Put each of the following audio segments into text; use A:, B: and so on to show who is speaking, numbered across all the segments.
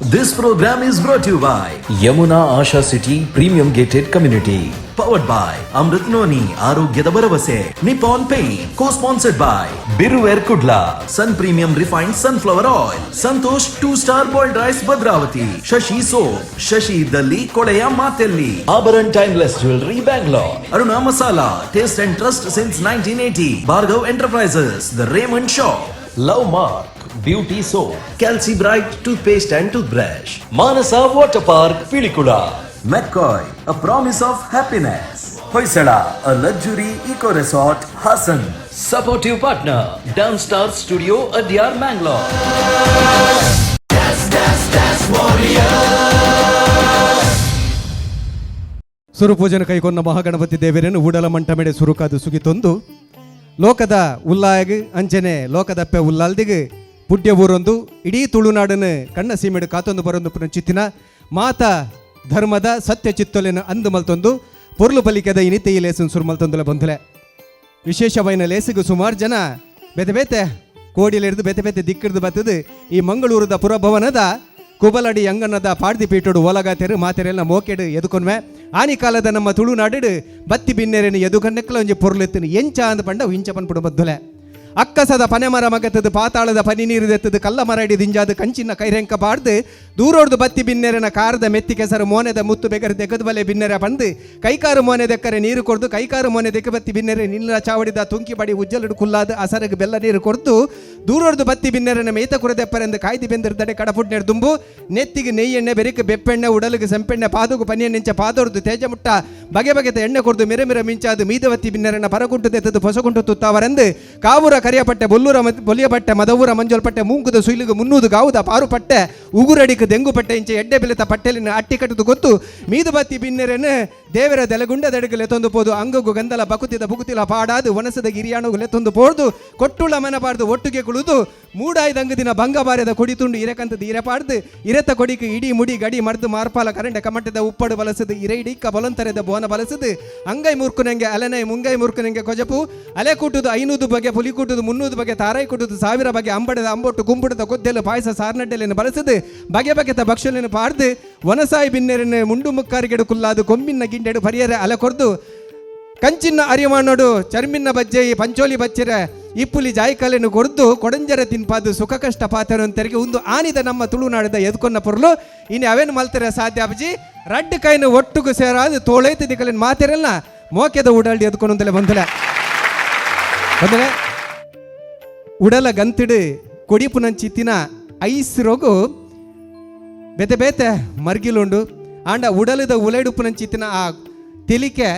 A: This program is brought to you by Yamuna Asha City Premium Gated Community. Powered by Amrit Noni Arogyada Baravase. Nippon Paint. Co-sponsored by Biruver Kudla. Sun Premium Refined Sunflower Oil. Santosh 2-star Boiled Rice Bhadravati. Shashi Soap. Shashi Dalli Kodaya Matelli. Abaran Timeless Jewelry Bangalore. Aruna Masala. Taste and Trust since 1980. Bhargav Enterprises. The Raymond Shop. Love Mark. Beauty Soap, Calci Bright Toothpaste and Toothbrush, Manasa Water Park, Pilikula, McCoy, a promise of happiness, Hoysala, a luxury eco resort, Hassan. Supportive partner, Downstar Studio, Adyar, Mangalore.
B: ಸುರುಪೂಜನ ಕೈಗೊಂಡ ಮಹಾಗಣಪತಿ ದೇವರನ್ನು ಊಡಲ ಮಂಟ ಮೇಡೆ ಸುರುಕಾದು ಸುಗಿತೊಂದು ಲೋಕದ ಉಲ್ಲಾಗ ಅಂಚನೆ ಲೋಕದಪ್ಪೆ ಉಲ್ಲಾಲ್ದಿಗೆ ಪುಡ್ಯ ಊರೊಂದು ಇಡೀ ತುಳುನಾಡನ್ನು ಕಣ್ಣ ಸೀಮೆಡು ಕಾತೊಂದು ಬರೊಂದು ಚಿತ್ತಿನ ಮಾತ ಧರ್ಮದ ಸತ್ಯ ಚಿತ್ತೊಲೆನ ಅಂದು ಮಲ್ತೊಂದು ಪೊರ್ಲು ಪಲಿಕೆದ ಇನಿತೆಯಿ ಲೇಸನ್ ಸುರು ಮಲ್ತೊಂದುಲ ಬಂಧುಲೆ ವಿಶೇಷವೈನ ಲೇಸಿಗೂ ಸುಮಾರು ಜನ ಬೇತೆ ಬೇತೆ ಕೋಡಿಲಿಡ್ದು ಬೇತೆ ಬೇತೆ ದಿಕ್ಕಿಡ್ದು ಬರ್ತದೆ ಈ ಮಂಗಳೂರದ ಪುರಭವನದ ಕುಬಲಡಿ ಅಂಗನದ ಪಾಡ್ದಿ ಪೀಟೋಡು ಓಲಗಾತೆರು ಮಾತೆರೆಲ್ಲ ಮೋಕೆಡು ಎದುಕೊನ್ವೆ ಆನಿ ಕಾಲದ ನಮ್ಮ ತುಳುನಾಡು ಬತ್ತಿ ಬಿನ್ನೆರೆನು ಎದುಕನ್ನೆಕ್ಕಲ ಒಂಜಿ ಪೊರ್ಲೆತ್ತಿನ ಎಂಚ ಅಂದ ಪಂಡ ಇಂಚ ಪನ್ಪುಡು ಮದ್ದುಲೆ ಅಕ್ಕಸದ ಪನೆ ಮರ ಮಗತ್ತದು ಪಾತಾಳದ ಪನಿ ನೀರು ದೆತ್ತದು ಕಲ್ಲ ಮರ ಹಿಡಿ ದಿಂಜಾದು ಕಂಚಿನ ಕೈರೆಂಕ ಪಾಡ್ದು ದೂರೋಡ್ದು ಬತ್ತಿ ಬಿನ್ನೆರೆನ ಕಾರದ ಮೆತ್ತಿ ಕೆಸರು ಮೋನೆದ ಮುತ್ತು ಬೆಗರು ದೆಗದು ಬಲೆ ಬಿನ್ನೆರೆ ಬಂದು ಕೈಕಾರು ಮೋನೆ ದೆಕ್ಕರೆ ನೀರು ಕೊಡ್ದು ಕೈಕಾರು ಮೋನೆ ದೆಕ್ಕ ಬತ್ತಿ ಬಿನ್ನೆರೆ ನಿಲ್ಲ ಚಾವಡಿದ ತುಂಕಿ ಬಡಿ ಉಜ್ಜಲಡು ಕುಲ್ಲಾದು ಅಸರಗೆ ಬೆಲ್ಲ ನೀರು ಕೊಡ್ದು ದೂರೋಡ್ದು ಬತ್ತಿ ಬಿನ್ನೆರೆನ ಮೇತ ಕುರದೆಪ್ಪರೆಂದು ಕಾಯ್ದು ಬೆಂದಿರ್ದಡೆ ಕಡಪುಡ್ನೆರ್ ದುಂಬು ನೆತ್ತಿಗೆ ನೆಯ್ಯೆಣ್ಣೆ ಬೆರಿಕೆ ಬೆಪ್ಪೆಣ್ಣೆ ಉಡಲಿಗೆ ಸಂಪೆಣ್ಣೆ ಪಾದುಗು ಪನಿಯನ್ನಿಂಚ ಪಾದೋರ್ದು ತೇಜಮುಟ್ಟ ಬಗೆ ಬಗೆತ ಎಣ್ಣೆ ಕೊಡ್ದು ಮಿರ ಮಿರ ಮಿಂಚಾದು ಮೀದವತ್ತಿ ಬಿನ್ನೆರೆನ ಪರಗುಂಟು ತೆತ್ತದು ಪೊಸಗುಂಟು ತುತ್ತಾವರೆಂದು ಕಾವುರ ಕರಿಯಪಟ್ಟೆ ಬೊಲ್ಲೂರ ಬೊಲಿಯಪಟ್ಟೆ ಮದವೂರ ಮಂಜೋಲ್ಪಟ್ಟೆ ಮೂಂಗುದ ಸುಯ್ಲಿಗೆ ಮುನ್ನೂದು ಗಾವುದ ಪಾರುಪಟ್ಟೆ ಉಗುರಡಿಕ ದೆಂಗು ಪಟ್ಟೆ ಇಂಚೆ ಎಡ್ಡೆ ಬೆಲೆತ ಪಟ್ಟೆಲಿನ ಅಟ್ಟಿ ಕಟ್ಟದು ಗೊತ್ತು ಮೀದು ಬತ್ತಿ ಬಿನ್ನೆರೆನು ದೇವರ ದೆಲಗುಂಡದೆಡೆಗೆ ಲೆತ್ತೊಂದು ಪೋದು ಅಂಗಗು ಗಂದಲ ಬಕುತಿದ ಬುಗುತಿಲ ಪಾಡಾದು ವನಸದ ಗಿರಿಯಾಣಗು ಲೆತ್ತೊಂದು ಪೋಡ್ದು ಕೊಟ್ಟುಳ ಮನಬಾರ್ದು ಒಟ್ಟಿಗೆ ಕುಳಿದು ಮೂಡಾಯ್ದಂಗ ದಿನ ಭಂಗಬಾರ್ಯದ ಕೊಡಿತುಂಡು ಇರಕಂತದ್ದು ಇರಪಾಡ್ದು ಇರತ ಕೊಡಿಕೆ ಇಡೀ ಮುಡಿ ಗಡಿ ಮರ್ದು ಮಾರ್ಪಾಲ ಕರೆಂಡ ಕಮಟದ ಉಪ್ಪಡು ಬಲಸದು ಇರೈಡಿಕ್ಕ ಬೊಲಂತರೆದ ಬೋನ ಬಲಸದು ಅಂಗೈ ಮುರ್ಕುನಂಗೆ ಅಲೆನೈ ಮುಂಗೈ ಮುರ್ಕುನಂಗೆ ಕೊಜಪು ಅಲೆ ಕೂಟುದು 500 ಬಗೆ ಪುಲಿ ಕೂಟುದು 300 ಬಗೆ ತಾರೈ ಕೂಟುದು 1000 ಬಗೆ ಅಂಬಡದ ಅಂಬೊಟ್ಟು ಕುಂಬುಡದ ಕೊದ್ದೆಲು ಪಾಯಸ ಸಾರ್ನಡ್ಡೆಲೆಯನ್ನು ಬಳಸದು ಬಗೆ ಬಗೆತ ಭಕ್ಷಲೆಯನ್ನು ಪಾಡ್ದು ವನಸಾಯಿ ಬಿನ್ನೆರನ್ನು ಮುಂಡು ಮುಕ್ಕಾರಿಗೆಡು ಕುಲ್ಲಾದು ಕೊಂಬಿನ ಗಿಂಡೆಡು ಪರಿಯರೆ ಅಲೆ ಕೊರ್ದು ಕಂಚಿನ ಅರಿವಾಣೋಡು ಚರ್ಮಿನ ಬಜ್ಜೆ ಪಂಚೋಲಿ ಬಚ್ಚೆರೆ ಇಪ್ಪುಲಿ ಜಾಯಿಕಾಲೆಯನ್ನು ಕೊಡ್ದು ಕೊಡಂಜರ ತಿನ್ಪಾದು ಸುಖ ಕಷ್ಟ ಪಾತ್ರ ಅಂತೆರಿಗೆ ಒಂದು ಆನಿದ ನಮ್ಮ ತುಳುನಾಡದ ಎದ್ಕೊನ್ನ ಪೊರ್ಲು ಇನ್ನು ಅವೇನು ಮಲ್ತಾರೆ ಸಾಧ್ಯ ಅಪ್ಜಿ ರಡ್ಡು ಕೈನು ಒಟ್ಟುಗು ಸೇರಾದು ತೋಳೈತಿ ದಿಕ್ಕಲಿನ ಮಾತೆರೆಲ್ಲ ಮೋಕೆದ ಉಡಾಳ್ಡಿ ಎದ್ಕೊಂಡಂತಲೇ ಬಂದಲೆ ಉಡಲ ಗಂತಿಡು ಕೊಡಿಪುನಂಚಿತ್ತಿನ ಐಸ್ ರೋಗು ಬೇತೆ ಬೇತೆ ಮರ್ಗಿಲುಂಡು ಆಂಡ ಉಡಲದ ಉಲೆಡುಪುನಂಚಿತ್ತಿನ ಆ ತೆಲಿಕೆ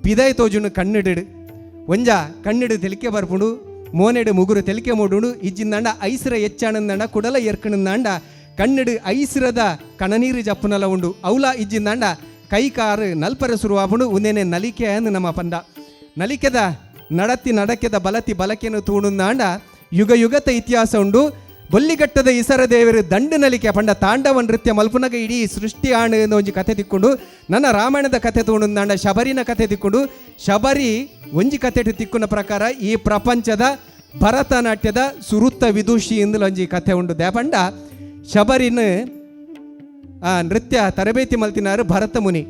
B: ಪಿದಾಯ್ ತೋಜುನು ಕಣ್ಣಿಡು ಒಂಜ ಕಣ್ಣಿಡು ತೆಲಿಕೆ ಬರ್ಪುಂಡು ಮೋನೆಡು ಮುಗುರು ತೆಲಿಕೆ ಮೂಡುಂಡು ಇಜ್ಜಿಂದಾಂಡ ಐಸ್ರ ಹೆಚ್ಚಾಣಂದಾಂಡ ಕುಡಲ ಎರ್ಕಣಂದಾಂಡ ಕಣ್ಣಿಡು ಐಸ್ರದ ಕಣನೀರು ಜಪ್ಪುನಲ ಉಂಡು ಅವಲ ಇಜ್ಜಿಂದಾಂಡ ಕೈ ಕಾರು ನಲ್ಪರ ಶುರುವಾಪುಂಡು ಒಂದೇನೆ ನಲಿಕೆ ಅಂದು ನಮ್ಮ ಪಂಡ ನಲಿಕೆದ ನಡತಿ ನಡಕೆದ ಬಲತಿ ಬಲಕೆಯನ್ನು ತೂಣುಂದಾಂಡ ಯುಗ ಯುಗತ ಇತಿಹಾಸ ಉಂಡು ಬೊಲ್ಲಿಗಟ್ಟದ ಇಸರ ದೇವರು ದಂಡು ನಲಿಕೆ ಪಂಡ ತಾಂಡವ ನೃತ್ಯ ಮಲ್ಪುನಗ ಇಡೀ ಸೃಷ್ಟಿ ಆಣು ಎಂದು ಒಂಜಿ ಕಥೆ ತಿಕ್ಕೊಂಡು ನನ್ನ ರಾಮಾಯಣದ ಕಥೆ ತಗೊಂಡು ಶಬರಿನ ಕಥೆ ತಿಕ್ಕೊಂಡು ಶಬರಿ ಒಂಜಿ ಕಥೆ ತಿಕ್ಕುನ ಪ್ರಕಾರ ಈ ಪ್ರಪಂಚದ ಭರತನಾಟ್ಯದ ಸುರುತ್ತ ವಿದುಷಿ ಎಂದಲು ಒಂಜಿ ಕಥೆ ಉಂಡು ದೇಪಂಡ ಶಬರಿನ ಆ ನೃತ್ಯ ತರಬೇತಿ ಮಲ್ತಿನಾರು ಭರತಮುನಿ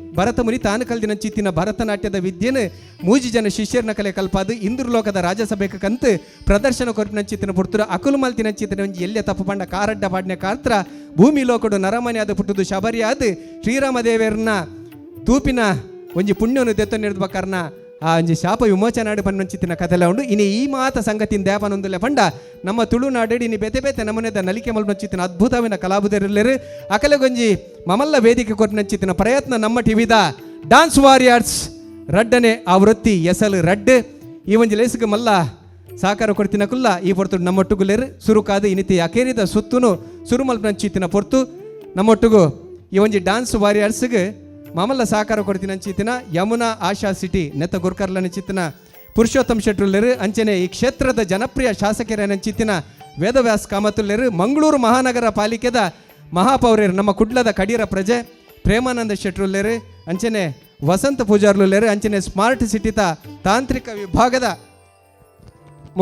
B: ತಾನು ಕಲ್ದಿನ ಚಿತ್ತಿನ ಭರತನಾಟ್ಯದ ವಿದ್ಯೆನು ಮೂಜಿ ಜನ ಶಿಷ್ಯರ್ನ ಕಲೆ ಕಲ್ಪಾದು ಇಂದ್ರಲೋಕದ ರಾಜಸಭೆಗೆ ಕಂತು ಪ್ರದರ್ಶನ ಕೊರಪಿನ ಚಿತ್ತಿನ ಪುಡ್ತರು ಅಕುಲು ಮಲ್ತಿನ ಚಿತ್ತಿನ ಒಂಜಿ ಎಲ್ಲೆ ತಪ್ಪು ಪಂಡ ಕಾರಡ್ಡ ಪಾಡ್ನೆ ಕಾರ್ತ್ರ ಭೂಮಿ ಲೋಕಡು ನರಮನೆ ಆದ ಪುಟ್ಟದು ಶಬರಿ ಆದ ಶ್ರೀರಾಮದೇವರನ್ನ ತೂಪಿನ ಒಂಜಿ ಪುಣ್ಯವನ್ನು ದೆತ್ತ ನಿರ್ದ್ಬಕಾರನ ಆ ಒಂಜಿ ಶಾಪ ವಿಮೋಚನಾಡು ಪನ್ನೊಂಚಿತ್ತಿನ ಕಥೆಲ್ಲ ಉಂಡು ಇನ್ನು ಈ ಮಾತ ಸಂಗತಿನ ದ್ಯಾಪನೊಂದುಲೆ ಪಂಡ ನಮ್ಮ ತುಳುನಾಡು ಇನ್ನು ಬೇತೆ ಬೇತೆ ನಮನೆದ ನಲಿಕೆ ಮಲ್ಪಂಚಿತ್ತಿನ ಅದ್ಭುತವಿನ ಕಲಾಬುದರಿಲ್ಲರು ಅಕಲೆಗೊಂಜಿ ಮಮಲ್ಲ ವೇದಿಕೆ ಕೊಟ್ಟಿನ ಪ್ರಯತ್ನ ನಮ್ಮ ಟಿವಿದ ಡಾನ್ಸ್ ವಾರಿಯರ್ಸ್ ರಡ್ಡನೆ ಆ ವೃತ್ತಿ ಎಸಲು ರಡ್ ಈ ಒಂಜಿ ಲೇಸಿಗೆ ಮಲ್ಲ ಸಹಕಾರ ಕೊಡ್ತಿನ ಕುಲ್ಲ ಈ ಪೊರ್ತು ನಮ್ಮೊಟ್ಟುಗುಲೇರು ಸುರುಕಾದು ಇನಿತಿ ಅಕೇರಿದ ಸುತ್ತುನು ಸುರು ಮಲ್ಪಂಚಿತ್ತಿನ ಪೊರ್ತು ನಮ್ಮೊಟ್ಟುಗು ಈ ಒಂಜಿ ಡಾನ್ಸ್ ವಾರಿಯರ್ಸ್ಗೆ ಮಾಮಲ್ಲ ಸಹಕಾರ ಕೊಡ್ತೀನಿ ಅಂಚಿತ್ತಿನ ಯಮುನಾ ಆಶಾ ಸಿಟಿ ನೆತ್ತ ಗುರ್ಕರ್ಲನ ಚಿತ್ತಿನ ಪುರುಷೋತ್ತಮ್ ಶೆಟ್ರುಲ್ಲೇರು ಅಂಚನೆ ಈ ಕ್ಷೇತ್ರದ ಜನಪ್ರಿಯ ಶಾಸಕರೇನ ಚಿತ್ತಿನ ವೇದವ್ಯಾಸ್ ಕಾಮತುಲ್ಲೇರು ಮಂಗಳೂರು ಮಹಾನಗರ ಪಾಲಿಕೆದ ಮಹಾಪೌರ್ಯರು ನಮ್ಮ ಕುಡ್ಲದ ಕಡೀರ ಪ್ರಜೆ ಪ್ರೇಮಾನಂದ ಶೆಟ್ರುಲ್ಲೇರು ಅಂಚನೆ ವಸಂತ ಪೂಜಾರ್ಲುಲ್ಲೇರು ಅಂಚನೆ ಸ್ಮಾರ್ಟ್ ಸಿಟಿತ ತಾಂತ್ರಿಕ ವಿಭಾಗದ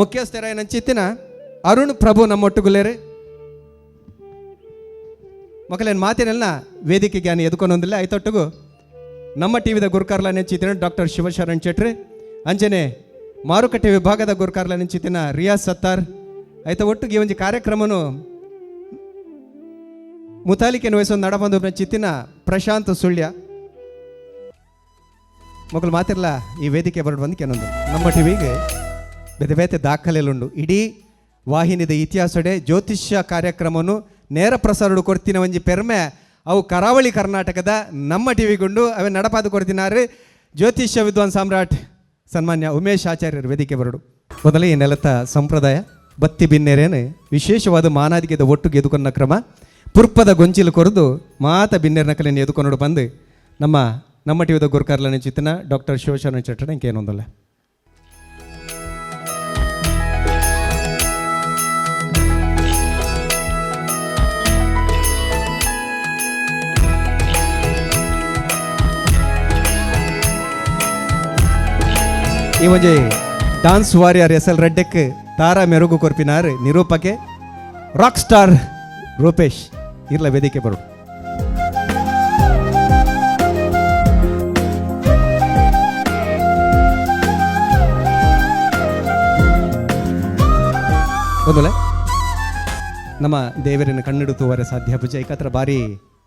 B: ಮುಖ್ಯಸ್ಥರೇನ ಚಿತ್ತಿನ ಅರುಣ್ ಪ್ರಭು ನಮ್ಮೊಟ್ಟುಗುಲ್ಲೇರು ಮಕ್ಕಳೇನು ಮಾತಿನೆಲ್ಲ ವೇದಿಕೆಗೆ ನಾನು ಎದ್ಕೊಂಡೊಂದಿಲ್ಲ ಐತೊಟ್ಟಿಗೂ ನಮ್ಮ ಟಿ ವಿದ ಗುರುಕಾರ್ಲ ನೆಂಚಿತಿನ ಡಾಕ್ಟರ್ ಶಿವಶರಣ್ ಚಟ್ರಿ ಅಂಚನೆ ಮಾರುಕಟ್ಟೆ ವಿಭಾಗದ ಗುರುಕಾರ್ಲ ನೆಂಚಿತಿನ ರಿಯಾಜ್ ಸತ್ತಾರ್ ಐತ ಒಟ್ಟಿಗೆ ಈ ಒಂದು ಕಾರ್ಯಕ್ರಮನು ಮುತಾಲಿಕೆಯನ್ನು ವಹಿಸೊಂದು ನಡಬಂದು ನೆಂಚಿತಿನ ಪ್ರಶಾಂತ್ ಸುಳ್ಯ ಮಕ್ಕಳು ಮಾತಿರಲ್ಲ ಈ ವೇದಿಕೆ ಬರಡು ಬಂದು ಕೆಲವೊಂದು ನಮ್ಮ ಟಿವಿಗೆ ಬೇತೆ ಬೇತೆ ದಾಖಲೆಲುಂಡು ಇಡೀ ವಾಹಿನಿದ ಇತಿಹಾಸಡೆ ಜ್ಯೋತಿಷ್ಯ ಕಾರ್ಯಕ್ರಮವನ್ನು ನೇರ ಪ್ರಸಾರ ಕೊಡ್ತಿನ ಒಂಜಿ ಪೆರ್ಮೆ ಅವು ಕರಾವಳಿ ಕರ್ನಾಟಕದ ನಮ್ಮ ಟಿವಿಗುಂಡು ಅವೇ ನಡಪಾದು ಕೊಡ್ತಿನಾರು ಜ್ಯೋತಿಷ್ಯ ವಿದ್ವಾನ್ ಸಾಮ್ರಾಟ್ ಸನ್ಮಾನ್ಯ ಉಮೇಶ್ ಆಚಾರ್ಯರು ವೇದಿಕೆ ಬರಡು ಮೊದಲೇ ಈ ನೆಲತ ಸಂಪ್ರದಾಯ ಬತ್ತಿ ಬಿನ್ನೆರೇನು ವಿಶೇಷವಾದ ಮಾನಾದಿಗೆದ ಒಟ್ಟಿಗೆ ಎದುಕೊಂಡ ಕ್ರಮ ಪುರ್ಪದ ಗೊಂಚಿಲು ಕೊರೆದು ಮಾತ ಬಿನ್ನೆರನ ಕಲೆಯನ್ನು ಎದುಕೊಂಡು ಬಂದು ನಮ್ಮ ಟಿವಿದ ಗುರುಕಾರ್ಲನ ಚಿತ್ತನ ಡಾಕ್ಟರ್ ಶಿವಶರಣ ಚಟ್ಟಣ ಇಂಕೇನೊಂದಲ್ಲ ಈ ಒಂಜಿ ಡಾನ್ಸ್ ವಾರಿಯರ್ ಎಸ್ ಎಲ್ ರೆಡ್ಡೆಕ್ ತಾರಾ ಮೆರುಗು ಕೊರ್ಪಿನಾರ್ ನಿರೂಪಕೆ ರಾಕ್ ಸ್ಟಾರ್ ರೂಪೇಶ್ ಇರ್ಲ ವೇದಿಕೆ ಬರು ಒಂದಲೆ ನಮ್ಮ ದೇವರಿನ ಕಣ್ಣಿಡುತ್ತುವರೆ ಸಾಧ್ಯ ಪೂಜೆ ಏಕತ್ರ ಬಾರಿ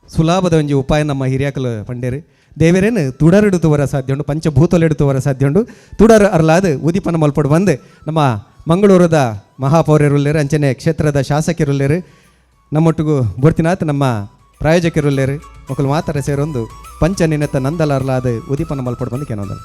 B: ಸುಲಭದ ಒಂಜಿ ಉಪಾಯ ನಮ್ಮ ಹಿರಿಯಾಕಲು ಪಂಡೇರು ದೇವರೇನು ತುಡರಿಡುತ್ತುವರ ಸಾಧ್ಯ ಉಂಡು ಪಂಚಭೂತಲಿಡುತ್ತುವರ ಸಾಧ್ಯ ಉಂಡು ತುಡರ್ ಅರ್ಲಾದ ಉದಿಪನ ಮಲ್ಪಡು ಬಂದು ನಮ್ಮ ಮಂಗಳೂರದ ಮಹಾಪೌರ್ಯರುಲ್ಲೇರು ಅಂಚನೆ ಕ್ಷೇತ್ರದ ಶಾಸಕರುಲ್ಲೇರು ನಮ್ಮೊಟ್ಟಿಗೂ ಬರ್ತಿನಾಥ್ ನಮ್ಮ ಪ್ರಾಯೋಜಕರುಲ್ಲೇರು ಮಕ್ಕಳು ಮಾತ್ರ ಸೇರೊಂದು ಪಂಚನಿನತ ನಂದಲ ಅರ್ಲಾದ ಉದಿಪನ ಮಲ್ಪಡು ಬಂದು ಕೆನೊಂದಲ್ಲ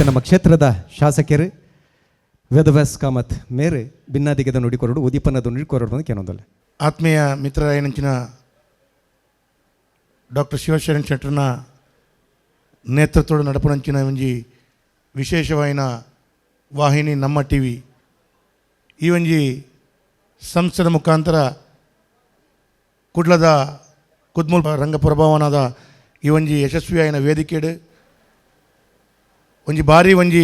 B: ನಮ್ಮ ಕ್ಷೇತ್ರದ ಶಾಸಕರು ವೇದವ್ಯಾಸ್ ಕಾಮತ್ ಮೇರೆ ಭಿನ್ನಾದಿಗದ ನುಡಿಕೊರಡು ಉದೀಪನದ ನುಡಿಕೊರಡು ಬಂದು ಕೆಲವೊಂದಲ್ಲ
C: ಆತ್ಮೀಯ ಮಿತ್ರ ಏನಂಚಿನ ಡಾಕ್ಟರ್ ಶಿವಶರಣ್ ಶೆಟ್ಟರ್ನ ನೇತೃತ್ವದ ನಡಪುನಂಚಿನ ಒಂಜಿ ವಿಶೇಷವಾಯಿನ ವಾಹಿನಿ ನಮ್ಮ ಟಿ ವಿ ಈ ಒಂಜಿ ಸಂಸ್ಥೆದ ಮುಖಾಂತರ ಕುಡ್ಲದ ಕುದ್ಮೂಲ್ ರಂಗಪ್ರಭಾವನಾದ ಈ ಒಂಜಿ ಯಶಸ್ವಿಯಾಯಿನ ವೇದಿಕೆಡು ಒಂಜಿ ಭಾರಿ ಒಂಜಿ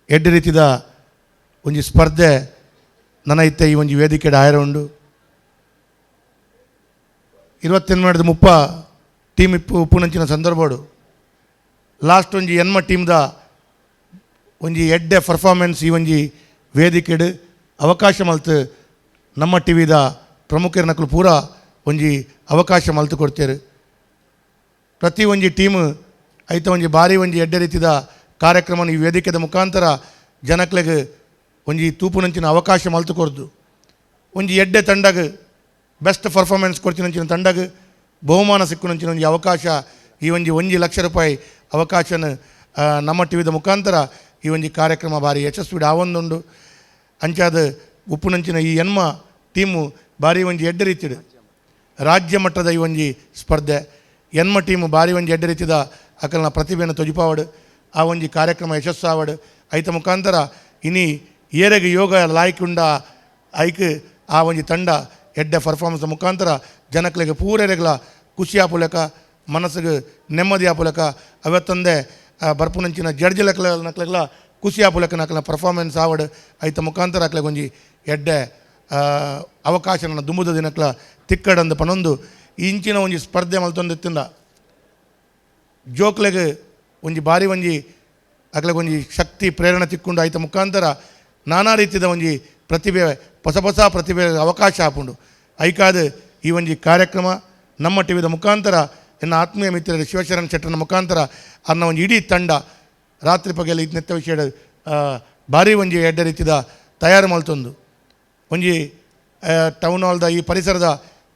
C: ಎಡ್ಡೆ ರೀತಿದ ಒಂಜಿ ಸ್ಪರ್ಧೆ ನನ್ನ ಇತ್ತೆ ಈ ಒಂಜಿ ವೇದಿಕೆಡು ಆಯ್ರ ಉಂಡು 28 ಟೀಮ್ ಉಪ್ಪುನಂಚಿನ ಸಂದರ್ಭಡು ಲಾಸ್ಟ್ ಒಂಜಿ ಎನ್ಮ ಟೀಮ್ದ ಒಂಜಿ ಎಡ್ಡೆ ಪರ್ಫಾರ್ಮೆನ್ಸ್ ಈ ಒಂಜಿ ವೇದಿಕೆಡು ಅವಕಾಶ ಮಲ್ತು ನಮ್ಮ ಟಿ ವಿದ ಪ್ರಮುಖರನಕ್ಕಲು ಪೂರ ಒಂಜಿ ಅವಕಾಶ ಮಲ್ತು ಕೊಡ್ತೇರು ಪ್ರತಿ ಒಂಜಿ ಟೀಮ್ ಐತ ಒಂಜಿ ಭಾರಿ ಒಂಜಿ ಎಡ್ಡೆ ರೀತಿದ ಕಾರ್ಯಕ್ರಮ ಈ ವೇದಿಕೆದ ಮುಖಾಂತರ ಜನಕ್ಲೆಗೆ ಒಂಜಿ ತೂಪುನಂಚಿನ ಅವಕಾಶ ಮಲ್ತು ಕೊರ್ದು ಒಂಜಿ ಎಡ್ಡೆ ತಂಡಗ ಬೆಸ್ಟ್ ಪರ್ಫಾರ್ಮೆನ್ಸ್ ಕೊಡ್ತಿನಂಚಿನ ತಂಡಗ ಬಹುಮಾನ ಸಿಕ್ಕುನಂಚಿನ ಒಂಜಿ ಅವಕಾಶ ಈ ಒಂಜಿ 1 ಲಕ್ಷ ರೂಪಾಯಿ ಅವಕಾಶನ ನಮ್ಮ ಟಿ ವಿದ ಮುಖಾಂತರ ಈ ಒಂಜಿ ಕಾರ್ಯಕ್ರಮ ಭಾರಿ ಯಶಸ್ವಿ ಆವೊಂದುಂಡು ಅಂಚಾದ ಉಪ್ಪುನಂಚಿನ ಈ ಎನ್ಮ ಟೀಮು ಭಾರಿ ಒಂಜಿ ಎಡ್ಡೆ ರೀತಿಡು ರಾಜ್ಯ ಮಟ್ಟದ ಈ ಒಂಜಿ ಸ್ಪರ್ಧೆ ಎನ್ಮ ಟೀಮು ಭಾರಿ ಒಂಜಿ ಎಡ್ಡೆ ರೀತಿದ ಅಕಲ್ನ ಪ್ರತಿಭೆಯನ್ನು ತೊಜಿಪಾವಡು ಆ ಒಂಜಿ ಕಾರ್ಯಕ್ರಮ ಯಶಸ್ಸು ಆವಡು ಐತ ಮುಖಾಂತರ ಇನಿ ಏರೆಗೆ ಯೋಗ ಲಾಯ್ಕುಂಡ ಐಕ್ ಆ ಒಂಜಿ ತಂಡ ಎಡ್ಡೆ ಪರ್ಫಾರ್ಮೆನ್ಸ್ ಮುಖಾಂತರ ಜನಕ್ಲೆಗೆ ಪೂರೆರೆಗ್ಲ ಖುಷಿ ಆಪುಲೆಕ ಮನಸ್ಸಿಗೆ ನೆಮ್ಮದಿ ಆಪುಲೆಕ ಅವತ್ತೊಂದೇ ಬರ್ಪುನಂಚಿನ ಜಡ್ಜ್ ನಕ್ಲೆಗ್ಲ ಖುಷಿ ಆಪುಲೆಕ ನಕ್ಲ ಪರ್ಫಾರ್ಮೆನ್ಸ್ ಆವಡು ಐತ ಮುಖಾಂತರ ಅಕ್ಲೆಗೆ ಒಂಜಿ ಎಡ್ಡೆ ಅವಕಾಶ ನನ್ನ ದುಂಬುದ ದಿನಕ್ಲ ತಿಕ್ಕಡಂದು ಪನೊಂದು ಇಂಚಿನ ಒಂಜಿ ಸ್ಪರ್ಧೆ ಮಲ್ತೊಂದಿತ್ತಿಂದ ಜೋಕ್ಲೆಗೆ ಒಂಜಿ ಭಾರಿ ಒಂಜಿ ಅಕ್ಲೆಗೆ ಒಂಜಿ ಶಕ್ತಿ ಪ್ರೇರಣೆ ತಿಕ್ಕೊಂಡು ಐತ ಮುಖಾಂತರ ನಾನಾ ರೀತಿಯ ಒಂಜಿ ಪ್ರತಿಭೆ ಹೊಸ ಹೊಸ ಪ್ರತಿಭೆ ಅವಕಾಶ ಆಪುಂಡು ಐಕಾದ ಈ ಒಂಜಿ ಕಾರ್ಯಕ್ರಮ ನಮ್ಮ ಟಿವಿದ ಮುಖಾಂತರ ಎನ್ನ ಆತ್ಮೀಯ ಮಿತ್ರರು ಶಿವಶರಣ್ ಶೆಟ್ಟರ್ನ ಮುಖಾಂತರ ಅನ್ನ ಒಂದು ಇಡೀ ತಂಡ ರಾತ್ರಿ ಪಗೆಲ್ಲ ಇದ್ನೆತ್ತ ವಿಷಯ ಭಾರಿ ಒಂಜಿ ಎಡ್ಡ ರೀತಿದ ತಯಾರು ಮಲ್ತೊಂದು ಒಂಜಿ ಟೌನ್ ಹಾಲ್ದ ಈ ಪರಿಸರದ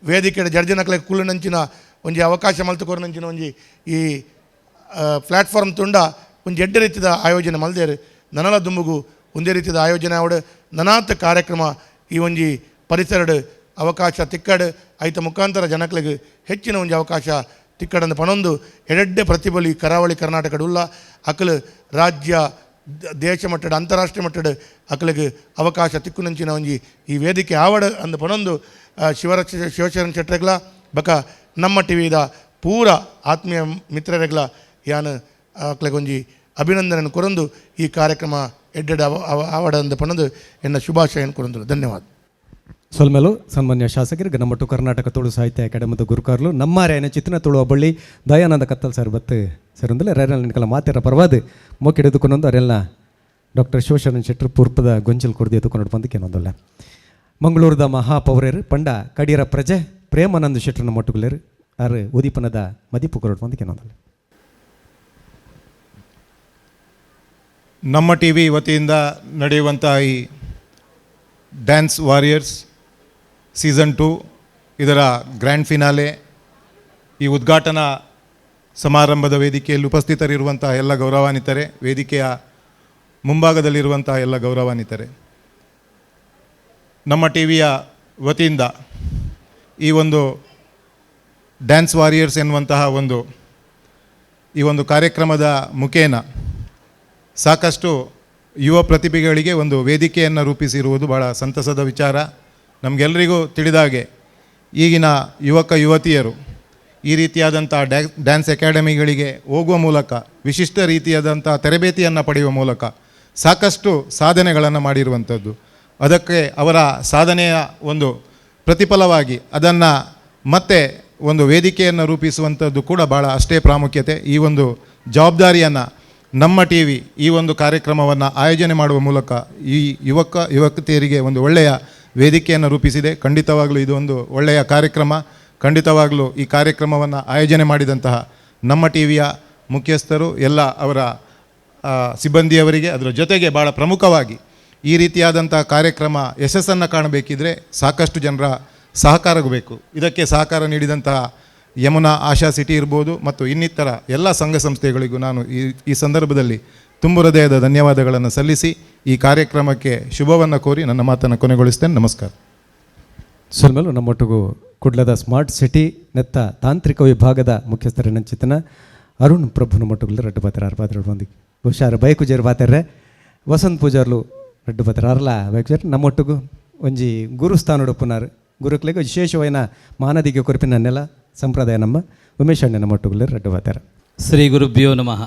C: ವೇದಿಕೆ ಜಡ್ಜನಕ್ಲೆ ಕುಳ್ಳಿನಂಚಿನ ಒಂಜಿ ಅವಕಾಶ ಮಲ್ತುಕೊರ್ನಂಚಿನ ಒಂಜಿ ಈ ಪ್ಲ್ಯಾಟ್ಫಾರ್ಮ್ ತುಂಡ ಒಂಜಿ ಎಡ್ಡ ರೀತಿದ ಆಯೋಜನೆ ಮಲ್ದೇರು ನನಲ ದುಂಬುಗು ಒಂದೇ ರೀತಿದ ಆಯೋಜನೆ ಆವಡು ನನಾತ್ ಕಾರ್ಯಕ್ರಮ ಈ ಒಂಜಿ ಪರಿಸರಡ್ ಅವಕಾಶ ತಿಕ್ಕಡ್ ಐತ ಮುಖಾಂತರ ಜನಕ್ಲೆಗ್ ಹೆಚ್ಚಿನ ಒಂಜಿ ಅವಕಾಶ ತಿಕ್ಕಡಂದು ಪಣೊಂದು ಎಡೆಡ್ಡೆ ಪ್ರತಿಭಲಿ ಕರಾವಳಿ ಕರ್ನಾಟಕಡ್ ಉಲ್ಲ ಅಕಲ್ ರಾಜ್ಯ ದೇಶ ಮಟ್ಟದ ಅಂತಾರಾಷ್ಟ್ರೀಯ ಮಟ್ಟದ ಅಕಲಿಗೆ ಅವಕಾಶ ತಿಕ್ಕುನಂಚಿನ ಒಂಜಿ ಈ ವೇದಿಕೆ ಆವಡ ಅಂದು ಪಣೊಂದು ಶಿವಶರಣ್ ಶೆಟ್ಟರೆಗ್ಲ ಬಕ ನಮ್ಮ ಟಿವಿದ ಪೂರ ಆತ್ಮೀಯ ಮಿತ್ರರೆಗ್ಲ ಯಾನು ಅಕ್ಲೆಗೆ ಒಂಜಿ ಅಭಿನಂದನೆ ಕೊರೊಂದು ಈ ಕಾರ್ಯಕ್ರಮ ಎಡ್ಡೆಡ್ ಆವಡ ಅಂದು ಪಣೊಂದು ಎನ್ನ ಶುಭಾಶಯನ ಕೊರೊಂದು ಧನ್ಯವಾದ.
B: ಸೊಲ್ಮೆಲು ಸನ್ಮಾನ್ಯ ಶಾಸಕರಿಗೆ ನಮ್ಮಟ್ಟು ಕರ್ನಾಟಕ ತುಳು ಸಾಹಿತ್ಯ ಅಕಾಡೆಮಿದ ಗುರುಕಾರ್ಲು ನಮ್ಮಾರೇನ ಚಿತ್ರನ ತುಳು ಒಬ್ಬಳ್ಳಿ ದಯಾನಂದ ಕತ್ತಲ್ ಸರ್ ಬತ್ತು ಸರ್ ಅಂದ್ರೆ ರೇರಲ್ ನಿನಕಲ ಮಾತಿರ ಪರವಾದ ಮೊಕ್ಕಿಡಿದುಕೊಂಡು ಅರೆಲ್ಲ ಡಾಕ್ಟರ್ ಶಿವಶರಣ್ ಶೆಟ್ಟರ್ ಪೂರ್ಪದ ಗೊಂಚಲ್ ಕುಡ್ದು ಎದುಕೊಂಡು ಬಂದಕ್ಕೇನೊಂದಲ್ಲ ಮಂಗಳೂರದ ಮಹಾಪೌರ್ಯರು ಪಂಡ ಕಡೀರ ಪ್ರಜೆ ಪ್ರೇಮಾನಂದ ಶೆಟ್ಟರ್ನ ಮೊಟ್ಟುಗುಲೇರು ಆರು ಉದೀಪನದ ಮದಿಪು ಕೊರಡು ಬಂದಕ್ಕೇನೊಂದಲ್ಲ.
D: ನಮ್ಮ ಟಿ ವಿ ವತಿಯಿಂದ ನಡೆಯುವಂಥ ಈ ಡ್ಯಾನ್ಸ್ ವಾರಿಯರ್ಸ್ ಸೀಸನ್ 2 ಇದರ ಗ್ರ್ಯಾಂಡ್ ಫಿನಾಲೆ ಈ ಉದ್ಘಾಟನಾ ಸಮಾರಂಭದ ವೇದಿಕೆಯಲ್ಲಿ ಉಪಸ್ಥಿತರಿರುವಂಥ ಎಲ್ಲ ಗೌರವಾನ್ವಿತರೆ, ವೇದಿಕೆಯ ಮುಂಭಾಗದಲ್ಲಿರುವಂಥ ಎಲ್ಲ ಗೌರವಾನ್ವಿತರೆ, ನಮ್ಮ ಟಿ ವಿಯ ವತಿಯಿಂದ ಈ ಒಂದು ಡ್ಯಾನ್ಸ್ ವಾರಿಯರ್ಸ್ ಎನ್ನುವಂತಹ ಈ ಒಂದು ಕಾರ್ಯಕ್ರಮದ ಮುಖೇನ ಸಾಕಷ್ಟು ಯುವ ಪ್ರತಿಭೆಗಳಿಗೆ ಒಂದು ವೇದಿಕೆಯನ್ನು ರೂಪಿಸಿರುವುದು ಭಾಳ ಸಂತಸದ ವಿಚಾರ. ನಮಗೆಲ್ಲರಿಗೂ ತಿಳಿದಾಗೆ ಈಗಿನ ಯುವಕ ಯುವತಿಯರು ಈ ರೀತಿಯಾದಂಥ ಡ್ಯಾನ್ಸ್ ಅಕಾಡೆಮಿಗಳಿಗೆ ಹೋಗುವ ಮೂಲಕ ವಿಶಿಷ್ಟ ರೀತಿಯಾದಂಥ ತರಬೇತಿಯನ್ನು ಪಡೆಯುವ ಮೂಲಕ ಸಾಕಷ್ಟು ಸಾಧನೆಗಳನ್ನು ಮಾಡಿರುವಂಥದ್ದು. ಅದಕ್ಕೆ ಅವರ ಸಾಧನೆಯ ಒಂದು ಪ್ರತಿಫಲವಾಗಿ ಅದನ್ನು ಮತ್ತೆ ಒಂದು ವೇದಿಕೆಯನ್ನು ರೂಪಿಸುವಂಥದ್ದು ಕೂಡ ಭಾಳ ಅಷ್ಟೇ ಪ್ರಾಮುಖ್ಯತೆ. ಈ ಒಂದು ಜವಾಬ್ದಾರಿಯನ್ನು ನಮ್ಮ ಟಿ ವಿ ಈ ಒಂದು ಕಾರ್ಯಕ್ರಮವನ್ನು ಆಯೋಜನೆ ಮಾಡುವ ಮೂಲಕ ಈ ಯುವತಿಯರಿಗೆ ಒಂದು ಒಳ್ಳೆಯ ವೇದಿಕೆಯನ್ನು ರೂಪಿಸಿದೆ. ಖಂಡಿತವಾಗಲೂ ಇದು ಒಂದು ಒಳ್ಳೆಯ ಕಾರ್ಯಕ್ರಮ. ಖಂಡಿತವಾಗಲೂ ಈ ಕಾರ್ಯಕ್ರಮವನ್ನು ಆಯೋಜನೆ ಮಾಡಿದಂತಹ ನಮ್ಮ ಟಿ ವಿಯ ಮುಖ್ಯಸ್ಥರು ಎಲ್ಲ ಅವರ ಸಿಬ್ಬಂದಿಯವರಿಗೆ, ಅದರ ಜೊತೆಗೆ ಭಾಳ ಪ್ರಮುಖವಾಗಿ ಈ ರೀತಿಯಾದಂಥ ಕಾರ್ಯಕ್ರಮ ಯಶಸ್ಸನ್ನು ಕಾಣಬೇಕಿದ್ರೆ ಸಾಕಷ್ಟು ಜನರ ಸಹಕಾರ ಬೇಕು. ಇದಕ್ಕೆ ಸಹಕಾರ ನೀಡಿದಂತಹ ಯಮುನಾ ಆಶಾ ಸಿಟಿ ಇರ್ಬೋದು ಮತ್ತು ಇನ್ನಿತರ ಎಲ್ಲ ಸಂಘ ಸಂಸ್ಥೆಗಳಿಗೂ ನಾನು ಈ ಸಂದರ್ಭದಲ್ಲಿ ತುಂಬು ಹೃದಯದ ಧನ್ಯವಾದಗಳನ್ನು ಸಲ್ಲಿಸಿ ಈ ಕಾರ್ಯಕ್ರಮಕ್ಕೆ ಶುಭವನ್ನು ಕೋರಿ ನನ್ನ ಮಾತನ್ನು ಕೊನೆಗೊಳಿಸ್ತೇನೆ. ನಮಸ್ಕಾರ.
B: ಸೊಲ್ಮೆಲು ನಮ್ಮೊಟ್ಟಿಗೂ ಕುಡ್ಲದ ಸ್ಮಾರ್ಟ್ ಸಿಟಿ ನೆತ್ತ ತಾಂತ್ರಿಕ ವಿಭಾಗದ ಮುಖ್ಯಸ್ಥರ ಚಿತ್ತನ ಅರುಣ್ ಪ್ರಭುನ ಮೊಟ್ಟುಗಳು ರಡ್ಡು ಬಾತಾರೆ ಅರ್ಬಾದ್ರ ಬಂದಿಗೆ ಹುಷಾರು ಬೈಕುಜೇರು ಬಾತಾರೆ ವಸಂತ್ ಪೂಜಾರ್ಲು ರಡ್ಡು ಬಾತಾರೆ ಅರ್ಲ ಬೈಕುಜಾರ್ ನಮ್ಮೊಟ್ಟಿಗೂ ಒಂಜಿ ಗುರುಸ್ಥಾನಡು ಪುನರ್ ಗುರುಕ್ಲೆಗೆ ವಿಶೇಷವಾದ ಮಾನದಿಗೆ ಕೊರಪಿನ ನೆಲ ಸಂಪ್ರದಾಯ ನಮ್ಮ ಉಮೇಶ್ ಅಣ್ಣನ ಮೊಟ್ಟುಗಳು ರಡ್ಡು ಬಾತಾರೆ.
E: ಶ್ರೀ ಗುರುಭ್ಯೋ ನಮಃ.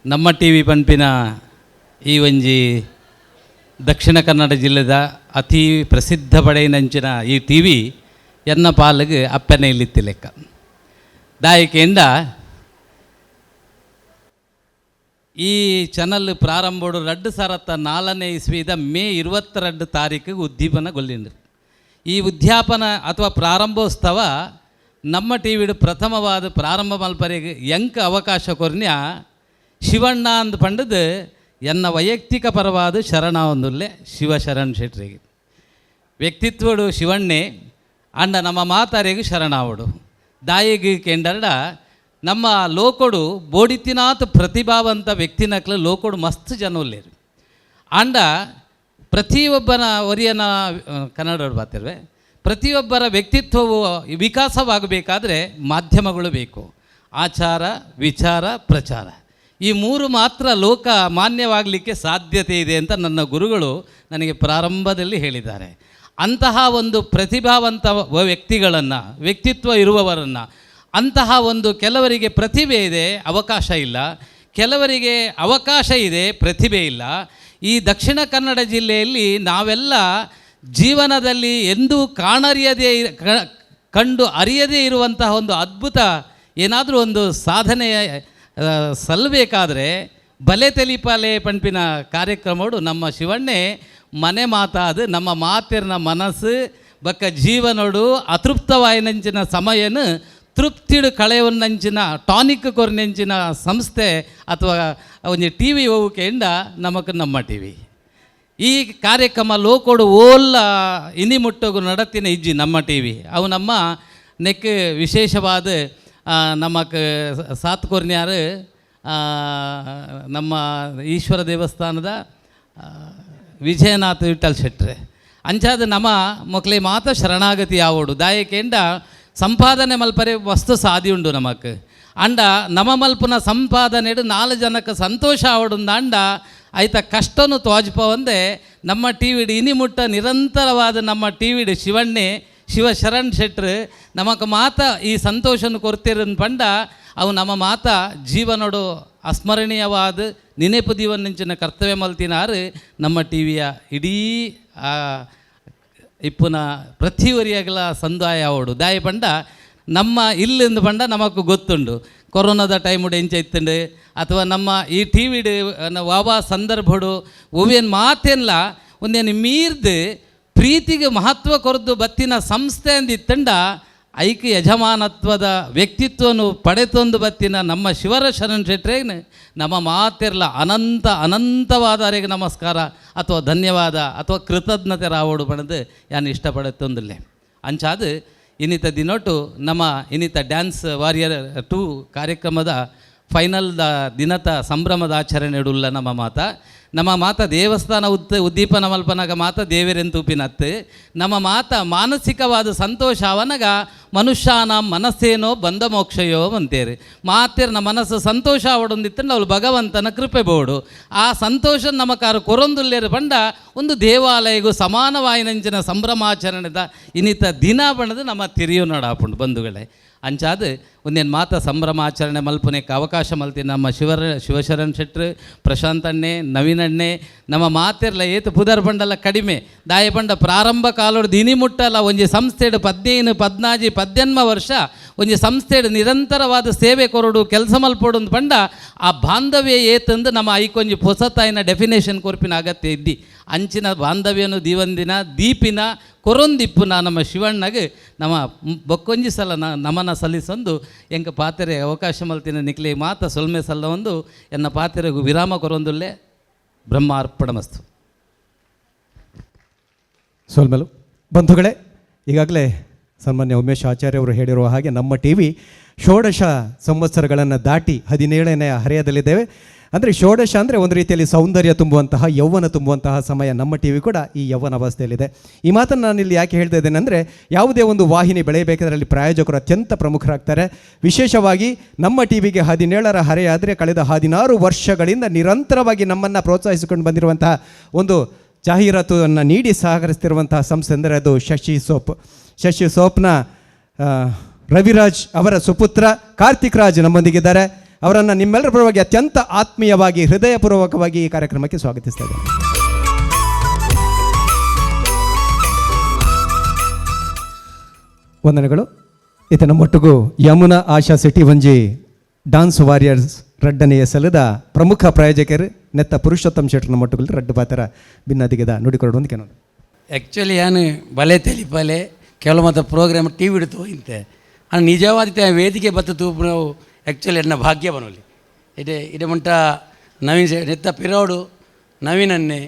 E: ನಮ್ಮ ಟಿ ವಿ ಪಂಪಿನ ಈ ಒಂಜಿ ದಕ್ಷಿಣ ಕನ್ನಡ ಜಿಲ್ಲೆದ ಅತಿ ಪ್ರಸಿದ್ಧ ಪಡೆಯಿನಂಚಿನ ಈ ಟಿ ವಿ ಎನ್ನ ಪಾಲಿಗೆ ಅಪ್ಪನೆ ಇಲ್ಲಿತ್ತಿ ಲೆಕ್ಕ ದಾಯಿಕೆಯಿಂದ ಈ ಚಾನಲ್ ಪ್ರಾರಂಭೋಡು 2004ನೇ ಇಸ್ವಿದ ಮೇ 22 ತಾರೀಕಿಗೆ ಉದ್ದೀಪನಗೊಳ್ಳಿಂಡ್ರು. ಈ ಉದ್ಯಾಪನ ಅಥವಾ ಪ್ರಾರಂಭೋತ್ಸವ ನಮ್ಮ ಟಿ ವಿಡು ಪ್ರಥಮವಾದ ಪ್ರಾರಂಭ ಮಲ್ಪರೆಗೆ ಎಂಕ ಅವಕಾಶ ಕೊರ್ನ್ಯ ಶಿವಣ್ಣ ಅಂದು ಪಂಡದು ಎನ್ನ ವೈಯಕ್ತಿಕ ಪರವಾದ ಶರಣ ಒಂದುಲ್ಲೆ ಶಿವಶರಣ್ ಶೆಟ್ಟರಿಗೆ ವ್ಯಕ್ತಿತ್ವಡು ಶಿವಣ್ಣೆ ಅಂಡ ನಮ್ಮ ಮಾತಾರೆಗೆ ಶರಣಾವಡು ದಾಯಿಗೆ ಕೆಂಡರ್ಡ ನಮ್ಮ ಲೋಕೊಡು ಬೋಡಿತಿನಾಥ ಪ್ರತಿಭಾವಂತ ವ್ಯಕ್ತಿನಕ್ಲು ಲೋಕೊಡು ಮಸ್ತ್ ಜನ ಉಲ್ಲೇರು ಅಂಡ ಪ್ರತಿಯೊಬ್ಬನ ಒರಿಯನ ಕನ್ನಡರು ಬಾತಿರುವೆ ಪ್ರತಿಯೊಬ್ಬರ ವ್ಯಕ್ತಿತ್ವವು ವಿಕಾಸವಾಗಬೇಕಾದ್ರೆ ಮಾಧ್ಯಮಗಳು ಬೇಕು. ಆಚಾರ, ವಿಚಾರ, ಪ್ರಚಾರ ಈ ಮೂರು ಮಾತ್ರ ಲೋಕ ಮಾನ್ಯವಾಗಲಿಕ್ಕೆ ಸಾಧ್ಯತೆ ಇದೆ ಅಂತ ನನ್ನ ಗುರುಗಳು ನನಗೆ ಪ್ರಾರಂಭದಲ್ಲಿ ಹೇಳಿದ್ದಾರೆ. ಅಂತಹ ಒಂದು ಪ್ರತಿಭಾವಂತ ವ್ಯಕ್ತಿಗಳನ್ನು, ವ್ಯಕ್ತಿತ್ವ ಇರುವವರನ್ನು, ಅಂತಹ ಒಂದು ಕೆಲವರಿಗೆ ಪ್ರತಿಭೆ ಇದೆ, ಅವಕಾಶ ಇಲ್ಲ, ಕೆಲವರಿಗೆ ಅವಕಾಶ ಇದೆ, ಪ್ರತಿಭೆ ಇಲ್ಲ. ಈ ದಕ್ಷಿಣ ಕನ್ನಡ ಜಿಲ್ಲೆಯಲ್ಲಿ ನಾವೆಲ್ಲ ಜೀವನದಲ್ಲಿ ಎಂದೂ ಕಂಡು ಅರಿಯದೇ ಇರುವಂತಹ ಒಂದು ಅದ್ಭುತ ಏನಾದರೂ ಒಂದು ಸಾಧನೆಯ ಸಲ್ಲಬೇಕಾದ್ರೆ ಬಲೆ ತೆಲಿಪಾಲೆ ಪಂಪಿನ ಕಾರ್ಯಕ್ರಮಗಳು ನಮ್ಮ ಶಿವಣ್ಣೆ ಮನೆ ಮಾತಾದು ನಮ್ಮ ಮಾತಿನ ಮನಸ್ಸು ಬಕ್ಕ ಜೀವನೋಡು ಅತೃಪ್ತವಾಯಿನಂಚಿನ ಸಮಯನು ತೃಪ್ತಿಡು ಕಳೆಯವನ್ನಂಚಿನ ಟಾನಿಕ್ ಕೊರ್ನೆಂಚಿನ ಸಂಸ್ಥೆ ಅಥವಾ ಒಂದು ಟಿ ವಿ ಹೋಗಕೆಂಡ ನಮಕ್ ನಮ್ಮ ಟಿ ವಿ ಈ ಕಾರ್ಯಕ್ರಮ ಲೋಕೋಡು ಓಲ್ಲ ಇನಿ ಮುಟ್ಟೋಗು ನಡತಿನ ಇಜ್ಜಿ ನಮ್ಮ ಟಿ ವಿ ಅವು ನಮ್ಮ ನೆಕ್ ವಿಶೇಷವಾದ ನಮಕ್ ಸಾತ್ ಕೊರ್ನ್ಯಾರು ನಮ್ಮ ಈಶ್ವರ ದೇವಸ್ಥಾನದ ವಿಜಯನಾಥ್ ವಿಠಲ್ ಶೆಟ್ರೆ ಅಂಚಾದ ನಮ್ಮ ಮಕ್ಕಳೇ ಮಾತ ಶರಣಾಗತಿ ಆವೋಡು ದಾಯಕೆಂಡ ಸಂಪಾದನೆ ಮಲ್ಪರೆ ವಸ್ತು ಸಾದಿ ಉಂಡು ನಮಕ್ ಅಂಡ ನಮ ಮಲ್ಪುನ ಸಂಪಾದನೆಡು 4 ಜನಕ್ಕೆ ಸಂತೋಷ ಆವಡುಂದ ಅಂಡ ಐತ ಕಷ್ಟನು ತೋಜ್ಪವಂದೆ ನಮ್ಮ ಟಿ ವಿಡ್ ಇನಿಮುಟ್ಟ ನಿರಂತರವಾದ ನಮ್ಮ ಟಿ ವಿಡ್ ಶಿವಶರಣ್ ಶೆಟ್ರು ನಮಕ್ ಮಾತ ಈ ಸಂತೋಷನ ಕೊರ್ತಿರನ್ ಪಂಡ ಅವು ನಮ್ಮ ಮಾತ ಜೀವನೋಡು ಅಸ್ಮರಣೀಯವಾದ ನೆನಪು ದಿವನ್ನಿಂಚಿನ ಕರ್ತವ್ಯ ಮಲ್ತಿನಾರು ನಮ್ಮ ಟಿ ವಿಯ ಇಡೀ ಇಪ್ಪುನ ಪ್ರತಿವರಿಯಾಗಲ ಸಂದಾಯ ಆವೋಡು ದಾಯ ಪಂಡ ನಮ್ಮ ಇಲ್ಲಿಂದ ಪಂಡ ನಮಕ್ ಗೊತ್ತುಂಡು ಕೊರೋನಾದ ಟೈಮುಡು ಎಂಚ ಇತ್ತುಂಡು ಅಥವಾ ನಮ್ಮ ಈ ಟಿ ವಿಡ್ ವಾವಾ ಸಂದರ್ಭಡು ಒವೇನು ಮಾತೆಲ್ಲ ಒಂದೇನು ಮೀರ್ದು ಪ್ರೀತಿಗೆ ಮಹತ್ವ ಕೊರದು ಬತ್ತಿನ ಸಂಸ್ಥೆ ಅಂದಿತ್ತಂಡ ಐಕ್ಯ ಯಜಮಾನತ್ವದ ವ್ಯಕ್ತಿತ್ವನು ಪಡೆತೊಂದು ಬತ್ತಿನ ನಮ್ಮ ಶಿವಶರಣ್ ಶೆಟ್ರೇಗ್ನ ನಮ್ಮ ಮಾತಿರ್ಲ ಅನಂತವಾದ ಅವರಿಗೆ ನಮಸ್ಕಾರ ಅಥವಾ ಧನ್ಯವಾದ ಅಥವಾ ಕೃತಜ್ಞತೆ ರಾವೋಡು ಪಡೆದು ಯಾನು ಇಷ್ಟಪಡುತ್ತೊಂದಿಲ್ಲ ಅಂಚಾದು ಇನ್ನಿತ ದಿನೊಟ್ಟು ನಮ್ಮ ಇನ್ನಿತ ಡ್ಯಾನ್ಸ್ ವಾರಿಯರ್ 2 ಕಾರ್ಯಕ್ರಮದ ಫೈನಲ್ದ ದಿನದ ಸಂಭ್ರಮದ ಆಚರಣೆ ಉಳ್ಳ ನಮ್ಮ ಮಾತ ದೇವಸ್ಥಾನ ಉದ್ದೀಪನ ಮಲ್ಪನಾಗ ಮಾತ ದೇವರೆಂತೂಪಿನತ್ತು ನಮ್ಮ ಮಾತ ಮಾನಸಿಕವಾದ ಸಂತೋಷ ಅವನಾಗ ಮನುಷ್ಯನ ಮನಸ್ಸೇನೋ ಬಂಧ ಮೋಕ್ಷಯೋ ಅಂತೇರಿ ಮಾತಿರ್ನ ಮನಸ್ಸು ಸಂತೋಷ ಅವಡೊಂದಿತ್ತಂಡು ಅವಳು ಭಗವಂತನ ಕೃಪೆ ಬೋಡು ಆ ಸಂತೋಷ ನಮಕಾರ ಕೊರೊಂದುಲ್ಲೇರು ಬಂಡ ಒಂದು ದೇವಾಲಯಗೂ ಸಮಾನವಾಯಿನಂಚಿನ ಸಂಭ್ರಮಾಚರಣೆದ ಇನ್ನಿತ ದಿನ ಬಣ್ಣದು ನಮ್ಮ ತಿರಿಯು ನಡಾಪುಂಡು ಬಂಧುಗಳೇ ಅಂಚಾದ ಒಂದೇನು ಮಾತ ಸಂಭ್ರಮಾಚರಣೆ ಮಲ್ಪನೆಕ್ಕೆ ಅವಕಾಶ ಮಲ್ತೀನಿ ನಮ್ಮ ಶಿವಶರಣ್ ಶೆಟ್ರು ಪ್ರಶಾಂತ್ ಅಣ್ಣೆ ನವೀನ್ ಅಣ್ಣೆ ನಮ್ಮ ಮಾತಿರ್ಲ ಏತು ಪುದರ್ ಬಂಡಲ್ಲ ಕಡಿಮೆ ದಾಯ ಬಂಡ ಪ್ರಾರಂಭ ಕಾಲೋಡು ದಿನಿ ಮುಟ್ಟಲ್ಲ ಒಂಜಿ ಸಂಸ್ಥೆಡು 15, 14, 18 ವರ್ಷ ಒಂಜಿ ಸಂಸ್ಥೆಡು ನಿರಂತರವಾದ ಸೇವೆ ಕೊರಡು ಕೆಲಸ ಮಲ್ಪೋಡು ಪಂಡ ಆ ಬಾಂಧವ್ಯ ಏತಂದು ನಮ್ಮ ಐಕೊಂಜಿ ಹೊಸತಾಯಿನ ಡೆಫಿನೇಷನ್ ಕೊರ್ಪಿನ ಅಗತ್ಯ ಇದ್ದಿ ಅಂಚಿನ ಬಾಂಧವ್ಯನು ದಿವಂದಿನ ದೀಪಿನ ಕೊರೊಂದಿಪ್ಪುನ ನಮ್ಮ ಶಿವಣ್ಣಗೆ ನಮ್ಮ ಬೊಕ್ಕೊಂಜಿ ಸಲ ನಮನ ಸಲ್ಲಿಸೊಂದು ಎಂಕ ಪಾತೆರೆ ಅವಕಾಶ ಮಲ್ತಿನ ನಿಕ್ಲಿ ಮಾತ ಸೊಲ್ಮೆ ಸಲ್ಲ ಒಂದು ಎನ್ನ ಪಾತೆರೆಗೂ ವಿರಾಮ ಕೊರೊಂದುಲ್ಲೆ ಬ್ರಹ್ಮಾರ್ಪಣಮಸ್ತು.
B: ಸೊಲ್ಮೆಲು ಬಂಧುಗಳೇ, ಈಗಾಗಲೇ ಸನ್ಮಾನ್ಯ ಉಮೇಶ್ ಆಚಾರ್ಯ ಅವರು ಹೇಳಿರುವ ಹಾಗೆ ನಮ್ಮ ಟಿ ವಿ 16 ಸಂವತ್ಸರಗಳನ್ನು ದಾಟಿ 17ನೇ ಹರೆಯದಲ್ಲಿದ್ದೇವೆ. ಅಂದರೆ 16 ಅಂದರೆ ಒಂದು ರೀತಿಯಲ್ಲಿ ಸೌಂದರ್ಯ ತುಂಬುವಂತಹ ಯೌವನ ತುಂಬುವಂತಹ ಸಮಯ. ನಮ್ಮ ಟಿ ವಿ ಕೂಡ ಈ ಯೌವನ ಅವಸ್ಥೆಯಲ್ಲಿದೆ. ಈ ಮಾತನ್ನು ನಾನಿಲ್ಲಿ ಯಾಕೆ ಹೇಳ್ತಾ ಇದ್ದೇನೆ ಅಂದರೆ, ಯಾವುದೇ ಒಂದು ವಾಹಿನಿ ಬೆಳೆಯಬೇಕಾದ್ರೆ ಅಲ್ಲಿ ಪ್ರಾಯೋಜಕರು ಅತ್ಯಂತ ಪ್ರಮುಖರಾಗ್ತಾರೆ. ವಿಶೇಷವಾಗಿ ನಮ್ಮ ಟಿ ವಿಗೆ 17ರ ಹರೆಯಾದರೆ ಕಳೆದ 16 ವರ್ಷಗಳಿಂದ ನಿರಂತರವಾಗಿ ನಮ್ಮನ್ನು ಪ್ರೋತ್ಸಾಹಿಸಿಕೊಂಡು ಬಂದಿರುವಂತಹ ಒಂದು ಜಾಹೀರಾತನ್ನು ನೀಡಿ ಸಹಕರಿಸ್ತಿರುವಂತಹ ಸಂಸ್ಥೆ ಅಂದರೆ ಅದು ಶಶಿ ಸೋಪ್ನ ರವಿರಾಜ್ ಅವರ ಸುಪುತ್ರ ಕಾರ್ತಿಕ್ ರಾಜ್ ನಮ್ಮೊಂದಿಗಿದ್ದಾರೆ. ಅವರನ್ನು ನಿಮ್ಮೆಲ್ಲರ ಪರವಾಗಿ ಅತ್ಯಂತ ಆತ್ಮೀಯವಾಗಿ ಹೃದಯಪೂರ್ವಕವಾಗಿ ಈ ಕಾರ್ಯಕ್ರಮಕ್ಕೆ ಸ್ವಾಗತಿಸ್ತಾ ಇದ್ದಾರೆ. ವಂದನೆಗಳು. ಇದು ನಮ್ಮೊಟ್ಟಿಗೂ ಯಮುನಾ ಆಶಾ ಸಿಟಿ ಒಂಜಿ ಡಾನ್ಸ್ ವಾರಿಯರ್ಸ್ ರಡ್ಡನೆಯ ಸಲದ ಪ್ರಮುಖ ಪ್ರಾಯೋಜಕರು ನೆತ್ತ ಪುರುಷೋತ್ತಮ್ ಶೆಟ್ರ್ ನಮ್ಮೊಟ್ಟಿಗೂ ರಡ್ಡು ಪಾತ್ರ ಭಿನ್ನದಿಗೆದ ನುಡಿಕೊರಡು ಒಂದು ಕೆನೋದು.
F: ಆ್ಯಕ್ಚುಲಿ ನಾನು ಬಲೆ ತೆಲಿಪಲೆ ಕೆಲವು ಮತ್ತು ಪ್ರೋಗ್ರಾಮ್ ಟಿ ವಿ ಹಿಡಿದು ಇಂತೆ ಅನ್ನು ನಿಜವಾದ ವೇದಿಕೆ ಬತ್ತ ತೂಪು ನಾವು ಆ್ಯಕ್ಚುಲಿ ಎನ್ನ ಭಾಗ್ಯ ಬನೋಲಿ ಇಡೆ ಮುಂಟ ನವೀನ್ ನೆತ್ತ ಪಿರೋಡು ನವೀನನ್ನೇ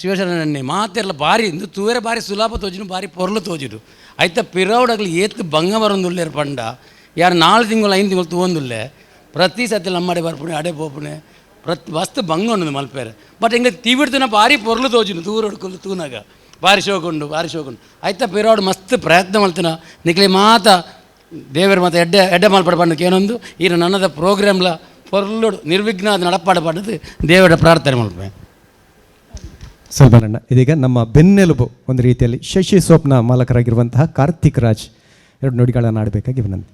F: ಶಿವಶರಣನ್ನೇ ಮಾತೆಲ್ಲ ಭಾರಿ ತೂವರೆ ಭಾರಿ ಸುಲಭ ತೋಜಿನು ಭಾರಿ ಪೊರ್ಲು ತೋಜಿಡು ಆಯ್ತ ಪಿರೋಡಾಗಲಿ ಏತ್ತು ಭಂಗ ಬರೋಂದುಲ್ಲೇರು ಪಂಡ ಯಾರು 4 ತಿಂಗಳು 5 ತಿಂಗಳು ತೂವೊಂದುಲ್ಲೆ ಪ್ರತಿ ಸತಿ ನಮ್ಮಡೆ ಬರ್ಪುಣೆ ಅಡೆ ಪೋಪುಣೆ ಪ್ರತಿ ವಸ್ತು ಭಂಗ ಉಂಡು ಮಲ್ಪೇರೆ ಬಟ್ ಹಿಂಗೆ ಟಿ ವಿ ಹಿಡ್ದು ಭಾರಿ ಪೊರ್ಲು ತೋಜಿನು ತೂರು ಹೊಡ್ಕೊಲು ತೂನಾಗ ಭಾರಿ ಶೋಕೊಂಡು ಆಯ್ತ ಪಿರೋಡು ಮಸ್ತ್ ಪ್ರಯತ್ನ ಮಾಡ್ತೀನ ನಿಕ್ಲಿ ಮಾತ ದೇವರ ಮತ್ತು ಎಡ್ಡೆ ಮಾಲ್ಪಡ ಪಂಡಕ್ಕೆ ಏನೊಂದು ಈಗ ನನ್ನದ ಪ್ರೋಗ್ರಾಮ್ಲ ಪೊರ್ಲುಡು ನಿರ್ವಿಘ್ನ ಅದು ನಡಪಾಡ ಪಡದು ದೇವರ ಪ್ರಾರ್ಥನೆ ಮಾಡ್ಬೇ.
B: ಸಲ್ಮಾನಣ್ಣ, ಇದೀಗ ನಮ್ಮ ಬೆನ್ನೆಲುಬು ಒಂದು ರೀತಿಯಲ್ಲಿ ಶಶಿ ಸೋಪ್ನ ಮಾಲಕರಾಗಿರುವಂತಹ ಕಾರ್ತಿಕ್ ರಾಜ್ 2 ನುಡಿಗಳನ್ನು ಆಡಬೇಕಾಗಿ ವಿನಂತಿ.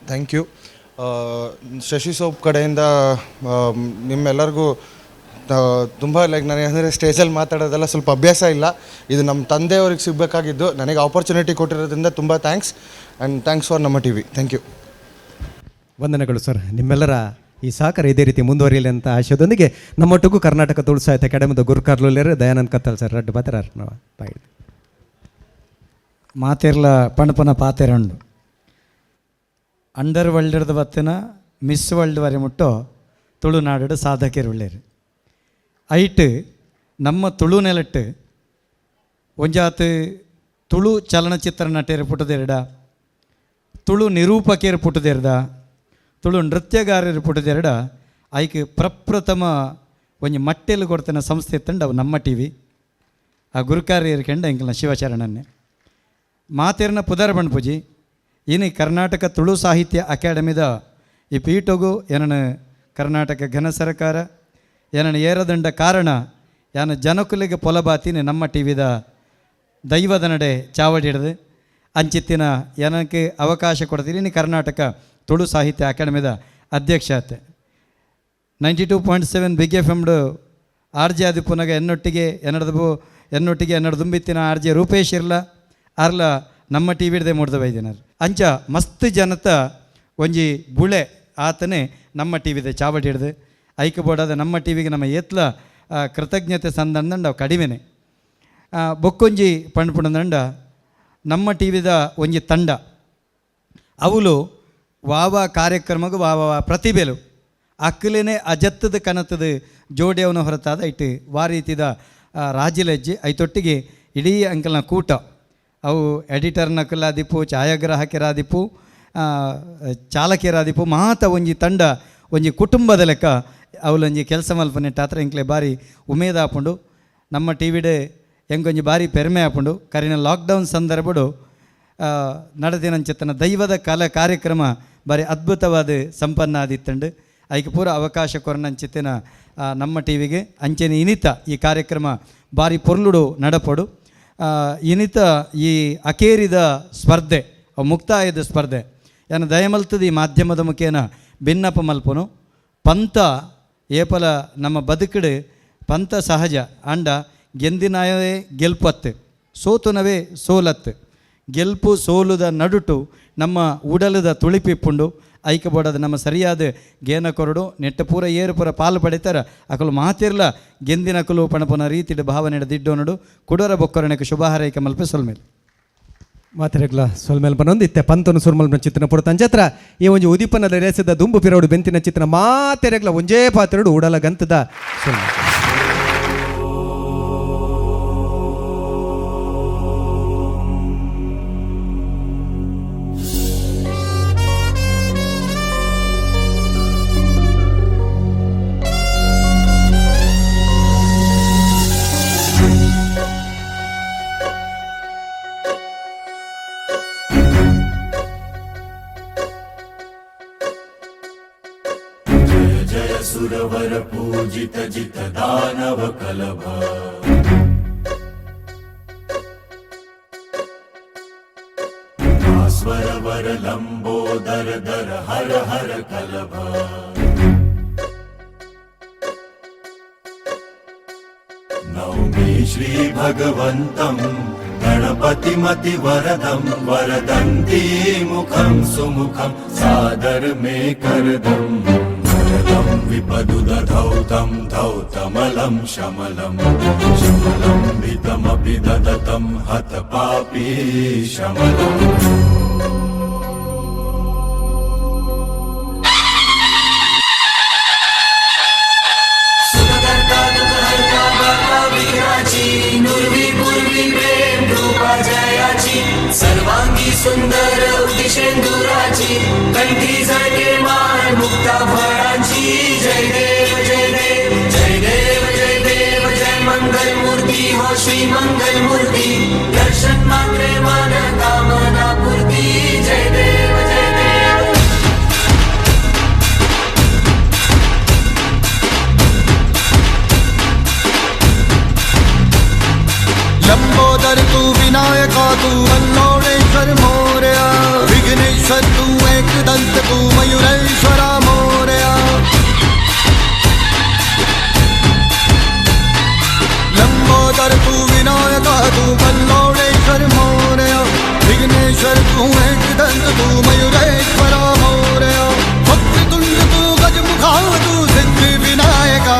G: Thank you. ಶಶಿ ಸೋಪ್ ಕಡೆಯಿಂದ ನಿಮ್ಮೆಲ್ಲರಿಗೂ ತುಂಬ ನನಗೆ ಅಂದರೆ ಸ್ಟೇಜಲ್ಲಿ ಮಾತಾಡೋದೆಲ್ಲ ಸ್ವಲ್ಪ ಅಭ್ಯಾಸ ಇಲ್ಲ. ಇದು ನಮ್ಮ ತಂದೆಯವ್ರಿಗೆ ಸಿಗಬೇಕಾಗಿದ್ದು, ನನಗೆ ಆಪರ್ಚುನಿಟಿ ಕೊಟ್ಟಿರೋದ್ರಿಂದ ತುಂಬ ಥ್ಯಾಂಕ್ಸ್ ಆ್ಯಂಡ್ ಥ್ಯಾಂಕ್ಸ್ ಫಾರ್ ನಮ್ಮ ಟಿ ವಿ. Thank you.
B: ವಂದನೆಗಳು ಸರ್. ನಿಮ್ಮೆಲ್ಲರ ಈ ಸಹಕಾರ ಇದೇ ರೀತಿ ಮುಂದುವರಿಯಲಿ ಅಂತ ಆಶಯದೊಂದಿಗೆ ನಮ್ಮೊಟ್ಟಿಗೂ ಕರ್ನಾಟಕ ತುಳು ಸಾಹಿತ್ಯ ಅಕಾಡೆಮಿದ ಗುರುಕಾರ್ಲುಲೇರು ದಯಾನಂದ್ ಕತ್ತಲ್ ಸರ್ ರಡ್ಡು ಬಾತರ ನಾವು ಬಾಯಿ
H: ಮಾತೆರ್ಲ ಪಣಪನ ಪಾತೆರಂಡು ಅಂಡರ್ ವರ್ಲ್ಡ್ ಬತ್ತಿನ ಮಿಸ್ ವರ್ಲ್ಡ್ ವರೆ ಮುಟ್ಟೋ ತುಳುನಾಡು ಸಾಧಕರು ಉಳ್ಳೇರು ಐಟ್ ನಮ್ಮ ತುಳು ನೆಲಟ್ಟು ಒಂಜಾತ್ ತುಳು ಚಲನಚಿತ್ರ ನಟರು ಪುಟ್ಟದೆರಡ ತುಳು ನಿರೂಪಕಿಯರು ಪುಟ್ಟದೆರ್ದ ತುಳು ನೃತ್ಯಗಾರರು ಪುಟ್ಟದೆರಡ ಐಕ್ ಪ್ರಪ್ರಥಮ ಒಂಜಿ ಮಟ್ಟೆಲು ಕೊಡ್ತಿನ ಸಂಸ್ಥೆ ತಂಡ ಅವು ನಮ್ಮ ಟಿ ವಿ ಆ ಗುರುಕಾರ್ಯರು ಕಂಡ ಇಂಕಲ್ನ ಶಿವಚರಣನ್ನೇ ಮಾತೆರ್ನ ಪುದರ್ ಬಣ್ಪುಜಿ ಇನ್ನು ಕರ್ನಾಟಕ ತುಳು ಸಾಹಿತ್ಯ ಅಕಾಡೆಮಿದ ಈ ಪೀಠಗೂ ಏನನ ಕರ್ನಾಟಕ ಘನ ಸರ್ಕಾರ ಏನನ ಏರದಂಡ ಕಾರಣ ಯಾನ ಜನಕುಲಿಗೆ ಪೊಲಬಾತಿನಿ ನಮ್ಮ ಟಿ ವಿದ ದೈವದ ನಡೆ ಚಾವಡಿ ಹಿಡಿದು ಅಂಚಿತ್ತಿನ ಏನಕ್ಕೆ ಅವಕಾಶ ಕೊಡ್ತೀನಿ ಇನ್ನು ಕರ್ನಾಟಕ ತುಳು ಸಾಹಿತ್ಯ ಅಕಾಡೆಮಿದ ಅಧ್ಯಕ್ಷತೆ 92.7 ಬಿಗ್ ಎಫ್ ಎಮ್ಡು ಆರ್ ಜೆ ಆದಿಪುನಾಗ ಎನ್ನೊಟ್ಟಿಗೆ ಎನ್ನೊಟ್ಟಿಗೆ ದುಂಬಿತ್ತಿನ ಆರ್ ಜೆ ರೂಪೇಶ್ ಇರ್ಲ ಆರ್ಲ ನಮ್ಮ ಟಿ ವಿಡ್ದೆ ಮೂಡ್ದ ಬೈದಿನಾರು ಅಂಚ ಮಸ್ತ್ ಜನತ ಒಂಜಿ ಬುಳೆ ಆತನೇ ನಮ್ಮ ಟಿ ವಿದೆ ಚಾವಡಿ ಹಿಡ್ದು ಐಕ ಬೋಡಾದ ನಮ್ಮ ಟಿ ವಿಗೆ ನಮ್ಮ ಏತ್ಲ ಕೃತಜ್ಞತೆ ಸಂದಂಡ ಅವು ಕಡಿಮೆನೆ ಬೊಕ್ಕೊಂಜಿ ಪಂಡ್ಪುಣದಂಡ ನಮ್ಮ ಟಿ ವಿದ ಒಂಜಿ ತಂಡ ಅವಳು ವಾವ ಕಾರ್ಯಕ್ರಮಗೂ ವಾವ ಪ್ರತಿಭೆಲು ಅಕ್ಕಲೇನೆ ಅಜತ್ತದ ಕನತದ ಜೋಡಿಯವನ ಹೊರತಾದ ಇಟ್ಟು ವಾ ರೀತಿದ ರಾಜಿಲಜ್ಜಿ ಐತೊಟ್ಟಿಗೆ ಇಡೀ ಅಂಕಲ್ನ ಕೂಟ ಅವು ಎಡಿಟರ್ನ ಕಲ್ಲಾದಿಪ್ಪು ಛಾಯಾಗ್ರಾಹಕರಾದಿಪ್ಪು ಚಾಲಕಿಯರಾದಿಪ್ಪು ಮಾತ ಒಂಜಿ ತಂಡ ಒಂಜಿ ಕುಟುಂಬದ ಲೆಕ್ಕ ಅವಲೊಂಜಿ ಕೆಲಸ ಮಲ್ಪನೆಟ್ಟಾತ್ರ ಇಂಕ್ಲೆ ಬಾರಿ ಉಮೇದ ಹಾಪುಂಡು ನಮ್ಮ ಟಿ ವಿಡೆ ಹೆಂಗೊಂಜಿ ಬಾರಿ ಪೆರ್ಮೆ ಹಾಪುಂಡು ಕರಿನ ಲಾಕ್ಡೌನ್ ಸಂದರ್ಭಡು ನಡೆದಿನಂಚಿತ್ತನ ದೈವದ ಕಾರ್ಯಕ್ರಮ ಬಾರಿ ಅದ್ಭುತವಾದ ಸಂಪನ್ನ ಆದಿತ್ತಂಡು ಐಕೆ ಪೂರ ಅವಕಾಶ ಕೊರನಂಚಿತ್ತಿನ ನಮ್ಮ ಟಿ ವಿಗೆ ಅಂಚೆನೆ ಇನಿತ ಈ ಕಾರ್ಯಕ್ರಮ ಬಾರಿ ಪೊರ್ಲುಡು ನಡಪಡು ಇನಿತ ಈ ಅಕೇರಿದ ಸ್ಪರ್ಧೆ ಮುಕ್ತಾಯದ ಸ್ಪರ್ಧೆ ಏನು ದಯಮಲ್ತದ ಈ ಮಾಧ್ಯಮದ ಮುಖೇನ ಭಿನ್ನಪ ಮಲ್ಪನು ಪಂಥ ಏಪಲ ನಮ್ಮ ಬದುಕಡು ಪಂಥ ಸಹಜ ಅಂಡ ಗೆಂದಿನವೇ ಗೆಲ್ಪತ್ತು ಸೋತುನವೇ ಸೋಲತ್ತು ಗೆಲ್ಪು ಸೋಲುದ ನಡುಟು ನಮ್ಮ ಉಡಲದ ತುಳಿಪಿಪ್ಪುಂಡು ಐಕ ಬೋಡದ ನಮ್ಮ ಸರಿಯಾದ ಗೇನ ಕೊರಡು ನೆಟ್ಟ ಪೂರ ಏರು ಪೂರ ಪಾಲು ಪಡಿತಾರ ಅಕಲು ಮಾತಿರ್ಲ ಗೆಂದಿನಕಲು ಪಣಪನ ರೀತಿಡ್ ಭಾವನೆ ದಿಡ್ಡೋನಡು ಕುಡರ ಬೊಕ್ಕರಣಕ್ಕೆ ಶುಭ ಹಾರೈಕೆ ಮಲ್ಪೆ ಸೊಲ್ಮೇಲೆ
B: ಮಾತೆರೆಗ್ಲ ಸೊಲ್ಮೇಲೆ ಪನೊಂದಿತ್ತೆ ಪಂತನು ಸುರ್ಮಲ್ನ ಚಿತ್ರನ ಪುರ ತಂಚತ್ರ ಈ ಒಂಜಿ ಉದಿಪನದ ರೇಸದ ದುಂಬು ಪಿರೋಡು ಬೆಂತಿನ ಚಿತ್ರ ಮಾತೆರೆಗ್ಲ ಒಂಜೇ ಪಾತ್ರೆಡು ಉಡಲ ಗಂತದ ಸೊಲ್ಮೇಲೆ
I: सुरवर पूजित जित दानव कलभ स्वर वर लंबोदर दर हर हर कलभ नौमि श्री भगवन्तं गणपतिमति वरदं वरदन्ती मुखं सुमुखं सादर मे करदम् विपदुदधौतं धौतमलं शमलं शमलं भितमपि ददतं हतपापी शमलम् सर्वांगी सुंदर उदिशेंदुराची कंठी झळके मान मुक्ता फळांची जय देव जय देव जय देव जय देव जय मंगल मूर्ती हो श्री मंगल मूर्ती दर्शन मात्रे मान कामना पूर्ती जय देव जय देव
J: लंबोदर तू विनायका तू वल्लोळेश्वर मोरया विघ्नेश्वर तू एकदंत तू मयूरेश्वरा मोरया लंबोदर तू विनायका तू वल्लोळेश्वर मोरया विघ्नेश्वर तू एकदंत तू मयूरेश्वरा मोरया वक्रतुंड तू गजमुखा तू सिद्धी Vinayaka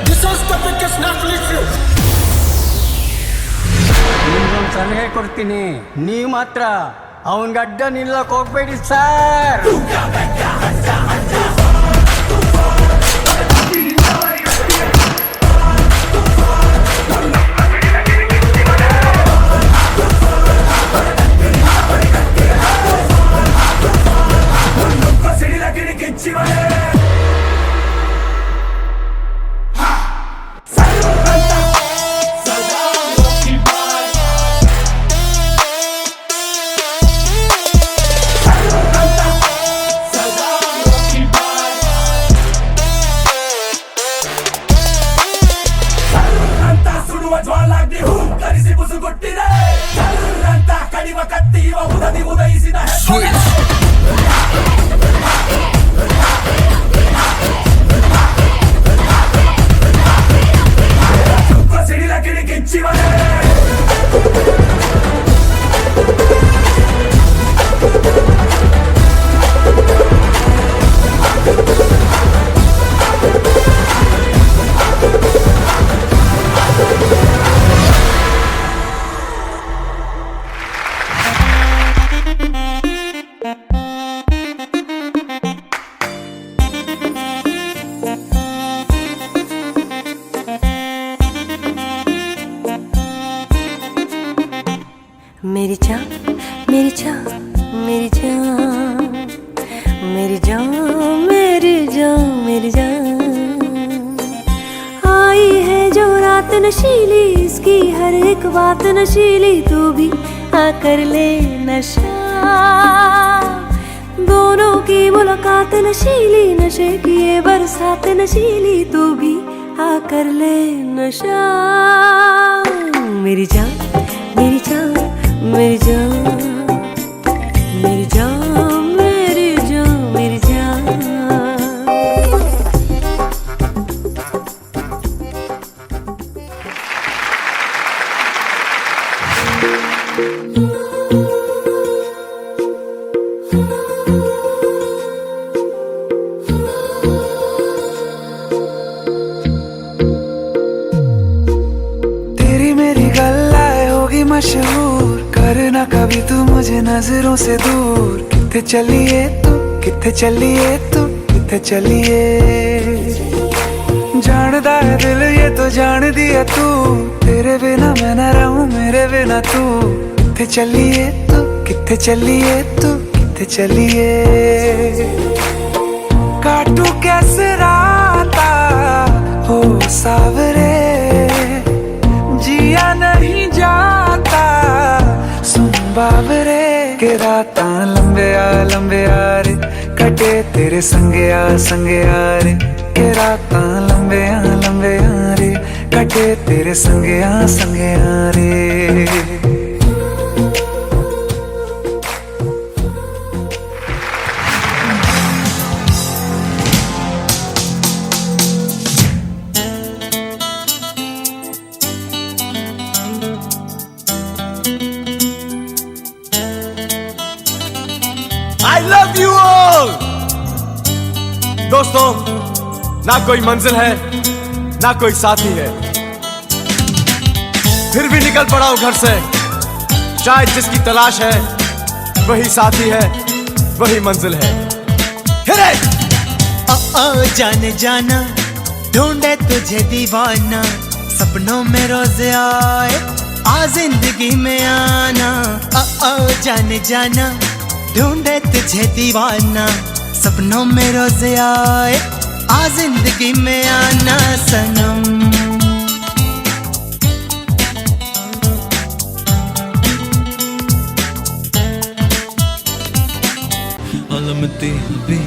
J: This is the biggest Netflix show.
F: ನಿಮ್ಗೊಂದು ಸಲಹೆ ಕೊಡ್ತೀನಿ, ನೀವು ಮಾತ್ರ ಅವನ ಗಡ್ಡ ನಿಲ್ಲಕ್ಕೆ ಹೋಗ್ಬೇಡಿ ಸರ್.
K: मेरी जान मेरी जान मेरी जान मेरी जान मेरी जान मेरी जान आई है जो रात नशीली, इसकी हर एक बात नशीली, तू भी आकर ले नशा, दोनों की मुलाकात नशीली, नशे की ये बरसात नशीली, तू भी आकर ले नशा। मेरी जान मेरी जान मेरी जान मेरी जान मेरी जान मेरी जान।
L: तेरी मेरी गल्लाए होगी मशहूर, करना कभी तू मुझे नजरों से दूर। किथे चलिए तू किथे चलिए तू किथे चलिए, जानदा है दिल ये तो जान दिया तू, तेरे बिना मैं न रहूं मेरे बिना तू। किथे चलिए तू किथे चलिए तू किथे चलिए, काटू कैसे राता हो सावरे, जिया नहीं जाता सुन बाबरे, के राता लंबे आ रे, कटे तेरे संगे आ रे, के राता लंबे आ रे, कटे तेरे संगे आ रे।
M: I love you all! दोस्तों, ना कोई मंजिल है ना कोई साथी है, फिर भी निकल पड़ा हूं घर से, शायद जिसकी तलाश है वही साथी है वही मंजिल है। हिरे!
N: जाने जाना ढूंढे तुझे दीवाना, सपनों में रोज आए आ जिंदगी में आना। जाने जाना ढूंढे तुझे दीवाना, सपनों में रोज आए आ जिंदगी में आना सनम।
I: अलमती भी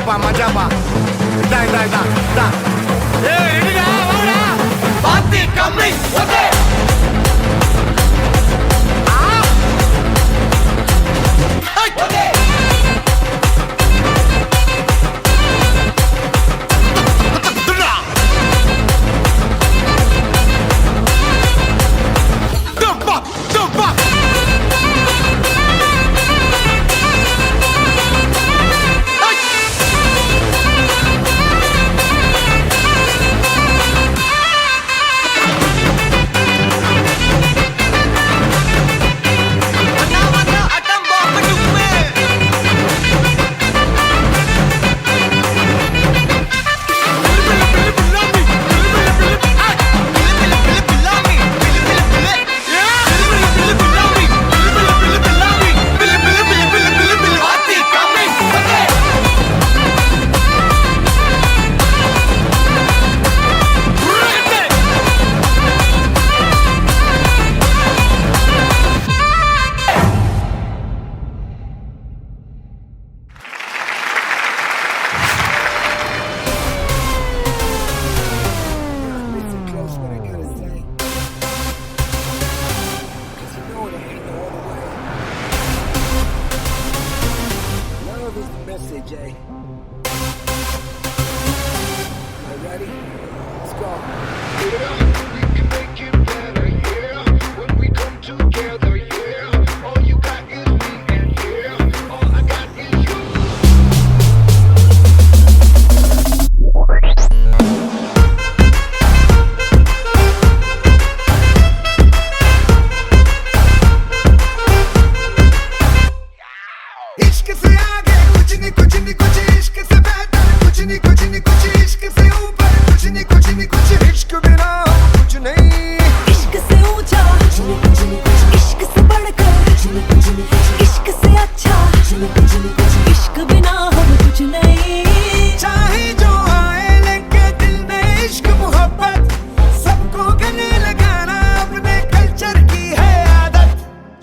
M: मजा पा दा ए रेडी ना पार्टी कमिंग ओके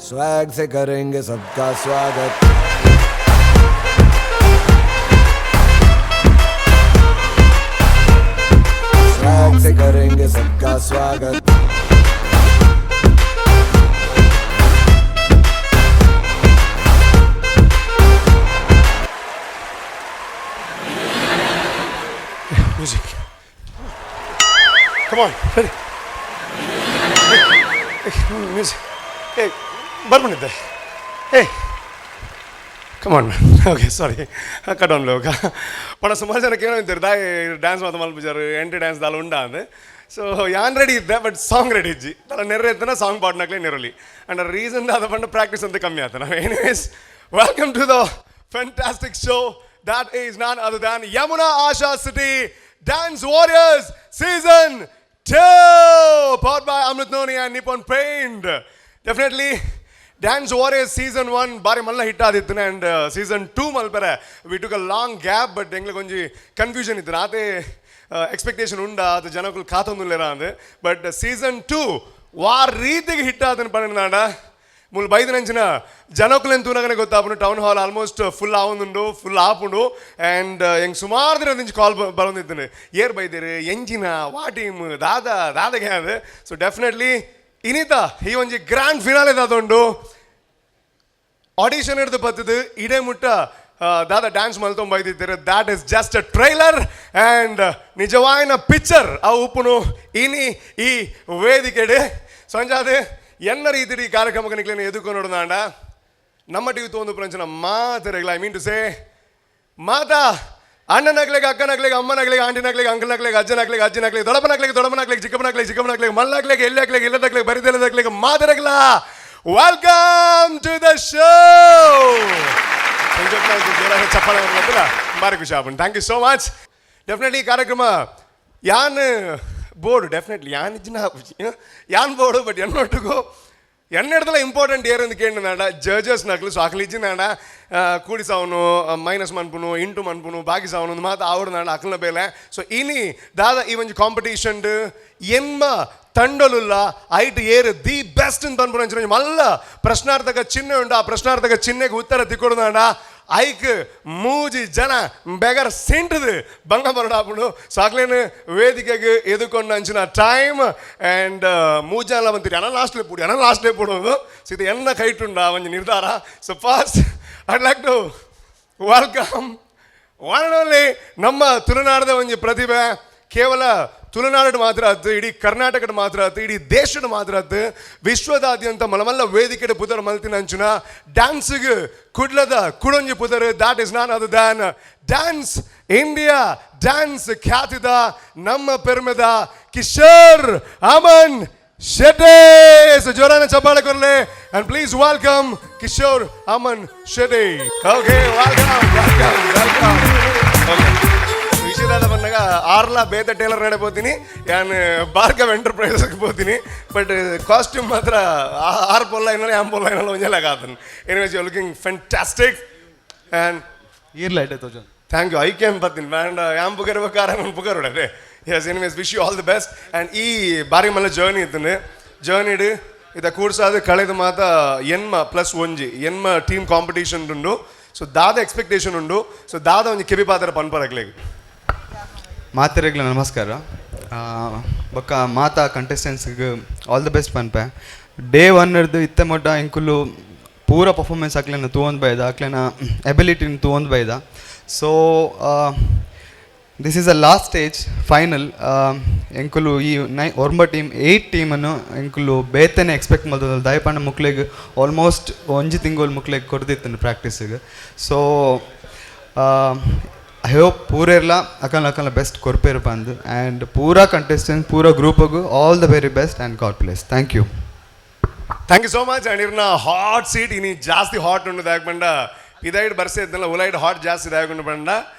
O: स्वैग से करेंगे सबका स्वागत स्वैग से करेंगे सबका स्वागत
C: Music. Come on, ready. Music. Hey, ಬರ್ಬಂದಿದ್ದೆ. Hey, come on man. Okay, sorry. Cut down look. पण ಸುಮಾರು ಜನಕ್ಕೆ ಏನೋ ಅಂತಾರೆ ದಾಯಿ ಡ್ಯಾನ್ಸ್ ಮಾತು ಮಲ್ಪಿಜಾರು ಎಂಟ್ರಿ ಡ್ಯಾನ್ಸ್ ದಾಲ್ ಉಂಡ ಅಂದೆ ಸೊ ಯಾನ್ ರೆಡಿ ಇದ್ದೆ ಬಟ್ ಸಾಂಗ್ ರೆಡಿ ಇಜ್ಜಿ ತಲ ನೆರ್ರೆ ಇತ್ತನ ಸಾಂಗ್ ಪಾಡ್ನಾಕ್ಲೆ ನೆರಲಿ ಅಂಡ್ ರೀಸನ್ ಅದ ಪಂಡ ಪ್ರಾಕ್ಟೀಸ್ ಅಂತ ಕಮ್ಮಿ ಆತ ನಾವು anyways welcome to the fantastic show that is none other than Yamuna Asha City Dance Warriors Season 2 powered by Amrit Noni and Nippon Paint. Definitely Dance Warriors Season 1 bari malla hit adittu and Season 2 malpere we took a long gap but engle konji confusion iddu ate expectation unda adu janakul kaathondulera ande but Season 2 war reetige hit adanu panninada ಮುಲ್ ಬೈದನಂಚಿನ ಜನಕ್ಕಲೇನು ತೂನಗನೆ ಗೊತ್ತಾಪುಂಡು town hall almost full ಆವೊಂದುಂಡು full ಆಪುಂಡು and ಹೆಂಗೆ ಸುಮಾರು ದಿನ నుంచి ಕಾಲ್ ಬರೋದಿದ್ದೇನೆ ಏರ್ ಬೈದಿರು ಎಂಜಿನ ವಾಟೀಮ್ ದಾದಗೆ ಅದು ಸೊ ಡೆಫಿನೆಟ್ಲಿ ಇನ್ನಿತ ಈ ಒಂಜಿ ಗ್ರ್ಯಾಂಡ್ ಫಿನಾಲೆ ದಾದೊಂಡು ಆಡಿಷನ್ ಹಿಡಿದು ಬತ್ತದು ಇಡೇ ಮುಟ್ಟ ದಾದ ಡ್ಯಾನ್ಸ್ ಮಲ್ತೊಂದು ಬೈದಿದ್ದಾರೆ that is just a trailer and ನಿಜವಾಯಿನ ಪಿಕ್ಚರ್ ಆ ಉಪ್ಪುನು ಇನಿ ಈ ವೇದಿಕೆಡೆ ಸಂಜಾದೆ ಎನ್ನ ರೀತಿ ಈ ಕಾರ್ಯಕ್ರಮಕ್ಕೆ ನಿಕ್ಲೇನು ಎದುಕೊಂಡು ನೋಡೋಣ ನಮ್ಮ ಟಿವಿ ತೊಂದು ಪ್ರಪಂಚನ ಮಾತರೆಗಳ ಐ ಮೀನ್ ಟು ಸೇ ಮಾತಾ ಅಣ್ಣನಗ್ಲಿಗೆ ಅಕ್ಕನಗ್ಲಿಗೆ ಅಮ್ಮನಗ್ಲಿಗೆ ಆಂಟಿನಗ್ಲಿಗೆ ಅಂಕಲ್ನಗ್ಲಿಗೆ ಅಜ್ಜನಗ್ಲಿಗೆ ಅಜ್ಜನಗ್ಲಿಗೆ ದೊಡ್ಡಪ್ಪನಗ್ಲಿಗೆ ಚಿಕ್ಕಪ್ಪನಗ್ಲಿಗೆ ಮಲ್ಲಗ್ಲಿಗೆ ಎಲ್ಲಗ್ಲಿಗೆ ಇಲ್ಲದಗ್ಲಿಗೆ ಬರಿದೆಲ್ಲದಗ್ಲಿಗೆ ಮಾತರೆಗಳ ವೆಲ್ಕಮ್ ಟು ದ ಶೋ ಚಪ್ಪಾಳೆ ಬಾರಿ ಖುಷಿ ಆಗ್ಬೋದು thank you so much definitely ಈ ಕಾರ್ಯಕ್ರಮ ಯಾನ್ ಬೋರ್ಡು ಡೆಫಿನೆಟ್ಲಿ ಯಾನ್ ಬೋರ್ಡು ಬಟ್ ಎನ್ನೊಟ್ಟಿಗೂ ಎನ್ನೆಡ್ದಲ್ಲ ಇಂಪಾರ್ಟೆಂಟ್ ಏರ್ ಅಂತ ಕೇಳಿನಾಡ ಜಡ್ಜಸ್ ನಕ್ಲು ಸೊ ಅಕ್ಲು ಇಜ್ಜಿನಾಡ ಕೂಡಿಸವನು ಮೈನಸ್ ಮನ್ಪುನು ಇಂಟು ಮನ್ಪುನು ಬಾಕಿ ಸಾವನು ಒಂದು ಮಾತು ಆವಡು ನಾಡ ಅಕ್ಲನ ಬೇಲೆ ಸೊ ಇನಿ ದಾದ ಈ ಒಂಜಿ ಕಾಂಪಿಟೇಷನ್ ಎನ್ಮ ತಂಡಲುಲ್ಲ ಐಟ್ ಏರ್ ದಿ ಬೆಸ್ಟ್ ಅಂತ ಬಂದ್ಬಿಡು ಮಲ್ಲ ಪ್ರಶ್ನಾರ್ಥಕ ಚಿಹ್ನೆ ಉಂಟು ಆ ಪ್ರಶ್ನಾರ್ಥಕ ಚಿಹ್ನೆಗೆ ಉತ್ತರ ತಿಕ್ಕೊಡು ನಾಡ
P: ಐಕ್ ಮೂಜಿ ಜನ ಬೆಗರ್ ಸಿಂಟದು ಬಂಗ ಬರಡಾಪುಂಡು ಸೊ ಅಕ್ಲೇನು ವೇದಿಕೆಗೆ ಎದುಕೊಂಡು ಅಂಚಿನ ಟೈಮ್ ಆ್ಯಂಡ್ ಮೂಜಾಲ ಬಂತೀರಿ ಅಣ್ಣ ಲಾಸ್ಟ್ಲೇ ಪೂಡೋದು ಸೊ ಇದು ಎನ್ನ ಕೈಟುಂಡ ಒಂಜಿ ನಿರ್ಧಾರ so first I'd like to welcome one and only ನಮ್ಮ ತುಳುನಾಡದ ಒಂಜಿ ಪ್ರತಿಭೆ ಕೇವಲ ತುಳುನಾಡು ಮಾತ್ರ ಆಯ್ತು ಇಡೀ ಕರ್ನಾಟಕದ ಮಾತ್ರ ಆಯ್ತು ಇಡೀ ದೇಶದ ಮಾತ್ರ ಆಯ್ತು ವಿಶ್ವದಾದ್ಯಂತ ಮಲಮಲ್ಲ ವೇದಿಕೆಡೆ ಪುದರ್ ಮಲ್ತಿನ ಅಂಚುನ ಡ್ಯಾನ್ಸ್ಗೆ ಕುಡ್ಲದ ಕುಡೊಂಜಿ ಪುದರ್ that is none other than dance India dance ಖ್ಯಾತಿದ ನಮ್ಮ ಪೆರ್ಮೆದ ಕಿಶೋರ್ ಅಮನ್ ಶೆಟ್ಟೆ ಸೊ ಜೋರಾನ ಚಪ್ಪಾಳೆ ಕೊರ್ಲೆ and please welcome Kishore Aman Shetty okay welcome ವಿಷಯದ ಬಂದಾಗ ಆರ್ಲಾ ಬೇತ ಟೇಲರ್ ನಡೆ ಹೋಗ್ತೀನಿ ನಾನು ಭಾರ್ಗವ್ ಎಂಟರ್ಪ್ರೈಸಸ್ಗೆ ಹೋಗ್ತೀನಿ ಬಟ್ ಕಾಸ್ಟ್ಯೂಮ್ ಮಾತ್ರ ಆರು ಪೊಲ್ಲ ಏನಲ್ಲ ಆಮ್ ಪೊಲ್ಲ ಏನಲ್ಲ ಒಂಜೆಲ್ಲ ಆತನು anyways you looking fantastic and
G: ಇರ್ಲೈಟ್ ತೋಜನ್
P: ಥ್ಯಾಂಕ್ ಯು ಐ ಕ್ಯಾನ್ ಬರ್ತೀನಿ ಬ್ಯಾಂಡ್ ಆಮ್ ಪುಗರ್ಬೇಕಾರೆ ನಾನು ಪುಗರುಡೆ yes anyways wish you all the best and ಈ ಬಾರಿ ಮಲ್ಲ ಜರ್ನಿ ಇತ್ತು ಜರ್ನಿಡು ಇದ ಕೂಡ್ಸಾದ ಕಳೆದ ಮಾತ ಎನ್ಮ ಪ್ಲಸ್ ಒಂಜಿ ಎನ್ಮ ಟೀಮ್ ಕಾಂಪಿಟೇಷನ್ ಉಂಡು ಸೊ ದಾದ ಎಕ್ಸ್ಪೆಕ್ಟೇಷನ್ ಉಂಡು ಸೊ ದಾದ ಒಂಜಿ ಕೆಬಿ ಪಾತ್ರ ಪನ್ಪರಕ್ಲೆಗ್
G: ಮಾತೆರೆಗ್ಲ ನಮಸ್ಕಾರ ಬೊಕ್ಕ ಮಾತಾ ಕಂಟೆಸ್ಟೆಂಟ್ಸ್ಗೆ ಆಲ್ ದ ಬೆಸ್ಟ್ ಪನ್ಪೆ ಡೇ ಒನ್ ಹಿಡ್ದು ಇತ್ತೆ ಮೊಟ್ಟ ಇಂಕುಲು ಪೂರ ಪರ್ಫಾರ್ಮೆನ್ಸ್ ಹಾಕ್ಲೇನ ತೂವೊಂದು ಬೈದ ಹಾಕ್ಲೇನ ಎಬಿಲಿಟಿನ ತೂವೊಂದು ಬೈದ so this is a last stage final ಎಂಕುಲು ಈ ಟೀಮ್ 8 ಟೀಮನ್ನು ಎಂಕುಲು ಬೇತನೆ ಎಕ್ಸ್ಪೆಕ್ಟ್ ಮಾಡ್ತದ ದಯಪಣ್ಣ ಮುಕ್ಳಿಗೆ ಆಲ್ಮೋಸ್ಟ್ ಒಂಜಿ ತಿಂಗಳು ಮುಕ್ಳಿಗೆ ಕೊಡ್ದಿತ್ತು ಪ್ರಾಕ್ಟೀಸಿಗೆ ಸೊ ಐ ಹೋಪ್ ಪೂರ ಇರಲ್ಲ ಅಕಲ್ನ ಬೆಸ್ಟ್ ಕೊರ್ಪೇರು ಬಂದು ಆ್ಯಂಡ್ ಪೂರಾ ಕಂಟೆಸ್ಟೆಂಟ್ ಪೂರಾ ಗ್ರೂಪಿಗೂ all the very best and god bless thank you
P: so much and ಇರ್ನ ಹಾಟ್ ಸೀಟ್ ಇನಿ ಜಾಸ್ತಿ ಹಾಟ್ ಉಂಡು ದಾಯಕೊಂಡ ಇದೈಡ್ ಬರ್ಸೆ ಇದ್ದಲ್ಲ ಉಲೈಡ್ ಹಾಟ್ ಜಾಸ್ತಿ ದಾಯಕೊಂಡು ಬಂಡ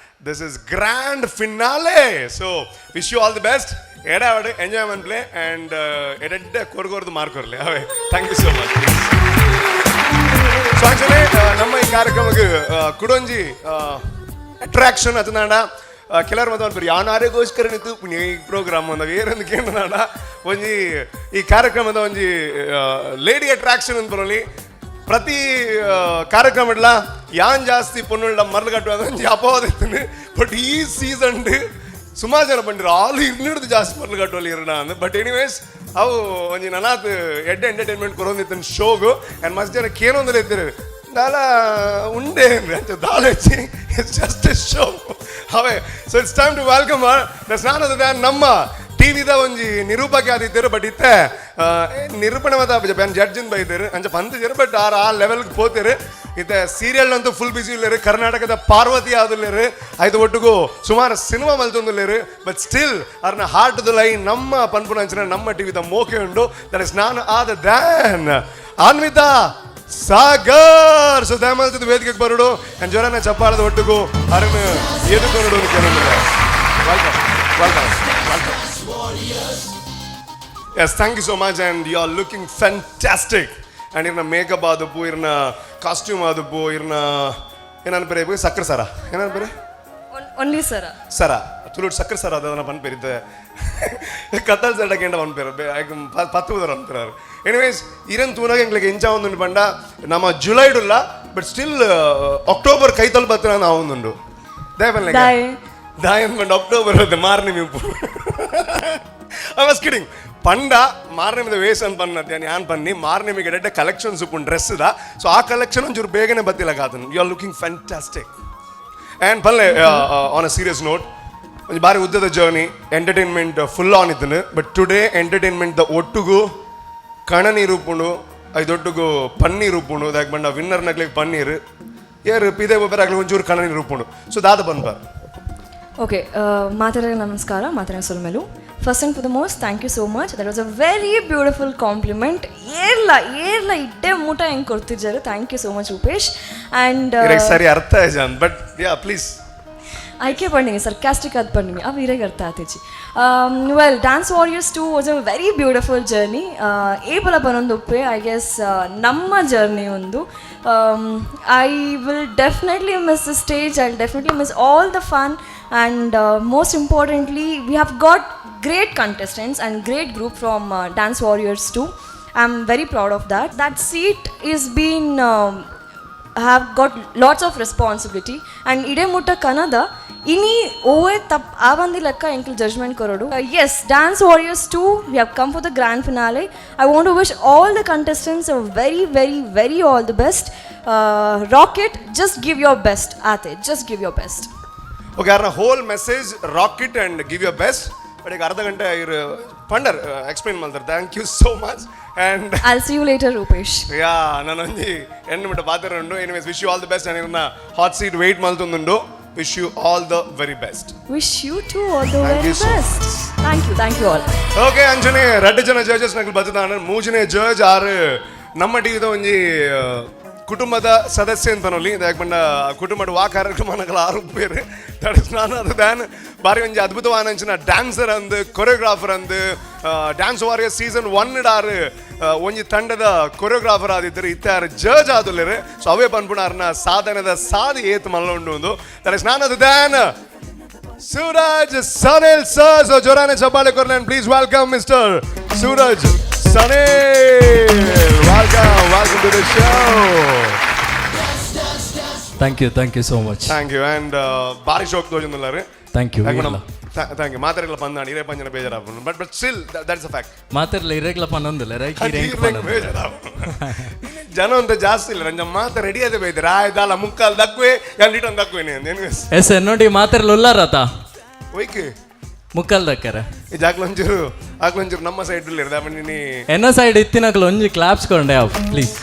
P: this is grand finale so wish you all the best ಎಡಾವಡು ಎಂಜಾಯ್ಮೆಂಟ್ ಪ್ಲೇ ಆ್ಯಂಡ್ ಎಡೆಡ್ಡೆ ಕೊರ್ಗೋರ್ದು ಮಾರ್ಕೊರ್ಲಿ ಅವೇ thank you so much so actually ನಮ್ಮ ಈ ಕಾರ್ಯಕ್ರಮಕ್ಕೆ ಕುಡೊಂಜಿ ಅಟ್ರಾಕ್ಷನ್ ಅತನಾಡ ಕೆಲವರು ಮತ್ತೆ ಅನ್ಪರು ಯಾನಾರಿಗೋಸ್ಕರ ನಿಂತು ಈ ಪ್ರೋಗ್ರಾಮ್ ಅಂದಾಗ ಏನಂದು ಕೇಂದ್ರನಾಡ ಒಂಜಿ ಈ ಕಾರ್ಯಕ್ರಮದ ಒಂಜಿ ಲೇಡಿ ಅಟ್ರಾಕ್ಷನ್ ಅಂತ ಬರೋಲಿ ಪ್ರತಿ ಕಾರ್ಯಕ್ರಮಡ್ಲ ಯಾನ್ ಜಾಸ್ತಿ ಪೊನ್ನುಳ್ಳ ಮರಳು ಕಟ್ಟುವ ಒಂಜಿ ಅಪವಾದ ಇತ್ತು ಬಟ್ ಈ ಸೀಸನ್ ಸುಮಾರು ಜನ ಬಂದಿರು ಆಲ್ ಇನ್ನಿಡ್ದು ಜಾಸ್ತಿ ಮರಳು ಕಟ್ಟುವಲ್ಲಿ ಇರೋಣ ಅಂದ ಬಟ್ ಎನಿವೇಸ್ ಅವು ಒಂಜಿ ನನಾತ್ ಎಡ್ಡೆ ಎಂಟರ್ಟೈನ್ಮೆಂಟ್ ಕೊರೊಂದಿತ್ತು ಶೋಗು ಆ್ಯಂಡ್ ಮಸ್ತ್ ಜನ ಕೇನೊಂದಲ್ಲಿ ಇದ್ದಿರು ದಾಲ ಉಂಡೆ ಅಂತ ದಾಲ ಹೆಚ್ಚಿ ಇಟ್ಸ್ ಜಸ್ಟ್ ಎ ಶೋ ಅವೇ so it's time to welcome ನಾನು ನಮ್ಮ ಟಿವಿದ ಒಂಜಿ ನಿರೂಪಕ ಆದಿದ್ದರು ಬಟ್ ಇತ್ತೆ ನಿರೂಪಣೆ ಮಾತ್ರ ಬ್ಯಾನ್ ಜಡ್ಜಿನ ಬೈದರು ಅಂಚ ಬಂದಿದ್ದೀರು ಬಟ್ ಆ ಲೆವೆಲ್ಗೆ ಹೋಗ್ತೀರಿ ಇತ್ತೆ ಸೀರಿಯಲ್ ಅಂತೂ ಫುಲ್ ಬಿಸಿ ಇಲ್ಲರು ಕರ್ನಾಟಕದ ಪಾರ್ವತಿ ಆದಿಲ್ಲರು ಆಯ್ತು ಒಟ್ಟಿಗೂ ಸುಮಾರು ಸಿನಿಮಾ ಮಲ್ತೊಂದಿಲ್ಲರು ಬಟ್ ಸ್ಟಿಲ್ ಅವ್ರನ್ನ ಹಾರ್ಟ್ದು ಲೈ ನಮ್ಮ ಪನ್ಪುನ ಅಂಚಿನ ನಮ್ಮ ಟಿವಿದ ಮೋಕೆ ಉಂಡು that is none other than Anvitha Sagar so ದಯಮಾಡ್ತಿದ್ದು ವೇದಿಕೆಗೆ ಬರೋಡು ಆ್ಯಂಡ್ ಜ್ವರನ ಚಪ್ಪಾಳದ ಒಟ್ಟಿಗೂ ಅರನ್ನ ಎದುಕೊಂಡು welcome welcome welcome yes thank you so much and you are looking fantastic and ಇರ್ನ ಮೇಕಪ್ ಆದಪ್ಪು ಇರ್ನ ಕಾಸ್ಟ್ಯೂಮ್ ಆದಪ್ಪು ಇರ್ನ ಏನನ್ನ ಬೇರೆ ಸಕ್ಕರೆ ಸರ ಏನನ್ನ ಬೇರೆ
Q: ಒನ್ಲಿ
P: ಸರ ತುಳುಡ್ ಸಕ್ಕರೆ ಸರ ಅದನ್ನ ಪನ್ಪೇರಿದ್ದೆ ಕತ್ತಲ್ ಸಡಕೇಂಡ ಪನ್ಪೇರು ಪತ್ತು ಉದರ ಅಂತಾರೆ ಎನಿವೇಸ್ ಇರನ್ ತೂನಾಗ ಎಂಗ್ಲಿಗೆ ಎಂಚ ಒಂದುಂಡು ಪಂಡ ನಮ್ಮ ಜುಲೈಡುಲ್ಲ ಬಟ್ ಸ್ಟಿಲ್ ಅಕ್ಟೋಬರ್ ಕೈತಲ್ ಬತ್ತಿನ ನಾವು ಒಂದುಂಡು ದಯಪಲ್ಲ ದಾಯ ಅಂದ್ಕೊಂಡು ಅಕ್ಟೋಬರ್ ಹೋದೆ ಮಾರ್ನಿ ಮಿಂಪು ಐ ವಾಸ್ ಕಿಡಿಂಗ್ ಪಂಡ ಮಾರ್ನಿಮಿದ ವೇಸ್ ಅಂತ ಪನ್ನತ್ತೆ ಯಾನ್ ಪನ್ನಿ ಮಾರ್ನಿಮಿಗೆ ಎಡ್ಡೆ ಕಲೆಕ್ಷನ್ಸ್ ಉಪ್ಪು ಡ್ರೆಸ್ದ ಸೊ ಆ ಕಲೆಕ್ಷನ್ ಒಂಚೂರು ಬೇಗನೆ ಬತ್ತಿಲ್ಲ ಕಾತನು you are looking fantastic and ಪಲ್ಲೆ ಆನ್ ಅ ಸೀರಿಯಸ್ ನೋಟ್ ಒಂದು ಬಾರಿ ಉದ್ದದ ಜರ್ನಿ ಎಂಟರ್ಟೈನ್ಮೆಂಟ್ ಫುಲ್ ಆನ್ ಇದ್ದನು ಬಟ್ ಟುಡೇ ಎಂಟರ್ಟೈನ್ಮೆಂಟ್ ದ ಒಟ್ಟುಗು ಕಣನೀರು ಉಪ್ಪುಂಡು ಐದೊಟ್ಟಿಗೂ ಪನ್ನೀರು ಉಪ್ಪುಂಡು ಅದಕ್ಕೆ ಬಂಡ ವಿನ್ನರ್ ನಗ್ಲಿಗೆ ಪನ್ನೀರು ಏರು ಪಿದೆ ಒಬ್ಬರ ಆಗ್ಲಿ ಒಂಚೂರು ಕಣನೀರು ಉಪ್ಪುಂಡು ಸೊ ದಾದ ಬಂದ್ಬಾರ
Q: ಓಕೆ ಮಾತಾಡೋಕೆ ನಮಸ್ಕಾರ ಮಾತಾಡೋ ಸೊಲ್ಮೇಲು first and for the most thank you so much that was a very beautiful compliment ಏರ್ಲ ಇಡ್ಡೆ ಮೂಟ ಹೆಂಗೆ ಕೊಡ್ತಿದ್ದಾರೆ thank you so much Rupesh and
P: ಸರಿ ಅರ್ಥ ಆಯ್ತು ಬಟ್ ಯಾ ಪ್ಲೀಸ್
Q: ಆಯ್ಕೆ ಪಂಡಿನಿ ಸರ್ಕ್ಯಾಸ್ಟಿಕ್ ಅದು ಪಂಡಿನಿ ಅವು ಇರಾಗ ಅರ್ಥ ಆತೇಚಿ well dance warriors 2 was a very beautiful journey ಏಬಲ ಬನ್ನೊಂದುಪ್ಪೆ ಐ ಗೆಸ್ ನಮ್ಮ ಜರ್ನಿ ಒಂದು I will definitely miss the stage I will definitely miss all the fun and most importantly we have got great contestants and great group from Dance Warriors 2. I'm very proud of that seat is been have got lots of responsibility and ide mutta kanada ini oe tap avandi lekka enkil judgment korodu. Yes, Dance Warriors 2, we have come for the grand finale. I want to wish all the contestants a very very very all the best. Rock it, just give your best at it, just give your best.
P: Okay, our whole message, rock it and give your best. But ek ardha gante ir pandar explain maltar. Thank you so much and
Q: I'll see you later, Rupesh.
P: Yeah, nanonji ennu mutta paatharundo. Anyways, wish you all the best and irna hot seat wait maltundundo. Wish you all the very best.
Q: Wish you too all the very best. Thank you all.
P: Okay, Anjane reddu jana judges nakku badana moojine judge are namma TV da onji ಕುಟುಂಬದ ಸದಸ್ಯ ಅಂತ ಅನ್ನೋಲಿ ಯಾಕಂಡ ಕುಟುಂಬದ ವಾ ಕಾರ್ಯಕ್ರಮಗಳ 6 ಪೇರು that is none other than ಬಾರಿ ಒಂಜಿ ಅದ್ಭುತವಾದ ಅಂಚಿನ ಡ್ಯಾನ್ಸರ್ ಅಂದ್ ಕೊರಿಯೋಗ್ರಾಫರ್ ಅಂದ್ ಡ್ಯಾನ್ಸ್ ವಾರಿಯರ್ ಸೀಸನ್ 1 ಡಾರ್ ಒಂಜಿ ತಂಡದ ಕೊರಿಯೋಗ್ರಾಫರ್ ಆದಿದ್ದರು ಇತ್ತಾರು ಜಡ್ಜ್ ಆದುಲ್ಲೇರು ಸೊ ಅವೇ ಪನ್ಪುಣಾರ್ನ ಸಾಧನದ ಸಾಧಿ ಏತ್ ಮಲ್ಲ ಉಂಡು that is none other than Suraj Sanil sir. So ಜೋರಾನೆ ಚಪ್ಪಾಳೆ ಕೊರ್ಲೇನ್ please welcome mister Suraj Sanil, welcome to the show.
R: Thank you so much.
P: Thank you and bari shock dojundullare.
R: Thank you.
P: Thank you. Matarilla pannani ire panjana bejarapunu but still that's a fact.
R: Matarilla irregla pannondilla right ireng pannondilla.
P: Jana anta jaasti illa ranja matar ready ade beidira idala mukkal dakkwe yanditon dakkwe ne anyways.
R: Yes ನೋಡಿ ಮಾತಾರಲ್ಲ ಉಲ್ಲಾರತ
P: okay
R: Mukkal ದಕ್ಕರ
P: ಇದು ಆಕ್ಲೊಂಚೂರು ನಮ್ಮ side ಇರ್ದ ನೀ
R: ಎನ್ನ side ಇತ್ತಿನಕ್ಲು ಒಂಜಿ claps ಕೊಂಡೆ please.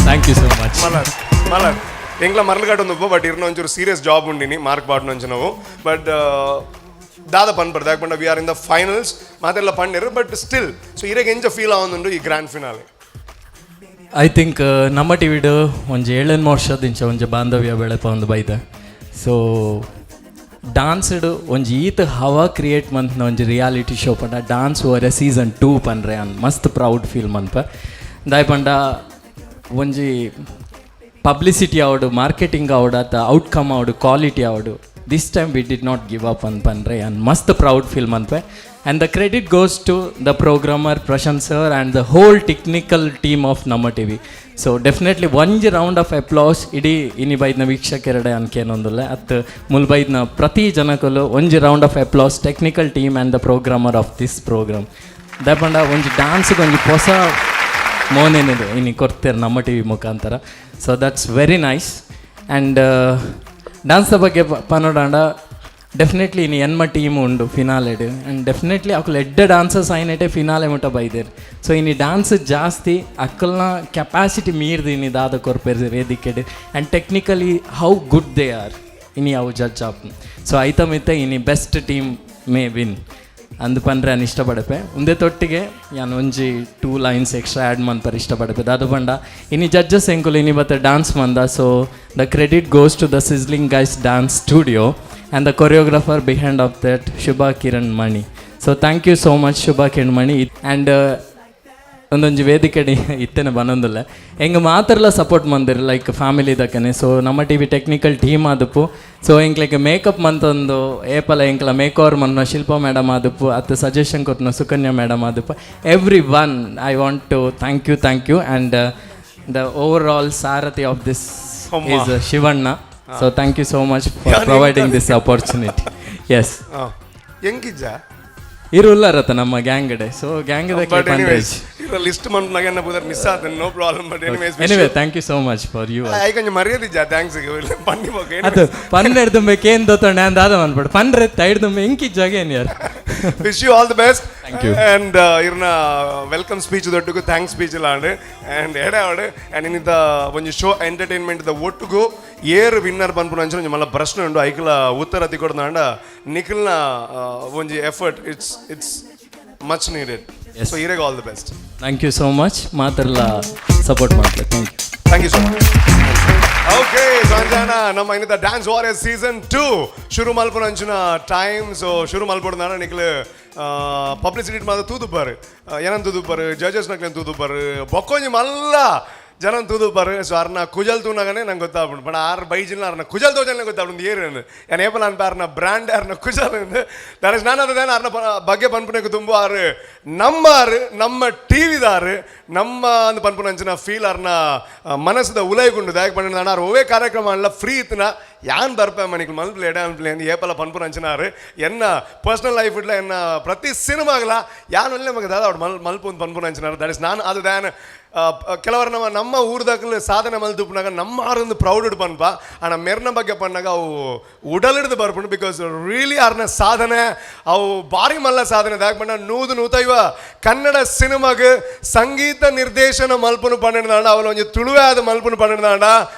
R: Thank you so much.
P: ಮಲರ್ ಎಂಗ್ಲ ಮರಳುಗಾಟೊಂದು ಬಟ್ ಇರ್ನ ಒಂಚೂರು ಸೀರಿಯಸ್ ಜಾಬ್ ಉಂಡಿನಿ ಮಾರ್ಕ್ ಪಾಡ್ನ ಒಂಚು ನಾವು ಬಟ್ ದಾದ ಪನ್ಪರ್ದು ಯಾಕಂಡ we are in the finals ಮಾತೆಲ್ಲ ಪಂಡಿರು ಬಟ್ ಸ್ಟಿಲ್ ಸೊ ಇರೆಗೆ ಎಂಜ ಫೀಲ್ ಆವೊಂದುಂಡು ಈ ಗ್ರ್ಯಾಂಡ್ ಫಿನಾಲೆ.
R: ಐ ಥಿಂಕ್ ನಮ್ಮ ಟಿವಿಡು ಒಂಜಿ 7 ವರ್ಷದಿಂಚ ಒಂಜಿ ಬಾಂಧವ್ಯ ಬೆಳೆಪ ಒಂದು ಬೈದ ಸೊ డాన్స్డ్ ಒಂಜಿ ಈತ ಹವಾ ಕ್ರಿಯೇಟ್ ಮಂತ್ನ ಒಂಜಿ ರಿಯಾಲಿಟಿ ಶೋ ಪಂಡ డాన్స్ ಓವರ್ ಸೀಸನ್ 2 ಪನ್ರೆ ಅನ್ ಮಸ್ತ್ ಪ್ರೌಡ್ ಫೀಲ್ ಮನ್ಪ ದಾಯ್ ಪಂಡ ಒಂಜಿ ಪಬ್ಲಿಸಿಟಿ ಆವಡು ಮಾರ್ಕೆಟಿಂಗ್ ಆವಡು ಅತ್ತ ಔಟ್ಕಮ್ ಆವಡು ಕ್ವಾಲಿಟಿ ಆವಡು this time we did not give up ಅನ್ ಪನ್ರೆ ಅನ್ ಮಸ್ತ್ ಪ್ರೌಡ್ ಫೀಲ್ ಮನ್ಪೆ and the credit goes to the programmer Prashanth sir and the whole technical team of ನಮ್ಮ ಟಿವಿ. ಸೊ ಡೆಫಿನೆಟ್ಲಿ ಒಂಜಿ ರೌಂಡ್ ಆಫ್ ಅಪ್ಲಾಸ್ ಇಡೀ ಇನಿ ಬೈದ್ನ ವೀಕ್ಷಕರೆಡೆ ಅನ್ಕೇನೊಂದಿಲ್ಲ ಅತ್ತು ಮುಲ್ ಬೈದ್ನ ಪ್ರತಿ ಜನಕ್ಕಲು ಒಂಜಿ round of applause technical team and the programmer of this program ದಯಪಂಡ ಒಂಜಿ ಡ್ಯಾನ್ಸ್ಗೆ ಒಂಜಿ ಹೊಸ ಮೋನೇನಿದೆ ಇನಿ ಕೊಡ್ತೇರೆ ನಮ್ಮ ಟಿವಿ ಮುಖಾಂತರ. So that's very nice and ಡ್ಯಾನ್ಸ್ದ ಬಗ್ಗೆ ಪನೋಡಾಂಡ ಡೆಫಿನೆಟ್ಲಿ ಇನ್ನು ಎನ್ಮ ಟೀಮ್ ಉಂಡು ಫಿನಾಲೆಡ್ ಆ್ಯಂಡ್ ಡೆಫಿನೆಟ್ಲಿ ಅಕ್ಕಲು ಎಡ್ಡೆ ಡಾನ್ಸರ್ಸ್ ಆಯ್ನಟೆ ಫಿನಾಲೆ ಮುಟ್ಟ ಬೈದೇರು. ಸೊ ಇನ್ನು ಡ್ಯಾನ್ಸ್ ಜಾಸ್ತಿ ಅಕ್ಕಲ್ನ ಕೆಪಾಸಿಟಿ ಮೀರ್ದು ಇನ್ನು ದಾದ ಕೊರ್ಪೇರ್ ವೇದಿಕೆಡ್ and technically how good they are ಇನಿ ಅವು ಜಡ್ಜ್ ಆಪ್. ಸೊ ಐತ ಮಿತ್ತ ಇನಿ ಬೆಸ್ಟ್ ಟೀಮ್ ಮೇ ವಿನ್ ಅಂದು ಪಂಡ್ರೆ ನಾನು ಇಷ್ಟಪಡಪೆ ಒಂದೇ ತೊಟ್ಟಿಗೆ ನಾನು ಒಂಜಿ 2 ಲೈನ್ಸ್ ಎಕ್ಸ್ಟ್ರಾ ಆ್ಯಡ್ ಮನ್ಪರ್ ಇಷ್ಟಪಡಪೆ ಅದು ಪಂಡ ಇನಿ ಜಡ್ಜಸ್ ಎಂಕುಲು ಇನಿ ಬತ್ತ ಡ್ಯಾನ್ಸ್ ಮಂದ. So the credit goes to the sizzling guys dance studio and the choreographer behind of that Shubha Kiran Mani. So thank you so much Shubha Kiran Mani and ಒಂದೊಂದು ವೇದಿಕೆ ಇತ್ತೇನೆ ಬನ್ನೊಂದಿಲ್ಲ ಹೆಂಗೆ ಮಾತ್ರಲ್ಲ ಸಪೋರ್ಟ್ ಮಂದಿರು ಲೈಕ್ ಫ್ಯಾಮಿಲಿ ದಕ್ಕನೆ. So ನಮ್ಮ T V technical team ಆದಪ್ಪು ಸೊ ಎಂಕ್ಲೆಗೆ ಮೇಕಪ್ ಮಂತೊಂದು ಏಪಲ ಎಂಕ್ಲ ಮೇಕ್ ಓವರ್ ಮನ್ನ ಶಿಲ್ಪ ಮೇಡಮ್ ಆದಪ್ಪು ಅತ್ತು ಸಜೆಷನ್ ಕೊಟ್ಟನ ಸುಕನ್ಯಾ ಮೇಡಮ್ ಆದಪ್ಪು every one I want to thank you and the over all ಸಾರಥಿ of this is Shivanna. So thank you so much for providing this opportunity. Yes.
P: ಎಂಗಿಜ್ಜ
R: ಇರುಲ್ಲಾರತ್ತ ನಮ್ಮ ಗ್ಯಾಂಗ್ ಡೆ ಸೊ ಗ್ಯಾಂಗ್ ದ
P: ಬಟ್ ಎನಿವೇಸ್ ಇರ list ಮಂತ್ ನಗನ್ನ ಬುದರ್ ಮಿಸ್ ಆದ no problem but
R: anyway thank you so much for you
P: I ಕಂಜ ಮರ್ಯಾದಿಜ್ಜ ಥ್ಯಾಂಕ್ಸ್ ಗೆ ಪನ್ನಿ ಬಗ್ಗೆ
R: ಅದು ಪನ್ನೆ ಹಿಡ್ದುಂಬೆ ಕೇನ್ ದೊತ್ತೊಂಡೆ ಅಂದ ಆದ ಅನ್ಬಿಡು ಪನ್ರೆ ತೈಡ್ದುಂಬೆ ಎಂಕಿಜ್ಜಾಗ ಏನ್ ಯಾರು
P: wish you all the best
R: thank you
P: and ಇರ್ನ ವೆಲ್ಕಮ್ ಸ್ಪೀಚ್ ದೊಟ್ಟಿಗೂ ಥ್ಯಾಂಕ್ಸ್ ಸ್ಪೀಚ್ ಇಲ್ಲ ಆಂಡ್ ಆ್ಯಂಡ್ ಎಡೆ ಆಡು ಆ್ಯಂಡ್ ಇನ್ನಿದ ಒಂಜಿ ಶೋ ಎಂಟರ್ಟೈನ್ಮೆಂಟ್ ದ ಒಟ್ಟಿಗೂ ಏರ್ ವಿನ್ನರ್ ಪನ್ಪುನ ಅಂಚನೆ ಒಂಜಿ ಮಲ್ಲ ಪ್ರಶ್ನೆ ಉಂಡು ಐಕಲ ಉತ್ತರ ತಿಕ್ಕೊಡ್ದಾಂಡ ನಿಖಿಲ್ನ ಒಂಜಿ effort it's much needed. So ಇರೆಗೆ all the best.
R: Thank you so much ಮಾತ್ರಲ್ಲ ಸಪೋರ್ಟ್ ಮಾಡ್ತಾರೆ.
P: Thank you so much. Okay Sanjana ನಮ್ಮ ಇನ್ನಿದ ಡ್ಯಾನ್ಸ್ ವಾರಿಯರ್ ಸೀಸನ್ 2 ಶುರು ಮಲ್ಪನ ಅಂಚಿನ ಟೈಮ್. ಸೊ ಶುರು ಮಲ್ಪಡ್ದಾನ ನಿಖಿಲ್ ಪಬ್ಲಿಸಿಟಿ ಮಾತ್ರ ತೂದುಪ್ಪಾರು ಏನಂತ ತೂದುಪ್ಪಾರು ಜಡ್ಜಸ್ ನಕ್ಲೇನು ತೂದುಪ್ಪಾರು ಬೊಕ್ಕೊಂಜಿ ಮಲ್ಲ ಜನ ತೂದುಪಾರು. ಸೊ ಅರ್ನ ಕುಜಲ್ ತೂನಾಗನೇ ನಂಗೆ ಗೊತ್ತಾಗ್ಬಿಡು. ಬಟ್ ಆರು ಬೈಜಿನ ಅರ್ನ ಕುಜಲ್ ತೋಜಲ್ನೇ ಗೊತ್ತಾಗ್ಬಿಡು ಏರು ಏನು ಏಪಲ್ ಅನ್ಪ ಅರ್ನ ಬ್ರ್ಯಾಂಡ್ ಅರ್ನ ಕುಜಲ್ ದಟ್ ಇಸ್ ನಾನು ಅದೇನು ಅರ್ನ ಬಗ್ಗೆ ಪನ್ಪುನಕ್ಕೆ ತುಂಬ ಆರು ನಮ್ಮ ಟಿ ವಿದಾರು ನಮ್ಮ ಅಂದು ಪನ್ಪುನ ಅಂಚಿನ ಫೀಲ್ ಅರ್ನ ಮನಸ್ಸದ ಉಲೈಗುಂಡು ದಾಯಕ ಪಂಡ ನಾನು ಆರು ಒವೇ ಕಾರ್ಯಕ್ರಮ ಅಲ್ಲ ಫ್ರೀ ಇತ್ತಿನ ಯಾನ್ ಬರ್ಪೆ ಮನೆಗೆ ಮಲ್ಪಲೆ ಎಡ ಅನ್ಪಲೆ ಅಂದು ಏಪಲ ಪನ್ಪುನ ಅಂಚಿನಾರು ಎನ್ನ ಪರ್ಸನಲ್ ಲೈಫ್ ಇಡ್ಲ ಎನ್ನ ಪ್ರತಿ ಸಿನಿಮಾಗಲ ಯಾನ್ ಒಳ್ಳೆ ಮಗ ದಾದ ಅವ್ರು ಮಲ್ಪು ಪನ್ಪುನ ಅಂಚಿನಾರು. ದಟ್ ಇಸ್ ನಾನು ಅದು ದಾನ್ ಕೆಲವರು ನಮ್ಮ ಊರ್ದಾಗಲು ಸಾಧನೆ ಮಲ್ತುಪ್ನಾಗ ನಮ್ಮ ಆರೊಂದು ಪ್ರೌಡ್ ಪನ್ಪ ಅಣ್ಣ ಮೆರ್ನ ಬಗ್ಗೆ ಪಣ್ಣಾಗ ಅವು ಉಡಲಿಡ್ದು ಬರ್ಪುಂಡು. ಬಿಕಾಸ್ ರಿಯಲಿ ಆರ್ನ ಸಾಧನೆ ಅವು ಭಾರಿ ಮಲ್ಲ ಸಾಧನೆ ದಾಕ ಪಣ್ಣ 150 ಕನ್ನಡ ಸಿನಿಮಾಗೆ ಸಂಗೀತ ನಿರ್ದೇಶನ ಮಲ್ಪುನು ಪನ್ನೆಡ್ದಾಂಡ ಅವಳು ಒಂದು ತುಳುವೆ ಆದ ಮಲ್ಪುನು ಪನ್ನೆಡ್ದಾಂಡ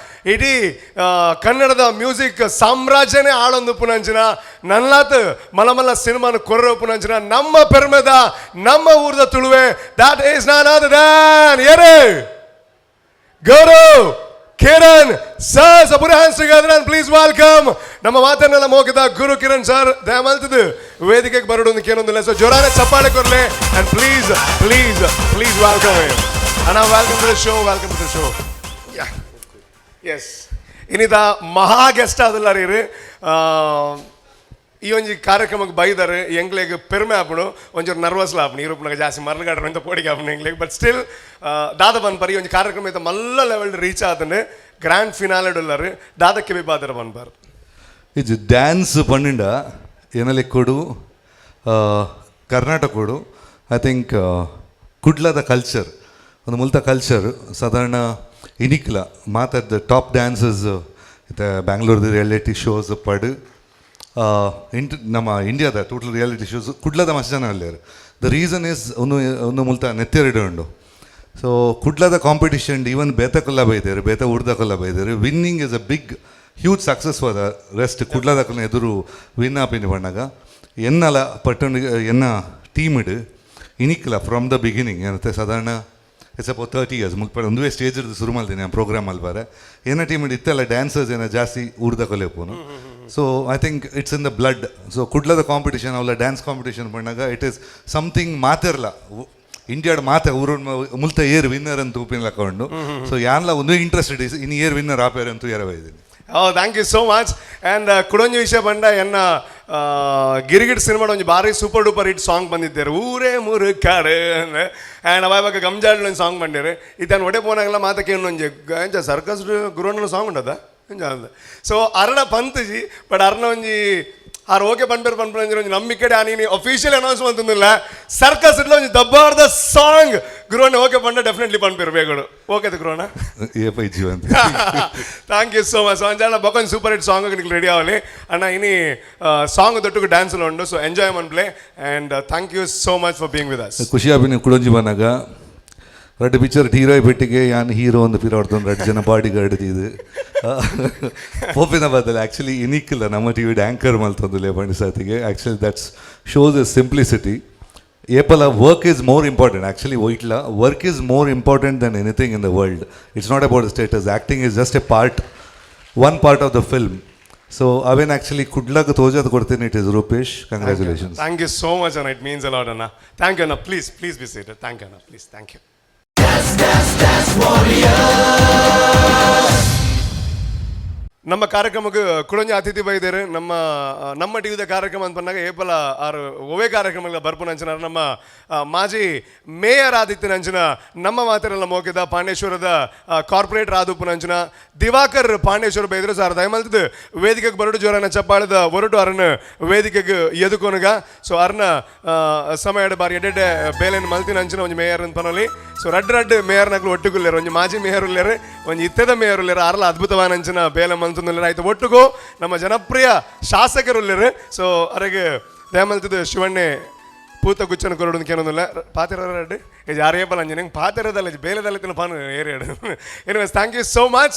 P: ಇಡೀ ಕನ್ನಡದ ಮ್ಯೂಸಿಕ್ ಸಾಮ್ರಾಜ್ಯನೇ ಆಳೊಂದು ಪುನಂಚಿನ ನಲ್ಲಾತ್ ಮಲಮಲ್ಲ ಸಿನಿಮಾನ ಕೊರ್ರ ಪುನಂಚಿನ ನಮ್ಮ ಪೆರ್ಮೆದ ನಮ್ಮ ಊರ್ದ ತುಳುವೆ ದಾಟ್ ಈಸ್ ನಾನ್ ಆದ ದಾನ್ ಏರೇ ಗೌರವ್ ಕಿರಣ್ ಸರ್ ಸಪುರ hands together and please welcome ನಮ್ಮ ಮಾತನ್ನೆಲ್ಲ ಮೋಗಿದ ಗುರು ಕಿರಣ್ ಸರ್ ದಯಮಾಲ್ತದು ವೇದಿಕೆಗೆ ಬರೋದು ಕೇಳೊಂದಿಲ್ಲ. ಸೊ ಜೋರಾನೆ ಚಪ್ಪಾಳೆ ಕೊರ್ಲೆ and please please please welcome ಅಣ್ಣ. Welcome to the show, welcome to the show. Yes ಇನ್ನಿದ ಮಹಾ ಗೆಸ್ಟ್ ಆದಲ್ಲ ರೀ ಈ ಒಂಜಿ ಕಾರ್ಯಕ್ರಮಕ್ಕೆ ಬೈದಾರೆ ಎಂಗ್ಲೆಗ್ ಪೆರ್ಮೆ ಆಪುಡು ಒಂಚೂರು ನರ್ವಸ್ಲ ಆಪುಣು ಯೂರೋಪ್ನಾಗ ಜಾಸ್ತಿ ಮರಳುಗಾಡ್ರು ಅಂತ ಪೋಡಿಗೆ ಆಪುಣು ಎಂಗ್ಲೆಗ್. ಬಟ್ ಸ್ಟಿಲ್ ದಾದ ಬನ್ಪಾರಿ ಒಂಜಿ ಕಾರ್ಯಕ್ರಮ ಇತ್ತ ಮಲ್ಲ ಲೆವೆಲ್ ರೀಚ್ ಆತನೆ ಗ್ರ್ಯಾಂಡ್ ಫಿನಾಲೆಡುಲ್ಲರು ದಾದಕ್ಕೆ ಬಿ ಬಾದರ ಬನ್ಪಾರು
S: ಇದು ಡ್ಯಾನ್ಸ್ ಪನ್ನಿಂಡ ಏನಲೆ ಕೊಡು ಕರ್ನಾಟಕ ಕೊಡು ಐ ಥಿಂಕ್ ಕುಡ್ಲದ ಕಲ್ಚರ್ ಒಂದು ಮುಲ್ತ ಕಲ್ಚರ್ ಸಾಧಾರಣ ಇನಿಕ್ಲ ಮಾತಾಡ್ದ ಟಾಪ್ ಡ್ಯಾನ್ಸಸ್ ಮತ್ತು ಬ್ಯಾಂಗ್ಳೂರ್ದು ರಿಯಾಲಿಟಿ ಶೋಸ್ ಪಡು ನಮ್ಮ ಇಂಡಿಯಾದ ಟೋಟಲ್ ರಿಯಾಲಿಟಿ ಶೋಸ್ ಕುಡ್ಲದ ಮಸ್ತ್ ಜನ ಅಲ್ಲೇರು. ದ ರೀಸನ್ ಈಸ್ ಒಂದು ಮುಲ್ತ ನೆತ್ತೆರಡು ಉಂಡು. ಸೊ ಕುಡ್ಲದ ಕಾಂಪಿಟಿಷನ್ ಈವನ್ ಬೇತಕ್ಕೆಲ್ಲ ಬೈದೇರು ಬೇತ ಉಡ್ದಕ್ಕೆಲ್ಲ ಬೈದೇರು. Winning is a big huge success for the rest. ಕುಡ್ಲದಕ್ಕನ ಎದುರು ವಿನ್ ಆಪಿನಿ ಬಣ್ಣಾಗ ಎನ್ನಲ ಪಟ್ಟಣ ಎನ್ನ ಟೀಮ್ ಇಡು ಇನಿಕ್ಲ ಫ್ರಮ್ ದ ಬಿಗಿನಿಂಗ್ ಏನತ್ತೆ ಸಾಧಾರಣ ಇಟ್ಸ್ ಅಬೌಟ್ 30 years ಮುಲ್ಪಡ ಒಂದುವೇ ಸ್ಟೇಜ್ ಇರ್ದು ಶುರು ಮಾಡ್ತೀನಿ ಆ ಪ್ರೋಗ್ರಾಮ್ ಅಲ್ಲಿ ಬಾರೆ ಏನ ಟೀಮ್ ಇತ್ತೆಲ್ಲ ಡ್ಯಾನ್ಸರ್ಸ್ ಏನೋ ಜಾಸ್ತಿ ಊರ್ದ ಕೊಲೆಪೋನು. So I think it's in the blood. So ಕುಡ್ಲದ ಕಾಂಪಿಟಿಷನ್ ಅವಲ್ಲ ಡ್ಯಾನ್ಸ್ ಕಾಂಪಿಟಿಷನ್ ಬಂದಾಗ ಇಟ್ ಈಸ್ ಸಮಥಿಂಗ್ ಮಾತಿರಲ್ಲ ಇಂಡಿಯಾಡ್ ಮಾತೆ ಊರ ಮುಲ್ತ ಏರ್ ವಿನ್ನರ್ ಅಂತ ಉಪಿನ ಹಾಕೊಂಡು. ಸೊ ಯಾನ್ಲ ಒಂದು ಇಂಟ್ರೆಸ್ಟೆಡ್ ಇನ್ ಏರ್ ವಿನ್ನರ್ ಆಪೇರ್ ಅಂತೂ ಎರವೈದ್ದೀನಿ.
P: Thank you so much. And ಕುಡೊಂಜಿ ವಿಷಯ ಬಂಡ ಎನ್ನ ಗಿರಿಗಿಟ್ ಸಿನಿಮಾಡ ಒಂಜಿ ಭಾರಿ ಸೂಪರ್ ಡೂಪರ್ ಹಿಟ್ ಸಾಂಗ್ ಬಂದಿದ್ದಾರೆ ಊರೇ ಮೂರು ಕಾಡು ಅಂದರೆ. ಆ್ಯಂಡ್ ಅವಾಗ ಗಮ್ಜಾಡ್ಲ ಒಂದು ಸಾಂಗ್ ಬಂದಿರು ಇದನ್ನು ಒಡೆ ಪೋನಾಗಲ್ಲ ಮಾತಕ್ಕೆ ಒಂಜಿ ಎಂಚ ಸರ್ಕಸ್ ಗುರುವಣ್ಣನ ಸಾಂಗ್ ಉಂಟದ ಎಂಚ ಅಂದ. ಸೊ ಅರ್ಣ ಪಂತಜಿ ಬಟ್ ಅರ್ಣ ಒಂಜಿ ಆರು ಓಕೆ ಪನ್ಪೇರು ಪನ್ಪಂಜಿ ಒಂಜಿ ನಂಬಿಕೆ ಆನಿ ಅಫಿಷಿಯಲ್ ಅನೌನ್ಸ್ ಅಂತಂದಿಲ್ಲ ಸರ್ಕಸ್ ಇಟ್ಲ ಒಂಜಿ ದಬ್ಬಾರ್ದ ಸಾಂಗ್ ಗುರುವಣ್ಣ ಓಕೆ ಪಂಡ ಡೆಫಿನೆಟ್ಲಿ ಪನ್ಪೇರು ಬೇಗಡು ಓಕೆ ಗುರುವಣ್ಣ ಥ್ಯಾಂಕ್ ಯು ಸೋ ಮಚ್. ಅಂಜಾಣ ಬೊಕೊಂದು ಸೂಪರ್ ಹಿಟ್ ಸಾಂಗ್ ನಿಮಗೆ ರೆಡಿ ಆಗಲಿ ಅಣ್ಣ ಇನ್ನಿ ಸಾಂಗ್ ದೊಟ್ಟಿಗೆ ಡ್ಯಾನ್ಸ್ ಉಂಡು. ಸೊ ಎಂಜಾಯ್ ಮನ್ಪ್ಲೆ and thank you so much for being with us.
S: ಖುಷಿ ಆಪಿನ ಕುಡೊಂಜಿ ಬನ್ನಾಗ ரெண்டு பிக்சர் ஹீரோ பெட்டிಗೆ ಯಾನ್ ಹೀರೋ ಒಂದು ಪಿರಾಡ್ತೊಂದು 2 ಜನ ಬಾಡಿ ಗಾರ್ಡ್ ಇದು ಪೋಪಿನ ಬದಲು ಆ್ಯಕ್ಚುಲಿ ಇನಿಕ್ಕಿಲ್ಲ ನಮ್ಮ ಟಿ ವಿ ಆ್ಯಂಕರ್ ಮಲ್ತೊಂದುಲೆ ಬಂಡಿ ಸಾತಿಗೆ. Actually that's shows a simplicity. ಏಪಲ work is more important actually ಒಯ್ಟ್ಲ work is more important than anything in the world. It's not about the status. Acting is just a part one part of the film. So ಅವೇನು actually ಕುಡ್ಲಾಗ ತೋಜೋದು ಕೊಡ್ತೀನಿ. It is Rupesh, congratulations.
P: Thank you so much ಅಣ್ಣ. It means a lot ಅಣ್ಣ. Thank you ಅಣ್ಣ. Please please be seated. Thank you ಅಣ್ಣ. Please thank you. ನಮ್ಮ ಕಾರ್ಯಕ್ರಮಕ್ಕೆ ಕುಡೊಂಜಿ ಅತಿಥಿ ಬೈದೇರು ನಮ್ಮ ಟಿವಿದ ಕಾರ್ಯಕ್ರಮ ಅಂತ ಬಂದಾಗ ಏಪಲ ಆರು ಒವೇ ಕಾರ್ಯಕ್ರಮ ಬರ್ಪು ನಂಚಿನ ನಮ್ಮ ಮಾಜಿ ಮೇಯರ್ ಆದಿತ್ಯ ನಂಚಿನ ನಮ್ಮ ಮಾತೆಲ್ಲ ಮೋಕಿದ ಪಾಂಡೇಶ್ವರದ ಕಾರ್ಪೊರೇಟ್ ರಾದುಪ್ಪು ನಂಚಿನ ದಿವಾಕರ್ ಪಾಂಡೇಶ್ವರ ಬೈದರು ಸರ್ ದಯಮಲ್ತದ್ದು ವೇದಿಕೆಗೆ ಬರಡು ಜೋರನ ಚಪ್ಪಾಳದ ಹೊರಟು ಅರನ ವೇದಿಕೆಗೆ ಎದುಕೊನಗ. ಸೊ ಅರ್ನ ಸಮಯ ಬಾರಿ ಎಡ್ಡೆ ಬೇಲೆನ್ ಮಲ್ತಿ ನಂಚಿನ ಒಂದು ಮೇಯರ್ ಅಂತ ಪನೋಲಿ. ಸೊ ರಡ್ ಮೇಯರ್ ನಗ್ಲು ಒಟ್ಟುಗುಲ್ಲೇರು ಒಂದು ಮಾಜಿ ಮೇಯರ್ ಉಲ್ಲೇರು ಒಂದು ಇತ್ತದ ಮೇಯರ್ ಉಲ್ಲೇರು ಅರ್ಲ ಅದ್ಭುತವಾದ ನಂಚಿನ ಬೇಲೆ ಮಲ್ತುಲ್ಲ ಆಯ್ತು ಒಟ್ಟಿಗೂ ನಮ್ಮ ಜನಪ್ರಿಯ ಶಾಸಕರು ಉಲ್ಲೇರು. ಸೊ ಅರಗೆ ದಯಮಲ್ತದ್ದು ಶಿವಣ್ಣೆ ಪೂತ ಗುಚ್ಚನ ಕೊರಡು ಕೇಳೋದಿಲ್ಲ ಪಾತಿರೋದು ಇದು ಯಾರೇಪಲ್ಲ ಅಂಜಿ ನಂಗೆ ಪಾತಿರೋದಲ್ಲ ಬೇಲೆದಲ್ಲ ತಿನ್ನ ಪಾನು ಏರಿಯಾಡು. Anyways thank you so much.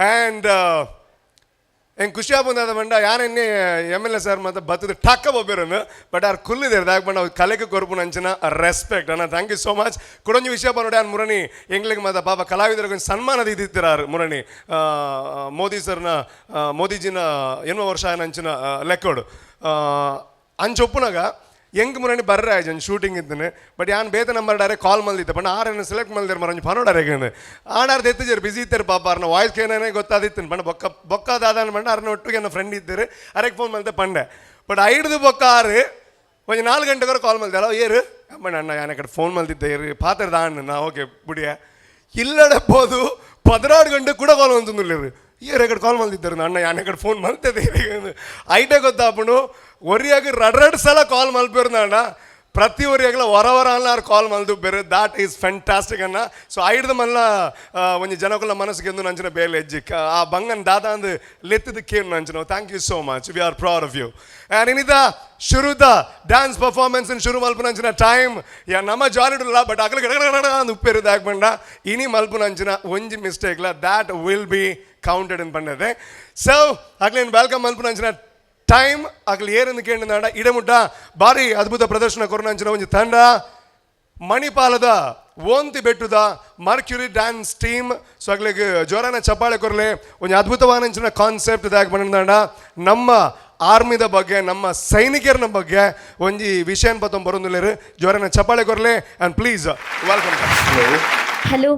P: And ಹೆಂಗೆ ಖುಷಿ ಆಗ್ಬಂದ ಬಂಡ ಯಾನೆನ್ನೆ MLA ಸರ್ ಮತ್ತು ಬತ್ತದ ಟಕ್ಕ ಒಬ್ಬೇರನ್ನು ಬಟ್ ಯಾರು ಕುಲ್ಲಿದೆ ದಾಕ ಬಂಡ ಕಲೆಗೆ ಕೊರಪು ನಂಚಿನ ರೆಸ್ಪೆಕ್ಟ್ ಅಣ್ಣ. Thank you so much. ಕುಡೊಂಜಿ ವಿಷಯ ಬಂದೋಡೆ ಯಾರು ಮುರಣಿ ಎಂಗ್ಲಿಗೆ ಮಾತ ಪಾಪ ಕಲಾವಿದರಿಗೆ ಸನ್ಮಾನದ ಇದ್ದಿತ್ತಾರೆ ಮುರಣಿ ಮೋದಿ ಸರ್ನ ಮೋದಿಜಿನ ಎನ್ನುವ ವರ್ಷ ನಂಚಿನ ಲೆಕ್ಕೋಡು ಅಂಚೊಪ್ಪುನಾಗ ಎಂಕ್ ಮುರಣಿ ಬರ್ರೆ ಆಯ್ತು ಶೂಟಿಂಗ್ ಇದ್ದನು ಬಟ್ ಯಾನ್ ಬೇತೆ ನಂಬರ್ ಡೈರೆಕ್ಟ್ ಕಾಲ್ ಮಲ್ದಿದ್ದೆ ಬಟ್ ಆರನ್ನು ಸೆಲೆಕ್ಟ್ ಮಲ್ದಿರು ಮರಂಜು ಪನೋ ಡೈರೆಕ್ಟ್ ಆಡಾರ್ದು ಎತ್ತಿದ್ದೀರು ಬಿಸಿ ಇದ್ದಾರೆ ಪಾಪ ಅವ್ರನ್ನ ವಾಯ್ಸ್ ಕೇನೇ ಗೊತ್ತಾದಿತ್ತು ಬಣ್ಣ ಬೊಕ್ಕಾದಾದ ಬಣ್ಣ ಅವ್ರನ್ನ ಒಟ್ಟಿಗೆ ನನ್ನ ಫ್ರೆಂಡ್ ಇದ್ದೀರು ಅರೆಗೆ ಫೋನ್ ಮಲ್ತೆ ಪಂಡೆ ಬಟ್ ಐಡ್ದು ಬೊಕ್ಕ ಆರು ಒಂದು 4 ಗಂಟೆಗೆ ಕಾಲ್ ಮಲ್ದೆ ಅಲ್ಲ ಏರು ಅಮ್ಮ ಅಣ್ಣ ಯಾನ ಕಡೆ ಫೋನ್ ಮಲ್ದಿದ್ದೆ ಏರು ಪಾತ್ರದ ಅಣ್ಣ ನಾ ಓಕೆ ಬುಡಿಯ ಇಲ್ಲಡಬೋದು 16 ಗಂಟೆ ಕೂಡ ಕಾಲ್ ಮಲ್ತಿದ್ರು ಏರ್ ಎಕಡೆ ಕಾಲ್ ಮಲ್ದಿದ್ದರು ಅಣ್ಣ ಯಾನ ಕಡೆ ಫೋನ್ ಮಲ್ತದೆ ಐಟೇ ಗೊತ್ತಾಪಣು ಒರಿಯಾಗಿ 2 ಸಲ ಕಾಲ್ ಮಲ್ಪಿರು ಅಣ್ಣ ಪ್ರತಿ ಒರಿಯಾಗಲ ಹೊರ ಅಲ್ಲ ಕಾಲ್ ಮಲ್ದು ಬೇರೆ ದಾಟ್ ಈಸ್ ಫ್ಯಾಂಟಾಸ್ಟಿಕ್ ಅನ್ನ ಸೊ ಐಡ್ದು ಮಲ್ಲ ಒಂದು ಜನಗಳ ಮನಸ್ಸಿಗೆ ಎಂದು ನಂಚಿನ ಬೇಲೆ ಹೆಜ್ಜಿ ಆ ಬಂಗನ್ ದಾದಾ ಅಂದು ಲೆತ್ತಿದ್ದಕ್ಕೇನು ನಂಚಿನ thank you so much we are proud of you and ಇನ್ನಿದ ಶುರುದ ಡ್ಯಾನ್ಸ್ ಪರ್ಫಾರ್ಮೆನ್ಸ್ ಶುರು ಮಲ್ಪು ನಂಚಿನ ಟೈಮ್ ಯಾ ನಮ್ಮ ಜಾಲಿಡಲ್ಲ ಬಟ್ ಅಗಲ ಅಂದು ಉಪ್ಪೇರಿದ ಹಾಕ್ಬಂಡ ಇನಿ ಮಲ್ಪು ನಂಚಿನ ಒಂಜಿ ಮಿಸ್ಟೇಕ್ಲ that will be counted in ಬಂಡದೆ ಸೊ ಆಗ್ಲೇನು ವೆಲ್ಕಮ್ ಮಲ್ಪು ನಂಚಿನ ಟೈಮ್ ಆಗಲಿ ಏರೆಂದು ಕೇಳಿದ ಇಡಮುಟ್ಟ ಭಾರಿ ಅದ್ಭುತ ಪ್ರದರ್ಶನ ಕೊರೋನಂಚಿನ ಒಂದು ತಂಡ ಮಣಿಪಾಲದ ಓಂತಿ ಬೆಟ್ಟದ ಮರ್ಕ್ಯುರಿ ಡ್ಯಾನ್ಸ್ ಟೀಮ್ ಸೊ ಆಗ್ಲಿಗೆ ಜೋರಾನ ಚಪ್ಪಾಳೆ ಕೊರಲೆ ಒಂದು ಅದ್ಭುತವಾದಂಚಿನ ಕಾನ್ಸೆಪ್ಟ್ ಇದಾಗಿ ಬಂದ ನಮ್ಮ ಆರ್ಮಿದ ಬಗ್ಗೆ ನಮ್ಮ ಸೈನಿಕರ ಬಗ್ಗೆ ಒಂದು ವಿಷಯ ಪತ್ತೊಂದು ಬರೋದಿಲ್ಲ ಜೋರಾನ ಚಪ್ಪಾಳೆ ಕೊರಲೆ ಆ್ಯಂಡ್ ಪ್ಲೀಸ್ ವೆಲ್ಕಮ್.
T: हेलो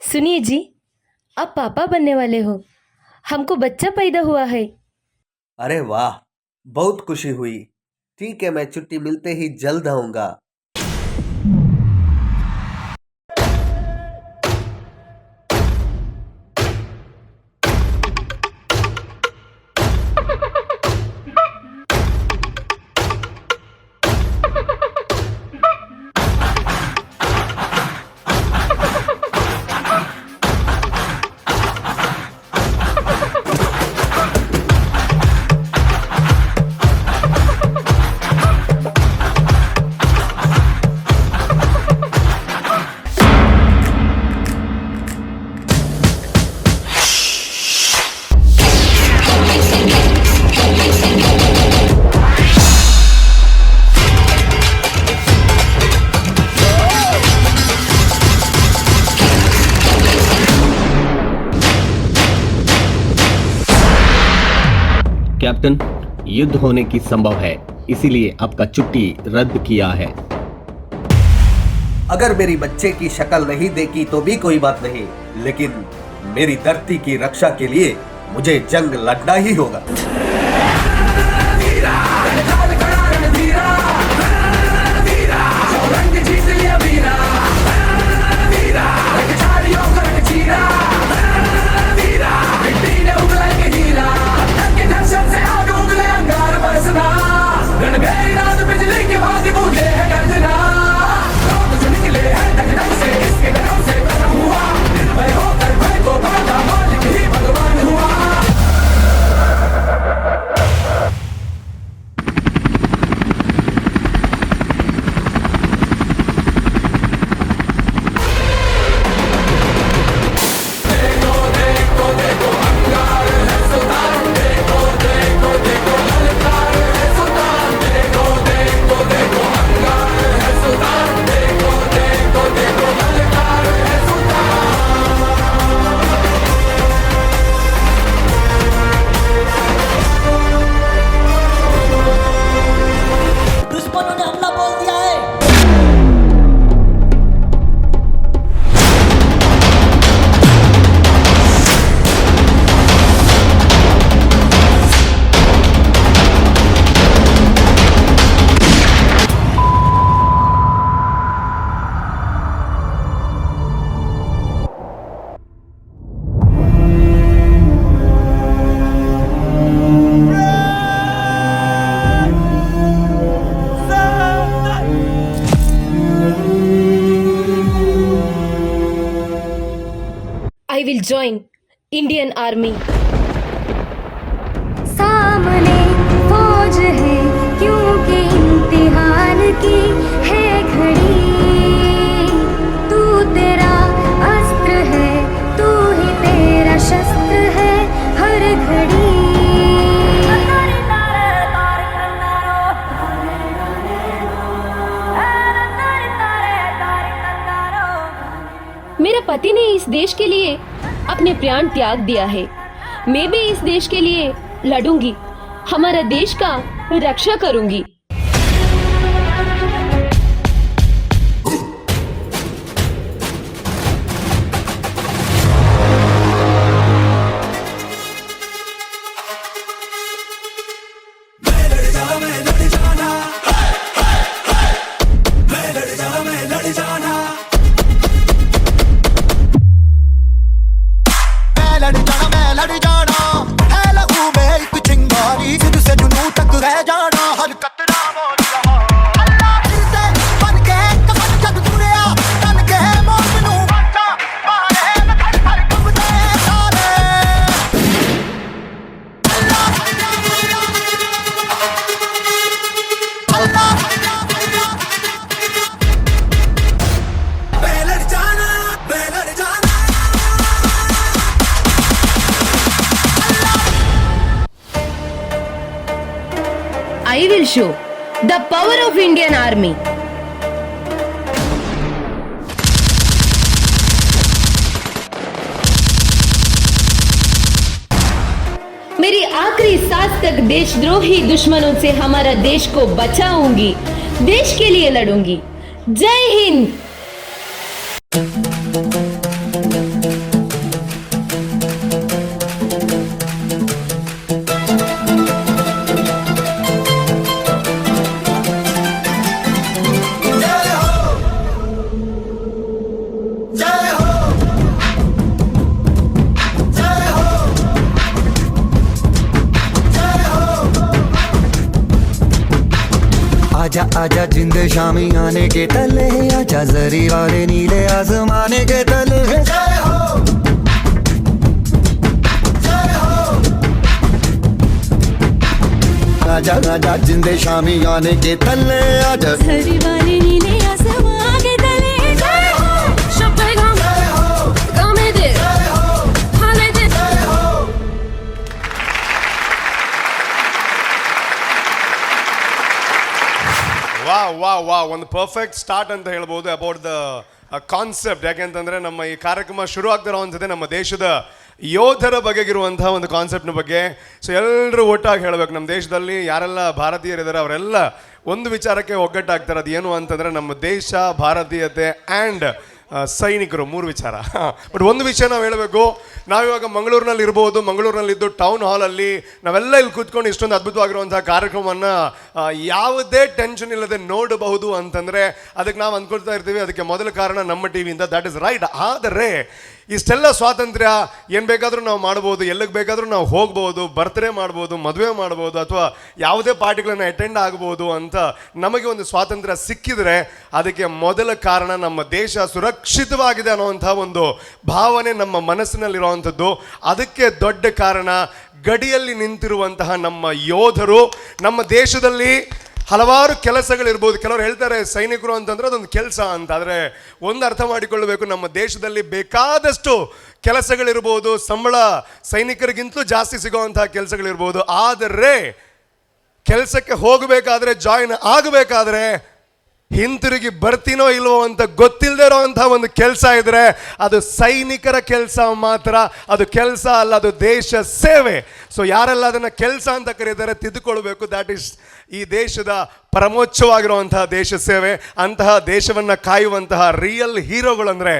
T: सुनिए जी, आप पापा बनने वाले हो, हमको बच्चा पैदा हुआ है.
U: अरे वाह, बहुत खुशी हुई. ठीक है, मैं छुट्टी मिलते ही जल्द आऊंगा.
V: कैप्टन, युद्ध होने की संभव है, इसीलिए आपका छुट्टी रद्द किया है.
U: अगर मेरी बच्चे की शक्ल नहीं देखी तो भी कोई बात नहीं, लेकिन मेरी धरती की रक्षा के लिए मुझे जंग लड़ना ही होगा.
T: I will join Indian Army.
K: सामने फौज है क्योंकि इम्तिहान की है घड़ी. तू तेरा अस्त्र है, तू ही तेरा शस्त्र है हर घड़ी.
T: मेरे पति ने इस देश के लिए अपने प्राण त्याग दिया है. मैं भी इस देश के लिए लड़ूंगी, हमारा देश का रक्षा करूंगी. I will show the power of Indian Army. मेरी आखिरी सांस तक देशद्रोही दुश्मनों से हमारा देश को बचाऊंगी, देश के लिए लड़ूंगी। जय हिंद।
A: आजा आजा जिंद शामी आने के तले, आजा जरी वाले नीले आसमाने के तले। जय हो जय हो। आजा आजा जिंद शामी आने के तले, आजा
K: जरी वाले नीले आसमां के तले। जय हो शब्द जय हो गामे दे जय हो हाले दे जय हो।
P: ವಾ ಒಂದು ಪರ್ಫೆಕ್ಟ್ ಸ್ಟಾರ್ಟ್ ಅಂತ ಹೇಳ್ಬೋದು ಅಬೌಟ್ ದ ಕಾನ್ಸೆಪ್ಟ್. ಯಾಕೆಂತಂದರೆ ನಮ್ಮ ಈ ಕಾರ್ಯಕ್ರಮ ಶುರು ಆಗ್ತಿರೋ ಅನ್ಸುತ್ತೆ ನಮ್ಮ ದೇಶದ ಯೋಧರ ಬಗೆಗಿರುವಂತಹ ಒಂದು ಕಾನ್ಸೆಪ್ಟ್ನ ಬಗ್ಗೆ. ಸೊ ಎಲ್ಲರೂ ಒಟ್ಟಾಗಿ ಹೇಳಬೇಕು, ನಮ್ಮ ದೇಶದಲ್ಲಿ ಯಾರೆಲ್ಲ ಭಾರತೀಯರಿದ್ದಾರೆ ಅವರೆಲ್ಲ ಒಂದು ವಿಚಾರಕ್ಕೆ ಒಗ್ಗಟ್ಟಾಗ್ತಾರೆ. ಅದು ಏನು ಅಂತಂದರೆ ನಮ್ಮ ದೇಶ, ಭಾರತೀಯತೆ ಆ್ಯಂಡ್ ಸೈನಿಕರು, ಮೂರು ವಿಚಾರ. ಬಟ್ ಒಂದು ವಿಷಯ ನಾವು ಹೇಳಬೇಕು, ನಾವಿವಾಗ ಮಂಗಳೂರಿನಲ್ಲಿ ಇರ್ಬೋದು, ಮಂಗಳೂರಿನಲ್ಲಿದ್ದು ಟೌನ್ ಹಾಲಲ್ಲಿ ನಾವೆಲ್ಲ ಇಲ್ಲಿ ಕೂತ್ಕೊಂಡು ಇಷ್ಟೊಂದು ಅದ್ಭುತವಾಗಿರುವಂಥ ಕಾರ್ಯಕ್ರಮವನ್ನು ಯಾವುದೇ ಟೆನ್ಷನ್ ಇಲ್ಲದೆ ನೋಡಬಹುದು ಅಂತಂದರೆ ಅದಕ್ಕೆ ನಾವು ಅಂದ್ಕೊಳ್ತಾ ಇರ್ತೀವಿ ಅದಕ್ಕೆ ಮೊದಲ ಕಾರಣ ನಮ್ಮ ಟಿ ವಿಯಿಂದ. That is right. ಆದರೆ ಇಷ್ಟೆಲ್ಲ ಸ್ವಾತಂತ್ರ್ಯ ಏನು ಬೇಕಾದರೂ ನಾವು ಮಾಡ್ಬೋದು, ಎಲ್ಲಿಗೆ ಬೇಕಾದರೂ ನಾವು ಹೋಗ್ಬೋದು, ಬರ್ತ್ಡೇ ಮಾಡ್ಬೋದು, ಮದುವೆ ಮಾಡ್ಬೋದು, ಅಥವಾ ಯಾವುದೇ ಪಾರ್ಟಿಗಳನ್ನು ಅಟೆಂಡ್ ಆಗ್ಬೋದು ಅಂತ ನಮಗೆ ಒಂದು ಸ್ವಾತಂತ್ರ್ಯ ಸಿಕ್ಕಿದರೆ ಅದಕ್ಕೆ ಮೊದಲ ಕಾರಣ ನಮ್ಮ ದೇಶ ಸುರಕ್ಷಿತವಾಗಿದೆ ಅನ್ನೋವಂಥ ಒಂದು ಭಾವನೆ ನಮ್ಮ ಮನಸ್ಸಿನಲ್ಲಿರುವಂಥದ್ದು. ಅದಕ್ಕೆ ದೊಡ್ಡ ಕಾರಣ ಗಡಿಯಲ್ಲಿ ನಿಂತಿರುವಂತಹ ನಮ್ಮ ಯೋಧರು. ನಮ್ಮ ದೇಶದಲ್ಲಿ ಹಲವಾರು ಕೆಲಸಗಳಿರ್ಬೋದು. ಕೆಲವರು ಹೇಳ್ತಾರೆ ಸೈನಿಕರು ಅಂತಂದರೆ ಅದೊಂದು ಕೆಲಸ ಅಂತ. ಆದರೆ ಒಂದು ಅರ್ಥ ಮಾಡಿಕೊಳ್ಳಬೇಕು, ನಮ್ಮ ದೇಶದಲ್ಲಿ ಬೇಕಾದಷ್ಟು ಕೆಲಸಗಳಿರ್ಬೋದು, ಸಂಬಳ ಸೈನಿಕರಿಗಿಂತಲೂ ಜಾಸ್ತಿ ಸಿಗೋವಂತಹ ಕೆಲಸಗಳಿರ್ಬೋದು. ಆದರೆ ಕೆಲಸಕ್ಕೆ ಹೋಗಬೇಕಾದ್ರೆ, ಜಾಯಿನ್ ಆಗಬೇಕಾದ್ರೆ ಹಿಂತಿರುಗಿ ಬರ್ತೀನೋ ಇಲ್ವೋ ಅಂತ ಗೊತ್ತಿಲ್ಲದೆ ಇರೋವಂಥ ಒಂದು ಕೆಲಸ ಇದ್ದರೆ ಅದು ಸೈನಿಕರ ಕೆಲಸ ಮಾತ್ರ. ಅದು ಕೆಲಸ ಅಲ್ಲ, ಅದು ದೇಶ ಸೇವೆ. ಸೊ ಯಾರೆಲ್ಲ ಅದನ್ನು ಕೆಲಸ ಅಂತ ಕರೀತಾರೆ ತಿದ್ದುಕೊಳ್ಬೇಕು. ದ್ಯಾಟ್ ಈಸ್ ಈ ದೇಶದ ಪರಮೋಚ್ಚವಾಗಿರುವಂತಹ ದೇಶ ಸೇವೆ. ಅಂತಹ ದೇಶವನ್ನು ಕಾಯುವಂತಹ ರಿಯಲ್ ಹೀರೋಗಳಂದರೆ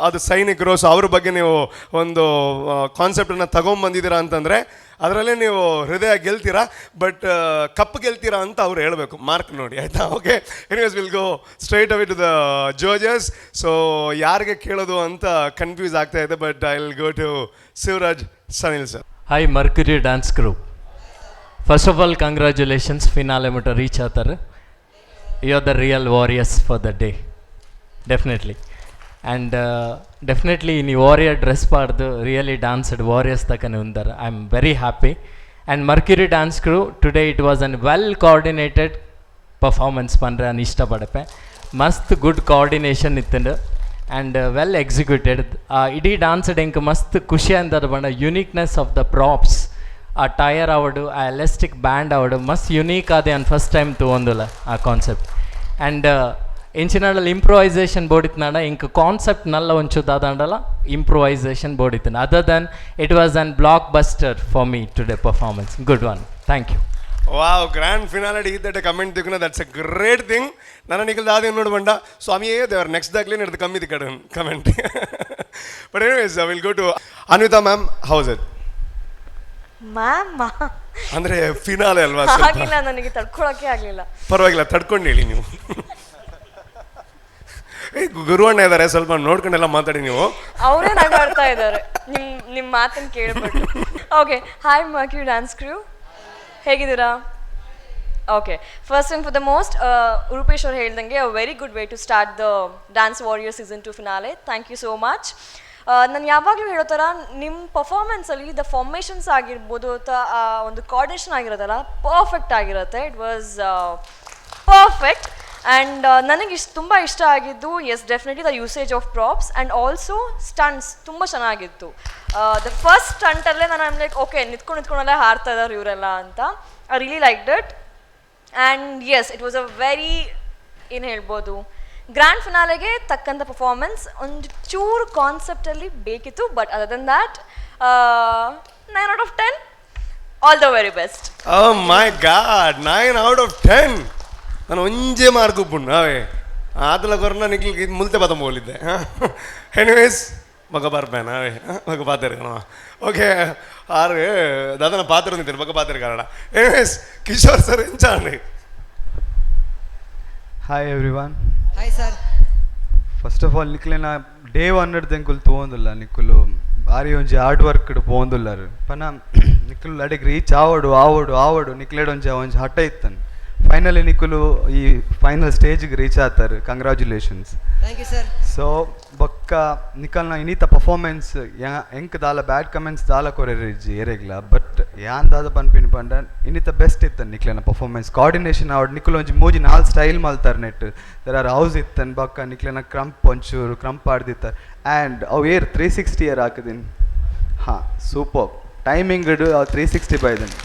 P: ಅದು ಸೈನಿಕರು. ಸೊ ಅವ್ರ ಬಗ್ಗೆ ನೀವು ಒಂದು ಕಾನ್ಸೆಪ್ಟನ್ನು ತಗೊಂಬಂದಿದ್ದೀರಾ ಅಂತಂದರೆ ಅದರಲ್ಲೇ ನೀವು ಹೃದಯ ಗೆಲ್ತೀರಾ, ಬಟ್ ಕಪ್ ಗೆಲ್ತೀರಾ ಅಂತ ಅವ್ರು ಹೇಳಬೇಕು. ಮಾರ್ಕ್ ನೋಡಿ, ಆಯಿತಾ? Okay, anyways will go straight away to the judges. So ಯಾರಿಗೆ ಕೇಳೋದು ಅಂತ ಕನ್ಫ್ಯೂಸ್ ಆಗ್ತಾ ಇದೆ, but I will go to Shivaraj Sanil sir.
R: Hi Mercury Dance Crew. First of all, congratulations, finale mutta reach atar. You are the real warriors for the day, definitely. And definitely in warrior dress pardu really danced warriors takane undar. I am very happy. And Mercury Dance Crew, today it was a well coordinated performance pandra an ishta padape. Mast good coordination ittund and well executed. Idi dance enka mast ಖುಷಿ andar bana uniqueness of the props. ಆ tyre ಅವಡು, ಆ elastic band ಅವಡು ಮಸ್ತ್ unique ಆದ ಅನ್ first time ತೊಗೊಂದಿಲ್ಲ ಆ concept. And ಇಂಚಿನಾಡಲ್ಲಿ improvisation ಬೋಡಿತ್ನಾಡ ಇಂಕ ಕಾನ್ಸೆಪ್ಟ್ ನಲ್ಲ ಒಂಚೂದಾದಂಡಲ್ಲ ಇಂಪ್ರೂವೈಸೇಷನ್ ಬೋಡಿತ್ತನ. Other than it was an blockbuster for me today performance. Good one, thank you.
P: Wow, grand finale ಇದ್ದ ಕಮೆಂಟ್ ದಿಕ್ಕನ ದಟ್ಸ್ ಎ ಗ್ರೇಟ್ ಥಿಂಗ್. ನನ್ನ ನಿಖಲ್ ದಾದಿ ನೋಡಿ ಬಂಡ ಸ್ವಾಮಿಯೇ ದೇವರ್ ನೆಕ್ಸ್ಟ್ ದಾಗ್ಲಿ ನಡೆದು ಕಮ್ಮಿ ಕಡೆ comment. But anyways I will go to Anvitha ma'am. How's it
D: ma'am?
P: ಅಂದರೆ ಫಿನಾಲೆ ಅಲ್ವಾ?
Q: ಆಗಿಲ್ಲ, ನನಗೆ ತಡ್ಕೊಳಕ್ಕೆ ಆಗಲಿಲ್ಲ.
P: ಪರವಾಗಿಲ್ಲ, ತಡ್ಕೊಂಡು ಹೇಳಿ ನೀವು. ಗುರುವಣ್ಣ ಇದ್ದಾರೆ, ಸ್ವಲ್ಪ ನೋಡ್ಕೊಂಡೆಲ್ಲ ಮಾತಾಡಿ ನೀವು.
Q: ಅವರೇ ನಗಾಡ್ತಾ ಇದ್ದಾರೆ ನಿಮ್ಮ ಮಾತನ್ನು ಕೇಳ್ಬಿಟ್ಟು. Okay, hi Mercury dance crew, ಹೇಗಿದ್ದೀರಾ? Okay, first and for the most, Rupesh ಅವ್ರು ಹೇಳ್ದಂಗೆ a very good way to start the dance warrior season 2 finale. Thank you so much. ನಾನು ಯಾವಾಗಲೂ ಹೇಳೋ ಥರ ನಿಮ್ಮ ಪರ್ಫಾರ್ಮೆನ್ಸಲ್ಲಿ ದ ಫಾರ್ಮೇಷನ್ಸ್ ಆಗಿರ್ಬೋದು ಅಥವಾ ಒಂದು ಕೋಆರ್ಡಿನೇಷನ್ ಆಗಿರೋದಲ್ಲ, ಪರ್ಫೆಕ್ಟ್ ಆಗಿರುತ್ತೆ. It was perfect. ಆ್ಯಂಡ್ ನನಗೆ ತುಂಬ ಇಷ್ಟ ಆಗಿದ್ದು, yes definitely the usage of props and also stunts ತುಂಬ ಚೆನ್ನಾಗಿತ್ತು. ದ ಫಸ್ಟ್ ಸ್ಟಂಟಲ್ಲೇ ನಾನು ಲೈಕ್ ಓಕೆ, ನಿಂತ್ಕೊಂಡಲ್ಲೇ ಹಾರ್ತಾ ಇದ್ದಾರೆ ಇವರೆಲ್ಲ ಅಂತ. I really liked it. And yes, it was a very, ಏನು ಹೇಳ್ಬೋದು, ಗ್ರ್ಯಾಂಡ್ ಫಿನಾಲೆಗೆ ತಕ್ಕಂಥ ಪರ್ಫಾರ್ಮೆನ್ಸ್. ಒಂದು ಚೂರು ಕಾನ್ಸೆಪ್ಟಲ್ಲಿ ಬೇಕಿತ್ತು, but other than that 9 out of 10, all the very best.
P: Oh my god, 9 out of 10. ನಾನು ಒಂಜೇ ಮಾರ್ಕ್ ಉಪ್ಪುಂಡು ಅವೇ ಆತಲ ಕೊರನ ನಿಕ್ಲಿಗೆ ಮುಲ್ತೆ ಬತ್ತ ಹೋಲಿದ್ದೆ. ಎನಿವೇಸ್ ಮಗ ಬರ್ಬೇನ ಅವೇ ಮಗ ಪಾತ್ರ. ಓಕೆ, ಆರು ದಾದನ ಪಾತ್ರ ನಿಂತೇನೆ ಮಗ ಪಾತ್ರ ಕಾರಣ. ಎನಿವೇಸ್ ಕಿಶೋರ್ ಸರ್ ಎಂಚಾಂಡಿ.
D: Hi everyone.
E: Hi sir.
D: First of all ನಿಕ್ಲೆನ ಡೇ 1 ಎಂಕುಲು ತೋಂದುಲ್ಲ, ನಿಕ್ಕುಲು ಭಾರಿ ಒಂಜಿ ಹಾರ್ಡ್ ವರ್ಕ್ ಪೋಂದುಲ್ಲಾರು ಪನ ನಿಕ್ಕುಲು ಅಡಿಗೆ ರೀಚ್ ಆವಡು ನಿಕ್ಲೆಡ್ ಒಂಜಿ ಹಠ ಇತ್ತನ್. ಫೈನಲಿ ನಿಕ್ಕುಲು ಈ ಫೈನಲ್ ಸ್ಟೇಜ್ಗೆ ರೀಚ್ ಆಗ್ತಾರೆ. Congratulations.
E: Thank you sir.
D: So ಬೊಕ್ಕ ನಿಕಲ್ನ ಇನ್ನಿತ ಪರ್ಫಾರ್ಮೆನ್ಸ್ ಎಂಕ್ ದಾಲ ಬ್ಯಾಡ್ ಕಮೆಂಟ್ಸ್ ದಾಲ ಕೊರೆರಿಜ್ಜಿ ಏರೆಗ್ಲ, ಬಟ್ ಯಾನ್ ದಾದ ಪನ್ಪಿನ್ ಪಂಡ ಇನ್ನಿತ ಬೆಸ್ಟ್ ಇತ್ತನ್ ನಿಕ್ಲೆನ ಪರ್ಫಾರ್ಮೆನ್ಸ್. ಕೋಆರ್ಡಿನೇಷನ್ ಆವಡ್ ನಿಕ್ಕುಲು ಒಂಜಿ ಮೂಜಿ 4 ಸ್ಟೈಲ್ ಮಲ್ತಾರೆ ನೆಟ್. ದರ್ ಆರ್ ಹೌಸ್ ಇತ್ತನ್ ಬೊಕ್ಕ ನಿಕ್ಲೆನ ಕ್ರಂಪ್ ಒಂಚೂರು ಕ್ರಂಪ್ ಆಡ್ದಿತ್ತಾರೆ. ಆ್ಯಂಡ್ ಅವು 360 ಇಯರ್ ಹಾಕಿದೀನಿ. ಹಾಂ, ಸೂಪರ್ ಟೈಮಿಂಗ್ 360 ಬೈದನ್.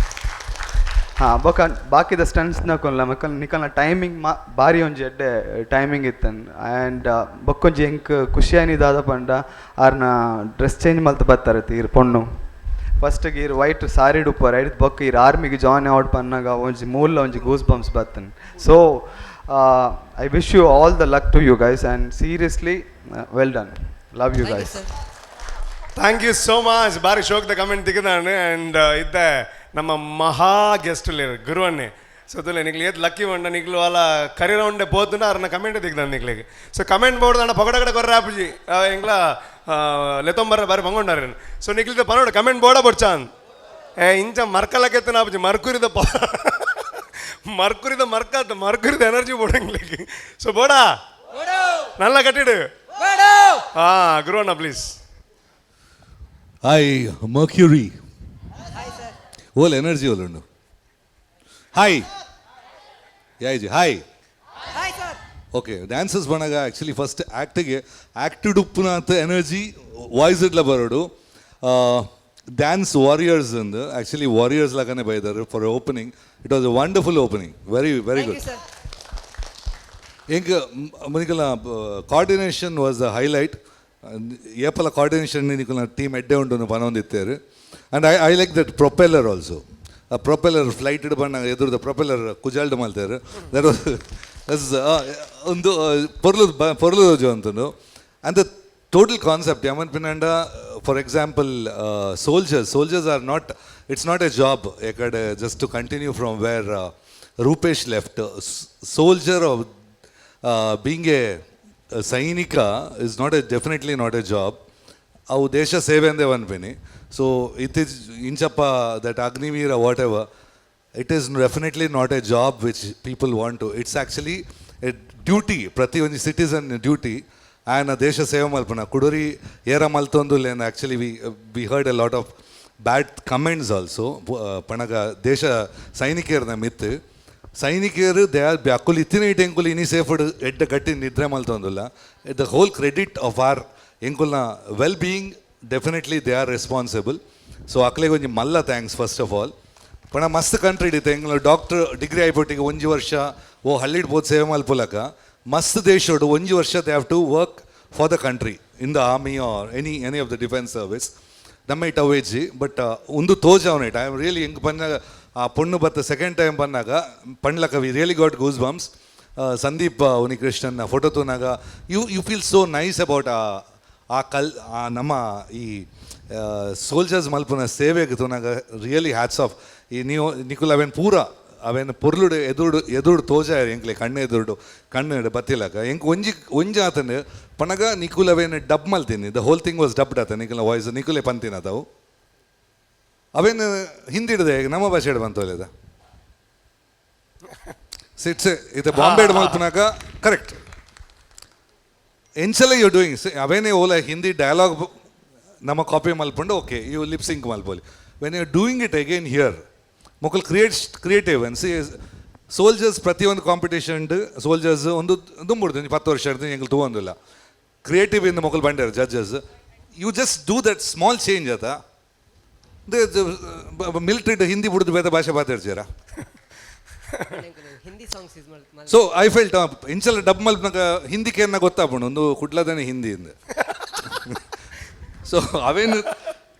D: ಹಾಂ, ಬೊಕ್ಕ ಬಾಕಿದ ಸ್ಟಂಟ್ಸ್ನ ಕೊಲ್ಲ ಮಕ್ಕಳು ನಿಕಲ್ನ ಟೈಮಿಂಗ್ ಭಾರಿ ಒಂಜಿ ಎಡ್ಡೆ ಟೈಮಿಂಗ್ ಇತ್ತನ್. ಆ್ಯಂಡ್ ಬೊಕ್ಕೊಂಜಿ ಎಂಕ್ ಖುಷಿಯಾನಿದಾದ ಪಂಡ ಆರ್ನ ಡ್ರೆಸ್ ಚೇಂಜ್ ಮಲ್ತು ಬರ್ತಾರೆ ಈರ್ ಪೊಣ್ಣು. ಫಸ್ಟಿಗೆ ಈರು ವೈಟ್ ಸಾರಿ ಡುಪ್ಪರ್ ಐದು ಬೊಕ್ಕ ಈರು ಆರ್ಮಿಗೆ ಜಾಯ್ನ್ ಔಟ್ ಪನ್ನಾಗ ಒಂಜಿ ಮೂಲ ಒಂಜಿ ಗೂಸ್ ಬಂಪ್ಸ್ ಬರ್ತನ್. So I wish you all the luck to you guys and seriously well done. Love you guys.
P: Thank you so much. ಭಾರಿ ಶೋಕ್ದ ಕಮೆಂಟ್ ತೆಗೆದಾನೆ. ಆ್ಯಂಡ್ ಇದ್ದೆ ನಮ್ಮ ಮಹಾ ಗೆಸ್ಟ್ಲಿ ಗುರುವನ್ನೇ ಸೊತ್ತಲೆ ನಿಕ್ಲಿ ಏತ್ ಲಕ್ಕಿ ಉಂಡ ನಿಕ್ಲು ಅಲ್ಲ ಕರೀರ ಉಂಡೆ ಪೋತುಂಡ ಅವ್ರನ್ನ ಕಮೆಂಟ್ ತೆಗ್ದಾನೆ ನಿಕ್ಲಿಗೆ. ಸೊ ಕಮೆಂಟ್ ಬೋರ್ಡ್ ಅಣ್ಣ ಪಗಡ ಕೊರ್ರೆ ಆಪುಜಿ ಎಂಗ್ಲ ಲೆತ್ತೊಂಬರ್ರೆ ಬಾರಿ ಬಂಗೊಂಡಾರೆ. ಸೊ ನಿಕ್ಲಿದ ಪನೋಡ ಕಮೆಂಟ್ ಬೋರ್ಡ ಬೊಡ್ಚಾನ್ ಇಂಚ ಮರ್ಕಲಕ್ಕೆತ್ತನ ಆಪುಜಿ ಮರ್ಕುರಿದ ಮರ್ಕುರಿದ ಎನರ್ಜಿ ಬೋಡಂಗ್ಲಿಕ್ಕೆ. ಸೊ ಬೋಡಾ ನಲ್ಲ ಕಟ್ಟಿಡು. ಹಾಂ ಗುರುವಣ್ಣ ಪ್ಲೀಸ್.
S: ಹಾಯ್ ಮರ್ಕ್ಯೂರಿ ಓಲ್ ಎನರ್ಜಿ ಓಲುಂಡು. ಹಾಯ್ ಯಾಯ್ಜಿ ಹಾಯ್. ಓಕೆ, ಡ್ಯಾನ್ಸಸ್ ಬಣ್ಣಗ ಆ್ಯಕ್ಚುಲಿ ಫಸ್ಟ್ ಆ್ಯಕ್ಟೆಡ್ ಉಪ್ಪುನಾಥ ಎನರ್ಜಿ ವಾಯ್ಸ್ ಇಡ್ಲ ಬರೋಡು. ಡ್ಯಾನ್ಸ್ ವಾರಿಯರ್ಸ್ ಅಂದು ಆ್ಯಕ್ಚುಲಿ ವಾರಿಯರ್ಸ್ ಲಾಗನೇ ಬೈದಾರೆ for opening. It was a wonderful opening, very very good. ಎಂಕ್ ಮನಿಕಲ್ನ ಕೋಆರ್ಡಿನೇಷನ್ ವಾಸ್ ದ ಹೈಲೈಟ್. ಏಪಲ ಕೋಆರ್ಡಿನೇಷನ್ ನಿಕಲ್ನ ಟೀಮ್ ಎಡ್ಡೆ ಉಂಟು ಪನೊಂದಿತ್ತೇರು. And I like that propeller also. ಆ ಪ್ರೊಪೆಲ್ಲರ್ ಫ್ಲೈಟ್ ಬಣ್ಣ ಎದುರದ ಪ್ರೊಪೆಲ್ಲರ್ ಕುಜಾಲ್ಡ್ ಮಲ್ತಾರೆ. ದಟ್ ವಾಸ್ ಒಂದು ಪೊರ್ಲುಜು ಅಂತಂದು. ಆ್ಯಂಡ್ ದ ಟೋಟಲ್ ಕಾನ್ಸೆಪ್ಟ್ ಯಮನ್ ಪಿನಂಡ for example soldiers are not, it's not a job ಎ ಕಡೆ just to continue from where Rupesh left. Soldier being a ಸೈನಿಕ is not a definitely not a job. ಅವು ದೇಶ ಸೇವೆ ಅಂದೇ ಅನ್ಪೇನಿ. ಸೊ ಇಟ್ ಈಸ್ ಇಂಚಪ್ಪ that Agniveer whatever, it is definitely not a job which people want to. It's actually a duty, ಪ್ರತಿ ಒಂದು citizen duty. And ದೇಶ ಸೇವೆ ಮಲ್ಪನ ಕುಡುರಿ ಏರ ಮಲ್ತೊಂದು ಲೇನ್ actually we heard a lot of bad comments also. ಪಣಗ ದೇಶ ಸೈನಿಕರನ್ನ ಮಿತ್ ಸೈನಿಕರು ದೇ ಆರ್ ಅಕ್ಕುಲು ಇತ್ತಿನ ಇಟ್ಟು ಎಂಕುಲು ಇನಿ ಸೇಫ್ಡ್ ಎಡ್ಡ ಗಟ್ಟಿ ನಿದ್ರೆ ಮಲ್ತೊಂದುಲ್ಲ. The whole credit of our ಎಂಕುಲ್ನ well being definitely they are responsible. So ಅಕ್ಲೆಗೆ ಒಂಜಿ ಮಲ್ಲ ಥ್ಯಾಂಕ್ಸ್ ಫಸ್ಟ್ ಆಫ್ ಆಲ್. ಪಣ ಮಸ್ತ್ ಕಂಟ್ರಿ ಇಡಿತ್ತೆ ಎಂಗ್ಲ ಡಾಕ್ಟರ್ ಡಿಗ್ರಿ ಆಯ್ಪಟ್ಟಿಗೆ 1 ವರ್ಷ ಓ ಹಳ್ಳಿಡ್ ಬೋದು ಸೇವೆ ಮಲ್ಪುಲಕ ಮಸ್ತ್ ದೇಶೋಡು 1 ವರ್ಷ they have to work for the country in the army or any of the defence service. ನಮ್ಮ ಇಟ್ ಅವೇಜಿ ಬಟ್ ಒಂದು ತೋಜವನೈಟ್ ಐ ಆಮ್ ರಿಯಲಿ ಹೆಂಗೆ ಬಂದಾಗ ಆ ಪೊಣ್ಣು ಬತ್ತ ಸೆಕೆಂಡ್ ಟೈಮ್ ಬಂದಾಗ ಪಣ್ಲಕ we really got goose bumps. Sandeep Unnikrishnan photo ತೋನಾಗ you feel so nice about ನಮ್ಮ ಈ ಸೋಲ್ಜರ್ಸ್ ಮಲ್ಪುನ ಸೇವೆಗೆ ತೋನಾಗ ರಿಯಲಿ ಹ್ಯಾಟ್ಸ್ ಆಫ್. ಈ ನೀವು ನಿಕುಲ್ ಅವೇನು ಪೂರ ಅವೇನು ಪೊರ್ಲುಡು ಎದುರು ತೋಜಾಯ ಎಂಕ್ಲೆ ಕಣ್ಣು ಬತ್ತಿಲಕ ಎಂಕ್ ಒಂಜಿ ಆತನು ಪನಗ ನಿಕುಲ್ ಅವೇನು ಡಬ್ ಮಲ್ತೀನಿ the whole thing was dubbed ಆತ ನಿಕುಲ ವಾಯ್ಸ್ ನಿಕುಲೆ ಪಂತಿನ ಅದಾವು ಅವೇನು ಹಿಂದಿಡ್ದೆ ನಮ್ಮ ಭಾಷೆ ಬಂತೋಲೆದ ಸಿಟ್ಸ್ ಇದು ಬಾಂಬೆ ಮಲ್ಪನಾಗ ಕರೆಕ್ಟ್ ಎಂಚಲ ಯು ಡೂಯಿಂಗ್ ಅವೇನೇ ಓಲ ಹಿಂದಿ ಡಯಲಾಗ್ ನಮ್ಮ ಕಾಪಿ ಮಲ್ಪಂಡು ಓಕೆ ಯು ಲಿಪ್ ಸಿಂಕ್ ಮಲ್ಪೋಲಿ when you doing it again here ಮೊಕ್ಕಲು ಕ್ರಿಯೇಟಿವ್ ಅನ್ಸಿ ಸೋಲ್ಜರ್ಸ್ ಪ್ರತಿಯೊಂದು ಕಾಂಪಿಟೇಷನ್ ಸೋಲ್ಜರ್ಸ್ ಒಂದು ದುಂಬಿಡ್ದು 10 ವರ್ಷ ಇರ್ತೀನಿ ಎಂಗ್ಲು ತಗೊಂಡಿಲ್ಲ ಕ್ರಿಯೇಟಿವ್ ಇಂದ ಮೊಕ್ಕಲು ಬಂಡ್ಯಾರ judges you just do that small change ಆತ ಮಿಲಿಟ್ರಿ ಹಿಂದಿ ಬಿಡ್ದು ಬೇರೆ ಭಾಷೆ ಮಾತಾಡ್ತೀರಾ ಸೊ ಐ ಫೆಲ್ಟ್ ಇಂಚಲ ಡಬ್ ಮಲ್ಪನಾಗ ಹಿಂದಿ ಕೇರ್ನ ಗೊತ್ತಾಗ್ಬಿಡು ಒಂದು ಕುಡ್ಲದಾನೆ ಹಿಂದಿಯಿಂದ ಸೊ ಅವೇನು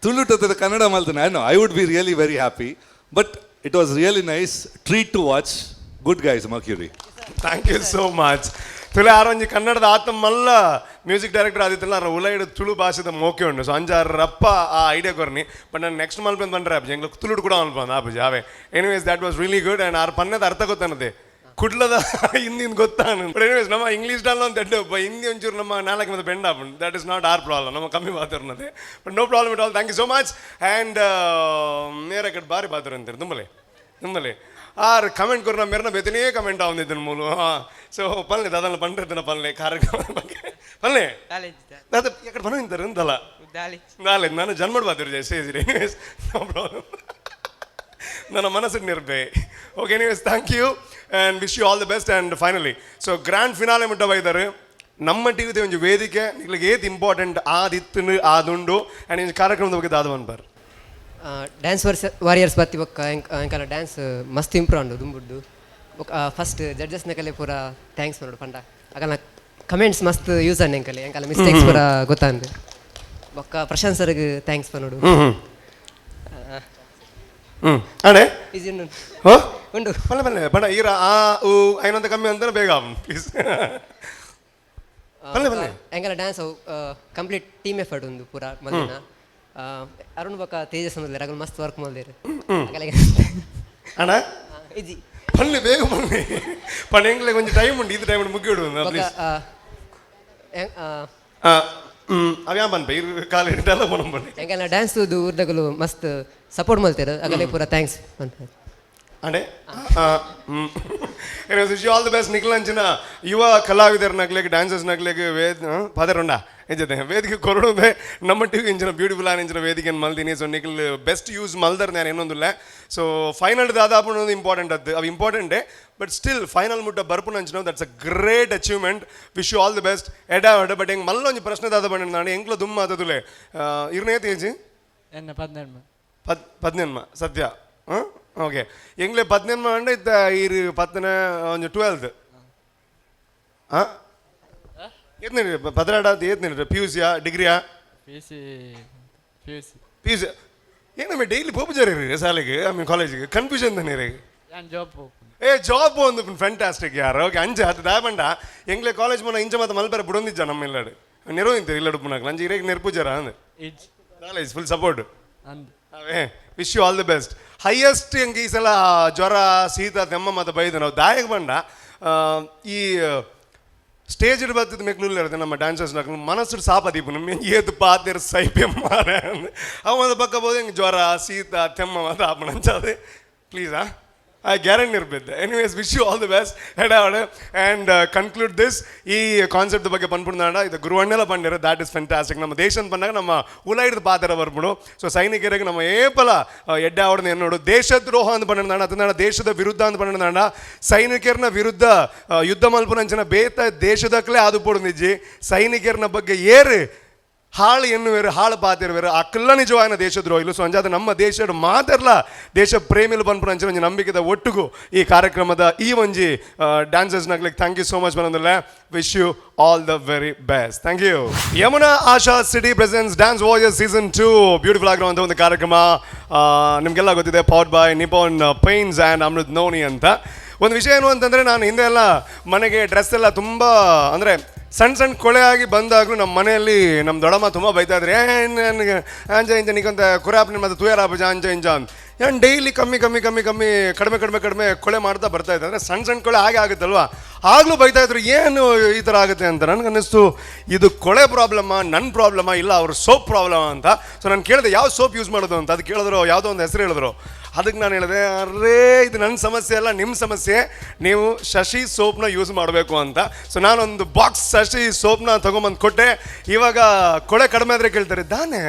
S: ತುಳುಟದ ಕನ್ನಡ ಮಲ್ತಾನೆ I would be really very happy but it was really nice treat to watch good guys mercury
P: thank you so much ತುಲೆ ಆರೊಂಜಿ ಕನ್ನಡದ ಆತ ಮಲ್ಲ ಮ್ಯೂಸಿಕ್ ಡೈರೆಕ್ಟರ್ ಆದಿತ್ತಲ್ಲ ಉಲೈಡ್ ತುಳು ಭಾಷೆದ ಮೋಕೆ ಉಂಡು ಸೊ ಅಂಜಾರಪ್ಪ ಆ ಐಡಿಯಾ ಕೊರ್ನಿ ಬಟ್ ನಾನು ನೆಕ್ಸ್ಟ್ ಮಲ್ಪಂದು ಬಂದ್ರೆ ಅಪ್ಜಿ ಎಂಗ್ಲು ತುಳುಡು ಕೂಡ ಮಲ್ಪಂದು ಆಪುಜಿ ಅವೇ anyways that was really good and ಆರು ಪನ್ನದ ಅರ್ಥ ಗೊತ್ತನ್ನದೆ ಕುಡ್ಲದ ಹಿಂದಿನ ಗೊತ್ತಾನು ಬಟ್ ಎನಿವೇಸ್ ನಮ್ಮ ಇಂಗ್ಲೀಷ್ ಡಾಲ್ ಒಂದು ದಡ್ಡ ಹಿಂದಿ ಒಂಚೂರು ನಮ್ಮ ನಾಲ್ಕು ಮತ್ತೆ ಬೆಂಡ್ ಆಪುಂಡು that is not our problem ನಮ್ಮ ಕಮ್ಮಿ ಮಾತಾಡ್ನದೆ but no problem it all thank you so much and ನೇರ ಕಡೆ ಬಾರಿ ಬಾತಾರೆ ಅಂತಾರೆ ತುಂಬಲೆ ಆರು ಕಮೆಂಟ್ ಕೊರ್ನ ಮೇರ್ನ ಬೇತನೇ ಕಮೆಂಟ್ ಆವಂದಿದ್ದನು ಮೂಲು ಸೊ ಪಲ್ಲೆ ದಾದಲ್ಲ ಪಂಡ್ರದನ ಪಲ್ಲೆ ಕಾರ್ಯಕ್ರಮ ಬಗ್ಗೆ ಪಲ್ಲೆ ದಾದ ಎಕಡೆ ಬನ ಇಂತಾರೆ ಅಂತಲ್ಲ ನಾಳೆ ನಾನು ಜನ್ಮಡ್ ಬಾತಿರು ಸೇರಿ ಎನಿವೇಸ್ ನೋ ಪ್ರಾಬ್ಲಮ್ ನನ್ನ ಮನಸ್ಸಿಗೆ ನಿರ್ಬೆ okay anyways thank you and wish you all the best and finally so grand finale ಮುಟ್ಟ ಬೈದಾರೆ ನಮ್ಮ ಟಿವಿದ ಒಂದು ವೇದಿಕೆ ನಿಗ್ಲಿಗೆ ಏತ್ ಇಂಪಾರ್ಟೆಂಟ್ ಆದಿತ್ತು ಆದುಂಡು ಆ್ಯಂಡ್ ಈ ಕಾರ್ಯಕ್ರಮದ ಬಗ್ಗೆ ದಾದ ಅನ್ಬಾರ್
E: ಡ್ಯಾನ್ಸ್ ವಾರಿಯರ್ಸ್ ಬತ್ತಿ ಬೊಕ್ಕ ಎಂಕಲ ಡ್ಯಾನ್ಸ್ ಮಸ್ತ್ ಇಂಪ್ರೂವ್ ಅಂಡು ದುಂಬುಡ್ಡು ಫಸ್ಟ್ ಜಡ್ಜಸ್ನ ಕಲೆ ಪೂರ ಥ್ಯಾಂಕ್ಸ್ ಮಾಡೋಡು ಪಂಡ ಅಕಲ್ನ ಕಮೆಂಟ್ಸ್ ಮಸ್ತ್ ಯೂಸ್ ಅಂಡ್ ಎಂಕಲ ಮಿಸ್ಟೇಕ್ಸ್ ಪೂರ ಗೊತ್ತಾಂದು ಬೊಕ್ಕ ಪ್ರಶಾಂತ್ ಸರ್ಗೆ ಥ್ಯಾಂಕ್ಸ್ ಪನೋಡು
P: ಅಣೆ
E: ಉಂಡು
P: ಉಂಡು ಪಲ್ಲೆ ಬಣ್ಣ ಈರ ಆ ಐನೊಂದು ಕಮ್ಮಿ ಅಂತ ಬೇಗ ಪ್ಲೀಸ್ ಪಲ್ಲೆ
E: ಎಂಕಲ ಡ್ಯಾನ್ಸ್ ಕಂಪ್ಲೀಟ್ ಟೀಮ್ ಎಫರ್ಟ್ ಉಂದು ಪೂರ ಮಲ್ದಿನ ಅರುಣ್ ಬೊಕ್ಕ ತೇಜಸ್ ಅಂದಿದ್ದಾರೆ ಅಗಲ್ ಮಸ್ತ್ ವರ್ಕ್ ಮಾಡಿದ್ರು
P: ಅಣ್ಣ
E: ಇಜಿ
P: ಪಲ್ಲೆ ಬೇಗ ಬನ್ನಿ ಪಣ ಎಂಗ್ಲೆ ಕೊಂಚ ಟೈಮ್ ಉಂಟು ಇದು ಟೈಮ್ ಮುಗಿ ಬಿಡು ಪ್ಲೀಸ್ ಅವ್ಯಾ ಬನ್ಪೆ ಇರು ಕಾಲ ಹಿಡಿದಲ್ಲ ಬನ್ನಿ
E: ಎಂಕಲ್ನ ಡ್ಯಾನ್ಸ್ ಊರ್ದಾಗಲು ಮಸ್ತ್ ಸಪೋರ್ಟ್ ಮಾಡ್ತಾರೆ ಆಗಲೇ ಪೂರ ಥ್ಯಾಂಕ್ಸ್ ಅಂತ
P: ಅಡೆ wish you all the best Nikhil ಅಂಚಿನ ಯುವ ಕಲಾವಿದರ ನಗ್ಲಿಗೆ ಡ್ಯಾನ್ಸರ್ಸ್ ನಗ್ಲಿಗೆ ಪದರುಂಡ ಎಂಜತೆ ವೇದಿಕೆ ಕೊರಡುದೆ ನಮ್ಮ ಟಿವಿ ಇಂಚಿನ ಬ್ಯೂಟಿಫುಲ್ ಆನ್ ಇಂಚಿನ ವೇದಿಕೆ ಮಲ್ದಿನಿ ಸೊ ನಿಖಿಲ್ ಬೆಸ್ಟ್ ಯೂಸ್ ಮಲ್ದರ್ ನಾನು ಇನ್ನೊಂದಿಲ್ಲ ಸೊ ಫೈನಲ್ ದಾದಾಪು ಅನ್ನೋದು ಇಂಪಾರ್ಟೆಂಟ್ ಅದು ಅವು ಇಂಪಾರ್ಟೆಂಟೇ ಬಟ್ ಸ್ಟಿಲ್ ಫೈನಲ್ ಮುಟ್ಟ ಬರ್ಪು ಅಂಚಿನ that's a great achievement wish you all the best ಎಡ ಬಟ್ ಹೆಂಗೆ ಮಲ್ಲೊಂದು ಪ್ರಶ್ನೆ ದಾದ ಬಂದ ನಾನು ಎಂಕ್ಲ ದುಮ್ಮ ಆದದುಲೆ ಇರ್ನೇ ತೇಜಿ
H: ಎನ್ನ
P: 17 ಸದ್ಯ ಹಾಂ ಓಕೆ ಎಂಗ್ಲೆ 17 ಅಂಡ ಇತ್ತ ಇರು 10 ಒಂದು 12 ಹಾಂ ಏತ್ನಿ ಪದರಾಡಾದ ಏತ್ನಿ ಪಿ ಯು ಸಿಯಾ ಡಿಗ್ರಿಯಾ
H: ಪಿ
P: ಯು ಸಿ ಏನಮ್ಮ ಡೈಲಿ ಪೋಪುಜಾರಿ ರೀ ಶಾಲೆಗೆ ಆಮೇಲೆ ಕಾಲೇಜಿಗೆ ಕನ್ಫ್ಯೂಷನ್ ತಾನೇ ರೀ ಜಾಬ್ ಒಂದು ಫ್ಯಾಂಟಾಸ್ಟಿಕ್ ಯಾರು ಓಕೆ ಅಂಜ ಅದು ದಾಬಂಡ ಎಂಗ್ಲೆ ಕಾಲೇಜ್ ಮನ ಇಂಚ ಮತ್ತು ಮಲ್ಬೆರ ಬಿಡೊಂದಿಜ್ಜ ನಮ್ಮ ಇಲ್ಲಾಡು ನೆರವಿಂತೀರಿ ಇಲ್ಲಾಡು ಪುನಃ ಅಂಜ ಇರೇಗೆ ನೆರ್ಪುಜಾರ ಅಂದ್ ಕಾಲೇಜ್ ಫುಲ್ ಸಪೋರ್ಟ್ ಅವೇ wish you all the best highest ಹೆಂಗೆ ಈ ಸಲ ಜ್ವರ ಶೀತ ತೆಮ್ಮ ಮತ್ತು ಬೈದು ನಾವು ದಾಯಕ ಬಂಡ ಈ ಸ್ಟೇಜ್ ಬರ್ತದ ಮೆಕ್ಲೂಲ್ ಇರುತ್ತೆ ನಮ್ಮ ಡ್ಯಾನ್ಸರ್ಸ್ ಮನಸ್ಸು ಸಾಪದೀಪು ನಮ್ಮ ಏದು ಪಾತಿರ್ ಸೈಪೆ ಮಾರ ಅವ ಪಕ್ಕ ಬೋದು ಹೆಂಗೆ ಜ್ವರ ಶೀತ ತೆಮ್ಮ ಮತ್ತು ಆಪಣ ಅಂಚದೆ ಪ್ಲೀಸಾ ಐ ಗ್ಯಾರಂಟಿ ಇರ್ಬಿದ್ದೆ anyways wish you all the best ಹೆಡ್ ಅವಡೆ ಆ್ಯಂಡ್ ಕನ್ಕ್ಲೂಡ್ ದಿಸ್ ಈ ಕಾನ್ಸೆಪ್ಟ್ ಬಗ್ಗೆ ಪನ್ಪುಂಡ ಇದು ಗುರುವಣ್ಣೆಲ್ಲ ಪಂಡಿರು ದ್ಯಾಟ್ ಇಸ್ ಫ್ಯಾಂಟಾಸ್ಟಿಕ್ ನಮ್ಮ ದೇಶದ ಬಂದಾಗ ನಮ್ಮ ಉಲೈಡ್ದು ಪಾತ್ರ ಬರ್ಬಿಡು ಸೊ ಸೈನಿಕರಿಗೆ ನಮ್ಮ ಏಪಲ ಎಡ್ಡೆ ಅವಡನ್ನ ಏನು ನೋಡು ದೇಶದ್ರೋಹ ಅಂತ ಪಂಡ ಅದನ್ನ ದೇಶದ ವಿರುದ್ಧ ಅಂತ ಪಂಡ ಸೈನಿಕರನ್ನ ವಿರುದ್ಧ ಯುದ್ಧ ಮಲ್ಪನಂಚಿನ ಬೇತ ದೇಶದಕ್ಕಲೇ ಆದು ಪೋಡು ನಿಜ್ಜಿ ಸೈನಿಕರನ್ನ ಬಗ್ಗೆ ಏರು ಹಾಳು ಎನ್ನುವೇರು ಹಾಳು ಪಾತಿರುವೇರು ಅಕ್ಕಲ್ಲ ನಿಜವಾದ ದೇಶದ್ರೋಹಿಲು ಸೊ ಅಂಜಾದ ನಮ್ಮ ದೇಶದ ಮಾತಾಡಲ ದೇಶ ಪ್ರೇಮಿಲು ಬಂದ್ಬಿಡು ಅಂಚೆ ಒಂಜಿ ನಂಬಿಕೆದ ಒಟ್ಟಿಗೂ ಈ ಕಾರ್ಯಕ್ರಮದ ಈ ಒಂಜಿ ಡ್ಯಾನ್ಸರ್ಸ್ ನಗ್ಲಿಕ್ಕೆ ಥ್ಯಾಂಕ್ ಯು ಸೋ ಮಚ್ ಬಂದಿಲ್ಲ wish you all the very best thank you Yamuna Asha city presence dance warriors season 2 beautiful ಆಗಿರುವಂಥ ಒಂದು ಕಾರ್ಯಕ್ರಮ ನಿಮಗೆಲ್ಲ ಗೊತ್ತಿದೆ powered by Nippon paints and Amrit Noni ಅಂತ ಒಂದು ವಿಷಯ ಏನು ಅಂತಂದರೆ ನಾನು ಹಿಂದೆ ಎಲ್ಲ ಮನೆಗೆ ಡ್ರೆಸ್ ಎಲ್ಲ ತುಂಬ ಅಂದರೆ ಸಣ್ಣ ಕೊಳೆ ಆಗಿ ಬಂದಾಗಲೂ ನಮ್ಮ ಮನೆಯಲ್ಲಿ ನಮ್ಮ ದೊಡ್ಡಮ್ಮ ತುಂಬ ಬೈತಾ ಇದ್ರಿ ನನಗೆ ಅಂಜ ಇಂಜ ನಿಕ್ಕಂತ ಕುರಾಪ್ನಿ ಮತ್ತು ತುಯರಾಪಜ ಅಂಜ ಇಂಜ ಅಂತ ನಾನು ಡೈಲಿ ಕಮ್ಮಿ ಕಡಿಮೆ ಕೊಳೆ ಮಾಡ್ತಾ ಬರ್ತಾ ಇದ್ದೆ. ಅಂದರೆ ಸಣ್ಣ ಕೊಳೆ ಹಾಗೆ ಆಗುತ್ತಲ್ವಾ, ಆಗಲೂ ಬೈತಾಯಿದ್ರು ಏನು ಈ ಥರ ಆಗುತ್ತೆ ಅಂತ. ನನಗನ್ನಿಸ್ತು ಇದು ಕೊಳೆ ಪ್ರಾಬ್ಲಮ್ಮಾ, ನನ್ನ ಪ್ರಾಬ್ಲಮ್ಮಾ, ಇಲ್ಲ ಅವ್ರ ಸೋಪ್ ಪ್ರಾಬ್ಲಮ್ ಅಂತ. ಸೊ ನಾನು ಕೇಳಿದೆ ಯಾವ ಸೋಪ್ ಯೂಸ್ ಮಾಡೋದು ಅಂತ. ಅದು ಕೇಳಿದ್ರು, ಯಾವುದೋ ಒಂದು ಹೆಸರು ಹೇಳಿದ್ರು. ಅದಕ್ಕೆ ನಾನು ಹೇಳಿದೆ, ಅರೇ ಇದು ನನ್ನ ಸಮಸ್ಯೆ ಅಲ್ಲ, ನಿಮ್ಮ ಸಮಸ್ಯೆ, ನೀವು ಶಶಿ ಸೋಪ್ನ ಯೂಸ್ ಮಾಡಬೇಕು ಅಂತ. ಸೊ ನಾನೊಂದು ಬಾಕ್ಸ್ ಶಶಿ ಸೋಪ್ನ ತೊಗೊಂಬಂದು ಕೊಟ್ಟೆ. ಇವಾಗ ಕೊಳೆ ಕಡಿಮೆ ಆದರೆ ಕೇಳ್ತಾರೆ, ದಾನೆ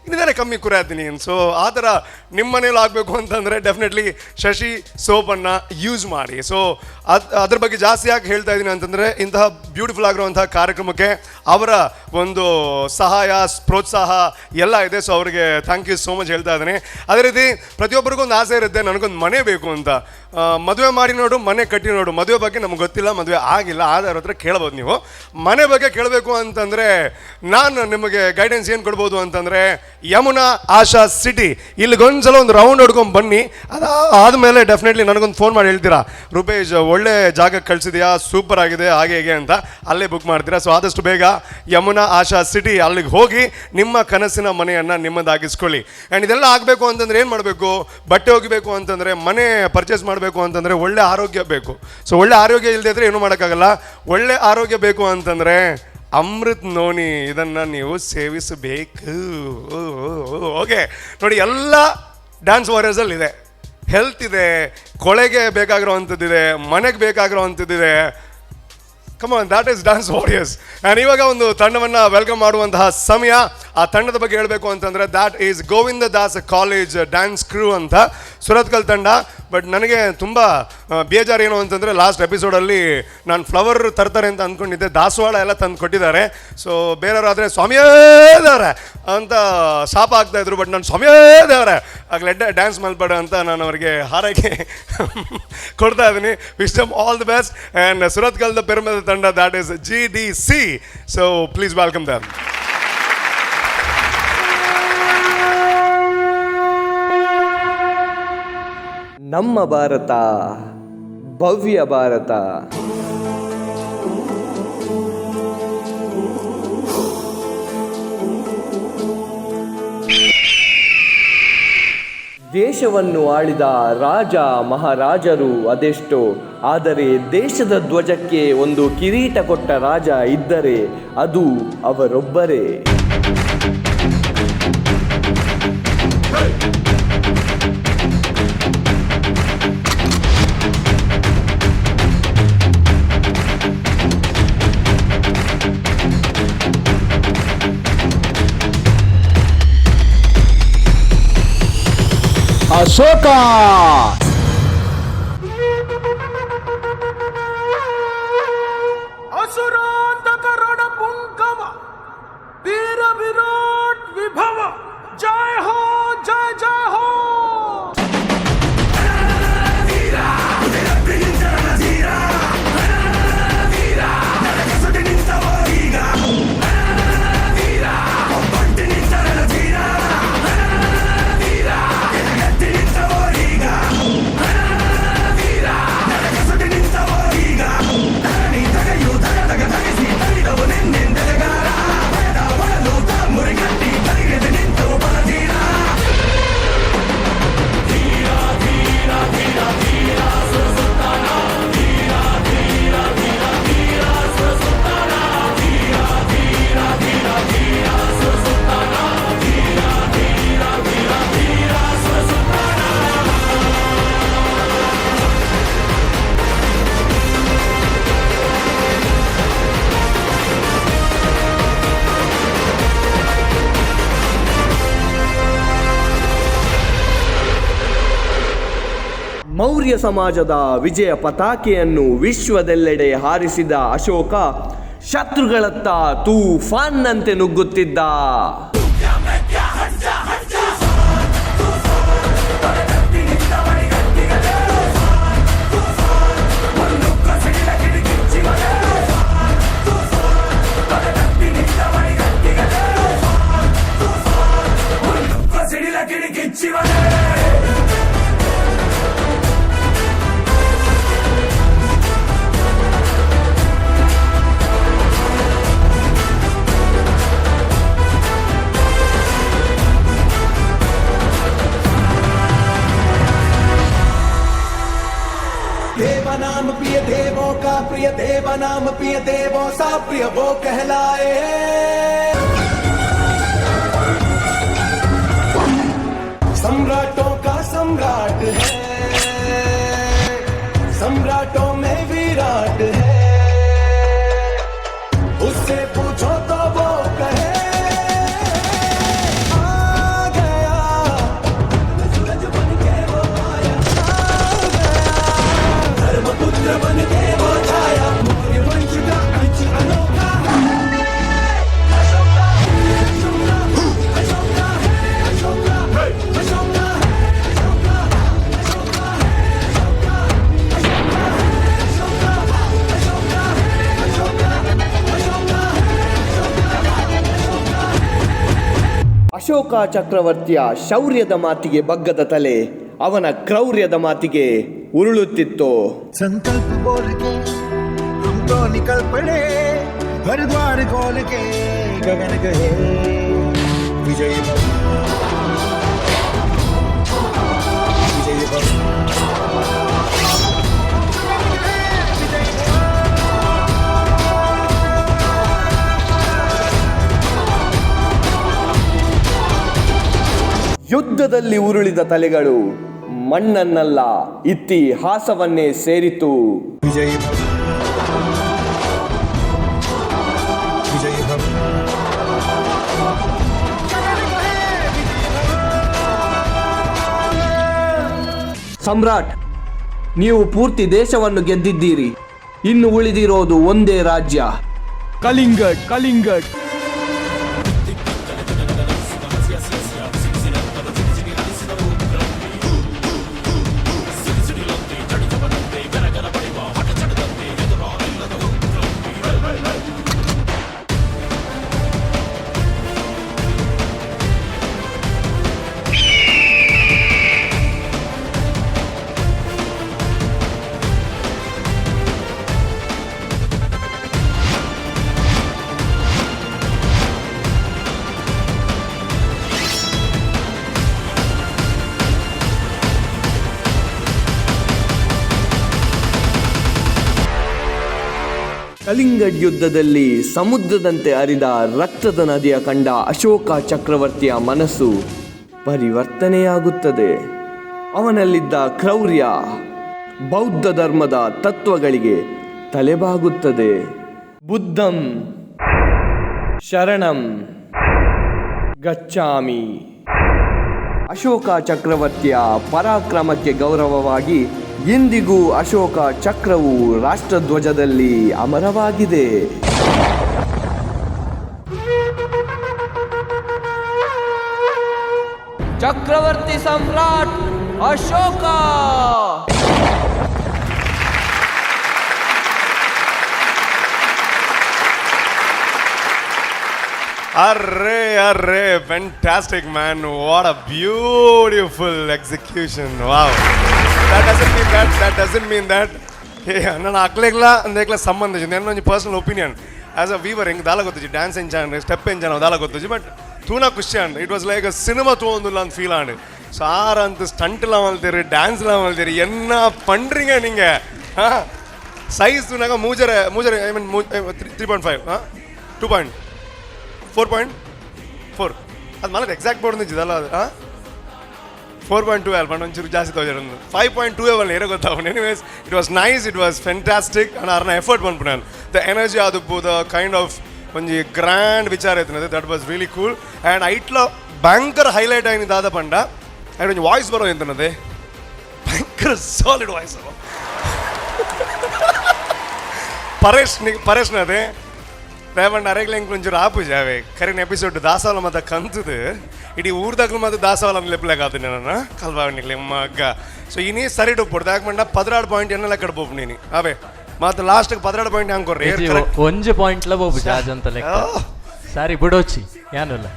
P: ಇನ್ನಿದಾನೆ ಕಮ್ಮಿ ಕುರಾತೀನಿ. ಸೊ ಆ ಥರ ನಿಮ್ಮ ಮನೇಲಿ ಆಗಬೇಕು ಅಂತಂದರೆ ಡೆಫಿನೆಟ್ಲಿ ಶಶಿ ಸೋಪನ್ನು ಯೂಸ್ ಮಾಡಿ. ಸೊ ಅದ್ರ ಬಗ್ಗೆ ಜಾಸ್ತಿ ಯಾಕೆ ಹೇಳ್ತಾ ಇದ್ದೀನಿ ಅಂತಂದರೆ, ಇಂತಹ ಬ್ಯೂಟಿಫುಲ್ ಆಗಿರುವಂತಹ ಕಾರ್ಯಕ್ರಮಕ್ಕೆ ಅವರ ಒಂದು ಸಹಾಯ ಪ್ರೋತ್ಸಾಹ ಎಲ್ಲ ಇದೆ. ಸೊ ಅವರಿಗೆ ಥ್ಯಾಂಕ್ ಯು ಸೋ ಮಚ್ ಹೇಳ್ತಾ ಇದ್ದೀನಿ. ಅದೇ ರೀತಿ ಪ್ರತಿಯೊಬ್ಬರಿಗೂ ಒಂದು ಆಸೆ ಇರುತ್ತೆ, ನನಗೊಂದು ಮನೆ ಬೇಕು ಅಂತ. ಮದುವೆ ಮಾಡಿ ನೋಡು, ಮನೆ ಕಟ್ಟಿ ನೋಡು. ಮದುವೆ ಬಗ್ಗೆ ನಮ್ಗೆ ಗೊತ್ತಿಲ್ಲ, ಮದುವೆ ಆಗಿಲ್ಲ, ಆದ್ರೆ ಅವ್ರ ಹತ್ರ ಕೇಳ್ಬೋದು ನೀವು. ಮನೆ ಬಗ್ಗೆ ಕೇಳಬೇಕು ಅಂತಂದರೆ ನಾನು ನಿಮಗೆ ಗೈಡೆನ್ಸ್ ಏನು ಕೊಡ್ಬೋದು ಅಂತಂದರೆ, ಯಮುನಾ ಆಶಾ ಸಿಟಿ ಇಲ್ಲಿಗೊಂದ್ಸಲ ಒಂದು ರೌಂಡ್ ಹೊಡ್ಕೊಂಡು ಬನ್ನಿ. ಆದಮೇಲೆ ಡೆಫಿನೆಟ್ಲಿ ನನಗೊಂದು ಫೋನ್ ಮಾಡಿ ಹೇಳ್ತೀರಾ, ರೂಪೇಶ್ ಒಳ್ಳೆ ಜಾಗಕ್ಕೆ ಕಳಿಸಿದ್ಯಾ, ಸೂಪರ್ ಆಗಿದೆ, ಹಾಗೆ ಹೇಗೆ ಅಂತ ಅಲ್ಲೇ ಬುಕ್ ಮಾಡ್ತೀರಾ. ಸೊ ಆದಷ್ಟು ಬೇಗ ಯಮುನಾ ಆಶಾ ಸಿಟಿ ಅಲ್ಲಿಗೆ ಹೋಗಿ ನಿಮ್ಮ ಕನಸಿನ ಮನೆಯನ್ನು ನಿಮ್ಮದಾಗಿಸ್ಕೊಳ್ಳಿ. ಆ್ಯಂಡ್ ಇದೆಲ್ಲ ಆಗಬೇಕು ಅಂತಂದರೆ ಏನು ಮಾಡಬೇಕು? ಬಟ್ಟೆ ಒಗಿಬೇಕು ಅಂತಂದರೆ, ಮನೆ ಪರ್ಚೇಸ್ ಮಾಡಬೇಕು ಅಂತಂದರೆ ಒಳ್ಳೆ ಆರೋಗ್ಯ ಬೇಕು. ಸೊ ಒಳ್ಳೆ ಆರೋಗ್ಯ ಇಲ್ಲದೆ ಇದ್ರೆ ಏನೂ ಮಾಡೋಕ್ಕಾಗಲ್ಲ. ಒಳ್ಳೆ ಆರೋಗ್ಯ ಬೇಕು ಅಂತಂದರೆ ಅಮೃತ್ ನೋನಿ ಇದನ್ನು ನೀವು ಸೇವಿಸಬೇಕು. ಓಕೆ ನೋಡಿ, ಎಲ್ಲ ಡ್ಯಾನ್ಸ್ ವಾರಿಯರ್ಸಲ್ಲಿ ಇದೆ. ಹೆಲ್ತ್ ಇದೆ, ಕೊಳೆಗೆ ಬೇಕಾಗಿರೋವಂಥದ್ದಿದೆ, ಮನೆಗೆ ಬೇಕಾಗಿರೋವಂಥದ್ದಿದೆ. Come on, that is dance warriors. And ಇವಾಗ ಒಂದು ತಂಡವನ್ನು ವೆಲ್ಕಮ್ ಮಾಡುವಂತಹ ಸಮಯ. ಆ ತಂಡದ ಬಗ್ಗೆ ಹೇಳಬೇಕು ಅಂತಂದರೆ, that is Govinda Das college dance crew ಅಂತ, ಸುರತ್ಕಲ್ ತಂಡ. ಬಟ್ ನನಗೆ ತುಂಬ ಬೇಜಾರು ಏನು ಅಂತಂದರೆ, ಲಾಸ್ಟ್ ಎಪಿಸೋಡಲ್ಲಿ ನಾನು ಫ್ಲವರ್ ತರ್ತಾರೆ ಅಂತ ಅಂದ್ಕೊಂಡಿದ್ದೆ, ದಾಸವಾಳ ಎಲ್ಲ ತಂದು ಕೊಟ್ಟಿದ್ದಾರೆ. ಸೊ ಬೇರೆಯವರಾದರೆ ಸ್ವಾಮಿಯೇ ದೇವರೇ ಅಂತ ಶಾಪ ಆಗ್ತಾಯಿದ್ರು. ಬಟ್ ನಾನು ಸ್ವಾಮಿಯೇ ದೇವರೇ ಆಗಲೇ ಡ್ಯಾನ್ಸ್ ಮಾಡಬೇಡ ಅಂತ ನಾನು ಅವರಿಗೆ ಹಾರೈಕೆ ಕೊಡ್ತಾ ಇದ್ದೀನಿ. Wish them all the best. And ಸುರತ್ಕಲ್ದ ಪೆರ್ಮೆದ ತಂಡ, that is GDC. So please welcome them.
B: ನಮ್ಮ ಭಾರತ ಭವ್ಯ ಭಾರತ. ದೇಶವನ್ನು ಆಳಿದ ರಾಜ ಮಹಾರಾಜರು ಅದೆಷ್ಟೋ, ಆದರೆ ದೇಶದ ಧ್ವಜಕ್ಕೆ ಒಂದು ಕಿರೀಟ ಕೊಟ್ಟ ರಾಜ ಇದ್ದರೆ ಅದು ಅವರೊಬ್ಬರೇ.
J: ಅಶೋಕ.
W: असुरांतक रणपुंगव वीर विराट विभव, जय हो जय जय हो.
B: ಮೌರ್ಯ ಸಮಾಜದ ವಿಜಯ ಪತಾಕೆಯನ್ನು ವಿಶ್ವದೆಲ್ಲೆಡೆ ಹಾರಿಸಿದ ಅಶೋಕ ಶತ್ರುಗಳತ್ತ ತೂಫಾನ್ನಂತೆ ನುಗ್ಗುತ್ತಿದ್ದ.
I: नाम प्रिय देवों का, प्रिय देव नाम प्रिय देवों सा प्रिय वो कहलाए। सम्राटों का सम्राट है, सम्राटों में विराट है, उससे पूछो तो वो कहे आ गया, सूरज बन के वो आया, आ गया, धर्मपुत्र बन के वो छाया, मौर्य वंश का अंश अनोखा है, अशोका है, अशोका, अशोका है, अशोका, अशोका है, अशोका, अशोका है, अशोका, अशोका है, अशोका, अशोका है, अशोका, अशोका है,
B: ಅಶೋಕ ಚಕ್ರವರ್ತಿಯ ಶೌರ್ಯದ ಮಾತಿಗೆ ಬಗ್ಗದ ತಲೆ ಅವನ ಕ್ರೌರ್ಯದ ಮಾತಿಗೆ ಉರುಳುತ್ತಿತ್ತು.
I: संकल्प बोल के हम तो निकल पड़े, हर द्वार खोल के गगन गए, विजयी भव, विजयी भव,
B: ಯುದ್ಧದಲ್ಲಿ ಉರುಳಿದ ತಲೆಗಳು ಮಣ್ಣನ್ನಲ್ಲ ಇತಿಹಾಸವನ್ನೇ ಸೇರಿತು.
I: विजयी भव, विजयी भव,
B: ಸಮ್ರಾಟ್, ನೀವು ಪೂರ್ತಿ ದೇಶವನ್ನು ಗೆದ್ದಿದ್ದೀರಿ. ಇನ್ನು ಉಳಿದಿರೋದು ಒಂದೇ ರಾಜ್ಯ, ಕಲಿಂಗಡ್. ಕಲಿಂಗಡ್ ಕಲಿಂಗಡ್ ಯುದ್ಧದಲ್ಲಿ ಸಮುದ್ರದಂತೆ ಹರಿದ ರಕ್ತದ ನದಿಯ ಕಂಡ ಅಶೋಕ ಚಕ್ರವರ್ತಿಯ ಮನಸ್ಸು ಪರಿವರ್ತನೆಯಾಗುತ್ತದೆ. ಅವನಲ್ಲಿದ್ದ ಕ್ರೌರ್ಯ ಬೌದ್ಧ ಧರ್ಮದ ತತ್ವಗಳಿಗೆ ತಲೆಬಾಗುತ್ತದೆ. ಬುದ್ಧಂ ಶರಣಂ ಗಚ್ಚಾಮಿ. ಅಶೋಕ ಚಕ್ರವರ್ತಿಯ ಪರಾಕ್ರಮಕ್ಕೆ ಗೌರವವಾಗಿ ಇಂದಿಗೂ ಅಶೋಕ ಚಕ್ರವು ರಾಷ್ಟ್ರಧ್ವಜದಲ್ಲಿ ಅಮರವಾಗಿದೆ. ಚಕ್ರವರ್ತಿ ಸಮ್ರಾಟ್ Ashoka.
P: Arre, arre, fantastic man. What a beautiful execution. Wow. That doesn't mean that. Hey, ನಾನು ಹಾಕ್ಲಿಲ್ಲ ಅಂದೇಕ್ಲ ಸಂಬಂಧ ಇದೆ. ನನ್ನ ಒಂದು personal opinion as a Weaver ಹೆಂಗೆ ದಾಲ ಗೊತ್ತಿದ್ದೆ, ಡ್ಯಾನ್ಸ್ ಎಂಜಾನ್ ಸ್ಟೆಪ್ ಎಂಜಾನ್ ದಾಲ ಗೊತ್ತಿದ್ದೆ. ಬಟ್ ತೂನಾ ಖುಷಿ and it was like a cinema ತೋಂದಿಲ್ಲ ಅಂತ ಫೀಲ್ ಆಂಡ್. ಸೊ ಆರಂತ ಸ್ಟಂಟ್ಲ ಮಲ್ತೀರಿ, ಡ್ಯಾನ್ಸ್ಲ ಮಲ್ತೀರಿ, ಎನ್ನ ಪಂಡ್ರಿಂಗ ನಿಂಗೆ ಹಾಂ ಸೈಜ್ ತೂನಾಗ ಮೂಜರೆ ಐ ಮೀನ್ 3.5 2.4 ಅದು ಮಲದ ಎಕ್ಸಾಕ್ಟ್ ಬೋರ್ಡ್ ನಿಂತಿದ್ದಲ್ಲ ಅದು 4.12 ಒಂಚೂರು ಜಾಸ್ತಿ ತೋಜರು 5.2 ಏರೋ ಗೊತ್ತಾವನು. Anyways it was nice, it was fantastic and ಅವ್ರನ್ನ ಎಫರ್ಟ್ ಬಂದ್ಬಿಟ್ಟು ನಾನು ದ ಎನರ್ಜಿ ಅದು ದ ಕೈಂಡ್ ಆಫ್ ಒಂಜಿ ಗ್ರ್ಯಾಂಡ್ ವಿಚಾರ ಐತೆ that was really cool. And ಐಟ್ಲ ಭಯಂಕರ ಹೈಲೈಟ್ ಆಯ್ನಿದ್ದಾದ ಪಂಡ ಆ್ಯಂಡ್ ಒಂಜಿ ವಾಯ್ಸ್ ಬರೋ ಎಂತನದೆ ಭಯಂಕರ ಸಾಲಿಡ್ ವಾಯ್ಸ್ ಪರೇಶ್ನದೆ ರೇವಣ್ಣ ಅರೆಗ್ಲೆಂಗ್ ಒಂಚೂರು ಆಪು ಜಾವೆ ಕರೆನ್ ಎಪಿಸೋಡ್ ದಾಸವಾಳ ಮತ್ತು ಕಂತದು ಇಡೀ ಊರ್ದಾಗ್ಲು ಮತ್ತು ದಾಸವಾಳ ಲೆಪ್ಪಲಾಗತ್ತೀನಿ ನಾನು ಕಲ್ಬಾವಣಿಗ್ಲಿ ಮಗ್ಗ. ಸೊ ಇನ್ನೀ ಸರಿ ಉಪ್ಪುಡು ದಾಕಂಡ 16 ಪಾಯಿಂಟ್ ಎನ್ನೆಲ್ಲ ಕಡೆ ಬೋಪು ನೀನು ಅವೇ ಮತ್ತು ಲಾಸ್ಟ್ಗೆ 16 ಪಾಯಿಂಟ್ ಹಂಗೆ ಕೊರ್ರಿ
R: ಒಂಜು ಪಾಯಿಂಟ್ಲ ಬೋಪು ಜಾಜ್ ಅಂತ ಲೆಕ್ಕ ಸಾರಿ ಬಿಡೋಚಿ ಏನಿಲ್ಲ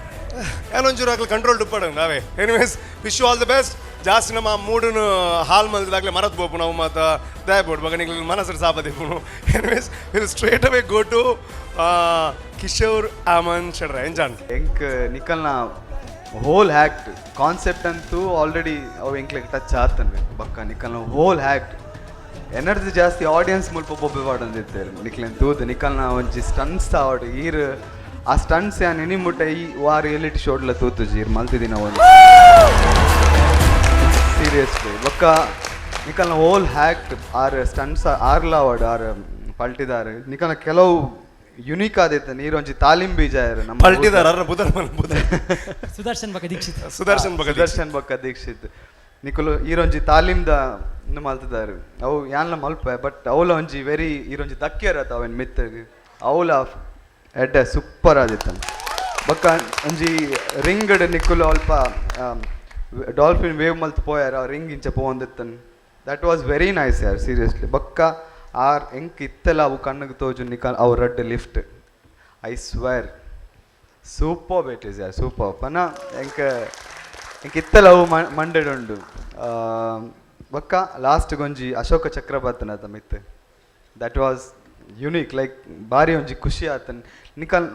P: ಏನೊಂಚೂರು ಆಗ್ಲಿ ಕಂಟ್ರೋಲ್ ಡುಪ್ಪಡು ನಾವೇ. Anyways wish you all the best. ಜಾಸ್ತಿ ನಮ್ಮ ಮೂಡನ್ನು ಹಾಲ್ ಮಲ್ದಾಗಲೇ ಮರತ್ ಬೋಪು ನಾವು ಮತ್ತು ದಯಬೋಡು ಮಗನಿಗೆ ಮನಸ್ಸರು ಸಾಪದಿಪ್ಪು. Anyways will straight away go to Kishore ಆಮನ್ ಶೆಡ್ರ ಎಂಜಾನ್
D: ಎಂಕ್ ನಿಕಲ್ನ ಹೋಲ್ ಹ್ಯಾಕ್ಟ್ ಕಾನ್ಸೆಪ್ಟ್ ಅಂತೂ ಆಲ್ರೆಡಿ ಅವು ಎಂಕ್ಲಿಗೆ ಟಚ್ ಆತನ್ರಿ ಬಕ್ಕ ನಿಕಲ್ನ ಹೋಲ್ ಹ್ಯಾಕ್ಟ್ ಎನರ್ಜಿ ಜಾಸ್ತಿ ಆಡಿಯನ್ಸ್ ಮುಲ್ಪ ಬೊಬ್ಬೆ ಪಾಡೊಂದಿತ್ತೇರು ನಿಕ್ಲೆನ್ ತೂದು ನಿಕಲ್ನ ಒಂಜಿ ಸ್ಟನ್ಸ್ ಆವಡು ಈರ್ ಆ ಸ್ಟನ್ಸ್ ಯಾನ್ ಎನಿ ಮುಟ್ಟ ಈ ವಾರ ರಿಯಾಲಿಟಿ ಶೋಡ್ಲ ತೂತುಜಿ ಈರ್ ಮಲ್ತಿದಿನ ಒಂದು ಸೀರಿಯಸ್ಲಿ ಬೊಕ್ಕ ನಿಕಲ್ನ ಹೋಲ್ ಹ್ಯಾಕ್ಟ್ ಆರ್ ಸ್ಟನ್ಸ್ ಆರ್ಲ ಆವಡು ಆರ್ ಪಲ್ಟಿದಾರು ನಿಕಲ್ನ ಕೆಲವು ಯುನೀಕ್ ಆದಿತ್ತು ನೀರೊಂಜಿ ತಾಲೀಮ್ ಬೀಜ ನಮ್ಮ
P: ಪಲ್ಟಿದಾರ
D: ಸುದರ್ಶನ್ ಬಕ್ಕ ದೀಕ್ಷಿತ್ ನಿಕುಲು ಈರೊಂಜಿ ತಾಲೀಮ್ದ ಮಲ್ತಿದಾರು ಅವು ಯಾನ್ಲ ಮಲ್ಪ ಬಟ್ ಅವಲ ಒಂಜಿ ವೆರಿ ಈರೊಂಜಿ ದಕ್ಕ್ಯರ ಅವೆನ್ ಮಿತ್ತಗ್ ಅವಲ ಎಡ್ಡೆ ಸೂಪರ್ ಆದಿತ್ತ ಬೊಕ್ಕ ಒಂಜಿ ರಿಂಗ್ಡ್ ನಿಕುಲು ಅಲ್ಪ ಡಾಲ್ಫಿನ್ ವೇವ್ ಮಲ್ತ್ ಪೋಯಾರ ರಿಂಗ್ ಇಂಚ ಪೋಂದಿತ್ತನ್ ದಟ್ ವಾಸ್ ವೆರಿ ನೈಸ್ ಯಾರ್ ಸೀರಿಯಸ್ಲಿ ಬೊಕ್ಕ ಆರ್ ಎಂಕ್ ಇತ್ತೆಲ್ಲ ಅವು ಕಣ್ಣಿಗೆ ತೋಜು ನಿಕಲ್ ಅವು red lift I swear super beauties ಯಾರ್ ಸೂಪರ್ ಪನ ಎಂಕ್ ಇತ್ತೆಲ್ಲ ಅವು ಮಂಡೆಡುಂಡು ಬೊಕ್ಕ ಲಾಸ್ಟ್ ಗೊಂಜಿ ಅಶೋಕ ಚಕ್ರವರ್ತಿನ ಅದ ಮಿತ್ ದಟ್ ವಾಸ್ ಯುನೀಕ್ ಲೈಕ್ ಬಾರಿ ಒಂಜಿ ಖುಷಿ ಆತನ್ ನಿಕಲ್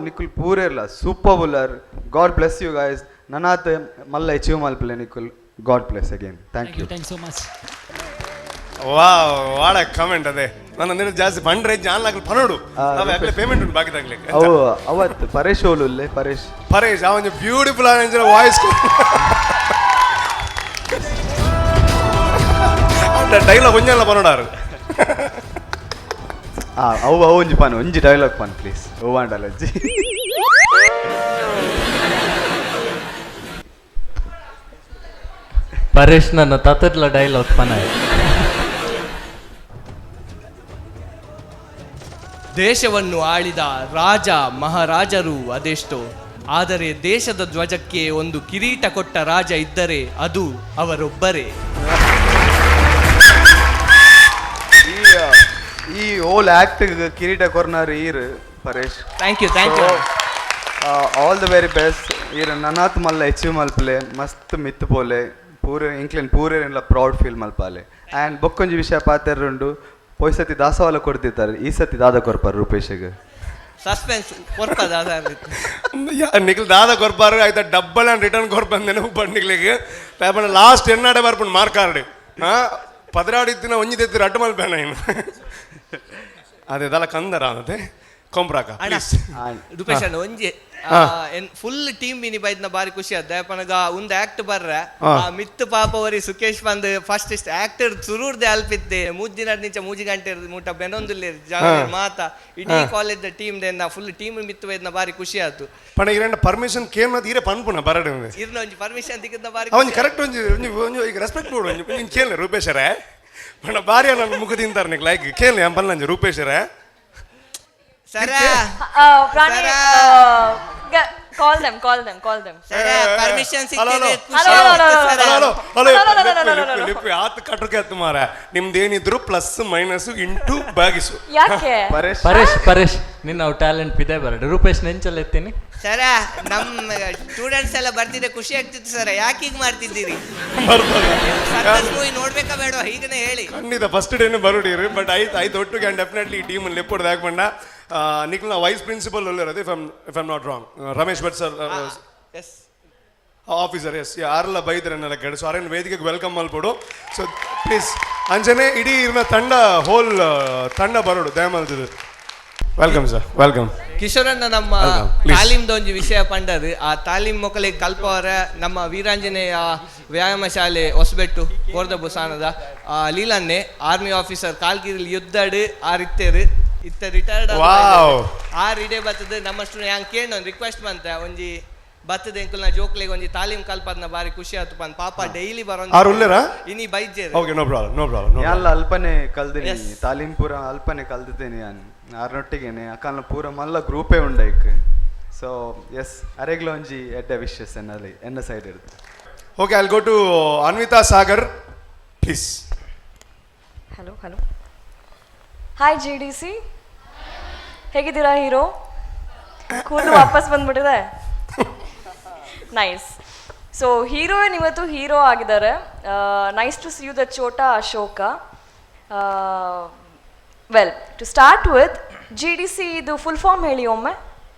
D: ನಿಕುಲ್ ಪೂರೇ ಇಲ್ಲ ಸೂಪರ್ ಬುಲ್ಲರ್ ಗಾಡ್ ಬ್ಲೆಸ್ ಯು ಗೈಸ್ ನನಾತ್ ಮಲ್ಲ ಅಚೀವ್ ಮಲ್ಪಲೆ ನಿಕುಲ್ god bless again thank you
F: thank so much
P: ವಾಡ ಕಮೆಂಟ್ ಅದೇ ನನ್ನ ಜಾಸ್ತಿ ಬಂಡ್ರೆ ಜಾನ್ಲಾಗ್ಲಿ ಪನೋಡು ನಾವ್ ಪೇಮೆಂಟ್ ಉಂಟು ಬಾಕಿ ತಗ್ಲಿಕ್ಕೆ
D: ಅವು ಅವತ್ತು ಪರೇಶ್ ಓಲುಲ್ಲೆ
P: ಪರೇಶ್ ಅವನ ಬ್ಯೂಟಿಫುಲ್ ಆದ ವಾಯ್ಸ್ ಡೈಲಾಗ್ ಒಂಜಲ್ಲ ಪನೋಡಾರು
D: ಅವು ಒಂಜಿ ಪಾನು ಒಂಜಿ ಡೈಲಾಗ್ ಪಾನ್ ಪ್ಲೀಸ್ ಓವಾಂಡಲ್ಲ ಅಜ್ಜಿ
R: ಪರೇಶ್ ನನ್ನ ತತ್ತರ್ಲ ಡೈಲಾಗ್ ಪನ
J: ದೇಶವನ್ನು ಆಳಿದ ರಾಜ ಮಹಾರಾಜರು ಅದೆಷ್ಟೋ, ಆದರೆ ದೇಶದ ಧ್ವಜಕ್ಕೆ ಒಂದು ಕಿರೀಟ ಕೊಟ್ಟ ರಾಜ ಇದ್ದರೆ ಅದು ಅವರೊಬ್ಬರೇ.
D: ಈ ಓಲ್ ಆಕ್ಟ್ ಕಿರೀಟ ಕೊರ್ನಾರ್ ಈರ್ Paresh.
J: Thank you
D: all the very best. ಈರ್ ನನಾತ್ ಮಲ್ಲ ಅಚೀವ್ ಮಲ್ಪಲೆ ಮಸ್ತ್ ಮಿತ್ ಪೋಲೆ ಪೂರೆ ಇಂಕ್ಲೆನ್ ಪೂರೆ ಪ್ರೌಡ್ ಫೀಲ್ ಮಲ್ಪಾಲೆ. ಆ್ಯಂಡ್ ಬೊಕ್ಕೊಂಜಿ ವಿಷಯ ಪಾತೆರುಂಡು ಪೋಯ್ ಸತಿ ದಾಸವಾಳ ಕೊಡ್ತಿದ್ದಾರೆ, ಈ ಸತಿ ದಾದ ಕೊರ್ಪಾರ ರೂಪೇಶ್ಗೆ
J: ಸಸ್ಪೆನ್ಸ್ ಕೊರ್ಪ ದಾದ
P: ನಿಖಿಲ್ ದಾದ ಕೊರ್ಪಾರು ಆಯ್ತಾ ಡಬ್ಬಲ್ ಆ್ಯಂಡ್ ರಿಟರ್ನ್ ಕೊರ್ಪಂದು ನೆನಪು ಬಂದಿಗ್ಲಿಗೆ ಲೇಪನ ಲಾಸ್ಟ್ ಎನ್ನಾಡೆ ಬರ್ಪುಂಡು ಮಾರ್ಕಾರ್ಡ್ ಪದರಾಡಿತ್ತಿನ ಒಂಜಿ ತೆತ್ತಿರ ಅಡ್ಡು ಮಲ್ಪೇನ ಇನ್ನು ಅದೇ ದಲ ಕಂದರ ಅನ್ನತೆ ಕೊಂಪ್ರಾಕ
J: ರೂಪೇಶ್ ಅಣ್ಣ ಒಂಜಿ ಫುಲ್ ಟೀಮ್ ಬಿನಿ ಬೈದ್ನ ಬಾರಿ ಖುಷಿ ಆದ ಪನಗ ಉಂದ್ ಆಕ್ಟ್ ಬರ್ರೆ ಮಿತ್ ಪಾಪವರಿ ಸುಕೇಶ್ ಬಂದ್ ಫಸ್ಟ್ ಇಷ್ಟ ಆಕ್ಟರ್ ಸುರೂರ್ದೆ ಅಲ್ಪಿದ್ದೆ ಮೂಜಿನ ನಿಂಚ ಮೂಜಿ ಗಂಟೆ ಮೂಟ ಬೆನೊಂದುಲ್ಲೆ ಮಾತ ಇಡೀ ಕಾಲೇಜ್ ಟೀಮ್ ದೇನ ಫುಲ್ ಟೀಮ್ ಮಿತ್ ಬೈದ್ನ ಬಾರಿ ಖುಷಿ ಆಯ್ತು.
P: ಪಣ ಇರೆಂಡ ಪರ್ಮಿಷನ್ ಕೇಳ್ನದ ಇರೆ ಪನ್ಪುನ ಬರಡೆ
J: ಇರ್ನ ಒಂಜಿ ಪರ್ಮಿಷನ್ ತಿಕ್ಕದ ಬಾರಿ
P: ಒಂಜಿ ಕರೆಕ್ಟ್ ಒಂಜಿ ಈಗ ರೆಸ್ಪೆಕ್ಟ್ ಕೊಡು ಒಂಜಿ ಕೇಳಿ ರೂಪೇಶರೇ ಪಣ ಬಾರಿ ನನ್ನ ಮುಖ ತಿಂತಾರೆ ನಿಕ್ ಲೈಕ್ ಕೇಳಿ ಅಂಪಲ್ಲ ರೂಪೇಶರೇ
Q: Call them.
J: Permission
P: ಆತ ಕಟ್ರಕ್ಕೆ ಎತ್ತು ಮಾರ ನಿಮ್ದೇನಿದ್ರು ಪ್ಲಸ್ ಮೈನಸ್ ಇಂಟು ಬಾಗಿಸು.
R: ಪರೇಶ್ ನಿನ್ನ ಟ್ಯಾಲೆಂಟ್ ಇದೆ ಬರಡು ರೂಪೇಶ್ ನೆಂಚಲ್ಲ ಎತ್ತೀನಿ
J: ಸರ. ನಮ್ಮ ಸ್ಟೂಡೆಂಟ್ಸ್ ಎಲ್ಲ ಬರ್ತಿದ್ದೆ ಖುಷಿ ಆಗ್ತಿತ್ತು ಸರ್, ಯಾಕೆ ಹೀಗೆ ಮಾಡ್ತಿದ್ದೀರಿ? ಮೂವಿ ನೋಡ್ಬೇಕಾ ಬೇಡ ಹೀಗನೇ ಹೇಳಿ.
P: ಖಂಡಿತ ಫಸ್ಟ್ ಡೇನೆ ಬರೋಡಿರಿ ಬಟ್ ಆಯ್ತು ಒಟ್ಟಿಗೆ ಡೆಫಿನೆಟ್ಲಿ ಈ ಟೀಮ್ ಲೆಪ್ಪೊಡ್ದು ಹಾಕೊಂಡ ನಿಖಿಲ್ನ ವೈಸ್ ಪ್ರಿನ್ಸಿಪಲ್ ಒಳ್ಳೆರದು if I'm not wrong Ramesh Bhat sir officer yes ಯಾರೆಲ್ಲ ಬೈದ್ರನ್ನೆಲ್ಲ ಗಡಿ ಸೊ ಅವ್ರೇನು ವೇದಿಕೆಗೆ ವೆಲ್ಕಮ್ ಮಲ್ಪಡು. ಸೊ ಪ್ಲೀಸ್ ಅಂಜನೆ ಇಡೀ ಇವ್ನ ಹೋಲ್ ತಂಡ ಬರೋಡು ದಯಮಾಡ್ತಿದ್ದು. Welcome sir welcome.
J: ಕಿಶೋರಣ್ಣ ನಮ್ಮ ತಾಲೀಮ್ದ ಒಂಜಿ ವಿಷಯ ಪಂಡದು ಆ ತಾಲೀಮ್ ಮೊಕಲಿಗೆ ಕಲ್ಪವರ ನಮ್ಮ ವೀರಾಂಜನೇಯ ವ್ಯಾಯಾಮ ಶಾಲೆ ಹೊಸಬೆಟ್ಟು ಕೋರ್ದ ಬುಸಾನದ ಲೀಲನ್ನೆ ಆರ್ಮಿ ಆಫೀಸರ್ ಕಾಲ್ಗಿರಿಲಿ ಯುದ್ಧಡ್ ಆರಿತ್ತೇರು ಇತ್ತ ರಿಟೈರ್ಡ್ ಇಡೇ ಬರ್ತದೆ ನಮ್ಮ ಸ್ಟೂಡೆಂಟ್ ಹಂಗೆ ಕೇಳಿ ಒಂದು ರಿಕ್ವೆಸ್ಟ್ ಬಂತ ಒಂಜಿ ಬರ್ತದೆ ಅಂಕಲ್ನ ಜೋಕ್ಲೆಗೆ ಒಂಜಿ ತಾಲೀಮ್ ಕಲ್ಪದ್ನ ಬಾರಿ ಖುಷಿ ಆಯ್ತು ಬಂದ್ ಪಾಪ ಡೈಲಿ ಬರೋ ಇನಿ ಬೈಜೆ
D: ಎಲ್ಲ ಅಲ್ಪನೆ ಕಲ್ದಿನಿ ತಾಲೀಮ್ ಪೂರ ಅಲ್ಪನೆ ಕಲ್ದಿದ್ದೇನೆ ಆರ್ನೊಟ್ಟಿಗೆನೆ ಅಕಲ್ನ ಪೂರ ಮಲ್ಲ ಗ್ರೂಪೇ ಉಂಡೈಕ್. ಸೊ ಎಸ್ ಅರೆಗ್ಲ ಒಂಜಿ ಎಡ್ಡೆ ವಿಶಸ್ ಎನ್ನ ಸೈಡ್ ಇರುತ್ತೆ.
P: Okay I'll go to Anvita Sagar please.
Q: Hello hi GDC, ಹೇಗಿದ್ದೀರಾ ಹೀರೋ? ಕೂದಲು ವಾಪಸ್ ಬಂದ್ಬಿಟ್ಟಿದೆ. ನೈಸ್. ಸೊ ಹೀರೋಯಿನ್ ಇವತ್ತು ಹೀರೋ ಆಗಿದ್ದಾರೆ. Nice to see you the ಚೋಟಾ Ashoka. Well to start with GDC ಇದು ಫುಲ್ ಫಾರ್ಮ್ ಹೇಳಿ ಒಮ್ಮೆ.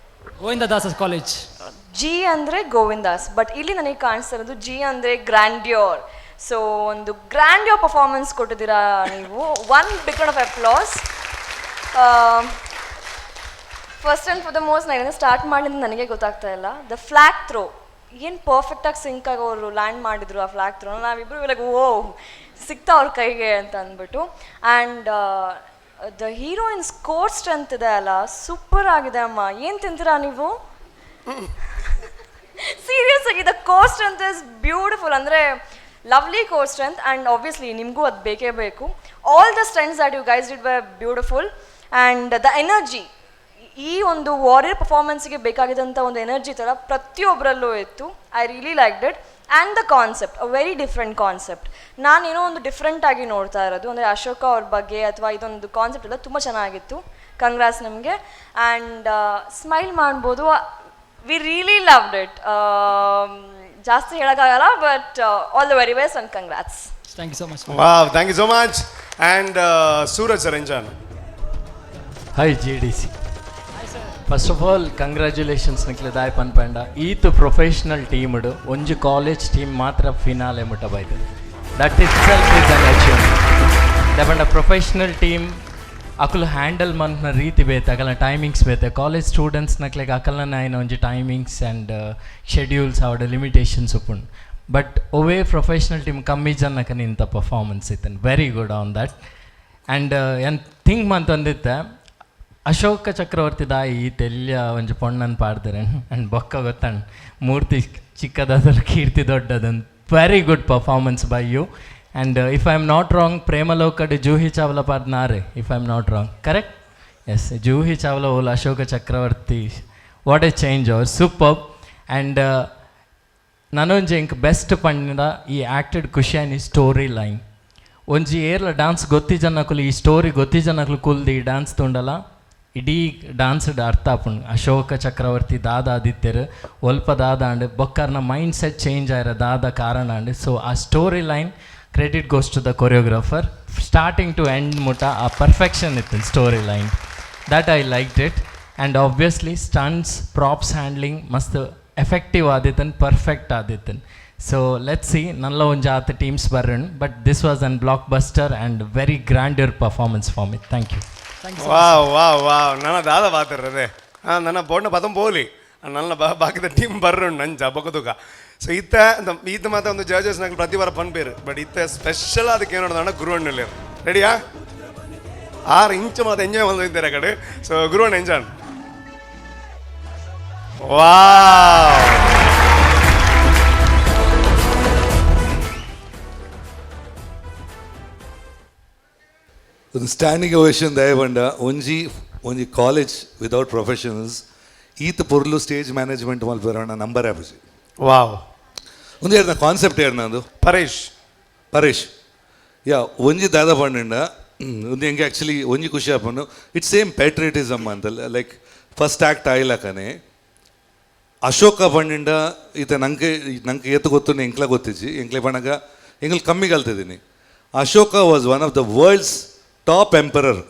F: ಗೋವಿಂದದಾಸ್ ಕಾಲೇಜ್.
Q: G ಅಂದರೆ ಗೋವಿಂದಾಸ್, ಬಟ್ ಇಲ್ಲಿ ನನಗೆ ಕಾಣಿಸ್ತಾ ಇರೋದು G ಅಂದರೆ ಗ್ರ್ಯಾಂಡ್ಯೂರ್. ಸೊ ಒಂದು ಗ್ರ್ಯಾಂಡ್ ಪರ್ಫಾರ್ಮೆನ್ಸ್ ಕೊಟ್ಟಿದ್ದೀರಾ ನೀವು. One big round of applause. First and for the most ನಾನು ಸ್ಟಾರ್ಟ್ ಮಾಡಿದ್ದು ನನಗೆ ಗೊತ್ತಾಗ್ತಾ ಇಲ್ಲ. ದ ಫ್ಲ್ಯಾಗ್ ಥ್ರೋ ಏನು ಪರ್ಫೆಕ್ಟಾಗಿ ಸಿಂಕಾಗಿ ಅವರು ಲ್ಯಾಂಡ್ ಮಾಡಿದ್ರು ಆ ಫ್ಲ್ಯಾಗ್ ಥ್ರೋ. ನಾವಿಬ್ಬರು ಲೈಕ್ ಓ ಸಿಗ್ತಾ ಅವ್ರ ಕೈಗೆ ಅಂತ ಅಂದ್ಬಿಟ್ಟು. And the heroines core strength ಇದೆ ಅಲ್ಲ, ಸೂಪರ್ ಆಗಿದೆ ಅಮ್ಮ. ಏನು ತಿಂತೀರಾ ನೀವು? ಸೀರಿಯಸ್ ಆಗಿ the core strength is beautiful. ಅಂದರೆ lovely core strength. And obviously ನಿಮಗೂ ಅದು ಬೇಕೇ ಬೇಕು. All the strengths that you guys did were beautiful. And the energy, ಈ ಒಂದು ವಾರಿಯರ್ ಪರ್ಫಾರ್ಮೆನ್ಸ್ಗೆ ಬೇಕಾಗಿದ್ದಂಥ ಒಂದು ಎನರ್ಜಿ ಥರ ಪ್ರತಿಯೊಬ್ಬರಲ್ಲೂ ಇತ್ತು. I really liked it. And the concept, a very different concept. ನಾನೇನೋ ಒಂದು ಡಿಫ್ರೆಂಟಾಗಿ ನೋಡ್ತಾ ಇರೋದು, ಅಂದರೆ ಅಶೋಕ ಅವ್ರ ಬಗ್ಗೆ ಅಥವಾ ಇದೊಂದು ಕಾನ್ಸೆಪ್ಟ್ ಎಲ್ಲ ತುಂಬ ಚೆನ್ನಾಗಿತ್ತು. ಕಂಗ್ರಾಟ್ಸ್ ನಿಮಗೆ. ಆ್ಯಂಡ್ ಸ್ಮೈಲ್ ಮಾಡ್ಬೋದು. We really loved it. ಜಾಸ್ತಿ ಹೇಳೋಕ್ಕಾಗಲ್ಲ, but all the very best and congrats.
H: Thank you so much.
P: Wow, thank you so much. And Suraj sir ಎಂಜಾನ್.
R: Hi GDC. First of all congratulations ನಿಕ್ಲೆ ದಾಯ್ ಪನ್ಪಂಡ ಈತ್ professional ಟೀಮ್ಡು ಒಂಜಿ college team ಮಾತ್ರ finale ಮುಟ್ಟ ಬೈದೆ. That itself is an achievement. ದಪಂಡ professional team ಅಕಲು ಹ್ಯಾಂಡಲ್ ಮನ್ಪನ ರೀತಿ ಬೇತೆ, ಅಕಲ್ನ ಟೈಮಿಂಗ್ಸ್ ಬೇತೆ. ಕಾಲೇಜ್ ಸ್ಟೂಡೆಂಟ್ಸ್ ನಕ್ಲೆಗೆ ಅಕಲ್ನ ಆಯ್ನ ಒಂಜಿ ಟೈಮಿಂಗ್ಸ್ ಆ್ಯಂಡ್ ಶೆಡ್ಯೂಲ್ಸ್ ಅವಡ ಲಿಮಿಟೇಷನ್ಸ್ ಉಪ್ಪುಂಡು. ಬಟ್ ಒವೇ ಪ್ರೊಫೆಷನಲ್ ಟೀಮ್ ಕಮ್ಮಿ ಜನಕ್ಕೆ ನಿಂತ ಪರ್ಫಾರ್ಮೆನ್ಸ್ ಇತ್ತನ್. Very good on that. And ಏನು ಥಿಂಕ್ ಮಂತಂದಿತ್ತೆ ಅಶೋಕ ಚಕ್ರವರ್ತಿ ದಾಯಿ ಈ ತೆಲ್ಯ ಒಂಜಿ ಪೊಣ್ಣನ್ನು ಪಾಡ್ತಾರೆ. ಆ್ಯಂಡ್ ಬೊಕ್ಕ ಗೊತ್ತಣ್ಣ ಮೂರ್ತಿ ಚಿಕ್ಕದಾದ್ರೆ ಕೀರ್ತಿ ದೊಡ್ಡದಂತ. Very good performance by you. And if I am not wrong ಪ್ರೇಮಲೋಕಡ್ ಜೂಹಿ ಚಾವ್ಲಾ ಪಾಡ್ನಾರೆ, if I am not wrong, correct? Yes, Juhi Chawla ಓಲ್ Ashoka Chakravarti. What A change our, super. And ನನೊಂಜಿ ಇಂಕ್ ಬೆಸ್ಟ್ ಪಂಡ ಈ ಆ್ಯಕ್ಟೆಡ್ ಖುಷಿಯಾನಿ ಸ್ಟೋರಿ ಲೈನ್. ಒಂಜಿ ಏರ್ಲ ಡ್ಯಾನ್ಸ್ ಗೊತ್ತಿ ಜನಕ್ಕಲು ಈ ಸ್ಟೋರಿ ಗೊತ್ತಿ ಜನಕ್ಕಲು ಕುಲ್ದು ಈ dance ತುಂಡಲ್ಲ ಇಡೀ ಡ್ಯಾನ್ಸ್ಡ್ ಅರ್ಥ ಆಪುಂಡು. ಅಶೋಕ ಚಕ್ರವರ್ತಿ ದಾದ ಆದಿತ್ಯರು ಒಲ್ಪ ದಾದ ಅಂಡ್ ಬೊಕ್ಕರ್ನ ಮೈಂಡ್ ಸೆಟ್ ಚೇಂಜ್ ಆಯ್ರ ದಾದ ಕಾರಣ ಅಂಡ್. ಸೊ ಆ story line credit goes to the choreographer. Starting to end ಮುಟ ಆ ಪರ್ಫೆಕ್ಷನ್ ಇತ್ತು story line. That I liked it. And obviously stunts props handling ಮಸ್ತ್ ಎಫೆಕ್ಟಿವ್ ಆದಿತ್ತನ್, ಪರ್ಫೆಕ್ಟ್ ಆದಿತ್ತನ್. ಸೊ ಲೆಟ್ಸ್ ಸಿ ನಲ್ಲ ಒಂಜಿ ಆತ ಟೀಮ್ಸ್ ಬರ್ರನ್. But this was an blockbuster and very grandeur performance for me. Thank you.
P: Wow wow wow, ನನ್ನ ದಾದ ಬಾತಿರದೆ ನನ್ನ ಬೋರ್ಡ್ನ ಪದಂ ಬೋಲಿ ನನ್ನ ಬಾಕಿದ ಟೀಮ್ ಬರ್ರು ನಂಜ ಬೊಕ್ಕದುಗ. ಸೊ ಈತ ಮಾತ್ರ ಒಂದು ಜಡ್ಜಸ್ ನಂಗೆ ಪ್ರತಿ ವಾರ ಪನ್ಪೇರು. ಬಟ್ ಇತ್ತ ಸ್ಪೆಷಲ್ ಅದಕ್ಕೆ ಏನು ನೋಡೋಣ ಗುರುವಣ್ಣಲ್ಲಿ ರೆಡಿಯಾ 6 ಇಂಚ್ ಮಾತ್ರ ಎಂಜಾಯ್ ಬಂದಿದ್ದಾರೆ ಕಡೆ. ಸೊ ಗುರುವಣ್ಣ ಎಂಜಾಯ್. ವಾವ್,
S: ಒಂದು ಸ್ಟ್ಯಾಂಡಿಂಗ್ ಓವೇಷನ್ ದಯಬಂಡ ಒಂಜಿ ಕಾಲೇಜ್ ವಿದೌಟ್ ಪ್ರೊಫೆಷನಲ್ಸ್ ಈತ ಪೊರ್ಲು ಸ್ಟೇಜ್ ಮ್ಯಾನೇಜ್ಮೆಂಟ್ ಮಲ್ಪೆರೋಣ ನಂಬರ್ ಆಪಜಿ.
P: ವಾವ್,
S: ಒಂದು ಹೇಳ್ದ ಕಾನ್ಸೆಪ್ಟ್ ಹೇಳ್ನದು ಪರೇಶ್ ಯಾ ಒಂಜಿ ದಾದ ಪಂಡ ಒಂದು ಹೆಂಗೆ ಆ್ಯಕ್ಚುಲಿ ಒಂಜಿ ಖುಷಿ ಆಪಂಡು. ಇಟ್ಸ್ ಸೇಮ್ ಪ್ಯಾಟ್ರಿಯಟಿಸಮ್ ಅಂತಲ್ಲ. ಲೈಕ್ ಫಸ್ಟ್ ಆ್ಯಕ್ಟ್ ಆಯ್ಲಕನೆ ಅಶೋಕ ಪಂಡಿಂಡ ಈತ ನಂಗೆ ಎತ್ತು ಗೊತ್ತು ಎಂಕ್ಲ ಗೊತ್ತಿಜ್ಜಿ ಎಂಕ್ಲೆ ಪಣಗ ಎಂಗ್ಲು ಕಮ್ಮಿ ಕಲ್ತಿದ್ದೀನಿ. Ashoka was one of the world's top emperor.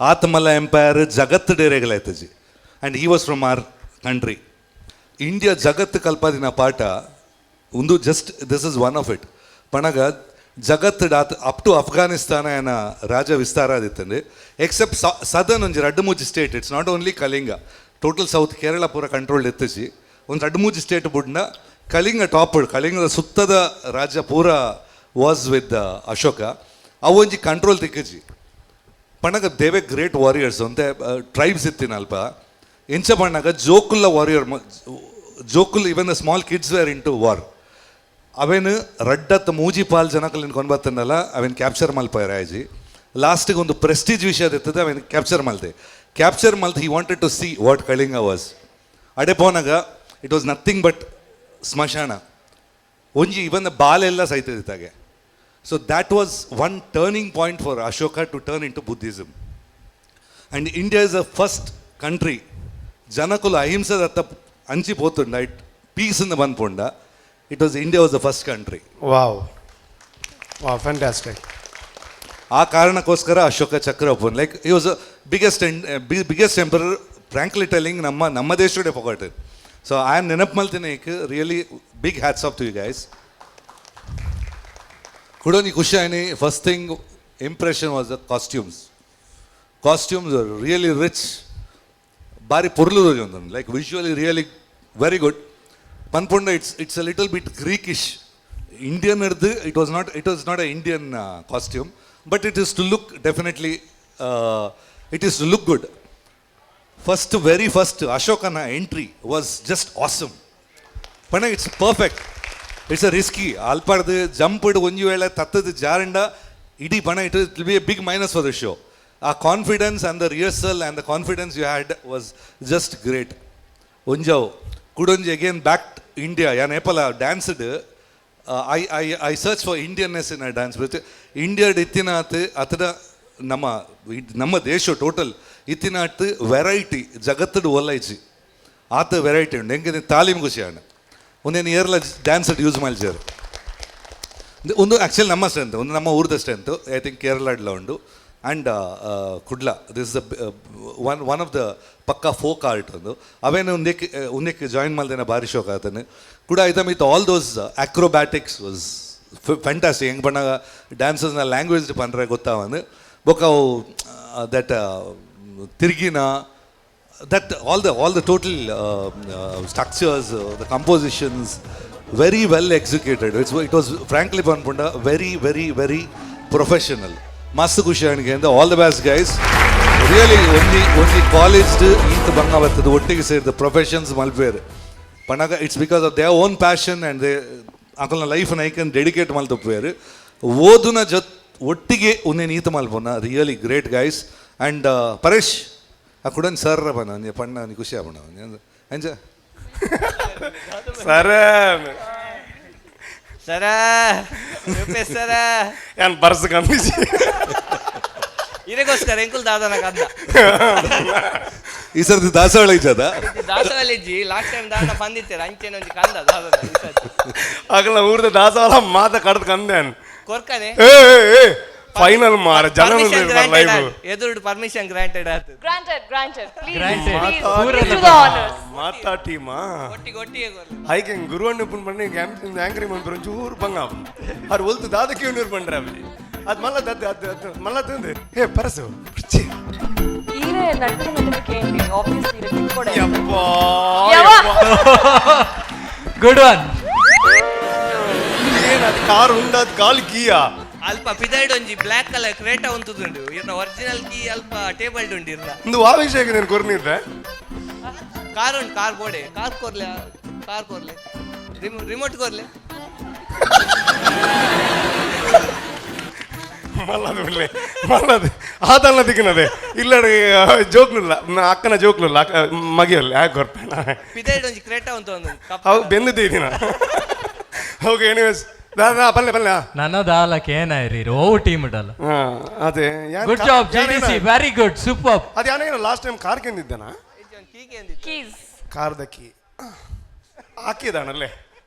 S: ಆತ್ಮಲ ಎಂಪೈರ್ ಜಗತ್ತು ಡೇರೆಗಳಾಯ್ತಜಿ. And he was from our country. India ಜಗತ್ತು ಕಲ್ಪದಿನ ಪಾಠ ಒಂದು just this is one of it. ಪಣಗ ಜಗತ್ತು ಅಪ್ ಟು ಅಫ್ಘಾನಿಸ್ತಾನ ಏನ ರಾಜ ವಿಸ್ತಾರ ಆದಿತ್ತಂದ್ರೆ ಎಕ್ಸೆಪ್ಟ್ ಸದರ್ನ್ ಒಂಜಿ 2-3 state. It's not only Kalinga, total south Kerala ಪೂರ ಕಂಟ್ರೋಲ್ಡ್ ಎತ್ತಿಸಿ ಒಂದು 2-3 ಸ್ಟೇಟ್ ಬುಡ್ನ ಕಲಿಂಗ ಟಾಪ್. ಕಲಿಂಗದ ಸುತ್ತದ ರಾಜ್ಯ ಪೂರ ವಾಸ್ ವಿತ್ ಅಶೋಕ. ಅವು ಒಂಜಿ ಕಂಟ್ರೋಲ್ ತಿಕ್ಕಜಿ. ಪಣಗ ದೇವೆ ಗ್ರೇಟ್ ವಾರಿಯರ್ಸ್ ಅಂತೆ ಟ್ರೈಬ್ಸ್ ಇತ್ತಿನಲ್ಪ ಎಂಚ ಪಣ್ಣಗ ಜೋಕುಲ್ಲ ವಾರಿಯರ್ ಜೋಕುಲ್ even the small kids were in to war. ಅವೇನು ರಡ್ಡತ್ತು ಮೂಜಿ ಪಾಲ್ ಜನಕಲ್ಲಿ ಕೊಂಡ್ಬತ್ತನಲ್ಲ ಅವೇನು ಕ್ಯಾಪ್ಚರ್ ಮಲ್ಪಾಯ ರಾಯಜಿ. ಲಾಸ್ಟಿಗೆ ಒಂದು ಪ್ರೆಸ್ಟೀಜ್ ವಿಷಯ ಇರ್ತದೆ ಅವೇನು ಕ್ಯಾಪ್ಚರ್ ಮಲ್ತೆ he wanted to see what Kalinga was. ಅಡೆ ಪೋನಾಗ ಇಟ್ ವಾಸ್ ನಥಿಂಗ್ ಬಟ್ ಸ್ಮಶಾನ. ಒಂಜಿ ಇವನ್ ಬಾಲೆಲ್ಲ ಸೈತದಿತ್ತಾಗೆ. So that was one turning point for Ashoka to turn into Buddhism. And India is the first country. Janakulu ahimsa datta anchi potunda, peace in the banponda. It was India was the first country.
P: Wow. Wow, fantastic.
S: ಆ ಕಾರಣಕ್ಕೋಸ್ಕರ ಅಶೋಕ ಚಕ್ರ ಒಪ್ಪನ್. Like he was biggest emperor. Frankly telling ನಮ್ಮ ದೇಶದೇ ಪೊಗಟೆ. So I am ನೆನಪು ಮಲ್ತೀನಿ really big hats off to you guys. ಕುಡೋನಿ ಖುಷಿ ಆಯ್ನಿ. First thing impression was the costumes. Costumes are really rich, ಭಾರಿ ಪೊರ್ಲು ಒಂದು like visually really very good. ಪನ್ಪುಂಡ it's a little bit Greekish. Indian ಹಿಡ್ದು it was not a Indian costume, but it is to look definitely it is to look good. Very first ಅಶೋಕನ entry was just awesome. ಪಣ it's perfect. It's a risky ಅಲ್ಪಾಡ್ದು jumped ಒಂಜು ವೇಳೆ ತತ್ತದ ಜಾರಂಡ ಇಡೀ ಪಣ it will be a big minus for the show. ಆ confidence and the rehearsal and the confidence you had was just great. ಒಂಜಾವು ಕುಡೊಂಜಿ ಅಗೇನ್ ಬ್ಯಾಕ್ ಇಂಡಿಯಾ ಯಾನ್ ಏಪಲ danced I search for Indianness in a dance with ಇಂಡಿಯಾಡ್ ಇತ್ತಿನಾತ್ ಅತಡ ನಮ್ಮ ದೇಶ ಟೋಟಲ್ ಇತ್ತಿನಾಟ್ ವೆರೈಟಿ ಜಗತ್ತಡು ಒಲ್ಲೈಜಿ ಆತ ವೆರೈಟಿ ಉಂಡು ಎಂಗೆ ತಾಲೀಮ್ ಖುಷಿ ಆಂಡ ಒಂದೇನು ಏರ್ಲ ಡ್ಯಾನ್ಸ್ ಯೂಸ್ ಮಲ್ಚಾರು ಒಂದು ಆ್ಯಕ್ಚುಲಿ ನಮ್ಮ ಸ್ಟ್ರೆಂತ್ ಒಂದು ನಮ್ಮ ಊರ್ದ ಸ್ಟ್ರೆಂತು ಐ ಥಿಂಕ್ ಕೇರಳಡ್ಲ ಉಂಡು and Kudla this the one of the ಪಕ್ಕಾ ಫೋಕ್ ಆರ್ಟ್ ಒಂದು ಅವೇನು ಉಂದಕ್ಕೆ ಜಾಯಿನ್ ಮಲ್ದೇನೆ ಭಾರಿ ಶೋಕ ಆತನು ಕೂಡ ಐತ with all those acrobatics was fantastic. ಹೆಂಗೆ ಬಣ್ಣ ಡ್ಯಾನ್ಸಸ್ನ ಲ್ಯಾಂಗ್ವೇಜ್ ಪಂಡ್ರೆ ಗೊತ್ತಾವನು ಬೊಕ್ಕ ಅವು that ತಿರ್ಗಿನ that all the total structures, the compositions, very well executed. It was frankly panpunda very very very professional. Mastu kushi anige all the best guys. Really only college eat banga battadu ottige ಸೇರಿದ professions malpere panaga it's because of their own passion and they akalna life na can dedicate maltupere oduna ಒಟ್ಟಿಗೆ ಒಂದೇ ನೀತ ಮಲ್ಪೋನ really great guys. And Paresh ಆ ಕುಡನ್ sir ಬನ ನೀ ಪಣ್ಣ ನೀ ಖುಷಿ ಆಗೋಣ ಅಂಜ
P: ಸರ
J: ಸರ ಸರ
P: ಏನು ಬರ್ಸ್ ಕಮ್ಮಿಸಿ
J: ಇದಕ್ಕೋಸ್ಕರ ಎಂಕುಲ್ ದಾದನ ಕಂದ
S: ಈ ಸರ್ತಿ ದಾಸವಾಳ ಇದ್ದದ
J: ದಾಸವಾಳ ಇಜ್ಜಿ ಲಾಸ್ಟ್ ಟೈಮ್ ದಾದ ಬಂದಿತ್ತೀರ ಅಂಚೆನ ಒಂದು ಕಂದ ದಾದನ
P: ಆಗಲ್ಲ ಊರ್ದ ದಾಸವಾಳ ಮಾತ ಕಡ್ದು ಕಂದೇನ್
J: ಕೊರ್ಕನೆ
P: ಫೈನಲ್ ಮಾರ ಜನ ಲೈವ್
J: ಎದುರು ಪರ್ಮಿಷನ್ ಗ್ರಾಂಟೆಡ್ ಆಯ್ತು
Q: ಗ್ರಾಂಟೆಡ್
P: ಮಾತಾ ಟೀಮಾ
J: ಒಟ್ಟಿಗೆ
P: ಹೈಗೆ ಗುರುವಣ್ಣ ಪುನ್ பண்ணி ஆங்கரி மன் பரஞ்சு ஊர் பங்கா ஆர் ஒல்து தாதக்கு யூனியர் பண்றாங்க அது மல்ல தந்து ஏ பரசு பிச்சி
Q: ஈரே நட்பு கேண்டி ஆப்வியஸ்லி ரிப்பீட் கூட
R: ಗುಡ್ ಒನ್
P: ಏನ ಕಾರ್ ಉಂಡಾದ ಕಾಲ್ ಕೀಯಾ
J: ಅಲ್ಪ ಪಿದೈಡ್ ಒಂಜಿ ಬ್ಲಾಕ್ ಕಲರ್ ಕ್ರೇಟಾ ಉಂತುದುಂಡು ಇರ್ನ ಒರಿಜಿನಲ್ ಕೀ ಅಲ್ಪ ಟೇಬಲ್ ಉಂಡು ಇರ್ನ
P: ಒಂದು ಆವಿಷಯಕ್ಕೆ ನಾನು ಕೊರ್ನಿದ್ದೆ
J: ಕಾರ್ ಉಂಟು ಕಾರ್ ಬೋಡೆ ಕಾರ್ ಕೊರ್ಲೆ ರಿಮೋಟ್ ಕೊರ್ಲೆ
P: ಮಲ್ಲದು ಆತಲ್ಲ ದಿಕ್ಕಿನದೆ ಇಲ್ಲ ಜೋಕ್ಲಿಲ್ಲ ಅಕ್ಕನ ಜೋಕ್ಲಿಲ್ಲ ಮಗಿಯಲ್ಲ ಯಾಕೆ ಕೊರ್ಪೇಣ
J: ಪಿದೈಡ್ ಒಂಜಿ ಕ್ರೇಟಾ ಉಂತು ಒಂದು
P: ಅವು ಬೆಂದಿದ್ದೀನ ಓಕೆ ಎನಿವೇಸ್ ಪಲ್ಲೆ
R: ನನ್ನ ದಾಲಕ್ಕೆ ಏನಾಯ್ರಿ ಓ ಟೀಮ್ ಇಡಲ್ಲ
P: ಅದೇ
R: ಗುಡ್ ಜಾಬ್ ಜಿಡಿಸಿ ವೆರಿ ಗುಡ್ ಸೂಪರ್.
P: ಅದು ಯಾನೇನು ಲಾಸ್ಟ್ ಟೈಮ್ ಕಾರ್ ಕೆಂದಿದ್ದಾನ ಕಾರ್ದ ಕೀ ಹಾಕಿದಾನಲ್ಲೇ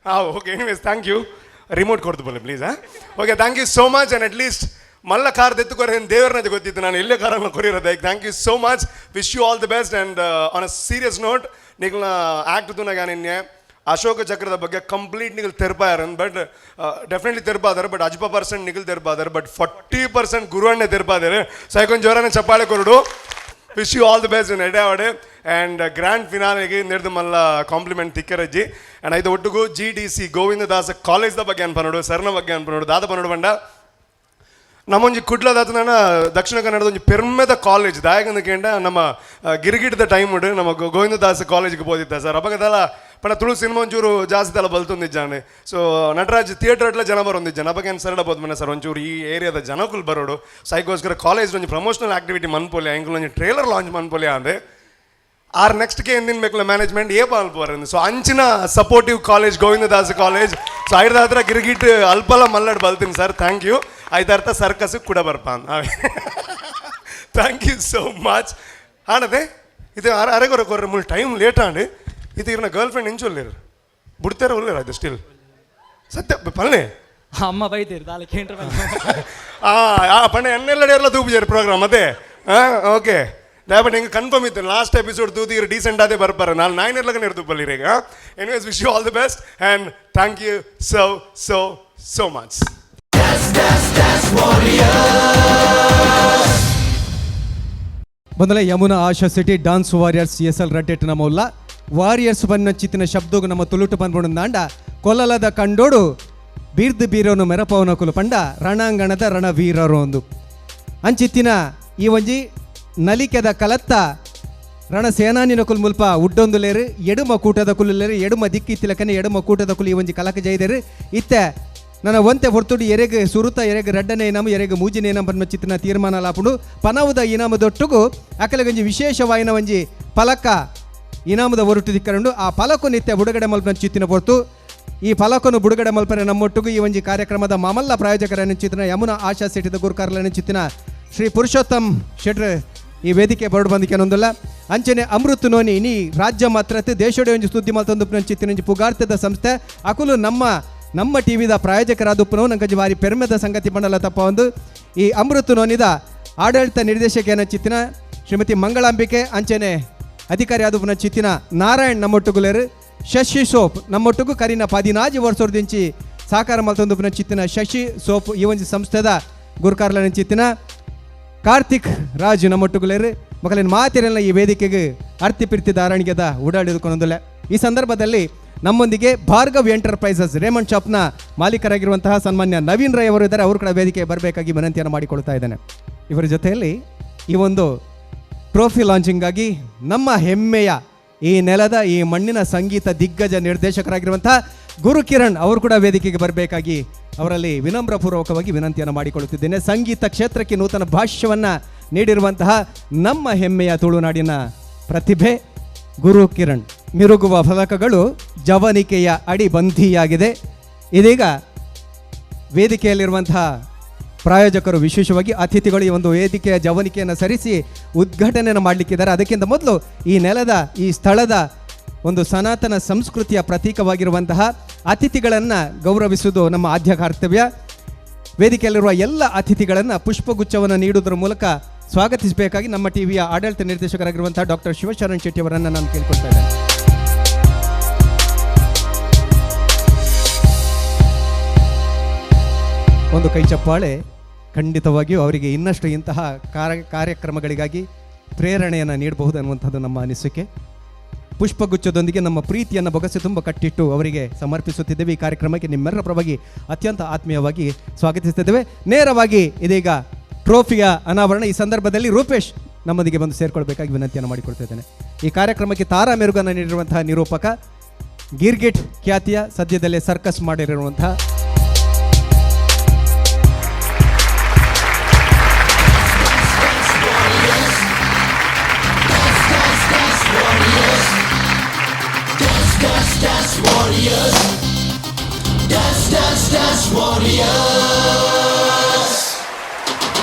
P: okay anyways thank you remote ಕೊಡ್ತು ಬನ್ನಿ please okay thank you so much and at least ಮಲ್ಲ ಕಾರ್ ದೆತ್ತುಕೊರೆ ದೇವರನ್ನ ಗೊತ್ತಿತ್ತು ನಾನು ಎಲ್ಲೇ ಕಾರನ್ನು ಕೊರಿರೋದು thank you so much wish you all the best and on a serious note ನಿಗಲ್ನ ಆ್ಯಕ್ಟ್ ತುನಾಗ ನಿನ್ನೆ ಅಶೋಕ ಚಕ್ರದ ಬಗ್ಗೆ ಕಂಪ್ಲೀಟ್ ನಿಗಲ್ ತೆರಪಾರ ಬಟ್ ಡೆಫಿನೆಟ್ಲಿ ತೆರಪಾದಾರೆ ಬಟ್ 50% ನಿಗಲ್ ತೆರಪಾದಾರೆ ಬಟ್ 40% ಗುರುವಣ್ಣೆ ತೆರಪಾದಾರೆ ಸೈಕೊಂಡ್ ಜೋರನ ಚಪ್ಪಾಳೆ ಕೊರಡು wish you all the best in ಎಡೆವಾಡೆ ಆ್ಯಂಡ್ ಗ್ರ್ಯಾಂಡ್ ಫಿನಾಲೆಗೆ ನಡೆದು ಮಲ್ಲ ಕಾಂಪ್ಲಿಮೆಂಟ್ ತಿಕ್ಕರಜ್ಜಿ ಆ್ಯಂಡ್ ಐದು ಒಟ್ಟಿಗೂ GDC ಗೋವಿಂದದಾಸ ಕಾಲೇಜ್ದ ಬಗ್ಗೆ ಅನ್ಪನೋಡು ಸರ್ನ ಬಗ್ಗೆ ಅನ್ಪನೋಡು ದಾದ ಪನೋಡು ಬಂಡ ನಮ್ಮೊಂಜಿ ಕುಡ್ಲದಾತ ನಾನು ದಕ್ಷಿಣ ಕನ್ನಡದ ಒಂಜಿ ಪೆರ್ಮೆದ ಕಾಲೇಜ್ ದಾಯಕಂದ ಕೇಂಡ ನಮ್ಮ ಗಿರಿಗಿಡದ ಟೈಮ್ ಉಂಡು ನಮ್ಮ ಗೋವಿಂದದಾಸ ಕಾಲೇಜ್ಗೆ ಹೋದಿದ್ದ ಸರ್ ಅಪಗದಲ್ಲ ಪಣ ತುಳು ಸಿನಿಮಾ ಒಂಚೂರು ಜಾಸ್ತಿ ತಲ ಬಲ್ತೊಂದಿದ್ದಾನೆ ಸೊ ನಟರಾಜ್ ಥಿಯೇಟರ್ ಅಟ್ಲ ಜನ ಬರೋದಿದ್ದಾನೆ ಅಪಗೇನು ಸರಳ ಬೋದು ಮನೆ ಸರ್ ಒಂಚೂರು ಈ ಏರಿಯಾದ ಜನಕ್ಕೂ ಬರೋಡು ಸೈಗೋಸ್ಕರ ಕಾಲೇಜ್ ಒಂಜಿ ಪ್ರಮೋಷನಲ್ ಆಕ್ಟಿವಿಟಿ ಮನ್ಪೊಲೆ ಎಂಕಲ್ ಒಂಜಿ ಟ್ರೇಲರ್ ಲಾಂಚ್ ಮನ್ಪೊಲೆ ಅಂದೆ ಆರ್ ನೆಕ್ಸ್ಟ್ಗೆ ಎಂದಿನ ಬೇಕಲ್ಲ ಮ್ಯಾನೇಜ್ಮೆಂಟ್ ಏ ಪಾಲ್ಪೋರ ಸೊ ಅಂಚಿನ supportive college Govindadasa college so ಐದ ಹತ್ರ Girigit ಅಲ್ಪಲ Mallad ಬಲ್ತೀನಿ sir thank you ಐದರ್ಥ ಸರ್ಕಸ್ಗೆ ಕೂಡ ಬರ್ಪಾನ್ ಥ್ಯಾಂಕ್ ಯು ಸೋ ಮಚ್ ಆನದೆ ಇದು ಅರೆಗೊರ ಕೊರ್ರೆ ಮುಲ್ ಟೈಮ್ ಲೇಟ್ ಆಂಡು ಇದು ಇವ್ರನ್ನ ಗರ್ಲ್ ಫ್ರೆಂಡ್ ಎಂಚೊಲ್ಲೇರು ಬಿಡ್ತಾರ ಒಳ್ಳೇರ ಅದು ಸ್ಟಿಲ್ ಸತ್ಯ ಪಲ್ಲೆ
H: ಅಮ್ಮ ಬೈತೀರಿ ದಾಲಕ್ಕೆ
P: ಪಣ್ಣೆ ಎನ್ನೆಲ್ಲಡೆಲ್ಲ ತೂಪಿಜಾರು ಪ್ರೋಗ್ರಾಮ್ ಅದೇ ಓಕೆ ದಯವಿಟ್ಟು ಹಿಂಗೆ ಕನ್ಫರ್ಮ್ ಇತ್ತು ಲಾಸ್ಟ್ ಎಪಿಸೋಡ್ ತೂತಿಗೆ ಡೀಸೆಂಟ್ ಆದೇ ಬರ್ಪಾರ ನಾನು ನಾಯಿನೆರ್ಲಕ್ಕೆ ಇರ್ತಪ್ಪಲ್ಲಿ ಈಗ anyways wish you all the best and thank you so much.
F: ಬಂದಲೆ Yamuna Asha city dance warriors ఎస్ఎల్ రట్టెట్టిన మొల్ల వారియర్స్ పన్న చిత్తిన శబ్దోగు ನಮ್ಮ ತುಳುಟು ಪನ್ಪುಣಂದಾಂಡ ಕೊಲ್ಲಲದ ಕಂಡೋಡು ಬೀರ್ದು ಬೀರೋನು ಮೆರಪವನಕುಲು ಪಂಡ ರಣಾಂಗಣದ ರಣವೀರರು ಒಂದು ಅಂಚಿತ್ತಿನ ಈ ಒಂಜಿ ನಲಿಕೆದ ಕಲತ್ತ ರಣ ಸೇನಾನಿನಕುಲು ಮುಲ್ಪ ಉಡ್ಡೊಂದುಲೇರು ಎಡುಮ ಕೂಟದ ಕುಲ್ಲೇರು ಎಡುಮ ದಿಕ್ಕಿತ್ತಿಲಕನೆ ಎಡುಮ ಕೂಟದ ಕುಲು ಈ ಒಂಜಿ ಕಲಕ ಜೈದೇರು ಇತ್ತೆ ನನ್ನ ಒಂತೆ ಹೊರ್ತುಡು ಎರೆಗೆ ಸುರುತ ಎರೆಗೆ ರೆಡ್ಡನೇ ಇನಾಮು ಎರೆಗೆ ಮೂಜಿನ ಇನಾಮ ಪನ್ಮ ಚಿತ್ತಿನ ತೀರ್ಮಾನ ಲಾಪುಡು ಪನವುದ ಇನಾಮದೊಟ್ಟುಗು ಅಕಲಗಂಜಿ ವಿಶೇಷವಾಯಿನ ಒಂಜಿ ಫಲಕ ಇನಾಮದ ಹೊರಟು ದಿಕ್ಕರಂಡು ಆ ಫಲಕು ನಿತ್ಯ ಬುಡುಗಡೆ ಮಲ್ಪನ ಚಿತ್ತಿನ ಹೊರತು ಈ ಫಲಕನ್ನು ಬುಡುಗಡೆ ಮಲ್ಪನೆ ನಮ್ಮೊಟ್ಟಿಗೂ ಈ ಒಂಜಿ ಕಾರ್ಯಕ್ರಮದ ಮಮಲ್ಲ ಪ್ರಾಯೋಜಕರನ್ನು ಚಿತ್ತಿನ ಯಮುನಾ ಆಶಾ ಸಿಟಿದ ಗುರುಕಾರ್ಲನ್ನು ಚಿತ್ತಿನ ಶ್ರೀ ಪುರುಷೋತ್ತಮ್ ಶೆಟ್ರ್ ಈ ವೇದಿಕೆ ಬರಡು ಬಂದಿಕೆ ಅನ್ನೊಂದಿಲ್ಲ ಅಂಚನೆ ಅಮೃತ್ ನೋನಿ ಇನಿ ರಾಜ್ಯ ಮಾತ್ರತೆ ದೇಶೋಡೆ ಒಂಜಿ ಸುದ್ದಿ ಮಲ್ತೊಂದು ಚಿತ್ತಿನ ಪುಗಾರ್ತದ ಸಂಸ್ಥೆ ಅಕುಲು ನಮ್ಮ ಟಿವಿದ ಪ್ರಾಯೋಜಕರಾದ ಉಪ್ಪು ನಂಗೆ ಭಾರಿ ಪೆರ್ಮೆದ ಸಂಗತಿ ಬಂಡಲ್ಲ ತಪ್ಪ ಒಂದು ಈ ಅಮೃತ್ ನೋನಿದ ಆಡಳಿತ ನಿರ್ದೇಶಕಿಯನ್ನ ಚಿತ್ತಿನ ಶ್ರೀಮತಿ ಮಂಗಳಾಂಬಿಕೆ ಅಂಚನೆ ಅಧಿಕಾರಿ ಆದ ಚಿತ್ತಿನ ನಾರಾಯಣ್ ನಮ್ಮೊಟ್ಟುಗುಲೇರು ಶಶಿ ಸೋಪ್ ನಮ್ಮೊಟ್ಟಿಗೂ ಕರಿನ 14 ವರ್ಷದಿಂಚಿ ಸಾಕಾರ ಮಲ್ತೊಂದು ಚಿತ್ತಿನ ಶಶಿ ಸೋಪ್ ಈ ಒಂದು ಸಂಸ್ಥೆದ ಗುರುಕಾರ್ಲನ ಚಿತ್ತಿನ ಕಾರ್ತಿಕ್ ರಾಜ್ ನಮ್ಮೊಟ್ಟುಗುಲೇರು ಮಕ್ಕಳಿನ ಮಾತಿರಲ್ಲ ಈ ವೇದಿಕೆಗೆ ಅರ್ತಿ ಪಿರ್ತಿ ಧಾರಣಿಗೆದ ಓಡಾಡಿದುಕೊಂಡೊಂದಿಲ್ಲ ಈ ಸಂದರ್ಭದಲ್ಲಿ ನಮ್ಮೊಂದಿಗೆ ಭಾರ್ಗವ್ ಎಂಟರ್ಪ್ರೈಸಸ್ ರೇಮಂಡ್ ಶಾಪ್ನ ಮಾಲೀಕರಾಗಿರುವಂತಹ ಸನ್ಮಾನ್ಯ ನವೀನ್ ರೈ ಅವರು ಇದ್ದಾರೆ. ಅವರು ಕೂಡ ವೇದಿಕೆ ಬರಬೇಕಾಗಿ ವಿನಂತಿಯನ್ನು ಮಾಡಿಕೊಳ್ತಾ ಇದ್ದೇನೆ. ಇವರ ಜೊತೆಯಲ್ಲಿ ಈ ಒಂದು ಟ್ರೋಫಿ ಲಾಂಚಿಂಗ್ ಆಗಿ ನಮ್ಮ ಹೆಮ್ಮೆಯ ಈ ನೆಲದ ಈ ಮಣ್ಣಿನ ಸಂಗೀತ ದಿಗ್ಗಜ ನಿರ್ದೇಶಕರಾಗಿರುವಂತಹ ಗುರು ಕಿರಣ್ ಅವರು ಕೂಡ ವೇದಿಕೆಗೆ ಬರಬೇಕಾಗಿ ಅವರಲ್ಲಿ ವಿನಮ್ರಪೂರ್ವಕವಾಗಿ ವಿನಂತಿಯನ್ನು ಮಾಡಿಕೊಳ್ಳುತ್ತಿದ್ದೇನೆ. ಸಂಗೀತ ಕ್ಷೇತ್ರಕ್ಕೆ ನೂತನ ಭಾಷ್ಯವನ್ನು ನೀಡಿರುವಂತಹ ನಮ್ಮ ಹೆಮ್ಮೆಯ ತುಳುನಾಡಿನ ಪ್ರತಿಭೆ ಗುರು ಕಿರಣ್. ಮಿರುಗುವ ಫಲಕಗಳು ಜವನಿಕೆಯ ಅಡಿಬಂಧಿಯಾಗಿದೆ. ಇದೀಗ ವೇದಿಕೆಯಲ್ಲಿರುವಂತಹ ಪ್ರಾಯೋಜಕರು ವಿಶೇಷವಾಗಿ ಅತಿಥಿಗಳು ಈ ಒಂದು ವೇದಿಕೆಯ ಜವನಿಕೆಯನ್ನು ಸರಿಸಿ ಉದ್ಘಾಟನೆಯನ್ನು ಮಾಡಲಿಕ್ಕಿದ್ದಾರೆ. ಅದಕ್ಕಿಂತ ಮೊದಲು ಈ ನೆಲದ ಈ ಸ್ಥಳದ ಒಂದು ಸನಾತನ ಸಂಸ್ಕೃತಿಯ ಪ್ರತೀಕವಾಗಿರುವಂತಹ ಅತಿಥಿಗಳನ್ನು ಗೌರವಿಸುವುದು ನಮ್ಮ ಆದ್ಯ ಕರ್ತವ್ಯ. ವೇದಿಕೆಯಲ್ಲಿರುವ ಎಲ್ಲ ಅತಿಥಿಗಳನ್ನು ಪುಷ್ಪಗುಚ್ಛವನ್ನು ನೀಡುವುದರ ಮೂಲಕ ಸ್ವಾಗತಿಸಬೇಕಾಗಿ ನಮ್ಮ ಟಿವಿಯ ಆಡಳಿತ ನಿರ್ದೇಶಕರಾಗಿರುವಂತಹ ಡಾಕ್ಟರ್ ಶಿವಶರಣ್ ಶೆಟ್ಟಿ ಅವರನ್ನು ನಾನು ಕೇಳ್ಕೊಳ್ತಾ ಇದ್ದೇನೆ. ಒಂದು ಕೈ ಚಪ್ಪಾಳೆ ಖಂಡಿತವಾಗಿಯೂ ಅವರಿಗೆ ಇನ್ನಷ್ಟು ಇಂತಹ ಕಾರ್ಯಕ್ರಮಗಳಿಗಾಗಿ ಪ್ರೇರಣೆಯನ್ನು ನೀಡಬಹುದು ಅನ್ನುವಂಥದ್ದು ನಮ್ಮ ಅನಿಸಿಕೆ. ಪುಷ್ಪಗುಚ್ಛದೊಂದಿಗೆ ನಮ್ಮ ಪ್ರೀತಿಯನ್ನು ಬೊಗಸೆ ತುಂಬ ಕಟ್ಟಿಟ್ಟು ಅವರಿಗೆ ಸಮರ್ಪಿಸುತ್ತಿದ್ದೇವೆ. ಈ ಕಾರ್ಯಕ್ರಮಕ್ಕೆ ನಿಮ್ಮೆಲ್ಲರ ಪರವಾಗಿ ಅತ್ಯಂತ ಆತ್ಮೀಯವಾಗಿ ಸ್ವಾಗತಿಸುತ್ತಿದ್ದೇವೆ. ನೇರವಾಗಿ ಇದೀಗ ಟ್ರೋಫಿಯ ಅನಾವರಣ. ಈ ಸಂದರ್ಭದಲ್ಲಿ ರೂಪೇಶ್ ನಮ್ಮೊಂದಿಗೆ ಬಂದು ಸೇರಿಕೊಳ್ಬೇಕಾಗಿ ವಿನಂತಿಯನ್ನು ಮಾಡಿಕೊಳ್ತಿದ್ದೇನೆ. ಈ ಕಾರ್ಯಕ್ರಮಕ್ಕೆ ತಾರಾ ಮೆರುಗನ್ನು ನೀಡಿರುವಂತಹ ನಿರೂಪಕ, ಗಿರ್ಗಿಟ್ ಖ್ಯಾತಿಯ ಸದ್ಯದಲ್ಲೇ ಸರ್ಕಸ್ ಮಾಡಿರುವಂತಹ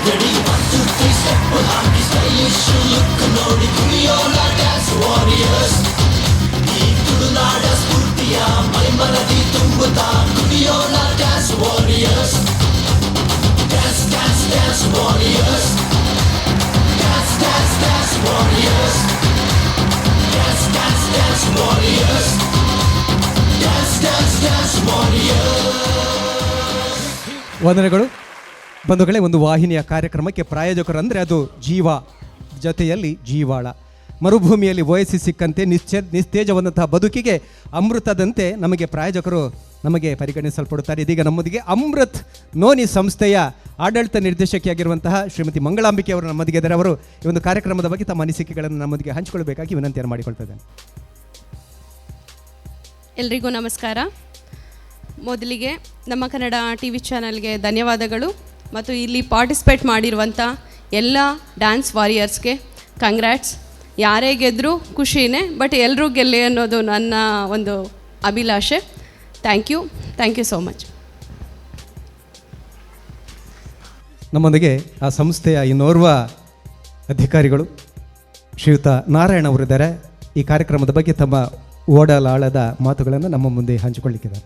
I: Ready, 1, 2, 3, step behind me, stylish look, ನೋಡಿ ಕುಣಿಯೋಣ dance warriors. ಈ ತುಳುನಾಡ ಸ್ಫೂರ್ತಿಯ ಮೈಮನದಿ ತುಂಬುತ್ತಾ ಕುಣಿಯೋಣ dance warriors. Dance, dance, dance warriors. Dance, dance, dance warriors. Dance, dance, dance warriors. Dance, dance, dance warriors.
F: ವಂದನೆಗಳು ಬಂಧುಗಳೇ. ಒಂದು ವಾಹಿನಿಯ ಕಾರ್ಯಕ್ರಮಕ್ಕೆ ಪ್ರಾಯೋಜಕರು ಅಂದರೆ ಅದು ಜೀವ, ಜೊತೆಯಲ್ಲಿ ಜೀವಾಳ. ಮರುಭೂಮಿಯಲ್ಲಿ ವಯಸ್ಸಿ ಸಿಕ್ಕಂತೆ ನಿಸ್ತೇಜವಾದಂತಹ ಬದುಕಿಗೆ ಅಮೃತದಂತೆ ನಮಗೆ ಪ್ರಾಯೋಜಕರು ನಮಗೆ ಪರಿಗಣಿಸಲ್ಪಡುತ್ತಾರೆ. ಇದೀಗ ನಮ್ಮೊಂದಿಗೆ ಅಮೃತ್ ನೋನಿ ಸಂಸ್ಥೆಯ ಆಡಳಿತ ನಿರ್ದೇಶಕಿಯಾಗಿರುವಂತಹ ಶ್ರೀಮತಿ ಮಂಗಳಾಂಬಿಕೆ ಅವರು ನಮ್ಮೊಂದಿಗೆ ಇದ್ದಾರೆ. ಅವರು ಈ ಒಂದು ಕಾರ್ಯಕ್ರಮದ ಬಗ್ಗೆ ತಮ್ಮ ಅನಿಸಿಕೆಗಳನ್ನು ನಮ್ಮೊಂದಿಗೆ ಹಂಚಿಕೊಳ್ಳಬೇಕಾಗಿ ವಿನಂತಿಯನ್ನು ಮಾಡಿಕೊಳ್ತಾ ಇದ್ದೇನೆ.
L: ಎಲ್ರಿಗೂ ನಮಸ್ಕಾರ. ಮೊದಲಿಗೆ ನಮ್ಮ ಕನ್ನಡ ಟಿ ವಿ ಚಾನಲ್ಗೆ ಧನ್ಯವಾದಗಳು ಮತ್ತು ಇಲ್ಲಿ ಪಾರ್ಟಿಸಿಪೇಟ್ ಮಾಡಿರುವಂಥ ಎಲ್ಲ ಡ್ಯಾನ್ಸ್ ವಾರಿಯರ್ಸ್ಗೆ ಕಂಗ್ರ್ಯಾಟ್ಸ್. ಯಾರೇ ಗೆದ್ದರೂ ಖುಷಿನೇ, ಬಟ್ ಎಲ್ಲರೂ ಗೆಲ್ಲಿ ಅನ್ನೋದು ನನ್ನ ಒಂದು ಅಭಿಲಾಷೆ. Thank you so much.
F: ನಮ್ಮೊಂದಿಗೆ ಆ ಸಂಸ್ಥೆಯ ಇನ್ನೋರ್ವ ಅಧಿಕಾರಿಗಳು ಶ್ರೀಯುತ ನಾರಾಯಣ್ ಅವರಿದ್ದಾರೆ. ಈ ಕಾರ್ಯಕ್ರಮದ ಬಗ್ಗೆ ತಮ್ಮ ಓಡಲಾಳದ ಮಾತುಗಳನ್ನು ನಮ್ಮ ಮುಂದೆ ಹಂಚಿಕೊಳ್ಳಿಕ್ಕಿದ್ದಾರೆ.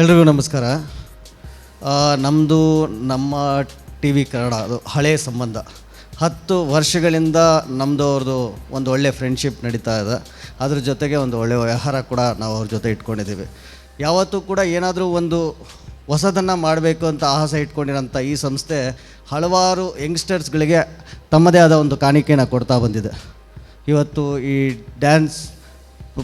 N: ಎಲ್ರಿಗೂ ನಮಸ್ಕಾರ. ನಮ್ಮದು ನಮ್ಮ ಟಿ ವಿ ಕನ್ನಡ ಅದು ಹಳೆಯ ಸಂಬಂಧ. 10 ವರ್ಷಗಳಿಂದ ನಮ್ಮದು ಅವ್ರದ್ದು ಒಂದು ಒಳ್ಳೆಯ ಫ್ರೆಂಡ್ಶಿಪ್ ನಡೀತಾ ಇದೆ. ಅದ್ರ ಜೊತೆಗೆ ಒಂದು ಒಳ್ಳೆಯ ವ್ಯವಹಾರ ಕೂಡ ನಾವು ಅವ್ರ ಜೊತೆ ಇಟ್ಕೊಂಡಿದ್ದೀವಿ. ಯಾವತ್ತೂ ಕೂಡ ಏನಾದರೂ ಒಂದು ಹೊಸದನ್ನು ಮಾಡಬೇಕು ಅಂತ ಆಸೆ ಇಟ್ಕೊಂಡಿರೋಂಥ ಈ ಸಂಸ್ಥೆ ಹಲವಾರು ಯಂಗ್ಸ್ಟರ್ಸ್ಗಳಿಗೆ ತಮ್ಮದೇ ಆದ ಒಂದು ಕಾಣಿಕೆಯನ್ನು ಕೊಡ್ತಾ ಬಂದಿದೆ. ಇವತ್ತು ಈ ಡ್ಯಾನ್ಸ್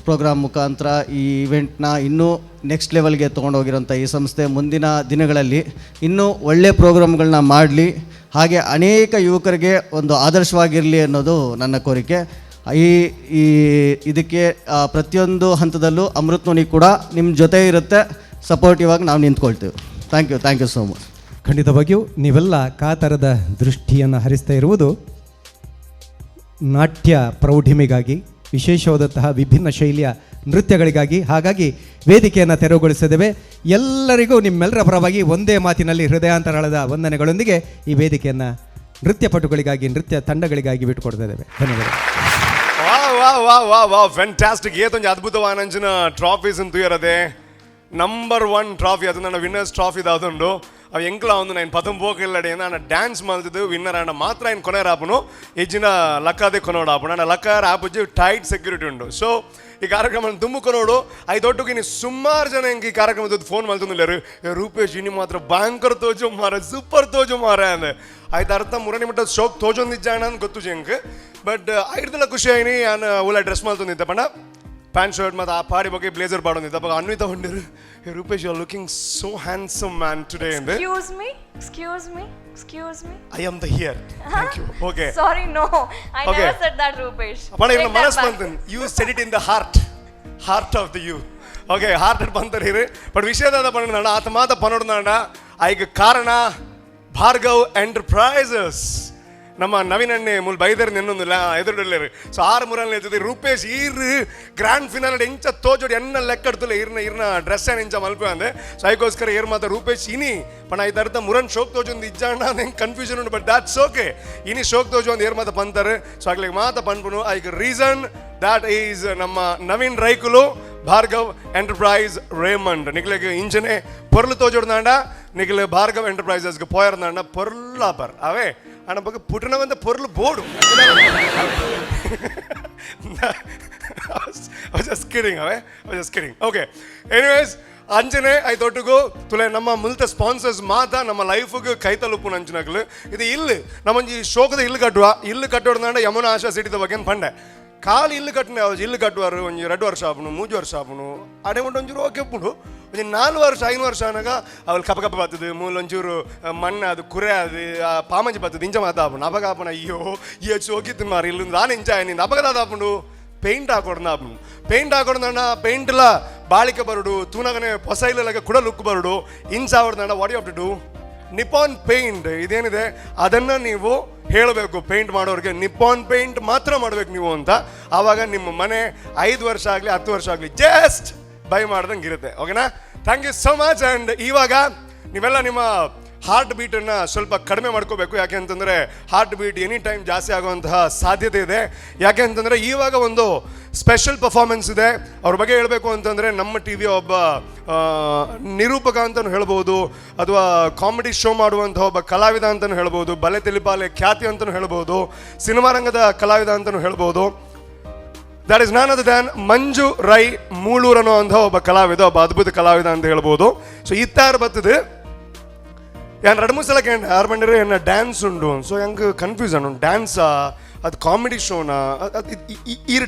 N: ಪ್ರೋಗ್ರಾಮ್ ಮುಖಾಂತರ ಈ ಇವೆಂಟ್ನ ಇನ್ನೂ ನೆಕ್ಸ್ಟ್ ಲೆವೆಲ್ಗೆ ತೊಗೊಂಡೋಗಿರೋಂಥ ಈ ಸಂಸ್ಥೆ ಮುಂದಿನ ದಿನಗಳಲ್ಲಿ ಇನ್ನೂ ಒಳ್ಳೆಯ ಪ್ರೋಗ್ರಾಮ್ಗಳನ್ನ ಮಾಡಲಿ, ಹಾಗೆ ಅನೇಕ ಯುವಕರಿಗೆ ಒಂದು ಆದರ್ಶವಾಗಿರಲಿ ಅನ್ನೋದು ನನ್ನ ಕೋರಿಕೆ. ಈ ಇದಕ್ಕೆ ಪ್ರತಿಯೊಂದು ಹಂತದಲ್ಲೂ ಅಮೃತಧ್ವನಿ ಕೂಡ ನಿಮ್ಮ ಜೊತೆ ಇರುತ್ತೆ, ಸಪೋರ್ಟಿವ್ ಆಗಿ ನಾವು ನಿಂತ್ಕೊಳ್ತೀವಿ. Thank you so much.
F: ಖಂಡಿತವಾಗಿಯೂ ನೀವೆಲ್ಲ ಕಾತರದ ದೃಷ್ಟಿಯನ್ನು ಹರಿಸ್ತಾ ಇರುವುದು ನಾಟ್ಯ ಪ್ರೌಢಿಮೆಗಾಗಿ, ವಿಶೇಷವಾದಂತಹ ವಿಭಿನ್ನ ಶೈಲಿಯ ನೃತ್ಯಗಳಿಗಾಗಿ. ಹಾಗಾಗಿ ವೇದಿಕೆಯನ್ನು ತೆರವುಗೊಳಿಸಿದ್ದೇವೆ. ಎಲ್ಲರಿಗೂ ನಿಮ್ಮೆಲ್ಲರ ಪರವಾಗಿ ಒಂದೇ ಮಾತಿನಲ್ಲಿ ಹೃದಯಾಂತರಾಳದ ವಂದನೆಗಳೊಂದಿಗೆ ಈ ವೇದಿಕೆಯನ್ನು ನೃತ್ಯಪಟುಗಳಿಗಾಗಿ, ನೃತ್ಯ ತಂಡಗಳಿಗಾಗಿ ಬಿಟ್ಟುಕೊಡ್ತಾ ಇದ್ದೇವೆ. ಧನ್ಯವಾದ.
P: ಫ್ಯಾಂಟಾಸ್ಟಿಕ್. ಏತೊಂದು ಅದ್ಭುತವಾನಂಚಿನ ಟ್ರಾಫೀಸ್ ಅಂತೂ ಇರದೆ. ನಂಬರ್ 1 ಟ್ರಾಫಿ ಅದು ನನ್ನ ವಿನ್ನರ್ಸ್ ಟ್ರಾಫಿ ದಾದುಂಡು. ಅವು ಎಂಕ್ಲ ಒಂದು ನಾನು ಪದಂ ಹೋಗಿಲ್ಲಡೆ ನಾನು ಡ್ಯಾನ್ಸ್ ಮಾಡ್ತಿದ್ದು ವಿನ್ನರ್ ಆಂಡ ಮಾತ್ರ ಏನು ಕೊನೆ ರಾಪನು ಇಜ್ಜಿನ ಲಕ್ಕದೇ ಕೊನೋಡು ಆಪು ನಾನು ಲಕ್ಕ ಆಪುಜಿ ಟೈಟ್ ಸೆಕ್ಯೂರಿಟಿ ಉಂಡು. ಸೊ ಈ ಕಾರ್ಯಕ್ರಮ ತುಂಬ ಕೊನೋಡು ಐದೊಟ್ಟಿಗೆ ಇನ್ನು ಸುಮಾರು ಜನ ಹೆಂಗೆ ಈ ಕಾರ್ಯಕ್ರಮದ ಫೋನ್ ಮಾಡ್ತಿಲ್ಲರು, ರೂಪೇಶ್ ಇನ್ನು ಮಾತ್ರ ಭಯಂಕರ ತೋಜು ಮಾರ, ಸೂಪರ್ ತೋಜು ಮಾರ ಅಂದೆ. ಆಯ್ತು ಅರ್ಥ ಮುರನಿ ಮಟ್ಟ ಶೋಕ್ ತೋಜೊಂದಿಜ್ಜಾಣ ಅಂತ ಗೊತ್ತು ಜಂಕ್. ಬಟ್ ಐದಲ್ಲ ಖುಷಿ ಆಯ್ನಿ. ನಾನು ಒಳ್ಳೆ ಡ್ರೆಸ್ ಮಾಡ್ತಂದಿದ್ದೆ ಪಂಡ, ಪ್ಯಾಂಟ್ ಶರ್ಟ್ ಮತ್ತು ಆ ಪಾಡಿ ಬಗ್ಗೆ ಬ್ಲೇಸರ್ ಪಾಡೋದಿದ್ದ ಅವಾಗ ಅನ್ವಿತಾ ಹೊಂಡಿರು, Rupesh you are looking so handsome man today ಅಂದೆ.
Q: Excuse me.
P: I am the here. Thank you. Okay.
Q: Sorry, no. I never said that, Rupesh.
P: Apana irna manas bantan. You said it in the heart of the you. Okay, heart at bantar here. But vishayada panna atmata panodnanda aige karana Bhargav Enterprises. ನಮ್ಮ ನವೀನಣ್ಣೆ ಮುಲ್ ಬೈದರ್ ನೆನ್ನೊಂದಿಲ್ಲ ಎದುರುಡಲ್ಲೇರು. So 6 ಮೂರಲ್ಲಿ ಎತ್ತಿದೆ Rupesh ಈರು grand phenol ಎಂಚ ತೋಜೋಡಿ ಎನ್ನ ಲೆಕ್ಕಡ್ತಲ್ಲ ಇರ್ನ dress ಏನು ಎಂಚ ಮಲ್ಪೆ ಅಂದೆ. So ಅದಕ್ಕೋಸ್ಕರ air ಮಾತ ರೂಪೇಶ್ ಇನಿ ಪಣ ಇದರ್ಥ ಮುರನ್ ಶೋಕ್ ತೋಜೊಂದು ಇಜ್ಜಾಣ ಹೆಂಗೆ ಕನ್ಫ್ಯೂಷನ್ ಉಂಟು. But that's okay. ಇನಿ ಶೋಕ್ ತೋಜೊಂದು ಏರ್ ಮಾತ ಪಂತಾರೆ. ಸೊ ಆಗ್ಲಿಗೆ ಮಾತ ಪನ್ಪುನು ಐಕ್ ರೀಸನ್ ದಾಟ್ ಈಸ್ ನಮ್ಮ ನವೀನ್ ರೈಕುಲು ಭಾರ್ಗವ್ ಎಂಟರ್ಪ್ರೈಸ್ ರೇಮಂಡ್ ನಿಕ್ಲೆಗೆ ಇಂಜನೆ ಪೊರ್ಲು ತೋಜೋಡ್ದಾಂಡ ನಿಕ್ಲೆ ಭಾರ್ಗವ್ ಎಂಟರ್ಪ್ರೈಸಸ್ಗೆ ಪೋಯರ್ದಾಂಡ ಪೊರ್ಲಾಪರ್ ಅವೇ ಅಣ್ಣ ಬಗ್ಗೆ ಪುಟ್ಟನ ಬಂದ ಪೊರ್ಲು ಬೋರ್ಡು. just kidding ಅವೇ just kidding. Okay, anyways ಅಂಜನೆ ಐದೊಟ್ಟಿಗೂ ತುಲೆ ನಮ್ಮ ಮುಲ್ತ ಸ್ಪಾನ್ಸರ್ಸ್ ಮಾತ ನಮ್ಮ ಲೈಫ್ಗೆ ಕೈತಲುಪ್ಪು ನಂಚಿನಕ್ಲು ಇದು ಇಲ್ಲಿ ನಮ್ಮಂಜಿ ಶೋಕದ ಇಲ್ಲು ಕಟ್ಟೋಡ್ದಾಂಡ ಯಮುನ ಆಶಾ ಸಿಟಿದ ಬಗ್ಗೆ ಪಂಡೆ ಕಾಲು ಇಲ್ಲು ಕಟ್ಟಿನ ಇಲ್ಲು ಕಟ್ಟುವಾರು ಒಂಜಿ 2 ವರ್ಷ ಆಪುನು 3 ವರ್ಷ ಆಪುನು ಅಡೆ ಉಂಟು ಒಂಚೂರು ಓಕೆ ಉಪ್ಪುಂಡು. ಒಂಜಿ 4 ವರ್ಷ 5 ವರ್ಷ ಆನಾಗ ಅವಳು ಕಪ್ಪ ಬರ್ತದೆ ಮೂಲ ಒಂಚೂರು ಮಣ್ಣು ಅದು ಕುರೆ ಅದು ಪಾಮಂಜಿ ಬರ್ತದೆ ಇಂಚ ಮಾತಾಪುಂಡು ಅಪಗ ಆಪುಣ ಅಯ್ಯೋ ಹೋಗಿತ್ತು ಮಾರಿ ಇಲ್ಲಿ ನಾನು ಇಂಚ ನಿಂದ ಅಪಗದಾದ ಆಪುಂಡು ಪೇಂಟ್ ಹಾಕೊಡ್ನ ಆಪುಂಡು. ಪೇಂಟ್ ಹಾಕೊಡ್ದಣ್ಣ ಪೇಂಟ್ಲ ಬಾಳಿಕೆ ಬರುಡು ತೂನಗನೆ ಹೊಸ ಇಲ್ಲಗೆ ಕೂಡ ಲುಕ್ ಬರುಡು ಇಂಚ ಆವಡ್ದಣ್ಣ what you have to do Nippon paint ಇದೇನಿದೆ ಅದನ್ನು ನೀವು ಹೇಳಬೇಕು ಪೇಂಟ್ ಮಾಡೋರಿಗೆ ನಿಪಾನ್ ಪೇಂಟ್ ಮಾತ್ರ ಮಾಡಬೇಕು ನೀವು ಅಂತ. ಆವಾಗ ನಿಮ್ಮ ಮನೆ 5 ವರ್ಷ ಆಗಲಿ 10 ವರ್ಷ ಆಗಲಿ ಜಸ್ಟ್ ಬೈ ಮಾಡ್ದಂಗೆ ಇರುತ್ತೆ. ಓಕೆನಾ? Thank you so much. And ಇವಾಗ ನೀವೆಲ್ಲ ನಿಮ್ಮ ಹಾರ್ಟ್ ಬೀಟನ್ನು ಸ್ವಲ್ಪ ಕಡಿಮೆ ಮಾಡ್ಕೋಬೇಕು. ಯಾಕೆ ಅಂತಂದರೆ ಹಾರ್ಟ್ ಬೀಟ್ ಎನಿ ಟೈಮ್ ಜಾಸ್ತಿ ಆಗುವಂತಹ ಸಾಧ್ಯತೆ ಇದೆ. ಯಾಕೆ ಅಂತಂದರೆ ಇವಾಗ ಒಂದು ಸ್ಪೆಷಲ್ ಪರ್ಫಾರ್ಮೆನ್ಸ್ ಇದೆ. ಅವ್ರ ಬಗ್ಗೆ ಹೇಳಬೇಕು ಅಂತಂದರೆ ನಮ್ಮ ಟಿ ವಿಯ ಒಬ್ಬ ನಿರೂಪಕ ಅಂತಲೂ ಹೇಳ್ಬೋದು, ಅಥವಾ ಕಾಮಿಡಿ ಶೋ ಮಾಡುವಂಥ ಒಬ್ಬ ಕಲಾವಿದ ಅಂತಲೂ ಹೇಳ್ಬೋದು, ಬಲೆ ತೆಲಿಪಾಲೆ ಖ್ಯಾತಿ ಅಂತಲೂ ಹೇಳ್ಬೋದು, ಸಿನಿಮಾ ರಂಗದ ಕಲಾವಿದ ಅಂತಲೂ ಹೇಳ್ಬೋದು. That is none other than Manju Rai Moolur ಅನ್ನೋ ಅಂಥ ಒಬ್ಬ ಕಲಾವಿದ, ಒಬ್ಬ ಅದ್ಭುತ ಕಲಾವಿದ ಅಂತ ಹೇಳ್ಬೋದು. ಸೊ ಇತ್ತಾರು ಬರ್ತದೆ ಯಾರು 2-3 ಸಲ ಕೇಳಿ ಯಾರು ಬಂದಿರೋ ಏನ ಡ್ಯಾನ್ಸ್ ಉಂಡು. ಸೊ ಹೆಂಗೆ ಕನ್ಫ್ಯೂಸನ್ ಉಂಟು ಡ್ಯಾನ್ಸಾ ಅದು ಕಾಮಿಡಿ ಶೋನಾ ಈರು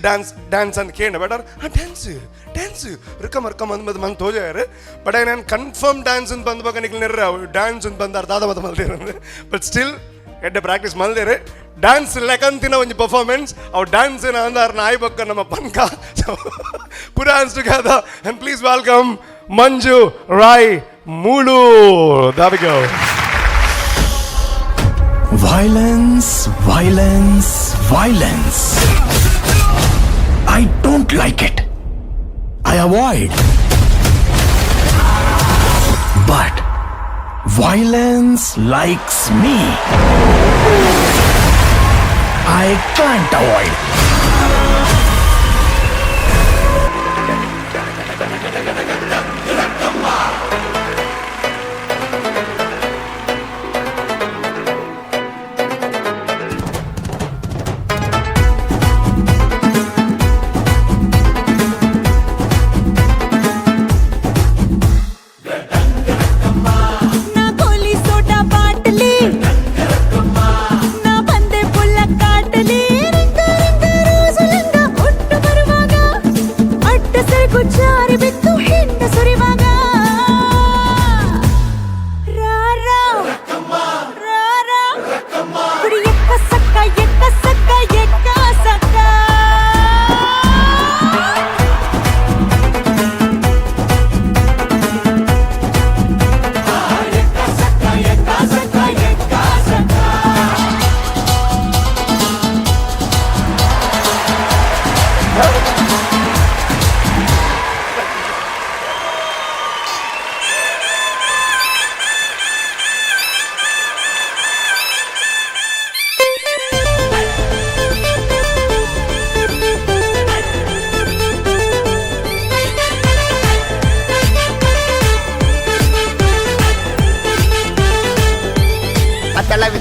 P: ಡ್ಯಾನ್ಸ್ ಅಂತ ಕೇಳ ಬೇಡ ಡ್ಯಾನ್ಸ್ ರಿಕಮ್ ಅಂದ್ ತೋಜಾರು. ಬಟ್ ನಾನು ಕನ್ಫರ್ಮ್ ಡ್ಯಾನ್ಸ್ ಅಂತ ಬಂದ್ಬೇಕು ನಿಕ್ಲಿರ ಡ್ಯಾನ್ಸ್ ಅಂತ ಬಂದಾರ ದಾದ ಮತ ಮಲ್ದೇರ. ಬಟ್ ಸ್ಟಿಲ್ ಎಡ್ಡೆ ಪ್ರಾಕ್ಟೀಸ್ ಮಲ್ದೇರೆ ಡ್ಯಾನ್ಸ್ ಲೆಕ್ಕಂತಿನ ಒಂದು ಪರ್ಫಾರ್ಮೆನ್ಸ್ ಅವು ಡ್ಯಾನ್ಸ್ ಏನ ಅಂದಾರ ನಾಯಿ ಬಕ್ಕ ನಮ್ಮ ಪನ್ಕ. Put hands together and please welcome Manju Rai ಮೂಳು. There we go.
C: Violence. I don't like it. I avoid. But violence likes me. I can't avoid.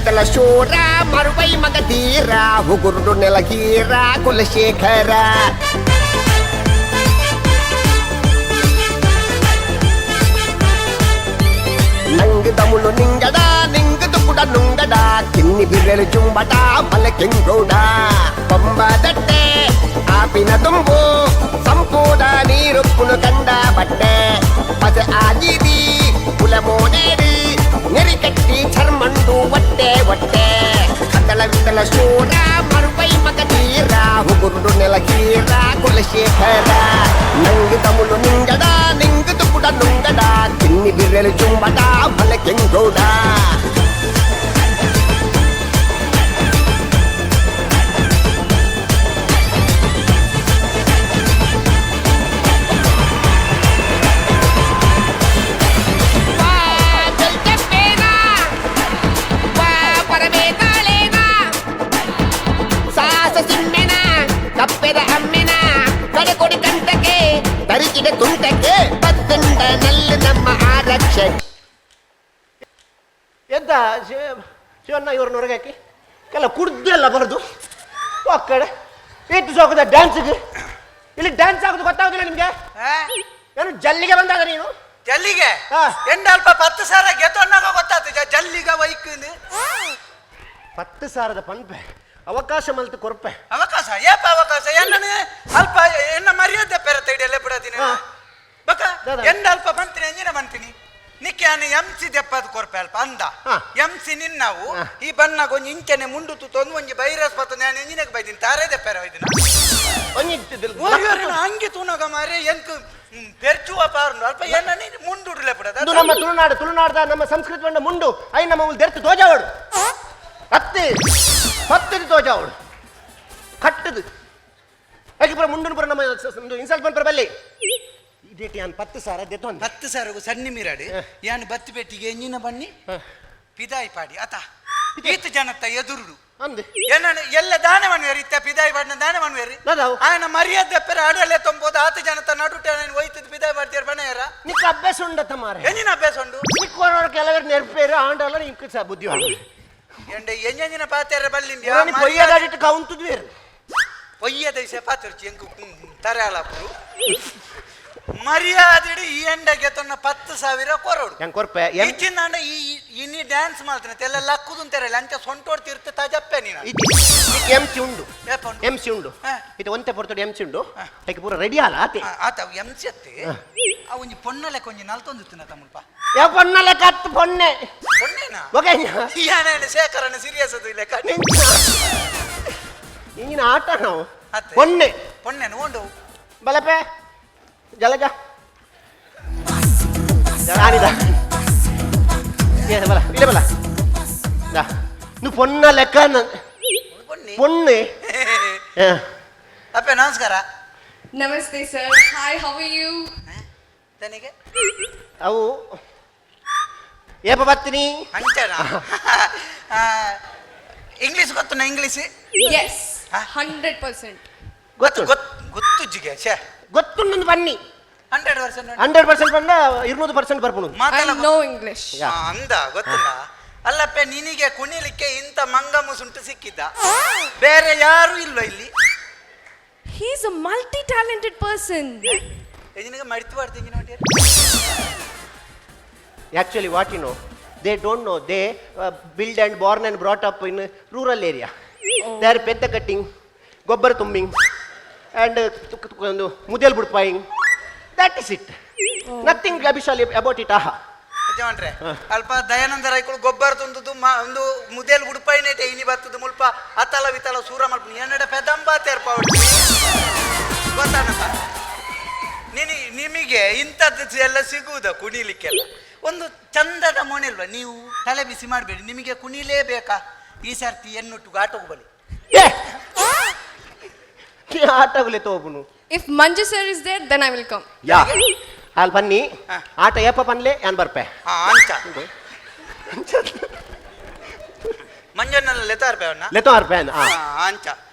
G: ವಿತಲ ಶೂರ ಮರುವೈ ಮಗಧೀರ ಉಗುರುಡು ನೆಲಗೀರ ಕುಲಶೇಖರ ನಂಗ್ ತಮುಳು ನಿಂಗಡ ನಿಂಗದು ಕೂಡ ನುಂಗಡ ಕಿನ್ನಿ ಬಿರಳು ಚುಂಬಟ ಬಲ ಕೆಂಗೌಡ ಪಂಬದಟ್ಟೆ ಆಪಿನ ತುಂಬು ಸಂಪೂರ್ಣ ನೀರುಪ್ಪುನು ಕಂಡ ಬಟ್ಟೆ ಪದ ಆಜಿದಿ ಕುಲ ಮೋನೇಡಿ ನೆರಿಕಟ್ಟಿ ಚರ್ಮಂಡು ಒಟ್ಟೆ ಒಟ್ಟೆ ಕದಳ ವಿತಲ ಶೂರ ಮರುವೈ ಮಗಧೀರ ಉಗುರುಡು ನೆಲಗೀರ ಕುಲಶೇಖರ ನಂಗ್ ತಮುಳು ನಿಂಗಡ ನಿಂಗದು ಕೂಡ ನುಂಗಡ ಕಿನ್ನಿ ಬಿರಳು ಚುಂಬಟ ಬಲ ಕೆಂಗೌಡ ಕಪ್ಪೆದ ಅಮ್ಮಿನ ಕಡೆಕೊಡಿ ಕಂಟಕ್ಕೆ ತರಿಕಿದ ತುಂಟಕ್ಕೆ ಬತ್ತಂಡ ನಲ್ಲಿ ನಮ್ಮ ಆರಕ್ಷೆ
M: ಎಂತ ಶಿವಣ್ಣ ಇವ್ರನ್ನ ಹೊರಗೆ ಹಾಕಿ ಕೆಲ ಕುಡ್ದೆಲ್ಲ ಬರೋದು ಆ ಕಡೆ ಏಟು ಸೋಕದ ಡ್ಯಾನ್ಸ್ಗೆ ಇಲ್ಲಿ ಡ್ಯಾನ್ಸ್ ಆಗೋದು ಗೊತ್ತಾಗೋದಿಲ್ಲ ನಿಮ್ಗೆ ಏನು ಜಲ್ಲಿಗೆ ಬಂದಾಗ ನೀನು
O: ಜಲ್ಲಿಗೆ ಎಂಡಲ್ಪ 10,000 ಗೆತ್ತೊನ್ನಾಗ ಗೊತ್ತಾಗ್ತದೆ ಜಲ್ಲಿಗ ಬೈಕ್
M: 10,000 ಪಂಪೆ ಅವಕಾಶ ಮಲ್ತು ಕೊರಪೆ
O: ಅವಕಾಶ ಏಪ ಅವಕಾಶ ಎನ್ನ ಅಲ್ಪ ಎನ್ನ ಮರ್ಯಾದೆ ಪೆರ ತೈಡೆಲ್ಲ ಬಿಡತೀನಿ ಬಕ ಎಂಡ ಅಲ್ಪ ಬಂತೀನಿ ಎಂಜಿನ ಬಂತೀನಿ ನಿಕ್ಕಾನೆ ಎಂಸಿ ದೆಪ್ಪದು ಕೊರಪೆ ಅಲ್ಪ ಅಂದ ಎಂಸಿ ನಿನ್ನವು ಈ ಬನ್ನಾಗ ಒಂಜಿ ಇಂಚನೆ ಮುಂಡು ತುತ್ತೊಂದು ಒಂಜಿ ಬೈರಸ್ ಬತ್ತ ನಾನು ಎಂಜಿನಕ್ಕೆ ಬೈದಿನಿ ತಾರೇ ದೆಪ್ಪೆರ ಹೋಯ್ದಿನ ಹಂಗೆ ತೂನಾಗ ಮಾರೆ ಎಂಕ್ ಪೆರ್ಚುವ ಪಾರು ಅಲ್ಪ ಎನ್ನ ಮುಂಡುಡ್ಲೆ ಬಿಡದ
M: ನಮ್ಮ ತುಳುನಾಡದ ನಮ್ಮ ಸಂಸ್ಕೃತಿ ಬಂಡ ಮುಂಡು ಐ ನಮ್ಮ ದೆರ್ತು ತೋಜಾವಡು ಹತ್ತು ತೋಜಾವಡು ಕಟ್ಟದು ಹಾಗೆ ಪುರ ಮುಂಡು ಪುರ ನಮ್ಮ ಇನ್ಸಲ್ಟ್ ಪಂಪರ ಬಲ್ಲಿ ಇದೇಟಿ ಯಾನ್ 10,000 ದೆತ್ತು
O: 10,000 ಸಣ್ಣ ಮಿರಾಡಿ ಯಾನ್ ಬತ್ತಿ ಪೆಟ್ಟಿಗೆ ಎಂಜಿನ ಬನ್ನಿ ಪಿದಾಯಿ ಪಾಡಿ ಆತ ಈತ ಜನತ್ತ ಎದುರುಡು ಎಲ್ಲ ದಾನ ಮನ್ವೇರಿ ಇತ್ತ ಪಿದಾಯಿ ಪಾಡಿನ ದಾನ ಮನ್ವೇರಿ ఆయన ಮರ್ಯಾದೆ ಪೆರ ಆಡಲೆ ತೊಂಬೋದು ಆತ ಜನತ ನಡುಟೆ ನಾನು ಒಯ್ತದ ಪಿದಾಯಿ ಪಾಡ್ತೀರ ಬನೆಯರ
M: ನಿಕ್ಕ ಅಭ್ಯಾಸ ಉಂಡತ್ತ ಮಾರೆ
O: ಎಂಜಿನ ಅಭ್ಯಾಸ ಉಂಡು
M: ನಿಕ್ಕ ಕೆಲವರು ನೆರ್ಪೇರು ಆಂಡಲ್ಲ ನಿಕ್ಕ ಬುದ್ಧಿ
O: ಎಂಡ ಎಂಜಿನ ಪಾತ್ರೆ ಬಲ್ಲಿಂದ
M: ಪೊಯ್ಯದಾಡಿಟ್ಟು ಕೌಂತುದ್ವೇರು
O: ಪೊಯ್ಯದ ಪಾತ್ರೆ ಎಂಕು ತರಲಾಪುರು ಮರ್ಯಾದೆ ಈ ಎಂಡಗೆ ತನ್ನ 10,000 ಕೊರಡು
M: ಕೊರ್ಪೆ
O: ಹೆಚ್ಚಿನ ಇನ್ನಿ ಡ್ಯಾನ್ಸ್ ಮಾಡ್ತಾನೆ ಎಲ್ಲ ಲಕ್ಕುದು ಅಂತಾರಲ್ಲ ಅಂಚ ಸೊಂಟೋಡ್ತಿರ್ತೆ ತಜಪ್ಪೆ ನೀನು
M: ಎಂಸಿ ಉಂಡು ಇದು ಒಂತೆ ಪೊರ್ತೋಡು ಎಂಸಿ ಉಂಡು ಅದಕ್ಕೆ ಪೂರ ರೆಡಿ ಅಲ್ಲ
O: ಆತ ಎಂಸಿ ಅತ್ತೆ ಆ ಒಂಜಿ ಪೊಣ್ಣಲೆ ಕೊಂಜಿ ನಲ್ತೊಂದಿತ್ತಿನ ತಮ್ಮಪ್ಪ
M: ಯಾವ ಪೊಣ್ಣಲೆ ಕತ್ತು ಪೊಣ್ಣೆ
O: ಪೊಣ್ಣೆನಾ
M: ಓಕೆ
O: ಯಾನೇನು ಶೇಖರನ ಸೀರಿಯಸ್ ಅದು ಇಲ್ಲ
M: ಇಂಗಿನ ಆಟ ನಾವು ಪೊಣ್ಣೆ
O: ಪೊಣ್ಣೆ ನೋಡು
M: ಬಲಪೆ ಜಲಜ ಆನಿದ ಬಲ ಇಲ್ಲ ಬಲ ನೀವು ಪೊನ್ನ ಲೆಕ್ಕ ಪೊಣ್ಣೆ
O: ಅಪ್ಪೆ ನಮಸ್ಕಾರ
X: ನಮಸ್ತೆ sir hi how are you
O: ತನಿಗೆ
M: ಅವು ಏಪ ಬರ್ತೀನಿ
O: ಅಂಚನಾ ಇಂಗ್ಲಿಷ್ ಗೊತ್ತುನಾ ಇಂಗ್ಲಿಷ್
X: ಎಸ್ 100%
O: ಗೊತ್ತು ಜಿಗೆ ಛೇ
M: ಗೊತ್ತು ನಂದು ಬನ್ನಿ
O: 100%
M: ಬಂದ 200% ಬರ್ಬೋದು
X: ನೋ ಇಂಗ್ಲಿಷ್
O: ಅಂದ ಗೊತ್ತಿಲ್ಲ ಅಲ್ಲಪ್ಪ ನಿನಗೆ ಕುಣಿಲಿಕ್ಕೆ ಇಂಥ ಮಂಗ ಮುಸುಂಟು ಸಿಕ್ಕಿದ್ದ ಬೇರೆ ಯಾರು ಇಲ್ವ ಇಲ್ಲಿ
X: he is a multi talented person
O: ನಿನಗೆ ಮಡಿತು ಮಾಡ್ತೀನಿ ನೋಡಿ
M: actually what you know they don't know they build and born and brought up in rural area they are ಪೆದ್ದ ಕಟ್ಟಿಂಗ್ ಗೊಬ್ಬರ ತುಂಬಿಂಗ್ ಅಂಡ್ ಒಂದು ಮುದೆಲ್ ಬುಡ್ಪಾಯಿಂಗ್ ದಟ್ ಇಸ್ ಇಟ್ ನಥಿಂಗ್ ಅಭಿಶಾಲಿ ಅಬೌಟ್ ಇಟ್ ಆಹಾ
O: ಯಜಮಾನ್ರೆ ಅಲ್ಪ ದಯಾನಂದ ರೈಕಳು ಗೊಬ್ಬರ ತಂದುದು ಒಂದು ಮುದೆಲ್ ಉಡುಪಾಯಿನೇಟೆ ಇನಿ ಬರ್ತದ ಮುಲ್ಪ ಅತಲ ವಿತಲ ಸೂರ ಮಲ್ಪ ಎನ್ನಡೆ ಪೆದಂಬ ತೇರ್ಪ ಗೊತ್ತಾನಂತ ನಿಮಗೆ ಇಂಥದ್ದು ಎಲ್ಲ ಸಿಗುವುದ ಕುಣಿಲಿಕ್ಕೆಲ್ಲ ಒಂದು ಚಂದದ ಮೊಣೆಲ್ವಾ ನೀವು ತಲೆ ಬಿಸಿ ಮಾಡಬೇಡಿ ನಿಮಗೆ ಕುಣಿಲೇಬೇಕಾ ಈ ಸರ್ತಿ ಎನ್ನುಟ್ಟು ಆಟೋಗು ಬಲಿ
M: ಆಟಗುಲೆ ತೋಬುನು
X: if Manju sir is there then I will come
M: yeah ಅಲ್ಲಿ ಬನ್ನಿ ಆಟ ಏಪ ಪನ್ಲೆ ಯಾನ್ ಬರ್ಪೆ
O: ಅಂಚ ಮಂಜಣ್ಣನ ಲೆತಾರ್ಪೇವನ್ನ
M: ಲೆತಾರ್ಪೇನ್
O: ಅಂಚ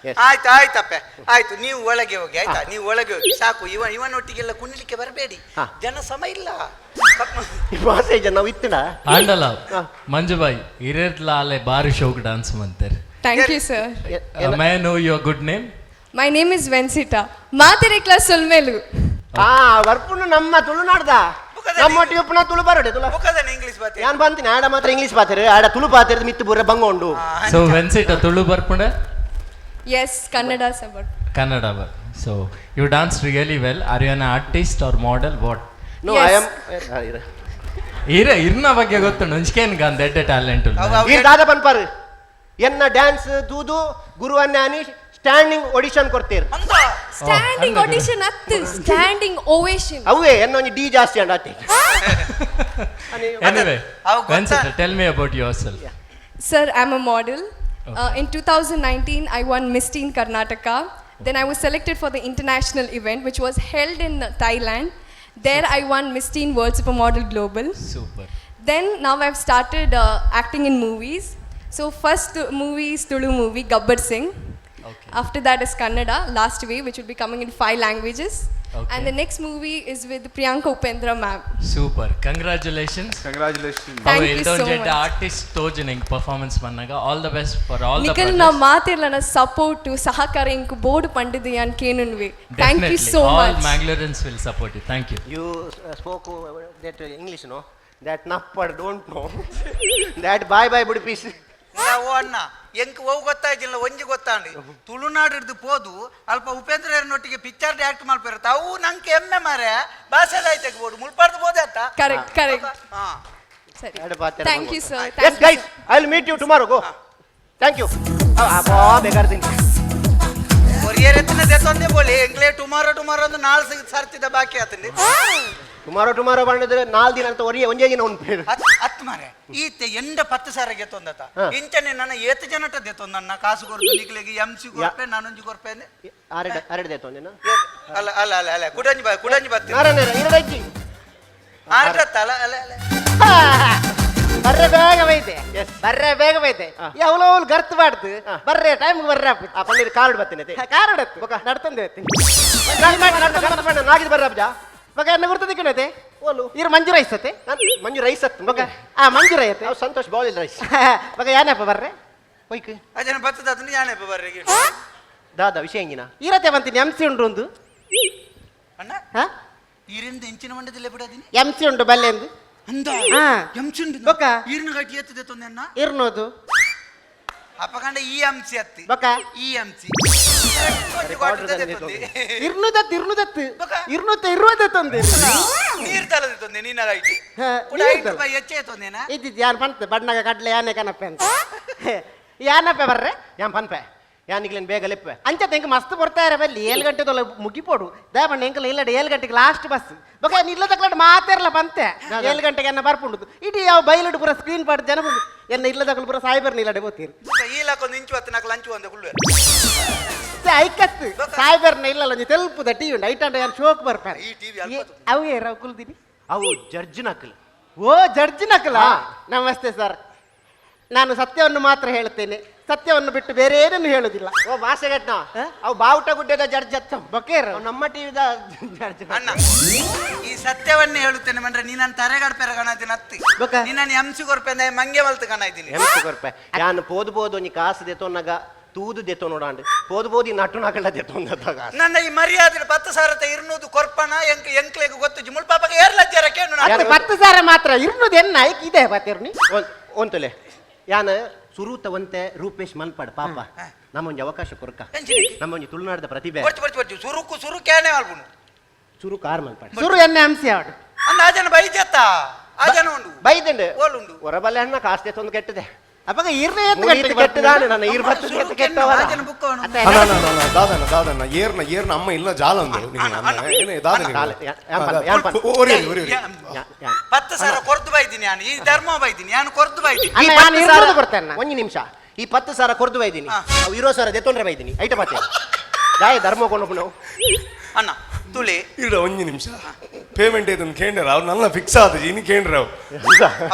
O: ಆಯ್ತು ಆಯ್ತಪ್ಪ ಆಯ್ತು ನೀವು ಒಳಗೆ ಹೋಗಿ ಆಯ್ತಾ ನೀವು ಒಳಗೆ ಹೋಗಿ ಸಾಕು ಇವನೊಟ್ಟಿಗೆಲ್ಲ ಕುಣಿಲಿಕ್ಕೆ ಬರಬೇಡಿ ಜನ ಸಮ ಇಲ್ಲ
M: ನಾವು ಇತ್ತಿನ
R: ಆಂಡಲ ಮಂಜುಬಾಯಿ ಇರೆರ್ಲಾಲೆ ಬಾರಿ ಶೋಕ್ dance ಮಂತಾರೆ.
X: Thank you, sir.
R: May I know your good name?
X: My name is Vensita. ಮಾತೆರೆ ಕ್ಲಾಸ್ ಸೊಲ್ಮೇಲು.
M: ವರ್ಪುನು ನಮ್ಮ ತುಳುನಾಡ್ದ ನಮ್ಮೊಟ್ಟಿಗೆ ಉಪ್ಪುನ ತುಳು ಬರೋಡೆ ತುಳು
O: ಇಂಗ್ಲಿಷ್ ಬಾತೆ
M: ನಾನು ಬಂತೀನಿ ಆಡ ಮಾತ್ರ ಇಂಗ್ಲಿಷ್ ಬಾತೇರು ಆಡ Tulu ಬಾತೇರು ಮಿತ್ತು ಬುರ್ರೆ ಬಂಗೊಂಡು.
R: So Vensita Tulu ಬರ್ಪುಂಡೆ?
X: Yes, Kannada sabar.
R: Kannada. So you dance really well. Are you an artist or model? What?
M: No, I am.
R: ಇರ್ನ ಬಗ್ಗೆ ಗೊತ್ತು ನಂಚ್ಕೇನ್ ಗಾನ್ ದೆಡ್ಡ ಟ್ಯಾಲೆಂಟ್
M: ಈ ದಾದ ಪನ್ಪಾರು ಎನ್ನ ಡ್ಯಾನ್ಸ್ ತೂದು ಗುರುವನ್ನಾನಿ ಸ್ಟ್ಯಾಂಡಿಂಗ್ ಆಡಿಷನ್ ಕೊಡ್ತೀರಿ.
X: Standing audition attu standing ovation.
M: ಅವೇ ಎನ್ನ ಒಂಜಿ ಡಿ ಜಾಸ್ತಿ ಅಂಡ ಅತ್ತೆ.
R: Anyway, Vensita, tell me about yourself.
X: Sir, I'm a model. In 2019, I won Miss Teen Karnataka. Then I was selected for the international event, which was held in Thailand. There I won Miss Teen World Supermodel Global.
R: Super.
X: Then now I've started acting in movies. So first movie is Tulu movie, Gabbar Singh.
R: Okay.
X: After that is Kannada, Last Way, which will be coming in 5 languages.
R: Okay.
X: And the next movie is with Priyanka Upendra ma'am.
R: Super. Congratulations.
D: Congratulations.
X: Thank you so much.
R: Artist tojining performance mannaga. All the best for all the
X: Nikil na maatirlana support to sahakara inku board pandidi an kenunwe. Thank you so
R: much. All
X: much.
R: Mangaloreans will support you. Thank you.
M: You spoke that English, no? That nappad don't know. That bye budi piece.
O: ನಾವು ಅಣ್ಣ ಎಂಕ್ ಹೋಗಿ ಗೊತ್ತಾಯ್ತಿಲ್ಲ ಒಂಜಿ ಗೊತ್ತಾಂಡಿ ತುಳುನಾಡು ಹಿಡ್ದು ಪೋದು ಅಲ್ಪ ಉಪೇಂದ್ರನೊಟ್ಟಿಗೆ picture act ಮಾಡ್ಪಿರತ್ತ ಅವು ನಂಗೆ ಎಮ್ಮೆ ಮಾರೆ ಭಾಷೆದ ಐತೆ ಬೋಡು ಮುಳ್ಪಾಡ್ದು ಬೋದೆ ಅಂತ
X: Correct.
O: ಹಾ
X: Sari.
M: Thank
X: you, sir.
M: Yes, guys, I'll meet you tomorrow. Go. Thank you. ಅಬ್ಬಾ ಬೇಗಾರ ತಿಂಡಿ.
O: ಕೊರಿಯರ್ ಎತ್ತನೆ ದೇತೊಂದೆ ಬೋಲಿ ಎಂಗ್ಲೇ ಟುಮಾರೋ ಒಂದು ನಾಲ್ ಸರ್ತಿದ ಬಾಕಿ ಆತಂಡಿ.
M: ಟುಮಾರೋ ಬಂದಿದ್ರೆ 4 ದಿನ ಅಂತ ಒರಿಯ ಒಂಜೇ ದಿನ ಉಂಟು.
O: ಅತ್ ಮಾರೆ ಈತೆ ಎಂಡ 10 ಸಾರ ಗೆತ್ತೊಂದತ ಇಂಚನೆ ನನ್ನ ಏತು ಜನಟ ದೇತೊಂದನ್ನ ಕಾಸು ಕೊರ್ದು ನಿಕ್ಲೆಗೆ ಎಂಸಿ ಕೊರ್ಪೆ ನಾನೊಂಜಿ ಕೊರ್ಪೆನೆ
M: ಆರೆಡ್ ದೇತೊಂದಿನ
O: ಅಲ್ಲ ಕುಡಂಜಿ ಬತ್ತಿ
M: ನಾರನೇರ ಇರಡಜ್ಜಿ
O: ಆರೆಡತ್ತ ಅಲ್ಲ
M: ಬರ್ರೆ ಬೇಗ ಬೈತೆ ಯಾವಲೋ ಗರ್ತ್ ಬಾಡ್ದು ಬರ್ರೆ ಟೈಮ್ ಬರ್ರೆ ಆ ಪನ್ನೀರ್ ಕಾರ್ಡ್ ಬತ್ತೀನಿ ಕಾರ್ಡ್ ನಡ್ತಂದೆ ನಾಗಿದ್ ಬರ್ರಬ್ಜಾ ಮಗ ಎನ್ನ ಗುರ್ತದಿಕ್ಕನೈತೆ ಓಲು ಇರು ಮಂಜು ರೈಸ್ ಅತ್ತೆ ಮಂಜು ರೈಸ್ ಅತ್ತು ಮಗ ಮಂಜು ರೈ ಅತ್ತೆ ಸಂತೋಷ್ ಬಾಲಿಲ್ ರೈಸ್ ಮಗ ಯಾನಪ್ಪ ಬರ್ರೆ ಹೋಯ್ಕ
O: ಅಜನ ಬತ್ತದ ಅದನ್ನ ಯಾನಪ್ಪ ಬರ್ರೆ
M: ದಾದ ವಿಷಯ ಹೆಂಗಿನ ಇರತ್ತೆ ಬಂತೀನಿ ಎಂಸಿ ಉಂಡು ಒಂದು
O: ಅಣ್ಣ ಈರಿಂದ ಎಂಚಿನ ಮಂಡದಿಲ್ಲ ಬಿಡದಿನಿ
M: ಎಂಸಿ ಉಂಡು ಬಲ್ಲೆ ಎಂದು
O: ಅಂದ ಎಂಸಿ ಉಂಡು
M: ಬೊಕ್ಕ
O: ಈರ್ನ ಗಟ್ಟಿ ಎತ್ತದೆ ತೊಂದೆನ್ನ
M: ಇರ್ನೋದು
O: ಅಪ್ಪಕಂಡ ಈ ಎಂಸಿ ಅತ್ತಿ
M: ಬೊಕ್ಕ
O: ಈ ಎಂಸಿ ನೀರ್ ತಲದಿ ತೊಂದೆ ನೀನಾಗೈತಿ ಹೆಚ್ಚೆ ತೊಂದೇನಾ
M: ಇದ್ದಿದ್ದು ಯಾನ್ ಪಂತೆ ಬಣ್ಣಗ ಕಡ್ಲೆ ಯಾನೆ ಕನಪ್ಪೆ ಅಂತ ಯಾನಪ್ಪೆ ಬರ್ರೆ ಯಾನ್ ಪನ್ಪೆ ಯಾನಿಗ್ಲೇನು ಬೇಗ ಲೆಪ್ಪೆ ಅಂಚತ್ತೆ ಎಂಕ ಮಸ್ತ್ ಬರ್ತಾರೆ ಬಲ್ಲಿ 7 ಗಂಟೆ ತೊಲೆ ಮುಗಿಪೋಡು ದಯಪಣ್ಣ ಎಂಕಲ ಇಲ್ಲಡೆ 7 ಗಂಟೆಗೆ ಲಾಸ್ಟ್ ಬಸ್ ಬೊಕ ನಿಲ್ಲ ತಕ್ಲಾಡ್ ಮಾತೇರ್ಲ ಬಂತೆ 7 ಗಂಟೆಗೆ ಎನ್ನ ಬರ್ಪುಂಡು ಇಡೀ ಯಾವ ಬೈಲಡು ಪೂರ ಸ್ಕ್ರೀನ್ ಪಾಡ್ ಜನ ಬಂದು ಎನ್ನ ಇಲ್ಲ ತಕಲ್ ಪೂರ ಸಾಯ್ಬರ್ ನಿಲ್ಲಡೆ ಬೋತೀರಿ
O: ಈಲಕ್ಕೊಂದು ಇಂಚು ಹೊತ್ತು ನಾಲ್ಕು ಲಂಚು ಒಂದು ಕುಳ್ಳು
M: ಐಕತ್ತು ಸಾಯ್ಬರ್ನ ಇಲ್ಲಲ್ಲ ನೀ ತೆಲ್ಪುದ ಟಿವಿ ಉಂಡು ಐಟಂಡ ಯಾರು ಶೋಕ್ ಬರ್ತಾರೆ
O: ಈ ಟಿವಿ
M: ಅವು ಏರಾವ್ ಕುಲ್ದಿನಿ ಅವು ಜಡ್ಜ್ ನಕಲ್ ಓ ಜಡ್ಜ್ ನಕಲ ನಮಸ್ತೆ ಸರ್ ನಾನು ಸತ್ಯವನ್ನು ಮಾತ್ರ ಹೇಳುತ್ತೇನೆ ಸತ್ಯವನ್ನು ಬಿಟ್ಟು ಬೇರೆ ಏನನ್ನು ಹೇಳುದಿಲ್ಲ ಓ ಭಾಷೆಗಟ್ನ ಅವು ಬಾವುಟ ಗುಡ್ಡದ ಜಡ್ಜ್ ಅತ್ತ ಬಕೇರ್ ನಮ್ಮ ಟಿವಿದ ಜಡ್ಜ್
O: ಅಣ್ಣ ಈ ಸತ್ಯವನ್ನೇ ಹೇಳುತ್ತೇನೆ ಮಂಡ್ರೆ ನೀನಂತ ತರೆಗಡ ಪೆರಗಣದಿನ ಅತ್ತಿ ನೀನನ್ನು ಎಂಸಿ ಕೊರ್ಪೆ ಮಂಗೆ ಮಲ್ತು ಕಣಾಯ್ತೀನಿ
M: ಎಂಸಿ ಕೊರ್ಪೆ ಯಾನು ಪೋದು ಒಂಜಿ ಕಾಸು ದೆತೊನ್ನಗ ತೂದು ದೆತೋ ನೋಡಾಂಡು ಪೋದು ಈ ನಟು ನಕಲ ದೆತೊಂದಾಗ
O: ನನ್ನ ಈ ಮರ್ಯಾದೆ 10 ಸಾವಿರ ಇರ್ನೂದು ಕೊರ್ಪನ ಎಂಕ್ಲೆಗೆ ಗೊತ್ತು ಜಿಮುಲ್ ಪಾಪಗೆ ಏರ್ಲಜ್ಜಾರ ಕೇಳು
M: 10 ಸಾವಿರ ಮಾತ್ರ ಇರ್ನೂದು ಎನ್ನ ಇದೆ ಬಾತಿರ್ನಿ ಒಂತಲೆ ಯಾನ ಸುರುತವಂತೆ ರೂಪೇಶ್ ಮಲ್ಪಡ್ ಪಾಪ ನಮ್ಮೊಂಜಿ ಅವಕಾಶ ಕೊರಕ ನಮ್ಮೊಂಜಿ ತುಳುನಾಡದ ಪ್ರತಿಭೆ
O: ಸುರು ಕ್ಯಾನೆ ಆಲ್ಬುನು
M: ಸುರು ಕಾರ್ ಮಲ್ಪಡ್ ಸುರು ಎನ್ನೆ ಅಂಸಿ ಆಡು
O: ಅಂದ ಆಜನ ಬೈಜತ್ತ ಆಜನ ಉಂಡು
M: ಬೈದಂಡು
O: ಓಲುಂಡು
M: ಹೊರಬಲ್ಲೆ ಹಣ್ಣ ಕಾಸ್ತೆ ತಂದು ಕೆಟ್ಟದೆ ಅಪ್ಪಗ ಇರ್ನೇ ಎತ್ತು ಕೆಟ್ಟದಾನೆ ನನ್ನ ಇರ್ಬತ್ತು ಎತ್ತು ಕೆಟ್ಟವ
O: ಆಜನ ಬುಕ್ಕ
P: ದಾದನ ಏರ್ನ ಅಮ್ಮ ಇಲ್ಲ ಜಾಲಂದು ಏನೇ ದಾದನ
O: 10 ಸಾವಿರ ಕೊರ್ದು ಬೈದಿನಿ ನಾನು ಈ ಧರ್ಮ ಬೈದಿನಿ ನಾನು ಕೊರ್ದು ಬೈದಿನಿ
M: ಈ 10 ಸಾವಿರ ಕೊಡ್ತೇನೆ ಒಂಜಿ ನಿಮಿಷ ಈ 10 ಸಾವಿರ ಕೊರ್ದು ಬೈದಿನಿ ಅವು 20 ಸಾವಿರ ದೆತ್ತೊಂಡ್ರೆ ಬೈದಿನಿ ಐಟ ಬಾತೆ ದಾಯ ಧರ್ಮ ಕೊಂಡು ನಾವು
O: ಅಣ್ಣ ತುಳಿ
P: ಇಡ ಒಂಜಿ ನಿಮಿಷ ಪೇಮೆಂಟ್ ಏತಂದು ಕೇಂದ್ರ ಅವ್ರು ನನ್ನ ಫಿಕ್ಸ್ ಆದ ಇನ್ನು ಕೇಂದ್ರ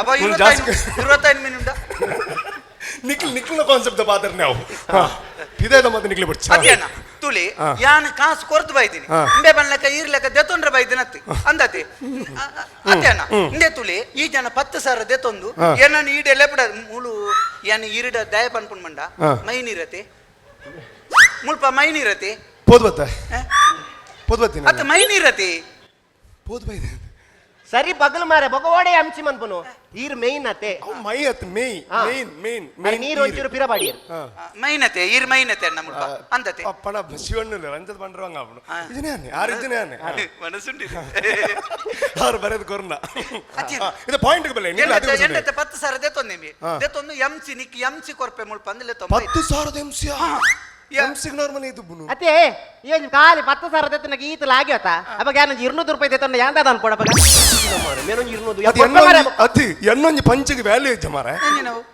O: ಅಪ್ಪ 25 ಮಿನಿಟ್
P: ನಿಖಿಲ್ನ ಕಾನ್ಸೆಪ್ಟ್ ಪಾತ್ರ ನಾವು ಇದೇ ಮತ್ತೆ ನಿಖಿಲ್ ಬಿಡ್ಚ
O: ಅದೇನ ತುಳಿ ಯಾನ್ ಕಾಸು ಕೊರ್ದು ಬೈದಿನಿ ಇಂಬೆ ಬನ್ಲಕ್ಕ ಈರ್ಲಕ್ಕ ದೆತೊಂಡ್ರೆ ಬೈದಿನ ಅತ್ತಿ ಅಂದತಿ ಅದೇನ ಇಂದೆ ತುಳಿ ಈ ಜನ 10,000 ದೆತೊಂದು ಏನನ್ನು ಈಡೆಲ್ಲ ಬಿಡ ಮೂಳು ಏನ್ ಈರಿಡ ದಯ ಪನ್ಪುಣ್ ಮಂಡ ಮೈನಿರತಿ ಮುಲ್ಪ ಮೈನಿರತಿ
P: ಪೋದ್ಬತ್ತೀನಿ
O: ಅತ್ತ ಮೈನಿರತಿ
P: ಪೋದ್ಬೈದೆ
M: ಸರಿ ಬಗಲ್ ಮಾರೆ ಬೊಗವಾಡೆ ಹಂಚಿ ಮನ್ಪುನು ಈರ್ ಮೇಯ್ನ್ ಅತೆ
P: ಮೈ ಅತ್ ಮೇನ್
M: ನೀರು ಒಂಚೂರು ಪಿರಬಾಡಿ
O: ಮೈನತೆ ಈರ್ ಮೈನತೆ ಅಣ್ಣ ಮುಲ್ಪ ಅಂದತೆ
P: ಪಣ ಶಿವಣ್ಣ ರಂಜತ್ ಪಂಡ್ರವಂಗ ಅವನು ಇದನ್ನೇ ಆರು ಇದನ್ನೇ
O: ಮನಸ್ಸುಂಡಿ
P: ಆರು ಬರೆದು ಕೊರ್ನ ಇದು ಪಾಯಿಂಟ್ ಬಲ್ಲ
O: ಎಂಟತ್ತೆ 10,000 ದೆತೊಂದು ದೆತೊಂದು ಎಂಸಿ ನಿಕ್ಕಿ ಎಂಸಿ ಕೊರ್ಪೆ ಮುಲ್ಪ ಅಂದ್ರೆ
P: 10,000 ಎಂಸಿ ಎಂಸಿಗೆ ನಾರ್ಮಲ್ ಇದು ಬುನು
M: ಅತೆ ಏನ್ ಕಾಲಿ 10,000 ದೆತ್ತನಗೆ ಈತ ಲಾಗ್ಯತ ಅವಾಗ ಯಾನ 200 ರೂಪಾಯಿ ದೆತ್ತನ ಯಾಂದ ಅನ್ ಕೊಡಬಗ ಮೇನೊಂಜಿ 200
P: ಅತಿ ಎನ್ನೊಂಜಿ ಪಂಚಿಗೆ ವ್ಯಾಲ್ಯೂ ಇಜ್ಜ ಮಾರೆ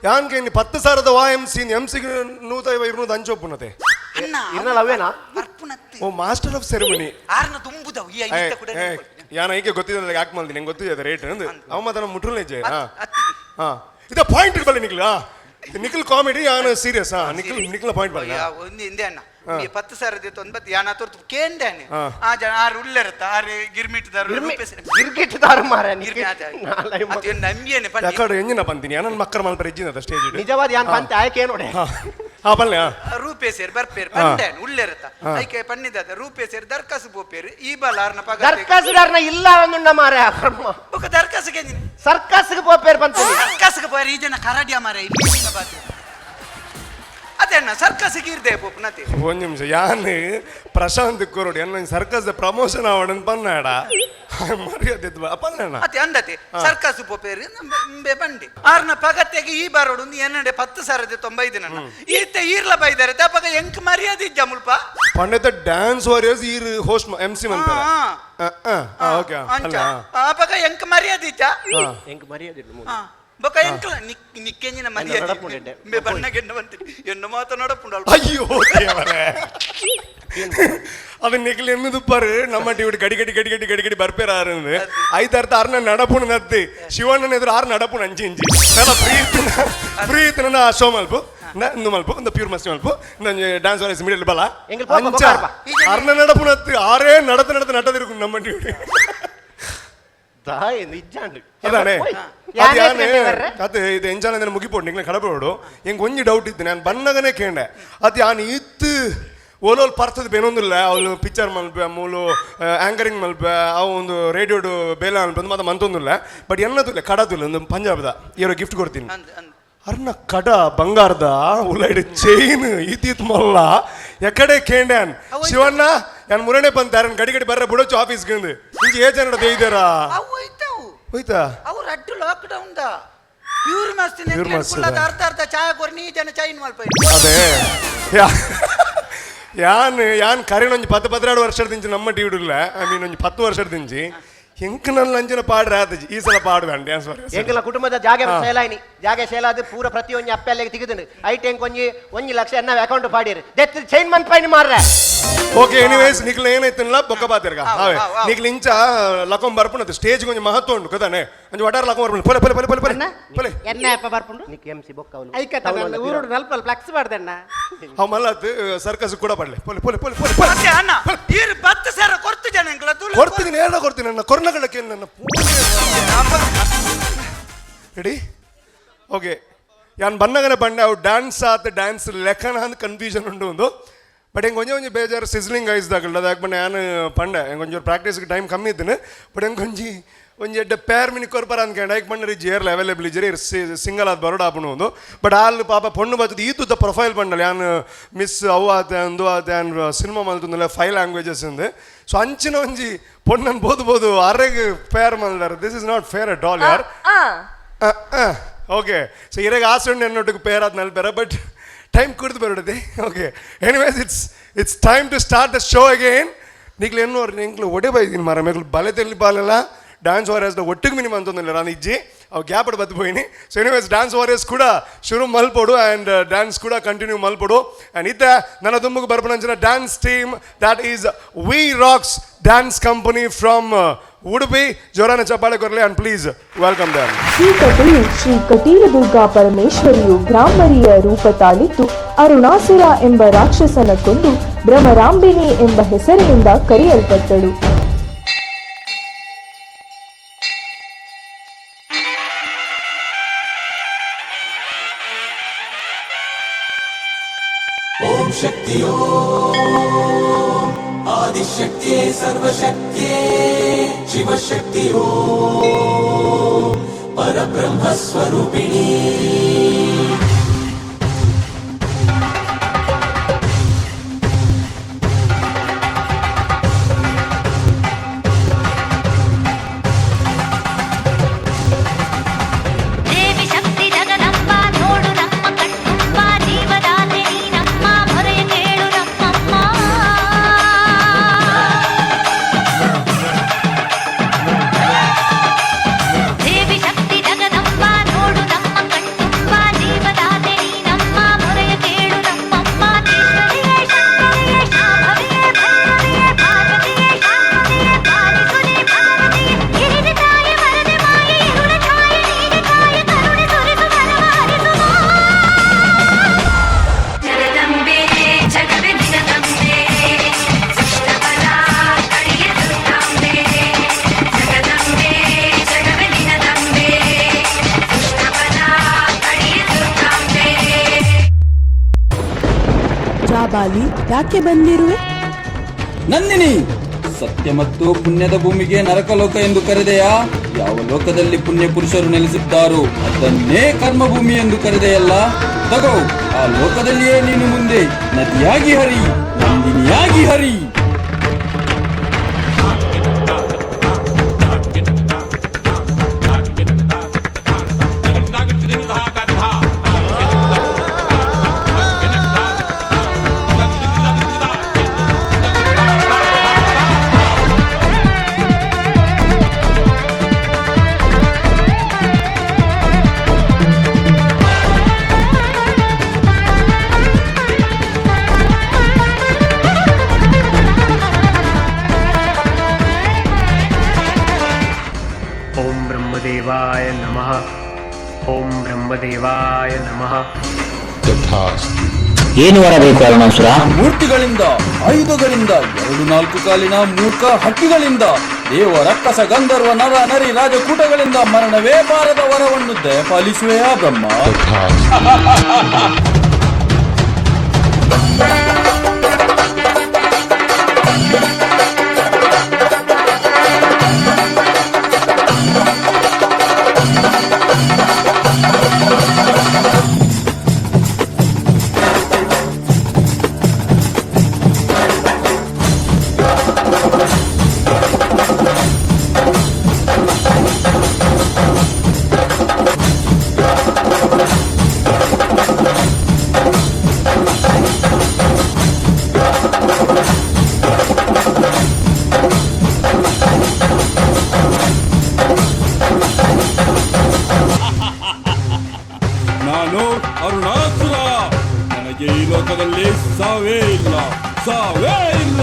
P: ಯಾನ್ಗೆ 10,000 ವಾ ಎಂಸಿ ಎಂಸಿಗೆ 150-200 ಹಂಚೊಪ್ಪುನತೆ
M: ಇರ್ನಲ್ಲ ಅವೇನಾ
P: ಓ ಮಾಸ್ಟರ್ ಆಫ್ ಸೆರೆಮನಿ
O: ಆರ್ನ ತುಂಬುದವು ಈ ಐತ ಕೂಡ
P: ಯಾನ ಹೀಗೆ ಗೊತ್ತಿಲ್ಲ ಯಾಕೆ ಮಾಡ್ತೀನಿ ನಂಗೆ ಗೊತ್ತಿದೆ ರೇಟ್ ಅಂದು ಅವ ಮಾತನ ಮುಟ್ರಲ್ಲ ಇಜ್ಜೆ ಹಾ ಇದ ಪಾಯಿಂಟ್ ಬಲ್ಲ ನಿಖಿಲ್ ಕಾಮಿಡಿ ಯಾನ ಸೀರಿಯಸ್ ನಿಖಿಲ್ ಪಾಯಿಂಟ್ ಬಲ್ಲ
O: ಒಂದು ಹಿಂದೆ ಅಣ್ಣ 10,000 ದೆತೊಂದು ಯಾನ ತೋರ್ತು ಕೇಂಡಾನೆ ಆ ಜನ ಆರು ಉಳ್ಳೆರತ್ತ ಆರು ಗಿರ್ಮಿಟ್ದಾರು
M: ಗಿರ್ಗಿಟ್ದಾರು ಮಾರೆ
O: ಅದೇ ನಂಬಿಯೇನೆ ಪಂಡಿ
P: ಯಾಕಡೆ ಎಂಜಿನ ಬಂದಿನಿ ನನ್ನ ಮಕ್ಕರ ಮಲ್ಪರ ಇಜ್ಜಿನದ ಸ್ಟೇಜ್
M: ನಿಜವಾದ ಯಾನ್ ಪಂತ ಆಯ್ಕೆ ನೋಡಿ
P: ಹಾ ಬಲ್ಲ
O: ರೂಪೇಸೇರ್ ಬರ್ಪೇರ್ ಪಂಡಾನೆ ಉಳ್ಳೆರತ್ತ ಆಯ್ಕೆ ಪನ್ನಿದಾದ ರೂಪೇಸೇರ್ ದರ್ಕಸು ಬೋಪೇರ್ ಈ ಬಾಲಾರ್ನ ಪಗ
M: ದರ್ಕಸುದಾರ್ನ ಇಲ್ಲ ಅಂದುಂಡ ಮಾರೆ
O: ಒಕ ದರ್ಕಸ್ಗೆ
M: ಸರ್ಕಸ್ಗೆ ಬೋಪೇರ್ ಬಂತ
O: ಸರ್ಕಸ್ಗೆ ಬೋರ್ ಈ ಜನ ಕರಾಡಿಯ ಮಾರೆ ಇಲ್ಲಿ ಬಾತಿ ಅದೇನ ಸರ್ಕಸ್ಗೆ ಇರ್ದೆ ಪೋಪ್ನತಿ
P: ಒಂದು ನಿಮಿಷ ಯಾನ್ ಪ್ರಶಾಂತ್ ಕೋರೋಡಿ ಅನ್ನ ಸರ್ಕಸ್ ಪ್ರಮೋಷನ್ ಆವಡನ್ ಪನ್ನಾಡ ಮರ್ಯಾದೆ ಪನ್ನಣ್ಣ
O: ಅತಿ ಅಂದತಿ ಸರ್ಕಸ್ ಪೋಪೇರಿ ನಂಬೆ ಬಂಡಿ ಆರ್ನ ಪಗತ್ತೆಗೆ ಈ ಬಾರೋಡು ಏನಡೆ 10,000 95 ನನ್ನ ಈತೆ ಈರ್ಲ ಬೈದಾರೆ ತಪಗ ಎಂಕ್ ಮರ್ಯಾದೆ ಇಜ್ಜ ಮುಲ್ಪ
P: ಪಂಡಿತ ಡ್ಯಾನ್ಸ್ ವಾರಿಯರ್ಸ್ ಈರ್ ಹೋಸ್ಟ್ ಎಂಸಿ ಮಂತಾರ ಓಕೆ
O: ಅಂಚ ಆಪಗ ಎಂಕ್ ಮರ್ಯಾದೆ ಇಜ್ಜ
M: ಎಂಕ್ ಮರ್ಯಾದೆ
O: ಬೊಕ ಎಂಕ್ಲ ನಿಕ್ಕೆಂಜಿನ ಮರ್ಯಾದೆ ಬೆ ಬಣ್ಣಗೆಂಡ ಬಂತಿನಿ ಎನ್ನ ಮಾತನಾಡಪುಂಡ
P: ಅಯ್ಯೋ ದೇವರೇ ಅದು ನಿಖಿಲ್ ಎಮ್ಮಿದುಪ್ಪರು ನಮ್ಮ ಟಿವಿ ಗಡಿ ಬರ್ಪೇರಾರು ಐದರ್ಥ ಆರ್ನ ನಡಪುಣ ನತ್ತಿ ಶಿವಣ್ಣನ ಎದುರು ಆರು ನಡಪುಣ ಅಂಚಿ ಇಂಚಿ ನನ್ನ ಪ್ರೀತಿನ ಶೋ ಮಲ್ಪು ಇಂದು ಮಲ್ಪು ಒಂದು ಪ್ಯೂರ್ ಮಸ್ತಿ ಮಲ್ಪು ನಂಗೆ ಡ್ಯಾನ್ಸ್ ವಾರಿಸ್ ಮಿಡಿಯಲ್ಲಿ ಬಲ ಅಂಚ ಆರ್ನ ನಡಪುಣ ನತ್ತಿ ಆರೇ ನಡದಿರುಕು ನಮ್ಮ ಟಿವಿ ಅದಾನೆ ಅದು ಇದು ಎಂಜಾನ ಮುಗಿಪೋಡು ನಿಂಗೆ ಕಡಪೋಡು ಹೆಂಗೆ ಒಂಜಿ ಡೌಟ್ ಇತ್ತು ನಾನು ಬನ್ನಗನೇ ಕೇಂಡೆ ಅದು ಯಾನ್ ಇತ್ತು ಓಲೋಲ್ ಪರ್ತದ ಬೇನೊಂದಿಲ್ಲ ಅವಳು ಪಿಕ್ಚರ್ ಮಲ್ಪೆ ಮೂಲು ಆಂಕರಿಂಗ್ ಮಲ್ಪೆ ಅವು ಒಂದು ರೇಡಿಯೋಡು ಬೇಲ ಅನ್ಪಂದು ಮತ್ತೆ ಮಂತೊಂದಿಲ್ಲ ಬಟ್ ಎನ್ನದಿಲ್ಲ ಕಡದಿಲ್ಲ ಒಂದು ಪಂಜಾಬ್ದ ಇರೋ ಗಿಫ್ಟ್ ಕೊಡ್ತೀನಿ ಅರ್ನ ಕಡ ಬಂಗಾರದ ಉಳ್ಳಾಡಿ ಚೈನ್ ಈತೀತ್ ಮಲ್ಲ ಎಕಡೆ ಕೇಂಡ್ಯಾನ್ ಶಿವಣ್ಣ ಯಾನ್ ಮುರಣೆ ಬಂತಾರ ಗಡಿ ಬರ್ರೆ ಬಿಡೋಚು ಆಫೀಸ್ಗೆ ಇಂಜಿ ಏಜ್ ದೇಯ್ದಾರ ಹೋಯ್ತಾ
O: ಅವ್ರು ಅಡ್ಡು ಲಾಕ್ ಡೌನ್ ದ ಪ್ಯೂರ್ ಮಸ್ತಿ ಅರ್ಧ ಚಾಯ ಕೊರ್ ನೀ ಜನ ಚೈನ್ ಮಲ್ಪ
P: ಅದೇ ಯಾನ್ ಕರೆನೊಂಜಿ 10-12 ವರ್ಷದ ದಿಂಚಿ ನಮ್ಮ ಟಿವಿ ಇಲ್ಲ ಐ ಮೀನ್ ಒಂಜಿ 10 ವರ್ಷದ ದಿಂಚಿ ಹೆಂಕ್ ನನ್ನ ಅಂಜನ ಪಾಡ್ರೆ ಆತಜಿ ಈ ಸಲ ಪಾಡುವೆ ಡ್ಯಾನ್ಸ್
M: ಎಂಕಲ ಕುಟುಂಬದ ಜಾಗ ಶೇಲಾದ ಪೂರ ಪ್ರತಿಯೊಂದು ಅಪ್ಪೆಲ್ಲ ತೆಗೆದು ಐಟ್ ಹೆಂಗ್ ಒಂಜಿ ಲಕ್ಷ ಎನ್ನ ಅಕೌಂಟ್ ಪಾಡಿರಿ ದೆತ್ ಚೈನ್ ಮನ್ ಪೈನ್ ಮಾರ್ರೆ
P: ಓಕೆ ಎನಿವೇಸ್ ನಿಕ್ಲ ಏನಾಯ್ತಲ್ಲ ಬೊಕ್ಕ ಬಾತಿರ್ಗ ಹಾವೆ ನಿಕ್ಲ ಇಂಚ ಲಕೊಂ ಬರ್ಪುಣದು ಸ್ಟೇಜ್ ಕೊಂಚ ಮಹತ್ವ ಉಂಟು ಕದಾನೆ ಅಂಜ ವಟಾರ ಲಕೊಂ ಬರ್ಪುಣ ಪೊಲೆ ಪೊಲೆ ಪೊಲೆ ಪೊಲೆ ಪೊಲೆ
M: ಎನ್ನ ಅಪ್ಪ ಬರ್ಪುಂಡು ನಿಕ್ ಎಂಸಿ ಬೊಕ್ಕ ಅವನು ಐಕತ ಊರುಡು ನಲ್ಪಲ್ ಫ್ಲೆಕ್ಸ್ ಮಾಡ್ದಣ್ಣ
P: ಅವ ಮಲ್ಲತ್ ಸರ್ಕಸ್ ಕೂಡ ಪಡ್ಲೆ ಪೊಲೆ ಪೊಲೆ ಪೊಲೆ ಪೊಲೆ ಪೊಲೆ
O: ಅಣ್ಣ ಈರ್ 10,000 ಕೊರ್ತು ಜನ ಎಂಕಲ ತುಳು
P: ಕೊಡ್ತೀನಿ ಹೇಳ ಕೊಡ್ತೀನಿ ನನ್ನ ಕೊರ್ನಗಳಕ್ಕೆ ನನ್ನ ರೆಡಿ ಓಕೆ ಯಾನ್ ಬನ್ನಗನೆ ಬಂಡೆ ಅವು ಡ್ಯಾನ್ಸ್ ಆತ ಡ್ಯಾನ್ಸ್ ಲೆಕ್ಕನ ಅಂತ ಕನ್ಫ್ಯೂಷನ್ ಉಂಟು ಒಂದು ಬಟ್ ಹೆಂಗೆ ಒಂಜಿ ಬೇಜಾರು ಸಿಸ್ಲಿಂಗ್ ಐಸ್ದಾಗಲ್ಲ ಅದಾಗಿ ಬಂಡೆ ನಾನು ಪಂಡೆ ಹೆಂಗೆ ಒಂಚೂರು ಪ್ರಾಕ್ಟೀಸ್ಗೆ ಟೈಮ್ ಕಮ್ಮಿ ಇದ್ದೀನಿ ಬಟ್ ಹೆಂಗೆ ಒಂಜಿ ಎಡ್ಡೆ ಪೇರ್ ಮಿನಿ ಕೊರ್ಪರ ಅಂದ್ಕೊಂಡು ಐಕ್ ಬಂದ್ರೆ ಜೇರ್ಲ ಅವೈಲೇಬಲ್ ಇಜ್ಜರಿ ಸಿಂಗಲ್ ಆದ ಬರೋಡ ಆಪುಣ ಒಂದು ಬಟ್ ಅಲ್ಲಿ ಪಾಪ ಪೊಣ್ಣು ಬರ್ತದೆ ಈತುದ ಪ್ರೊಫೈಲ್ ಬಂಡಲ್ಲ ಯಾನು ಮಿಸ್ ಅವು ಆತೆ ಅಂದು ಆತೆ ಆನ್ ಸಿನಿಮಾ ಮಲ್ತಂದಿಲ್ಲ 5 ಲ್ಯಾಂಗ್ವೇಜಸ್ ಇಂದು ಸೊ ಅಂಚಿನ ಒಂಜಿ ಪೊಣ್ಣನ್ನು ಬೋದು ಅರೆಗೆ ಪೇರ್ ಮಲ್ದಾರ this is not fair at all ಯಾರ್ ಓಕೆ ಸೊ ಇರೆಗೆ ಆಸೆ ಉಂಡು ಎನ್ನೊಟ್ಟಿಗೆ ಪೇರ್ ಆದ ನಲ್ಪೇರ ಬಟ್ ಟೈಮ್ ಕುಡಿದು ಬರೋಡದೆ okay anyways it's time to start the show again ನಿಕ್ಲು ಎನ್ನು ನಿಂಕ್ಲು ಒಡೆ ಬೈದೀನಿ ಮಾರ ಮೇಗ್ಲು ಬಲೆತೆಲ್ಲಿ ಬಾಲೆಲ್ಲ ಡ್ಯಾನ್ಸ್ ವಾರಿಯರ್ಸ್ದ ಒಟ್ಟಿಗೆ ಮಿನಿಮಮ್ ಅಂತಂದಿಲ್ಲ ನಾನು ಇಜ್ಜಿ ಅವು ಗ್ಯಾಪ್ ಬದ್ದು ಹೋಯ್ನಿ ಸೊ ಎನಿವೇಸ್ ಡ್ಯಾನ್ಸ್ ವಾರಿಯರ್ಸ್ ಕೂಡ ಶುರು ಮಲ್ಪೋಡು ಆ್ಯಂಡ್ ಡ್ಯಾನ್ಸ್ ಕೂಡ ಕಂಟಿನ್ಯೂ ಮಲ್ಪೋಡು ಆ್ಯಂಡ್ ಇತ್ತ ನನ್ನ ದುಂಬಗೆ ಬರ್ಪಣಂಚಿನ dance team that is we rocks dance company from Udupi ಜೋರಾನ ಚಪ್ಪಾಳೆ ಕೊರಲಿ ಅಂಡ್ ಪ್ಲೀಸ್ ವೆಲ್ಕಮ್ ದಮ್.
A: ಶ್ರೀಕಟೆಯು ಶ್ರೀ ಕಟೀಲದುರ್ಗಾ ಪರಮೇಶ್ವರಿಯು ಬ್ರಾಹ್ಮರಿಯ ರೂಪ ತಾಳಿದ್ದು ಅರುಣಾಸುರ ಎಂಬ ರಾಕ್ಷಸನ ಕೊಂದು ಭ್ರಮರಾಂಬಿನಿ ಎಂಬ ಹೆಸರಿನಿಂದ ಕರೆಯಲ್ಪಟ್ಟಳು.
I: ಓಂ ಶಕ್ತಿಯೋ ಆದಿಶಕ್ತಿಯೇ ಸರ್ವಶಕ್ತಿಯೇ ಶಿವಶಕ್ತಿಯೋ ಪರಬ್ರಹ್ಮ ಸ್ವರೂಪಿಣಿ.
A: ಜಾಬಾಲಿ, ಯಾಕೆ ಬಂದಿರುವೆ?
T: ನಂದಿನಿ, ಸತ್ಯ ಮತ್ತು ಪುಣ್ಯದ ಭೂಮಿಗೆ ನರಕಲೋಕ ಎಂದು ಕರೆದೆಯಾ? ಯಾವ ಲೋಕದಲ್ಲಿ ಪುಣ್ಯ ಪುರುಷರು ನೆಲೆಸಿದ್ದಾರೋ ಅದನ್ನೇ ಕರ್ಮಭೂಮಿ ಎಂದು ಕರೆದೆಯಲ್ಲ. ತಗೋ, ಆ ಲೋಕದಲ್ಲಿಯೇ ನೀನು ಮುಂದೆ ನದಿಯಾಗಿ ಹರಿ, ನಂದಿನಿಯಾಗಿ ಹರಿ.
U: ಬ್ರಹ್ಮದೇವಾಯ ನಮಃ. ಓಂ ಬ್ರಹ್ಮದೇವಾಯ ನಮಃ.
V: ಏನು ವರ ಬೇಕು ಅರುಣಾಸುರ?
T: ಮೂರ್ತಿಗಳಿಂದ, ಆಯುಧಗಳಿಂದ, 2-4 ಕಾಲಿನ ಮೂರ್ಖ ಹಕ್ಕಿಗಳಿಂದ, ದೇವ ರಕ್ಕಸ ಗಂಧರ್ವ ನರ ನರಿ ರಾಜಕೂಟಗಳಿಂದ ಮರಣವೇ ಬಾರದ ವರವನ್ನು ದಯಪಾಲಿಸುವೆಯಾ ಬ್ರಹ್ಮ? ನಾನು ಅರುಣಾಸುರ, ನನಗೆ ಈ ಲೋಕದಲ್ಲಿ ಸಾವೇ ಇಲ್ಲ, ಸಾವೇ ಇಲ್ಲ.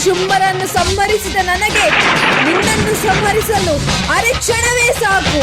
Y: ಶುಂಭರನ್ನು ಸಂಹರಿಸಿದ ನನಗೆ ನಿನ್ನನ್ನು ಸಂಹರಿಸಲು ಅರೆ ಕ್ಷಣವೇ ಸಾಕು.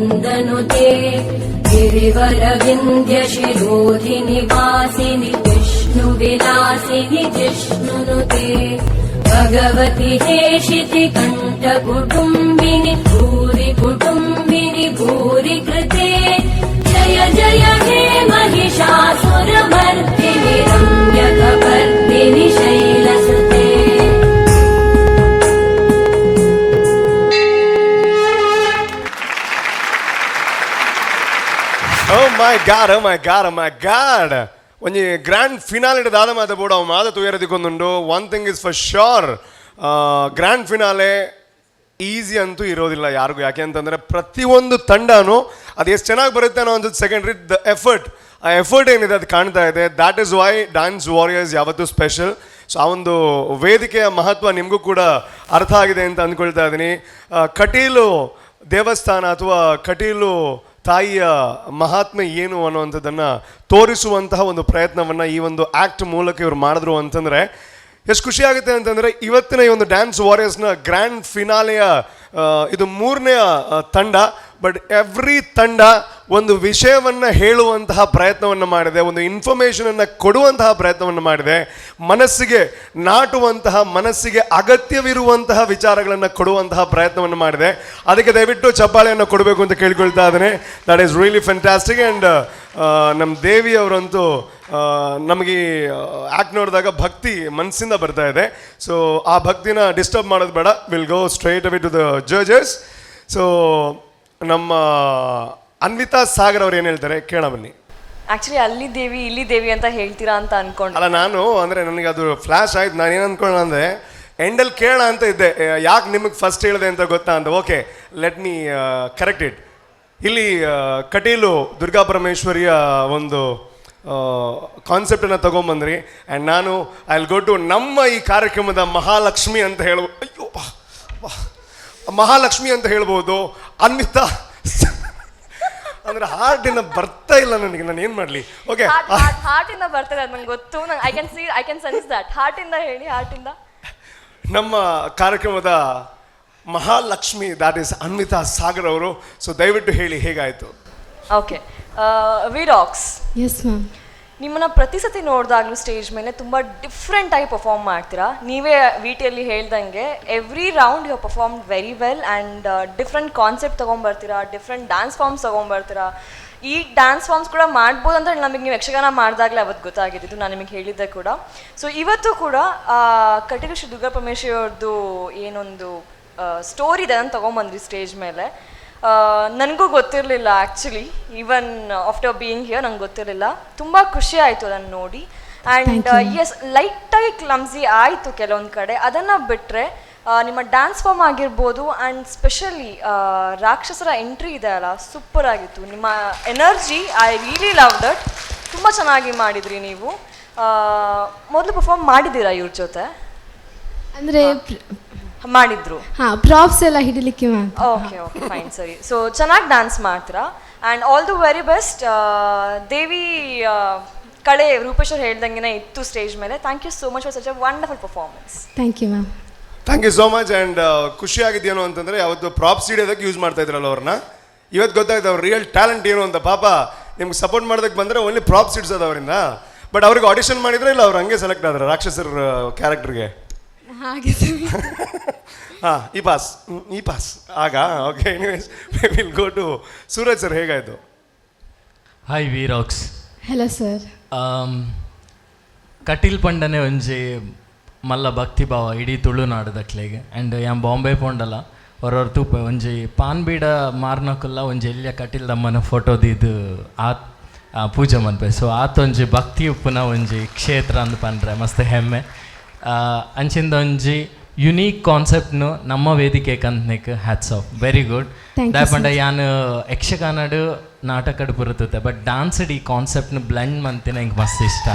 B: नन्दनुते गिरिवरविन्द्यशिरोधिनिवासिनि विष्णुविलासिनि जिष्णुनुते भगवति हेशिति कण्ठकुटुम्बिनि भूरि कुटुम्बिनि भूरि कृते जय जय हे Mahishasuramardini रम्यकपर्दिनि शैलसुते
P: Oh my god, oh my god, oh my god. ಒಂಜಿ ಗ್ರ್ಯಾಂಡ್ ಫಿನಾಲೆ ದಾದ ಮಾತ ಬೋಡ ಅವು ಮಾತ ತುಯರದಿಕ್ಕೊಂದುಂಡು. One thing is for sure, grand finale easy ಅಂತೂ ಇರೋದಿಲ್ಲ ಯಾರಿಗೂ. ಯಾಕೆ ಅಂತಂದರೆ ಪ್ರತಿಯೊಂದು ತಂಡನೂ ಅದು ಎಷ್ಟು ಚೆನ್ನಾಗಿ ಬರುತ್ತೆ ಅನ್ನೋ ಒಂದು ಸೆಕೆಂಡ್ರಿ ದ ಎಫರ್ಟ್, ಆ ಎಫರ್ಟ್ ಏನಿದೆ ಅದು ಕಾಣ್ತಾ ಇದೆ. That is why dance warriors ಯಾವತ್ತೂ ಸ್ಪೆಷಲ್. ಸೊ ಆ ಒಂದು ವೇದಿಕೆಯ ಮಹತ್ವ ನಿಮಗೂ ಕೂಡ ಅರ್ಥ ಆಗಿದೆ ಅಂತ ಅಂದ್ಕೊಳ್ತಾ ಇದ್ದೀನಿ. ಕಟೀಲು ದೇವಸ್ಥಾನ ಅಥವಾ ಕಟೀಲು ತಾಯಿಯ ಮಹಾತ್ಮೆ ಏನು ಅನ್ನುವಂಥದ್ದನ್ನು ತೋರಿಸುವಂತಹ ಒಂದು ಪ್ರಯತ್ನವನ್ನು ಈ ಒಂದು ಆ್ಯಕ್ಟ್ ಮೂಲಕ ಇವರು ಮಾಡಿದ್ರು ಅಂತಂದರೆ ಎಷ್ಟು ಖುಷಿಯಾಗುತ್ತೆ ಅಂತಂದರೆ ಇವತ್ತಿನ ಈ ಒಂದು ಡ್ಯಾನ್ಸ್ ವಾರಿಯರ್ಸ್ನ ಗ್ರ್ಯಾಂಡ್ ಫಿನಾಲೆಯ ಇದು 3ನೇ ತಂಡ. ಬಟ್ ಎವ್ರಿ ತಂಡ ಒಂದು ವಿಷಯವನ್ನು ಹೇಳುವಂತಹ ಪ್ರಯತ್ನವನ್ನು ಮಾಡಿದೆ, ಒಂದು ಇನ್ಫಾರ್ಮೇಷನನ್ನು ಕೊಡುವಂತಹ ಪ್ರಯತ್ನವನ್ನು ಮಾಡಿದೆ, ಮನಸ್ಸಿಗೆ ನಾಟುವಂತಹ, ಮನಸ್ಸಿಗೆ ಅಗತ್ಯವಿರುವಂತಹ ವಿಚಾರಗಳನ್ನು ಕೊಡುವಂತಹ ಪ್ರಯತ್ನವನ್ನು ಮಾಡಿದೆ. ಅದಕ್ಕೆ ದಯವಿಟ್ಟು ಚಪ್ಪಾಳೆಯನ್ನು ಕೊಡಬೇಕು ಅಂತ ಕೇಳ್ಕೊಳ್ತಾ ಇದ್ದೇನೆ. That is really fantastic. And ನಮ್ಮ ದೇವಿ ಅವರಂತೂ ನಮಗೆ ಆ್ಯಕ್ಟ್ ನೋಡಿದಾಗ ಭಕ್ತಿ ಮನಸ್ಸಿಂದ ಬರ್ತಾ ಇದೆ. ಸೊ ಆ ಭಕ್ತಿನ ಡಿಸ್ಟರ್ಬ್ ಮಾಡೋದು ಬೇಡ. Will go straight away to the judges. So ನಮ್ಮ ಅನ್ವಿತಾ ಸಾಗರ್ ಅವ್ರು ಏನು ಹೇಳ್ತಾರೆ ಕೇಳ ಬನ್ನಿ.
Q: ಆ್ಯಕ್ಚುಲಿ ಅಲ್ಲಿ ದೇವಿ ಇಲ್ಲಿ ದೇವಿ ಅಂತ ಹೇಳ್ತೀರಾ ಅಂತ ಅನ್ಕೊಂಡು
P: ಅಲ್ಲ, ನಾನು ಅಂದರೆ ನನಗೆ ಅದು ಫ್ಲ್ಯಾಶ್ ಆಯ್ತು. ನಾನು ಏನು ಅಂದ್ಕೊಂಡ ಅಂದರೆ ಎಂಡಲ್ಲಿ ಕೇಳೋಣ ಅಂತ ಇದ್ದೆ, ಯಾಕೆ ನಿಮಗೆ ಫಸ್ಟ್ ಹೇಳಿದೆ ಅಂತ ಗೊತ್ತಾ ಅಂತ. Okay, let me correct it. ಇಲ್ಲಿ ಕಟೀಲು ದುರ್ಗಾ ಪರಮೇಶ್ವರಿಯ ಒಂದು ಕಾನ್ಸೆಪ್ಟನ್ನು ತೊಗೊಂಬಂದ್ರಿ. ಆ್ಯಂಡ್ ನಾನು ಐ ವಿಲ್ ಗೋ ಟು ನಮ್ಮ ಈ ಕಾರ್ಯಕ್ರಮದ ಮಹಾಲಕ್ಷ್ಮಿ ಅಂತ ಹೇಳ್ಬೋದು. ಅಯ್ಯೋ, ಮಹಾಲಕ್ಷ್ಮಿ ಅಂತ ಹೇಳ್ಬೋದು. ಅನ್ವಿತಾ ಅಂದ್ರೆ ಹಾರ್ಟಿಂದ ಬರ್ತಾ ಇಲ್ಲ ನನಗೆ, ನಾನು ಏನು ಮಾಡಲಿ. ಓಕೆ,
Q: ಹಾರ್ಟಿಂದ ಬರ್ತದೆ, ಅದು ನಂಗೆ ಗೊತ್ತು. I can sense that. ಹಾರ್ಟಿಂದ ಹೇಳಿ, ಹಾರ್ಟಿಂದ.
P: ನಮ್ಮ ಕಾರ್ಯಕ್ರಮದ ಮಹಾಲಕ್ಷ್ಮಿ ದಾಟ್ ಈಸ್ ಅನ್ವಿತಾ ಸಾಗರ್ ಅವರು. ಸೊ ದಯವಿಟ್ಟು ಹೇಳಿ ಹೇಗಾಯಿತು.
Q: Okay, we rocks.
X: Yes ma'am.
Q: ನಿಮ್ಮನ್ನ ಪ್ರತಿ ಸತಿ ನೋಡಿದಾಗಲೂ ಸ್ಟೇಜ್ ಮೇಲೆ ತುಂಬ ಡಿಫ್ರೆಂಟ್ ಆಗಿ ಪರ್ಫಾರ್ಮ್ ಮಾಡ್ತೀರಾ. ನೀವೇ ವಿಟಿಯಲ್ಲಿ ಹೇಳ್ದಂಗೆ every round you perform very well and different concept ತೊಗೊಂಬರ್ತೀರಾ, ಡಿಫ್ರೆಂಟ್ ಡ್ಯಾನ್ಸ್ ಫಾರ್ಮ್ಸ್ ತೊಗೊಂಬರ್ತೀರಾ. ಈ ಡ್ಯಾನ್ಸ್ ಫಾರ್ಮ್ಸ್ ಕೂಡ ಮಾಡ್ಬೋದು ಅಂತ ನಮಗೆ ನೀವು ಯಕ್ಷಗಾನ ಮಾಡಿದಾಗಲೇ ಅವತ್ತು ಗೊತ್ತಾಗಿದ್ದು, ನಾನು ನಿಮಗೆ ಹೇಳಿದ್ದೆ ಕೂಡ. ಸೊ ಇವತ್ತು ಕೂಡ ಕಟೀಲು ಶ್ರೀ ದುರ್ಗಾ ಪರಮೇಶ್ವರಿ ಅವ್ರದ್ದು ಏನೊಂದು ಸ್ಟೋರಿ ಇದೆ ಅದನ್ನು ತೊಗೊಂಬಂದ್ರಿ ಸ್ಟೇಜ್ ಮೇಲೆ. ನನಗೂ ಗೊತ್ತಿರಲಿಲ್ಲ actually, even after being here ನಂಗೆ ಗೊತ್ತಿರಲಿಲ್ಲ. ತುಂಬ ಖುಷಿ ಆಯಿತು ಅದನ್ನು ನೋಡಿ. ಆ್ಯಂಡ್ ಎಸ್, ಲೈಟಾಗಿ ಕ್ಲಮ್ಸಿ ಆಯಿತು ಕೆಲವೊಂದು ಕಡೆ. ಅದನ್ನು ಬಿಟ್ಟರೆ ನಿಮ್ಮ ಡ್ಯಾನ್ಸ್ ಫಾರ್ಮ್ ಆಗಿರ್ಬೋದು ಆ್ಯಂಡ್ ಸ್ಪೆಷಲಿ ರಾಕ್ಷಸರ ಎಂಟ್ರಿ ಇದೆ ಅಲ್ಲ, ಸೂಪರ್ ಆಗಿತ್ತು. ನಿಮ್ಮ energy I really love that. ತುಂಬ ಚೆನ್ನಾಗಿ ಮಾಡಿದ್ರಿ ನೀವು. ಮೊದಲು ಪರ್ಫಾರ್ಮ್ ಮಾಡಿದ್ದೀರಾ ಇವ್ರ ಜೊತೆ?
X: ಅಂದರೆ
Q: ಮಾಡಿದ್ರು.
X: ಹಾಂ, ಪ್ರಾಪ್ಸ್ ಎಲ್ಲ ಹಿಡಿಲಿಕ್ಕೆ.
Q: ಓಕೆ ಓಕೆ, ಫೈನ್, ಸರಿ. ಸೊ ಚೆನ್ನಾಗಿ ಡ್ಯಾನ್ಸ್ ಮಾಡ್ತೀರಾ and all the very best. ದೇವಿ ಕಳೆ ರೂಪೇಶ್ವರ್ ಹೇಳ್ದಂಗೆ ಇತ್ತು ಸ್ಟೇಜ್ ಮೇಲೆ. Thank you so much for such a wonderful performance.
X: Thank you ma'am.
P: Thank you so much. And ಖುಷಿಯಾಗಿದ್ದೇನು ಅಂತಂದರೆ ಯಾವತ್ತು ಪ್ರಾಪ್ ಸೀಡಿಯೋದಕ್ಕೆ ಯೂಸ್ ಮಾಡ್ತಾ ಇದ್ರಲ್ಲ ಅವ್ರನ್ನ, ಇವತ್ತು ಗೊತ್ತಾಯ್ತು ಅವ್ರ ರಿಯಲ್ ಟ್ಯಾಲೆಂಟ್ ಏನು ಅಂತ. ಪಾಪ ನಿಮ್ಗೆ ಸಪೋರ್ಟ್ ಮಾಡೋದಕ್ಕೆ ಬಂದರೆ ಓನ್ಲಿ ಪ್ರಾಪ್ ಸೀಡ್ಸೋದು ಅವರಿಂದ. ಬಟ್ ಅವ್ರಿಗೆ ಆಡಿಷನ್ ಮಾಡಿದ್ರೆ ಇಲ್ಲ ಅವ್ರು ಹಂಗೆ ಸೆಲೆಕ್ಟ್ ಆದ್ರೆ ರಾಕ್ಷಸರ ಕ್ಯಾರೆಕ್ಟರ್ಗೆ.
X: ಹಾಗೆ
P: ಹಾಂ, ಈ ಪಾಸ್ ಆಗ. Okay, anyways will go to Suraj sir. ಹೇಗಾಯಿತು?
R: Hi we rocks.
X: Hello sir.
R: Kateel ಪಂಡನೆ ಒಂಜಿ ಮಲ್ಲ ಭಕ್ತಿ ಭಾವ ಇಡೀ ತುಳುನಾಡದಕ್ಲೆಗೆ. ಆ್ಯಂಡ್ ಯಾನ್ ಬಾಂಬೆ ಪೋಂಡಲ್ಲ ಹೊರವ್ರ ತೂಪ ಒಂಜಿ ಪಾನ್ ಬೀಡ ಮಾರ್ನಕಲ್ಲ ಒಂಜಿ ಎಲ್ಲಿಯ ಕಟೀಲ್ ದಮ್ಮನ ಫೋಟೋದಿದ್ದು ಪೂಜೆ ಮನ್ಪೆ. ಸೊ ಆತೊಂಜಿ ಭಕ್ತಿ ಉಪ್ಪುನ ಒಂಜಿ ಕ್ಷೇತ್ರ ಅಂದ್ ಪಂಡ್ರೆ ಮಸ್ತ್ ಹೆಮ್ಮೆ. ಅಂಚಿಂದ ಒಂಜಿ ಯುನೀಕ್ ಕಾನ್ಸೆಪ್ಟ್ನು ನಮ್ಮ ವೇದಿಕೆ ಕಂತ್ನಿಕ್ ಹ್ಯಾಟ್ಸ್ ಆಫ್. Very good. ದಾಯಪಂಡ ಯಾನ್ ಯಕ್ಷಗಾನಡು ನಾಟಕಡು ಬರುತ್ತದೆ, ಬಟ್ ಡ್ಯಾನ್ಸ್ಡ್ ಈ ಕಾನ್ಸೆಪ್ಟ್ನು ಬ್ಲೆಂಡ್ ಮಂತಿನ ಹಿಂಗೆ ಮಸ್ತ್ ಇಷ್ಟ.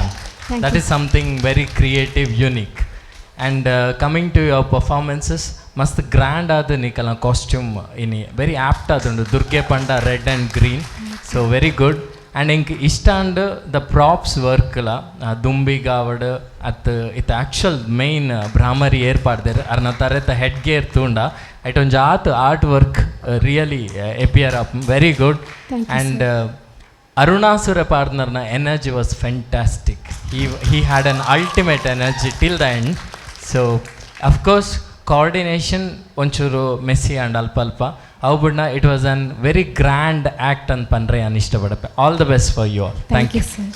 R: That is something very creative, unique. And coming to your performances ಮಸ್ತ್ ಗ್ರ್ಯಾಂಡ್ ಆದ ನಿಕಲ ಕಾಸ್ಟ್ಯೂಮ್ ಇನಿ ವೆರಿ ಆ್ಯಪ್ಟ್ ಆದುಂಡು. ದುರ್ಗೆ ಪಂಡ red and green. So very good. And ಇಂಕ್ ಇಷ್ಟ ಅಂಡ್ ದ ಪ್ರಾಪ್ಸ್ ವರ್ಕ್ಲ ದುಂಬಿಗಾವಡ್ ಅತ್ ಇತ್ ಆ್ಯಕ್ಚುಲ್ ಮೇಯ್ನ್ ಭ್ರಾಮರಿ ಏರ್ಪಾಡ್ದೇರ್ ಅರ್ನ ತರೆತ ಹೆಡ್ ಗೇರ್ ತೂಂಡ ಐಟ್ ಒಂಜಿ art work really appear up very good and Arunasura ಪಾರ್ಟ್ನರ್ನ energy was fantastic. he had an ultimate energy till the end. So of course coordination ಒಂಚೂರು ಮೆಸ್ಸಿ ಆ್ಯಂಡ್ ಅಲ್ಪ ಅವು ಬಿಡ್ನ it was an very grand act ಅಂತ ಪಂಡ್ರೆ ನಾನು ಇಷ್ಟಪಡಪ್ಪೆ. All the best for you all. Thank you sir.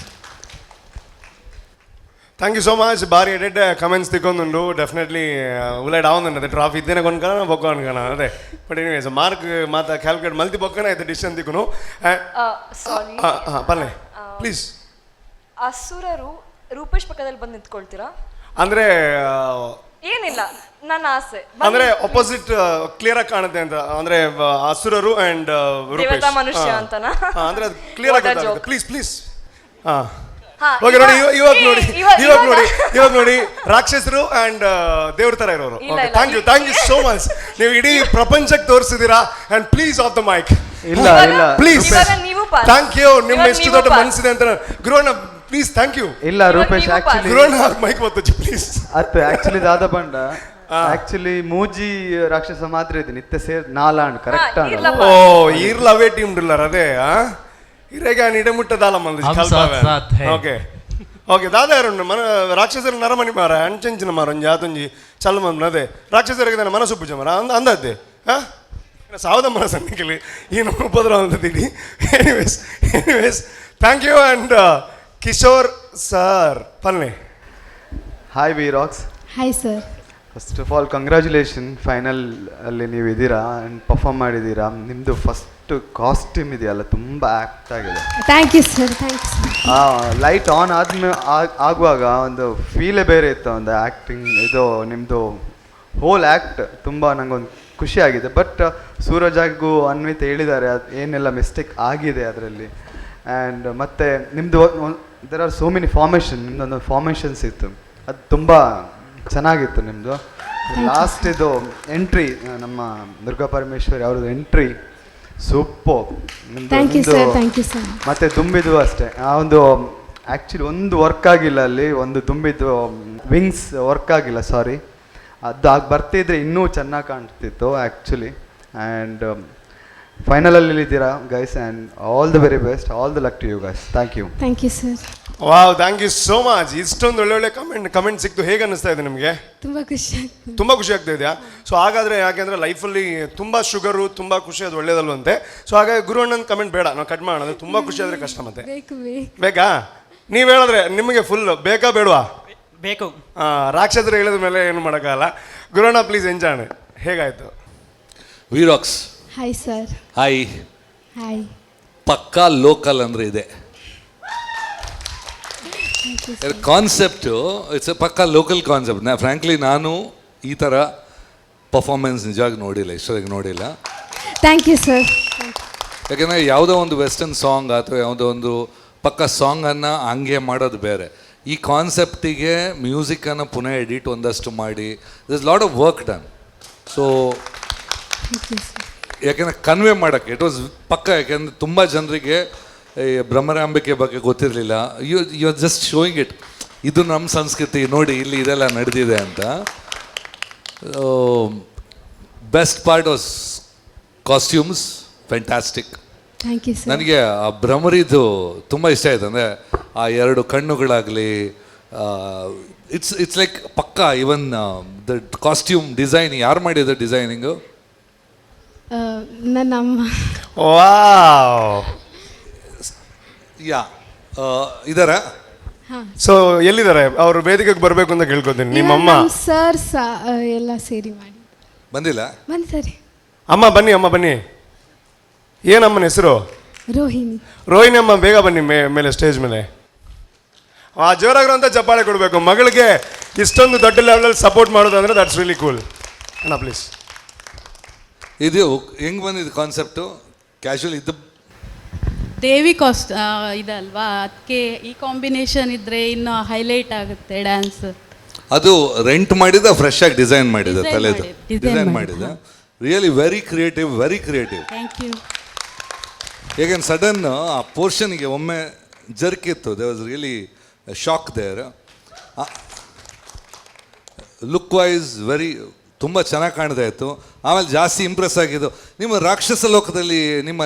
P: Thank you so much. ಭಾರಿ ಎಡೆಡ್ ಕಮೆಂಟ್ಸ್ ತಿಕ್ಕೊಂದುಂಡು ಡೆಫಿನೆಟ್ಲಿ ಉಲೈಡ್ ಆവുന്നുണ്ട് ಟ್ರಾಫಿ ಇದ್ದೇನೆ ಕೊನ್ಕಣ ಬೊಕ್ಕ ಅನ್ಕಣ ಅದೇ ಬಟ್ ಎನಿವೇಸ್ ಮಾರ್ಕ್ ಮಾತ ಕ್ಯಾಲ್ಕುಲೇಟ್ ಮಲ್ತಿ ಬೊಕ್ಕಣ ಇದು ಡಿಸಿಷನ್ ತಿಕ್ಕನು.
Q: ಸಾರಿ
P: ಪಲ್ಲೆ ಪ್ಲೀಸ್.
Q: ಅಸುರರು ರೂಪೇಶ್ ಪಕ್ಕದಲ್ಲಿ ಬಂದು ನಿಂತ್ಕೊಳ್ತೀರಾ?
P: ಅಂದ್ರೆ
Q: ಏನಿಲ್ಲ, ನನ್ನ ಆಸೆ
P: ಅಂದ್ರೆ ಅಪೋಸಿಟ್ ಕ್ಲಿಯರ್ ಆಗಿ ಕಾಣುತ್ತೆ ಅಂತ. ಅಂದ್ರೆ ಅಸುರರು ಅಂಡ್ ರೂಪೇಶ್
Q: ಮನುಷ್ಯ ಅಂತನಾ?
P: ಅಂದ್ರೆ ಅದು ಕ್ಲಿಯರ್ ಆಗಿ ಪ್ಲೀಸ್ ಪ್ಲೀಸ್. ಓಕೆ ನೋಡಿ, ಇವಾಗ ನೋಡಿ ರಾಕ್ಷಸರು ಅಂಡ್ ದೇವ್ರ ತರ ಇರೋರು. Thank you so much. ನೀವು ಇಡೀ ಪ್ರಪಂಚಕ್ಕೆ ತೋರಿಸಿದೀರಾ and please off the mic.
D: ಇಲ್ಲ
P: ಪ್ಲೀಸ್ ಥ್ಯಾಂಕ್ ಯು. ನಿಮ್ಮ ಎಷ್ಟು ದೊಡ್ಡ ಮನಸ್ಸಿದೆ ಅಂತ ಗುರುವಣ್ಣ ಪ್ಲೀಸ್ ಥ್ಯಾಂಕ್ ಯು.
D: ಇಲ್ಲ ರೂಪೇಶ್ ಆಕ್ಚುಲಿ
P: ಗುರುವಣ್ಣ ಮೈಕ್ ಬತ್ತುಜಿ ಪ್ಲೀಸ್.
D: ಅತ್ತು ಆಕ್ಚುಲಿ ದಾದ ಬಂಡ ಆಕ್ಚುಲಿ ಮೂಜಿ ರಾಕ್ಷಸ ಮಾತ್ರ ಇದೆ ನಿತ್ಯ ಸೇರ್ ನಾಲಾಂಡ್ ಕರೆಕ್ಟ್ ಆಂಡ್
P: ಓ ಈರ್ಲ ಅವೇ ಟೀಮ್ ಡ್ರಿಲ್ಲರ್ ಅದೇ ಇರೆಗ ನಿಡಮುಟ್ಟದಾಲ ಮಂದಿ ಓಕೆ ಓಕೆ ದಾದ ಯಾರುಂಡು ಮನ ರಾಕ್ಷಸರ ನರಮಣಿ ಮಾರ ಅಂಚಂಚಿನ ಮಾರ ಒಂಜಿ ಆತೊಂಜಿ ಚಲ್ಲ ಮಂದ್ ಅದೇ ರಾಕ್ಷಸರಿಗೆ ನನ್ನ ಮನಸ್ಸು ಪೂಜೆ ಮಾರ ಅಂದದ್ದೆ ಸಾವದ ಮನಸ್ಸನ್ನಿಕಲಿ ಏನು ಉಪದ್ರ ಅಂದಿಡಿ. Anyways thank you and Kishore sir ಪಲ್ಲೆ.
D: Hi we rocks.
Y: Hi sir.
D: First of all congratulation, final ಅಲ್ಲಿ ನೀವು ಇದ್ದೀರಾ ಆ್ಯಂಡ್ ಪರ್ಫಾರ್ಮ್ ಮಾಡಿದ್ದೀರಾ. ನಿಮ್ಮದು ಫಸ್ಟ್ ಕಾಸ್ಟ್ಯೂಮ್ ಇದೆಯಲ್ಲ ತುಂಬ ಆ್ಯಕ್ಟ್ ಆಗಿದೆ.
Y: Thank you sir. Thank you.
D: Light on ಆಗುವಾಗ ಒಂದು ಫೀಲೇ ಬೇರೆ ಇತ್ತು, ಒಂದು ಆ್ಯಕ್ಟಿಂಗ್ ಇದು ನಿಮ್ಮದು ಹೋಲ್ ಆ್ಯಕ್ಟ್ ತುಂಬ ನನಗೊಂದು ಖುಷಿಯಾಗಿದೆ. ಬಟ್ ಸೂರಜಾಗೂ ಅನ್ವಿತ್ ಹೇಳಿದ್ದಾರೆ ಅದು ಏನೆಲ್ಲ ಮಿಸ್ಟೇಕ್ ಆಗಿದೆ ಅದರಲ್ಲಿ. ಆ್ಯಂಡ್ ಮತ್ತು ನಿಮ್ಮದು there are so many formation, ನಿಮ್ಮದೊಂದು ಫಾರ್ಮೇಷನ್ಸ್ ಇತ್ತು, ಅದು ತುಂಬ ಚೆನ್ನಾಗಿತ್ತು ನಿಮ್ಮದು. ಲಾಸ್ಟ್ ಇದು ಎಂಟ್ರಿ ನಮ್ಮ ದುರ್ಗಾ ಪರಮೇಶ್ವರಿ ಅವ್ರದ್ದು ಎಂಟ್ರಿ ಸೂಪರ್ ನಿಮ್ಮದು. ಮತ್ತು ದುಂಬಿದು ಅಷ್ಟೇ, ಆ ಒಂದು ಆ್ಯಕ್ಚುಲಿ ಒಂದು ವರ್ಕ್ ಆಗಿಲ್ಲ ಅಲ್ಲಿ, ಒಂದು ದುಂಬಿದು ವಿಂಗ್ಸ್ ವರ್ಕ್ ಆಗಿಲ್ಲ, ಸಾರಿ. ಅದು ಬರ್ತಿದ್ರೆ ಇನ್ನೂ ಚೆನ್ನಾಗಿ ಕಾಣ್ತಿತ್ತು ಆ್ಯಕ್ಚುಲಿ. ಆ್ಯಂಡ್ ಫೈನಲಲ್ಲಿ ಇದ್ದೀರಾ guys and all the very best, all the luck to you guys. Thank you.
Y: Thank you sir.
P: Wow, thank you so much. ಇಷ್ಟೊಂದು ಒಳ್ಳೊಳ್ಳೆ ಕಮೆಂಟ್ ಸಿಕ್ತು. ಹೇಗೆ ಅನ್ನಿಸ್ತಾ ಇದೆ ನಿಮಗೆ? ತುಂಬ ಖುಷಿ ಆಗ್ತಾ ಇದೆಯಾ? ಸೊ ಹಾಗಾದರೆ ಯಾಕೆಂದರೆ ಲೈಫಲ್ಲಿ ತುಂಬ ಶುಗರು ತುಂಬ ಖುಷಿ ಅದು ಒಳ್ಳೇದಲ್ವಂತೆ. ಸೊ ಹಾಗಾಗಿ ಗುರುವಣ್ಣನ ಕಮೆಂಟ್ ಬೇಡ, ನಾವು ಕಟ್ ಮಾಡೋಣ. ತುಂಬ ಖುಷಿ ಆದರೆ ಕಷ್ಟ ಮತ್ತೆ ಬೇಕಾ? ನೀವು ಹೇಳಿದ್ರೆ ನಿಮಗೆ ಫುಲ್ ಬೇಕಾ ಬೇಡವಾ?
H: ಬೇಕು.
P: ರಾಕ್ಷಸರು ಹೇಳಿದ ಮೇಲೆ ಏನು ಮಾಡೋಕ್ಕಾಗಲ್ಲ. Guruvanna please enjoy. ಹೇಗಾಯಿತು?
E: We rocks.
Y: Hi sir.
E: Hi.
Y: Hi.
E: ಪಕ್ಕಾ ಲೋಕಲ್ ಅಂದರೆ ಇದೆ ಕಾನ್ಸೆಪ್ಟು. ಇಟ್ಸ್ ಎ ಪಕ್ಕಾ ಲೋಕಲ್ ಕಾನ್ಸೆಪ್ಟ್. ಫ್ರ್ಯಾಂಕ್ಲಿ ನಾನು ಈ ಥರ ಪರ್ಫಾರ್ಮೆನ್ಸ್ ನಿಜವಾಗಿ ನೋಡಿಲ್ಲ, ಇಷ್ಟೊತ್ತಿಗೆ ನೋಡಿಲ್ಲ.
Y: Thank you sir.
E: ಯಾಕೆಂದರೆ ಯಾವುದೋ ಒಂದು ವೆಸ್ಟರ್ನ್ ಸಾಂಗ್ ಅಥವಾ ಯಾವುದೋ ಒಂದು ಪಕ್ಕ ಸಾಂಗನ್ನು ಹಂಗೆ ಮಾಡೋದು ಬೇರೆ. ಈ ಕಾನ್ಸೆಪ್ಟಿಗೆ ಮ್ಯೂಸಿಕನ್ನು ಪುನಃ ಎಡಿಟ್ ಒಂದಷ್ಟು ಮಾಡಿ this lot of work done. So ಯಾಕೆಂದರೆ ಕನ್ವೆ ಮಾಡೋಕ್ಕೆ ಇಟ್ ವಾಸ್ ಪಕ್ಕ. ಯಾಕೆಂದರೆ ತುಂಬ ಜನರಿಗೆ ಈ ಭ್ರಮರಾಂಬಿಕೆ ಬಗ್ಗೆ ಗೊತ್ತಿರಲಿಲ್ಲ. You are just showing it, ಇದು ನಮ್ಮ ಸಂಸ್ಕೃತಿ ನೋಡಿ, ಇಲ್ಲಿ ಇದೆಲ್ಲ ನಡೆದಿದೆ ಅಂತ. Best part was costumes, fantastic. ನನಗೆ ಆ ಭ್ರಮರಿದು ತುಂಬ ಇಷ್ಟ ಆಯಿತು. ಅಂದರೆ ಆ ಎರಡು ಕಣ್ಣುಗಳಾಗಲಿ, ಇಟ್ಸ್ ಲೈಕ್ ಪಕ್ಕಾ. ಈವನ್ ದ ಕಾಸ್ಟ್ಯೂಮ್ ಡಿಸೈನ್, ಯಾರು ಮಾಡಿದ ಡಿಸೈನಿಂಗು?
Y: ನನ್ನ ಅಮ್ಮ.
E: ಯಾ ಇದಾರ.
P: ಸೊ ಎಲ್ಲಿದ್ದಾರೆ ಅವರು? ವೇದಿಕೆಗೆ ಬರಬೇಕು ಅಂತ ಕೇಳ್ಕೊತೀನಿ. ನಿಮ್ಮಮ್ಮ
Y: ಸರ್ ಎಲ್ಲ ಸೇರಿ ಮಾಡಿ
E: ಬಂದಿಲ್ಲ?
Y: ಬಂದಿದ್ದಾರೆ.
P: ಅಮ್ಮ ಬನ್ನಿ, ಅಮ್ಮ ಬನ್ನಿ. ಏನಮ್ಮನ ಹೆಸರು?
Y: ರೋಹಿಣಿ.
P: ರೋಹಿಣಿ ಅಮ್ಮ, ಬೇಗ ಬನ್ನಿ ಮೇಲೆ ಸ್ಟೇಜ್ ಮೇಲೆ. ಜೋರಾಗಿರುವಂಥ ಚಪ್ಪಾಳೆ ಕೊಡಬೇಕು. ಮಗಳಿಗೆ ಇಷ್ಟೊಂದು ದೊಡ್ಡ ಲೆವೆಲಲ್ಲಿ ಸಪೋರ್ಟ್ ಮಾಡೋದು ಅಂದರೆ ದಟ್ಸ್ ರಿಯಲಿ ಕೂಲ್. ಅಣ್ಣ ಪ್ಲೀಸ್.
E: ಇದು ಹೆಂಗೆ ಬಂದಿದ್ದು ಕಾನ್ಸೆಪ್ಟು? ಕ್ಯಾಶುವಲ್ ಇದು
K: ದೇವಿ ಇದಲ್ವಾ, ಅದಕ್ಕೆ ಈ ಕಾಂಬಿನೇಷನ್ ಇದ್ರೆ ಇನ್ನು ಹೈಲೈಟ್ ಆಗುತ್ತೆ ಡ್ಯಾನ್ಸ್.
E: ಅದು ರೆಂಟ್ ಮಾಡಿದ, ಫ್ರೆಶ್ ಆಗಿ ಡಿಸೈನ್ ಮಾಡಿದ, ತಲೆದು ಡಿಸೈನ್ ಮಾಡಿದ. Really very creative, very creative.
K: Thank you.
E: ಹೇಗೇನು ಸಡನ್ ಆ ಪೋರ್ಷನ್ಗೆ ಒಮ್ಮೆ ಜರ್ಕಿತ್ತು. They was really shock there. Look wise ತುಂಬ ಚೆನ್ನಾಗಿ ಕಾಣ್ತಾ ಇತ್ತು. ಆಮೇಲೆ ಜಾಸ್ತಿ ಇಂಪ್ರೆಸ್ ಆಗಿದ್ದು ನಿಮ್ಮ ರಾಕ್ಷಸ ಲೋಕದಲ್ಲಿ ನಿಮ್ಮ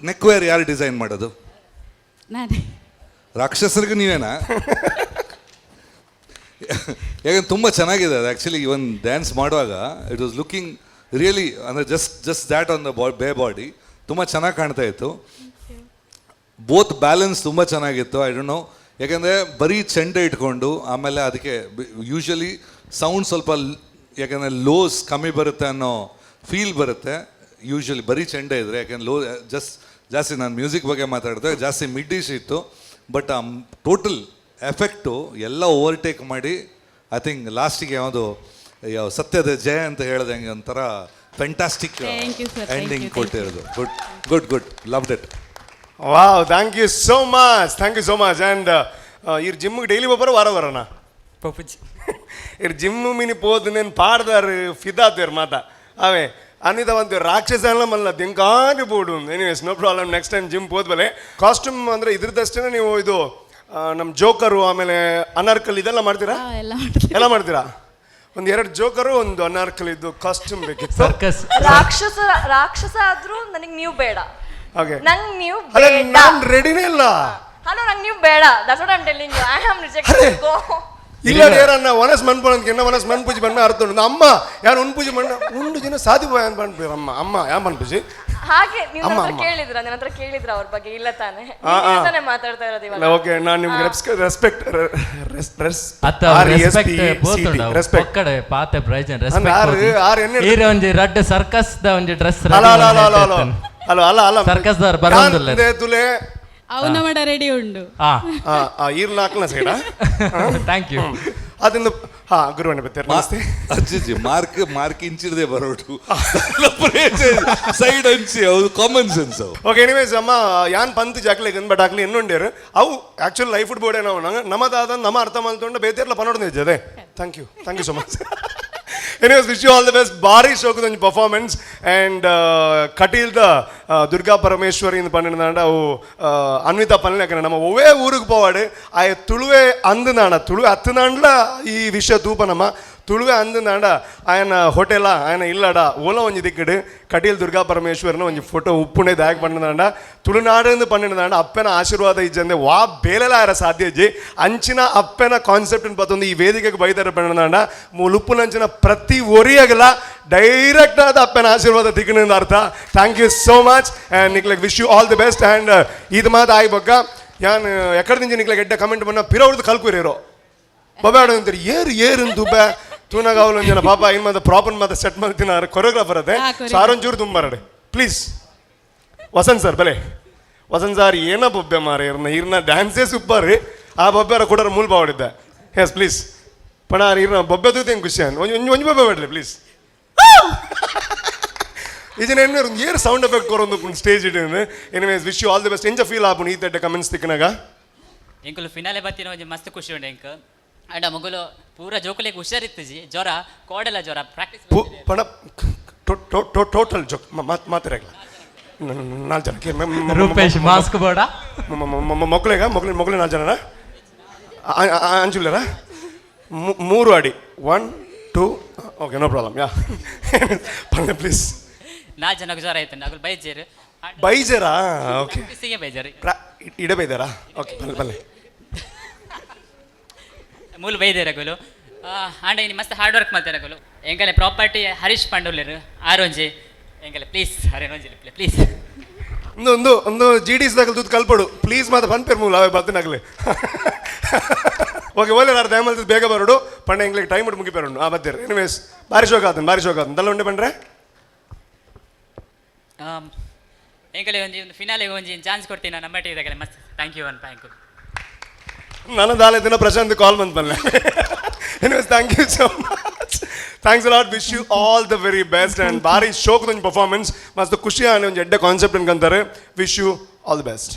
E: ನೆಕ್ ವೇರ್ ಯಾರು ಡಿಸೈನ್ ಮಾಡೋದು?
K: ನಾನೇ.
E: ರಾಕ್ಷಸರಿಗೂ ನೀವೇನಾ? ಯಾಕಂದ್ರೆ ತುಂಬ ಚೆನ್ನಾಗಿದೆ ಅದು ಆ್ಯಕ್ಚುಲಿ. ಇವನ್ ಡ್ಯಾನ್ಸ್ ಮಾಡುವಾಗ ಇಟ್ ವಾಸ್ ಲುಕಿಂಗ್ ರಿಯಲಿ, ಅಂದರೆ ಜಸ್ಟ್ ದ್ಯಾಟ್ ಆನ್ ದ ಬೇ ಬಾಡಿ ತುಂಬ ಚೆನ್ನಾಗಿ ಕಾಣ್ತಾ ಇತ್ತು. ಬೋತ್ ಬ್ಯಾಲೆನ್ಸ್ ತುಂಬ ಚೆನ್ನಾಗಿತ್ತು. ಐ ಡೋಂಟ್ ನೋ, ಯಾಕೆಂದರೆ ಬರೀ ಚೆಂಡೆ ಇಟ್ಕೊಂಡು ಆಮೇಲೆ ಅದಕ್ಕೆ ಯೂಶ್ವಲಿ ಸೌಂಡ್ ಸ್ವಲ್ಪ ಯಾಕೆಂದರೆ ಲೋಸ್ ಕಮ್ಮಿ ಬರುತ್ತೆ ಅನ್ನೋ ಫೀಲ್ ಬರುತ್ತೆ ಯೂಶ್ವಲಿ ಬರೀ ಚೆಂಡೆ ಇದ್ದರೆ. ಯಾಕೆಂದ್ರೆ ಜಾಸ್ತಿ ನಾನು ಮ್ಯೂಸಿಕ್ ಬಗ್ಗೆ ಮಾತಾಡಿದೆ, ಜಾಸ್ತಿ ಮಿಡ್ಡಿಶ್ ಇತ್ತು. ಬಟ್ ಆ ಟೋಟಲ್ ಎಫೆಕ್ಟು ಎಲ್ಲ ಓವರ್ಟೇಕ್ ಮಾಡಿ ಐ ಥಿಂಕ್ ಲಾಸ್ಟಿಗೆ ಯಾವ ಸತ್ಯದ ಜಯ ಅಂತ ಹೇಳಿದೆ ಹಂಗೆ ಒಂಥರ ಫ್ಯಾಂಟಾಸ್ಟಿಕ್ ಎಂಡಿಂಗ್ ಕೊಟ್ಟಿರೋದು. Good loved it.
P: Wow, thank you so much and ಇವ್ರು ಜಿಮ್ಗೆ ಡೈಲಿ ಒಬ್ಬರು ವಾರನ ಇವ್ರು ಜಿಮ್ಮು ಮಿನಿ ಪೋದು నేను పాడదారు ఫిదాతేరు మాట అవే అనిత వంతు ರಾಕ್ಷಸನ ಮಲ್ಲ ದಿಂಕಾಡಿ ಬೋಡು. Anyways no problem, next time gym ಹೋದ್ಮೇಲೆ ಕಾಸ್ಟ್ಯೂಮ್ ಅಂದರೆ ಇದ್ರದ್ದಷ್ಟೇ ನೀವು ಇದು ನಮ್ಮ ಜೋಕರು ಆಮೇಲೆ ಅನಾರ್ಕಲ್ ಇದೆಲ್ಲ ಮಾಡ್ತೀರಾ? ಎಲ್ಲ ಮಾಡ್ತೀರಾ? ಒಂದು 2 ಜೋಕರು ಒಂದು ಅನಾರ್ಕಲ್ ಇದ್ದು ಕಾಸ್ಟ್ಯೂಮ್ ಬೇಕಿತ್ತು.
Q: ರಾಕ್ಷಸ ಆದ್ರೂ ನನಗೆ ನೀವು ಬೇಡ.
P: ಓಕೆ,
Q: ನಂಗೆ ನೀವು
P: ನಾನು ರೆಡಿನೇ ಇಲ್ಲ.
Q: ಹಲೋ, ನಂಗೆ ನೀವು ಬೇಡ. That's what I am telling you. I am rejected. Go
P: ಇಲ್ಲ ಯಾರನ್ನ ವನಸ್ ಮನ್ಪೋಣಕ್ಕೆ ವನಸ್ ಮನ್ ಪೂಜೆ ಬಣ್ಣ ಅರ್ಥ ಅಮ್ಮ ಯಾರು ಉನ್ ಪೂಜೆ ಬಣ್ಣ ಉಂಡು ಜನ ಸಾಧಿ ಬಂದ್ಬಿಡ್ರ ಅಮ್ಮ ಯಾವ ಮನ್ ಪೂಜೆ
Q: ಹಾಗೆ ನಿಮ್ಮ ಹತ್ರ ಕೇಳಿದ್ರ ಅವ್ರ ಬಗ್ಗೆ? ಇಲ್ಲ ತಾನೇ ಮಾತಾಡ್ತಾ ಇರೋದು ಇವಾಗ.
P: ಓಕೆ, ನಾನು ನಿಮ್ಗೆ ರೆಸ್ಪೆಕ್ಟ್
R: ಪಾತೆ ಪ್ರಯೋಜನ ರೆಸ್ಪೆಕ್ಟ್ ಒಂಜಿ ರಡ್ಡ್ ಸರ್ಕಸ್ ದ ಒಂಜಿ ಡ್ರೆಸ್ ಸರ್ಕಸ್ ದವ್ರು ಬರೋದಿಲ್ಲ
P: ತುಲೆ
K: ಅವನ ಮಾಡ ರೆಡಿ ಉಂಡು
P: ಈರ್ಲ ಹಾಕ್ಲ ಸೈಡ.
R: Thank you.
P: ಅದನ್ನು ಗುರುವಣ್ಣ ಬರ್ತಾರೆ. ನಮಸ್ತೆ
E: ಅಜ್ಜಿ ಮಾರ್ಕ್ ಇಂಚಿರದೆ ಬರೋಟು ಸೈಡ್ ಹಂಚಿ ಅವು ಕಾಮನ್ ಸೆನ್ಸ್ ಅವು.
P: ಓಕೆ, ಎನಿವೇಸ್ ಅಮ್ಮ ಯಾನ್ ಪಂತ್ ಜಾಕ್ಲೆ ಬಟ್ ಹಾಕ್ಲಿ ಎನ್ನುಂಡೇರು ಅವು ಆಕ್ಚುಲಿ ಲೈಫ್ ಫುಡ್ ಬೋರ್ಡೇ ನಾವು ನಮ್ಮದಾದ ನಮ್ಮ ಅರ್ಥ ಮಾಡ್ಕೊಂಡು ಬೇತೆರ್ಲ ಪನೋಡ್ದು ಅದೇ. Thank you so much. Anyways wish you all the best. ಭಾರಿ ಶೋಕದೊಂದು ಪರ್ಫಾರ್ಮೆನ್ಸ್ ಆ್ಯಂಡ್ ಕಟೀಲ್ದ ದುರ್ಗಾ ಪರಮೇಶ್ವರಿ ಇಂದ ಪನ್ನಿಡ್ದಾಂಡ ಅವು ಅನ್ವಿತಾ ಪನ್ನಿನ ಯಾಕಂದ್ರೆ ನಮ್ಮ ಒವೇ ಊರಿಗೆ போவாடு ಆಯ ತುಳುವೆ ಅಂದನಾಡ ತುಳುವೆ ಹತ್ತನಾಂಡ್ಲ ಈ ವಿಷಯ ತೂಪ ನಮ್ಮ ತುಳುವೆ ಅಂದನಾಡ ಆಯನ ಹೋಟೆಲ ಆಯನ ಇಲ್ಲಡ ಓಲ ಒಂಜಿ ದಿಕ್ಕಡು ಕಟೀಲ್ ದುರ್ಗಾ ಪರಮೇಶ್ವರನ ಒಂಜಿ ಫೋಟೋ ಉಪ್ಪುಣೆ ದಾಯಕ್ ಪಂಡದಾಂಡ ತುಳುನಾಡು ಪಂಡಿದಾಂಡ ಅಪ್ಪನ ಆಶೀರ್ವಾದ ಇಜ್ಜಂದೆ ವಾ ಬೇಲೆಲ ಆರ ಸಾಧ್ಯ ಇಜ್ಜಿ ಅಂಚಿನ ಅಪ್ಪನ ಕಾನ್ಸೆಪ್ಟ್ ಪತ್ತೊಂದು ಈ ವೇದಿಕೆಗೆ ಬೈತಾರೆ ಪಂಡದಾಂಡ ಮುಲುಪ್ಪುನಂಚಿನ ಪ್ರತಿ ಒರಿಯಾಗಲ ಡೈರೆಕ್ಟ್ ಆದ ಅಪ್ಪನ ಆಶೀರ್ವಾದ ದಿಕ್ಕಣಿಂದ ಅರ್ಥ. Thank you so much and ನಿಕ್ಲೆಗ್ wish you all the best and ಇದು ಮಾತು ಆಯ್ ಬಗ್ಗ ಯಾನ್ ಎಕ್ಕಡ್ದಿಂಚ ನಿಕ್ಲೆಗ್ ಎಡ್ಡ ಕಮೆಂಟ್ ಬನ್ನ ಪಿರವ್ರದ್ದು ಕಲ್ಕುರಿರೋ ಬಬ್ಯಾಡ ಅಂತೀರಿ ಏರು ದುಬ್ಬ ತೂನಾಗ ಅವಳು ಜನ ಪಾಪ ಇನ್ ಮತ್ತೆ ಪ್ರಾಪರ್ ಮತ್ತೆ ಸೆಟ್ ಮಾಡ್ತೀನಿ ಕೊರಿಯೋಗ್ರಾಫರ್ ಅದೇ ಸಾರೊಂಚೂರು ತುಂಬಾರಡೆ ಪ್ಲೀಸ್. ವಸಂತ್ ಸರ್ ಬಲೆ ವಸಂತ್ ಸರ್ ಏನ ಬೊಬ್ಬೆ ಮಾರ ಇರ್ನ ಡ್ಯಾನ್ಸೇ ಸೂಪರ್ ರೀ. ಆ ಬೊಬ್ಬೆರ ಕೂಡ ಮೂಲ್ ಬಾವಡಿದ್ದೆ. ಎಸ್ ಪ್ಲೀಸ್ ಪಣ ಇರ್ನ ಬೊಬ್ಬೆ ತೂತೇನು ಖುಷಿ ಒಂಜಿ ಬೊಬ್ಬೆ ಬೇಡ್ರಿ ಪ್ಲೀಸ್. ಇದನ್ನ ಏನು ಸೌಂಡ್ ಎಫೆಕ್ಟ್ ಕೊರೊಂದು ಸ್ಟೇಜ್ ಇಟ್ಟಿಂದು. Anyways wish you all the best. ಎಂಜ ಫೀಲ್ ಆಪುನು ಈ ತಡ್ಡೆ ಕಮೆಂಟ್ಸ್ ತಿಕ್ಕನಾಗ
H: ಎಂಕುಲು ಫಿನಾಲೆ ಬತ್ತಿನ ಒಂಜಿ ಮಸ್ತ್ ಖುಷಿ ಉಂಡು ಎಂಕ್ ಅಂಡ ಮಗುಲು ಪೂರ ಜೋಕುಲೆಗೆ ಹುಷಾರಿತ್ತು ಜಿ ಜ್ವರ ಕೋಡೆಲ್ಲ ಜ್ವರ ಪ್ರಾಕ್ಟೀಸ್
P: ಪಣ ಟೋಟಲ್ ಜೋಕ್ ಮಾತಾಡಲ್ಲ 4 ಜನಕ್ಕೆ
R: ರೂಪೇಶ್ ಮಾಸ್ಕ್ ಬೋಡ
P: ಮೊಕ್ಳೆಗ ಮೊಕ್ಳೆ 4 ಜನರ ಅಂಚುಲರ 3 ಅಡಿ 1 2 ಓಕೆ ನೋ ಪ್ರಾಬ್ಲಮ್ ಯಾ ಪಂಗ ಪ್ಲೀಸ್
H: 4 ಜನಕ್ಕೆ ಜ್ವರ ಆಯ್ತು ನಗಲ್
P: ಬೈಜರಾ ಓಕೆ
H: ಬೈಜಾರಿ
P: ಇಡ ಬೈದಾರಾ ಓಕೆ ಬಲ್ಲೆ
H: ಮೂಲ ಬೈದೇರಗಲು ಆಂಡ ಇನ್ನು ಮಸ್ತ್ ಹಾರ್ಡ್ ವರ್ಕ್ ಮಾಡ್ತಾರಗಲು ಎಂಗಲೆ ಪ್ರಾಪರ್ಟಿ ಹರೀಶ್ ಪಾಂಡೂಲರು ಆರೋಂಜಿ ಎಂಗಲೆ ಪ್ಲೀಸ್ ಹರೇನೊಂಜಿ ಪ್ಲೀಸ್
P: ಒಂದು GDSದಾಗ ತೂತ್ ಕಲ್ಪಡು ಪ್ಲೀಸ್ ಮಾತ್ರ ಪನ್ಪೇರ್ ಮೂಲ ಅವೇ ಬರ್ತೀನಾಗಲಿ. ಓಕೆ ಒಳ್ಳೆ ನಾನು ದಯಮಲ್ತ ಬೇಗ ಬರೋಡು ಪಂಡ ಎಂಗ್ಲಿಗೆ ಟೈಮ್ ಇಟ್ಟು ಮುಗಿಪೇರೋಡು ಬರ್ತೀರಿ. ಎನಿವೇಸ್ ಭಾರಿ ಶೋಕ ಆತನು ದಲ್ಲ ಉಂಡೆ ಪಂಡ್ರೆ
H: ಎಂಗಲೆ ಒಂದು ಫಿನಾಲೆಗೆ ಒಂಜಿ ಚಾನ್ಸ್ ಕೊಡ್ತೀನಿ ನಮ್ಮ ಟಿವಿದಾಗಲೆ ಮಸ್ತ್ ಥ್ಯಾಂಕ್ ಯು
P: ನನ್ನ ದಾಲೆ ದಿನ ಪ್ರಶಾಂತ್ ಕಾಲ್ ಬಂದು ಬನ್ನೆ. Anyways thank you so much. Thanks a lot. Wish you all the very best and ಭಾರಿ ಶೋಕದೊಂದು ಪರ್ಫಾರ್ಮೆನ್ಸ್ ಮಸ್ತ್ ಖುಷಿ ಆನೆ ಒಂದು ಎಡ್ಡೆ ಕಾನ್ಸೆಪ್ಟ್ ಅನ್ಕಂತಾರೆ. Wish you all the best.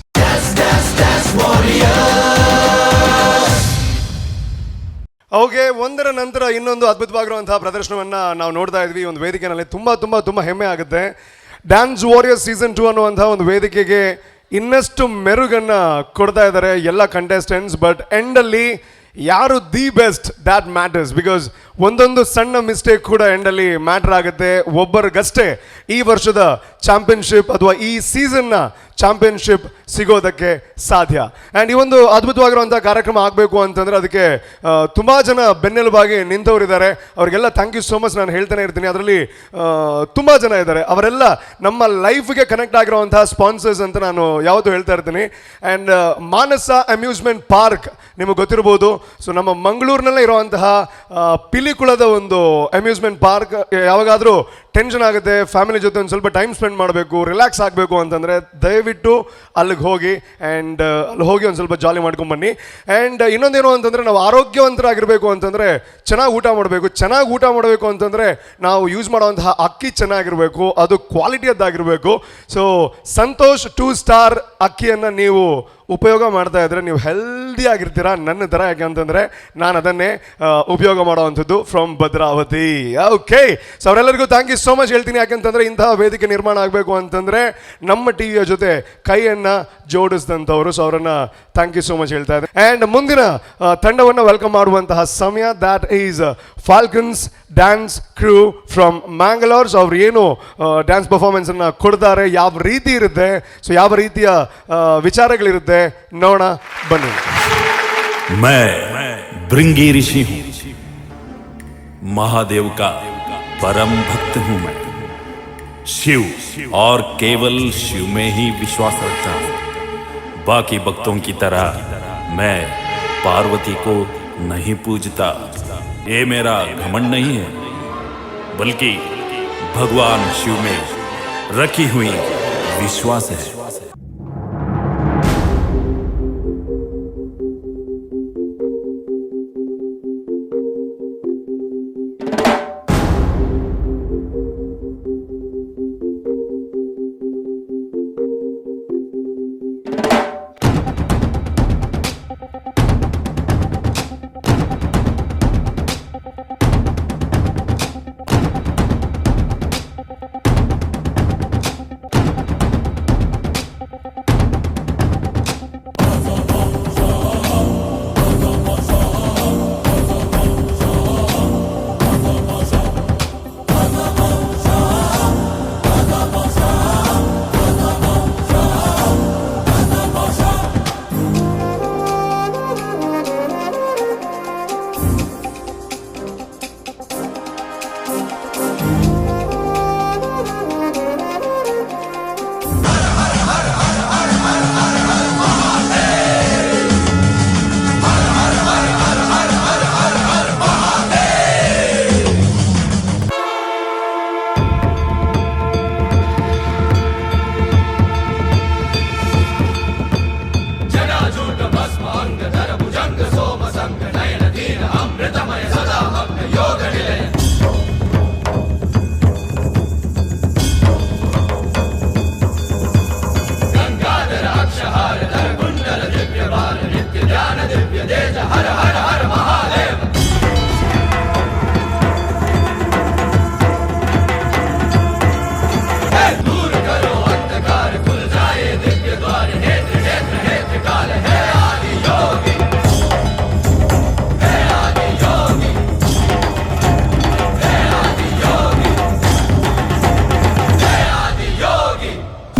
P: Okay, ಒಂದರ ನಂತರ ಇನ್ನೊಂದು ಅದ್ಭುತವಾಗಿರುವಂತಹ ಪ್ರದರ್ಶನವನ್ನು ನಾವು ನೋಡ್ತಾ ಇದ್ವಿ ಒಂದು ವೇದಿಕೆಯಲ್ಲಿ. ತುಂಬ ಹೆಮ್ಮೆ ಆಗುತ್ತೆ. ಡ್ಯಾನ್ಸ್ ವಾರಿಯರ್ಸ್ ಸೀಸನ್ 2 ಅನ್ನುವಂಥ ಒಂದು ವೇದಿಕೆಗೆ ಇನ್ನಷ್ಟು ಮೆರುಗನ್ನು ಕೊಡ್ತಾ ಇದ್ದಾರೆ ಎಲ್ಲ ಕಂಟೆಸ್ಟೆಂಟ್ಸ್. ಬಟ್ ಎಂಡಲ್ಲಿ ಯಾರು the best that matters, because ಒಂದೊಂದು ಸಣ್ಣ ಮಿಸ್ಟೇಕ್ ಕೂಡ ಎಂಡಲ್ಲಿ ಮ್ಯಾಟರ್ ಆಗುತ್ತೆ. ಒಬ್ಬರಿಗಷ್ಟೇ ಈ ವರ್ಷದ ಚಾಂಪಿಯನ್ಶಿಪ್ ಅಥವಾ ಈ ಸೀಸನ್ನ ಚಾಂಪಿಯನ್ಶಿಪ್ ಸಿಗೋದಕ್ಕೆ ಸಾಧ್ಯ. ಆ್ಯಂಡ್ ಈ ಒಂದು ಅದ್ಭುತವಾಗಿರುವಂಥ ಕಾರ್ಯಕ್ರಮ ಆಗಬೇಕು ಅಂತಂದರೆ ಅದಕ್ಕೆ ತುಂಬ ಜನ ಬೆನ್ನೆಲುಬಾಗಿ ನಿಂತವರಿದ್ದಾರೆ. ಅವರಿಗೆಲ್ಲ ಥ್ಯಾಂಕ್ ಯು ಸೋ ಮಚ್ ನಾನು ಹೇಳ್ತಾನೆ ಇರ್ತೀನಿ. ಅದರಲ್ಲಿ ತುಂಬ ಜನ ಇದ್ದಾರೆ, ಅವರೆಲ್ಲ ನಮ್ಮ ಲೈಫ್ಗೆ ಕನೆಕ್ಟ್ ಆಗಿರುವಂತಹ ಸ್ಪಾನ್ಸರ್ಸ್ ಅಂತ ನಾನು ಯಾವತ್ತೂ ಹೇಳ್ತಾ ಇರ್ತೀನಿ. ಆ್ಯಂಡ್ ಮಾನಸ ಅಮ್ಯೂಸ್ಮೆಂಟ್ ಪಾರ್ಕ್ ನಿಮಗೆ ಗೊತ್ತಿರ್ಬೋದು. ಸೊ ನಮ್ಮ ಮಂಗಳೂರಿನಲ್ಲೇ ಇರುವಂತಹ ಪಿಲಿಕುಳದ ಒಂದು ಅಮ್ಯೂಸ್ಮೆಂಟ್ ಪಾರ್ಕ್. ಯಾವಾಗಾದರೂ ಟೆನ್ಷನ್ ಆಗುತ್ತೆ, ಫ್ಯಾಮಿಲಿ ಜೊತೆ ಒಂದು ಸ್ವಲ್ಪ ಟೈಮ್ ಸ್ಪೆಂಡ್ ಮಾಡಬೇಕು, ರಿಲ್ಯಾಕ್ಸ್ ಆಗಬೇಕು ಅಂತಂದರೆ ದಯವಿಟ್ಟು ಅಲ್ಲಿಗೆ ಹೋಗಿ. ಆ್ಯಂಡ್ ಅಲ್ಲಿ ಹೋಗಿ ಒಂದು ಸ್ವಲ್ಪ ಜಾಲಿ ಮಾಡ್ಕೊಂಬನ್ನಿ. ಆ್ಯಂಡ್ ಇನ್ನೊಂದೇನು ಅಂತಂದರೆ ನಾವು ಆರೋಗ್ಯವಂತರಾಗಿರಬೇಕು ಅಂತಂದರೆ ಚೆನ್ನಾಗಿ ಊಟ ಮಾಡಬೇಕು. ಚೆನ್ನಾಗಿ ಊಟ ಮಾಡಬೇಕು ಅಂತಂದರೆ ನಾವು ಯೂಸ್ ಮಾಡುವಂತಹ ಅಕ್ಕಿ ಚೆನ್ನಾಗಿರಬೇಕು, ಅದು ಕ್ವಾಲಿಟಿಯದ್ದಾಗಿರಬೇಕು. ಸೊ ಸಂತೋಷ್ 2 ಸ್ಟಾರ್ ಅಕ್ಕಿಯನ್ನು ನೀವು ಉಪಯೋಗ ಮಾಡ್ತಾ ಇದ್ದರೆ ನೀವು ಹೆಲ್ದಿ ಆಗಿರ್ತೀರ ನನ್ನ ಥರ. ಯಾಕೆ ಅಂತಂದರೆ ನಾನು ಅದನ್ನೇ ಉಪಯೋಗ ಮಾಡೋವಂಥದ್ದು ಫ್ರಮ್ ಭದ್ರಾವತಿ. ಓಕೆ, ಸೊ ಅವರೆಲ್ಲರಿಗೂ ಥ್ಯಾಂಕ್ ಯು ಸೋ ಮಚ್ ಹೇಳ್ತೀನಿ. ಯಾಕೆಂತಂದರೆ ಇಂತಹ ವೇದಿಕೆ ನಿರ್ಮಾಣ ಆಗಬೇಕು ಅಂತಂದರೆ ನಮ್ಮ ಟಿ ವಿಯ ಜೊತೆ ಕೈಯನ್ನು ಜೋಡಿಸಿದಂಥವರು. ಸೊ ಅವರನ್ನು ಥ್ಯಾಂಕ್ ಯು ಸೋ ಮಚ್ ಹೇಳ್ತಾ ಇದ್ದಾರೆ. ಆ್ಯಂಡ್ ಮುಂದಿನ ತಂಡವನ್ನು ವೆಲ್ಕಮ್ ಮಾಡುವಂತಹ ಸಮಯ, that is falcons dance crew from Mangalore. So ಅವ್ರು ಏನು ಡ್ಯಾನ್ಸ್ ಪರ್ಫಾರ್ಮೆನ್ಸನ್ನು ಕೊಡ್ತಾರೆ, ಯಾವ ರೀತಿ ಇರುತ್ತೆ, ಸೊ ಯಾವ ರೀತಿಯ ವಿಚಾರಗಳಿರುತ್ತೆ ನೋಡೋಣ ಬನ್ನಿ.
C: मैं भृंगी ऋषि हूं, महादेव का परम भक्त हूं मैं. शिव और केवल शिव में ही विश्वास रखता हूं. बाकी भक्तों की तरह मैं पार्वती को नहीं पूजता. ये मेरा घमंड नहीं है, बल्कि भगवान शिव में रखी हुई विश्वास है.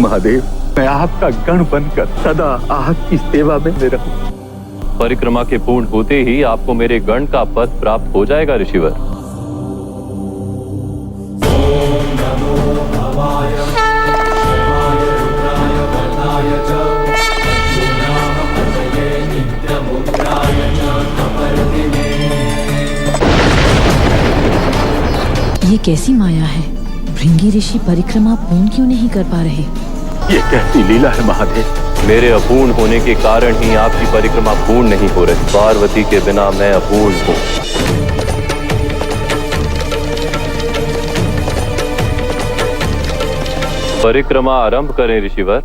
J: महादेव, मैं आपका गण बनकर सदा आपकी सेवा में रहूं.
L: परिक्रमा के पूर्ण होते ही आपको मेरे गण का पद प्राप्त हो जाएगा ऋषिवर.
S: ये कैसी माया है? भृंगी ऋषि परिक्रमा पूर्ण क्यों नहीं कर पा रहे?
J: ये कैसी लीला है महादेव?
L: मेरे अपूर्ण होने के कारण ही आपकी परिक्रमा पूर्ण नहीं हो रही. पार्वती के बिना मैं अपूर्ण हूँ. परिक्रमा आरंभ करें ऋषिवर.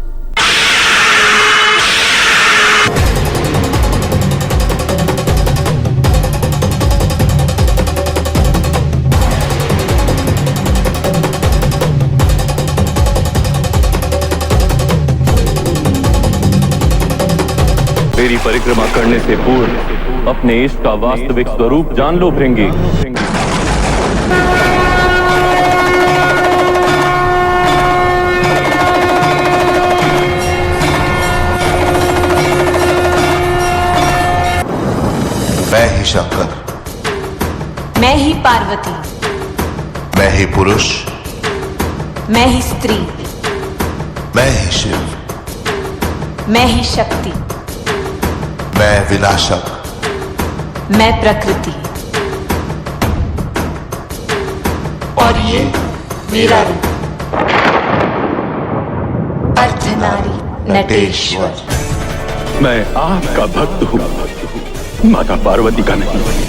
L: मेरी परिक्रमा करने से पूर्व अपने इष्ट का वास्तविक स्वरूप जान लो भृंगी।
F: मैं ही शंकर,
S: मैं ही पार्वती,
F: मैं ही पुरुष,
S: मैं ही स्त्री,
F: मैं ही शिव,
S: मैं ही शक्ति,
F: मैं विनाशक,
S: मैं प्रकृति, और ये मेरा रूप अर्धनारी नटेश्वर।
J: मैं आपका भक्त हूँ, माता पार्वती का नहीं।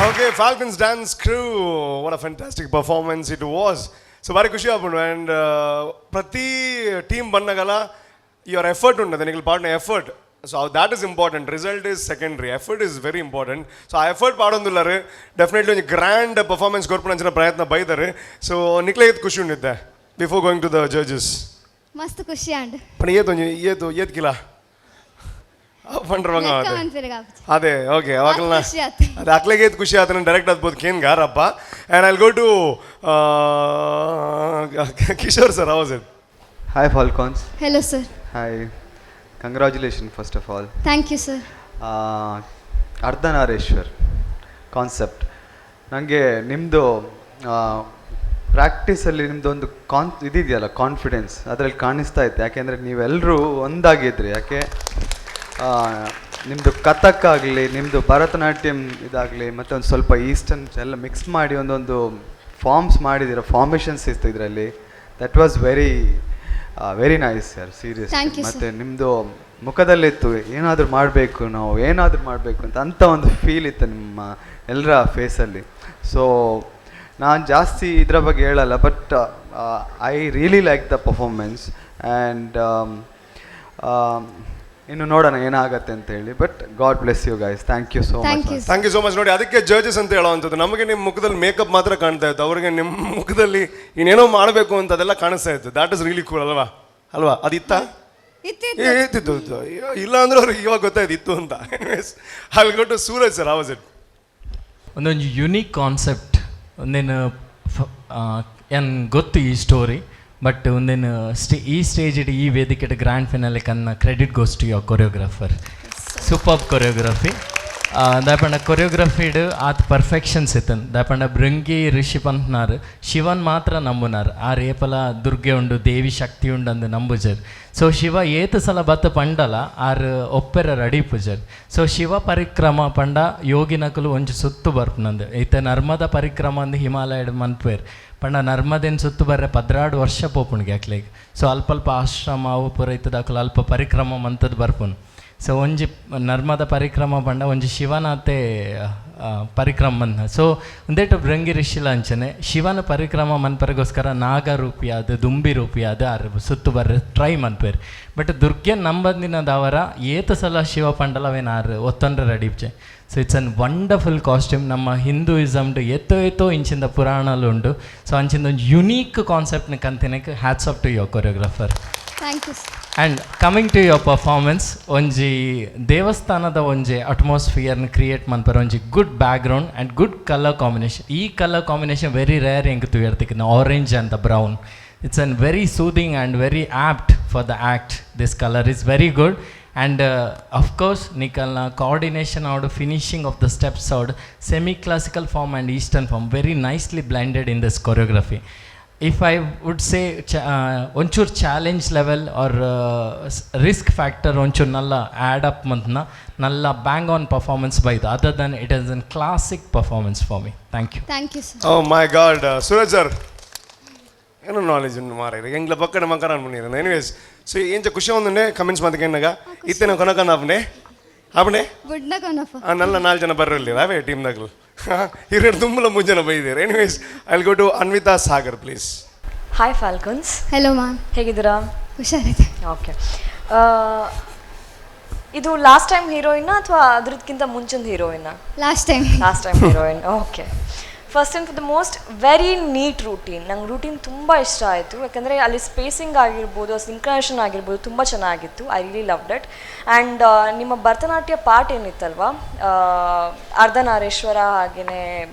P: Okay, Falcons dance crew. What a fantastic performance it was. So very kushi apundu and prati team bannagala your effort undu then partner effort. So that is important. Result is secondary. Effort is very important. So effort paadondullare definitely a grand performance korpunanchina prayatna baidare. So nikle kushi undidde before going to the judges.
Y: ಮಸ್ತ್ ಖುಷಿ and
P: पण ಏತ್ ಕಿಲ ಪಂಡ್ರವಂಗ ಅದೇ okay ಅವಾಗಲ್ಲ ಅದು ಅಕ್ಲೆಗೆ ಖುಷಿ ಆತ ನಾನು direct ಅದ್ಬೋದು ಕೇನ್ ಗಾರಪ್ಪ and I'll go to Kishore sir how's it
D: hi falcons
Y: hello sir
D: hi congratulation first of all
Y: thank you sir
D: Ardhanarishwar concept ನನಗೆ ನಿಮ್ಮದು ಪ್ರಾಕ್ಟೀಸಲ್ಲಿ ನಿಮ್ಮದೊಂದು ಇದಿದೆಯಲ್ಲ ಕಾನ್ಫಿಡೆನ್ಸ್ ಅದರಲ್ಲಿ ಕಾಣಿಸ್ತಾ ಇತ್ತು. ಯಾಕೆಂದರೆ ನೀವೆಲ್ಲರೂ ಒಂದಾಗಿದ್ರಿ. ಯಾಕೆ ನಿಮ್ಮದು ಕಥಕ್ ಆಗಲಿ, ನಿಮ್ಮದು ಭರತನಾಟ್ಯಂ ಇದಾಗಲಿ, ಮತ್ತು ಒಂದು ಸ್ವಲ್ಪ ಈಸ್ಟರ್ನ್ ಎಲ್ಲ ಮಿಕ್ಸ್ ಮಾಡಿ ಒಂದೊಂದು ಫಾರ್ಮ್ಸ್ ಮಾಡಿದ್ದೀರ, ಫಾರ್ಮೇಷನ್ಸ್ ಇತ್ತು ಇದರಲ್ಲಿ. That was very nice sir, serious. ಮತ್ತು ನಿಮ್ಮದು ಮುಖದಲ್ಲಿತ್ತು ಏನಾದರೂ ಮಾಡಬೇಕು, ನಾವು ಏನಾದರೂ ಮಾಡಬೇಕು ಅಂತ ಒಂದು ಫೀಲ್ ಇತ್ತು ನಿಮ್ಮ ಎಲ್ಲರ ಫೇಸಲ್ಲಿ. ಸೊ ನಾನು ಜಾಸ್ತಿ ಇದರ ಬಗ್ಗೆ ಹೇಳಲ್ಲ, but I really like the performance. And ಇನ್ನು ನೋಡೋಣ ಏನಾಗತ್ತೆ ಅಂತ ಹೇಳಿ. But god bless you guys. Thank you so much.
P: Thank you so much. ನೋಡಿ, ಅದಕ್ಕೆ ಜಡ್ಜಸ್ ಅಂತ ಹೇಳೋವಂಥದ್ದು. ನಮಗೆ ನಿಮ್ಮ ಮುಖದಲ್ಲಿ ಮೇಕಪ್ ಮಾತ್ರ ಕಾಣ್ತಾ ಇತ್ತು, ಅವ್ರಿಗೆ ನಿಮ್ಮ ಮುಖದಲ್ಲಿ ಇನ್ನೇನೋ ಮಾಡಬೇಕು ಅಂತ ಅದೆಲ್ಲ ಕಾಣಿಸ್ತಾ ಇತ್ತು. ದ್ಯಾಟ್ ಇಸ್ ರಿಯಲಿ ಕೂಲ್ ಅಲ್ವಾ? ಅದಿತ್ತ ಇತ್ತು ಇಲ್ಲ ಅಂದ್ರೆ ಅವ್ರಿಗೆ ಇವಾಗ ಗೊತ್ತಾಯ್ತು ಇತ್ತು ಅಂತ. I will go to Suraj sir, how was it?
R: ಒಂದೊಂದು ಯುನೀಕ್ ಕಾನ್ಸೆಪ್ಟ್. ಒಂದೇನು ಏನು ಗೊತ್ತು ಈ ಸ್ಟೋರಿ, ಬಟ್ ಒಂದೇನು ಈ ಸ್ಟೇಜ್ ಈ ವೇದಿಕೆ ಗ್ರ್ಯಾಂಡ್ ಫಿನಾಲೆ ಕನ್ನ credit goes to your choreographer. Super choreography. ದಾಪಂಡ ಕೊರಿಯೋಗ್ರಫಿಡ್ ಆತ್ ಪರ್ಫೆಕ್ಷನ್ಸ್ ಇತ್ತನ್ ದಾಪಂಡ ಭೃಂಗಿ ಋಷಿ ಪಂತ್ನಾರು ಶಿವನ್ ಮಾತ್ರ ನಂಬುನಾರು ಆ ರೇಪಲ ದುರ್ಗೆ ಉಂಡು ದೇವಿ ಶಕ್ತಿ ಉಂಡು ಅಂದು ನಂಬುಜರ್. ಸೊ ಶಿವ ಏತು ಸಲ ಬತ್ತ ಪಂಡಲ ಆರು ಒಪ್ಪೆರ ರಡಿ ಪುಜರ್. ಸೊ ಶಿವ ಪರಿಕ್ರಮ ಪಂಡ ಯೋಗಿನಕಲು ಒಂಜು ಸುತ್ತು ಬರ್ಪುನಂದು ಈತ ನರ್ಮದ ಪರಿಕ್ರಮ ಅಂದು ಹಿಮಾಲಯಡ್ ಮನ್ಪೇರ್ ಪಂಡ ನರ್ಮದೇನು ಸುತ್ತು ಬರ್ರೆ 16 ವರ್ಷ ಪೋಪುಣ್ಗೆ ಅಕ್ಲೆಗ್. ಸೊ ಅಲ್ಪ ಆಶ್ರಮ ಅವು ಪೂರ ಇತ್ತದಾಕಲು ಅಲ್ಪ ಪರಿಕ್ರಮ ಮಂತದ್ದು ಬರ್ಪುನು. ಸೊ ಒಂಜಿ ನರ್ಮದ ಪರಿಕ್ರಮ ಪಂಡ ಒಂಜಿ ಶಿವನಾತೆ ಪರಿಕ್ರಮ ಬಂದ. ಸೊ ಒಂದೇಟು ಭೃಂಗಿ ಋಷಿಲ ಅಂಚನೆ ಶಿವನ ಪರಿಕ್ರಮ ಮನ್ಪರಿಗೋಸ್ಕರ ನಾಗ ರೂಪಿ ಅದು ದುಂಬಿ ರೂಪಿ ಅದು ಆರು ಸುತ್ತು ಬರ್ರೆ ಟ್ರೈ ಮನ್ಪೇರು. ಬಟ್ ದುರ್ಗೆ ನಂಬದಿನದವರ ಏತು ಸಲ ಶಿವ ಪಂಡಲವೇನು ಆರು ಒತ್ತೊಂಡ್ರೆ ರೆಡಿಪ್ಚೆ. So it's an wonderful costume. ನಮ್ಮ ಹಿಂದೂಯಿಸಮ್ಡು ಎತ್ತೋ ಇಂಚಿಂದ ಪುರಾಣಲು ಉಂಡು. ಸೊ ಅಂಚಿಂದ ಒಂದು ಯುನೀಕ್ ಕಾನ್ಸೆಪ್ಟ್ನ ಕಂತಿನಕ್ಕೆ hats off to your choreographer.
Y: Thank you.
R: And coming to your performance ಒಂಜಿ ದೇವಸ್ಥಾನದ ಒಂಜಿ ಅಟ್ಮಾಸ್ಫಿಯರ್ನ ಕ್ರಿಯೇಟ್ ಮನ್ಪರ ಒಂಜಿ good background and good colour combination. ಈ ಕಲರ್ ಕಾಂಬಿನೇಷನ್ ವೆರಿ ರೇರ್ ಹೆಂಗೆ ತುಯರ್ತಿಕ್ಕಿನ orange and the brown. It's an very soothing and very apt for the act. This colour is very good. And of course ನಿಕಲ್ನ coordination and finishing of the steps and semi classical form and eastern form very nicely blended in this choreography. If I would say ಒಂಚೂರು challenge level or risk factor ಒಂಚೂರು ನಲ್ಲ add up ಮಂತ್ನ ನಲ್ಲ bang on performance ಬೈದು other than it is an classic performance for me. Thank you.
Y: Thank you sir.
P: O my god Suraj sir ಏನೋ knowledge ಉಂಡು ಮಾರಾಯ್ರೆ ಎಂಗ್ಲ ಪಕ್ಕಡ ಮಕ್ಕನ ಅನ್ಬಿಟ್ಟಿರ. Anyways so ಏಂಚ ಖುಷಿ ಒಂದುಂಡೆ comments ಮಾತಕ್ಕೆ ಇತ್ತೇನೋ ಕೊನಕನ ಆಪನೆ ಆಪಣೆ ನಲ್ಲ 4 ಜನ ಬರ್ರಲ್ಲಿ ಅವೇ ಟೀಮ್ದಾಗಲು ಇವ್ರು ತುಂಬಲ 3 ಜನ ಬೈದಿದ್ದಾರೆ. Anyways I will go to Anvita Sagar please.
Q: Hi Falcons.
Y: Hello ma'am,
Q: ಹೇಗಿದ್ದೀರಾ?
Y: ಹುಷಾರಿದೆ.
Q: ಓಕೆ, ಇದು ಲಾಸ್ಟ್ ಟೈಮ್ ಹೀರೋಯಿನ್ ಅಥವಾ ಅದ್ರದ್ಕಿಂತ ಮುಂಚಿನ heroine?
Y: Last time
Q: heroine. Okay, first and for the most very neat routine. ನಂಗೆ ರೂಟೀನ್ ತುಂಬ ಇಷ್ಟ ಆಯಿತು. ಯಾಕಂದರೆ ಅಲ್ಲಿ ಸ್ಪೇಸಿಂಗ್ ಆಗಿರ್ಬೋದು, ಸಿಂಕ್ರನೇಷನ್ ಆಗಿರ್ಬೋದು ತುಂಬ ಚೆನ್ನಾಗಿತ್ತು. I really loved it. And ನಿಮ್ಮ ಭರತನಾಟ್ಯ ಪಾರ್ಟ್ ಏನಿತ್ತಲ್ವಾ, ಅರ್ಧನಾರೀಶ್ವರ ಹಾಗೆಯೇ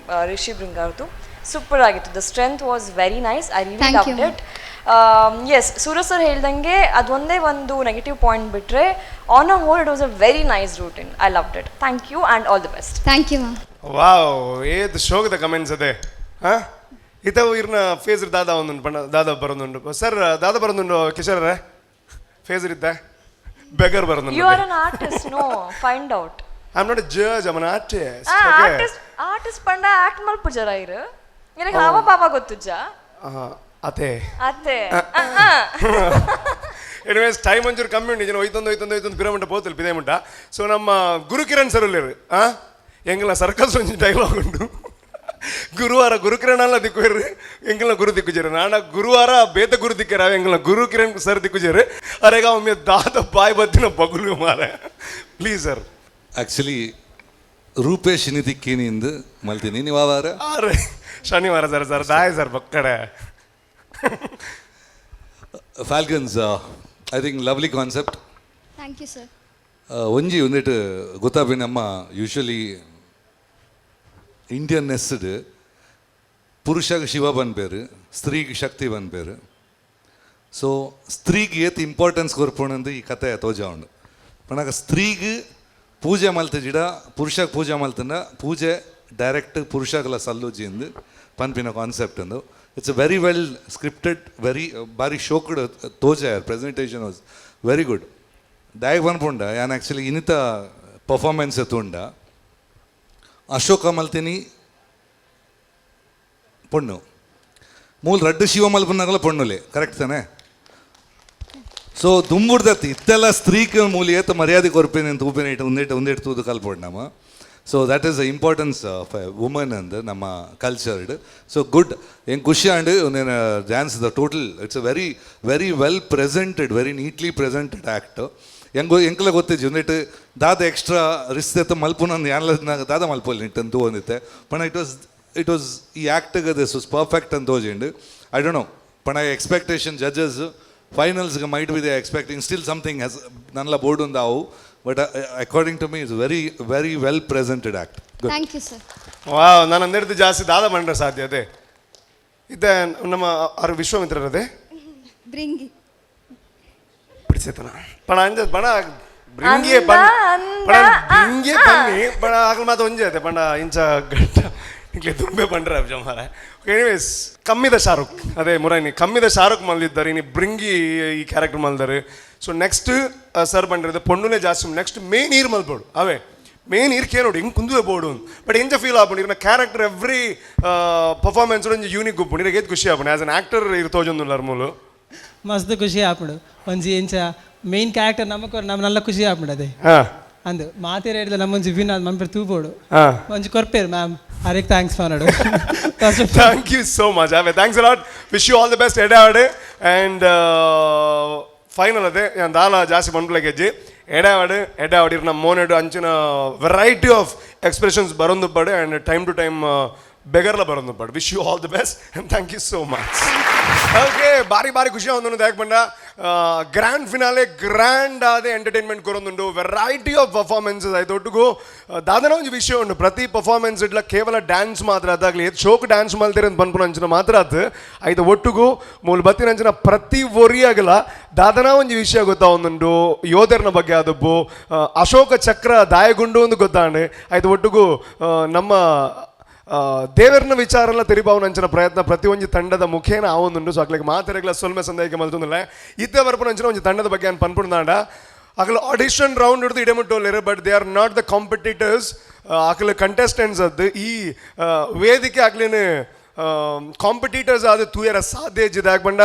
Q: ರಿಷಿ ಭೃಂಗರ್ದು ಸೂಪರ್ ಆಗಿತ್ತು. The strength was very nice. I really loved it. Yes, Suraj sir ಹೇಳ್ದಂಗೆ ಅದೊಂದೇ ಒಂದು ನೆಗೆಟಿವ್ ಪಾಯಿಂಟ್ ಬಿಟ್ಟರೆ on a whole it was a very nice routine. I loved it. Thank you and all the best.
Y: Thank you ma'am.
P: Wow, ಏದು ಶೋಕದ comments ಅದೇ. ಹಾಂ, ಇತವು ಇರ್ನ ಫೇಸ್ರ್ ದಾದಾ ಒಂದುಂಡು ಪಂಡ ದಾದಾ ಬರೋದುಂಡು ಸರ್, ದಾದಾ ಬರೋದುಂಡು ಕಿಶೋರ್ರೆ ಫೇಸ್ರ್ ಇದ್ದ ಬೆಗರ್ ಬರೋದುಂಡು.
Q: You are an artist, no find out.
P: I am not a judge, I am an artist.
Q: Artist ಪಂಡ ಆಕ್ಟ್ ಮಲ್ಪುಜರ ಇರು ನಿನಗೆ ಹಾವ ಪಾಪ ಗೊತ್ತುಜ್ಜ
P: ಅತೆ
Q: ಅತ್ತೆ.
P: ಎನಿವೇಸ್ ಟೈಮ್ ಒಂಚೂರು ಕಮ್ಮಿ ಉಂಟು, ಜನ ಒಯ್ತೊಂದು ಪಿರಮಂಟ ಪೋತಲ್ಲಿ ಪಿದೇಮಂಟ. ಸೊ ನಮ್ಮ ಗುರುಕಿರಣ್ ಸರ್ ಉಳ್ಳೇರು ಎಂಗಲ ಸರ್ಕಲ್ಸ್ ಒಂಜಿ ಡೈಲಾಗ್ ಉಂಟು. ಗುರುವಾರ ಗುರುಕಿರಣ್ ದಿಕ್ಕುವೇರು ಎಂಗಲ ಗುರು ದಿಕ್ಕುಜೇರು. ನಾಡ ಗುರುವಾರ ಬೇತ ಗುರು ದಿಕ್ಕೇರ ಎಂಗಲ ಗುರುಕಿರಣ್ ಸರ್ ದಿಕ್ಕುಜೇರು. ಅರೆಗ ಒಮ್ಮೆ ದಾದ ಬಾಯ್ ಬತ್ತಿನ ಬಗುಲು ಮಾರ ಪ್ಲೀಸ್ ಸರ್.
E: ಆ್ಯಕ್ಚುಲಿ ರೂಪೇಶ್ ನಿಧಿಕ್ಕೇನಿಂದು ಮಲ್ತೀನಿ ನೀವು ಆವಾರ
P: ಶನಿವಾರ ಸರ್ ಸರ್ ದಾಯ್ ಸರ್ ಬಕ್ಕಡೆ.
E: Falcons I think lovely concept.
Y: Thank you sir.
E: ಒಂಜಿ ಒಂದಿಟ್ಟು ಗೊತ್ತಾಪಿ ನಮ್ಮ ಯೂಶ್ವಲಿ ಇಂಡಿಯನ್ ಎಸ್ಡ್ ಪುರುಷಗೆ ಶಿವ ಬಂದ್ಪೇರು, ಸ್ತ್ರೀಗೆ ಶಕ್ತಿ ಬಂದ್ಪೇರು. ಸೊ ಸ್ತ್ರೀಗೆ ಏತ್ ಇಂಪಾರ್ಟೆನ್ಸ್ ಕೊರ್ಪುಣಂದು ಈ ಕತೆ ತೋಜ ಉಂಡು. ಪಣಗ ಸ್ತ್ರೀಗೆ ಪೂಜೆ ಮಲ್ತಿಜಿಡ ಪುರುಷಗೆ ಪೂಜೆ ಮಲ್ತನ ಪೂಜೆ ಡೈರೆಕ್ಟ್ ಪುರುಷಗಳ ಸಲ್ಲುಜಿಂದು ಪನ್ಪಿನ ಕಾನ್ಸೆಪ್ಟ್ ಅಂದು. It's a very well scripted, very ಬಾರಿ ಶೋಕ್ಡ್ ತೋಜ. Presentation was very good. ದಾಯಕ್ ಬಂದ್ಪುಂಡ ಯಾನ್ ಆ್ಯಕ್ಚುಲಿ ಇನ್ನಿತ ಪರ್ಫಾರ್ಮೆನ್ಸ್ ಎತ್ತುಂಡ ಅಶೋಕ ಮಲ್ತಿನಿ ಪೊಣ್ಣು ಮೂಲ ರಡ್ಡು ಶಿವ ಮಲ್ಪನಾಗಲ ಪೊಣ್ಣುಲೆ ಕರೆಕ್ಟ್ ತಾನೆ. ಸೊ ದುಂಬುಡ್ದತ್ತಿ ಇತ್ತೆಲ್ಲ ಸ್ತ್ರೀಗೆ ಮೂಲ ಏತ ಮರ್ಯಾದೆ ಕೊರ್ಪೇನೆ ಅಂತ ಉಪೇನೆ ಒಂದೇಟು ತೂದು ಕಲ್ಪೊಂಡು ನಮ್ಮ. So that is the importance of a woman ಅಂದು ನಮ್ಮ ಕಲ್ಚರ್ಡ್. ಸೊ ಗುಡ್, ಹೆಂಗೆ ಖುಷಿ ಆಂಡು ಒಂದೇನು dance the total it's a very very well presented, very neatly presented act. ಎಂಕಲ ಗೊತ್ತಿಜ್ಜಿ ಒಂದಿಟ್ಟು ದಾದ ಎಕ್ಸ್ಟ್ರಾ ರಿಸ್ಕ್ ಮಲ್ಪುನಂದು ಯಾನ್ಲದ್ನಾಗ ದಾದ ಮಲ್ಪೊಲ್ಲಿ ನಿಟ್ಟಂತೂ ಒಂದಿತ್ತೆ ಪಣ ಇಟ್ ವಾಸ್ ಈ ಆ್ಯಕ್ಟಿಗೆ ದಿಸ್ ವಾಸ್ ಪರ್ಫೆಕ್ಟ್ ಅಂತ ತೋಜಿಂಡು. ಐ ಡೋಂಟ್ ನೋ ಪಣ ಎಕ್ಸ್ಪೆಕ್ಟೇಷನ್ ಜಡ್ಜಸ್ ಫೈನಲ್ಸ್ಗೆ might be they expecting still something has ನನ್ಲ ಬೋರ್ಡ್ ಒಂದು ಅವು. But according to me it's very very well presented act.
Y: Thank you sir.
P: Wow, ನಾನು ಅಂದಿರ್ದು ಜಾಸ್ತಿ ದಾದ ಮಾಡ್ರೆ ಸಾಧ್ಯತೆ ಇದ್ದೆ. ನಮ್ಮ ಅವ್ರ ವಿಶ್ವಾಮಿತ್ರರದೇ
Y: ಬ್ರಿಂಗಿ
P: ಬಿಡಿಸೇತನ ಪಣ ಅಂಜ ಪಣ ಬ್ರಿಂಗಿಯೇ ಬನ್ನಿ पण ಆಗಲು ಮಾತು ಒಂಜೆ ಆಯ್ತು ಪಂಡ ಇಂಚ ಗಂಟ ಇಂಕ್ಲೆ ತುಂಬೆ ಪಂಡ್ರೆ ಜಮಾರ. ಎನಿವೇಸ್ ಕಮ್ಮಿದ ಶಾರುಖ್ ಅದೇ ಮುರೈನಿ ಕಮ್ಮಿದ ಶಾರುಖ್ ಮಲ್ದಿದ್ದಾರೆ ಇನ್ನು ಬ್ರಿಂಗಿ ಈ ಕ್ಯಾರೆಕ್ಟರ್ ಮಲ್ದಾರೆ. ಸೊ ನೆಕ್ಸ್ಟ್ ಸರ್ ಬಂದಿರೋದು ಪೊಣ್ಣುನೇ ಜಾಸ್ತಿ ನೆಕ್ಸ್ಟ್ ಮೇನ್ ಈರ್ ಮಲ್ಬೋಡು ಅವೇ ಮೇನ್ ಇರ್ಕೆ ನೋಡಿ ಹಿಂಗೆ ಕುಂದುವೆ ಬೋಡು ಬಟ್ ಎಂಜ ಫೀಲ್ ಆಗ್ಬೋದು ಇನ್ನ ಕ್ಯಾರೆಕ್ಟರ್ ಎವ್ರಿ ಪರ್ಫಾರ್ಮೆನ್ಸ್ ಒಂಜಿ ಯೂನಿಕ್ ಗುಪ್ಪು ನಿನಗೆ ಏತ್ ಖುಷಿ ಆಗ್ಬೋದು ಆ್ಯಸ್ ಅನ್ ಆ್ಯಕ್ಟರ್ ಇರ್ ತೋಜೊಂದು ನರ್ಮೂಲು
G: ಮಸ್ತ್ ಖುಷಿ ಆಗ್ಬಿಡು ಒಂಜಿ ಎಂಚ ಮೇನ್ ಕ್ಯಾರೆಕ್ಟರ್ ನಮಗೆ ನಮ್ಮ ನಲ್ಲ ಖುಷಿ ಆಗ್ಬಿಡು ಅದೇ ಅಂದು ಮಾತೇರ ಹೇಳಿದ ನಮ್ಮೊಂಜಿ ವಿನ್ ಅದು ಮನ್ಪೇರು ತೂಬೋಡು ಒಂಜಿ ಕೊರ್ಪೇರು ಮ್ಯಾಮ್ ಹರಿಕ್ ಥ್ಯಾಂಕ್ಸ್ ಮಾಡು.
P: ಥ್ಯಾಂಕ್ ಯು ಸೋ ಮಚ್ ಅವೇ thanks a lot wish you all the best ಎಡಾವಡೆ ಆ್ಯಂಡ್ ಫೈನಲ್ ಅದೇ ನಾನು ದಾಲ ಜಾಸ್ತಿ ಬಂದ್ಬಿಡ್ಲಿಕ್ಕೆ ಹೆಜ್ಜೆ ಎಡಾವಡಿ ನಮ್ಮ ಮೋನೆಡು ಅಂಚಿನ ವೆರೈಟಿ ಆಫ್ ಎಕ್ಸ್ಪ್ರೆಷನ್ಸ್ ಬರೋದು ಪಡೆ ಆ್ಯಂಡ್ ಟೈಮ್ ಟು ಟೈಮ್ ಬೆಗರ್ಲ ಬರೋದು ಪಡೆ. Wish you all the best and thank you so much. Okay ಬಾರಿ ಖುಷಿ ಆಗೊಂದು ಯಾಕೆ ಬಂಡ ಗ್ರ್ಯಾಂಡ್ ಫಿನಾಲೆ ಗ್ರ್ಯಾಂಡ್ ಆದ ಎಂಟರ್ಟೈನ್ಮೆಂಟ್ ಕೊರೊಂದುಂಡು ವೆರೈಟಿ ಆಫ್ ಪರ್ಫಾರ್ಮೆನ್ಸಸ್ ಆಯ್ತು ಒಟ್ಟಿಗೂ ದಾದನ ಒಂದು ವಿಷಯ ಉಂಟು ಪ್ರತಿ ಪರ್ಫಾರ್ಮೆನ್ಸ್ ಇಡ್ಲ ಕೇವಲ ಡ್ಯಾನ್ಸ್ ಮಾತ್ರ ಅದಾಗಲಿ ಶೋಕ್ ಡ್ಯಾನ್ಸ್ ಮಲ್ತೀರ ಅಂತ ಬಂದ್ಪುನ ಅಂಚಿನ ಮಾತ್ರ ಆತು ಆಯ್ತು ಒಟ್ಟಿಗೂ ಮೂಲ ಬತ್ತಿನ ಅಂಚಿನ ಪ್ರತಿ ಒರಿಯಾಗಲ ದಾದನ ಒಂದು ವಿಷಯ ಗೊತ್ತಾವೊಂದುಂಡು ಯೋಧರ್ನ ಬಗ್ಗೆ ಆದಬ್ಬು ಅಶೋಕ ಚಕ್ರ ದಾಯಗುಂಡು ಒಂದು ಗೊತ್ತಾಂಡೆ ಆಯ್ತು ಒಟ್ಟಿಗೂ ನಮ್ಮ ದೇವರನ ವಿಚಾರ ಎಲ್ಲ ತೆರಿಬಾವನಂಚಿನ ಪ್ರಯತ್ನ ಪ್ರತಿಯೊಂದು ತಂಡದ ಮುಖೇನ ಆವೊಂದುಂಡು. ಸೊ ಅಕ್ಲಿಗೆ ಮಾತಾಡಲ್ಲ ಸೊಲ್ಮೆ ಸಂದೇಹಕ್ಕೆ ಮಲ್ತೊಂದಿಲ್ಲ ಇತ್ತೆ ಬರ್ಪುನಂಚಿನ ಒಂದು ತಂಡದ ಬಗ್ಗೆ ನಾನು ಪನ್ಪುಂದಾಂಡ ಅಕಲು ಆಡಿಷನ್ ರೌಂಡ್ ಹಿಡಿದು ಇಡಮುಟ್ಟೋಲಿರು but they are not the competitors ಅಕಲು ಕಂಟೆಸ್ಟೆಂಟ್ಸ್ ಅದು ಈ ವೇದಿಕೆ ಅಕ್ಲೇನು ಕಾಂಪಿಟೇಟರ್ಸ್ ಆದ ತೂಯರ ಸಾಧ್ಯ ಇಜ್ಜಿದಾಗ ಬಂಡ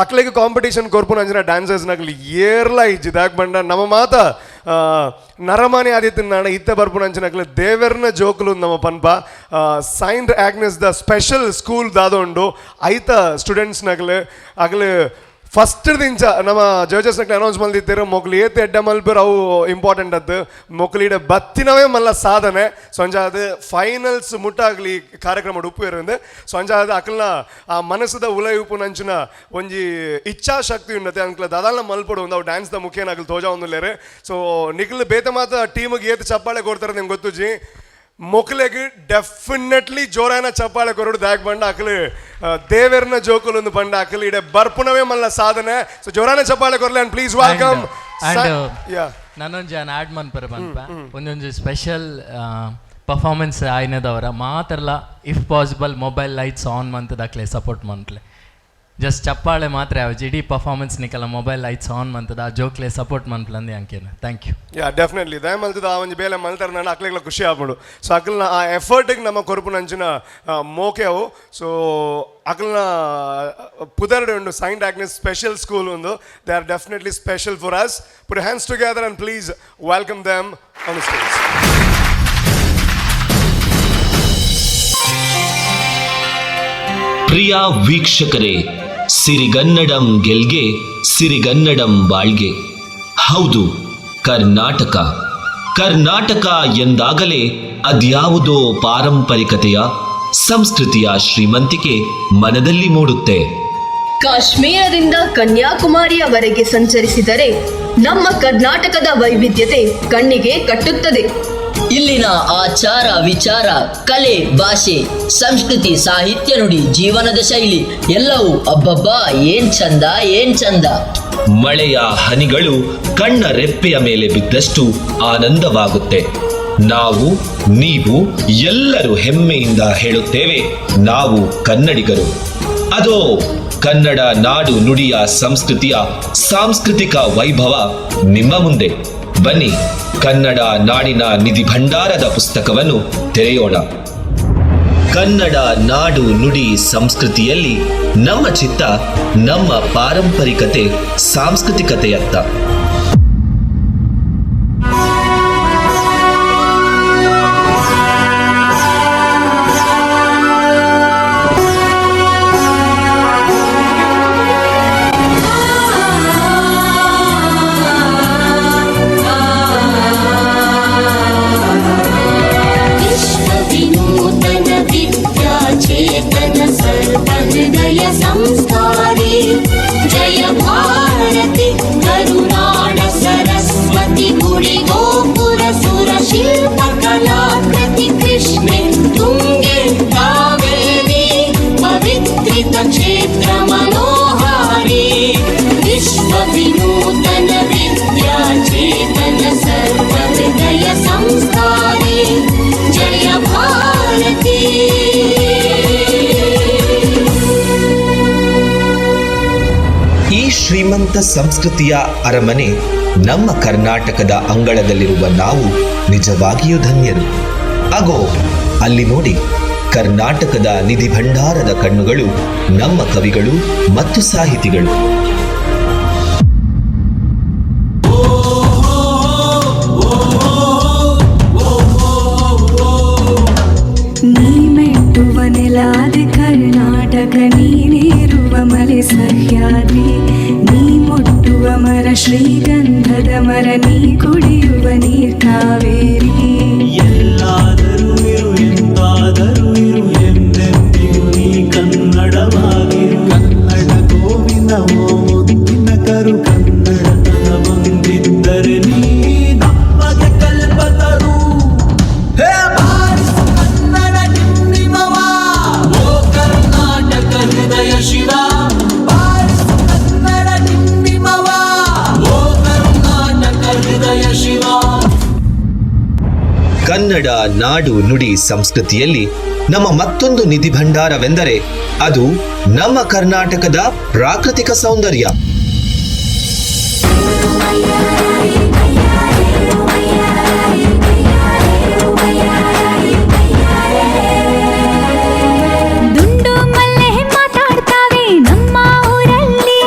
P: ಅಕ್ಲಿಗೆ ಕಾಂಪಿಟೇಷನ್ ಕೊರ್ಪುನ ಅಂಜಿನ ಡ್ಯಾನ್ಸರ್ಸ್ನಾಗ್ಲಿ ಏರ್ಲ ಇಜ್ಜಿದಾಗ ಬಂಡ ನಮ್ಮ ಮಾತ ನರಮಾನಿ ಆದಿತ್ಯ ನಾಣ ಇತ್ತ ಬರ್ಪುನ ಅಂಚಿನಕ್ಲೆ ದೇವರ್ನ ಜೋಕುಲು ನಮ್ಮ ಪನ್ಪ Saint Agnes the special school ದಾದೊಂಡು ಐತ ಸ್ಟೂಡೆಂಟ್ಸ್ನಾಗ್ಲೆ ಆಗ್ಲಿ ಫಸ್ಟ್ ದಿಂಚ ನಮ್ಮ ಜಡ್ಜಸ್ನಾಗ್ಲಿ ಅನೌನ್ಸ್ ಮಲ್ದಿದ್ದೇರು ಮೊಕ್ಲು ಏತ್ ಎಡ್ಡ ಮಲ್ಪರು ಅವು ಇಂಪಾರ್ಟೆಂಟ್ ಅದು ಮೊಕ್ಲಿಡ ಬತ್ತಿನವೇ ಮಲ್ಲ ಸಾಧನೆ ಸೊಂಜ ಅದು ಫೈನಲ್ಸ್ ಮುಟ್ಟಾಗ್ಲಿ ಕಾರ್ಯಕ್ರಮ ಉಪ್ಪು ಇರೋದು ಸೊಂಜ ಅದು ಅಕಲ್ನ ಆ ಮನಸ್ಸದ ಉಲ ಉಪ್ಪು ನಂಚಿನ ಒಂಜಿ ಇಚ್ಛಾಶಕ್ತಿ ಉಂಡತೆ ಅಂಕ್ಲ ದಾದಾಲ್ನ ಮಲ್ಪಡು ಒಂದು ಅವು ಡ್ಯಾನ್ಸ್ದ ಮುಖೇನ ಅಕಲ್ ತೋಜಾ ಒಂದಿಲ್ಲೇರೆ. ಸೊ ನಿಖಲ್ ಬೇತೆ ಮಾತ ಟೀಮಿಗೆ ಏತ್ ಚಪ್ಪಾಳೆ ಕೊಡ್ತಾರೆ ನಿಮ್ಗೆ ಗೊತ್ತುಜಿ ಮೊಕ್ಲೆಗೆ ಡೆಫಿನೆಟ್ಲಿ ಜೋರಾನ ಚಪ್ಪಾಳೆ ಕೊರಡು ದಾಕ್ ಬಂಡ ಅಕಲು ದೇವರ್ನ ಜೋಕುಲು ಒಂದು ಬಂಡ ಅಕಲು ಇಡೆ ಬರ್ಪುನವೇ ಮಲ್ಲ ಸಾಧನೆ. ಸೊ ಜೋರಾನ ಚಪ್ಪಾಳೆ ಕೊರ್ಲೆ ಅಂಡ್ ಪ್ಲೀಸ್ ವೆಲ್ಕಮ್.
R: ನಾನೊಂದು ಆ್ಯಡ್ ಮನ್ಪರ ಬಂದ್ಪ ಒಂದೊಂದು ಸ್ಪೆಷಲ್ ಪರ್ಫಾರ್ಮೆನ್ಸ್ ಆಯ್ನದವರ ಮಾತ್ರಲ್ಲ if possible mobile lights on ಮಂತದ ಅಕ್ಲೆ ಸಪೋರ್ಟ್ ಮಂತ್ಲೆ ಜಸ್ಟ್ ಚಪ್ಪಾಳೆ ಮಾತ್ರ ಯಾವ ಇಡೀ ಪರ್ಫಾರ್ಮೆನ್ಸ್ ನಿಕಲ್ಲ ಮೊಬೈಲ್ ಲೈಟ್ಸ್ ಆನ್ ಮಂತದ ಆ ಜೋಕ್ಲೆ ಸಪೋರ್ಟ್ ಮಂತ್ಲಂದೆ ಅಂಕೇನು ಥ್ಯಾಂಕ್ ಯು.
P: ಯಾ ಡೆಫಿನೆಟ್ಲಿ ದಯ ಮಲ್ತದ ಆ ಒಂದು ಬೇಲೆ ಮಲ್ತಾರೆ ನಾನು ಅಕ್ಲೆಗ್ಲ ಖುಷಿ ಆಗ್ಬಿಡು. ಸೊ ಅಕಲ್ನ ಆ ಎಫರ್ಟಿಗೆ ನಮ್ಮ ಕೊರಪು ನಂಚಿನ ಮೋಕೆ ಅವು. ಸೊ ಅಕಲ್ನ ಪುದರ್ಡೆ ಉಂಡು ಸೈಂಟ್ ಆಗ್ನೆಸ್ ಸ್ಪೆಷಲ್ ಸ್ಕೂಲ್ ಒಂದು they are definitely special for us. Put hands together and please welcome them on the stage.
M: ಪ್ರಿಯ ವೀಕ್ಷಕರೇ, ಸಿರಿಗನ್ನಡಂ ಗೆಲ್ಗೆ ಸಿರಿಗನ್ನಡಂ ಬಾಳ್ಗೆ. ಹೌದು, ಕರ್ನಾಟಕ ಎಂದಾಗಲೇ ಅದ್ಯಾವುದೋ ಪಾರಂಪರಿಕತೆಯ ಸಂಸ್ಕೃತಿಯ ಶ್ರೀಮಂತಿಕೆ ಮನದಲ್ಲಿ ಮೂಡುತ್ತೆ.
N: ಕಾಶ್ಮೀರದಿಂದ ಕನ್ಯಾಕುಮಾರಿಯವರೆಗೆ ಸಂಚರಿಸಿದರೆ ನಮ್ಮ ಕರ್ನಾಟಕದ ವೈವಿಧ್ಯತೆ ಕಣ್ಣಿಗೆ ಕಟ್ಟುತ್ತದೆ.
V: ಇಲ್ಲಿನ ಆಚಾರ ವಿಚಾರ, ಕಲೆ, ಭಾಷೆ, ಸಂಸ್ಕೃತಿ, ಸಾಹಿತ್ಯ, ನುಡಿ, ಜೀವನದ ಶೈಲಿ ಎಲ್ಲವೂ ಅಬ್ಬಬ್ಬಾ ಏನ್ ಚಂದ.
M: ಮಳೆಯ ಹನಿಗಳು ಕಣ್ಣ ರೆಪ್ಪೆಯ ಮೇಲೆ ಬಿದ್ದಷ್ಟು ಆನಂದವಾಗುತ್ತೆ. ನಾವು ನೀವು ಎಲ್ಲರೂ ಹೆಮ್ಮೆಯಿಂದ ಹೇಳುತ್ತೇವೆ, ನಾವು ಕನ್ನಡಿಗರು. ಅದೋ ಕನ್ನಡ ನಾಡು ನುಡಿಯ ಸಂಸ್ಕೃತಿಯ ಸಾಂಸ್ಕೃತಿಕ ವೈಭವ ನಿಮ್ಮ ಮುಂದೆ. ಬನ್ನಿ, ಕನ್ನಡ ನಾಡಿನ ನಿಧಿ ಭಂಡಾರದ ಪುಸ್ತಕವನ್ನು ತೆರೆಯೋಣ. ಕನ್ನಡ ನಾಡು ನುಡಿ ಸಂಸ್ಕೃತಿಯಲ್ಲಿ ನಮ್ಮ ಚಿತ್ತ ನಮ್ಮ ಪಾರಂಪರಿಕತೆ ಸಾಂಸ್ಕೃತಿಕತೆಯತ್ತ.
B: संस्कारी जय भारती करुणा
M: ಸಂಸ್ಕೃತಿಯ ಅರಮನೆ ನಮ್ಮ ಕರ್ನಾಟಕದ ಅಂಗಳದಲ್ಲಿರುವ ನಾವು ನಿಜವಾಗಿಯೂ ಧನ್ಯರು. ಅಗೋ ಅಲ್ಲಿ ನೋಡಿ, ಕರ್ನಾಟಕದ ನಿಧಿ ಭಂಡಾರದ ಕಣ್ಣುಗಳು ನಮ್ಮ ಕವಿಗಳು ಮತ್ತು ಸಾಹಿತಿಗಳು.
A: ನೀ ಮೆಟ್ಟುವ ನೆಲಾದೆ ಕರ್ನಾಟಕ, ನೀನಿರುವ ಮಲೆ ಸಹ್ಯಾದ್ರಿ, ನೀ ಮುಟ್ಟುವ ಮರ ಶ್ರೀಗಂಧದ ಮರ, ನೀ ಕುಡಿಯುವ ನೀರ್ ಕಾವೇರಿ.
I: ಎಲ್ಲಾದರೂ ಇರು ಎಂದಾದರೂ ಇರು ಎಂದೆಂದಿಗೂ ನೀ ಕನ್ನಡವಾಗಿರು. ಕನ್ನಡ ಗೋವಿನ ಮುದ್ದಿನ ಕರು, ಕನ್ನಡತನ ಬಂದಿದ್ದರೆ ನೀ ನಮಗೆ ಕಲ್ಪತರು. ಹೇ ಬಾರಿಸು ಕನ್ನಡ ಡಿಂಡಿಮವ, ಓ ಕರ್ನಾಟಕ ಹೃದಯ ಶಿವ. ಬಾರಿಸು ಕನ್ನಡ ಡಿಂಡಿಮವ, ಓ ಕರ್ನಾಟಕ ಹೃದಯ ಶಿವ.
M: ಕನ್ನಡ ನಾಡು ನುಡಿ ಸಂಸ್ಕೃತಿಯಲ್ಲಿ ನಮ್ಮ ಮತ್ತೊಂದು ನಿಧಿ ಭಂಡಾರವೆಂದರೆ ಅದು ನಮ್ಮ ಕರ್ನಾಟಕದ ಪ್ರಾಕೃತಿಕ ಸೌಂದರ್ಯ.
A: ದುಂಡು ಮಲ್ಲೆ ಮಾತಾಡ್ತಾವೆ ನಮ್ಮ ಊರಲ್ಲಿ,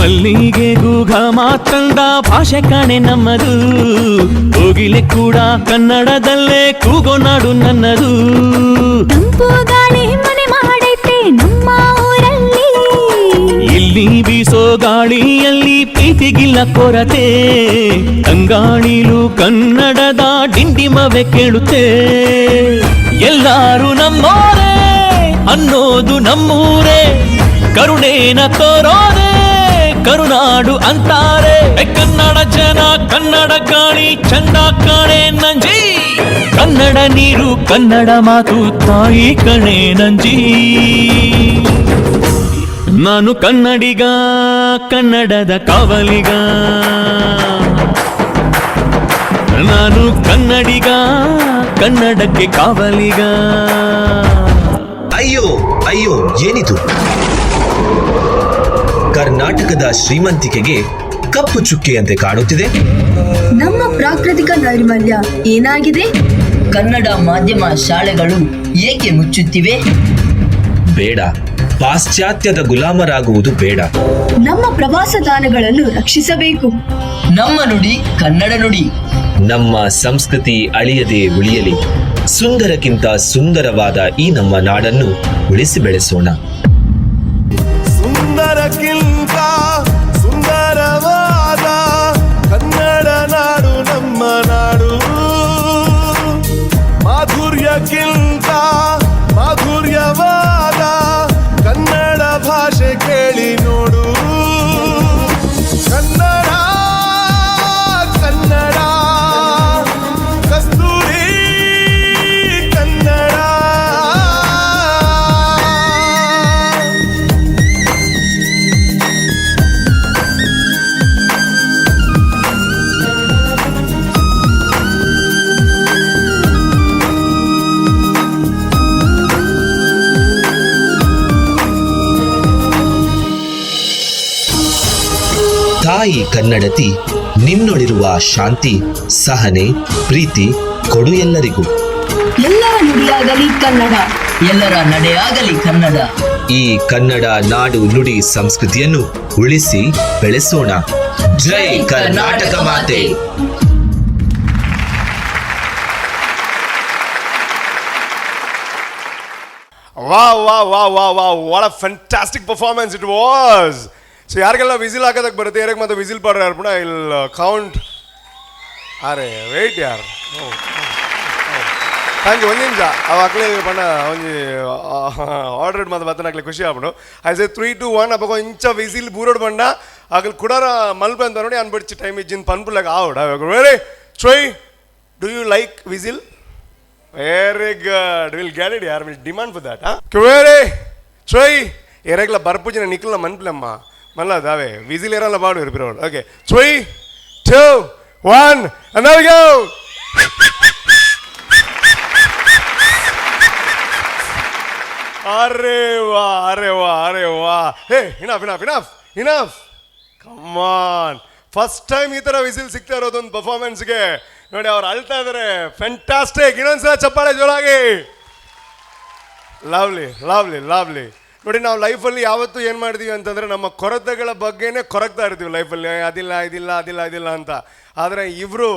I: ಮಲ್ಲಿಗೆ ಗೂಗ ಮಾತಂದ ಭಾಷೆ ಕಾಣೆ ನಮ್ಮದು. ಕೋಗಿಲೆ ಕೂಡ ಕನ್ನಡದಲ್ಲೇ ಕೂಗೋ ನಾಡು ನನ್ನದು.
A: ತಂಪು ಗಾಳಿ ಮನೆ ಮಾಡೈತೆ ನಮ್ಮ ಊರಲ್ಲಿ,
I: ಇಲ್ಲಿ ಬೀಸೋ ಗಾಳಿಯಲ್ಲಿ ಪ್ರೀತಿಗಿಲ್ಲ ಕೊರತೆ. ತಂಗಾಳಿಲು ಕನ್ನಡದ ಡಿಂಡಿಮವೆ ಕೇಳುತ್ತೆ. ಎಲ್ಲಾರು ನಮ್ಮೋರೇ ಅನ್ನೋದು ನಮ್ಮೂರೇ, ಕರುಣೇನ ತೋರೋರೆ ಕರುನಾಡು ಅಂತಾರೆ. ಕನ್ನಡ ಜನ ಕನ್ನಡ ಗಾಳಿ ಚಂದ ಕಾಣೆ ನಂಜಿ, ಕನ್ನಡ ನೀರು ಕನ್ನಡ ಮಾತು ತಾಯಿ ಕಣೆ ನಂಜಿ. ನಾನು ಕನ್ನಡಿಗ, ಕನ್ನಡದ ಕಾವಲಿಗ. ನಾನು ಕನ್ನಡಿಗ, ಕನ್ನಡಕ್ಕೆ ಕಾವಲಿಗ.
M: ಅಯ್ಯೋ ಅಯ್ಯೋ ಏನಿದು? ಕರ್ನಾಟಕದ ಶ್ರೀಮಂತಿಕೆಗೆ ಕಪ್ಪು ಚುಕ್ಕೆಯಂತೆ ಕಾಣುತ್ತಿದೆ.
N: ನಮ್ಮ ಪ್ರಾಕೃತಿಕ ನೈರ್ಮಲ್ಯ ಏನಾಗಿದೆ?
V: ಕನ್ನಡ ಮಾಧ್ಯಮ ಶಾಲೆಗಳು ಏಕೆ ಮುಚ್ಚುತ್ತಿವೆ?
M: ಬೇಡ, ಪಾಶ್ಚಾತ್ಯದ ಗುಲಾಮರಾಗುವುದು ಬೇಡ.
N: ನಮ್ಮ ಪ್ರವಾಸ ತಾಣಗಳನ್ನು ರಕ್ಷಿಸಬೇಕು.
V: ನಮ್ಮ ನುಡಿ ಕನ್ನಡ ನುಡಿ.
M: ನಮ್ಮ ಸಂಸ್ಕೃತಿ ಅಳಿಯದೆ ಉಳಿಯಲಿ. ಸುಂದರಕ್ಕಿಂತ ಸುಂದರವಾದ ಈ ನಮ್ಮ ನಾಡನ್ನು ಉಳಿಸಿ ಬೆಳೆಸೋಣ.
P: ಸುಂದರಕ್ಕಿಂತ ಸುಂದರವಾದ ಕನ್ನಡ ನಾಡು ನಮ್ಮ ನಾಡು. ಮಾಧುರ್ಯಕ್ಕಿಂತ ಮಾಧುರ್ಯವಾದ ಕನ್ನಡ ಭಾಷೆ ಕೇಳಿ ನೋಡು. ಕನ್ನಡ ಕನ್ನಡ ಕಸ್ತೂರಿ ಕನ್ನಡ.
M: ತಾಯಿ ಕನ್ನಡತಿ, ನಿನ್ನೊಳಿರುವ ಶಾಂತಿ, ಸಹನೆ, ಪ್ರೀತಿ ಕೊಡು ಎಲ್ಲರಿಗೂ.
N: ಎಲ್ಲರ ನುಡಿಯಾಗಲಿ ಕನ್ನಡ,
V: ಎಲ್ಲರ ನಡೆಯಾಗಲಿ ಕನ್ನಡ.
M: ಈ ಕನ್ನಡ ನಾಡು ನುಡಿ ಸಂಸ್ಕೃತಿಯನ್ನು ಉಳಿಸಿ ಬೆಳೆಸೋಣ. ಜೈ ಕರ್ನಾಟಕ ಮಾತೆ.
P: What a fantastic performance it was. So ಯಾರಿಗೆಲ್ಲ ವಿಸಿಲ್ ಹಾಕೋದಕ್ಕೆ ಬರುತ್ತೆ ಯಾರಿಗೆ ಮತ್ತೆ ವಿಸಿಲ್ ಪಾಡ್ರೆ ಯಾರು ಪುಣ ಇಲ್ಲಿ ಕೌಂಟ್. ಅರೆ ವೇಟ್ ಯಾರು. Thank you. ಒಂದು ನಿಮಿಷ ಅವು ಹಾಕ್ಲೇ ಪಣ್ಣ ಒಂಜಿ ಆರ್ಡರ್ ಮತ್ತೆ ಬತ್ತನಾಗ್ಲಿ ಖುಷಿ ಆಗ್ಬಿಡು. ಐ ಸೇ 3, 2, 1 ಅಪ್ಪ ಇಂಚ ವಿಸಿಲ್ ಬೂರೋಡ್ ಬಂಡ ಆಗಲಿ ಕುಡಾರ ಮಲ್ಪೆ ಅಂತ ನೋಡಿ ಅನ್ಬಿಡ್ಚಿ ಟೈಮ್ ಇಜ್ಜಿನ ಪನ್ಪುಲಾಗ ಆವಡ. Very try. Do you like whistle? Very good. Will get it ಯಾರ್. Will demand for that. Very try. ಎರೆಗ್ಲ ಬರ್ಪುಜಿನ ನಿಕ್ಲ ಮನ್ಪ್ಲಮ್ಮ ಮಲ್ಲ ದಾವೆ ವಿಸಿಲ್ ಇರಲ್ಲ ಬಾಡು ಇರ್ಬಿರೋಡು. Okay 3, 2, 1 and there we go. ಅರೆ ವಾ ಅರೆ ವಾ ಅರೆ ವಾ. ಹೇ ಇನಫ್ ಇನಫ್ ಇನಫ್ ಇನಫ್. ಕಮಾನ್, ಫಸ್ಟ್ ಟೈಮ್ ಈ ಥರ ವಿಸಿಲ್ ಸಿಗ್ತಾ ಇರೋದೊಂದು ಪರ್ಫಾರ್ಮೆನ್ಸ್ಗೆ. ನೋಡಿ ಅವ್ರು ಅಳ್ತಾ ಇದ್ದಾರೆ. ಫ್ಯಾಂಟಾಸ್ಟಿಕ್. ಇನ್ನೊಂದ್ಸಲ ಚಪ್ಪಾಳೆ ಜೋರಾಗಿ. Lovely lovely lovely. ನೋಡಿ ನಾವು ಲೈಫಲ್ಲಿ ಯಾವತ್ತೂ ಏನು ಮಾಡಿದೀವಿ ಅಂತಂದರೆ ನಮ್ಮ ಕೊರತೆಗಳ ಬಗ್ಗೆನೇ ಕೊರಗ್ತಾ ಇರ್ತೀವಿ ಲೈಫಲ್ಲಿ, ಅದಿಲ್ಲ ಇದಿಲ್ಲ ಅದಿಲ್ಲ ಇದಿಲ್ಲ ಅಂತ. ಆದರೆ ಇವರು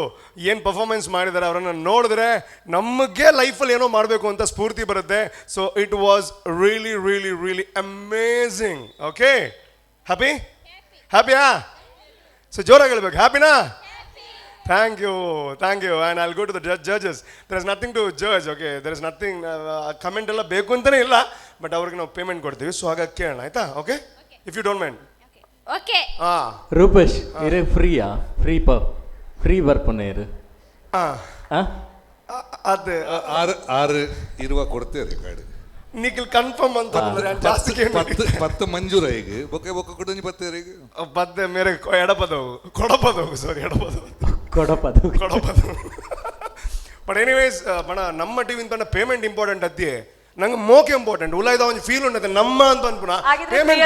P: ಏನು ಪರ್ಫಾರ್ಮೆನ್ಸ್ ಮಾಡಿದ್ದಾರೆ ಅವರನ್ನು ನೋಡಿದ್ರೆ ನಮಗೆ ಲೈಫಲ್ಲಿ ಏನೋ ಮಾಡಬೇಕು ಅಂತ ಸ್ಫೂರ್ತಿ ಬರುತ್ತೆ. So it was really really really amazing. Okay, ಹ್ಯಾಪಿಯಾ? ಸೊ ಜೋರಾಗಿ ಹೇಳ್ಬೇಕು, ಹ್ಯಾಪಿನಾ? Thank you. And I'll go to the judges. There is nothing to judge, okay? There is nothing, comment ಎಲ್ಲ ಬೇಕು ಅಂತಲೇ ಇಲ್ಲ, ಬಟ್ ಅವ್ರಿಗೆ ನಾವು ಪೇಮೆಂಟ್ ಕೊಡ್ತೀವಿ. ಸೊ ಹಾಗಾಗಿ ಕೇಳೋಣ, ಆಯ್ತಾ? Okay, if you don't mind.
B: Okay.
R: Rupesh ಇರೇ ಫ್ರೀಯಾ? ಫ್ರೀ ಬರ್ಪನೆ ಇರು.
P: ಅದೇ
E: ಆರು ಇರುವ ಕೊಡ್ತೇವೆ ಕಾರ್ಡ್.
P: ನಿಖಿಲ್ ಕನ್ಫರ್ಮ್ ಅಂತ ಜಾಸ್ತಿ
E: 10 ಮಂಜೂರ ಈಗ ಬೊಕ್ಕೆ ಕೊಡು.
P: 10 ಮೇರೆ ಕೊಡಪದವು ಸಾರಿ ಕೊಡಪದವು. ಬಟ್ ಎನಿವೇಸ್ ಬಣ ನಮ್ಮ ಟಿವಿ ಅಂತ ಪೇಮೆಂಟ್ ಇಂಪಾರ್ಟೆಂಟ್ ಅದ್ದೇ, ನಂಗೆ ಮೋಕೆ ಇಂಪಾರ್ಟೆಂಟ್. ಉಲಾಯ್ದ ಒಂದು ಫೀಲ್ ಉಂಟದೆ ನಮ್ಮ ಅಂತ ಅನ್ಪುಣ ಪೇಮೆಂಟ್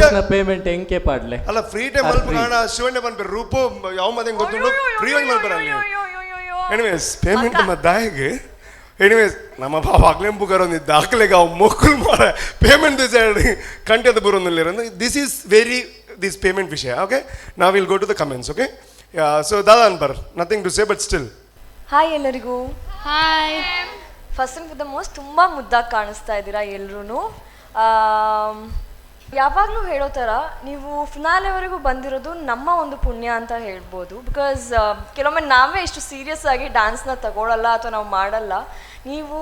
P: ಅಲ್ಲ
R: ಪೇಮೆಂಟ್ ಹೆಂಗೆ ಪಾಡ್ಲೆ
P: ಅಲ್ಲ ಫ್ರೀ ಟೈಮ್ ಮಲ್ಪುಣ ಶಿವಣ್ಣ ಬಂದ್ಬಿಡ್ರಿ ರೂಪು ಯಾವ ಮದ ಗೊತ್ತುಂಟು ಫ್ರೀ ಆಗಿ ಮಲ್ಪರ ಅಲ್ಲಿ. ಎನಿವೇಸ್ ಪೇಮೆಂಟ್ ನಮ್ಮ ದಾಯಿಗೆ. ಎನಿವೇಸ್ ನಮ್ಮ ಬಾಬಾ ಅಗ್ಲೆಂಪುಗಾರ ಒಂದು ದಾಖಲೆಗೆ ಅವು ಮೊಕ್ಕಲು ಮಾಡ ಪೇಮೆಂಟ್ ದಿವಸ ಕಂಟೆದ ಬರೋದಿಲ್ಲ. ದಿಸ್ ಪೇಮೆಂಟ್ ವಿಷಯ. ಓಕೆ, ನಾವು will go to the comments. Okay, so ದಾದಾ ಅನ್ಬರ್ nothing to say but still.
Q: Hi ಎಲ್ಲರಿಗೂ.
B: Hi.
Q: First and for the most ತುಂಬ ಮುದ್ದಾಗಿ ಕಾಣಿಸ್ತಾ ಇದ್ದೀರಾ ಎಲ್ಲರೂ. ಯಾವಾಗಲೂ ಹೇಳೋ ಥರ ನೀವು ಫಿನಾಲೆವರೆಗೂ ಬಂದಿರೋದು ನಮ್ಮ ಒಂದು ಪುಣ್ಯ ಅಂತ ಹೇಳ್ಬೋದು. ಬಿಕಾಸ್ ಕೆಲವೊಮ್ಮೆ ನಾವೇ ಇಷ್ಟು ಸೀರಿಯಸ್ ಆಗಿ ಡ್ಯಾನ್ಸ್ನ ತಗೊಳ್ಳಲ್ಲ ಅಥವಾ ನಾವು ಮಾಡಲ್ಲ. ನೀವು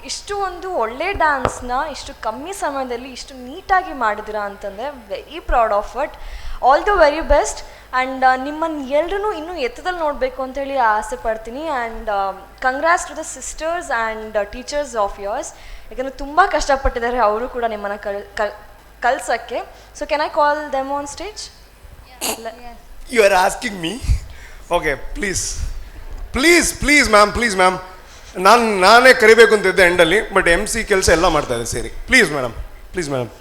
Q: ಇಷ್ಟು ಒಂದು ಒಳ್ಳೆ ಡ್ಯಾನ್ಸ್ನ ಇಷ್ಟು ಕಮ್ಮಿ ಸಮಯದಲ್ಲಿ ಇಷ್ಟು ನೀಟಾಗಿ ಮಾಡಿದಿರಾ ಅಂತಂದರೆ very proud of it. All the very best. And ನಿಮ್ಮನ್ನು ಎಲ್ಲರೂ ಇನ್ನೂ ಎತ್ತದಲ್ಲಿ ನೋಡಬೇಕು ಅಂತೇಳಿ ಆಸೆ ಪಡ್ತೀನಿ. And congrats to the sisters and teachers of yours. ಯಾಕಂದರೆ ತುಂಬ ಕಷ್ಟಪಟ್ಟಿದ್ದಾರೆ ಅವರು ಕೂಡ ನಿಮ್ಮನ್ನು ಕಲ್ಸೋಕ್ಕೆ. So can I call them on stage?
P: You are asking me? Okay, please ma'am ನಾನೇ ಕರಿಬೇಕು ಅಂತಿದ್ದೆ ಎಂಡಲ್ಲಿ, ಬಟ್ MC ಕೆಲಸ ಎಲ್ಲ ಮಾಡ್ತಾ ಇದೆ ಸೇರಿ. ಪ್ಲೀಸ್ ಮೇಡಮ್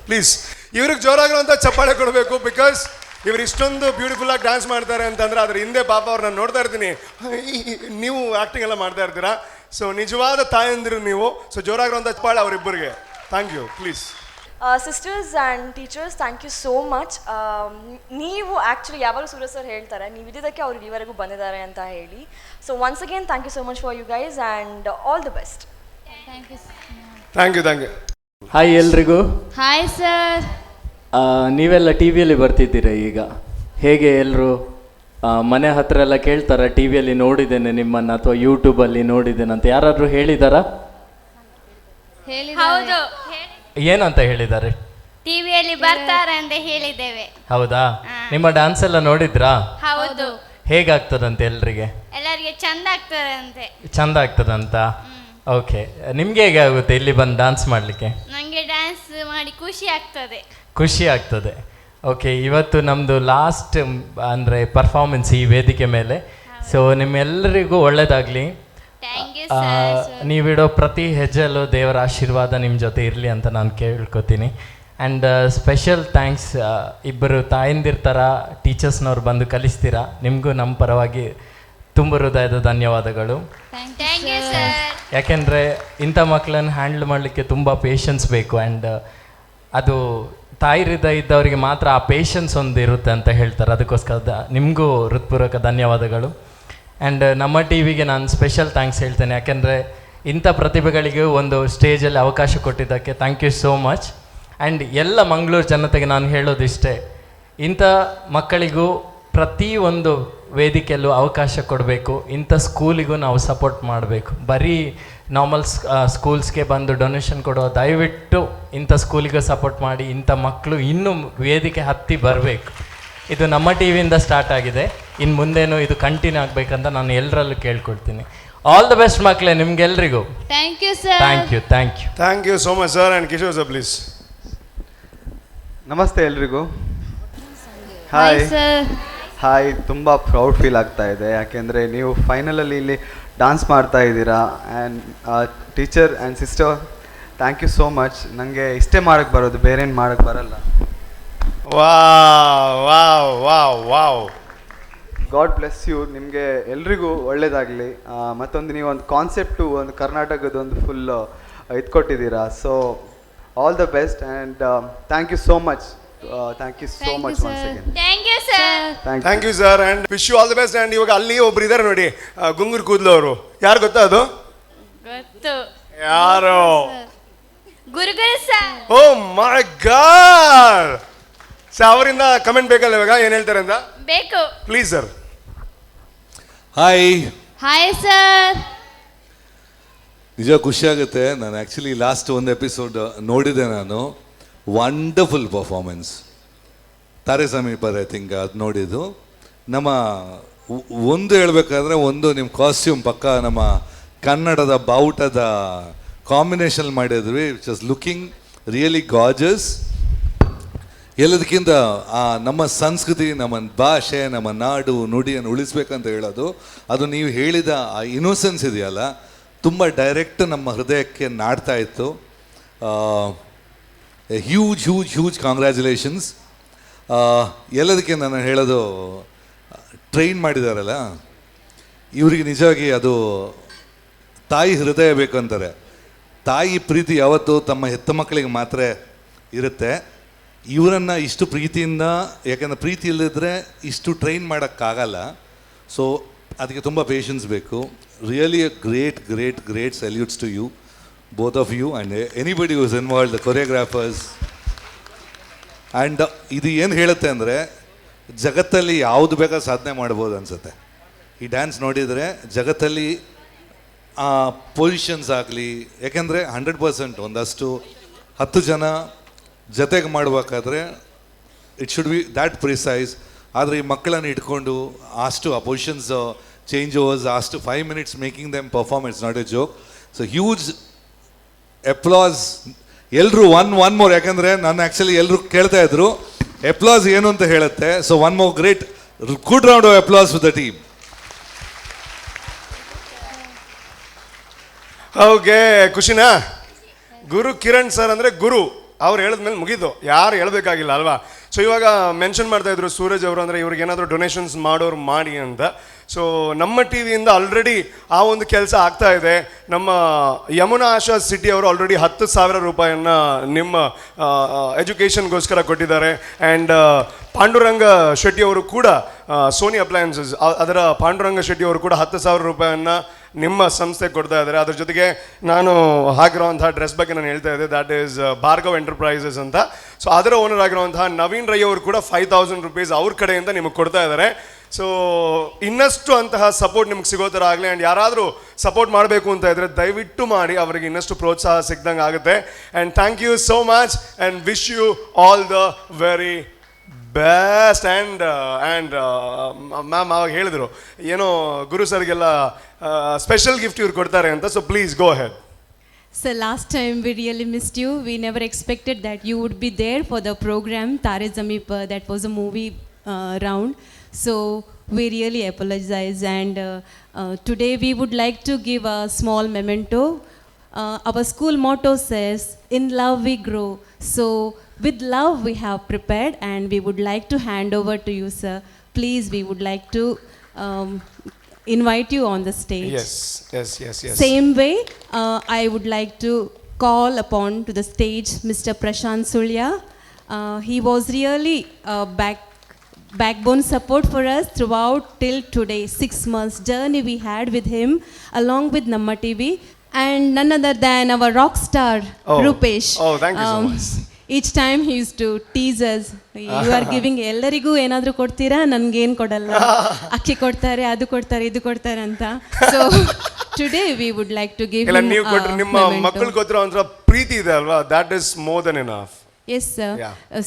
P: ಪ್ಲೀಸ್ ಇವ್ರಿಗೆ ಜೋರಾಗಿರುವಂಥ ಚಪ್ಪಾಳೆ ಕೊಡಬೇಕು. ಬಿಕಾಸ್ ಇವ್ರು ಇಷ್ಟೊಂದು ಬ್ಯೂಟಿಫುಲ್ ಆಗಿ ಡ್ಯಾನ್ಸ್ ಮಾಡ್ತಾರೆ ಅಂತಂದ್ರೆ ಅದ್ರ ಹಿಂದೆ ಪಾಪ ಅವ್ರನ್ನ ನೋಡ್ತಾ ಇರ್ತೀನಿ, ನೀವು ಆ್ಯಕ್ಟಿಂಗ್ ಎಲ್ಲ ಮಾಡ್ತಾ ಇರ್ತೀರಾ. ಸೊ ನಿಜವಾದ ತಾಯಂದಿರು ನೀವು. ಸೊ ಜೋರಾಗಿರುವಂಥ ಚಪ್ಪಾಳೆ ಅವರಿಬ್ಬರಿಗೆ. Thank you. Please
Q: sisters and teachers, thank you so much. ನೀವು ಆ್ಯಕ್ಚುಲಿ ಯಾವಾಗ ಸೂರ್ಯ ಸರ್ ಹೇಳ್ತಾರೆ ನೀವು ಇದ್ದಿದ್ದಕ್ಕೆ ಅವ್ರು ಇಲ್ಲಿವರೆಗೂ ಬಂದಿದ್ದಾರೆ ಅಂತ ಹೇಳಿ. So once again thank you so much for you guys and all the best.
P: Thank you.
R: Hi ಎಲ್ರಿಗೂ.
B: Hi sir.
R: ನೀವೆಲ್ಲ ಟಿ ವಿಯಲ್ಲಿ ಬರ್ತಿದ್ದೀರಾ ಈಗ. ಹೇಗೆ ಎಲ್ಲರೂ ಮನೆ ಹತ್ರ ಎಲ್ಲ ಕೇಳ್ತಾರ ಟಿ ವಿಯಲ್ಲಿ ನೋಡಿದ್ದೇನೆ ನಿಮ್ಮನ್ನು ಅಥವಾ ಯೂಟ್ಯೂಬಲ್ಲಿ ನೋಡಿದ್ದೇನೆ ಅಂತ ಯಾರಾದರೂ ಹೇಳಿದಾರಾ?
B: ಹೌದು.
R: ಏನಂತ ಹೇಳಿದ್ದಾರೆ?
B: ಟಿವಿಯಲ್ಲಿ ಬರ್ತಾರೆ ಅಂತ ಹೇಳಿದ್ದೇವೆ.
R: ಹೌದಾ? ನಿಮ್ಮ ಡ್ಯಾನ್ಸ್ ಎಲ್ಲ ನೋಡಿದ್ರಾ?
B: ಹೌದು.
R: ಹೇಗಾಗ್ತದಂತೆ ಎಲ್ರಿಗೆ?
B: ಎಲ್ಲರಿಗೆ ಚಂದ ಆಗ್ತದೆ ಅಂತೆ.
R: ಚಂದ ಆಗ್ತದಂತ? ಓಕೆ, ನಿಮ್ಗೆ ಹೇಗೆ ಆಗುತ್ತೆ ಇಲ್ಲಿ ಬಂದು ಡ್ಯಾನ್ಸ್ ಮಾಡಲಿಕ್ಕೆ?
B: ನನಗೆ ಡ್ಯಾನ್ಸ್ ಮಾಡಿ
R: ಖುಷಿ ಆಗ್ತದೆ. ಓಕೆ, ಇವತ್ತು ನಮ್ಮದು ಲಾಸ್ಟ್ ಅಂದರೆ ಪರ್ಫಾರ್ಮೆನ್ಸ್ ಈ ವೇದಿಕೆ ಮೇಲೆ. ಸೊ ನಿಮ್ಮೆಲ್ಲರಿಗೂ ಒಳ್ಳೆಯದಾಗಲಿ. ನೀವಿಡೋ ಪ್ರತಿ ಹೆಜ್ಜೆಯಲ್ಲೂ ದೇವರ ಆಶೀರ್ವಾದ ನಿಮ್ಮ ಜೊತೆ ಇರಲಿ ಅಂತ ನಾನು ಕೇಳ್ಕೊತೀನಿ. ಆ್ಯಂಡ್ ಸ್ಪೆಷಲ್ ಥ್ಯಾಂಕ್ಸ್ ಇಬ್ಬರು ತಾಯಂದಿರ ಥರ ಟೀಚರ್ಸ್ನವ್ರು ಬಂದು ಕಲಿಸ್ತೀರಾ. ನಿಮಗೂ ನಮ್ಮ ಪರವಾಗಿ ತುಂಬ ಹೃದಯದ ಧನ್ಯವಾದಗಳು. ಯಾಕೆಂದರೆ ಇಂಥ ಮಕ್ಕಳನ್ನು ಹ್ಯಾಂಡಲ್ ಮಾಡಲಿಕ್ಕೆ ತುಂಬ ಪೇಷನ್ಸ್ ಬೇಕು. ಆ್ಯಂಡ್ ಅದು ತಾಯಿ ಹೃದಯ ಇದ್ದವರಿಗೆ ಮಾತ್ರ ಆ ಪೇಷನ್ಸ್ ಒಂದು ಇರುತ್ತೆ ಅಂತ ಹೇಳ್ತಾರೆ. ಅದಕ್ಕೋಸ್ಕರ ನಿಮಗೂ ಹೃತ್ಪೂರ್ವಕ ಧನ್ಯವಾದಗಳು. ಆ್ಯಂಡ್ ನಮ್ಮ ಟಿ ವಿಗೆ ನಾನು ಸ್ಪೆಷಲ್ ಥ್ಯಾಂಕ್ಸ್ ಹೇಳ್ತೇನೆ. ಯಾಕೆಂದರೆ ಇಂಥ ಪ್ರತಿಭೆಗಳಿಗೆ ಒಂದು ಸ್ಟೇಜಲ್ಲಿ ಅವಕಾಶ ಕೊಟ್ಟಿದ್ದಕ್ಕೆ thank you so much. And ಎಲ್ಲ ಮಂಗಳೂರು ಜನತೆಗೆ ನಾನು ಹೇಳೋದಿಷ್ಟೇ, ಇಂಥ ಮಕ್ಕಳಿಗೂ ಪ್ರತಿಯೊಂದು ವೇದಿಕೆಯಲ್ಲೂ ಅವಕಾಶ ಕೊಡಬೇಕು. ಇಂಥ ಸ್ಕೂಲಿಗೂ ನಾವು ಸಪೋರ್ಟ್ ಮಾಡಬೇಕು. ಬರೀ ನಾರ್ಮಲ್ ಸ್ಕೂಲ್ಸ್ಗೆ ಬಂದು ಡೊನೇಷನ್ ಕೊಡೋ ದಯವಿಟ್ಟು ಇಂಥ ಸ್ಕೂಲಿಗೂ ಸಪೋರ್ಟ್ ಮಾಡಿ. ಇಂಥ ಮಕ್ಕಳು ಇನ್ನೂ ವೇದಿಕೆ ಹತ್ತಿ ಬರಬೇಕು. ಇದು ನಮ್ಮ ಟಿ ವಿಯಿಂದ ಸ್ಟಾರ್ಟ್ ಆಗಿದೆ, ಇನ್ನು ಮುಂದೇನು ಇದು ಕಂಟಿನ್ಯೂ ಆಗಬೇಕಂತ ನಾನು ಎಲ್ಲರಲ್ಲೂ ಕೇಳ್ಕೊಳ್ತೀನಿ. ಆಲ್ ದ ಬೆಸ್ಟ್ ಮಕ್ಕಳೇ ನಿಮ್ಗೆಲ್ರಿಗೂ.
B: Thank you sir.
P: Thank you so much sir. And Kishore sir please.
D: ನಮಸ್ತೆ ಎಲ್ರಿಗೂ. ಹಾಯ್. ತುಂಬ ಪ್ರೌಡ್ ಫೀಲ್ ಆಗ್ತಾ ಇದೆ, ಯಾಕೆಂದರೆ ನೀವು ಫೈನಲಲ್ಲಿ ಇಲ್ಲಿ ಡ್ಯಾನ್ಸ್ ಮಾಡ್ತಾ ಇದ್ದೀರಾ. And teacher and sister thank you so much. ನನಗೆ ಇಷ್ಟೇ ಮಾಡೋಕ್ಕೆ ಬರೋದು, ಬೇರೇನು ಮಾಡೋಕ್ಕೆ ಬರಲ್ಲ.
P: Wow wow wow wow.
D: God bless you. ನಿಮಗೆ ಎಲ್ರಿಗೂ ಒಳ್ಳೇದಾಗಲಿ. ಮತ್ತೊಂದು ನೀವು ಒಂದು ಕಾನ್ಸೆಪ್ಟು ಒಂದು ಕರ್ನಾಟಕದ ಒಂದು ಫುಲ್ ಇದ್ಕೊಟ್ಟಿದ್ದೀರಾ. So all the best and thank you so much. Thank you so much once again.
B: Thank you sir.
P: Thank you sir and wish you all the best. And ಇವಾಗ ಅಲ್ಲಿ ಒಬ್ರು ಇದ್ದಾರೆ ನೋಡಿ, ಗುಂಗುರು ಕೂದಲು ಅವರು. ಯಾರು ಗೊತ್ತಾ ಅದು?
B: ಗೊತ್ತು.
P: ಯಾರು?
B: ಗುರುಗುರು sir.
P: O my god. Sir ಅವರಿಂದ ಕಮೆಂಟ್ ಬೇಕಲ್ಲ ಇವಾಗ, ಏನು ಹೇಳ್ತಾರೆ ಅಂತ?
B: ಬೇಕು.
P: Please sir.
E: Hi.
B: Hi sir.
E: ನಿಜ ಖುಷಿಯಾಗುತ್ತೆ. ನಾನು ಆ್ಯಕ್ಚುಲಿ ಲಾಸ್ಟ್ ಒಂದು ಎಪಿಸೋಡ್ ನೋಡಿದೆ ನಾನು. Wonderful performance. ತಾರೆ ಸಮೀಪರ್ ಐ ಥಿಂಕ್ ಅದು ನೋಡಿದ್ದು. ನಮ್ಮ ಒಂದು ಹೇಳ್ಬೇಕಾದ್ರೆ ಒಂದು ನಿಮ್ಮ ಕಾಸ್ಟ್ಯೂಮ್ ಪಕ್ಕ ನಮ್ಮ ಕನ್ನಡದ ಬಾವುಟದ ಕಾಂಬಿನೇಷನ್ ಮಾಡಿದ್ವಿ, which is looking really gorges. ಎಲ್ಲದಕ್ಕಿಂತ ನಮ್ಮ ಸಂಸ್ಕೃತಿ, ನಮ್ಮ ಭಾಷೆ, ನಮ್ಮ ನಾಡು ನುಡಿಯನ್ನು ಉಳಿಸ್ಬೇಕಂತ ಹೇಳೋದು, ಅದು ನೀವು ಹೇಳಿದ ಆ ಇನ್ನೋಸೆನ್ಸ್ ಇದೆಯಲ್ಲ, ತುಂಬ ಡೈರೆಕ್ಟ್ ನಮ್ಮ ಹೃದಯಕ್ಕೆ ನಾಡ್ತಾ ಇತ್ತು. Huge huge huge congratulations. ಎಲ್ಲದಕ್ಕೆ ನಾನು ಹೇಳೋದು, ಟ್ರೈನ್ ಮಾಡಿದಾರಲ್ಲ ಇವರಿಗೆ ನಿಜವಾಗಿ ಅದು ತಾಯಿ ಹೃದಯ ಬೇಕು ಅಂತಾರೆ. ತಾಯಿ ಪ್ರೀತಿ ಯಾವತ್ತೂ ತಮ್ಮ ಹೆತ್ತ ಮಕ್ಕಳಿಗೆ ಮಾತ್ರ ಇರುತ್ತೆ. ಇವರನ್ನು ಇಷ್ಟು ಪ್ರೀತಿಯಿಂದ, ಯಾಕೆಂದರೆ ಪ್ರೀತಿ ಇಲ್ಲದಿದ್ದರೆ ಇಷ್ಟು ಟ್ರೈನ್ ಮಾಡೋಕ್ಕಾಗಲ್ಲ. ಸೊ ಅದಕ್ಕೆ ತುಂಬ ಪೇಷನ್ಸ್ ಬೇಕು. Really a great great great salutes to you, both of you and anybody who is involved, the choreographers. And ಇದು ಏನು ಹೇಳುತ್ತೆ ಅಂದರೆ, ಜಗತ್ತಲ್ಲಿ ಯಾವುದು ಬೇಕಾದ ಸಾಧನೆ ಮಾಡ್ಬೋದು ಅನಿಸುತ್ತೆ. ಈ ಡ್ಯಾನ್ಸ್ ನೋಡಿದರೆ ಜಗತ್ತಲ್ಲಿ ಪೊಸಿಷನ್ಸ್ ಆಗಲಿ, ಯಾಕೆಂದರೆ 100% ಒಂದಷ್ಟು 10 ಜನ ಜೊತೆಗೆ ಮಾಡಬೇಕಾದ್ರೆ it should be that precise. ಆದರೆ ಈ ಮಕ್ಕಳನ್ನು ಇಟ್ಕೊಂಡು ಅಷ್ಟು ಆ ಪೊಸಿಷನ್ಸ್ ಚೇಂಜ್ ಓವರ್ಸ್, ಅಷ್ಟು 5 minutes making them perform, it's not A joke. So huge applause. ಎಲ್ಲರೂ ಒನ್ ಮೋರ್, ಯಾಕಂದರೆ ನಾನು ಆ್ಯಕ್ಚುಲಿ ಎಲ್ಲರೂ ಕೇಳ್ತಾ ಇದ್ರು ಅಪ್ಲಾಸ್ ಏನು ಅಂತ ಹೇಳುತ್ತೆ. So one more great good round of applause with the team.
P: Okay, ಖುಷಿನಾ? ಗುರು ಕಿರಣ್ ಸರ್ ಅಂದರೆ ಗುರು, ಅವ್ರು ಹೇಳಿದ್ಮೇಲೆ ಮುಗೀತು, ಯಾರು ಹೇಳಬೇಕಾಗಿಲ್ಲ ಅಲ್ವಾ? ಸೊ ಇವಾಗ ಮೆನ್ಷನ್ ಮಾಡ್ತಾಯಿದ್ರು ಸೂರಜ್ ಅವರು, ಅಂದರೆ ಇವ್ರಿಗೆ ಏನಾದರೂ ಡೊನೇಷನ್ಸ್ ಮಾಡೋರು ಮಾಡಿ ಅಂತ. ಸೊ ನಮ್ಮ ಟಿ ವಿಯಿಂದ ಆಲ್ರೆಡಿ ಆ ಒಂದು ಕೆಲಸ ಆಗ್ತಾ ಇದೆ. ನಮ್ಮ ಯಮುನಾ ಆಶಾ ಸಿಟಿ ಅವರು ಆಲ್ರೆಡಿ 10,000 ರೂಪಾಯಿಯನ್ನು ನಿಮ್ಮ ಎಜುಕೇಷನ್ಗೋಸ್ಕರ ಕೊಟ್ಟಿದ್ದಾರೆ. ಆ್ಯಂಡ್ ಪಾಂಡುರಂಗ ಶೆಟ್ಟಿ ಅವರು ಕೂಡ, ಸೋನಿ ಅಪ್ಲಯನ್ಸಸ್ ಅದರ ಪಾಂಡುರಂಗ ಶೆಟ್ಟಿ ಅವರು ಕೂಡ 10,000 ರೂಪಾಯಿಯನ್ನು ನಿಮ್ಮ ಸಂಸ್ಥೆ ಕೊಡ್ತಾ ಇದ್ದಾರೆ. ಅದ್ರ ಜೊತೆಗೆ ನಾನು ಹಾಕಿರೋವಂತಹ ಡ್ರೆಸ್ ಬಗ್ಗೆ ನಾನು ಹೇಳ್ತಾ ಇದ್ದೆ, ದ್ಯಾಟ್ ಈಸ್ ಭಾರ್ಗವ್ ಎಂಟರ್ಪ್ರೈಸಸ್ ಅಂತ. ಸೊ ಅದರ ಓನರ್ ಆಗಿರುವಂತಹ ನವೀನ್ ರೈ ಅವರು ಕೂಡ 5,000 ರೂಪೀಸ್ ಅವ್ರ ಕಡೆಯಿಂದ ನಿಮಗೆ ಕೊಡ್ತಾ ಇದ್ದಾರೆ. ಸೊ ಇನ್ನಷ್ಟು ಅಂತಹ ಸಪೋರ್ಟ್ ನಿಮ್ಗೆ ಸಿಗೋ ಥರ ಆಗಲಿ. ಆ್ಯಂಡ್ ಯಾರಾದರೂ ಸಪೋರ್ಟ್ ಮಾಡಬೇಕು ಅಂತ ಇದ್ದರೆ ದಯವಿಟ್ಟು ಮಾಡಿ, ಅವರಿಗೆ ಇನ್ನಷ್ಟು ಪ್ರೋತ್ಸಾಹ ಸಿಗ್ದಂಗೆ ಆಗುತ್ತೆ. And thank you so much and wish you all the very best. And ma'am ಅವಾಗ ಹೇಳಿದ್ರು ಏನೋ ಗುರು ಸರ್ಗೆಲ್ಲ ಸ್ಪೆಷಲ್ ಗಿಫ್ಟ್ ಇವ್ರು ಕೊಡ್ತಾರೆ ಅಂತ. So please go ahead.
K: So last time we really missed you. We never expected that you would be there for the program Tare Zameen Par. That was a movie round. So we really apologize, and today we would like to give a small memento. Our school motto says, "In love we grow." So with love we have prepared, and we would like to hand over to you, sir. Please, we would like to invite you on the stage.
P: Yes.
K: Same way, I would like to call upon to the stage Mr. Prashant Sulya. He was really backbone support for us throughout till today. 6 months journey we had with him along with Namma TV, and none other than our rock star Rupesh.
P: Oh, thank you so much.
K: Each time he used to tease us. You are giving ಎಲ್ಲರಿಗೂ ಏನಾದರೂ ಕೊಡ್ತೀರಾ, ನನಗೇನು ಕೊಡಲ್ಲ, ಅಕ್ಕಿ ಕೊಡ್ತಾರೆ, ಅದು ಕೊಡ್ತಾರೆ, ಇದು ಕೊಡ್ತಾರೆ ಅಂತ. So today we would like to give him
P: ನೀವು ಕೊಟ್ಟರೆ ನಿಮ್ಮ ಮಕ್ಕಳು ಕೊಟ್ಟರೆ ಒಂಥರ ಪ್ರೀತಿ ಇದೆ ಅಲ್ವಾ, that is more than enough.
K: Yes, sir.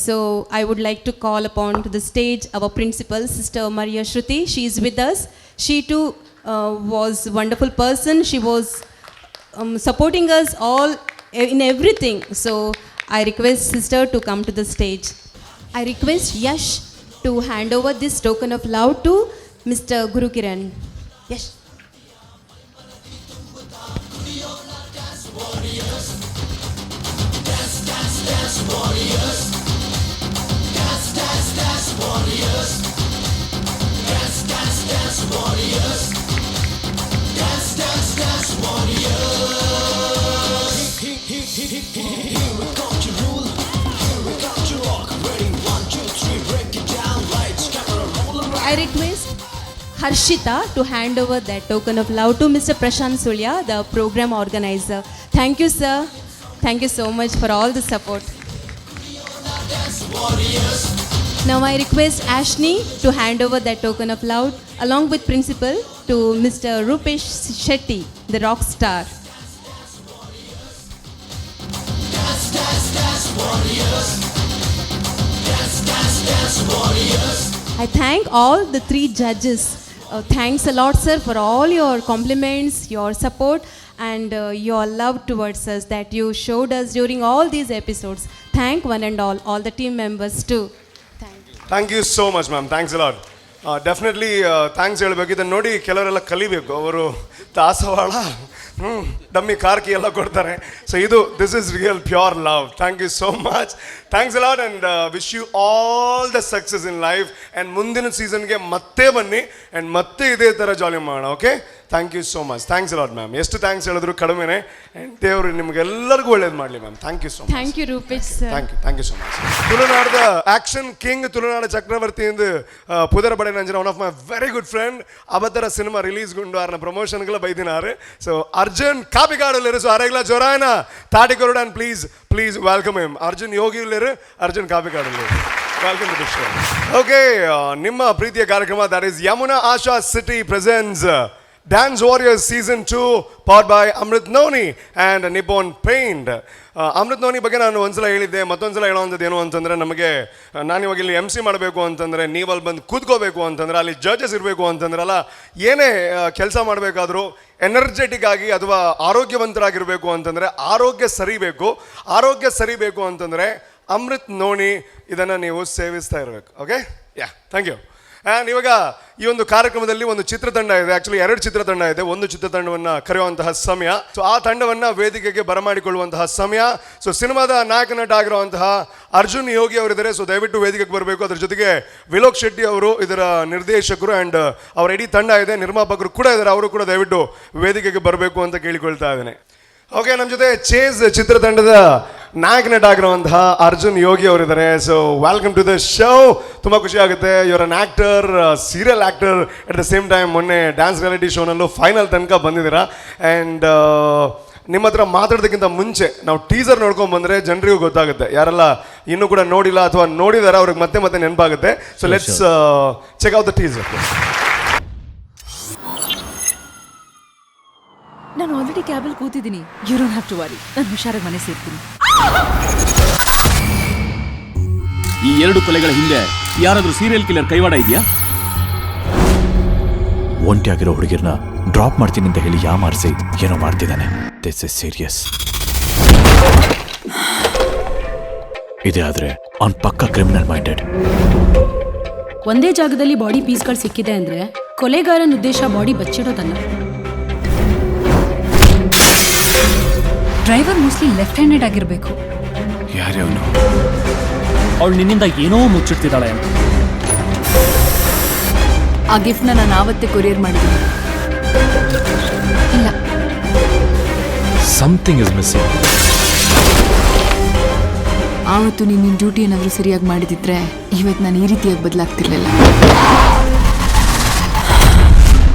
K: So I would like to call upon to the stage our principal, Sister Maria Shruti. She is with us. She too was a wonderful person. She was supporting us all in everything. So I request sister to come to the stage. I request Yash to hand over this token of love to Mr. Guru Kiran. Yash. I request Harshita to hand over that token of love to Mr. Prashant Sulya, the program organizer. Thank you, sir. Thank you so much for all the support. Now I request Ashni to hand over that token of love along with principal to Mr. Rupesh Shetty, the rock star. I thank all the 3 judges. Thanks a lot, sir, for all your compliments, your support, and your love towards us that you showed us during all these episodes. Thank one and all the team members too.
P: Thank you so much ma'am, thanks a lot. Definitely thanks ಹೇಳಬೇಕು. ಇದನ್ನು ನೋಡಿ ಕೆಲವರೆಲ್ಲ ಕಲಿಬೇಕು. ಅವರು ದಾಸವಾಳ dummy ಕಾರ್ಕಿ ಎಲ್ಲ ಕೊಡ್ತಾರೆ. So this is real pure love. Thank you so much, thanks a lot, and wish you all the success in life. And ಮುಂದಿನ ಸೀಸನ್ಗೆ ಮತ್ತೆ ಬನ್ನಿ ಆ್ಯಂಡ್ ಮತ್ತೆ ಇದೇ ಥರ ಜಾಲಿ ಮಾಡೋಣ. Okay, thank you so much. Thanks a lot ma'am. ಎಷ್ಟು thanks ಹೇಳಿದ್ರು ಕಡಿಮೆನೇ. ಆ್ಯಂಡ್ ದೇವರು ನಿಮಗೆಲ್ಲರಿಗೂ ಒಳ್ಳೇದು ಮಾಡಲಿ ma'am. Thank you so much.
K: Thank you Rupesh sir.
P: Thank you so much. ತುಳುನಾಡದ ಆಕ್ಷನ್ ಕಿಂಗ್, ತುಳುನಾಡ ಚಕ್ರವರ್ತಿ ಎಂದು ಪುದರ ಬಡೆ ನಂಜನ one of my very good friend. ಅವತ್ತರ ಸಿನಿಮಾ ರಿಲೀಸ್ ಗುಂಡು ಆರ್ನ ಪ್ರಮೋಷನ್ಗಳ ಬೈದಿನಾರು. ಸೊ ಅರ್ಜುನ್ ಕಾಪಿಕಾಡಲ್ಲೇರು. ಸೊ ಅರೆಗ್ಲ ಜೊರಾಯನ ತಾಟಿಕೊರಡು and please welcome him. Arjun Yogi ಇಲ್ಲೇರು, Arjun ಕಾಪಿಕಾಡಲ್ಲೇರು. Welcome to the show. Okay, ನಿಮ್ಮ ಪ್ರೀತಿಯ ಕಾರ್ಯಕ್ರಮ that is Yamuna Asha city presents Dance Warriors Season 2 powered by Amrit Noni and Nippon Paint. Amrit noni ಬಗ್ಗೆ ನಾನು ಒಂದ್ಸಲ ಹೇಳಿದ್ದೆ, ಮತ್ತೊಂದ್ಸಲ ಹೇಳೋವಂಥದ್ದು ಏನು ಅಂತಂದರೆ, ನಮಗೆ ನಾನು ಇವಾಗ ಇಲ್ಲಿ MC ಮಾಡಬೇಕು ಅಂತಂದರೆ, ನೀವು ಅಲ್ಲಿ ಬಂದು ಕೂತ್ಕೋಬೇಕು ಅಂತಂದರೆ, ಅಲ್ಲಿ ಜಡ್ಜಸ್ ಇರಬೇಕು ಅಂತಂದ್ರಲ್ಲ, ಏನೇ ಕೆಲಸ ಮಾಡಬೇಕಾದ್ರೂ ಎನರ್ಜೆಟಿಕ್ ಆಗಿ ಅಥವಾ ಆರೋಗ್ಯವಂತರಾಗಿರಬೇಕು ಅಂತಂದರೆ ಆರೋಗ್ಯ ಸರಿಬೇಕು ಅಂತಂದರೆ ಅಮೃತ್ ನೋನಿ ಇದನ್ನು ನೀವು ಸೇವಿಸ್ತಾ ಇರಬೇಕು. Okay, thank you. ಆ್ಯಂಡ್ ಇವಾಗ ಈ ಒಂದು ಕಾರ್ಯಕ್ರಮದಲ್ಲಿ ಒಂದು ಚಿತ್ರತಂಡ ಇದೆ. ಆ್ಯಕ್ಚುಲಿ 2 ಚಿತ್ರತಂಡ ಇದೆ. ಒಂದು ಚಿತ್ರತಂಡವನ್ನು ಕರೆಯುವಂತಹ ಸಮಯ, ಸೊ ಆ ತಂಡವನ್ನು ವೇದಿಕೆಗೆ ಬರಮಾಡಿಕೊಳ್ಳುವಂತಹ ಸಮಯ. ಸೊ ಸಿನಿಮಾದ ನಾಯಕ ನಟ ಆಗಿರುವಂತಹ ಅರ್ಜುನ್ ಯೋಗಿ ಅವರಿದ್ದಾರೆ. ಸೊ ದಯವಿಟ್ಟು ವೇದಿಕೆಗೆ ಬರಬೇಕು. ಅದ್ರ ಜೊತೆಗೆ ವಿಲೋಕ್ ಶೆಟ್ಟಿ ಅವರು ಇದರ ನಿರ್ದೇಶಕರು, ಆ್ಯಂಡ್ ಅವರ ಇಡೀ ತಂಡ ಇದೆ, ನಿರ್ಮಾಪಕರು ಕೂಡ ಇದ್ದಾರೆ. ಅವರು ಕೂಡ ದಯವಿಟ್ಟು ವೇದಿಕೆಗೆ ಬರಬೇಕು ಅಂತ ಕೇಳಿಕೊಳ್ತಾ ಇದ್ದೇನೆ. ಓಕೆ, ನಮ್ಮ ಜೊತೆ ಚೇಸ್ ಚಿತ್ರತಂಡದ ನಾಯಕ ನಟ ಆಗಿರುವಂತಹ ಅರ್ಜುನ್ ಯೋಗಿ ಅವರಿದ್ದಾರೆ. So welcome to the show. ತುಂಬ ಖುಷಿ ಆಗುತ್ತೆ. You're an actor, serial actor, at the same time ಮೊನ್ನೆ ಡ್ಯಾನ್ಸ್ ರಿಯಾಲಿಟಿ ಶೋನಲ್ಲೂ ಫೈನಲ್ ತನಕ ಬಂದಿದ್ದೀರಾ. ಆ್ಯಂಡ್ ನಿಮ್ಮ ಹತ್ರ ಮಾತಾಡೋದಕ್ಕಿಂತ ಮುಂಚೆ ನಾವು ಟೀಸರ್ ನೋಡ್ಕೊಂಡು ಬಂದರೆ ಜನರಿಗೂ ಗೊತ್ತಾಗುತ್ತೆ. ಯಾರೆಲ್ಲ ಇನ್ನೂ ಕೂಡ ನೋಡಿಲ್ಲ ಅಥವಾ ನೋಡಿದಾರೆ ಅವ್ರಿಗೆ ಮತ್ತೆ ನೆನಪಾಗುತ್ತೆ. So let's check out the teaser.
S: ನಾನು ಆಲ್ರೆಡಿ ಕ್ಯಾಬಲ್ಲಿ ಕೂತಿದ್ದೀನಿ. You don't have to worry. ನಾನು ಹುಷಾರಾಗಿ ಮನೆ ಸೇರ್ತೀನಿ.
I: ಈ 2 ಕೊಲೆಗಳ ಹಿಂದೆ ಯಾರಾದ್ರೂ ಸೀರಿಯಲ್ ಕಿಲ್ಲರ್ ಕೈವಾಡ ಇದೆಯಾ?
O: ಒಂಟಿಯಾಗಿರೋ ಹುಡುಗಿರ್ನ ಡ್ರಾಪ್ ಮಾಡ್ತೀನಿ ಅಂತ ಹೇಳಿ ಯಾಮಾರಿಸಿ ಏನೋ ಮಾಡ್ತಿದ್ದಾನೆ. This is serious. ಇದೇ ಆದ್ರೆ ಅವ್ನ್ ಪಕ್ಕ ಕ್ರಿಮಿನಲ್ ಮೈಂಡೆಡ್.
S: ಒಂದೇ ಜಾಗದಲ್ಲಿ ಬಾಡಿ ಪೀಸ್ಗಳು ಸಿಕ್ಕಿದೆ ಅಂದ್ರೆ ಕೊಲೆಗಾರನ ಉದ್ದೇಶ ಬಾಡಿ ಬಚ್ಚಿಡೋದಲ್ಲ. ಡ್ರೈವರ್ ಮೋಸ್ಟ್ಲಿ ಲೆಫ್ಟ್ ಹ್ಯಾಂಡೆಡ್ ಆಗಿರಬೇಕು.
O: ಯಾರ್ಯವನು?
I: ಅವಳು ನಿನ್ನಿಂದ ಏನೋ ಮುಚ್ಚಿಡ್ತಿದ್ದಾಳೆ ಅಂತ.
S: ಆ ಗಿಫ್ಟ್ನ ನಾನು ಆವತ್ತೇ ಕೊರಿಯರ್ ಮಾಡಿದ್ದೀನಿ. ಇಲ್ಲ,
O: ಸಮಥಿಂಗ್ ಇಸ್ ಮಿಸ್ಸಿಂಗ್.
S: ಆವತ್ತು ನಿನ್ನ ಡ್ಯೂಟಿ ಏನಾದರೂ ಸರಿಯಾಗಿ ಮಾಡಿದಿದ್ರೆ ಇವತ್ತು ನಾನು ಈ ರೀತಿಯಾಗಿ ಬದಲಾಗ್ತಿರ್ಲಿಲ್ಲ.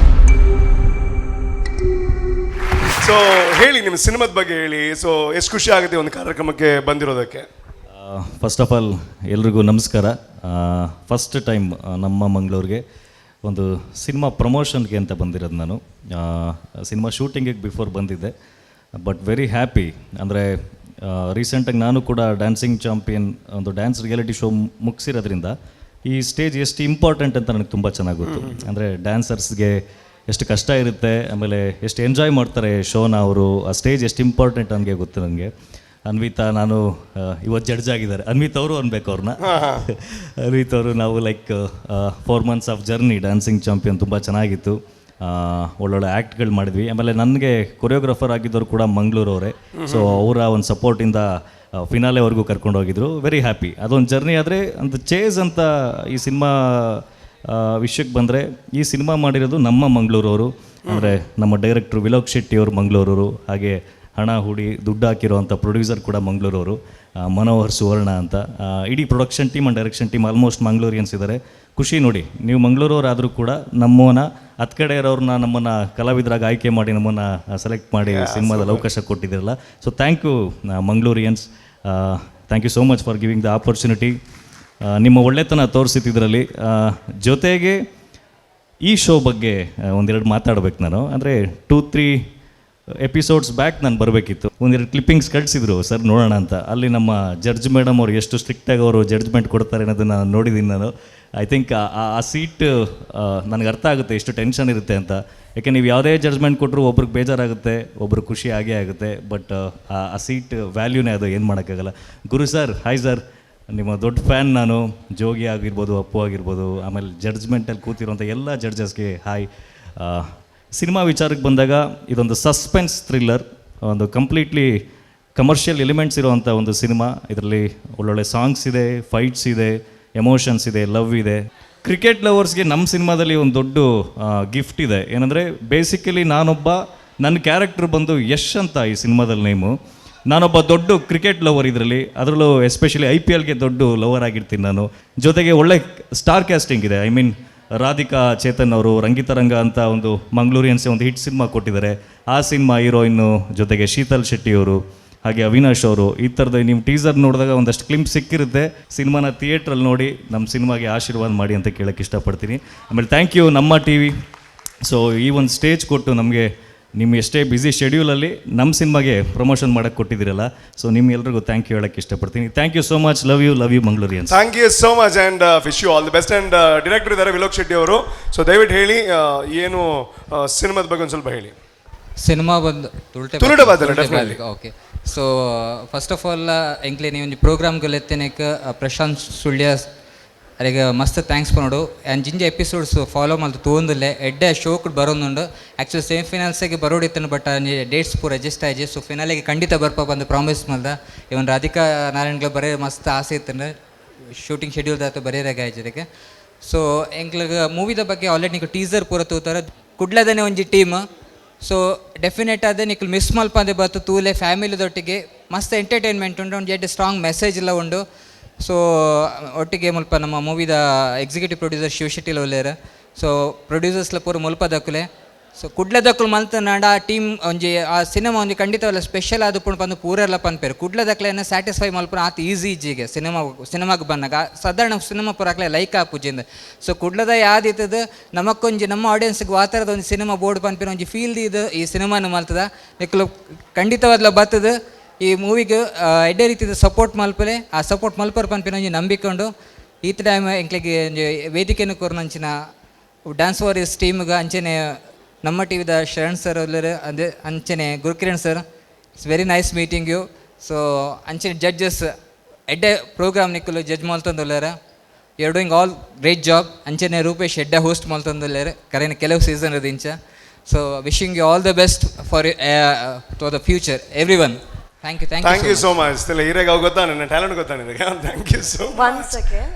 P: ಸೊ ಹೇಳಿ, ನಿಮ್ಮ ಸಿನಿಮಾದ ಬಗ್ಗೆ ಹೇಳಿ. ಸೊ ಎಷ್ಟು ಖುಷಿ ಆಗುತ್ತೆ ಒಂದು ಕಾರ್ಯಕ್ರಮಕ್ಕೆ ಬಂದಿರೋದಕ್ಕೆ.
T: ಫಸ್ಟ್ ಆಫ್ ಆಲ್ ಎಲ್ರಿಗೂ ನಮಸ್ಕಾರ. ಫಸ್ಟ್ ಟೈಮ್ ನಮ್ಮ ಮಂಗಳೂರಿಗೆ ಒಂದು ಸಿನಿಮಾ ಪ್ರಮೋಷನ್ಗೆ ಅಂತ ಬಂದಿರೋದು ನಾನು. ಸಿನಿಮಾ ಶೂಟಿಂಗಿಗೆ ಬಿಫೋರ್ ಬಂದಿದ್ದೆ, ಬಟ್ ವೆರಿ ಹ್ಯಾಪಿ. ಅಂದರೆ ರೀಸೆಂಟಾಗಿ ನಾನು ಕೂಡ ಡ್ಯಾನ್ಸಿಂಗ್ ಚಾಂಪಿಯನ್ ಒಂದು ಡ್ಯಾನ್ಸ್ ರಿಯಾಲಿಟಿ ಶೋ ಮುಗಿಸಿರೋದ್ರಿಂದ ಈ ಸ್ಟೇಜ್ ಎಷ್ಟು ಇಂಪಾರ್ಟೆಂಟ್ ಅಂತ ನನಗೆ ತುಂಬ ಚೆನ್ನಾಗಿ ಗೊತ್ತು. ಅಂದರೆ ಡ್ಯಾನ್ಸರ್ಸ್ಗೆ ಎಷ್ಟು ಕಷ್ಟ ಇರುತ್ತೆ, ಆಮೇಲೆ ಎಷ್ಟು ಎಂಜಾಯ್ ಮಾಡ್ತಾರೆ ಶೋನ ಅವರು. ಆ ಸ್ಟೇಜ್ ಎಷ್ಟು ಇಂಪಾರ್ಟೆಂಟ್ ನನಗೆ ಗೊತ್ತು. ನನಗೆ ಅನ್ವಿತಾ, ನಾನು ಇವತ್ತು ಜಡ್ಜ್ ಆಗಿದ್ದಾರೆ. ಅನ್ವಿತ್ ಅವರು ಅನ್ಬೇಕು ಅವ್ರನ್ನ. ಅನ್ವಿತ್ ಅವರು ನಾವು like 4 months of journey dancing champion ತುಂಬ ಚೆನ್ನಾಗಿತ್ತು. ಒಳ್ಳೊಳ್ಳೆ ಆ್ಯಕ್ಟ್ಗಳು ಮಾಡಿದ್ವಿ. ಆಮೇಲೆ ನನಗೆ ಕೊರಿಯೋಗ್ರಾಫರ್ ಆಗಿದ್ದವರು ಕೂಡ ಮಂಗಳೂರವರೇ. ಸೊ ಅವರ ಒಂದು ಸಪೋರ್ಟಿಂದ ಫಿನಾಲೆವರೆಗೂ ಕರ್ಕೊಂಡು ಹೋಗಿದ್ರು. Very happy. ಅದೊಂದು ಜರ್ನಿ. ಆದರೆ ಒಂದು ಚೇಸ್ ಅಂತ ಈ ಸಿನಿಮಾ ವಿಷಯಕ್ಕೆ ಬಂದರೆ, ಈ ಸಿನಿಮಾ ಮಾಡಿರೋದು ನಮ್ಮ ಮಂಗಳೂರವರು. ಅಂದರೆ ನಮ್ಮ ಡೈರೆಕ್ಟ್ರು ವಿಲೋಕ್ ಶೆಟ್ಟಿ ಅವರು ಮಂಗಳೂರವರು. ಹಾಗೆ ಹಣ ಹೂಡಿ ದುಡ್ಡು ಹಾಕಿರೋವಂಥ ಪ್ರೊಡ್ಯೂಸರ್ ಕೂಡ ಮಂಗಳೂರವರು, ಮನೋಹರ್ ಸುವರ್ಣ ಅಂತ. ಇಡೀ production team and direction team almost ಮಂಗಳೂರಿಯನ್ಸ್ ಇದ್ದಾರೆ. ಖುಷಿ ನೋಡಿ, ನೀವು ಮಂಗಳೂರವರಾದರೂ ಕೂಡ ನಮ್ಮನ್ನ ಹತ್ತು ಕಡೆ ಇರೋರನ್ನ ನಮ್ಮನ್ನು ಕಲಾವಿದರಾಗ ಆಯ್ಕೆ ಮಾಡಿ ನಮ್ಮನ್ನು ಸೆಲೆಕ್ಟ್ ಮಾಡಿ ಸಿನಿಮಾದಲ್ಲಿ ಅವಕಾಶ ಕೊಟ್ಟಿದ್ದೀರಲ್ಲ. ಸೊ ಥ್ಯಾಂಕ್ ಯು ಮಂಗಳೂರಿಯನ್ಸ್, thank you so much for giving the opportunity. ನಿಮ್ಮ ಒಳ್ಳೆತನ ತೋರಿಸಿದ್ದರಲ್ಲಿ ಜೊತೆಗೆ ಈ ಶೋ ಬಗ್ಗೆ ಒಂದೆರಡು ಮಾತಾಡ್ಬೇಕು ನಾನು. ಅಂದರೆ 2-3 ಎಪಿಸೋಡ್ಸ್ ಬ್ಯಾಕ್ ನಾನು ಬರಬೇಕಿತ್ತು, ಒಂದೆರಡು ಕ್ಲಿಪ್ಪಿಂಗ್ಸ್ ಕಳಿಸಿದ್ರು ಸರ್ ನೋಡೋಣ ಅಂತ. ಅಲ್ಲಿ ನಮ್ಮ ಜಡ್ಜ್ ಮೇಡಮ್ ಅವರು ಎಷ್ಟು ಸ್ಟ್ರಿಕ್ಟಾಗಿ ಅವರು ಜಡ್ಜ್ಮೆಂಟ್ ಕೊಡ್ತಾರೆ ಅನ್ನೋದನ್ನು ನೋಡಿದ್ದೀನಿ ನಾನು. ಐ ಥಿಂಕ್ ಆ ಸೀಟ್ ನನಗೆ ಅರ್ಥ ಆಗುತ್ತೆ ಎಷ್ಟು ಟೆನ್ಷನ್ ಇರುತ್ತೆ ಅಂತ. ಯಾಕೆ ನೀವು ಯಾವುದೇ ಜಡ್ಜ್ಮೆಂಟ್ ಕೊಟ್ಟರು ಒಬ್ರಿಗೆ ಬೇಜಾರಾಗುತ್ತೆ, ಒಬ್ರು ಖುಷಿ ಆಗೇ ಆಗುತ್ತೆ. ಬಟ್ ಆ ಸೀಟ್ ವ್ಯಾಲ್ಯೂನೇ ಅದು, ಏನು ಮಾಡೋಕ್ಕಾಗಲ್ಲ. ಗುರು ಸರ್, ಹಾಯ್ ಸರ್, ನಿಮ್ಮ ದೊಡ್ಡ ಫ್ಯಾನ್ ನಾನು. ಜೋಗಿ ಆಗಿರ್ಬೋದು, ಅಪ್ಪು ಆಗಿರ್ಬೋದು, ಆಮೇಲೆ ಜಡ್ಜ್ಮೆಂಟಲ್ಲಿ ಕೂತಿರೋಂಥ ಎಲ್ಲ ಜಡ್ಜಸ್ಗೆ ಹಾಯ್. ಸಿನಿಮಾ ವಿಚಾರಕ್ಕೆ ಬಂದಾಗ ಇದೊಂದು ಸಸ್ಪೆನ್ಸ್ ಥ್ರಿಲ್ಲರ್, ಒಂದು ಕಂಪ್ಲೀಟ್ಲಿ ಕಮರ್ಷಿಯಲ್ ಎಲಿಮೆಂಟ್ಸ್ ಇರೋವಂಥ ಒಂದು ಸಿನಿಮಾ. ಇದರಲ್ಲಿ ಒಳ್ಳೊಳ್ಳೆ ಸಾಂಗ್ಸ್ ಇದೆ, ಫೈಟ್ಸ್ ಇದೆ, ಎಮೋಷನ್ಸ್ ಇದೆ, ಲವ್ ಇದೆ. ಕ್ರಿಕೆಟ್ ಲವರ್ಸ್ಗೆ ನಮ್ಮ ಸಿನಿಮಾದಲ್ಲಿ ಒಂದು ದೊಡ್ಡ ಗಿಫ್ಟ್ ಇದೆ. ಏನಂದರೆ ಬೇಸಿಕಲಿ ನನ್ನ ಕ್ಯಾರೆಕ್ಟರ್ ಬಂದು ಯಶ್ ಅಂತ ಈ ಸಿನಿಮಾದಲ್ಲಿ ನೇಮು. ನಾನೊಬ್ಬ ದೊಡ್ಡ ಕ್ರಿಕೆಟ್ ಲವರ್ ಇದರಲ್ಲಿ, ಅದರಲ್ಲೂ ಎಸ್ಪೆಷಲಿ IPLಗೆ ದೊಡ್ಡ ಲವರ್ ಆಗಿರ್ತೀನಿ ನಾನು. ಜೊತೆಗೆ ಒಳ್ಳೆ ಸ್ಟಾರ್ ಕ್ಯಾಸ್ಟಿಂಗ್ ಇದೆ. ಐ ಮೀನ್ ರಾಧಿಕಾ ಚೇತನ್ ಅವರು ರಂಗಿತರಂಗ ಅಂತ ಒಂದು ಮಂಗಳೂರಿಯನ್ಸೇ ಒಂದು ಹಿಟ್ ಸಿನಿಮಾ ಕೊಟ್ಟಿದ್ದಾರೆ. ಆ ಸಿನಿಮಾ ಹೀರೋಯಿನ್ನು ಜೊತೆಗೆ ಶೀತಲ್ ಶೆಟ್ಟಿ ಅವರು, ಹಾಗೆ ಅವಿನಾಶ್ ಅವರು. ಈ ಥರದ ನೀವು ಟೀಸರ್ ನೋಡಿದಾಗ ಒಂದಷ್ಟು ಕ್ಲಿಂಪ್ ಸಿಕ್ಕಿರುತ್ತೆ. ಸಿನಿಮಾನ ಥಿಯೇಟ್ರಲ್ಲಿ ನೋಡಿ ನಮ್ಮ ಸಿನಿಮಾಗೆ ಆಶೀರ್ವಾದ ಮಾಡಿ ಅಂತ ಕೇಳೋಕ್ಕೆ ಇಷ್ಟಪಡ್ತೀನಿ. ಆಮೇಲೆ ಥ್ಯಾಂಕ್ ಯು ನಮ್ಮ TV. ಸೊ ಈ ಒಂದು ಸ್ಟೇಜ್ ಕೊಟ್ಟು ನಮಗೆ, ನಿಮ್ಮ ಎಷ್ಟೇ ಬ್ಯುಸಿ ಶೆಡ್ಯೂಲಲ್ಲಿ ನಮ್ಮ ಸಿನಿಮಾಗೆ ಪ್ರಮೋಷನ್ ಮಾಡೋಕ್ಕೆ ಕೊಟ್ಟಿದ್ದೀರಲ್ಲ, ಸೊ ನಿಮ್ಗೆಲ್ರಿಗೂ ಥ್ಯಾಂಕ್ ಯು ಹೇಳೋಕ್ಕೆ ಇಷ್ಟಪಡ್ತೀನಿ. Thank you so much. Love you ಮಂಗಳೂರಿಯನ್ಸ್.
P: Thank you so much and wish you all the best. And director ಇದ್ದಾರೆ ವಿಲೋಕ್ ಶೆಟ್ಟಿ ಅವರು. ಸೊ ದಯವಿಟ್ಟು ಹೇಳಿ, ಏನು ಸಿನಿಮಾದ ಬಗ್ಗೆ ಒಂದು ಸ್ವಲ್ಪ ಹೇಳಿ.
C: ಸಿನಿಮಾ ಬಂದು okay. So first of all ಎಂಕ್ಲೆ ನೀವು ಒಂದು ಪ್ರೋಗ್ರಾಮ್ಗಳು ಎತ್ತೇನಕ್ಕೆ ಪ್ರಶಾಂತ್ ಸುಳ್ಯ ಅಲ್ಲಿಗೆ ಮಸ್ತ್ ಥ್ಯಾಂಕ್ಸ್ ಪನ್ನೋಡು. ಆ್ಯಂಡ್ ಜಿಂಜ ಎಪಿಸೋಡ್ಸ್ ಫಾಲೋ ಮಾಡ್ತು ತೊಂದಿಲ್ಲ ಎಡ್ಡೆ ಶೋಕ್ ಬರೋನುಂಡು. ಆ್ಯಕ್ಚುಲಿ ಸೆಮಿಫೈನಲ್ಸಿಗೆ ಬರೋಡಿತ್ತನು, ಬಟ್ ಡೇಟ್ಸ್ ಪೂರ ಅಡ್ಜಸ್ಟ್ ಆಯ್ತು. ಸೊ ಫಿನಾಲಿಗೆ ಖಂಡಿತ ಬರ್ಪ ಬಂದು ಪ್ರಾಮಿಸ್ ಮಾಡ್ದ. ಇವನ್ ರಾಧಿಕಾ ನಾರಾಯಣ್ಗಳು ಬರೀ ಮಸ್ತ್ ಆಸೆ ಇತ್ತಂದ್ರೆ ಶೂಟಿಂಗ್ ಶೆಡ್ಯೂಲ್ ಆಯ್ತು ಬರೀರಾಗ ಆಯ್ತದಕ್ಕೆ. ಸೊ ಎಂಕ್ಲಿಗೆ ಮೂವಿದ ಬಗ್ಗೆ ಆಲ್ರೆಡಿ ನೀವು ಟೀಸರ್ ಪೂರ ತೂತಾರೆ. ಕುಡ್ಲದನೇ ಒಂಜಿ ಟೀಮ್. ಸೊ ಡೆಫಿನೆಟ್ ಅದೇ ನಿಖಲ್ ಮಿಸ್ ಮಲ್ಪಂದೆ ಬತ್ತು ತೂಲೆ ಫ್ಯಾಮಿಲಿದೊಟ್ಟಿಗೆ ಮಸ್ತ್ ಎಂಟರ್ಟೈನ್ಮೆಂಟ್ ಉಂಟು. ಒಂದು ಎಡ್ಡೆ ಸ್ಟ್ರಾಂಗ್ ಮೆಸೇಜ್ ಎಲ್ಲ ಉಂಡು. ಸೊ ಒಟ್ಟಿಗೆ ಮುಲ್ಪ ನಮ್ಮ ಮೂವಿದ ಎಕ್ಸಿಕ್ಯೂಟಿವ್ ಪ್ರೊಡ್ಯೂಸರ್ ಶಿವಶೆಟ್ಟಿಲ ಒಳ್ಳೆಯರ. ಸೊ ಪ್ರೊಡ್ಯೂಸರ್ಸ್ಲ ಪೂರ ಮುಲ್ಪ ದಕ್ಕಲೆ. ಸೊ ಕುಡ್ಲ ದಕ್ಕಲು ಮಲ್ತನಾಡ ಆ ಟೀಮ್ ಒಂಜಿ ಆ ಸಿನಿಮಾ ಒಂಜಿ ಖಂಡಿತವಲ್ಲ ಸ್ಪೆಷಲ್ ಆದ ಪುಣ್ ಬಂದು ಪೂರೆಲ್ಲ ಪನ್ಪೇರು. ಕುಡ್ಲ ದಕ್ಲೆನ ಸ್ಯಾಟಿಸ್ಫೈ ಮಲ್ಪುನ ಆತ ಈಜಿಗೆ ಸಿನಿಮಾಗೆ ಬಂದಾಗ ಸಾಧಾರಣ ಸಿನಿಮಾ ಪೂರಾಕ್ಲೆ ಲೈಕ್ ಆಪುಜಿಂದ. ಸೊ ಕುಡ್ಲದ ಯಾದಿತ್ತದ ನಮಕೊಂಜಿ ನಮ್ಮ ಆಡಿಯನ್ಸ್ಗೆ ವಾತರದ ಒಂದು ಸಿನಿಮಾ ಬೋರ್ಡ್ ಪನ್ಪೇರು ಒಂಜಿ ಫೀಲ್ಡ್ ಇದು ಈ ಸಿನಿಮಾನು ಮಲ್ತದ ನಿಕ್ಲು ಖಂಡಿತವಾದ್ಲ ಬರ್ತದ. ಈ ಮೂವಿಗೆ ಎಡ್ಡೆ ರೀತಿಯ ಸಪೋರ್ಟ್ ಮಲ್ಪಲೆ. ಆ ಸಪೋರ್ಟ್ ಮಲ್ಪರ್ ಪನ್ಪಿನ ಒಂಜಿ ನಂಬಿಕೊಂಡು ಈತ ಟೈಮ್ ಎಂಕ್ಲಿಗೆ ವೇದಿಕೆಯನ್ನು ಕೊರ್ನಂಚಿನ ಡ್ಯಾನ್ಸ್ ವಾರಿಯರ್ಸ್ ಟೀಮ್ಗೆ ಅಂಚನೆ ನಮ್ಮ TVದ ಶರಣ್ ಸರ್ ಅಲ್ಲರ ಅದೇ ಅಂಚನೆ Gurukiran sir. It's very nice meeting you. So ಅಂಚನೆ ಜಡ್ಜಸ್ ಎಡ್ಡೆ ಪ್ರೋಗ್ರಾಮ್ ನಿಕ್ಕಲು ಜಡ್ಜ್ ಮಲ್ತಂದುಲ್ಲಾರ. You are doing all great job. ಅಂಚನೆ ರೂಪೇಶ್ ಎಡ್ಡೆ ಹೋಸ್ಟ್ ಮಲ್ತಂದುಲ್ಲಾರ ಕರೆನ ಕೆಲವು ಸೀಸನ್ ಅದು ಇಂಚ. So wishing you all the best for the future everyone. Thank you so much. Still ಹೀರೆಗೆ ಗೊತ್ತಾ ನನ್ನ ಟ್ಯಾಲೆಂಟ್ ಗೊತ್ತಾ ನಿನಗೆ? Thank you so much.
Q: One second.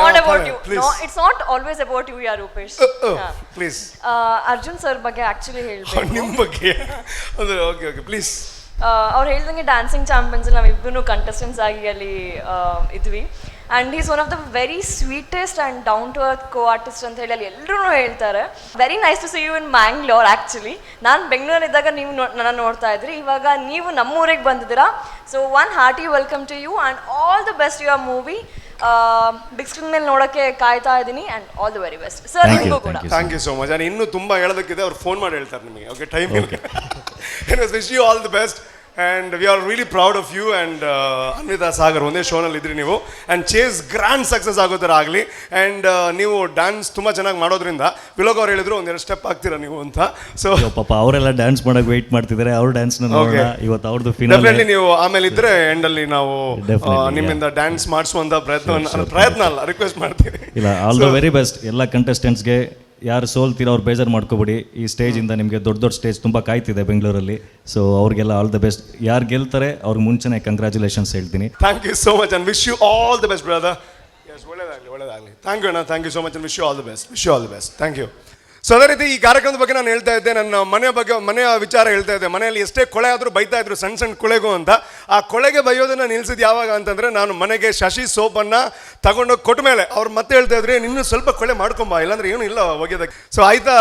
P: Not
Q: about you.
P: Please.
Q: No, it's not always about you, yeah, Rupesh.
P: Please.
Q: Arjun sir ಬಗ್ಗೆ actually ಹೇಳ್ಬೇಕು.
P: ನಿಮ್ಮ ಬಗ್ಗೆ ಅಂದ್ರೆ ಓಕೆ ಪ್ಲೀಸ್.
Q: ಅವ್ರು ಹೇಳ್ದಂಗೆ ಡ್ಯಾನ್ಸಿಂಗ್ ಚಾಂಪಿಯನ್ಸ್ ನಾವಿಬ್ಬರು ಕಂಟೆಸ್ಟೆಂಟ್ಸ್ ಆಗಿ ಅಲ್ಲಿ ಇದ್ವಿ. And is one of the very sweetest and down to earth co artist ಅಂತ ಹೇಳಿ ಅಲ್ಲಿ ಎಲ್ಲರೂ ಹೇಳ್ತಾರೆ. Very nice to see you in Mangalore. Actually ನಾನು ಬೆಂಗಳೂರಿದ್ದಾಗ ನೀವು ನನ್ನ ನೋಡ್ತಾ ಇದ್ರಿ, ಇವಾಗ ನೀವು ನಮ್ಮೂರಿಗೆ ಬಂದಿದ್ದೀರಾ. So one hearty welcome to you and all the best your movie. Big screen ಮೇಲೆ ನೋಡೋಕ್ಕೆ ಕಾಯ್ತಾ ಇದ್ದೀನಿ and all the very best sir. ನಿಮಗೂ ಕೂಡ
P: ಥ್ಯಾಂಕ್ ಯು ಸೋ ಮಚ್. ನಾನು ಇನ್ನೂ ತುಂಬ ಹೇಳೋದಕ್ಕಿದೆ, ಅವ್ರು ಫೋನ್ ಮಾಡಿ ಹೇಳ್ತಾರೆ ನಿಮಗೆ. Okay time wish you all the best. And we are really proud of you. And Anvitha Sagar ಒಂದೇ ಶೋನಲ್ಲಿ ಇದ್ರಿ ನೀವು. ಆ್ಯಂಡ್ ಚೇಸ್ ಗ್ರ್ಯಾಂಡ್ ಸಕ್ಸಸ್ ಆಗೋ ಥರ ಆಗಲಿ. ಆ್ಯಂಡ್ ನೀವು ಡ್ಯಾನ್ಸ್ ತುಂಬ ಚೆನ್ನಾಗಿ ಮಾಡೋದ್ರಿಂದ ವಿಲೋಕ್ ಅವ್ರು ಹೇಳಿದ್ರು ಒಂದೆರಡು ಸ್ಟೆಪ್ ಆಗ್ತೀರಾ ನೀವು ಅಂತ. ಸೊ
T: ಪಾಪ ಅವರೆಲ್ಲ ಡ್ಯಾನ್ಸ್ ಮಾಡೋಕೆ ವೆಯ್ಟ್ ಮಾಡ್ತಿದ್ದಾರೆ. ಅವ್ರ ಡ್ಯಾನ್ಸ್ನ ನೋಡೋಣ ಇವತ್ತು. ಅವ್ರದ್ದು
P: ಡೆಫಿನೆಟ್ಲಿ ನೀವು ಆಮೇಲೆ ಇದ್ರೆ ಎಂಡಲ್ಲಿ ನಾವು ನಿಮ್ಮಿಂದ ಡ್ಯಾನ್ಸ್ ಮಾಡಿಸುವಂಥ ಪ್ರಯತ್ನ ಅಲ್ಲ ರಿಕ್ವೆಸ್ಟ್ ಮಾಡ್ತೀವಿ.
T: ಇಲ್ಲ, ಆಲ್ ದ ವೆರಿ ಬೆಸ್ಟ್ ಎಲ್ಲ ಕಂಟೆಸ್ಟೆಂಟ್ಸ್ಗೆ. ಯಾರು ಸೋಲ್ತೀರೋ ಅವ್ರು ಬೇಜಾರು ಮಾಡ್ಕೋಬೇಡಿ. ಈ ಸ್ಟೇಜಿಂದ ನಿಮಗೆ ದೊಡ್ಡ ಸ್ಟೇಜ್ ತುಂಬ ಕಾಯ್ತಿದೆ ಬೆಂಗಳೂರಲ್ಲಿ. ಸೊ ಅವ್ರಿಗೆಲ್ಲ ಆಲ್ ದ ಬೆಸ್ಟ್. ಯಾರು ಗೆಲ್ತಾರೆ ಅವ್ರಿಗೆ ಮುಂಚೆನೇ ಕಂಗ್ರ್ಯಾಚುಲೇಷನ್ಸ್ ಹೇಳ್ತೀನಿ.
P: Thank you so much and wish you all the best brother. Yes, ಒಳ್ಳೆಯದಾಗಲಿ. ಥ್ಯಾಂಕ್ ಯು ಅಣ್ಣ. Thank you so much and wish you all the best. Thank you. So ಅದೇ ರೀತಿ ಈ ಕಾರ್ಯಕ್ರಮದ ಬಗ್ಗೆ ನಾನು ಹೇಳ್ತಾ ಇದ್ದೆ, ನನ್ನ ಮನೆಯ ವಿಚಾರ ಹೇಳ್ತಾ ಇದ್ದೆ. ಮನೆಯಲ್ಲಿ ಎಷ್ಟೇ ಕೊಳೆ ಆದರೂ ಬೈತಾ ಇದ್ರು, ಸಣ್ಣ ಕೊಳೆಗೂ ಅಂತ. ಆ ಕೊಳೆಗೆ ಬೈಯೋದನ್ನು ನಿಲ್ಸಿದ್ದು ಯಾವಾಗ ಅಂತಂದರೆ ನಾನು ಮನೆಗೆ ಶಶಿ ಸೋಪನ್ನು ತಗೊಂಡೋಗಿ ಕೊಟ್ಟ ಮೇಲೆ ಅವ್ರು ಮತ್ತೆ ಹೇಳ್ತಾ ಇದ್ರೆ ನಿನ್ನೂ ಸ್ವಲ್ಪ ಕೊಳೆ ಮಾಡ್ಕೊಂಬ, ಇಲ್ಲಾಂದ್ರೆ ಏನೂ ಇಲ್ಲ ಒಗೆಯೋದಕ್ಕೆ. ಸೊ ಆಯ್ತಾ,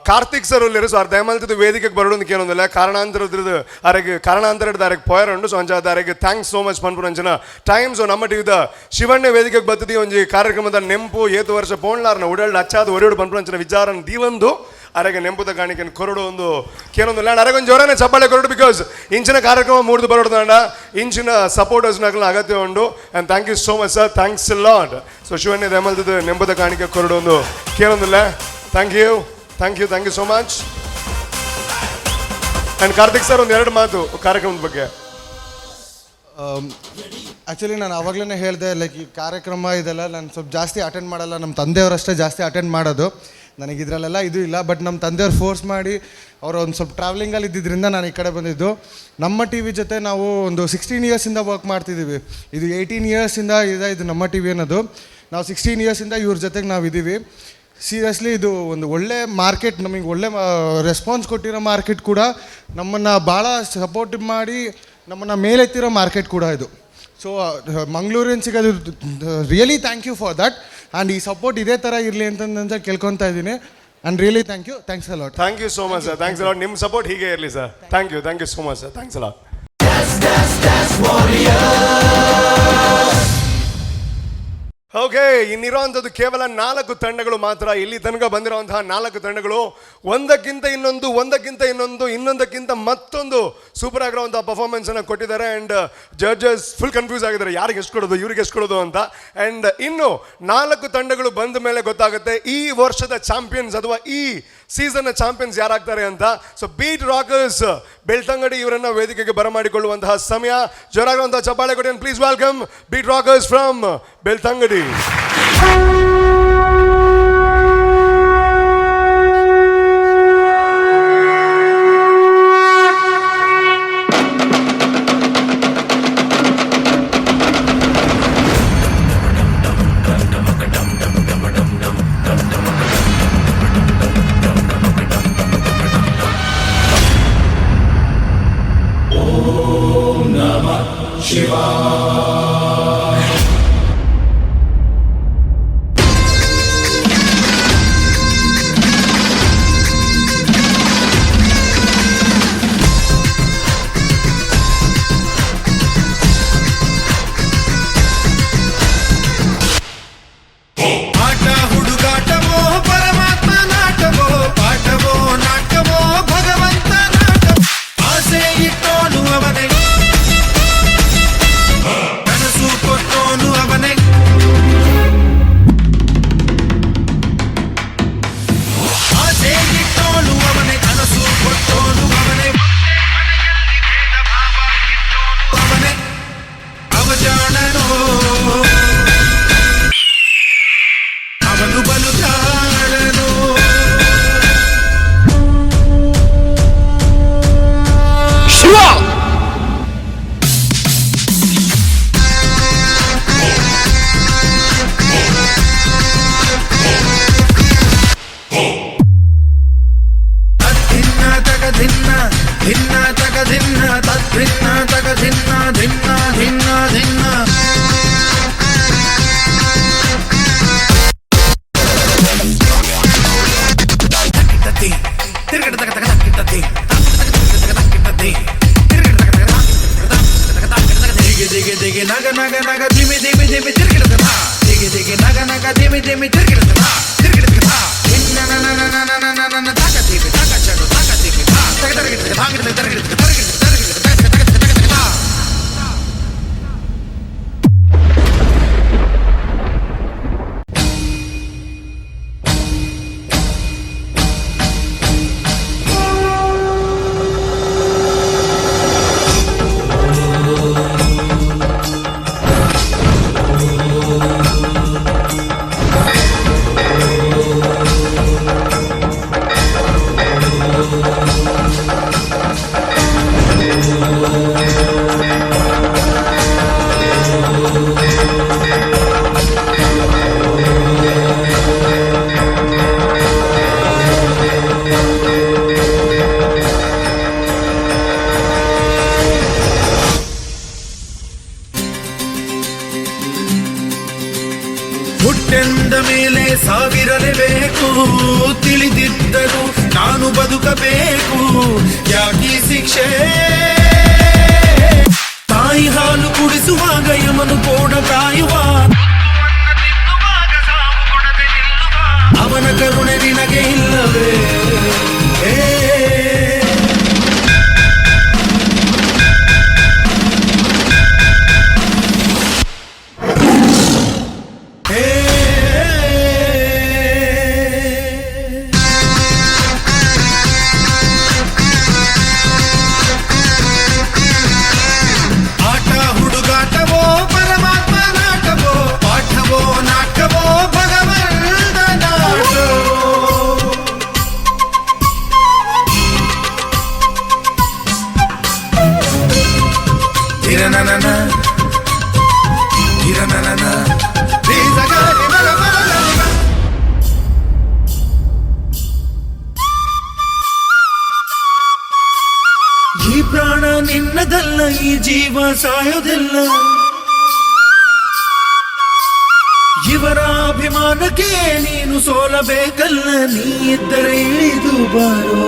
P: ಕಾರ್ತಿಕ್ ಸರ್ ಉಳ್ಳೇರು ಸೊ ಅವ್ರು ದಯಮಾಲ್ತಿದ್ದು ವೇದಿಕೆಗೆ ಬರೋದಕ್ಕೆ ಏನೊಂದಿಲ್ಲ ಕಾರಣಾಂತರದ ಅರೆಗೆ ಪೋಯರುಂಡು. ಸೊ ಅಂಚ ಅರೆಗೆ ಥ್ಯಾಂಕ್ಸ್ ಸೋ ಮಚ್ ಪನ್ಪುರಂಚನ ಟೈಮ್. ಸೊ ನಮ್ಮ ಟಿವಿದ ಶಿವಣ್ಣ ವೇದಿಕೆಗೆ ಬರ್ತದೆ ಒಂಜಿ ಕಾರ್ಯಕ್ರಮದ ನೆಂಪು ಏತು ವರ್ಷ ಪೋಣ್ಲಾರ್ನ ಉಡಲ್ಡ್ ಅಚ್ಚಾದ ಒರೆಡು ಪನ್ಪುರಂಚನ ವಿಚಾರನ ದೀವಂದು ಅರೆಗೆ ನೆಂಪುದ ಕಾಣಿಕೆಯನ್ನು ಕೊರಡು ಒಂದು ಕೇನೊಂದಿಲ್ಲ ಅರೆಗೊಂದು ಜೋರನೇ ಚಪ್ಪಾಳೆ ಕೊರಡು. ಬಿಕಾಸ್ ಇಂಚಿನ ಕಾರ್ಯಕ್ರಮ ಮೂಡ್ದು ಬರೋದು ಅಂಡ ಇಂಚಿನ ಸಪೋರ್ಟರ್ಸ್ನಾಗಲ ಅಗತ್ಯ ಉಂಡು. And thank you so much sir, thanks lot. So Shivanna ದಯಮಾಲ್ತದ ನೆಂಪುದ ಕಾಣಿಕೆ ಕೊರಡು ಒಂದು ಕೇನೊಂದಿಲ್ಲ. Thank you so much. And Karthik sir ಒಂದು ಎರಡು ಮಾತು ಕಾರ್ಯಕ್ರಮದ ಬಗ್ಗೆ.
H: ಆ್ಯಕ್ಚುಲಿ ನಾನು ಆವಾಗಲೇ ಹೇಳಿದೆ, ಲೈಕ್ ಈ ಕಾರ್ಯಕ್ರಮ ಇದೆಲ್ಲ ನಾನು ಸ್ವಲ್ಪ ಜಾಸ್ತಿ ಅಟೆಂಡ್ ಮಾಡಲ್ಲ, ನಮ್ಮ ತಂದೆಯವರಷ್ಟೇ ಜಾಸ್ತಿ ಅಟೆಂಡ್ ಮಾಡೋದು. ನನಗೆ ಇದರಲ್ಲೆಲ್ಲ ಇದು ಇಲ್ಲ. ಬಟ್ ನಮ್ಮ ತಂದೆಯವ್ರು ಫೋರ್ಸ್ ಮಾಡಿ ಅವರು ಒಂದು ಸ್ವಲ್ಪ ಟ್ರಾವೆಲಿಂಗಲ್ಲಿ ಇದ್ದಿದ್ದರಿಂದ ನಾನು ಈ ಕಡೆ ಬಂದಿದ್ದು. ನಮ್ಮ ಟಿ ವಿ ಜೊತೆ ನಾವು ಒಂದು 16 ಇಯರ್ಸಿಂದ ವರ್ಕ್ ಮಾಡ್ತಿದ್ದೀವಿ. ಇದು 18 ಇಯರ್ಸಿಂದ ಇದೆ ಇದು ನಮ್ಮ ಟಿ ವಿ ಅನ್ನೋದು. ನಾವು 16 ಇಯರ್ಸಿಂದ ಇವ್ರ ಜೊತೆಗೆ ನಾವು ಇದ್ದೀವಿ. ಸೀರಿಯಸ್ಲಿ ಇದು ಒಂದು ಒಳ್ಳೆ ಮಾರ್ಕೆಟ್, ನಮಗೆ ಒಳ್ಳೆ ರೆಸ್ಪಾನ್ಸ್ ಕೊಟ್ಟಿರೋ ಮಾರ್ಕೆಟ್ ಕೂಡ, ನಮ್ಮನ್ನು ಭಾಳ ಸಪೋರ್ಟ್ ಮಾಡಿ ನಮ್ಮನ್ನು ಮೇಲೆತ್ತಿರೋ ಮಾರ್ಕೆಟ್ ಕೂಡ ಇದು. ಸೊ ಮಂಗಳೂರಿನ್ಸಿಗೆ ಅದು really thank you for that. And ಈ ಸಪೋರ್ಟ್ ಇದೇ ಥರ ಇರಲಿ ಅಂತ ಕೇಳ್ಕೊತಾ ಇದ್ದೀನಿ. And really thanks a lot.
P: Thank you so much sir, thanks a lot. ನಿಮ್ಮ ಸಪೋರ್ಟ್ ಹೀಗೆ ಇರಲಿ sir. Thank you so much sir, thanks a lot. Okay, ಇನ್ನಿರೋವಂಥದ್ದು ಕೇವಲ 4 ತಂಡಗಳು ಮಾತ್ರ. ಇಲ್ಲಿ ತನಕ ಬಂದಿರೋಂತಹ 4 ತಂಡಗಳು ಒಂದಕ್ಕಿಂತ ಇನ್ನೊಂದಕ್ಕಿಂತ ಮತ್ತೊಂದು ಸೂಪರ್ ಆಗಿರೋವಂಥ ಪರ್ಫಾರ್ಮೆನ್ಸನ್ನು ಕೊಟ್ಟಿದ್ದಾರೆ. ಆ್ಯಂಡ್ ಜಡ್ಜಸ್ ಫುಲ್ ಕನ್ಫ್ಯೂಸ್ ಆಗಿದ್ದಾರೆ, ಯಾರಿಗೆ ಎಷ್ಟು ಕೊಡೋದು ಇವ್ರಿಗೆ ಎಷ್ಟು ಕೊಡೋದು ಅಂತ. ಆ್ಯಂಡ್ ಇನ್ನು 4 ತಂಡಗಳು ಬಂದ ಮೇಲೆ ಗೊತ್ತಾಗುತ್ತೆ ಈ ವರ್ಷದ ಚಾಂಪಿಯನ್ಸ್ ಅಥವಾ ಈ ಸೀಸನ್ನ ಚಾಂಪಿಯನ್ಸ್ ಯಾರಾಗ್ತಾರೆ ಅಂತ. ಸೊ ಬೀಟ್ ರಾಕರ್ಸ್ ಬೆಳ್ತಂಗಡಿ ಇವರನ್ನ ವೇದಿಕೆಗೆ ಬರಮಾಡಿಕೊಳ್ಳುವಂತಹ ಸಮಯ. ಜೋರಾಗಿರುವಂತಹ ಚಪ್ಪಾಳೆ ಕೊಡಿ. Please welcome beat rockers from Belthangady.
F: ಮೇಲೆ ಸಾವಿರಲೇಬೇಕು, ತಿಳಿದಿದ್ದರೂ ನಾನು ಬದುಕಬೇಕು, ಯಾಕೀ ಶಿಕ್ಷೆ? ತಾಯಿ ಹಾಲು ಕುಡಿಸುವಾಗ ಯಮನು ಕೋಣ ಕಾಯುವ, ಅವನ ಕರುಣೆ ನಿನಗೆ ಇಲ್ಲವೇ? ಆಟ ಹುಡುಗಾಟವೋ ಪರಮಾತ್ಮ ನಾಟವೋ, ಪಾಠವೋ ನಾಟವೋ ಭಗವಂತ ನಾಟೋ. ಧಿರನನನ ಧಿರನನನ ಧೀಸಗಾರಿ ಮಗ ಮಗ. ಈ ಪ್ರಾಣ ನಿನ್ನದಲ್ಲ, ಈ ಜೀವ ಸಾಯೋದಿಲ್ಲ, ಇವರ ಅಭಿಮಾನಕ್ಕೆ ನೀನು ಸೋಲಬೇಕಲ್ಲ, ನೀ ಇದ್ದರೆ ಇಳಿದು ಬಾರೋ.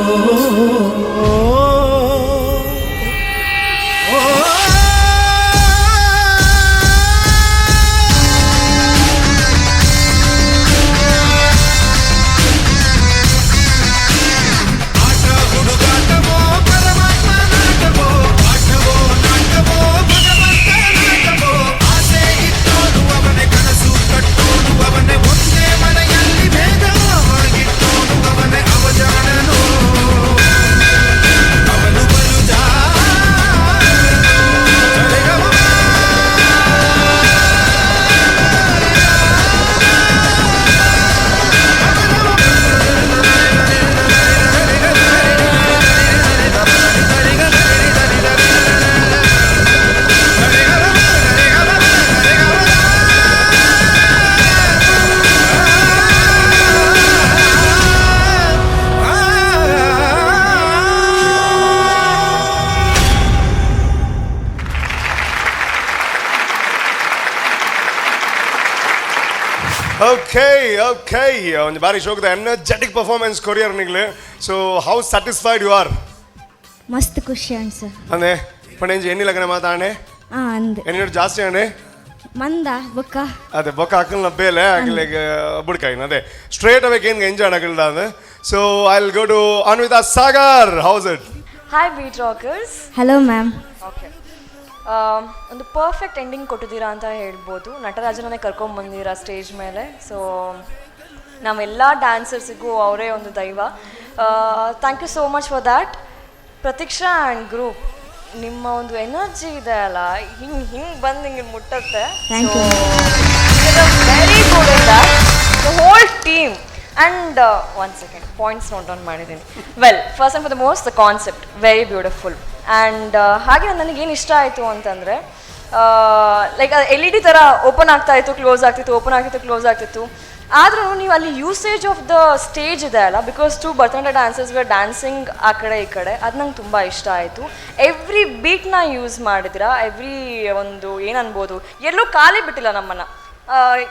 F: ಆಟ ಹುಡುಗಾಟವೋ ಪರಮಾತ್ಮ ನಾಟವೋ, ಪಾಠವೋ ನಾಟವೋ ಭಗವಂತ ನಾಟವೋ. ಆಸೆ ಇಟ್ಟೋನು ಅವನೇ, ಕನಸು ಕಟ್ಟೋನು ಅವನೇ, ಒಂದೇ ಮನೆಯಲ್ಲಿ ಭೇದವಾಗಿಟ್ಟೋನು ಅವನೇ, ಅವಜಾಣನು ಅವನು ಬಲುಜ.
P: ಓಕೆ ಒಂದು ಬಾರಿ ಶೋಕದ ಎನರ್ಜೆಟಿಕ್ ಪರ್ಫಾರ್ಮೆನ್ಸ್ ಕೊರಿಯರ್ ನಿಗ್ಲೆ. So how satisfied you are?
L: ಮಸ್ತ್ ಖುಷಿ ಅನ್ಸ
P: ಅಂದೆ ಪಣೆಂಜಿ ಎಣ್ಣಿಲಗನೆ ಮಾತಾಡೆ
L: ಅಂದೆ
P: ಎಣ್ಣೆ ಜಾಸ್ತಿ ಅಂಡೆ
L: ಮಂದ ಬೊಕ್ಕ
P: ಅದೇ ಬೊಕ್ಕ ಹಾಕಲ್ನ ಬೇಲೆ ಆಗ್ಲಿಗೆ ಬುಡ್ಕಾಯಿನ ಅದೇ ಸ್ಟ್ರೇಟ್ ಅವೇ ಏನು ಎಂಜಾಯ್ ಆಗಲ್ದ ಅಂದೆ. So I will go to Anvita Sagar. How's it?
Q: Hi beat rockers.
L: Hello ma'am.
Q: Okay, ಒಂದು ಪರ್ಫೆಕ್ಟ್ ಎಂಡಿಂಗ್ ಕೊಟ್ಟಿದ್ದೀರಾ ಅಂತ ಹೇಳ್ಬೋದು. ನಟರಾಜನೇ ಕರ್ಕೊಂಬಂದಿರಾ ಸ್ಟೇಜ್ ಮೇಲೆ. ಸೊ ನಾವೆಲ್ಲ ಡ್ಯಾನ್ಸರ್ಸಿಗೂ ಅವರೇ ಒಂದು ದೈವ. Thank you so much for that. Pratiksha and group, ನಿಮ್ಮ ಒಂದು ಎನರ್ಜಿ ಇದೆ ಅಲ್ಲ, ಹಿಂಗೆ ಬಂದು ಹಿಂಗೆ ಮುಟ್ಟತ್ತೆ. Very good in that, the whole team. And one second points note down ಮಾಡಿದ್ದೀನಿ. Well, first and for the most the concept very beautiful. And ಹಾಗೆ ನನಗೇನು ಇಷ್ಟ ಆಯಿತು ಅಂತಂದರೆ, ಲೈಕ್ LED ಥರ ಓಪನ್ ಆಗ್ತಾಯಿತ್ತು, ಕ್ಲೋಸ್ ಆಗ್ತಿತ್ತು, ಓಪನ್ ಆಗ್ತಿತ್ತು, ಕ್ಲೋಸ್ ಆಗ್ತಿತ್ತು. ಆದ್ರೂ ನೀವು ಅಲ್ಲಿ ಯೂಸೇಜ್ ಆಫ್ ದ ಸ್ಟೇಜ್ ಇದೆ ಅಲ್ಲ, because two Bharatanatyam dancers were dancing ಆ ಕಡೆ ಈ ಕಡೆ, ಅದು ನಂಗೆ ತುಂಬ ಇಷ್ಟ ಆಯಿತು. ಎವ್ರಿ ಬೀಟ್ನ ಯೂಸ್ ಮಾಡಿದಿರಾ, ಎವ್ರಿ ಒಂದು ಏನನ್ಬೋದು, ಎಲ್ಲೂ ಖಾಲಿ ಬಿಟ್ಟಿಲ್ಲ ನಮ್ಮನ್ನು.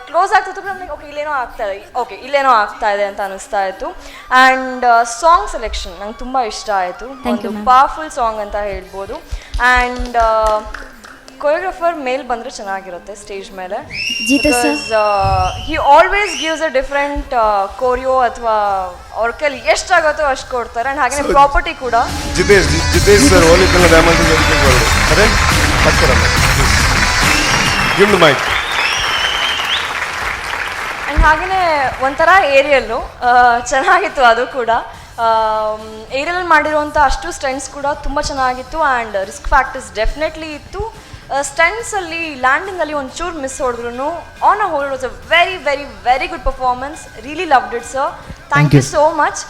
Q: ಕ್ಲೋಸ್ ಆಗ್ತಿತ್ತು ನಮಗೆ, ಓಕೆ ಇಲ್ಲೇನೋ ಆಗ್ತಾ ಇದೆ, ಓಕೆ ಇಲ್ಲೇನೋ ಆಗ್ತಾ ಇದೆ ಅಂತ ಅನಿಸ್ತಾ ಇತ್ತು. ಆ್ಯಂಡ್ ಸಾಂಗ್ ಸೆಲೆಕ್ಷನ್ ನಂಗೆ ತುಂಬ ಇಷ್ಟ ಆಯಿತು. ಒಂದು ಪವರ್ಫುಲ್ ಸಾಂಗ್ ಅಂತ ಹೇಳ್ಬೋದು. ಆ್ಯಂಡ್ ಕೊರಿಯೋಗ್ರಾಫರ್ ಮೇಲ್ ಬಂದರೆ ಚೆನ್ನಾಗಿರುತ್ತೆ ಸ್ಟೇಜ್ ಮೇಲೆ. He always gives a different choreo, ಅಥವಾ ಅವ್ರ ಕೈಲಿ ಎಷ್ಟಾಗುತ್ತೋ ಅಷ್ಟು ಕೊಡ್ತಾರೆ. ಆ್ಯಂಡ್ ಹಾಗೆ ಪ್ರಾಪರ್ಟಿ ಕೂಡ
P: ಜಿತೇಶ್ ಸರ್ ಅದೇ ಗಿವ್ ದ ಮೈಕ್.
Q: ಆ್ಯಂಡ್ ಹಾಗೆಯೇ ಒಂಥರ ಏರಿಯಲ್ಲು ಚೆನ್ನಾಗಿತ್ತು ಅದು ಕೂಡ. ಏರಿಯಲ್ ಮಾಡಿರುವಂಥ ಅಷ್ಟು ಸ್ಟಂಟ್ಸ್ ಕೂಡ ತುಂಬ ಚೆನ್ನಾಗಿತ್ತು. ಆ್ಯಂಡ್ ರಿಸ್ಕ್ ಫ್ಯಾಕ್ಟರ್ಸ್ ಡೆಫಿನೆಟ್ಲಿ ಇತ್ತು. ಸ್ಟಂಟ್ಸಲ್ಲಿ ಲ್ಯಾಂಡಿಂಗಲ್ಲಿ ಒಂಚೂರು ಮಿಸ್ ಹೊಡೆದ್ರು on a whole was a very very very good performance. Really loved it sir. Thank you so much.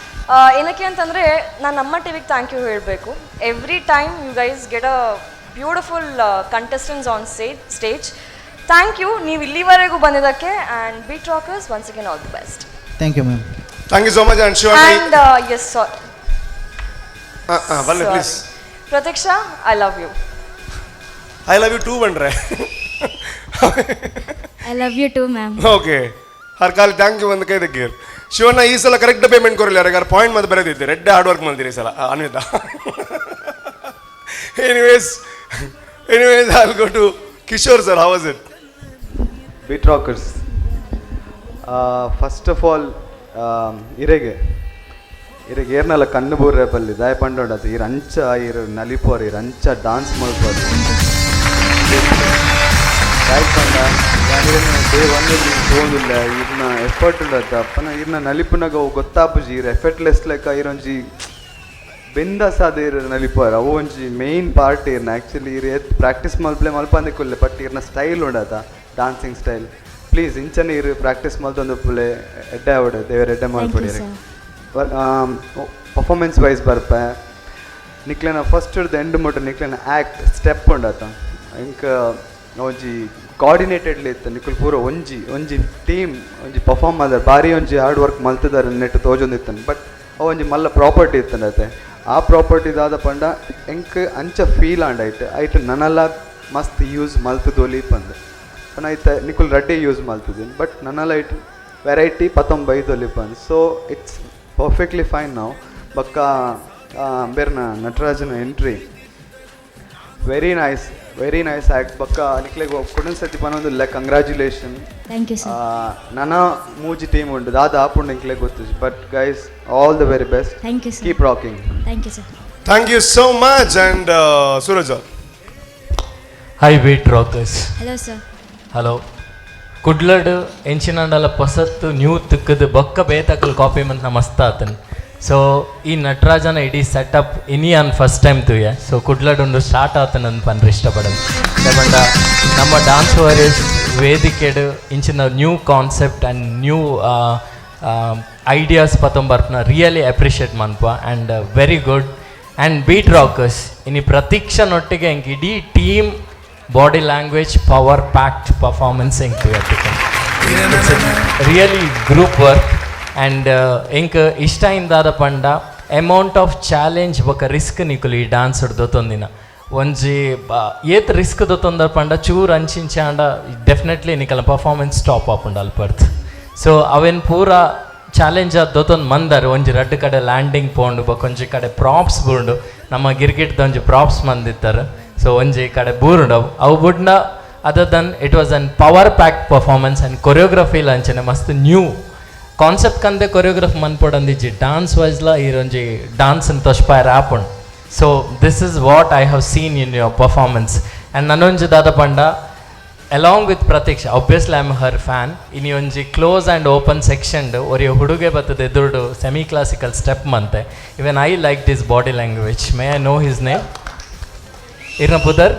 Q: ಏನಕ್ಕೆ ಅಂತಂದರೆ ನಾನು ನಮ್ಮ ಟಿವಿಗೆ ಥ್ಯಾಂಕ್ ಯು ಹೇಳಬೇಕು. Every time you guys get a beautiful contestants on stage. Thank you ನೀವು ಇಲ್ಲಿವರೆಗೂ ಬಂದಿದ್ದಕ್ಕೆ. And beat rockers once again all the best.
U: Thank you ma'am.
P: Thank you so much.
Q: And yes sir,
P: please
Q: Pratiksha, I love you.
P: I love you too ಬಂಡ್ರೆ.
L: I love you too ma'am.
P: Okay, ಹರ್ಕಾಲಿ thank you ಒಂದು ಕೈ ತೆಗೀರ್. ಶಿವಣ್ಣ ಈ ಸಲ correct payment ಕೊರಲ್ಲ ಯಾರಿಗಾರು point ಮತ್ತೆ ಬರೆದಿದ್ದೆ red hard work ಮಾಡ್ತೀರಿ ಈ ಸಲ Anvita. Anyways I'll go to Kishore sir. How was it?
D: Beat Rockers. First of all, ಇರೆಗೆ ಏರ್ನಲ್ಲ ಕಣ್ಣು ಬೋರ್ರೆ ಬಲ್ಲಿ ದಾಯ ಪಂಡೋಡದು ಈ ರಂಚ ಇರು ನಲಿಪೋರು ಈ ರಂಚ ಡಾನ್ಸ್ ಮಾಡ್ಬೋದು ದಾಯ ಪಂಡ ಡೇ ಒಂದಲ್ಲಿ ಹೋಗಿಲ್ಲ ಇರ್ನ ಎಫರ್ಟ್ ಉಂಡತ್ತ ಅಪ್ಪನ ಇರ್ನ ನಲಿಪುನಾಗ ಅವು ಗೊತ್ತಾಪುಜಿ ಇರು ಎಫರ್ಟ್ಲೆಸ್ ಲೆಕ್ಕ ಇರೊಂಜಿ ಬೆಂದಸ ಅದೇ ಇರೋ ನಲಿಪೋರು ಅವು ಒಂಜಿ ಮೇಯ್ನ್ ಪಾರ್ಟ್ ಇರ್ನ ಆ್ಯಕ್ಚುಲಿ ಇರು ಪ್ರಾಕ್ಟೀಸ್ ಮಲ್ಪಲೆ ಮಲ್ಪಂದೆ ಕೊಲ್ಲೆ ಬಟ್ ಇರ್ನ ಸ್ಟೈಲ್ ಉಂಡತ್ತ ಡಾನ್ಸಿಂಗ್ ಸ್ಟೈಲ್ ಪ್ಲೀಸ್ ಇಂಚನೆ ಇರು ಪ್ರಾಕ್ಟೀಸ್ ಮಲ್ತೊಂದು ಪುಲೆ ಎಡ್ಡೆ ಆವಡೆ ದೇವರ ಎಡ್ಡೆ ಮಲ್ಪೊಡಿ ಪರ್ಫಾರ್ಮೆನ್ಸ್ ವೈಸ್ ಬರ್ಪೆ ನಿಕ್ಲೆನ ಫಸ್ಟ್ ಹಿಡ್ದು ಎಂಡ್ ಮುಟ್ಟ ನಿಕ್ಲೆನ ಆ್ಯಕ್ಟ್ ಸ್ಟೆಪ್ ಉಂಡತ್ತ ಇಂಕ ಒಂಜಿ ಕೋಆರ್ಡಿನೇಟೆಡ್ಲಿ ಇತ್ತು ನಿಕ್ಕುಲ್ ಪೂರ ಒಂಜಿ ಟೀಮ್ ಒಂಜಿ ಪರ್ಫಾರ್ಮ್ ಮಾಡಿದಾರೆ ಭಾರಿ ಒಂಜಿ ಹಾರ್ಡ್ ವರ್ಕ್ ಮಲ್ತಿದ್ದಾರೆ ನೆಟ್ಟು ತೋಜೊಂದಿತ್ತನು ಬಟ್ ಅವು ಒಂಜಿ ಮಲ್ಲ ಪ್ರಾಪರ್ಟಿ ಇತ್ತಂಡತೆ ಆ ಪ್ರಾಪರ್ಟಿದಾದ ಪಂಡ ಎಂಕ್ ಅಂಚ ಫೀಲ್ ಐಟ್ ನನ್ನಲ್ಲ ಮಸ್ತ್ ಯೂಸ್ ಮಲ್ತದೋಲಿ ಪಂದು ಪಣ ಐತೆ ನಿಕ್ಕುಲ್ ರಡ್ಡಿ ಯೂಸ್ ಮಲ್ತಿದ್ದೀನಿ ಬಟ್ ನನ್ನಲ್ಲ ಇಟ್ ವೆರೈಟಿ 19 ಪಂದು ಸೊ ಇಟ್ಸ್ ಪರ್ಫೆಕ್ಟ್ಲಿ ಫೈನ್ ನಾವು ಬಕ್ಕ ಬೇರೆನ ನಟರಾಜನ ಎಂಟ್ರಿ ವೆರಿ ನೈಸ್ ಆ್ಯಕ್ಟ್ ಬಕ್ಕ ನಿಕ್ಲೆಗೆ ಕೊಡನ್ ಸತಿ ಪನ್ನೊಂದು ಕಂಗ್ರ್ಯಾಚುಲೇಷನ್
L: ಥ್ಯಾಂಕ್ ಯು ಸರ್
D: ನನ್ನ ಮೂಜಿ ಟೀಮ್ ಉಂಟು ದಾದ ಆಪುಂಡು ನಿಕ್ಲೆಗೆ ಗೊತ್ತು but guys all the very best
L: thank you sir
D: keep rocking
L: thank you sir
P: thank you so much and Suraj
R: hi beat rockers
L: hello sir
R: hello ಕುಡ್ಲಡ್ ಎಂಚಿನಂಡಲ ಪೊಸತ್ತು ನ್ಯೂ ತಿಕ್ಕದು ಬೊಕ್ಕ ಬೇತಕಲ್ copy ಮಂತ ಮಸ್ತ್ ಆತನ್ ಸೊ ಈ ನಟರಾಜನ ಇಡೀ ಸೆಟಪ್ ಇನಿ ಅನ್ ಫಸ್ಟ್ ಟೈಮ್ ತುಯ್ಯ ಸೊ ಕುಡ್ಲಡ್ ಒಂದು start ಆತನ್ ಅಂತ ಪಂದ್ರೆ ಇಷ್ಟಪಡೋದು ಯಾಕಂಡ ನಮ್ಮ ಡಾನ್ಸ್ ವಾರಿಯರ್ಸ್ ವೇದಿಕೆಡು ಇಂಚಿನ new concept and new ideas ಪತ್ತೊಂಬರ್ಪನ ರಿಯಲಿ ಅಪ್ರಿಷಿಯೇಟ್ ಮನ್ಪ and very good and beat rockers ಇನ್ನು ಪ್ರತೀಕ್ಷನೊಟ್ಟಿಗೆ ಹೆಂಗೆ ಇಡೀ team body language power packed performance ಹೆಂಗೆ ರಿಯಲಿ ಗ್ರೂಪ್ ವರ್ಕ್ ಆ್ಯಂಡ್ ಹೆಂಗೆ ಇಷ್ಟ ಇಂದಾದ ಪಂಡ ಅಮೌಂಟ್ ಆಫ್ ಚಾಲೆಂಜ್ ಬೊಕ್ಕ ರಿಸ್ಕ್ ನಿಕುಲು ಈ ಡ್ಯಾನ್ಸ್ ದೊತ್ತೊಂದಿನ ಒಂಜಿ ಏತ್ ರಿಸ್ಕ್ ದೊತ್ತೊಂದ ಪಂಡ ಚೂರು ಅಂಚಿಂಚಾಂಡ ಡೆಫಿನೆಟ್ಲಿ ನಿಕಲ ಪರ್ಫಾರ್ಮೆನ್ಸ್ ಟಾಪ್ ಆಪುಂಡು ಅಲ್ಪರ್ತ್ ಸೊ ಅವೇನು ಪೂರ ಚಾಲೆಂಜ್ ಅದು ದೊತ್ತೊಂದು ಮಂದರು ಒಂಜಿ ರಡ್ಡು ಕಡೆ ಲ್ಯಾಂಡಿಂಗ್ ಪೋಂಡು ಬೊಕೊಂಜಿ ಕಡೆ ಪ್ರಾಪ್ಸ್ ಬುಂಡು ನಮ್ಮ ಗಿರ್ಗಿಟ್ದ ಒಂಜಿ ಪ್ರಾಪ್ಸ್ ಮಂದಿತ್ತಾರೆ ಸೊ ಒಂಜಿ ಕಡೆ ಬೂರುಂಡು ಅವು ಬುಡ್ನ other than it was an power packed performance and ಕೊರಿಯೋಗ್ರಫಿಲ ಅಂಚನೆ ಮಸ್ತ್ ನ್ಯೂ ಕಾನ್ಸೆಪ್ಟ್ ಕಂದೆ ಕೊರಿಯೋಗ್ರಫಿ ಮನ್ಪೊಡಂದಿಜ್ಜಿ ಡಾನ್ಸ್ ವೈಸ್ಲ ಈರೊಂಜಿ ಡಾನ್ಸ್ ತೊಷ್ಪಾಯರ್ ಆಪುಂಡು so this is what I have seen in your performance and ನನ್ನೊಂಜಿ ದಾದ ಪಂಡ along with Pratiksha obviously I am her fan ಇನಿ ಒಂಜಿ ಕ್ಲೋಸ್ ಆ್ಯಂಡ್ ಓಪನ್ ಸೆಕ್ಷನ್ ಒರಿಯ ಹುಡುಗೆ ಬತ್ತದ ಎದುರುಡು ಸೆಮಿ ಕ್ಲಾಸಿಕಲ್ ಸ್ಟೆಪ್ ಮಂತೆ even I like this body language may I know his name ಇರ್ನ ಪುದರ್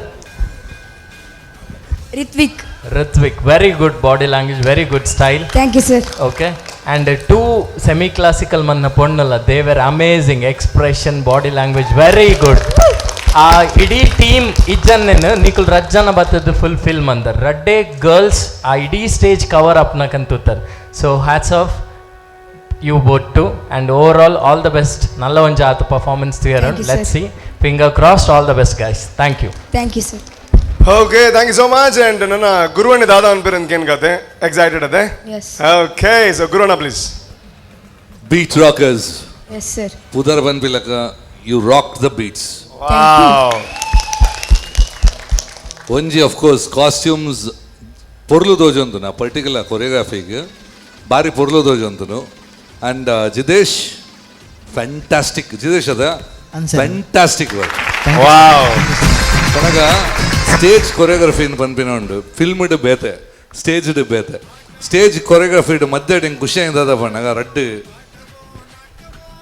R: Ritvik very good body language very good style
L: thank you sir
R: okay and two semi classical ಮನ್ನ ಪೊಣ್ಣಲ್ಲ they were amazing expression body language very good ಆ ಇಡೀ team ಇಜ್ಜನ್ನೇನು ನಿಕುಲ್ ರಜ್ಜನ ಬತ್ತದ್ದು ಫುಲ್ ಮಂದರ್ ರಡ್ಡೆ ಗರ್ಲ್ಸ್ ಆ ಇಡೀ ಸ್ಟೇಜ್ ಕವರ್ ಅಪ್ನಕಂತುತ್ತಾರೆ so hats off you both too and over all the best ನಲ್ಲ ಒಂಜಿ ಆತ ಪರ್ಫಾರ್ಮೆನ್ಸ್ ತಿಯರ್ let's see finger crossed all the best guys thank you
L: sir
P: okay thank you so much and ನನ್ನ ಗುರುವಣ್ಣ ದಾದ ಅನ್ಪೇರು ಅಂತ ಏನು ಕತೆ ಎಕ್ಸೈಟೆಡ್ ಅದೇ ಓಕೆ ಸೊ ಗುರುವಣ್ಣ please
E: beat rockers
L: yes sir
E: ಪುದರ್ ಬನ್ಪಿಲಕ ಯು ರಾಕ್ ದ ಬೀಟ್ಸ್ ಒಂಜಿ ಆಫ್ ಕೋರ್ಸ್ ಕಾಸ್ಟ್ಯೂಮ್ಸ್ ಪೊರ್ಲು ತೋಜೊಂದು ನಾ ಪರ್ಟಿಕ್ಯುಲರ್ ಕೊರಿಯೋಗ್ರಫಿಗೆ ಭಾರಿ ಪೊರ್ಲು ತೋಜೊಂತನು ಆ್ಯಂಡ್ ಜಿದೇಶ್ ಫ್ಯಾಂಟಾಸ್ಟಿಕ್ ಜಿದೇಶ್ ಅದ ಫ್ಯಾಂಟಾಸ್ಟಿಕ್ ವರ್ಕ್ ಕೊನಗ ಸ್ಟೇಜ್ ಕೊರಿಯೋಗ್ರಫಿನ ಪನ್ಪಿನ ಉಂಡು ಫಿಲ್ಮ್ಡ್ ಬೇತೆ ಸ್ಟೇಜ್ಡ್ ಬೇತೆ ಸ್ಟೇಜ್ ಕೊರಿಯೋಗ್ರಫಿಡ್ ಮಧ್ಯೆ ಹೆಂಗೆ ಖುಷಿಯಾಗಿಂದ ಪಣ್ಣಗ ರಡ್ಡು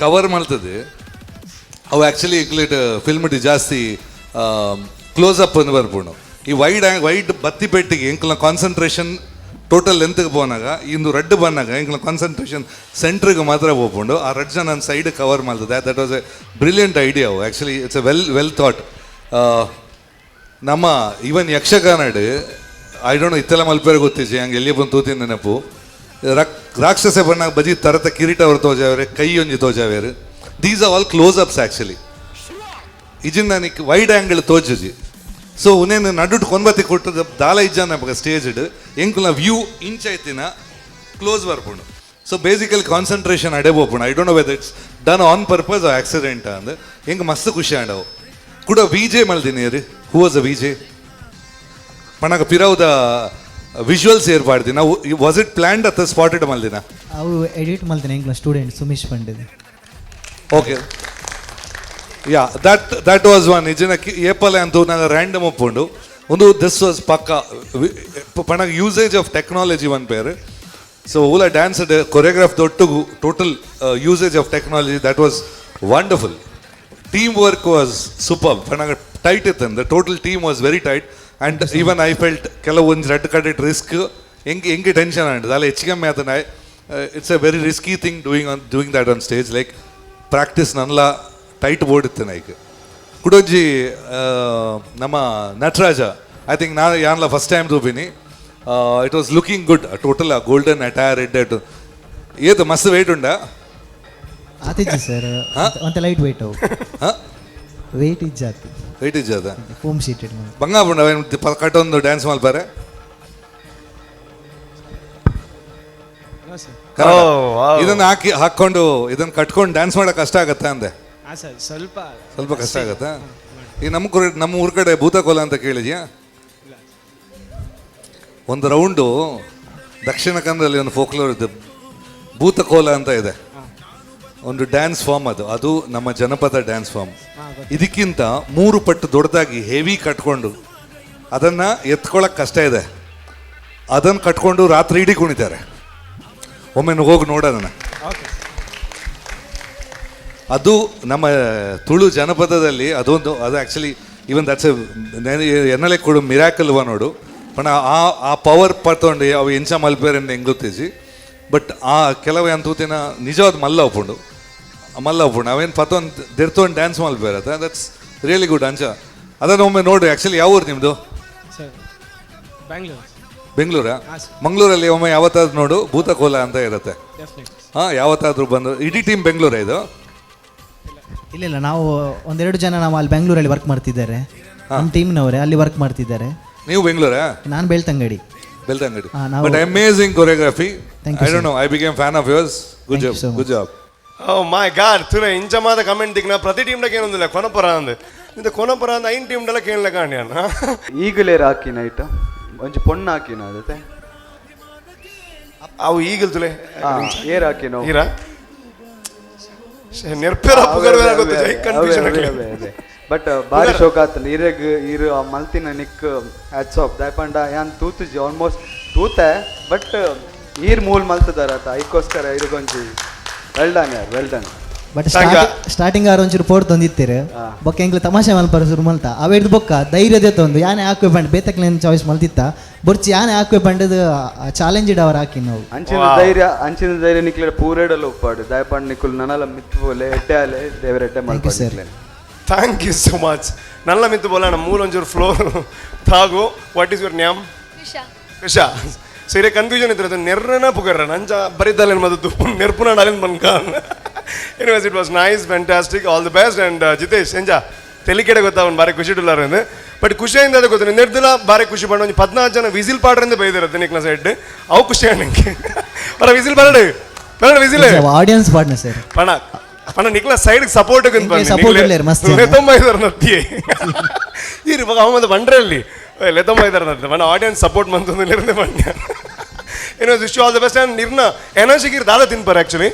E: ಕವರ್ ಮಾಡ್ತದೆ ಅವು ಆ್ಯಕ್ಚುಲಿ ಇಕ್ಲಿಟ್ ಫಿಲ್ಮ್ಡ್ ಜಾಸ್ತಿ ಕ್ಲೋಸಪ್ ಅಂದು ಬರ್ಪುಂಡು ಈ ವೈಡ್ ಬತ್ತಿ ಪೆಟ್ಟಿಗೆ ಎಂಕ್ಲ ಕಾನ್ಸಂಟ್ರೇಷನ್ ಟೋಟಲ್ ಲೆಂತ್ಗೆ ಹೋನಾಗ ಇಂದು ರಡ್ಡು ಬಂದಾಗ ಎಂಕ್ಲ ಕಾನ್ಸಂಟ್ರೇಷನ್ ಸೆಂಟ್ರಿಗೆ ಮಾತ್ರ ಹೋಗ್ಕೊಂಡು ಆ ರಡ್ಜ ನನ್ನ ಸೈಡ್ ಕವರ್ ಮಾಡ್ತದೆ that was a brilliant idea ಅವು actually it's a well thought ನಮ್ಮ ಈವನ್ ಯಕ್ಷಗಾನಡ್ ಐ ಡೋಂಟ್ ನೋ ಇತ್ತೆಲ್ಲ ಮಲ್ಪೇರೆ ಗೊತ್ತಿಜ್ಜಿ ಹಂಗೆ ಎಲ್ಲಿ ಬಂದು ತೂತಿನ ನೆನಪು ರಾಕ್ಷಸ ಬಣ್ಣಾಗ ಬಜಿ ತರತ ಕಿರೀಟ ಅವ್ರು ತೋಜಾವೇರೆ ಕೈ ಒಂಜಿ ತೋಜಾವೇರು these are all close ups actually ಇಜಿಂದ ನನಗೆ ವೈಡ್ ಆ್ಯಂಗಲ್ ತೋಜಿ ಸೊ ಉನೇನು ನಡುಟ್ ಕೊಂಬತ್ತಿ ಕೊಟ್ಟದ ದಾಲ ಇಜ್ಜಾನ ಸ್ಟೇಜ್ಡ್ ಎಂಕುಲ ವ್ಯೂ ಇಂಚ್ ಐತಿನ ಕ್ಲೋಸ್ ಬರ್ಪುಂಡು. ಸೊ ಬೇಸಿಕಲಿ ಕಾನ್ಸಂಟ್ರೇಷನ್ ಅಡೆ ಬೋಪುಂಡು. I don't know whether it's done on purpose or accident ಅಂದ್ ಹೆಂಗೆ ಮಸ್ತ್ ಖುಷಿ ಆಂಡವು ಕೂಡ. ವಿ ಜೆ ಮಲ್ದಿನಿ ರೀ, who was a V J ಪಣಗ ಪಿರವುದ ವಿಜುವಲ್ಸ್ ಏರ್ಪಾಡ್ದಿ ನಾವು. ವಾಸ್ ಇಟ್ ಪ್ಲಾನ್ಡ್ ಅತ್ತ ಸ್ಪಾಟೆಡ್ ಮಲ್ದಿನ
G: ಅವು ಎಡಿಟ್ ಮಲ್ತೀನಿ ಎಂಕ್ಲ ಸ್ಟೂಡೆಂಟ್ ಸುಮಿಶ್ ಪಂಡಿದ್.
E: Okay yeah that was one ನಿಜನ ಏಪಲೆ ಅಂತೂ ನಾನು ರ್ಯಾಂಡಮ್ ಒಪ್ಪುಂಡು ಒಂದು ದಿಸ್ ವಾಸ್ ಪಕ್ಕ ಪಣಗ usage of technology one pair. So ಊಲ ಡ್ಯಾನ್ಸ್ ಕೊರಿಯೋಗ್ರಾಫ್ ದೊಟ್ಟುಗು total usage of technology that was wonderful. Team work was super. ಪಣಗ ಟೈಟ್ ಇತ್ತಂದ್ರೆ total team was very tight. And even I felt ಕೆಲವೊಂದು red corded risk ಹೆಂಗೆ tension and ಅಲ್ಲ ಹೆಚ್ಚು ಕಮ್ಮಿ ಆತನ. It's a very risky thing doing that on stage. Like practice ನನ್ಲ tight board ಇತ್ತು ನೈಕ್ ಕುಡೊಂಜಿ ನಮ್ಮ ನಟರಾಜ ಐ ಥಿಂಕ್ ನಾನು ಯಾನ್ಲ ಫಸ್ಟ್ ಟೈಮ್ ತೂಪಿನಿ. It was looking good total golden attire red ಏತು ಮಸ್ತ್ ವೆಯ್ಟ್ ಉಂಡ
G: ಆತಿಜ್ಜಿ ಸರ್ ಒಂತೆ ಲೈಟ್ ವೆಯ್ಟ್ ಅವು ವೆಯ್ಟ್ ಇಜ್ಜಾತಿ
E: ವೆಯ್ಟ್ ಇಜ್ಜಾದ
G: ಫೋಮ್ ಶೀಟೆಡ್
E: ಬಂಗ ಪುಂಡ ಕಟ್ಟೊಂದು ಡ್ಯಾನ್ಸ್ ಮಲ್ಪಾರೆ ಇದನ್ನ ಹಾಕೊಂಡು ಇದನ್ನ ಕಟ್ಕೊಂಡು ಡ್ಯಾನ್ಸ್ ಮಾಡಕ್ ಕಷ್ಟ ಆಗತ್ತಾ ಅಂದೆ. ಸ್ವಲ್ಪ ಕಷ್ಟ ಆಗತ್ತಾ. ಈ ನಮ್ಮ ಊರ್ ಕಡೆ ಭೂತಕೋಲ ಅಂತ ಕೇಳಿದ್ಯಾ? ಒಂದು ರೌಂಡು ದಕ್ಷಿಣ ಕನ್ನಡದಲ್ಲಿ ಒಂದು ಫೋಕ್ಲೋರ್ ಇದೆ, ಭೂತಕೋಲ ಅಂತ ಇದೆ. ಒಂದು ಡ್ಯಾನ್ಸ್ ಫಾರ್ಮ್ ಅದು ನಮ್ಮ ಜನಪದ ಡ್ಯಾನ್ಸ್ ಫಾರ್ಮ್. ಇದಕ್ಕಿಂತ 3 ಪಟ್ಟು ದೊಡ್ಡದಾಗಿ ಹೆವಿ ಕಟ್ಕೊಂಡು ಅದನ್ನ ಎತ್ಕೊಳಕ್ ಕಷ್ಟ ಇದೆ. ಅದನ್ನು ಕಟ್ಕೊಂಡು ರಾತ್ರಿ ಇಡೀ ಕುಣಿತಾರೆ. ಒಮ್ಮೆ ಹೋಗಿ ನೋಡೋಣ. ಅದು ನಮ್ಮ ತುಳು ಜನಪದದಲ್ಲಿ ಅದು ಆ್ಯಕ್ಚುಲಿ ಇವನ್ ದಟ್ಸ್ ಎನ್ನಲೆ ಕೊಡು ಮಿರಾಕಲ್ವ ನೋಡು. ಪಣ ಆ ಪವರ್ ಪಡ್ಕೊಂಡು ಅವು ಎಂಚ ಮಲ್ಪೇರೆಂದು ಹೆಂಗೆ ಗೊತ್ತಿಜಿ. ಬಟ್ ಆ ಕೆಲವೇ ಅಂತೂತಿನ ನಿಜವಾದ ಮಲ್ಲ ಒಪ್ಪುಂಡು ಅವೇನು ಪತ್ತೊಂದು ದೆರ್ತೊಂದು ಡ್ಯಾನ್ಸ್ ಮಲ್ಪೇರತ್ತ. ದಟ್ಸ್ ರಿಯಲಿ ಗುಡ್ ಅಂಚ. ಅದನ್ನು ಒಮ್ಮೆ ನೋಡ್ರಿ. ಆ್ಯಕ್ಚುಲಿ ಯಾವ ಊರು ನಿಮ್ಮದು? ಬೆಂಗಳೂರಾ? ಮಂಗಳೂರಲ್ಲಿ ಒಮ್ಮೆ ಯಾವತ್ತಾದ್ರೂ ನೋಡು ಭೂತಕೋಲ ಅಂತ ಇರುತ್ತೆ. ಯಾವತ್ತಾದ್ರೂ ಬಂದು ಇಡೀ ಟೀಮ್ ಬೆಂಗಳೂರೇ ಇದು?
G: ಇಲ್ಲ, ನಾವು ಒಂದೆರಡು ಜನ ನಾವು ಅಲ್ಲಿ ಬೆಂಗಳೂರಲ್ಲಿ ವರ್ಕ್ ಮಾಡ್ತಿದ್ದಾರೆ. ನಮ್ಮ ಟೀಮ್ನವರೇ ಅಲ್ಲಿ ವರ್ಕ್ ಮಾಡ್ತಿದ್ದಾರೆ.
E: ನೀವು ಬೆಂಗಳೂರಾ?
G: ನಾನು Belthangady.
E: But amazing choreography. I don't know, I became fan of yours. Good job, good job.
P: Oh my god, ತುಲೆ ಇಂಚ ಮಾದ ಕಮೆಂಟ್ ದಿಕ್ನ ಪ್ರತಿ ಟೀಮ್ನಾಗ ಏನೊಂದಿಲ್ಲ ಕೊನಪುರ ಅಂದ್ ಇಂದ ಕೊನಪುರ ಅಂದ್ 5 ಟೀಮ್ನೆಲ್ಲ ಕೇಳಲ ಕಾಣ್ಯ
D: ಈಗಲೇ ಹಾಕಿ ನೈಟ್ ಒಂಚು ಪೊಣ್ಣು ಹಾಕಿನ ಅದತ್ತೆ
P: ಅವು ಈಗಲ್ ತುಲೆ
D: ಏರ್ ಹಾಕಿ ನಾವು
P: ಈರಾ ನೆರ್ಪೇರ ಪುಗರ್ವೇರ ಗೊತ್ತು ಜೈ ಕನ್ಫ್ಯೂಷನ್
D: ಅದೇ. ಬಟ್ ಬಾರಿ ಶೋಕ ಆತಲ್ಲ ಇರಗ್ ಇರು ಮಲ್ತಿನ ನಿಕ್ ಹ್ಯಾಟ್ಸ್ ಆಫ್ ದಾಯಪಂಡ ಯಾನ್ ತೂತುಜಿ ಆಲ್ಮೋಸ್ಟ್ ತೂತೆ. ಬಟ್ ಈರ್ ಮೂಲ್ ಮಲ್ತದಾರತ ಐಕೋಸ್ಕರ ಇರುಗೊಂಜಿ ವೆಲ್ ಡನ್ ಯಾರ್, ವೆಲ್ ಡನ್.
G: ಬಟ್ ಸ್ಟಾರ್ಟಿಂಗ್ ಆರು ಒಂಚೂರು ಪೋಡ್ ತಂದಿತ್ತೀರಿ ಬೊಕ್ಕ ಎಂಕ್ಲೆ ತಮಾಷೆ ಮಲ್ಪಾರ ಶುರು ಮಲ್ತ ಅವೇಡ್ದು ಬೊಕ್ಕ ಧೈರ್ಯದೇ ತಂದು ಯಾನೆ ಹಾಕುವೆ ಪಂಡ್ ಬೇತಕ್ಲೇನು ಚಾಯ್ಸ್ ಮಲ್ತಿತ್ತ ಬೊರ್ಚಿ ಯಾನೆ ಹಾಕುವೆ ಪಂಡದು ಚಾಲೆಂಜ್ ಇಡವ್ರು ಹಾಕಿ ನಾವು
D: ಅಂಚಿನ ಧೈರ್ಯ ನಿಕ್ಲೆ ಪೂರೇಡಲ್ಲ ಉಪ್ಪಾಡು ದಾಯಪಂಡ್ ನಿಕ್ಕುಲ್ ನನಲ ಮಿತ್ತು ಬೋಲೆ ಎಡ್ಡೆ ಆಲೆ ದೇವರೆಡ್ಡೆ ಮಲ್ಪಾಡ್ಲೆ.
P: Thank you so much. ನಲ್ಲ ಮಿತ್ತು ಬೋಲ ನಮ್ಮ ಮೂಲ ಒಂಚೂರು ಫ್ಲೋರ್ ತಾಗು. What is your name? Krisha. ಸೀರೆ ಕನ್ಫ್ಯೂಷನ್ ಇದ್ರೆ ನೆರ್ರನ ಪುಗರ್ರ ನಂಜ ಬರಿದ್ದಲ್ಲ ಮದ್ದು ನೆರ್ಪುನ ಡಾಲಿನ ಬನ್ಕ. Anyways it was nice, fantastic, all the best. And Jitesh ಎಂಜ ತೆಲಿಕೆಡೆ ಗೊತ್ತಾ ಅವ್ನು ಬಾರಿ ಖುಷಿ ಇಡಲಾರ ಬಟ್ ಖುಷಿಯಿಂದ ಅದು ಗೊತ್ತು ನೆರ್ದಿಲ್ಲ ಬಾರಿ ಖುಷಿ ಪಡ ಒಂದು 14 ಜನ ವಿಸಿಲ್ ಪಾಡ್ರಿಂದ ಬೈದಿರುತ್ತೆ ನಿಕ್ನ ಸೈಡ್ ಅವು ಖುಷಿ ನಂಗೆ ಬರ ವಿಸಿಲ್ ಬರಡು ಬೇಡ ವಿಸಿಲ್
G: ಆಡಿಯನ್ಸ್ ಪಾಡ್ನ ಸರ್
P: ಪಣ ಪಣ ನಿಕ್ಲ ಸೈಡ್ ಸಪೋರ್ಟ್ ಲೆತ್ತೊಂಬೈದಾರ ನತ್ತಿಯೇ ಇರು ಇವಾಗ ಅಹಮದ್ ಬಂಡ್ರಲ್ಲಿ ಲೆತ್ತೊಂಬೈದಾರ ನತ್ತೆ ಪಣ ಆಡಿಯನ್ಸ್ ಸಪೋರ್ಟ್ ಮಂತೊಂದು ನಿರ್ಣಯ ಮಾಡಿ. ಏನೋ wish all the best. And ನಿರ್ನ ಎನರ್ಜಿಗೆ ದಾದ ತಿನ್ಪಾರ ಆ್ಯಕ್ಚುಲಿ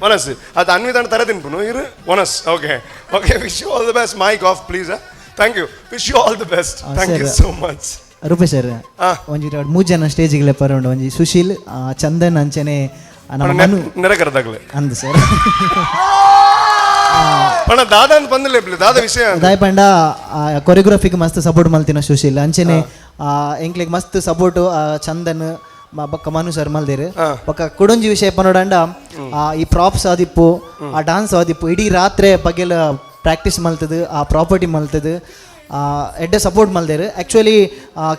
P: ಒನಸ್ ಅದು ಅನ್ವಿತಾನ ತರ ತಿನ್ಪುನು ಇರು ಒನಸ್. Okay okay, wish you all the best. Mic off please. Thank you, wish you all the best. Thank you so much.
G: Rupesh sir ಒಂಜಿ 3 ಜನ ಸ್ಟೇಜಿಗೆ ಪರೊಂಡು ಒಂಜಿ ಸುಶೀಲ್ ಚಂದನ್ ಅಂಚನೆ
P: ನೆರಕರದಾಗಲೇ
G: ಅಂದ್ ಸರ್
P: ಪಣ ದಾದ ಅಂತ ಬಂದಿಲ್ಲ ದಾದ ವಿಷಯ
G: ದಾಯ್ ಪಂಡ ಕೊರಿಯೋಗ್ರಫಿಗೆ ಮಸ್ತ್ ಸಪೋರ್ಟ್ ಮಲ್ತಿನ ಸುಶೀಲ್ ಅಂಚನೆ ಎಂಕ್ಲೆಗ್ ಮಸ್ತ್ ಸಪೋರ್ಟ್ ಚಂದನ್ ಬೊಕ್ಕ ಮನು ಸರ್ ಮಲ್ದೇರು ಬೊಕ್ಕ ಕುಡೊಂಜಿ ವಿಷಯ ಪನೋಡಂಡ ಈ ಪ್ರಾಪ್ಸ್ ಆದಿಪ್ಪು ಆ ಡಾನ್ಸ್ ಆದಿಪ್ಪು ಇಡೀ ರಾತ್ರಿ ಬಗೆಲ ಪ್ರಾಕ್ಟೀಸ್ ಮಲ್ತದು ಆ ಪ್ರಾಪರ್ಟಿ ಮಲ್ತದು ಎಡ್ಡೆ ಸಪೋರ್ಟ್ ಮಲ್ದೇರು. ಆ್ಯಕ್ಚುಲಿ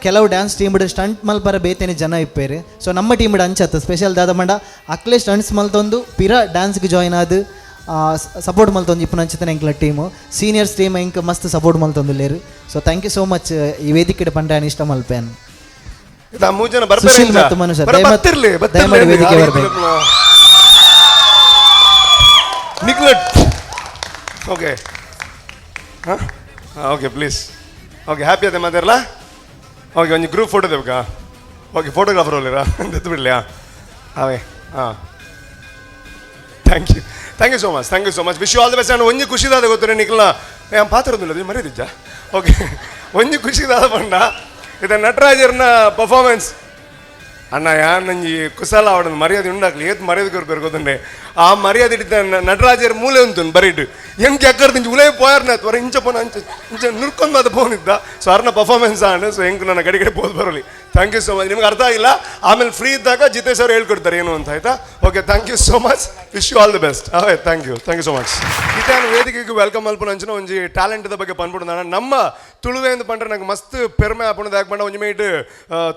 G: ಕೆಲವು ಡ್ಯಾನ್ಸ್ ಟೀಮ್ಡ್ ಸ್ಟಂಟ್ ಮಲ್ಪರ ಬೇತೇನೆ ಜನ ಇಪ್ಪೇರು. ಸೊ ನಮ್ಮ ಟೀಮ್ಡ್ ಅಂಚತ್ತು ಸ್ಪೆಷಲ್ ದಾದ ಮಂಡ ಅಕ್ಲೆ ಸ್ಟಂಟ್ಸ್ ಮಲ್ತೊಂದು ಪಿರ ಡ್ಯಾನ್ಸ್ಗೆ ಜಾಯ್ನ್ ಆದು ಸಪೋರ್ಟ್ ಮಲ್ತೊಂದು ಇಪ್ಪು ನಂಚಿತನ ಎಂಕ್ಲ ಟೀಮು ಸೀನಿಯರ್ಸ್ ಟೀಮ್ ಎಂಕ್ ಮಸ್ತ್ ಸಪೋರ್ಟ್ ಮಲ್ತೊಂದು ಲೇರು. So thank you so much ಈ ವೇದಿಕೆ ಪಂಡ ಇಷ್ಟ ಮಲ್ಪೇನು.
P: ಇದಾ 3 ಜನ
G: ಸುಶೀಲ್ ಮತ್ತು ಮನು ಸರ್
P: ಬರ್ತಿರ್ಲಿ
G: ದಯಮಾಡಿ ವೇದಿಕೆ ಬರಬೇಕು.
P: ನಿಕ್ಲಟ್ okay okay please okay happy ಅದೇ ಮಾತಾರಲ್ಲ ಓಕೆ ಒಂದು ಗ್ರೂಪ್ ಫೋಟೋ ದೇಬೇಕಾ ಓಕೆ ಫೋಟೋಗ್ರಾಫರ್ ಒಳ್ಳೆರಾ ಎತ್ತು ಬಿಡಲಿಯಾ ಅವೇ ಹಾಂ thank you so much wish you all the best. ನಾನು ಒಂಜಿ ಖುಷಿದಾದ ಗೊತ್ತುಂಟು ನಿಕ್ಲ ಏನು ಪಾತ್ರದಿಲ್ಲ ಅದು ಮರ್ಯಾದಿಜ್ಜ ಓಕೆ ಒಂಜಿ ಖುಷಿದಾದ ಪಂಡ ಇದು ನಟರಾಜರ್ನ ಪರ್ಫಾರ್ಮೆನ್ಸ್ ಅಣ್ಣ ಯಾರು ನಂಜಿ ಕುಶಲ ಅವಡ ಮರ್ಯಾದೆ ಉಂಡಾಕ್ಲಿ ಏತ್ ಮರ್ಯಾದೆ ಕೊರ್ಬೇಕು ಗೊತ್ತುಂಡೆ ಆ ಮರ್ಯಾದೆ ಹಿಡಿತ ನಟರಾಜರ್ ಮೂಲೆ ಉಂಟು ಬರೀಟು ಹೆಂಗೆ ಎಕ್ಕರ್ದಿಂಚು ಉಲೇ ಪೋಯರ್ನ ತ್ವರ ಇಂಚ ಪೋನ ಇಂಚ ನುರ್ಕೊಂಡು ಅದು ಫೋನಿದ್ದ ಸೊ ಅವ್ರನ್ನ ಪರ್ಫಾರ್ಮೆನ್ಸ್ ಆಂಡ್ ಸೊ ಹೆಂಗೆ ನನ್ನ ಕಡೆ ಬೋದು ಬರೋಲಿ. Thank you so much. ನಿಮ್ಗೆ ಅರ್ಥ ಆಗಿಲ್ಲ ಆಮೇಲೆ ಫ್ರೀ ಇದ್ದಾಗ ಜಿತೇಶ್ ಅವ್ರು ಹೇಳ್ಕೊಡ್ತಾರೆ ಏನು ಅಂತ ಆಯ್ತಾ. Okay thank you so much. Wish you all the best. ಅವೇ ಥ್ಯಾಂಕ್ ಯು ಸೊ ಮಚ್. ಇತ್ತೆ ನಾನು ವೇದಿಕೆಗೆ ವೆಲ್ಕಮ್ ಮಲ್ಪನ ಅಂಚಿನ ಒಂಜಿ ಟ್ಯಾಲೆಂಟ್ ಬಗ್ಗೆ ಪನ್ಬಿಡು ನಾನು ನಮ್ಮ ತುಳುವೆ ಅಂತ ಪಂಡ್ರೆ ನಂಗೆ ಮಸ್ತ್ ಪೆರ್ಮೆ ಆಪಣದ ಯಾಕೆ ಪಂಡ ಒಂಜಿ ಮೈಟ್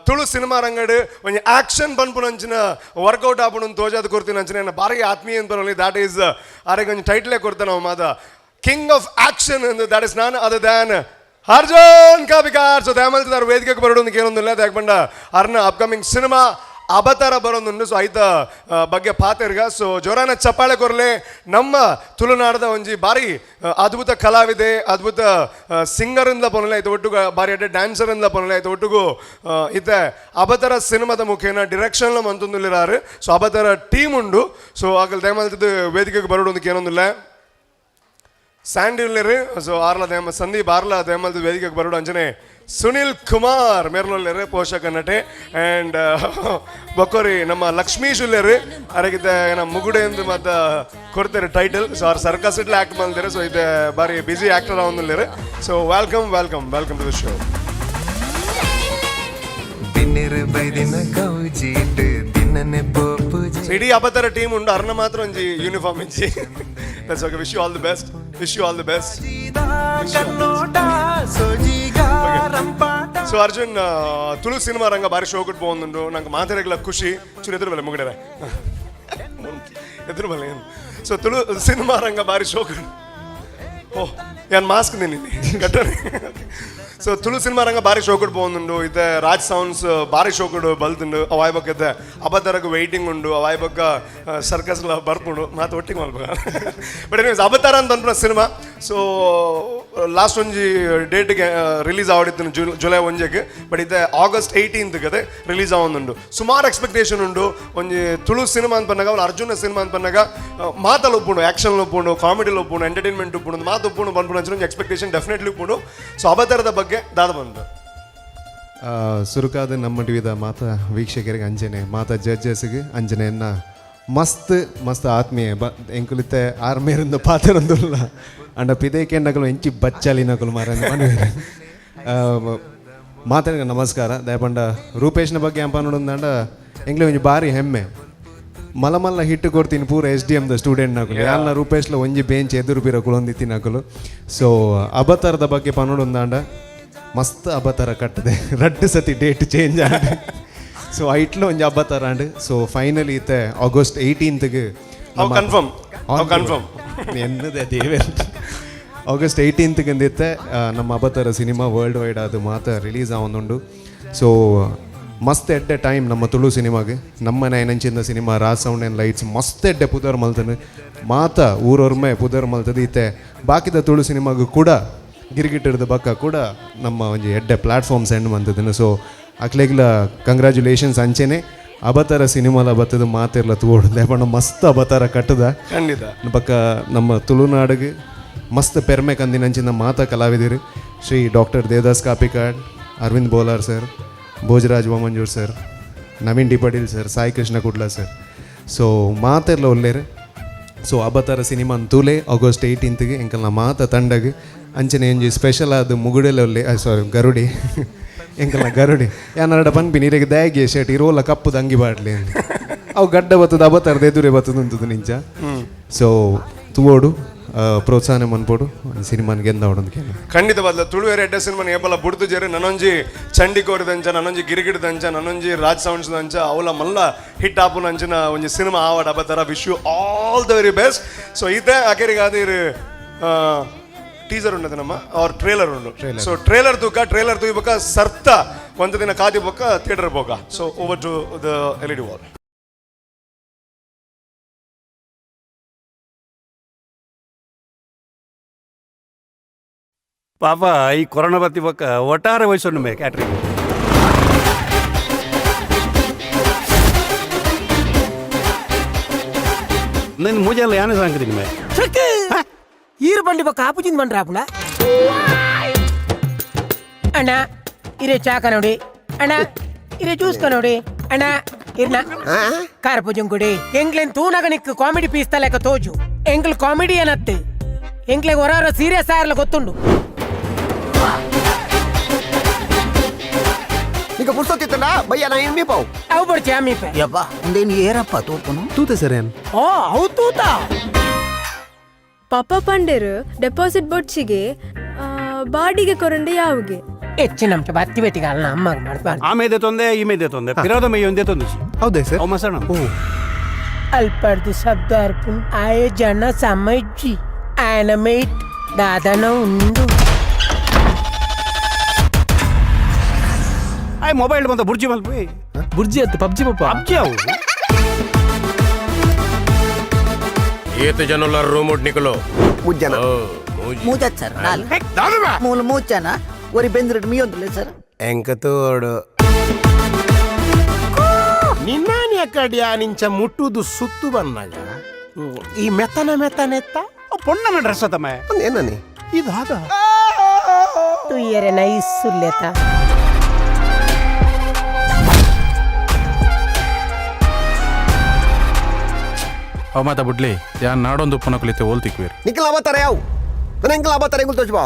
P: ತುಳು ಸಿನಿಮಾ ರಂಗಡ್ ಒಂಜಿ ಆಕ್ಷನ್ ಪನ್ಪುನ ಅಂಚಿನ ವರ್ಕೌಟ್ ಆಪಣ ತೋಜಾದ ಕೊಡ್ತೀನಿ ಅಂಚಿನ ನನ್ನ ಬಾರಿಗೆ ಆತ್ಮೀಯ ಅಂತ ಬರೋಲಿ. ದಾಟ್ ಈಸ್ ಆರೆಗೆ ಒಂದು ಟೈಟ್ಲೇ ಕೊಡ್ತಾನೆ ನಾವು ಮಾದ ಕಿಂಗ್ ಆಫ್ ಆಕ್ಷನ್ ಅಂತ. That is none other than Arjun Kapikad. So ದಯಮಾಡಿ ವೇದಿಕೆಗೆ ಬರೋದಕ್ಕೆ ಏನೊಂದಿಲ್ಲ ಯಾಕೆ ಪಂಡ ಅರ್ನ ಅಪ್ಕಮಿಂಗ್ ಸಿನಿಮಾ ಅಬತಾರ ಬರೋದುಂಡು. ಸೊ ಐತ ಬಗ್ಗೆ ಪಾತೆರ್ಗ ಸೊ ಜೋರಾನ ಚಪ್ಪಾಳೆ ಕೊರಲೆ ನಮ್ಮ ತುಳುನಾಡದ ಒಂಜಿ ಬಾರಿ ಅದ್ಭುತ ಕಲಾವಿದೆ, ಅದ್ಭುತ ಸಿಂಗರ್ ಇಂದ ಪೊನಲೆ ಐತೆ ಒಟ್ಟುಗ ಬಾರಿ ಅಡ್ಡೆ ಡ್ಯಾನ್ಸರ್ ಇಂದ ಪೊನಲೆ ಐತೆ ಒಟ್ಟುಗು ಇತ್ತೆ ಅಬತಾರ ಸಿನಿಮಾದ ಮುಖೇನ ಡಿರೆಕ್ಷನ್ ಮಂತೊಂದುಲ್ಲಿರಾರು. ಸೊ ಅಬತಾರ ಟೀಮ್ ಉಂಡು. ಸೊ ಆಗಲ್ ದಯಮಾಡಿ ವೇದಿಕೆಗೆ ಬರೋದಕ್ಕೆ ಏನೊಂದಿಲ್ಲ ಸ್ಯಾಂಡಿ ಉಳ್ಳೇರು. ಸೊ ಆರ್ಲ ದಯಮ ಸಂದೀಪ್ ಆರ್ಲ ದಯಮಾಡಿ ವೇದಿಕೆಗೆ ಬರೋಡು ಅಂಚನೆ ಸುನಿಲ್ ಕುಮಾರ್ ಮೇರ್ಲೊಲ್ಲೇರು ಪೋಷಕ ನಟೆ ಆ್ಯಂಡ್ ಬೊಕ್ಕೋರಿ ನಮ್ಮ ಲಕ್ಷ್ಮೀಶ್ ಉಳ್ಳೇರು ಅರಗಿದ್ದ ಏನ ಮುಗುಡೆ ಎಂದು ಮತ್ತು ಕೊಡ್ತಾರೆ ಟೈಟಲ್. ಸೊ ಅವ್ರು ಸರ್ಕಸ್ ಇಟ್ಲ ಆ್ಯಕ್ಟ್ ಮಾಡ್ತಾರೆ. ಸೊ ಇದು ಬಾರಿ ಬಿಸಿ ಆ್ಯಕ್ಟರ್ ಅವನ್ನುಳ್ಳೇರು. So welcome to the show. ಇಡೀ ಅಬತಾರ ಟೀಮ್ ಉಂಡು ಅರ್ನ ಮಾತ್ರ ಒಂಜಿ ಯೂನಿಫಾರ್ಮ್ ಇಜ್ಜಿ. That's okay. Wish you all the best. So Arjun Tulu cinema ರಂಗ ಬಾರಿ ಶೋ ಕೊಟ್ಟು ಹೋಗುಂಡು ನಂಗೆ ಮಾತಾಡಕ್ಲ ಖುಷಿ ಚೂರು ಎದುರು ಬಲೆ ಮುಗಿಡರೆ ಎದುರು ಬಲೆ ಏನು. ಸೊ ತುಳು ಸಿನಿಮಾ ರಂಗ ಬಾರಿ ಶೋ ಕೊಟ್ಟು ಓಹ್ ಏನು ಮಾಸ್ಕ್ ನೀನು ಕಟ್ಟರಿ. ಸೊ ತುಳು ಸಿನಿಮಾ ರಂಗ ಬಾರಿ ಶೋ ಕೊಟ್ಟು ಹೋಗುಂಡು. ಇತ್ತೆ ರಾಜ್ ಸೌಂಡ್ಸ್ ಬಾರಿ ಶೋ ಕೊಡು ಬಲ್ತುಂಡು ಅವಾಯ್ ಬಕ್ಕ ಇತ್ತೆ ಅಬತಾರಕ್ಕೆ ವೆಯ್ಟಿಂಗ್ ಉಂಡು ಅವಾಯ್ ಬಕ್ಕ ಸರ್ಕಸ್ ಬರ್ಪುಂಡು ಮಾತು ಒಟ್ಟಿಗೆ ಮಲ್ಬೇಕ. ಬಟ್ ಎನಿವೇಸ್ ಅಬತಾರ ಅಂತ ಅನ್ಪುನ ಸಿನಿಮಾ. ಸೊ ಲಾಸ್ಟ್ ಒಂಜಿ ಡೇಟ್ಗೆ ರಿಲೀಸ್ ಆವಡಿತ್ತು ಜುಲೈ 1ಗೆ. ಬಟ್ ಇತ್ತೆ August 18th ಕತೆ ರಿಲೀಸ್ ಆವೊಂದುಂಡು. ಸುಮಾರು ಎಕ್ಸ್ಪೆಕ್ಟೇಷನ್ ಉಂಡು. ಒಂಜಿ ತುಳು ಸಿನಿಮಾ ಅಂತ ಪನ್ನಾಗ ಅವ್ರು ಅರ್ಜುನ ಸಿನಿಮಾ ಅಂತ ಪನ್ನಾಗ ಮಾತಲ್ಲಿ ಒಪ್ಪುಂಡು, ಆ್ಯಕ್ಷನ್ ಒಪ್ಪುಂಡು, ಕಾಮಿಡಿಲಿ ಒಪ್ಪುಂಡು, ಎಂಟರ್ಟೈನ್ಮೆಂಟ್ ಒಪ್ಪುಂಡು, ಮಾತು ಒಪ್ಪುಂಡು ಬಂದ್ಬಿಡು ಅಂಚೆ ಒಂದು ಎಕ್ಸ್ಪೆಕ್ಟೇಷನ್ ಡೆಫಿನೆಟ್ಲಿ ಒಪ್ಪುಂಡು. ಸೊ ಅಬತಾರದ ಬಗ್ಗೆ ದಾದ ಬಂದು
J: ಸುರುಕಾದ ನಮ್ಮ ಟಿವಿದ ಮಾತ ವೀಕ್ಷಕರಿಗೆ ಅಂಜನೆ ಮಾತ ಜಡ್ಜಸ್ಗೆ ಅಂಜನೆಯನ್ನ ಮಸ್ತ್ ಆತ್ಮೀಯ ಎಂಕುಲಿತ್ತೆ ಆರ್ಮೇರಿಂದ ಪಾತ್ರೊಂದುಲ್ಲ ಅಂಡ ಪಿದೇಕೆ ನಕಲು ಎಂಚಿ ಬಚ್ಚಲಿ ನಕಲು ಮಾರ ಮನವೇರೆ ಮಾತನಿಗೆ ನಮಸ್ಕಾರ. ದಯಪಂಡ ರೂಪೇಶ್ನ ಬಗ್ಗೆ ಎಂಪ ನೋಡೋದಂಡ ಎಂಗ್ಲೆ ಒಂಜಿ ಬಾರಿ ಹೆಮ್ಮೆ ಮಲ್ಲ ಹಿಟ್ಟು ಕೊಡ್ತೀನಿ ಪೂರ SDMದ ಸ್ಟೂಡೆಂಟ್ ನಕಲು ಯಾಲ್ನ ರೂಪೇಶ್ಲ ಒಂಜಿ ಬೆಂಚ್ ಎದುರು ಬೀರ ಕುಳೊಂದಿತ್ತಿ ನಕಲು. ಸೊ ಅಬತಾರದ ಬಗ್ಗೆ ಪನ್ನೋಡೊಂದಾಂಡ ಮಸ್ತ್ ಅಬತಾರ ಕಟ್ಟದೆ 2 ಸತಿ ಡೇಟ್ ಚೇಂಜ್ ಆಂಡ್ ಸೊ ಐಟ್ಲ ಒಂಜಿ ಅಬತಾರ ಆಂಡ್ ಸೊ ಫೈನಲಿ ಇತ್ತೆ August 18th
P: ಕನ್ಫರ್ಮ್
J: ಎನ್ನದೆ ದೇವೇ August 18th ಇತ್ತೆ ನಮ್ಮ ಅಬತಾರ ಸಿನಿಮಾ ವರ್ಲ್ಡ್ ವೈಡ್ ಅದು ಮಾತ ರಿಲೀಸ್ ಆವೊಂದುಂಡು. ಸೊ ಮಸ್ತ್ ಎಡ್ಡೆ ಟೈಮ್ ನಮ್ಮ ತುಳು ಸಿನಿಮಾಗೆ ನಮ್ಮ ನೈನಂಚಿಂದ cinema Raj sound and lights ಮಸ್ತ್ ಎಡ್ಡೆ ಪುದರ್ ಮಲ್ತನು ಮಾತ ಊರೊರ್ಮೆ ಪುದರ್ ಮಲ್ತದೆ. ಇತ್ತೆ ಬಾಕಿದ ತುಳು ಸಿನಿಮಾಗೂ ಕೂಡ ಗಿರಿಗಿಟ್ಟಿಡ್ದ ಬಕ್ಕ ಕೂಡ ನಮ್ಮ ಒಂಜಿ ಎಡ್ಡೆ ಪ್ಲಾಟ್ಫಾರ್ಮ್ ಸೆಂಡ್ ಮಂತದನು. ಸೊ ಅಕ್ಲೆಗ್ಲ ಕಂಗ್ರ್ಯಾಚುಲೇಷನ್ಸ್ ಅಂಚೆನೆ ಅಬತಾರ ಸಿನಿಮಾಲ ಬತ್ತದ ಮಾತಿರ್ಲ ತೋಡು ದೇಪಣ್ಣ ಮಸ್ತ್ ಅಬತಾರ ಕಟ್ಟದ
P: ಖಂಡಿತ
J: ಬಕ್ಕ ನಮ್ಮ ತುಳುನಾಡಿಗೆ ಮಸ್ತ್ ಪೆರ್ಮೆ ಕಂದಿನಂಚಿನ ಮಾತ ಕಲಾವಿದಿರು Shri doctor Devadas Kapikad, Arvind Bolar sir, Bhojaraj Vamanjoor sir, Naveen D Patil sir, Sai Krishna Kudla sir. So ಮಾತೆರ್ಲ ಒಲ್ಲೇರು. ಸೊ ಅಬತಾರ ಸಿನಿಮಾ ತೂಲೆ August 18th ಎಂಕಲ್ನ ಮಾತ ತಂಡಗೆ ಅಂಚನೆ ಒಂಜಿ ಸ್ಪೆಷಲ್ ಆದ ಮುಗುಡೆಲ್ಲ ಒಲ್ಲೆ ಸಾರಿ ಗರುಡಿ ಎಂಕಲ್ನ ಗರುಡಿ ಯಾನರಡ ಪನ್ಪಿ ನೀರಿಗೆ ದ್ಯಾಗಿ ಶರ್ಟ್ ಇರೋಲ್ಲ ಕಪ್ಪುದ ಅಂಗಿ ಬಾಡ್ಲಿ ಅವು ಗಡ್ಡ ಬತ್ತದ ಅಬತಾರದ ಎದುರೇ ಬತ್ತದ ಉಂಟದು ನಿಂಚ. ಸೊ ತೂವೋಡು ಪ್ರೋತ್ಸಾಹನೆ ಮನ್ಪೋಡು ಸಿನಿಮಾನ್ಗೆ ಎಂದ ಅವಡೊಂದು
P: ಖಂಡಿತ ಬದಲ ತುಳುವೇರೆ ಎಡ್ಡೆ ಸಿನಿಮಾನ ಏಪಲ ಬುಡ್ದು ಜೇರಿ ನನ್ನೊಂಜಿ ಚಂಡಿಕೋರಿದಂಚ ನನ್ನೊಂಜಿ ಗಿರಿಗಿಡದಂಚ ನನ್ನೊಂಜಿ ರಾಜ್ ಸೌಂಡ್ಸ್ ದಂಚ ಅವಲ ಮಲ್ಲ ಹಿಟ್ ಆಪುನ ಅಂಚಿನ ಒಂಜಿ ಸಿನಿಮಾ ಆವಡ Abatara. Wish you all the very best. So ಇದೇ ಅಕೆರಿಗೆ ಇರು ಟೀಸರ್ ಉಂಡದು ನಮ್ಮ ಅವ್ರ ಟ್ರೇಲರ್ ಉಂಡು. ಸೊ ಟ್ರೇಲರ್ ತೂಕ ಸರ್ತ ಒಂದು ದಿನ ಕಾದಿ ಬೊಕ್ಕ ಥಿಯೇಟರ್ ಬೋಗ. So over to the LED wall.
A: ಪಾಪ ಈ ಕೊರೋನಾ ಬತ್ತಿ ಬೊಕ್ಕ ಒಟ್ಟಾರೆ ವಯಸ್ಸು ಮೇ ಕ್ಯಾಟ್ರಿಂಗ್ నేను మూజాలో యానే సంగతి మే
U: ఈరు బండి ఒక ఆపుచింది మన రాపుడా అన్నా ఇరే చాకనోడి అన్నా ఇరే చూసుకనోడి అన్నా ఇర్నా ಕಾರ್ಪುಜುಂಗುಡಿ ಎಂಗ್ಲೆನ್ ತೂನಗ ನಿಕ್ಕು ಕಾಮಿಡಿ ಪೀಸ್ತ ಲೆಕ್ಕ ತೋಜು ಎಂಗ್ಲ್ ಕಾಮಿಡಿ ಏನತ್ತೆ ಎಂಗ್ಲೆ ಹೊರಾರ ಸೀರಿಯಸ್ ಆಯರ್ಲ ಗೊತ್ತುಂಡು
W: ನಿಂಗೆ ಪುರ್ಸೊತ್ತಿತ್ತಲ್ಲ ಭಯ್ಯ ನಾ ಏನು ಮೀಪಾವು
U: ಅವು ಬಡ್ಚೆ ಮೀಪೆ
W: ಯಬ್ಬ ಒಂದೇನು ಏರಪ್ಪ ತೂತನು ತೂತೆ ಸರೇನು
U: ಓ ಅವು ತೂತ
X: ಪಪ್ಪ ಪಂಡೇರು ಡೆಪಾಸಿಟ್ ಬೊಚ್ಚಿಗೆ ಬಾಡಿಗೆ ಕೊರಂಡೆ ಯಾವಿಗೆ
U: ಹೆಚ್ಚಿನ ಅಂಶ ಬತ್ತಿ ಬೆಟ್ಟಿಗೆ ಅಲ್ಲ ಅಮ್ಮ ಮಾಡ್ಬಾರ್ದು
A: ಆ ಮೇದೆ ತೊಂದೆ ಈ ಮೇದೆ ತೊಂದೆ ಪಿರೋದ ಮೈ ಒಂದೇ ತೊಂದು
W: ಹೌದೇ ಸರ್
A: ಅವು ಮಸಣ
U: ಅಲ್ಪಡ್ದು ಶಬ್ದ ಅರ್ಪು ಆಯ ಜನ ಸಮಜ್ಜಿ ఆయన మేట్ దాదాన ఉండు
A: ಆಯ್ ಮೊಬೈಲ್ ಬಂದ ಬುರ್ಜಿ ಮಲ್ಪಿ
U: ಬುರ್ಜಿ ಅತ್ತು ಪಬ್ಜಿ ಪಪ್ಪ
A: ಪಬ್ಜಿ ಅವು
P: ಏತ ಜನಲ್ಲ ರೂಮೋಟ್ ನಿಕಲೋ
W: ಮುಜ್ಜನ ಮೂಜತ್ ಸರ್ ಮೂಲ ಮೂಚನ ಒರಿ ಬೆಂದ್ರಡ್ ಮೀಯೊಂದುಲೆ ಸರ್
P: ಎಂಕತೋಡು ನಿನ್ನಾನಿ ಅಕ್ಕಡಿಯ ನಿಂಚ ಮುಟ್ಟುದು ಸುತ್ತು ಬಂದಾಗ ಈ ಮೆತ್ತನೆತ್ತ
A: ಪೊಣ್ಣನ ಡ್ರೆಸ್ ತಮ್ಮ
W: ಏನನಿ
A: ಇದಾದ
U: tu yere nais sulleta
Y: ಅವ ಮಾತಾ ಬಿಡ್ಲಿ ಯಾ ನಾಡೊಂದು ಉಪ್ಪನ ಕುಲಿತೆ ಓಲ್ತಿಕ್ವೇರು
W: ನಿಖಿಲ್ ಅವತಾರೆ ಯಾವ ನನ್ನ ಎಂಕಲ್ ಅವತಾರೆ ಎಂಕಲ್ ತೋಚ್ಬಾ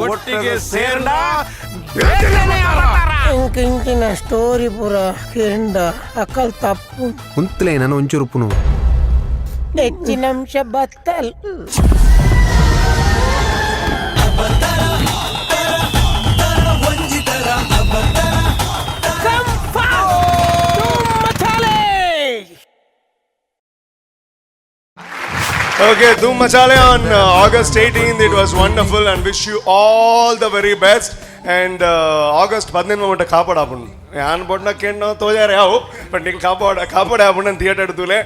A: ಒಟ್ಟಿಗೆ ಸೇರ್ನ
U: ಇಂಕಿಂಕಿನ ಸ್ಟೋರಿ ಪೂರ ಕೇಂಡ ಅಕಲ್ ತಪ್ಪು
W: ಕುಂತಲೇ ನಾನು ಒಂಚೂರು ಉಪ್ಪುನು
U: ಹೆಚ್ಚಿನ ಅಂಶ ಬತ್ತಲ್
P: Okay, Dhoom Machale on August 18th. It was wonderful and wish you all the very best. And August 15th moment ಕಾಪಾಡ ಹಾಪುಂಡು ಯಾನ್ ಬೊಡ್ನ ಕೆಣ್ಣು ತೋಜಾರೆ ಯಾವು ಬಟ್ ನಿಂಗೆ ಕಾಪಾಡ ಹಾಪುಂಡು ಅಂತ ಥಿಯೇಟರ್ ತೂಲೆ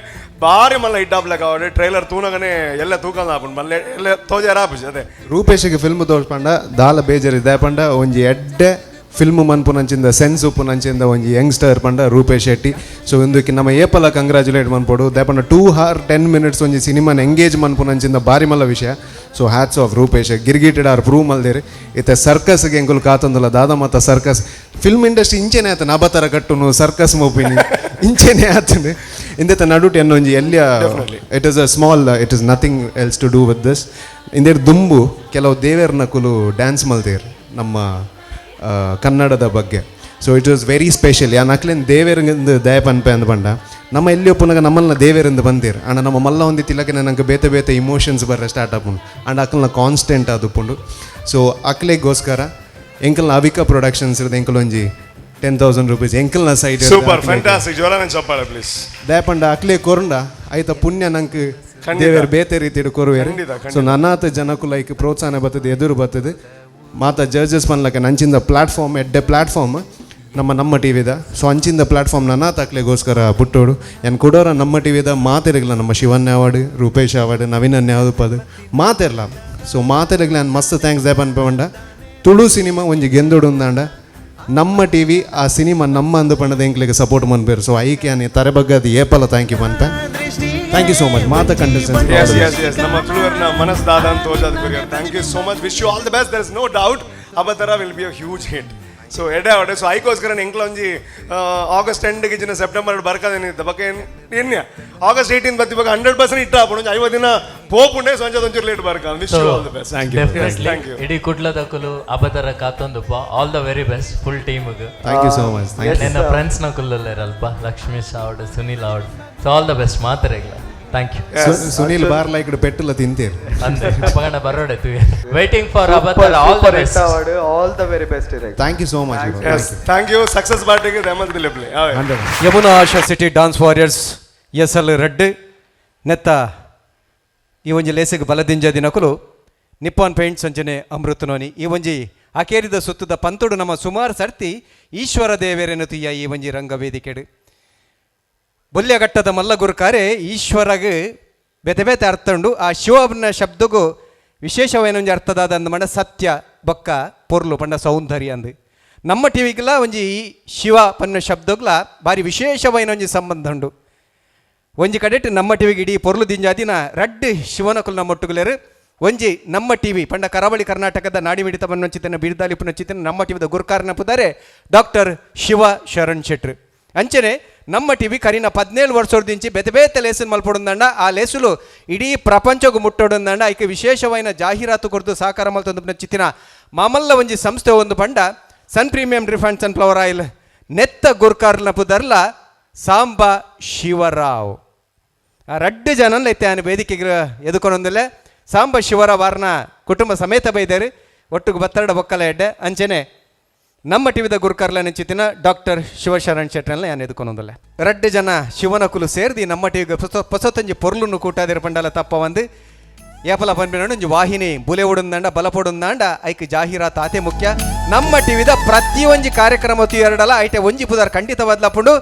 P: ಭಾರಿ ಮಲ್ಲ ಹಿಟ್ ಹಾಪ್ಲಕ್ಕ ಅವಡೆ ಟ್ರೈಲರ್ ತೂನಗನೆ ಎಲ್ಲ ತೂಕಂದ ಹಾಪುಂಡು ಮಲ್ಲೆ ಎಲ್ಲ ತೋಜಾರ ಹಾಪುಜ್ ಅದೇ
J: ರೂಪೇಶಿಗೆ ಫಿಲ್ಮ್ ತೋರ್ಸ್ಪಂಡ ದಾಲ ಬೇಜಾರಿದ್ದೆ ಪಂಡ ಒಂಜಿ ಎಡ್ಡೆ ಫಿಲ್ಮ್ ಮನ್ಪುನಂಚಿಂದ ಸೆನ್ಸ್ ಉಪ್ಪುನಂಚಿಂದ ಒಂಜಿ ಯಂಗ್ಸ್ಟರ್ ಪಂಡ ರೂಪೇಶ್ ಶೆಟ್ಟಿ ಸೊ ಇಂದುಕಿ ನಮ್ಮ ಏಪಲ ಕಂಗ್ರಾಚುಲೇಟ್ ಮನ್ಪೊಡು ದೇಪಂಡ 2 hours 10 minutes ಒಂಜಿ ಸಿನಿಮಾನ ಎಂಗೇಜ್ ಮನ್ಪುನಂಚಿಂದ ಬಾರಿ ಮಲ್ಲ ವಿಷಯ ಸೊ ಹ್ಯಾಟ್ಸ್ ಆಫ್ ರೂಪೇಶ್ ಗಿರ್ಗಿಟೆಡ್ ಆರ್ ಪ್ರೂವ್ ಮಲ್ದೇರಿ ಇತ್ತೆ ಸರ್ಕಸ್ಗೆ ಎಂಕುಲು ಕಾತಂದುಲ್ಲ ದಾದ ಮತ್ತ ಸರ್ಕಸ್ ಫಿಲ್ಮ್ ಇಂಡಸ್ಟ್ರಿ ಇಂಚೆನೆ ಆತನ ಅಬತರ ಕಟ್ಟುನು ಸರ್ಕಸ್ ಮೂಪಿನಿ ಇಂಚೆನೆ ಆತನು ಇಂದೆತ್ತ ನಡುಟು ಎನ್ನೊಂಜಿ ಎಲ್ಲಿಯ it is a small it is nothing else to do with this ಇಂದೇರು ದುಂಬು ಕೆಲವು ದೇವೇರ್ನ ಕುಲು ಡ್ಯಾನ್ಸ್ ಮಲ್ದೇರು ನಮ್ಮ ಕನ್ನಡದ ಬಗ್ಗೆ so it was very special yeah ನಕ್ಲೇನು ದೇವೇರಿಂದ ದಯ ಪನ್ಪೆ ಅಂದ್ ಪಂಡ ನಮ್ಮ ಎಲ್ಲಿ ಒಪ್ಪನಾಗ ನಮ್ಮನ್ನ ದೇವೇರಿಂದ ಬಂದಿರು ಅಣ್ಣ ನಮ್ಮ ಮಲ್ಲ ಒಂದು ತಿಲಕ್ಕೆ ನನಗೆ ಬೇತೆ ಬೇತೆ ಇಮೋಷನ್ಸ್ ಬರ್ರೆ ಸ್ಟಾರ್ಟ್ ಆಪುಂಡು ಅಂಡ್ ಅಕ್ಕಲ್ನ ಕಾನ್ಸ್ಟೆಂಟ್ ಆದುಪುಂಡು ಸೊ ಅಕ್ಲೆಗೋಸ್ಕರ ಎಂಕಲ್ನ ಅವಿಕಾ ಪ್ರೊಡಕ್ಷನ್ಸ್ ಇರೋದು ಎಂಕಲ್ ಒಂಜಿ 10,000 rupees ಎಂಕಲ್ನ ಸೈಡ್
P: ಸೂಪರ್ ಫ್ಯಾಂಟಾಸ್ಟಿಕ್ ಜೋರಾನ ಚಪ್ಪಾಳೆ ಪ್ಲೀಸ್
J: ದಯಪಂಡ ಅಕ್ಲೆ ಕೊರಂಡ ಆಯ್ತಾ ಪುಣ್ಯ ನಂಗೆ ದೇವೇರು ಬೇತೆ ರೀತಿಡು ಕೊರುವೇರು ಸೊ ನನ್ನಾತ ಜನಕ್ಕೂ ಲೈಕ್ ಪ್ರೋತ್ಸಾಹ ಬರ್ತದೆ ಎದುರು ಬರ್ತದೆ ಮಾತ ಜಡ್ಜಸ್ ಪನ್ಲಕ್ಕೆ ನಂಚಿಂದ ಪ್ಲಾಟ್ಫಾರ್ಮ್ ಎಡ್ಡೆ ಪ್ಲಾಟ್ಫಾರ್ಮ್ ನಮ್ಮ ಟಿವಿದ ಸೊ ಅಂಚಿಂದ ಪ್ಲಾಟ್ಫಾರ್ಮ್ ನನ್ನ ತಕ್ಲೆಗೋಸ್ಕರ ಪುಟ್ಟೋಡು ಏನು ಕೊಡೋರ ನಮ್ಮ ಟಿವಿದ ಮಾತಿರಗಿಲ್ಲ ನಮ್ಮ ಶಿವನ್ಯ ಅವಾರ್ಡ್ ರೂಪೇಶ್ ಅವಾರ್ಡ್ ನವೀನನ್ಯ ಯಾವ್ದು ಮಾತಿರಲ್ಲ ಸೊ ಮಾತಿರಗಿಲ್ಲ ನಾನು ಮಸ್ತ್ ಥ್ಯಾಂಕ್ಸ್ ದಯ ಪನ್ಪಂಡ ತುಳು ಸಿನಿಮಾ ಒಂಜಿ ಗೆಂದೋಡು ಅಂದಾಂಡ ನಮ್ಮ ಟಿವಿ ಆ ಸಿನಿಮಾ ನಮ್ಮ ಅಂದು ಪಂಡದ ಎಂಕ್ಲಿಗೆ ಸಪೋರ್ಟ್ ಮನ್ಪೇರು ಸೊ ಐಕೆ ಅನಿ ತರ ಬಗ್ಗೆ ಅದು ಏಪಲ ಥ್ಯಾಂಕ್ ಯು ಮನ್ಪೆ ಥ್ಯಾಂಕ್ ಯು ಸೋ ಮಚ್ ಮಾತ
P: ಕಂಟೆಸ್ಟೆಂಟ್ಸ್ ನಮ್ಮ ತುಳುವರ್ನ ಮನಸ್ ದಾದ ಅಂತ ತೋಜಾದ ಕುರಿಯರ್ thank you so much wish you all the best there is no doubt Abatara will be a huge hit so ಎಡೆ ಅವಡೆ ಸೊ ಐಕೋಸ್ಕರ ಎಂಕ್ಲ ಒಂಜಿ ಆಗಸ್ಟ್ 10 ಗಿಜಿನ ಸೆಪ್ಟೆಂಬರ್ ಬರ್ಕದೇನಿದ್ದ ಬಗ್ಗೆ ಎನ್ಯ ಆಗಸ್ಟ್ 18 ಬತ್ತಿ ಬಗ್ಗೆ 100% ಇಟ್ಟ ಆಪುಂಡು 50 ದಿನ ಪೋಪುಂಡೆ ಸಂಜೆ ಒಂಚೂರು ಲೇಟ್ ಬರ್ಕ wish you all the best
R: thank you ಇಡೀ ಕುಡ್ಲದಕ್ಕಲು ಅಬತರ ಕಾತೊಂದುಪ್ಪ all the very best full ಟೀಮ್ಗೆ
J: ಥ್ಯಾಂಕ್ ಯು ಸೋ ಮಚ್
R: ನನ್ನ ಫ್ರೆಂಡ್ಸ್ನ ಕುಲ್ಲಲ್ಲ ಇರಲ್ಪ ಲಕ್ಷ್ಮೀಶ್ ಅವಡ್ ಸುನಿಲ್ ಅವಡ್ ಸೊ ಆಲ್ ದ ಬೆಸ್ಟ್ ಮಾತರೆಗ್ಲ ಥ್ಯಾಂಕ್ ಯು.
J: ಸುನೀಲ್ ಬಾರ್ ಲೈಕ್ ಪೆಟ್ಟಲ್ಲ ತಿಂತೀರಿ
R: ಅಂದೆ ಬರೋಡೆ waiting for Abatara all the best
D: all the very best ಇರೇ.
J: Thank you so much.
P: Thank you. Success ಪಾರ್ಟಿಗೆ ಧಮದ್ ದಿಲಪ್ಲೆ
B: Yamuna Asha city dance warriors S L red ನೆತ್ತ ಈ ಒಂಜಿ ಲೇಸಿಗೆ ಬಲದಿಂಜ ದಿನಕುಲು ನಿಪ್ಪಾನ್ ಪೇಂಟ್ಸ್ ಅಂಚನೆ ಅಮೃತನೋನಿ ಈ ಒಂಜಿ ಅಕೇರಿದ ಸುತ್ತದ ಪಂತುಡು ನಮ್ಮ ಸುಮಾರು ಸರ್ತಿ ಈಶ್ವರ ದೇವೇರೆನು ತುಯ್ಯ ಈ ಒಂಜಿ ರಂಗವೇದಿಕೆಡು ಬೊಲ್ಯಘಟ್ಟದ ಮಲ್ಲಗುರುಕಾರೆ ಈಶ್ವರಗೆ ಬೆತೆ ಬೆತೆ ಅರ್ಥ ಉಂಡು. ಆ ಶಿವನ ಶಬ್ದಗೂ ವಿಶೇಷವೇನೊಂಜಿ ಅರ್ಥದಾದ ಅಂದ ಸತ್ಯ ಬೊಕ್ಕ ಪೊರ್ಲು ಪಂಡ ಸೌಂದರ್ಯ ಅಂದು ನಮ್ಮ ಟಿವಿಗೆಲ್ಲ ಒಂಜಿ ಶಿವ ಪನ್ನ ಶಬ್ದಗ್ಲ ಭಾರಿ ವಿಶೇಷವೈನೊಂಜಿ ಸಂಬಂಧ ಉಂಡು. ಒಂಜಿ ಕಡೆಟ್ ನಮ್ಮ ಟಿವಿಗೆ ಇಡೀ ಪೊರ್ಲು ದಿಂಜಾದಿನ ರಡ್ಡ್ ಶಿವನಕುಲು ನಮ್ಮ ಒಟ್ಟುಗುಲೇರು ಒಂಜಿ ನಮ್ಮ ಟಿವಿ ಪಂಡ ಕರಾವಳಿ ಕರ್ನಾಟಕದ ನಾಡಿ ಮಿಡಿತ ಬನ್ನೊಂಚಿತನ ಬಿಡ್ದಾಲಿಪುನ ಚಿತನ ನಮ್ಮ ಟಿವಿದ ಗುರುಕಾರನ ಪುದಾರೆ ಡಾಕ್ಟರ್ ಶಿವ ಶರಣ್ ಶೆಟ್ರು. ಅಂಚನೆ ನಮ್ಮ ಟಿವಿ ಕರಿನ 17 ವರ್ಷದಿಂಚಿ ಬೆತೆ ಬೇತೆ ಲೇಸನ್ ಮಲ್ಪೊಡೊಂದಂಡ ಆ ಲೇಸುಲು ಇಡೀ ಪ್ರಪಂಚಗೂ ಮುಟ್ಟೊಡೊಂದಂಡ ಐಕೆ ವಿಶೇಷವೈನ ಜಾಹೀರಾತು ಕೊರದು ಸಹಕಾರ ಮಲ್ತೊಂದು ಚಿತ್ತಿನ ಮಾಮಲ್ಲ ಒಂಜಿ ಸಂಸ್ಥೆ ಒಂದು ಪಂಡ ಸನ್ ಪ್ರೀಮಿಯಂ ರಿಫೈಂಡ್ ಸನ್ಫ್ಲವರ್ ಆಯಿಲ್ ನೆತ್ತ ಗುರುಕಾರನ ಪುದರ್ಲ ಸಾಂಬ ಶಿವರಾವ್ ಆ ರಡ್ಡು ಜನಲ್ಲ ಐತೆ ಆನೆ ವೇದಿಕೆಗೆ ಎದುಕೊಂಡೊಂದಿಲ್ಲ ಸಾಂಬ ಶಿವರಾವ್ ವಾರನ ಕುಟುಂಬ ಸಮೇತ ಬೈದೇರು ಒಟ್ಟಿಗೆ ಬತ್ತರಡ ಬೊಕ್ಕಲ ಎಡ್ಡೆ ಅಂಚನೆ ನಮ್ಮ ಟಿವಿದ ಗುರುಕಾರ್ಲ ನೆಂಚಿತಿನ ಡಾಕ್ಟರ್ ಶಿವಶರಣ್ ಶೆಟ್ರಲ್ಲ ನಾನು ಎದುಕೊಂಡೊಂದಲ್ಲ ರಡ್ಡು ಜನ ಶಿವನ ಕುಲು ಸೇರ್ದಿ ನಮ್ಮ ಟಿವಿಗೆ ಪೊಸೊತ್ತಂಜಿ ಪೊರ್ಲುನ್ನು ಕೂಟಾದಿರ ಪಂಡಲ ತಪ್ಪ ಒಂದು ಏಪಲ ಪನ್ಪಿನೋಡು ಒಂಜಿ ವಾಹಿನಿ ಬುಲೆ ಉಡುಂದಾಂಡ ಬಲಪೊಡುಂದಾಂಡ ಐಕ್ ಜಾಹೀರಾತು ಆತೆ ಮುಖ್ಯ. ನಮ್ಮ ಟಿವಿದ ಪ್ರತಿ ಒಂಜಿ ಕಾರ್ಯಕ್ರಮ ಎರಡಲ್ಲ ಐಟೆ ಒಂಜಿ ಪುದಾರ್ ಖಂಡಿತ ಬದಲಾಪುಂಡು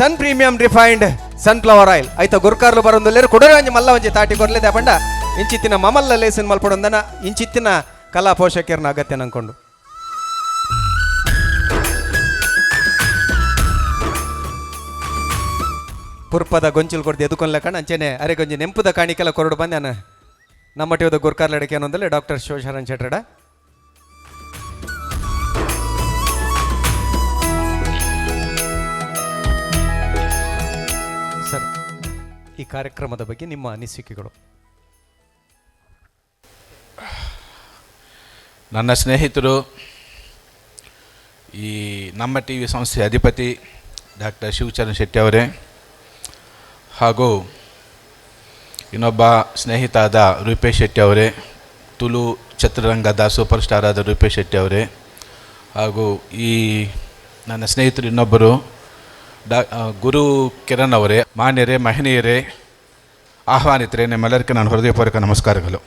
B: ಸನ್ ಪ್ರೀಮಿಯಂ ರಿಫೈನ್ಡ್ ಸನ್ಫ್ಲವರ್ ಆಯಿಲ್ ಐತ ಗುರುಕಾರ್ಲು ಬರೋಂದಲ್ಲೇರು ಕೊಡೋರು ಒಂಜಿ ಮಲ್ಲ ಒಂಜಿ ತಾಟಿ ಕೊರ್ಲೇದೆ ಪಂಡ ಇಂಚಿತ್ತಿನ ಮಮಲ್ಲ ಲೇಸನ್ ಮಲ್ಪೊಡೊಂದನ ಇಂಚಿತ್ತಿನ ಕಲಾ ಪೋಷಕರನ್ನ ಅಗತ್ಯ ನಂಕೊಂಡು ಪುರ್ಪದ ಗೊಂಚಲು ಕೊಡ್ದು ಎದುಕೊಂಡ್ಲ ಕಣ ಅಂಚೆನೆ ಅರೆ ಗೊಂಜಿ ನೆಂಪುದ ಕಾಣಿಕೆಲ್ಲ ಕೊರಡು ಬಂದ ನಮ್ಮ ಟಿವಿದ ಗುರುಕಾರ್ಲ ಅಡಕೆ ಅನ್ನೊಂದಲ್ಲೇ ಡಾಕ್ಟರ್ ಶಿವಶರಣ್ ಶೆಟ್ರಡ ಸರ್ ಈ ಕಾರ್ಯಕ್ರಮದ ಬಗ್ಗೆ ನಿಮ್ಮ ಅನಿಸಿಕೆಗಳು.
Y: ನನ್ನ ಸ್ನೇಹಿತರು ಈ ನಮ್ಮ ಟಿ ವಿ ಸಂಸ್ಥೆ ಅಧಿಪತಿ ಡಾಕ್ಟರ್ ಶಿವಚರಣ್ ಶೆಟ್ಟಿ ಅವರೇ ಹಾಗೂ ಇನ್ನೊಬ್ಬ ಸ್ನೇಹಿತ ಆದ ರೂಪೇಶ್ ಶೆಟ್ಟಿ ಅವರೇ, ತುಳು ಚಿತ್ರರಂಗದ ಸೂಪರ್ ಸ್ಟಾರ್ ಆದ ರೂಪೇಶ್ ಶೆಟ್ಟಿ ಅವರೇ, ಹಾಗೂ ಈ ನನ್ನ ಸ್ನೇಹಿತರು ಇನ್ನೊಬ್ಬರು ಗುರು ಕಿರಣ್ ಅವರೇ, ಮಾನ್ಯರೇ, ಮಹನೀಯರೇ, ಆಹ್ವಾನಿತರೇ, ನಿಮ್ಮೆಲ್ಲರಿಗೂ ನಾನು ಹೃದಯಪೂರ್ವಕ ನಮಸ್ಕಾರಗಳು.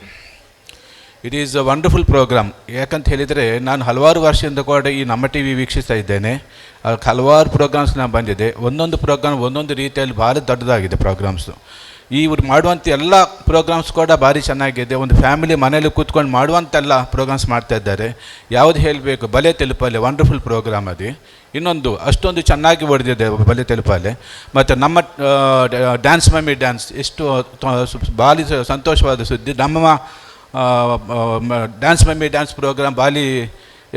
Y: It is a wonderful program. ಯಾಕಂತ ಹೇಳಿದರೆ ನಾನು ಹಲವಾರು ವರ್ಷದಿಂದ ಕೂಡ ಈ ನಮ್ಮ ಟಿ ವಿ ವೀಕ್ಷಿಸ್ತಾ ಇದ್ದೇನೆ. ಹಲವಾರು ಪ್ರೋಗ್ರಾಮ್ಸ್ ನಾನು ಬಂದಿದೆ. ಒಂದೊಂದು ಪ್ರೋಗ್ರಾಮ್ ಒಂದೊಂದು ರೀತಿಯಲ್ಲಿ ಭಾರಿ ದೊಡ್ಡದಾಗಿದೆ ಪ್ರೋಗ್ರಾಮ್ಸು. ಇವ್ರು ಮಾಡುವಂಥ ಎಲ್ಲ ಪ್ರೋಗ್ರಾಮ್ಸ್ ಕೂಡ ಭಾರಿ ಚೆನ್ನಾಗಿದೆ. ಒಂದು ಫ್ಯಾಮಿಲಿ ಮನೇಲಿ ಕೂತ್ಕೊಂಡು ಮಾಡುವಂತೆಲ್ಲ ಪ್ರೋಗ್ರಾಮ್ಸ್ ಮಾಡ್ತಾ ಇದ್ದಾರೆ. ಯಾವುದು ಹೇಳಬೇಕು, ಬಲೆ ತೆಲುಪಲ್ಲಿ ವಂಡರ್ಫುಲ್ ಪ್ರೋಗ್ರಾಮ್ ಅದು. ಇನ್ನೊಂದು ಅಷ್ಟೊಂದು ಚೆನ್ನಾಗಿ ಹೊಡೆದಿದೆ ಬಲೆ ತೆಲುಪಲ್ಲಿ. ಮತ್ತು ನಮ್ಮ ಡ್ಯಾನ್ಸ್ ಮಮ್ಮಿ ಡ್ಯಾನ್ಸ್ ಎಷ್ಟು ಭಾರಿ ಸಂತೋಷವಾದ ಸುದ್ದಿ. ನಮ್ಮ ಡ್ಯಾನ್ಸ್ ಮಮ್ಮಿ ಡ್ಯಾನ್ಸ್ ಪ್ರೋಗ್ರಾಮ್ ಬಾಲಿ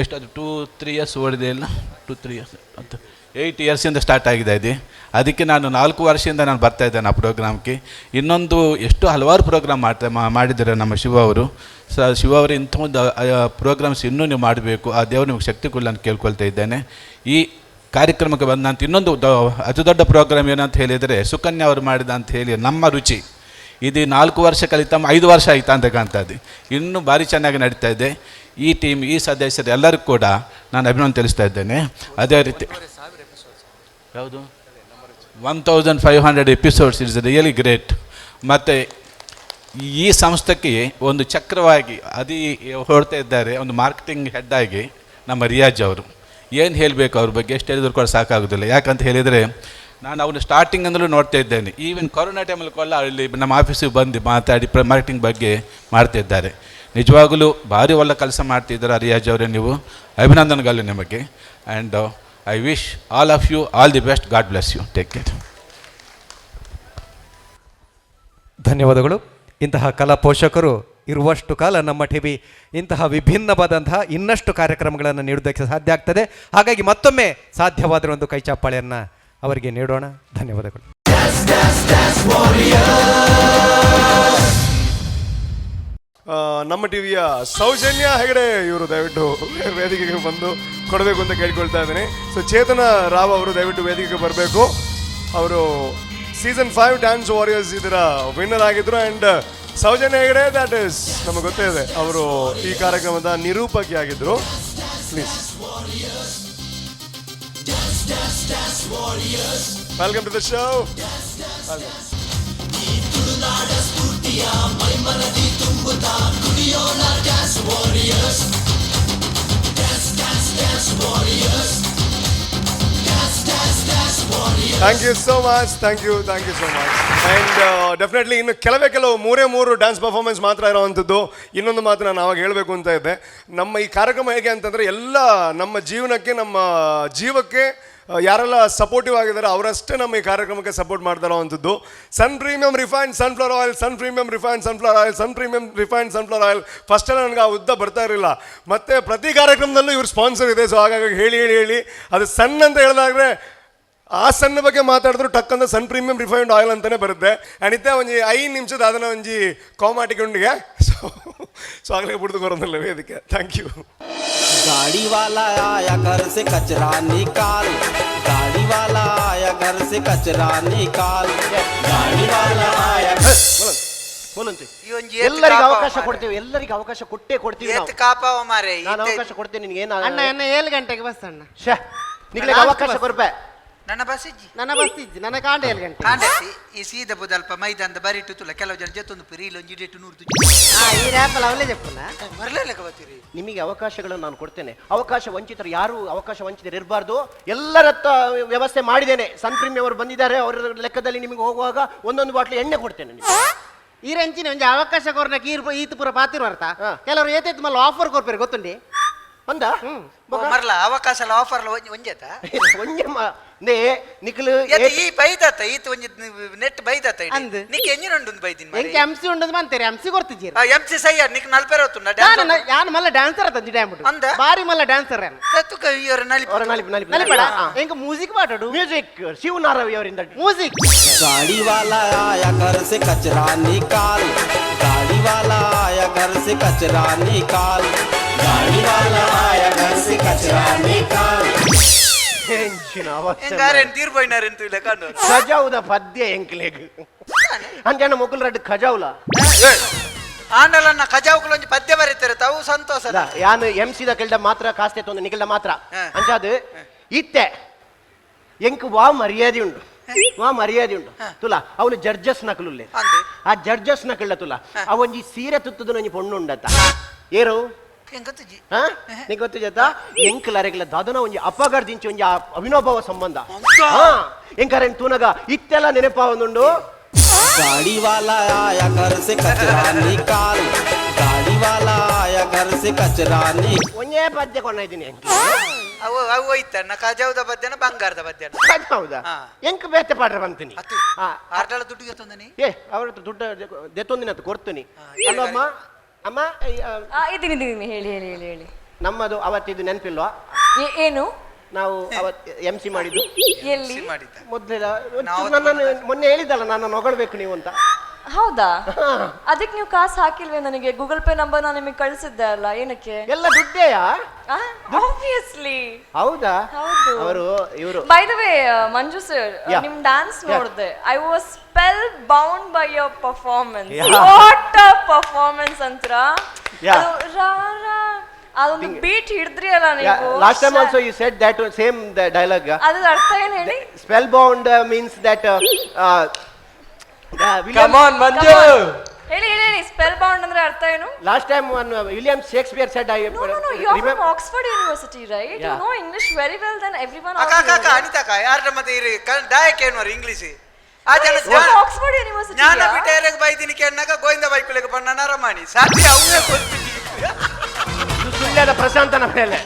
Y: ಎಷ್ಟದು 2-3 ಇಯರ್ಸ್ ಓಡಿದೆ ಇಲ್ಲ 2-3 ಇಯರ್ಸ್ ಅಂತ 8 ಇಯರ್ಸಿಂದ ಸ್ಟಾರ್ಟ್ ಆಗಿದೆ ಅದು. ಅದಕ್ಕೆ ನಾನು 4 ವರ್ಷದಿಂದ ನಾನು ಬರ್ತಾಯಿದ್ದೇನೆ ಆ ಪ್ರೋಗ್ರಾಮ್ಗೆ. ಇನ್ನೊಂದು ಎಷ್ಟು ಹಲವಾರು ಪ್ರೋಗ್ರಾಮ್ ಮಾಡಿದ್ದಾರೆ ನಮ್ಮ ಶಿವ ಅವರು. ಶಿವ ಅವರು ಇಂಥ ಒಂದು ಪ್ರೋಗ್ರಾಮ್ಸ್ ಇನ್ನೂ ನೀವು ಮಾಡಬೇಕು, ಆ ದೇವರು ನಿಮಗೆ ಶಕ್ತಿ ಕೊಡಲಿ ಅಂತ ಕೇಳ್ಕೊಳ್ತಾ ಇದ್ದೇನೆ. ಈ ಕಾರ್ಯಕ್ರಮಕ್ಕೆ ಬಂದಂಥ ಇನ್ನೊಂದು ಅತಿ ದೊಡ್ಡ ಪ್ರೋಗ್ರಾಮ್ ಏನಂತ ಹೇಳಿದರೆ ಸುಕನ್ಯಾ ಅವರು ಮಾಡಿದ ಅಂತ ಹೇಳಿ ನಮ್ಮ ರುಚಿ. ಇದು 4 ವರ್ಷ ಕಲಿತ 5 ವರ್ಷ ಆಯಿತಾ ಅಂತಕ್ಕಂಥದ್ದು. ಇನ್ನೂ ಭಾರಿ ಚೆನ್ನಾಗಿ ನಡೀತಾ ಇದೆ. ಈ ಟೀಮ್, ಈ ಸದಸ್ಯರು ಎಲ್ಲರಿಗೂ ಕೂಡ ನಾನು ಅಭಿನಂದನೆ ತಿಳಿಸ್ತಾ ಇದ್ದೇನೆ. ಅದೇ ರೀತಿ ಯಾವುದು 1500 ಎಪಿಸೋಡ್ಸ್ ಇಸ್ ರಿಯಲಿ ಗ್ರೇಟ್. ಮತ್ತು ಈ ಸಂಸ್ಥೆಗೆ ಒಂದು ಚಕ್ರವಾಗಿ ಹೊರಡ್ತಾ ಇದ್ದಾರೆ ಒಂದು ಮಾರ್ಕೆಟಿಂಗ್ ಹೆಡ್ ಆಗಿ ನಮ್ಮ ರಿಯಾಜ್ ಅವರು. ಏನು ಹೇಳಬೇಕು ಅವ್ರ ಬಗ್ಗೆ, ಎಷ್ಟು ಹೇಳಿದ್ರು ಕೂಡ ಸಾಕಾಗೋದಿಲ್ಲ. ಯಾಕಂತ ಹೇಳಿದರೆ ನಾನು ಅವನು ಸ್ಟಾರ್ಟಿಂಗಿಂದಲೂ ನೋಡ್ತಾ ಇದ್ದೇನೆ. ಈವನ್ ಕೊರೋನಾ ಟೈಮಲ್ಲಿ ಕೂಡ ಅಲ್ಲಿ ನಮ್ಮ ಆಫೀಸಿಗೆ ಬಂದು ಮಾತಾಡಿ ಮಾರ್ಕೆಟಿಂಗ್ ಬಗ್ಗೆ ಮಾಡ್ತಾ ಇದ್ದಾರೆ. ನಿಜವಾಗಲೂ ಭಾರಿ ಒಳ್ಳೆ ಕೆಲಸ ಮಾಡ್ತಿದ್ದಾರೆ ರಿಯಾಜ್ ಅವರೇ. ನೀವು ಅಭಿನಂದನೆಗಳು ನಿಮಗೆ. And I wish all of you all the best. God bless you. Take care.
B: ಧನ್ಯವಾದಗಳು. ಇಂತಹ ಕಲಾ ಪೋಷಕರು ಇರುವಷ್ಟು ಕಾಲ ನಮ್ಮ ಟಿವಿ ಇಂತಹ ವಿಭಿನ್ನವಾದಂತಹ ಇನ್ನಷ್ಟು ಕಾರ್ಯಕ್ರಮಗಳನ್ನು ನೀಡುವುದಕ್ಕೆ ಸಾಧ್ಯ ಆಗ್ತದೆ. ಹಾಗಾಗಿ ಮತ್ತೊಮ್ಮೆ ಸಾಧ್ಯವಾದರೆ ಒಂದು ಕೈ ಚಾಪಾಳೆಯನ್ನು ಅವರಿಗೆ ನೀಡೋಣ. ಧನ್ಯವಾದಗಳು.
P: ನಮ್ಮ ಟಿವಿಯ ಸೌಜನ್ಯ ಹೆಗಡೆ ಇವರು ದಯವಿಟ್ಟು ವೇದಿಕೆಗೆ ಬಂದು ಕೊಡಬೇಕು ಅಂತ ಕೇಳ್ಕೊಳ್ತಾ ಇದ್ದೀನಿ. ಸೊ ಚೇತನ ರಾವ್ ಅವರು ದಯವಿಟ್ಟು ವೇದಿಕೆಗೆ ಬರಬೇಕು. ಅವರು ಸೀಸನ್ 5 ಡ್ಯಾನ್ಸ್ ವಾರಿಯರ್ಸ್ ಇದರ ವಿನ್ನರ್ ಆಗಿದ್ರು. And Soujanya Hegde, that is ನಮಗೆ ಗೊತ್ತೇ ಇದೆ, ಅವರು ಈ ಕಾರ್ಯಕ್ರಮದ ನಿರೂಪಕಿ ಆಗಿದ್ರು. Please welcome to the show. Thank you so much. Thank you so much. And definitely ಇನ್ನು ಕೆಲವು ಮೂರು ಡ್ಯಾನ್ಸ್ ಪರ್ಫಾರ್ಮೆನ್ಸ್ ಮಾತ್ರ ಇರೋವಂಥದ್ದು. ಇನ್ನೊಂದು ಮಾತು ನಾನು ಆವಾಗ ಹೇಳಬೇಕು ಅಂತ ಇದ್ದೆ, ನಮ್ಮ ಈ ಕಾರ್ಯಕ್ರಮ ಹೇಗೆ ಅಂತಂದರೆ ಎಲ್ಲ ನಮ್ಮ ಜೀವನಕ್ಕೆ, ನಮ್ಮ ಜೀವಕ್ಕೆ ಯಾರೆಲ್ಲ ಸಪೋರ್ಟಿವ್ ಆಗಿದ್ದಾರೆ ಅವರಷ್ಟೇ ನಮ್ಮ ಈ ಕಾರ್ಯಕ್ರಮಕ್ಕೆ ಸಪೋರ್ಟ್ ಮಾಡ್ತಾ ಇರೋವಂಥದ್ದು. ಸನ್ ಪ್ರೀಮಿಯಂ ರಿಫೈನ್ಡ್ ಸನ್ಫ್ಲವರ್ ಆಯಿಲ್, ಸನ್ ಪ್ರೀಮಿಯಂ ರಿಫೈನ್ಡ್ ಸನ್ಫ್ಲವರ್ ಆಯಿಲ್, ಸನ್ ಪ್ರೀಮಿಯಂ ರಿಫೈನ್ಡ್ ಸನ್ಫ್ಲವರ್ ಆಯಿಲ್. ಫಸ್ಟೆಲ್ಲ ನನಗೆ ಆ ಉದ್ದ ಬರ್ತಾ ಇರಲಿಲ್ಲ, ಮತ್ತು ಪ್ರತಿ ಕಾರ್ಯಕ್ರಮದಲ್ಲೂ ಇವ್ರ ಸ್ಪಾನ್ಸರ್ ಇದೆ. ಸೊ ಹಾಗಾಗಿ ಹೇಳಿ ಅದು ಸನ್ ಅಂತ ಹೇಳಿದಾದ್ರೆ ಆ ಸಣ್ಣ ಬಗ್ಗೆ ಮಾತಾಡಿದ್ರು ಟಕ್ಕಂತ ಸನ್ ಪ್ರೀಮಿಯಂ ರಿಫೈನ್ಡ್ ಆಯಿಲ್ ಅಂತಲೇ ಬರುತ್ತೆ. ಆ್ಯಂಡ್ ಇತ್ತೆ ಒಂಜಿ 5 ನಿಮಿಷದ ಅದನ್ನು ಒಂಜಿ ಕಾಮಾಟಿಕೊಂಡಿಗೆ ಸೊ ಆಗಲೇ ಬಿಡ್ದು ಬರೋದಿಲ್ಲ ವೇದಿಕೆ. Thank you.
I: गाड़ी वाला आया घर से कचरा निकाल, गाड़ी वाला आया घर से कचरा निकाल, गाड़ी वाला आया.
W: ಎಲ್ಲರಿಗೂ ಅವಕಾಶ ಕೊಡ್ತೀವಿ, ಎಲ್ಲರಿಗೂ ಅವಕಾಶ ಕೊಡ್ತೀವಿ ನಾವು. ಕಾಪಾವ ಮಾರೆ, ನಾನು ಅವಕಾಶ ಕೊಡ್ತೀನಿ ನಿನಗೆ. ಏನು
U: ಅಣ್ಣ 7 ಗಂಟೆಗೆ ಬಸ್ ಅಣ್ಣ.
W: ನಿಮಗೆ ಅವಕಾಶ ಕೊಡ್ಬೇ.
U: ನನ್ನ ಬಸ್ ಇಜ್ಜಿ ನನ್ನ ಕಾಂಡ 7 ಗಂಟೆ
W: ಈ ಸೀದ ಬುದಲ್ಪ ಮೈದಂದ ಬರಿಟ್ಟು ತುಲ ಕೆಲವು ಜನ ಜೊತ್ತೊಂದು ಪುರಿ ಲೊಂಜಿ ಡೇಟು 100
U: ಈ ರ್ಯಾಪಲ್ ಅವಲೇ ಜಪ್ಪನ
W: ಮರಲೇಲಕ ಬರ್ತೀರಿ. ನಿಮಗೆ ಅವಕಾಶಗಳನ್ನು ನಾನು ಕೊಡ್ತೇನೆ. ಅವಕಾಶ ವಂಚಿತರು ಯಾರು ಅವಕಾಶ ವಂಚಿತರು ಇರಬಾರ್ದು. ಎಲ್ಲರ ವ್ಯವಸ್ಥೆ ಮಾಡಿದ್ದೇನೆ. ಸನ್ ಪ್ರೀಮಿಯಂ ಅವರು ಬಂದಿದ್ದಾರೆ, ಅವರ ಲೆಕ್ಕದಲ್ಲಿ ನಿಮಗೆ ಹೋಗುವಾಗ ಒಂದೊಂದು ಬಾಟ್ಲಿ ಎಣ್ಣೆ ಕೊಡ್ತೇನೆ.
U: ಈ ರಂಚಿನ ಒಂಜಿ ಅವಕಾಶ ಕೊರ್ನ ಈತ ಪೂರ ಪಾತಿರ್ ಬರ್ತ ಕೆಲವರು ಏತೈತ್ ಮಲ್ಲ ಆಫರ್ ಕೊರ್ಪೇರು ಗೊತ್ತುಂಡಿ
W: ಒಂದ ಮರಲ ಅವಕಾಶ ಆಫರ್ ಒಂಜೇತ ಒಂಜಮ್ಮ ನೇ ನಿಕಲು ಈ ಬೈದತ ಈತ ಒಂಜಿ ನೆಟ್ ಬೈದತ ಅಂದ್ ನಿಕ್ಕೆ ಎಂಜಿನುಂಡು ಬೈದಿನ ಮಾರೆ
U: ಎಂಕೆ ಎಂಸಿ ಉಂಡದು ಮಂತೇರಿ ಎಂಸಿ ಕೊರ್ತಿಜೀರ
W: ಎಂಸಿ ಸಯ್ಯ ನಿಕ್ ನಲ್ಪೇರ ಹೊತ್ತುಂಡ
U: ಯಾನ್ ಮಲ್ಲ ಡ್ಯಾನ್ಸರ್ ಅತ ಜಿಡಾ ಅಂಬಿಟ್ಟು
W: ಅಂದ
U: ಬಾರಿ ಮಲ್ಲ ಡ್ಯಾನ್ಸರ್ ಯಾನ್
W: ಸತ್ತುಕ ಇಯರ ನಲಿಪ
U: ನಲಿಪಡ ಎಂಕ ಮ್ಯೂಸಿಕ್ ಪಾಡಡು
W: ಮ್ಯೂಸಿಕ್ ಶಿವನಾರವಿ ಅವರಿಂದ
U: ಮ್ಯೂಸಿಕ್.
I: गाड़ी वाला आया घर से कचरा निकाल, गाड़ी वाला आया घर से कचरा निकाल, गाड़ी वाला आया घर से कचरा निकाल.
W: ಖಜಾವುದ ಪದ್ಯ ಎಂಕ್ಲೆಗ್ ಅಂಜನ ಮೊಕುಲ್ ರಡ್ಡು ಖಜಾವುಲ
U: ಆಂಡಲನ್ನ ಖಜಾವುಗಳೊಂದು ಪದ್ಯ ಬರೀತಾರೆ ತಾವು ಸಂತೋಷ.
W: ಯಾನು ಎಂಸಿದ ಕೆಲ್ಡ ಮಾತ್ರ ಕಾಸ್ತೆ ತೊಂದು ನಿಕಲ್ಡ ಮಾತ್ರ ಅಂಚಾದು ಇತ್ತೆ ಎಂಕ್ ವಾ ಮರ್ಯಾದೆ ಉಂಡು ತುಲ ಅವಳು ಜಡ್ಜಸ್ ನಕಲುಲ್ಲೆ ಆ ಜಡ್ಜಸ್ ನಕಲ್ಡ ತುಲ ಅವೊಂಜಿ ಸೀರೆ ತುತ್ತದ ಒಂಜಿ ಪೊಣ್ಣು ಉಂಡತ್ತ ಏರು ನೀ ಗೊತ್ತು ಜತ ಎಂಕ್ಲರೆಗ್ಲ ದಾದನ ಒಂಜಿ ಅಪಗರ್ದಿಂಚಿ ಒಂಜಿ ಅವಿನೋಭವ ಸಂಬಂಧ ಎಂಕರೆ ತೂನಗ ಇತ್ತೆಲ್ಲ ನೆನಪಾವೊಂದುಂಡು.
I: गाड़ी वाला आया घर से कचरा निकाल, गाड़ी वाला आया घर से कचरा निकाल.
W: ಒಂಜೇ ಪದ್ಯ ಕೊಂಡೈತೀನಿ
U: ಅವು ಅವು ಹೋಯ್ತಣ್ಣ ಖಜಾವುದ ಪದ್ಯನ ಬಂಗಾರದ ಪದ್ಯನ
W: ಖಜಾವುದ ಎಂಕ್ ಬೇತೆ ಪಾಡ್ರ ಬಂತೀನಿ
U: ಆರ್ಡಳ ದುಡ್ಡಿಗೆ ತಂದನಿ
W: ಅವ್ರ ದುಡ್ಡು ದೆತ್ತೊಂದಿನ ಕೊಡ್ತೀನಿ ಅಲ್ಲಮ್ಮ ಅಮ್ಮ
Q: ಇದೀನಿ ಹೇಳಿ
W: ನಮ್ಮದು ಅವತ್ತಿದ್ದು ನೆನಪಿಲ್ವಾ
Q: ಏನು
W: ನಾವು ಅವತ್ತು MC ಮಾಡಿದ್ದು
Q: ಎಲ್ಲಿ
W: ಮೊದಲ ನನ್ನನ್ನು ಮೊನ್ನೆ ಹೇಳಿದ್ದಲ್ಲ ನಾನು ಹೊಗಳ್ಬೇಕು ನೀವು ಅಂತ.
Q: ಹೌದಾ? ಅದಕ್ಕೆ ನೀವು ಕಾಸು ಹಾಕಿಲ್ವೇ ನನಗೆ? ಗೂಗಲ್ ಪೇ ನಂಬರ್ ನಾನು ನಿಮಗೆ ಕಳಿಸಿದ್ದೆ ಅಲ್ಲ, ಏನಕ್ಕೆ?
W: ಎಲ್ಲ ದುಡ್ಡೇಯಾ?
Q: ಆಬ್ವಿಯಸ್ಲಿ.
W: ಹೌದಾ?
Q: ಹೌದು.
W: ಅವರು ಇವರು
Q: by the way Manju sir, ನಿಮ್ ಡ್ಯಾನ್ಸ್ ನೋಡಿದೆ. I was spellbound by your performance. What a performance ಅಂತರ. ಅದೊಂದು ಬೀಟ್ ಹಿಡಿದ್ರಿ ಅಲ್ಲ ನೀವು.
W: Last time also you said that same dialogue.
Q: ಅದರ ಅರ್ಥ ಏನು ಹೇಳಿ?
W: Spellbound means that
R: come on Manju
Q: ಹೇಳಿ ಸ್ಪೆಲ್ ಬೌಂಡ್ ಅಂದ್ರೆ ಅರ್ಥ ಏನು?
W: Last time William Shakespeare said I
Q: No, you are from Oxford University, right? You know English very well than everyone else.
W: ಅಕ್ಕ ಅನಿತಾ ಯಾರ ಮತ್ತೆ ಇರಿ ಡಾಯಕ್ ಏನು ಇಂಗ್ಲಿಷ್ ಆ ಜನ
Q: ಆಕ್ಸ್ಫರ್ಡ್ ಯೂನಿವರ್ಸಿಟಿ
W: ಜ್ಞಾನ ಬಿಟ್ಟೇರೆಗೆ ಬೈದಿನಿ ಕೆಣ್ಣಾಗ ಗೋವಿಂದ ಬೈಕುಲೆಗೆ ಬಣ್ಣ ರಮಾಣಿ ಸಾಧ್ಯ ಅವೇ ಗೊತ್ತಿಲ್ಲ ಸುಳ್ಯದ ಪ್ರಶಾಂತನ ಮೇಲೆ.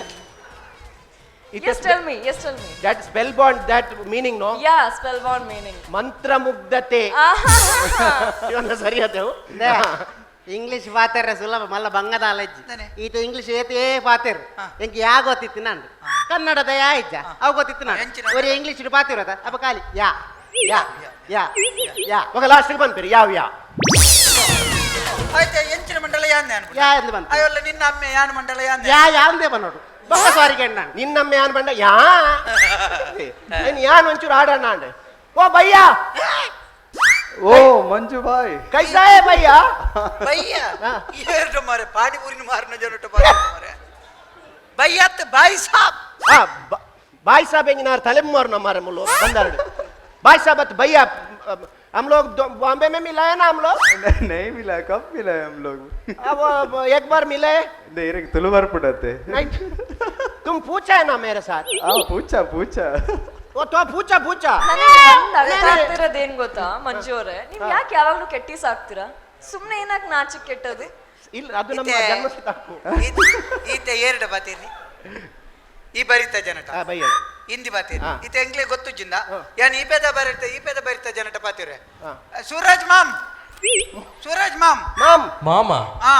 Q: Yes, tell me.
W: That spellbound, that meaning, no?
Q: Yeah, spellbound meaning.
W: ಮಂತ್ರ ಮುಗ್ಧತೆ. ಇವನ್ನ ಸರಿಯಾದವು.
U: ಇಂಗ್ಲಿಷ್ ಪಾತೆರ ಸುಲಭ ಮಲ್ಲ ಬಂಗದ ಅಲೆಜ್ಜಿ ಈತ ಇಂಗ್ಲಿಷ್ ಏತೇ ಪಾತೆರ್ ಎಂಕ್ ಯಾ ಗೊತ್ತಿತ್ತು ನಾನು ಕನ್ನಡದ ಯಾ ಇಜ್ಜ ಅವು ಗೊತ್ತಿತ್ತು ನಾನು ಒರಿ ಇಂಗ್ಲಿಷ್ ಪಾತಿರೋದ ಅಪ್ಪ ಖಾಲಿ ಯಾ ಯಾ ಯಾ ಯಾ
W: ಮಗ ಲಾಸ್ಟ್ಗೆ ಬಂದ್ರಿ ಯಾವ ಯಾ
U: ಆಯ್ತಾ ಎಂಚಿನ ಮಂಡಲ ಯಾನ್ನೆ ಅನ್ಬಿಟ್ಟು ಯಾ ಎಂದು ಬಂತು ಅಯ್ಯಲ್ಲ ನಿನ್ನ ಅಮ್ಮೆ ಯಾನ್ ಮಂಡಲ ಯಾನ್ನೆ ಯಾ ಅಂದೆ ಬನ್ನೋಡು ಬಹಳ ಸಾರಿ ಕೆಣ್ಣ
W: ನಿನ್ನಮ್ಮೆ ಯಾನ್ ಬಂಡ ಯಾ ನೀನು ಯಾನ್ ಒಂಚೂರು ಆಡೋಣ ಅಂಡೆ ಓ ಬಯ್ಯ
D: ओ मंजू भाई
W: कैसा है भैया
K: भैया ये मारे पानी पूरी मारने जरूरत मारे भैया तो भाई साहब
W: हाँ भाई साहब इंगिनार तले मारना हमारे मुलो बंदर भाई साहब भैया हम लोग बॉम्बे में मिला है ना हम लोग
D: नहीं मिला, कब मिला है हम लोग?
W: अब एक बार मिले
D: नहीं, तुलु बार पढ़ाते
W: नहीं तुम पूछा है ना मेरे साथ
D: पूछा
W: ಓ ತೋ ಪೂಚಾ ಪೂಚಾ
Q: ಆಗ್ತಿರೋದೇನ್ ಗೊತ್ತಾ ಮಂಜು ಅವರೇ, ನೀವ್ ಯಾಕೆ ಯಾವಾಗ್ಲೂ ಕೆಟ್ಟಿಸ್ ಆಗ್ತೀರಾ? ಸುಮ್ನೆ ಏನಕ್ಕೆ ನಾಚಿಕ್ ಕೆಟ್ಟದು?
W: ಇಲ್ಲ ಅದು ನಮ್ಮ ಜನ್ಮಸಿದ್ಧ ಹಕ್ಕು.
K: ಈತೆ ಎರಡು ಬಾತೀರಿ ಈ ಬರಿತ ಜನಟ
W: ಭಯ್ಯ
K: ಹಿಂದಿ ಬಾತೀರಿ ಈತೆ ಎಂಗ್ಲೇ ಗೊತ್ತುಜಿಂದ ಯಾನ್ ಈ ಪೇದ ಬರಿತ ಜನಟ ಬಾತೀರಿ ಸೂರಜ್ ಮಾಮ್
R: ಮಾಮ
K: ಹಾ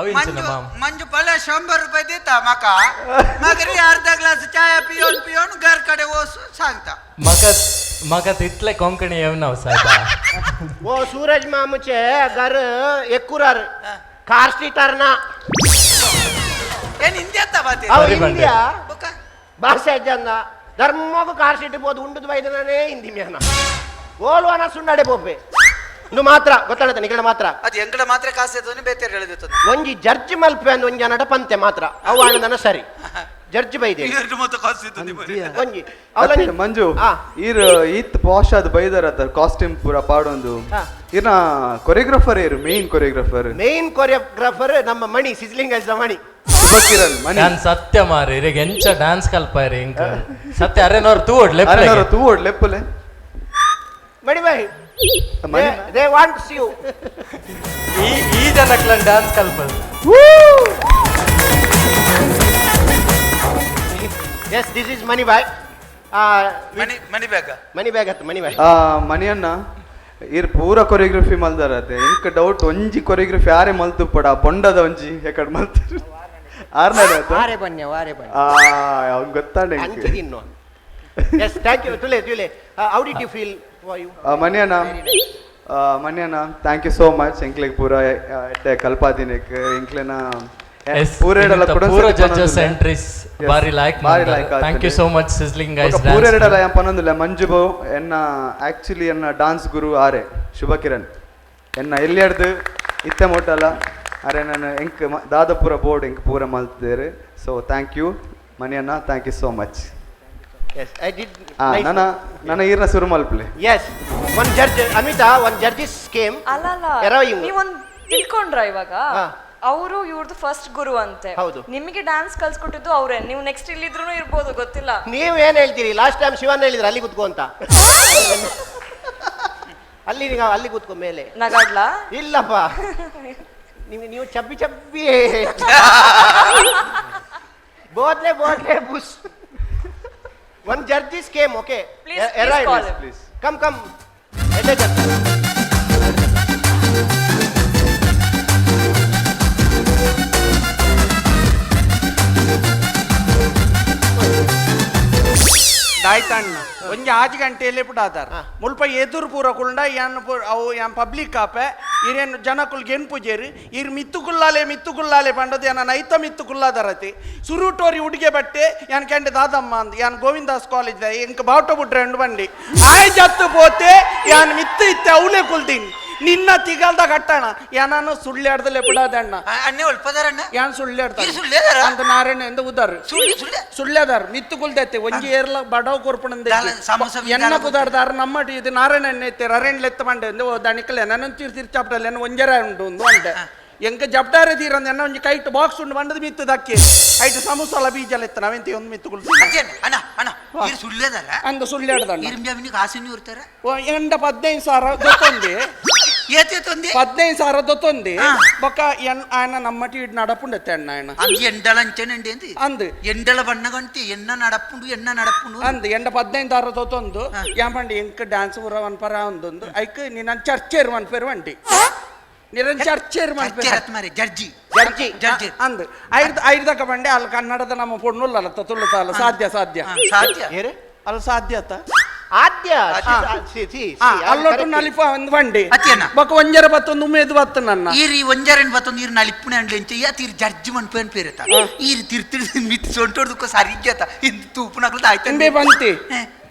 R: ಅವಿಂಚನ ಮಾಮ್
K: ಮಂಜು ಪಳೆ 100 ರೂಪಾಯಿ ದೇತ ಮಗರಿ अर्धा ग्लास चाय पियोन घर कडे वो सांगता
R: मका तिथले कोंकणी येवनाव साहेब
W: वो सूरज मामचे घर एकूरार कार स्ट्रीटर ना
K: ಏನ್ ಹಿಂದಿ ಅಂತ ಬಾತಿ
W: ಇಂಡಿಯಾ ಭಾಷೆ ಜನ ಧರ್ಮಗೂ ಕಾರ್ ಸ್ಟ್ರೀಟ್ ಬೋದು ಉಂಡುದು ಬೈದನೇ ಹಿಂದಿ ಮ್ಯಾನ ಓಲ್ವಾನ ಸುಣ್ಣಾಡೆ ಬೋಪೆ ಇದು ಮಾತ್ರ ಗೊತ್ತಾಗತ್ತೆ ನಿಗಳ ಮಾತ್ರ
K: ಅದು ಎಂಗಡ ಮಾತ್ರ ಕಾಸೆದೋನಿ ಬೇತೆ ಹೇಳಿದಿತ್ತು
W: ಒಂಜಿ ಜಡ್ಜ್ ಮಲ್ಪೆ ಅಂದ್ ಒಂಜಿ ನಟ ಪಂತೆ ಮಾತ್ರ ಅವು ಆನಂದನ ಸರಿ ಜಡ್ಜ್ ಬೈದೆ
K: ಎರಡು ಮಾತ್ರ ಕಾಸೆದು
W: ಒಂಜಿ
D: ಮಂಜು ಈರ್ ಈತ್ ಪಾಶ್ ಆದ ಬೈದರತ ಕಾಸ್ಟ್ಯೂಮ್ ಪೂರ ಪಾಡೊಂದು ಇರ್ನ ಕೊರಿಯೋಗ್ರಾಫರ್ ಏರು ಮೇನ್ ಕೊರಿಯೋಗ್ರಾಫರ್ ನಮ್ಮ ಮಣಿ ಸಿಜ್ಲಿಂಗ್ ಐಸ್ ಮಣಿ ಶುಭಕಿರಣ್ ಮಣಿ
R: ನಾನು ಸತ್ಯ ಮಾರಿ ಇರೆಗೆ ಎಂಚ ಡ್ಯಾನ್ಸ್ ಕಲ್ಪಾರಿ ಇಂಕ ಸತ್ಯ ಅರೆನೋರ್ ತೂ
D: ಲೆಪ್ಪಲೆ
W: ಮಣಿ ಬಾಯ್ they want you
R: ಈ ಜನಕ್ಲ ಡ್ಯಾನ್ಸ್ ಕಲ್ಪದು
W: yes this is money bag
K: money bag
D: money ಅಣ್ಣ ಇರ್ ಪೂರ ಕೊರಿಯೋಗ್ರಫಿ ಮಲ್ದಾರತೆ ಇಂಕ ಡೌಟ್ ಒಂಜಿ ಕೊರಿಯೋಗ್ರಫಿ ಯಾರೇ ಮಲ್ತು ಪಡ ಬೊಂಡದ ಒಂಜಿ ಯಾಕಡೆ ಮಲ್ತಾರೆ
W: ವಾರೆ ಬನ್ನಿ
D: ಅವ್ನು ಗೊತ್ತಾಂಡೆ
W: yes thank you tule how did you feel for you
D: ಮನ್ಯನ ಥ್ಯಾಂಕ್ ಯು ಸೋ ಮಚ್ ಎಂಕ್ಲೆಗ್ ಪೂರ ಕಲ್ಪಾದಿನೆಕ್ ಎಂಕ್ಲೆನ
R: ಪೂರ ಜಡ್ಜಸ್ ಎಂಟ್ರೀಸ್ ಬಾರಿ like thank you so much sizzling guys
D: ಪೂರೆರಡಲ ಪನ್ನೊಂದುಲ್ಲ ಮಂಜು ಬೋ ಎನ್ನ ಆಕ್ಚುಲಿ ಎನ್ನ ಡಾನ್ಸ್ ಗುರು ಆರೆ ಶುಭಕಿರಣ್ ಎನ್ನ ಎಲ್ಲಿಯಡ್ದು ಇತ್ತೆ ಮೊಟ್ಟಲ್ಲ ಅರೆ ನಾನು ಎಂಕ್ ದಾದಪುರ ಬೋರ್ಡ್ ಎಂಕ್ ಪೂರ ಮಲ್ತಿದ್ದೇರೆ ಸೊ ಥ್ಯಾಂಕ್ ಯು ಮನಿಯನ್ನ thank you so much
W: yes I did
D: ನನ್ನ ಈರ್ನ ಶುರು ಮಲ್ಪಲೆ
W: yes one judge Amita one judges came
Q: ಅಲ್ಲ ನೀವೊಂದು ತಿಳ್ಕೊಂಡ್ರ ಇವಾಗ ಅವರು ಇವ್ರದ್ದು ಫಸ್ಟ್ ಗುರು ಅಂತೆ ನಿಮಗೆ ಡ್ಯಾನ್ಸ್ ಕಲ್ಸ್ಕೊಟ್ಟಿದ್ದು ಅವ್ರೆ, ನೀವು ನೆಕ್ಸ್ಟ್ ಇಲ್ಲಿದ್ರು ಇರ್ಬೋದು ಗೊತ್ತಿಲ್ಲ.
W: ನೀವ್ ಏನ್ ಹೇಳ್ತೀರಿ? ಲಾಸ್ಟ್ ಟೈಮ್ ಶಿವನ್ ಹೇಳಿದ್ರೆ ಅಲ್ಲಿ ಕೂತ್ಕೋ ಅಂತ ಅಲ್ಲಿ ಕೂತ್ಕೋ ಮೇಲೆ
Q: ನಗಾಡ್ಲಾ
W: ಇಲ್ಲಪ್ಪ ನೀವು Chabbi ಬೋದ್ಲೆ ಬುಸ್ one judges came okay
Q: please
W: call him please come
K: ದಾಯ್ತಣ್ಣ ಒಂಜಿ 5 ಗಂಟೆಯಲ್ಲಿ ಬಿಡಾದಾರ ಮುಲ್ಪ ಎದುರು ಪೂರ ಕುಳ್ಳ ಅವು ಯಾನ್ ಪಬ್ಲಿಕ್ ಆಪೆ ಇರೇನು ಜನಕುಲ್ ಗೆನ್ ಪೂಜೇರಿ ಇರ್ ಮಿತ್ತುಗುಲ್ಲಾಲೆ ಪಂಡದು ಯಾನ ನೈತ ಮಿತ್ತುಗುಲ್ಲಾದರತಿ ಸುರುಟೋರಿ ಉಡುಗೆ ಬಟ್ಟೆ ಯಾನ್ ಕೆಂಡೆ ದಾದಮ್ಮ ಅಂದ್ ಯಾನ್ ಗೋವಿಂದಾಸ್ ಕಾಲೇಜ್ ಎಂಕ್ ಬಾವುಟ ಬಿಟ್ರೆ ಎಂಡು ಬಂಡಿ ಆಯ್ ಜತ್ತು ಪೋತೆ ಯಾನ್ ಮಿತ್ತು ಇತ್ತೆ ಅವಲೇ ಕುಲ್ತೀನಿ ನಿನ್ನ ತಿಗಲ್ದ ಕಟ್ಟಣ ಯಾನು ಸುಳ್ಳ್ಯಾಡ್ದಲೆ ಬಿಡೋದಣ್ಣ ಯಾನ್ ಸುಳ್ಳ್ಯಾಡ್ತಾರ ಅಂತ ನಾರಾಯಣ ಎಂದು ಉದಾರ ಸುಳ್ಳ್ಯಾದಾರ ಮಿತ್ತು ಕುಲ್ದೈತೆ ಒಂಜಿ ಏರ್ಲ ಬಡವ್ ಕೊರ್ಪಣಂದ ಎನ್ನ ಕುದಾರ್ದಾರ ನಮ್ಮ ಇದು ನಾರಾಯಣ ಎಣ್ಣೆ ಐತೆ ರರೆಂಡ್ಲ ಎತ್ತ ಮಂಡೆ ಎಂದು ದಣಿಕಲ್ಲ ನನ್ನ ತಿರ್ಚಾಪ್ಟಲ್ಲ ಎನ್ನ ಒಂಜರ ಉಂಟು ಒಂದು ಅಂಡೆ ಎಂಕ ಜಪ್ಟಾರೆ ತೀರಂದ ಎನ್ನ ಒಂಜಿ ಕೈಟ್ ಬಾಕ್ಸ್ ಉಂಡು ಬಂಡದ ಮಿತ್ತು ದಕ್ಕಿ ಐಟು ಸಮೋಸಲ ಬೀಜಲ್ಲ ಎತ್ತ ನಾವೆಂತ ಒಂದು ಮಿತ್ತು ಕುಲ್ಸಿ ಅಂದ ಸುಳ್ಳ್ಯಾಡ್ದ ಎಂಡ 15,000 ದೊತ್ತೊಂದಿ 15,000 ದೊತ್ತೊಂದಿ ಬೊಕ್ಕ ఆయన నమ్మటి నడపుండెత్తే అన్న ఆయన ఎండలంచనండి
W: అందు
K: ఎండల బన్నగంటి ఎన్న నడపుండు
W: అందు ఎండ 15,000 దొತ್ತొంದು ಯಾಂಪಂಡಿ ಎಂಕ ಡ್ಯಾನ್ಸ್ ಪೂರ ಒನ್ ಪರ ಒಂದೊಂದು ಐಕ್ ನೀನು ಚರ್ಚೇರ್ ಒನ್ ಪೇರು ಅಂಟಿ ನಿರನ್ ಚರ್ಚೇರ್
K: ಜಡ್ಜಿ
W: ಅಂದು ಐದು ದಕ್ಕ ಬಂಡೆ ಅಲ್ಲಿ ಕನ್ನಡದ ನಮ್ಮ ಪೊಣ್ಣುಲ್ಲ ತುಳುತ್ತಲ್ಲ ಸಾಧ್ಯ ಅಲ್ಲಿ ಸಾಧ್ಯತ ಅಲ್ಲೊಟ್ಟು ನಲಿಪ ಒಂದು ಬಂಡಿ ಬೊಕ್ಕ ಒಂಜರ ಬತ್ತೊಂದು ಉಮೇದು ಬತ್ತು ನನ್ನ
K: ಈರಿ ಒಂಜರನ್ ಬತ್ತೊಂದು ಈರು ನಲಿಪ್ಪುನೆ ಅಂಡ್ಲೆ ಎಂಚ ತೀರ್ ಜಡ್ಜಿ ಮನ್ಪೇನ್ ಪೇರತ ಈರಿ ತಿರ್ತಿರ್ ಮಿತ್ ಸೊಂಟೋಡ್ದುಕ್ಕ ಸರಿಗ್ಯತ ಇಂದು ತೂಪುನಕ್ಲದ ಆಯ್ತು
W: ಇಂಬೆ ಬಂತಿ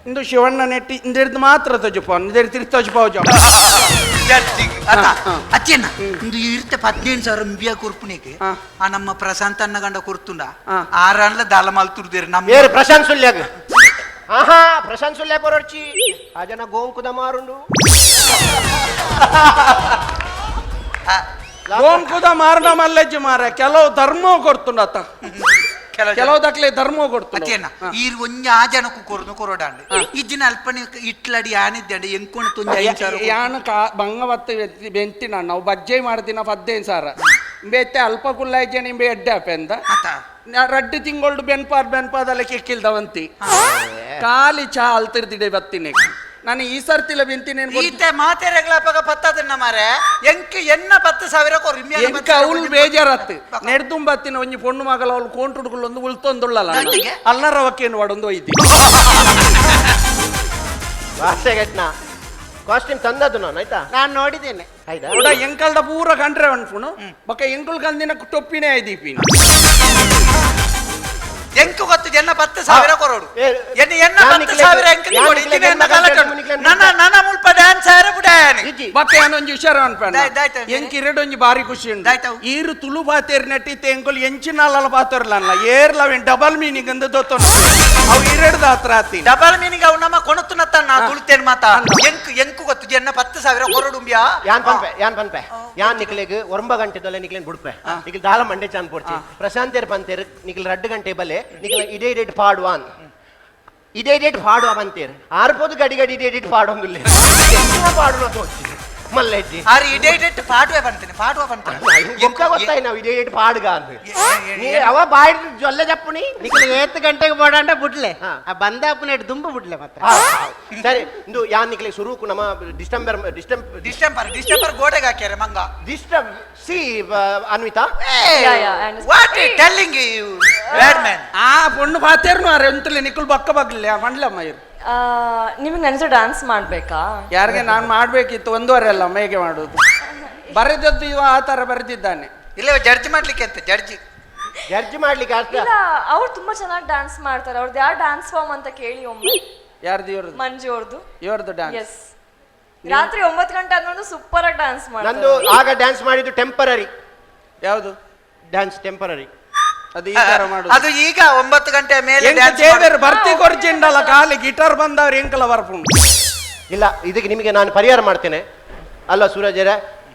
W: ಇಂದು ಶಿವಣ್ಣ ನೆಟ್ಟಿ ಇಂದಿರ್ದು ಮಾತ್ರ ತಜುಪ ಇಂದಿರ್ ತಿರ್ತಜುಪ
M: ಜಡ್ಜಿಗೆ ಅಚ್ಚೇನ ಒಂದು ಇರ್ತೆ 15,000 ಮಿಬಿಯ ಕುರ್ಪುನಿಗೆ ಆ ನಮ್ಮ ಪ್ರಶಾಂತ್ ಅನ್ನ ಗಂಡ ಕುರ್ತುಂಡ ಆರನ್ಲ ದಾಲ ಮಲ್ತುರ್ದೇರು ನಮ್ಮ
W: ಏರು ಪ್ರಶಾಂತ್ ಸುಲ್ಯಾಗ ಆಹಾ ಪ್ರಶಾಂತ್ ಸುಲ್ಯ ಕೊರಡ್ಚಿ ಆ ಜನ ಗೋಂಕುದ ಮಾರುಂಡು
K: ಗೋಂಕುದ ಮಾರಣ ಮಲ್ಲೆಜ್ಜಿ ಮಾರ ಕೆಲವು ಧರ್ಮ ಕೊಡ್ತುಂಡತ್ತ ಕೆಲವು ದಕ್ಲೆ ಧರ್ಮ ಕೊಡ್ತು
M: ಅಚ್ಚೇನ ಈರ್ ಒಂಜ ಆ ಜನಕ್ಕೂ ಕೊರದು ಕೊರಡಾಂಡ್ ಇಜ್ಜಿನ ಅಲ್ಪನೆ ಇಟ್ಲಡಿ ಆನಿದ್ದಂಡೆ ಎಂಕೊಂಡು ತುಂಜ
K: ಯಾನ ಬಂಗವತ್ತ ಬೆಂತಿನ ನಾವು ಬಜ್ಜೆ ಮಾಡ್ದಿನ 15,000 ಬೇತೆ ಅಲ್ಪ ಕುಲ್ಲ ಜನ ಬೇ ಎಡ್ಡೆ ಅಪೆಂದ ರಡ್ಡು ತಿಂಗಳು ಬೆನ್ಪಾದಲ್ಲಿ ಕೆಕ್ಕಿಲ್ದವಂತಿ ಕಾಲಿ ಚಾ ಅಲ್ತಿರ್ದಿಡೆ ಬತ್ತಿನ ನಾನು ಈ ಸರ್ತಿಲ ಬೆಂತಿನ
M: ಮಾತೆರೆಗ್ಲಾಪಗ ಪತ್ತದನ್ನ ಮಾರೆ ಎಂಕ್ ಎನ್ನ 10,000 ಕೊರಿ
K: ಎಂಕ ಅವಳು ಬೇಜಾರತ್ತು ನೆಡ್ದುಂಬತ್ತಿನ ಒಂಜಿ ಪೊಣ್ಣು ಮಗಳ ಅವಳು ಕೋಂಟುಡ್ಗಳು ಒಂದು ಉಳ್ತೊಂದುಳ್ಳಲ್ಲ ಅಲ್ಲರವಕ್ಕೇನು ಒಡೊಂದು ಒಯ್ದಿ
W: ಕಾಸ್ಟ್ಯೂಮ್ ತಂದದ್ದು ನಾನು ಆಯ್ತಾ
M: ನಾನು ನೋಡಿದ್ದೇನೆ
K: ಆಯ್ತಾ ಎಂಕಲ್ದ ಪೂರ ಕಂಡ್ರೆ ಅನ್ಪುಣು ಬಕ್ಕ ಎಂಕುಲ್ ಕಂದಿನ ಟೊಪ್ಪಿನೇ ಐದೀಪಿನ
M: ಎಂಕು ಗೊತ್ತು ಎನ್ನ 10,000 ಕೊರೋಡು ಎನ್ನ 10,000 ಎಂಕ ಕೊಡಿ ಇಲ್ಲಿಗೆ ಎನ್ನ ಕಾಲಕಣ್ಣು ನನ್ನ ಮುಲ್ಪ ಡ್ಯಾನ್ಸ್ ಆರೆ ಬುಡಾನೆ
K: ಬಕ್ಕ ಏನೊಂಜಿ ಹುಷಾರ ಅನ್ಪಂಡ ಎಂಕ್ ಇರಡೊಂಜಿ ಬಾರಿ ಖುಷಿ ಉಂಟು ಈರು ತುಳು ಬಾತೇರ್ ನೆಟ್ಟಿತ್ತೆ ಎಂಕುಲ್ ಎಂಚಿನಲ್ಲ ಬಾತೋರ್ಲಲ್ಲ ಏರ್ಲವೆನ್ ಡಬಲ್ ಮೀನಿಂಗ್ ಅಂದು ದೊತ್ತೊಂಡು ಅವು ಇರಡ್ದ ಹತ್ರ ಆತಿ
M: ಡಬಲ್ ಮೀನಿಂಗ್ ಅವು ನಮ್ಮ ಕೊಣತುನತ್ತ ನಾ ತುಳಿತೇನೆ ಮಾತಾ ಎಂಕು ಗೊತ್ತು ಎನ್ನ 10,000 ಕೊರೋಡು
W: ಯಾನ್ ಪನ್ಪೆ ಯಾನ್ ನಿಕ್ಲೆಗ್ 9 ಗಂಟೆದಲ್ಲ ನಿಕ್ಲೇನ್ ಬಿಡ್ಪೆ ನಿಕ್ಲ್ ದಾಲ ಮಂಡೆ ಚಾನ್ ಪೋಡ್ಚಿ ಪ್ರಶಾಂತೇರ್ ಪಂತೇರ್ ನಿಕ್ಲ್ 2 ಗಂಟೆ ಬಲೆ ನಿಕ್ಲ ಇಡೇಟ್ ಪಾಡುವಾನ್ ಇಡೇಟ್ ಪಾಡುವ ಬಂತೇರ್ ಆರ್ಪೋದು ಗಡಿ ಗಡಿ ಇಡೇಟ್ ಪಾಡೊಂದುಲ್ಲೆ ಪಾಡುವ ತೋಚಿ ಮಲ್ಲೆಜ್ಜಿ
M: ಆರ್ ಇಡೇಟ್ ಪಾಡುವೆ ಬಂತೇನೆ
W: ಗೊತ್ತಾಯಿ ನಾವು ಇಡೇಟ್ ಪಾಡ್ಗ ಅಂತ ಅವ ಬಾಯ್ ಜೊಲ್ಲೆ ಜಪ್ಪುನಿ
M: ನಿಕ್ಲ 8 ಗಂಟೆಗೆ ಬೋಡಾಂಡ ಬಿಡ್ಲೆ ಆ ಬಂದ ಅಪ್ಪನ ದುಂಬ ಬಿಡ್ಲೆ ಮತ್ತೆ
W: ಸರಿ ಇಂದು ಯಾನ್ ನಿಕ್ಲೆ ಸುರುಕು ನಮ್ಮ ಡಿಸ್ಟೆಂಬರ್
M: ಗೋಡೆಗೆ ಹಾಕ್ಯಾರೆ ಮಂಗ
W: ಡಿಸ್ಟರ್ಬ್ ಸಿ Anvita
M: what you telling you bad man
K: ಆ ಪೊಣ್ಣು ಬಾತೇರ್ನು ಅರೆ ಎಂತಲೆ ನಿಕ್ಕುಲ್ ಬಕ್ಕ ಬಗ್ಲೆ ಮಂಡ್ಲಮ್ಮ ಇರು
Q: ನಿಮಗೆ ನನಸ ಡ್ಯಾನ್ಸ್ ಮಾಡ್ಬೇಕಾ
K: ಯಾರಿಗೆ ನಾನು ಮಾಡ್ಬೇಕಿತ್ತು 1.5 ಅಲ್ಲ ಮೇಗೆ ಮಾಡೋದು ಬರೆದದ್ದು ಇವ ಆ ತರ ಬರೆದಿದ್ದಾನೆ
M: ಇಲ್ಲ ಜಡ್ಜ್ ಮಾಡ್ಲಿಕ್ಕೆ ಅಂತ
W: ಜಡ್ಜ್ ಮಾಡ್ಲಿಕ್ಕೆ
Q: ಇಲ್ಲ ಅವ್ರು ತುಂಬಾ ಚೆನ್ನಾಗಿ ಡ್ಯಾನ್ಸ್ ಮಾಡ್ತಾರೆ ಅವ್ರದ್ದು ಯಾವ ಡ್ಯಾನ್ಸ್ ಫಾರ್ಮ್ ಅಂತ ಕೇಳಿ ಒಮ್ಮೆ
K: ಯಾರ್ದು ಇವ್ರದ್ದು
Q: ಮಂಜು ಅವ್ರದ್ದು
K: ಇವ್ರದ್ದು ಡ್ಯಾನ್ಸ್
Q: ಎಸ್ ರಾತ್ರಿ 9 ಗಂಟೆ ಆದ್ಮೇಲೆ ಸೂಪರ್ ಆಗಿ ಡ್ಯಾನ್ಸ್ ಮಾಡ್ತಾರೆ
W: ನಂದು ಆಗ ಡ್ಯಾನ್ಸ್ ಮಾಡಿದ್ದು ಟೆಂಪರರಿ
K: ಯಾವುದು
W: ಡ್ಯಾನ್ಸ್ ಟೆಂಪರರಿ
K: ಅದು ಈ ತರ ಮಾಡುದು
M: ಅದು ಈಗ 9 ಗಂಟೆ ಮೇಲೆ
K: ದೇವರು ಬರ್ತಿ ಕೊರ್ಚಿಂಡಲ್ಲ ಕಾಲಿ ಗಿಟಾರ್ ಬಂದವ್ರು ಎಂಕಲ ಬರ್ಪುಂಡು
W: ಇಲ್ಲ ಇದಕ್ಕೆ ನಿಮಗೆ ನಾನು ಪರಿಹಾರ ಮಾಡ್ತೇನೆ ಅಲ್ಲ ಸೂರಜರ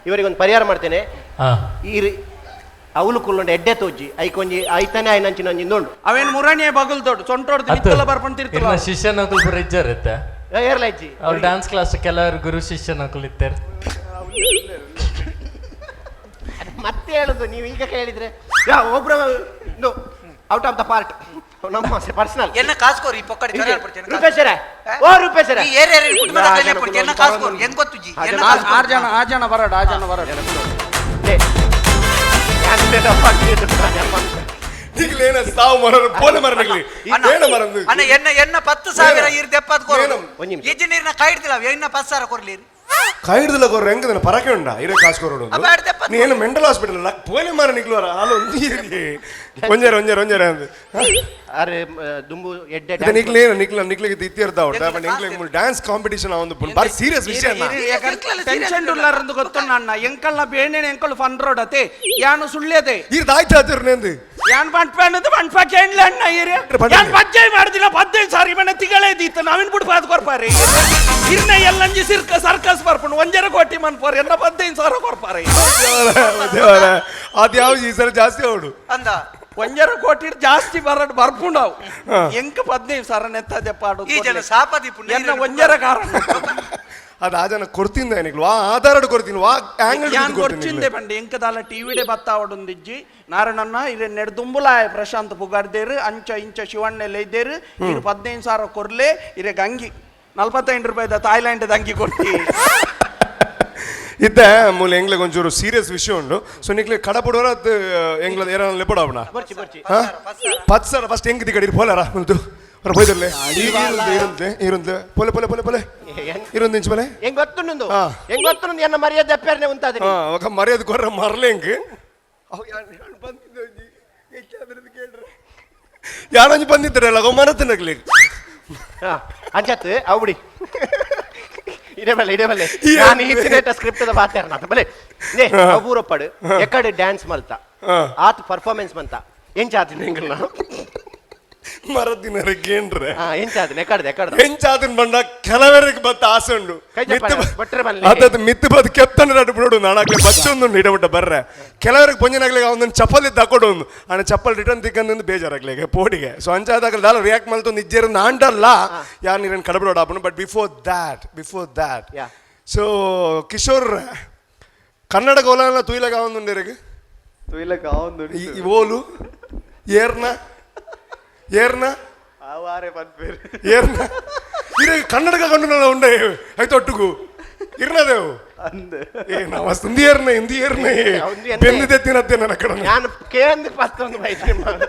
W: ಇವರಿಗೊಂದು ಪರಿಹಾರ ಮಾಡ್ತೇನೆ ಈ ಅವಳು ಕುಲ್ಲೊಂಡು ಎಡ್ಡೆ ತೋಜಿ ಐಕೊಂಜಿ ಐತಾನೆ ಐನಂಚಿನ ಒಂಜಿಂದೊಂಡು
K: ಅವೇನು ಮುರಾಣಿಯ ಬಗಲ್ ದೊಡ್ಡ ಸೊಂಟೋಡ್ದು ನಿತ್ತಲ ಬರ್ಪಂತಿರ್ತಿಲ್ಲ
R: ಶಿಷ್ಯ ನಕಲ್ ಬರ ಇಜ್ಜಾರತ್ತೆ
W: ಏರ್ಲೈಜಿ
R: ಅವ್ರು ಡ್ಯಾನ್ಸ್ ಕ್ಲಾಸ್ ಕೆಲವರು ಗುರು ಶಿಷ್ಯ ನಕಲ್ ಇರ್ತಾರೆ
W: ಮತ್ತೆ ಹೇಳುದು ನೀವು ಈಗ ಕೇಳಿದ್ರೆ ಒಬ್ರು ಔಟ್ ಆಫ್ ದ ಪಾರ್ಟ್ ನಮ್ಮ ಪರ್ಸನಲ್
M: ಎನ್ನ ಕಾಸ್ಕೋರಿ ಪೊಕ್ಕಡಿ
W: ರೂಪೇಶರೇ ಓ ರೂಪೇಶರೇ
M: ಈ ಏರಿಯಾ ಕುಟುಂಬದ ಪಡ್ತಿ ಎನ್ನ ಕಾಸ್ಕೋರಿ ಹೆಂಗ್ ಗೊತ್ತುಜಿ
K: ಆ ಜನ ಬರಡ
P: ಈಗಲೇನ ಸಾವು ಮರರು ಪೋಲೆ ಮರನಿಗ್ಲಿ ಏನ ಮರಂದು
M: ಅಣ್ಣ ಎನ್ನ 10,000 ಇರ್ 70 ಕೊರು ಇಜ್ಜಿ ನೀರ್ನ ಕೈ ಹಿಡ್ದಿಲ್ಲ ಎನ್ನ 10,000 ಕೊರ್ಲಿ
P: ಕೈಡ್ದಲ್ಲ ಕೊರ್ರ ಹೆಂಗ ನನ್ನ ಪರಕೆ ಉಂಡ ಇರೇ ಕಾಸು ಕೊರೋಡು ನೀನು ಮೆಂಟಲ್ ಹಾಸ್ಪಿಟಲ್ ಪೋಲೆ ಮಾರ ನಿಗ್ಲುವರ ಹಾಲು ಒಂಜರ ಅಂದು
W: ಅರೆ ದುಂಬು ಎಡ್ಡೆ
P: ನಿಕ್ಲಿಗೆ ಇತ್ಯರ್ಥ ಉಂಟು ಬಟ್ ನಿಕ್ಲಿಗೆ ಡ್ಯಾನ್ಸ್ ಕಾಂಪಿಟಿಷನ್ ಒಂದು ಬಾರಿ ಸೀರಿಯಸ್ ವಿಷಯ
K: ಟೆನ್ಷನ್ ಉಳ್ಳಾರಂದು ಗೊತ್ತುಂಡ ಅಣ್ಣ ಎಂಕಲ್ನ ಬೇಣೆನೆ ಎಂಕಲ್ ಫನ್ ರೋಡ್ ಅತೆ ಯಾನು ಸುಳ್ಳ್ಯದೆ
P: ಇರ್ದು ಆಯ್ತು ಅದಿರ್ನೆಂದು
K: ಯಾನ್ ಬಂಟ್ಪಣ್ಣದು ಬಂಟ್ಪ ಕೇಳಲ ಅಣ್ಣ ಇರೆ ಯಾನ್ ಬಜ್ಜೆ ಮಾಡ್ದಿಲ್ಲ 15,000 ಮನೆ ತಿಗಳೇ ದೀತ ನಾವಿನ್ ಬಿಟ್ಟು ಪಾದ್ ಕೊರ್ಪಾರೆ ಇರ್ನ ಎಲ್ಲಂಜಿ ಸರ್ಕಸ್ ಬರ್ಪುಂಡು 1 ಕೋಟಿ ಮನ್ಪೋರ್ ಎನ್ನ 15,000 ಕೊರ್ಪಾರೆ
P: ಅದು ಯಾವ ಈ ಸಲ ಜಾಸ್ತಿ ಅವಡು
M: ಅಂದ
K: 1 ಕೋಟಿ ಜಾಸ್ತಿ ಬರ್ಪುಂಡವು ಎಂಕ 15,000 ನೆತ್ತದೆ ಪಾಡು
M: ಈ ಜನ ಸಾಪದಿ ಪುಣ್ಯ
K: ಎನ್ನ 1 ಕಾರಣ
P: ಅದು ಆ ಜನ ಕೊಡ್ತಿಂದ ಏನಿಗ್ಲು ಆ ಆಧಾರ ಕೊಡ್ತೀನಿ ವಾ ಆಂಗಲ್
K: ಯಾನ್ ಕೊರ್ಚಿಂದೆ ಬಂಡೆ ಎಂಕದಾಲ ಟಿವಿಡೆ ಬತ್ತಾವಡೊಂದಿಜ್ಜಿ ನಾರಣನ್ನ ಇರೆ ನೆಡ್ದುಂಬುಲಾಯ ಪ್ರಶಾಂತ್ ಪುಗಾರ್ದೇರು ಅಂಚ ಇಂಚ ಶಿವಣ್ಣೆಲ್ಲ ಇದ್ದೇರು ಇರು 15,000 ಕೊರ್ಲೆ ಇರೆ ಗಂಗಿ 45 ರೂಪಾಯಿದ ಥಾಯ್ಲ್ಯಾಂಡ್ ಅಂಗಿ ಕೊಟ್ಟಿ
P: ಇತ್ತೆ ಮೂಲ ಎಂಗ್ಲಿಗೆ ಒಂಚೂರು ಸೀರಿಯಸ್ ವಿಷಯ ಉಂಟು ಸೊ ನಿಕ್ಲೆ ಕಡಪಡೋರ ಎಂಗ್ಲದ ಏನ ಲೆಪಡವಣ 10,000 ಫಸ್ಟ್ ಹೆಂಗ್ ದಿಗಡಿ ಪೋಲಾರ ಒಂದು ಹೊರ ಹೋಯ್ದರ್ಲೆ ಇರುಂದ್ಲೆ ಪೊಲೆ ಪೊಲೆ ಪೊಲೆ ಪೊಲೆ ಇರುಂದು ಇಂಚು ಪೊಲೆ
W: ಹೆಂಗ್ ಗೊತ್ತುಂಡು ಹೆಂಗ್ ಗೊತ್ತುಂಡು ಎನ್ನ ಮರ್ಯಾದೆ ಅಪ್ಪೇರ್ನೆ ಉಂತಾದ್ರೆ
P: ఒక ಮರ್ಯಾದೆ ಕೊರ್ರ ಮರ್ಲೆ ಹೆಂಗ್ ಯಾರಂಜು ಬಂದಿದ್ರಲ್ಲ ಮರತನಗ್ಲಿ
W: ಅಂಚತ್ ಅವ್ಬಿಡಿ ಇಡಬಲ್ಲೆ ನಾನು ಈತಿನೇಟ ಸ್ಕ್ರಿಪ್ಟ್ ಮಾತಾಡ ಬಲೆ ನೇ ಅಪೂರಪ್ಪಡು ಎಕಡೆ ಡ್ಯಾನ್ಸ್ ಮಲ್ತ ಆತ ಪರ್ಫಾರ್ಮೆನ್ಸ್ ಮಂತ ಎಂಚಾತಿನ ಎಂಗಲ್ ನಾನು
P: ಮರದಿನರಿಗೇನ್ರೆ
W: ಎಂಚಾತಿನ ಎಕಡೆ
P: ಎಂಚಾತಿನ ಬಂಡ ಕೆಲವರಿಗೆ ಬತ್ತ ಆಸೆ ಉಂಡು ಮಿತ್ತು ಬದ್ ಕೆತ್ತನ ಬಿಡು ನಾನಾಗ್ಲಿ ಬಚ್ಚೊಂದು ಇಡಬಿಟ್ಟ ಬರ್ರೆ ಕೆಲವರಿಗೆ ಪೊಂಜನಾಗ್ಲಿ ಅವನೊಂದು ಚಪ್ಪಲಿ ತಕೊಂಡು ಒಂದು ಅಣ್ಣ ಚಪ್ಪಲ್ ರಿಟರ್ನ್ ತಿಕ್ಕಂದು ಬೇಜಾರಾಗ್ಲಿಗೆ ಪೋಡಿಗೆ ಸೊ ಅಂಚಾದಾಗ ದಾಲ ರಿಯಾಕ್ಟ್ ಮಲ್ತು ನಿಜ್ಜೇರನ್ನ ಆಂಡಲ್ಲ ಯಾರು ನೀರನ್ನು ಕಡಬಿಡೋಡ ಆಪನು but before that so Kishore Kannada ಗೋಲ ತುಯ್ಲಗ ಅವನುಂಡಿರಿಗೆ ಓಲು ಏರ್ನ ಕನ್ನಡಗ ಕಂಡು ಉಂಡೆ ಆಯ್ತು ಒಟ್ಟಿಗೂ ಇರ್ನದೇವು ವస్తుంది ಹಿಂದಿ ಏರ್ನೆ ಬೆಂದಿದೆ ತಿನ್ನತ್ತೆ ನನ್ನ ಕಡೆ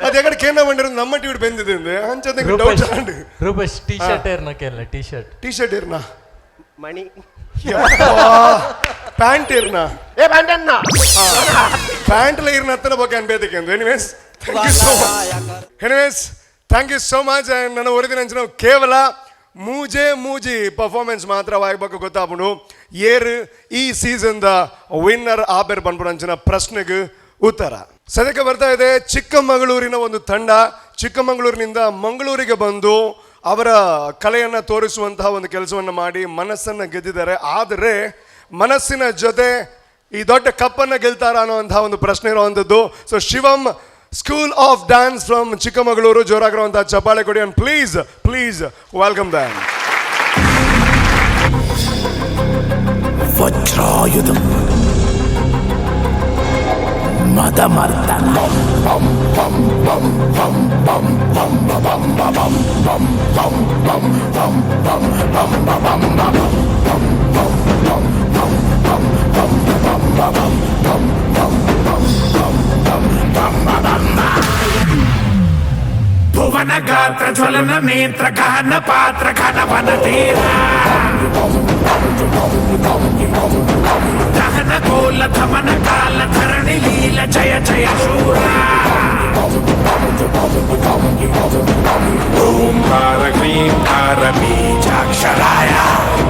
P: ಅದೆಕಡೆ ಕೇಂದ್ರ ಬಂದಿರೋದು ನಮ್ಮ ಟಿವಿ ಬೆಂದಿದೆ ಅಂಚದೆ ಡೌಟ್
R: ರೂಪೇಶ್ ಟಿ ಶರ್ಟ್ ಏರ್ನ ಕೇಳ ಟಿ ಶರ್ಟ್
P: ಏರ್ನ
W: ಮಣಿ
P: ಪ್ಯಾಂಟ್ ಏರ್ನ ಪ್ಯಾಂಟ್ಲ ಇರ್ನ ಹತ್ತನ ಬಗ್ಗೆ ಅನ್ಬೇದಕ್ಕೆ ಅಂದು anyways thank you so much ನನ್ನ ಹೊರದಿನ ಅಂಚನ ಕೇವಲ ಮೂಜಿ ಪರ್ಫಾರ್ಮೆನ್ಸ್ ಮಾತ್ರವಾಗಬೇಕು ಗೊತ್ತಾಗ್ಬಿಡು ಏರು ಈ ಸೀಸನ್ದ ವಿನ್ನರ್ ಆಬೇರ್ ಬಂದ್ಬಿಡು ಅಂಚನ ಪ್ರಶ್ನೆಗೆ ಉತ್ತರ ಸದ್ಯಕ್ಕೆ ಬರ್ತಾ ಇದೆ ಚಿಕ್ಕಮಗಳೂರಿನ ಒಂದು ತಂಡ ಚಿಕ್ಕಮಗಳೂರಿನಿಂದ ಮಂಗಳೂರಿಗೆ ಬಂದು ಅವರ ಕಲೆಯನ್ನು ತೋರಿಸುವಂತಹ ಒಂದು ಕೆಲಸವನ್ನು ಮಾಡಿ ಮನಸ್ಸನ್ನು ಗೆದ್ದಿದ್ದಾರೆ. ಆದರೆ ಮನಸ್ಸಿನ ಜೊತೆ ಈ ದೊಡ್ಡ ಕಪ್ಪನ್ನು ಗೆಲ್ತಾರ ಅನ್ನುವಂತಹ ಒಂದು ಪ್ರಶ್ನೆ ಇರುವಂಥದ್ದು. So Shivam school of dance from Chikkamagaluru, ಜೋರಾಗಿರುವಂತಹ ಚಪ್ಪಾಳೆ ಕೊಡಿ ಅಂಡ್ ಪ್ಲೀಸ್ ವೆಲ್ಕಮ್ ದಮ್.
F: ವಜ್ರಾಯುಧಂ ಮದಮರ್ದನ ಭುವನ ಗಾತ್ರ ಜ್ವಲನ ನೇತ್ರ ಗಹನ ಪಾತ್ರ ಘನವನ ತೀರ ದಹನ ಕೋಲ ಧಮನ ಕಾಲ ಧರಣಿ ಲೀಲ ಜಯ ಜಯ ಶೂರ ಓಂಕಾರ ಕ್ರೀಂಕಾರ ಬೀಜಾಕ್ಷರಾಯ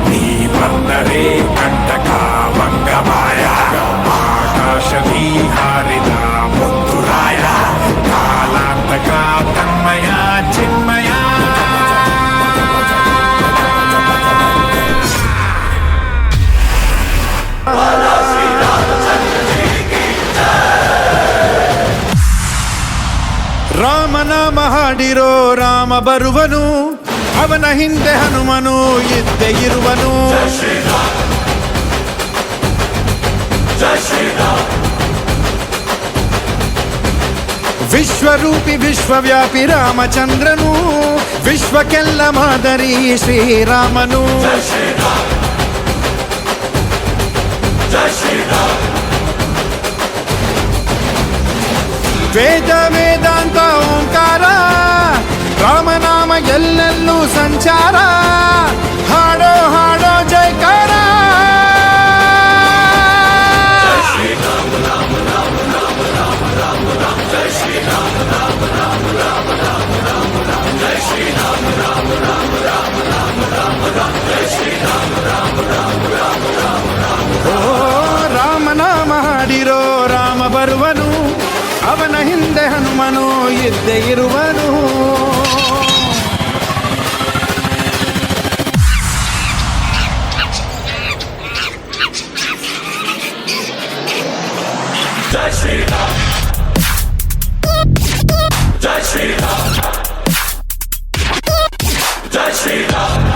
F: ನೀ ಬಂದರೆ ಕಂಟಕ ಮಂಗಮಾಯ ಆಕಾಶದಿ ಹಾರಿದ ಮುತ್ತುರಾಯ ಕಾಲಾಂತಕ ತನ್ಮಯ ಚಿನ್ಮಯ ರಾಮನಾಮ ಹಾಡಿರೋ ರಾಮ ಬರುವನು, ಅವನ ಹಿಂದೆ ಹನುಮನು ಇದ್ದೇ ಇರುವನು. ವಿಶ್ವರೂಪಿ ವಿಶ್ವವ್ಯಾಪಿ ರಾಮಚಂದ್ರನು, ವಿಶ್ವಕ್ಕೆಲ್ಲ ಮಾದರಿ ಶ್ರೀರಾಮನು. ವೇದ ವೇದಾಂತ ಓಂಕಾರ, ರಾಮನಾಮ ಎಲ್ಲೆಲ್ಲೂ ಸಂಚಾರ. ಹಾಡೋ ಹಾಡೋ ಜೈಕಾರ. ಓ ರಾಮನಾಮ ಹಾಡಿರೋ ರಾಮ ಬರುವನು, ಅವನ ಹಿಂದೆ ಹನುಮನು ಇದ್ದೇ ಇರುವನು. ಜೈ ಶ್ರೀರಾಮ್, ಜೈ ಶ್ರೀರಾಮ್, ಜೈ ಶ್ರೀರಾಮ್,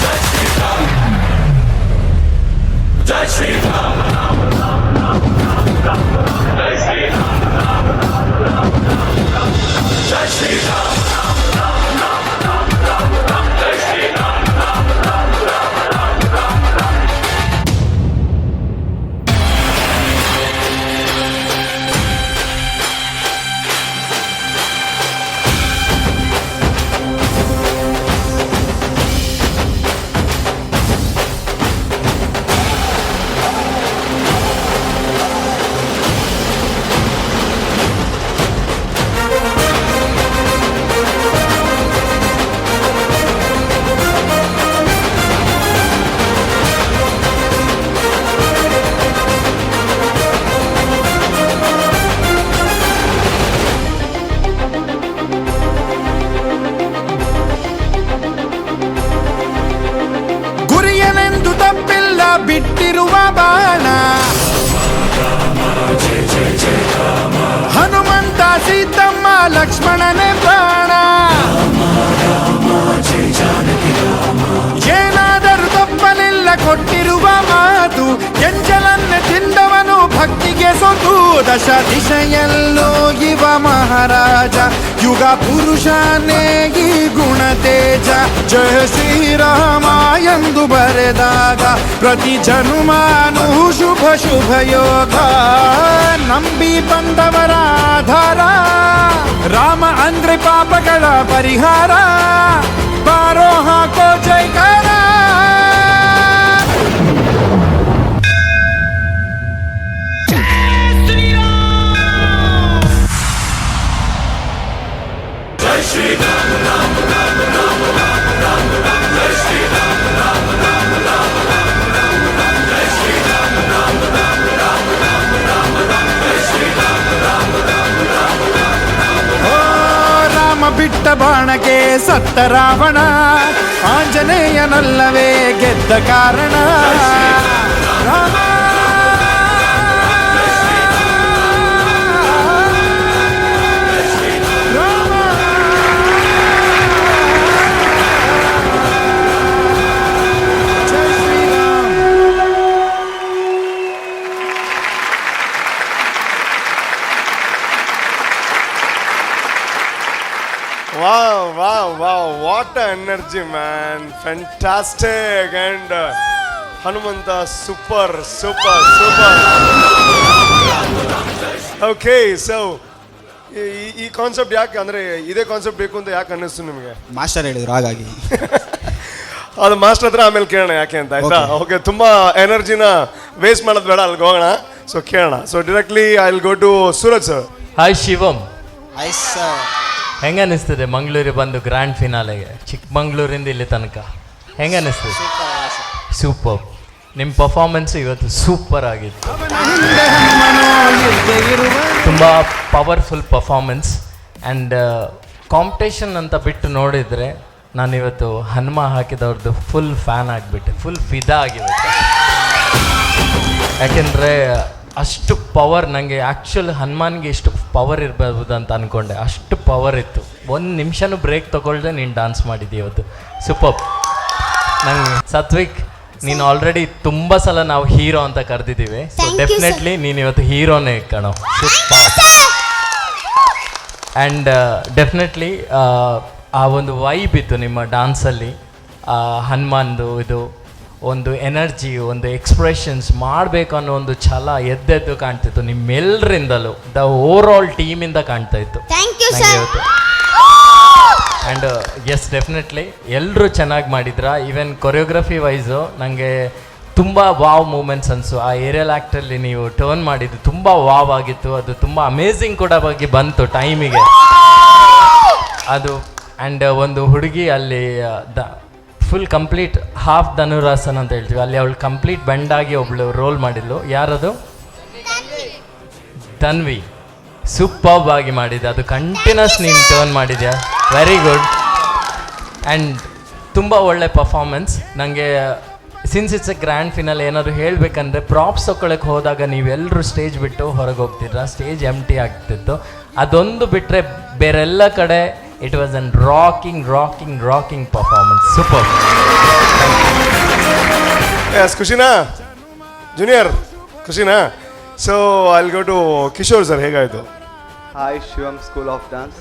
F: ಜೈ ಶ್ರೀರಾಮ್, ಜೈ ಶ್ರೀರಾಮ್, ಜೈ ಶ್ರೀರಾಮ್. ಬಾಣ ಹನುಮಂತ ಸೀತಮ್ಮ ಲಕ್ಷ್ಮಣನೇ ಪ್ರಾಣ ಏನಾದರೂ ತಪ್ಪಲಿಲ್ಲ ಕೊಟ್ಟಿರುವ ಮಾತು ಎಂಜಲನ್ನೇ ತಿಂದವನು ಭಕ್ತಿಗೆ ಸೊತು ದಶ ದಿಶೆಯಲ್ಲೂ ಇವ ಮಹಾರಾಜ ಯುಗ ಪುರುಷನೇ ಈ ಗುಣ ತೇಜ ಜಯ ಶ್ರೀರಾಮ ಎಂದು ಬರೆದಾಗ ಪ್ರತಿ ಜನುಮಾನು ಶುಭ ಶುಭ ಯೋಗ ನಂಬಿ ಬಂದವರ ಆಧಾರ ರಾಮ ಅಂದ್ರೆ ಪಾಪಗಳ ಪರಿಹಾರ ಬಾರೋ ಹಾಕೋ ಜೈಕಾರ ಬಿಟ್ಟ ಬಾಣಕ್ಕೆ ಸತ್ತ ರಾವಣ ಆಂಜನೇಯನಲ್ಲವೇ ಗೆದ್ದ ಕಾರಣ Rama
P: Wow, what an energy, man. Fantastic. And Hanumanta, super. Okay, so ಈ ಕಾನ್ಸೆಪ್ಟ್ ಯಾಕೆ ಅಂದರೆ ಇದೇ ಕಾನ್ಸೆಪ್ಟ್ ಬೇಕು ಅಂತ ಯಾಕೆ ಅನ್ನಿಸ್ತು ನಿಮಗೆ?
B: ಮಾಸ್ಟರ್ ಹೇಳಿದ್ರು ಹಾಗಾಗಿ.
P: ಅದು ಮಾಸ್ಟರ್ ಹತ್ರ ಆಮೇಲೆ ಕೇಳೋಣ ಯಾಕೆ ಅಂತ, ಆಯ್ತಾ? ಓಕೆ, ತುಂಬ ಎನರ್ಜಿನ ವೇಸ್ಟ್ ಮಾಡೋದು ಬೇಡ, ಅಲ್ಲಿಗೆ ಹೋಗೋಣ. ಸೊ ಕೇಳೋಣ. So directly I will go to Suraj sir.
R: Hi Shivam.
B: Hi sir.
R: ಹೆಂಗೆ ಅನ್ನಿಸ್ತದೆ ಮಂಗಳೂರಿಗೆ ಬಂದು ಗ್ರ್ಯಾಂಡ್ ಫಿನಾಲೆಗೆ, ಚಿಕ್ಕಮಂಗ್ಳೂರಿಂದ ಇಲ್ಲಿ ತನಕ ಹೆಂಗೆ ಅನ್ನಿಸ್ತದೆ? ಸೂಪರ್. ನಿಮ್ಮ ಪರ್ಫಾರ್ಮೆನ್ಸ್ ಇವತ್ತು ಸೂಪರ್ ಆಗಿತ್ತು, ತುಂಬ ಪವರ್ಫುಲ್ ಪರ್ಫಾರ್ಮೆನ್ಸ್. ಆ್ಯಂಡ್ ಕಾಂಪಿಟೇಷನ್ ಅಂತ ಬಿಟ್ಟು ನೋಡಿದರೆ ನಾನಿವತ್ತು ಹನುಮ ಹಾಕಿದವ್ರದ್ದು ಫುಲ್ ಫ್ಯಾನ್ ಆಗಿಬಿಟ್ಟೆ, ಫುಲ್ ಫಿದಾ ಆಗಿಬಿಟ್ಟೆ. ಯಾಕೆಂದರೆ ಅಷ್ಟು ಪವರ್, ನನಗೆ ಆ್ಯಕ್ಚುಲ್ ಹನುಮಾನ್ಗೆ ಎಷ್ಟು ಪವರ್ ಇರ್ಬೋದು ಅಂತ ಅಂದ್ಕೊಂಡೆ, ಅಷ್ಟು ಪವರ್ ಇತ್ತು. ಒಂದು ನಿಮಿಷನೂ ಬ್ರೇಕ್ ತೊಗೊಳ್ದೆ ನೀನು ಡಾನ್ಸ್ ಮಾಡಿದ್ದಿ ಇವತ್ತು, ಸೂಪರ್. ನಂಗೆ ಸತ್ವಿಕ್, ನೀನು ಆಲ್ರೆಡಿ ತುಂಬ ಸಲ ನಾವು ಹೀರೋ ಅಂತ ಕರೆದಿದ್ದೀವಿ, ಸೊ ಡೆಫಿನೆಟ್ಲಿ ನೀನು ಇವತ್ತು ಹೀರೋನೇ ಕಣೋ, ಸೂಪರ್. ಆ್ಯಂಡ್ ಡೆಫಿನೆಟ್ಲಿ ಆ ಒಂದು ವೈಬ್ ಇತ್ತು ನಿಮ್ಮ ಡ್ಯಾನ್ಸಲ್ಲಿ, ಹನುಮಾನ್ದು ಇದು ಒಂದು ಎನರ್ಜಿ, ಒಂದು ಎಕ್ಸ್ಪ್ರೆಷನ್ಸ್ ಮಾಡಬೇಕು ಅನ್ನೋ ಒಂದು ಛಲ ಎದ್ದೆದ್ದು ಕಾಣ್ತಿತ್ತು ನಿಮ್ಮೆಲ್ಲರಿಂದಲೂ, ದ ಓವರ್ ಆಲ್ ಟೀಮಿಂದ ಕಾಣ್ತಾ ಇತ್ತು. ಆ್ಯಂಡ್ ಎಸ್, ಡೆಫಿನೆಟ್ಲಿ ಎಲ್ಲರೂ ಚೆನ್ನಾಗಿ ಮಾಡಿದ್ರ. ಈವನ್ ಕೊರಿಯೋಗ್ರಫಿ ವೈಸು ನನಗೆ ತುಂಬ ವಾವ್ ಮೂಮೆಂಟ್ಸ್ ಅನಿಸು. ಆ ಏರಿಯಲ್ ಆ್ಯಕ್ಟಲ್ಲಿ ನೀವು ಟರ್ನ್ ಮಾಡಿದ್ದು ತುಂಬ ವಾವ್ ಆಗಿತ್ತು, ಅದು ತುಂಬ ಅಮೇಝಿಂಗ್ ಕೂಡ ಬಗ್ಗೆ ಬಂತು ಟೈಮಿಗೆ ಅದು. ಆ್ಯಂಡ್ ಒಂದು ಹುಡುಗಿ ಅಲ್ಲಿ ಫುಲ್ ಕಂಪ್ಲೀಟ್ ಹಾಫ್ ಧನುರಾಸನ್ ಅಂತ ಹೇಳ್ತೀವಿ, ಅಲ್ಲಿ ಅವಳು ಕಂಪ್ಲೀಟ್ ಬೆಂಡಾಗಿ ಒಬ್ಳು ರೋಲ್ ಮಾಡಿದ್ಲು. ಯಾರದು? ತನ್ವಿ. ಸೂಪರ್ಬ್ ಆಗಿ ಮಾಡಿದ್ದೆ, ಅದು ಕಂಟಿನ್ಯೂಸ್ ನೀನು ಟರ್ನ್ ಮಾಡಿದ್ಯಾ, ವೆರಿ ಗುಡ್. ಆ್ಯಂಡ್ ತುಂಬ ಒಳ್ಳೆ ಪರ್ಫಾರ್ಮೆನ್ಸ್. ನನಗೆ since it's a grand final ಏನಾದರೂ ಹೇಳಬೇಕಂದ್ರೆ, ಪ್ರಾಪ್ಸ್ ತೊಗೊಳಕ್ಕೆ ಹೋದಾಗ ನೀವೆಲ್ಲರೂ ಸ್ಟೇಜ್ ಬಿಟ್ಟು ಹೊರಗೆ ಹೋಗ್ತಿದ್ರ, ಸ್ಟೇಜ್ ಎಂಟಿ ಆಗ್ತಿತ್ತು. ಅದೊಂದು ಬಿಟ್ಟರೆ ಬೇರೆಲ್ಲ ಕಡೆ it was an rocking performance, super.
P: ಖುಷಿನಾ ಜೂನಿಯರ್, ಖುಷಿನಾ? So I will go to Kishore sir, ಹೇಗಾಯಿತು?
D: Hi Shivam school of dance.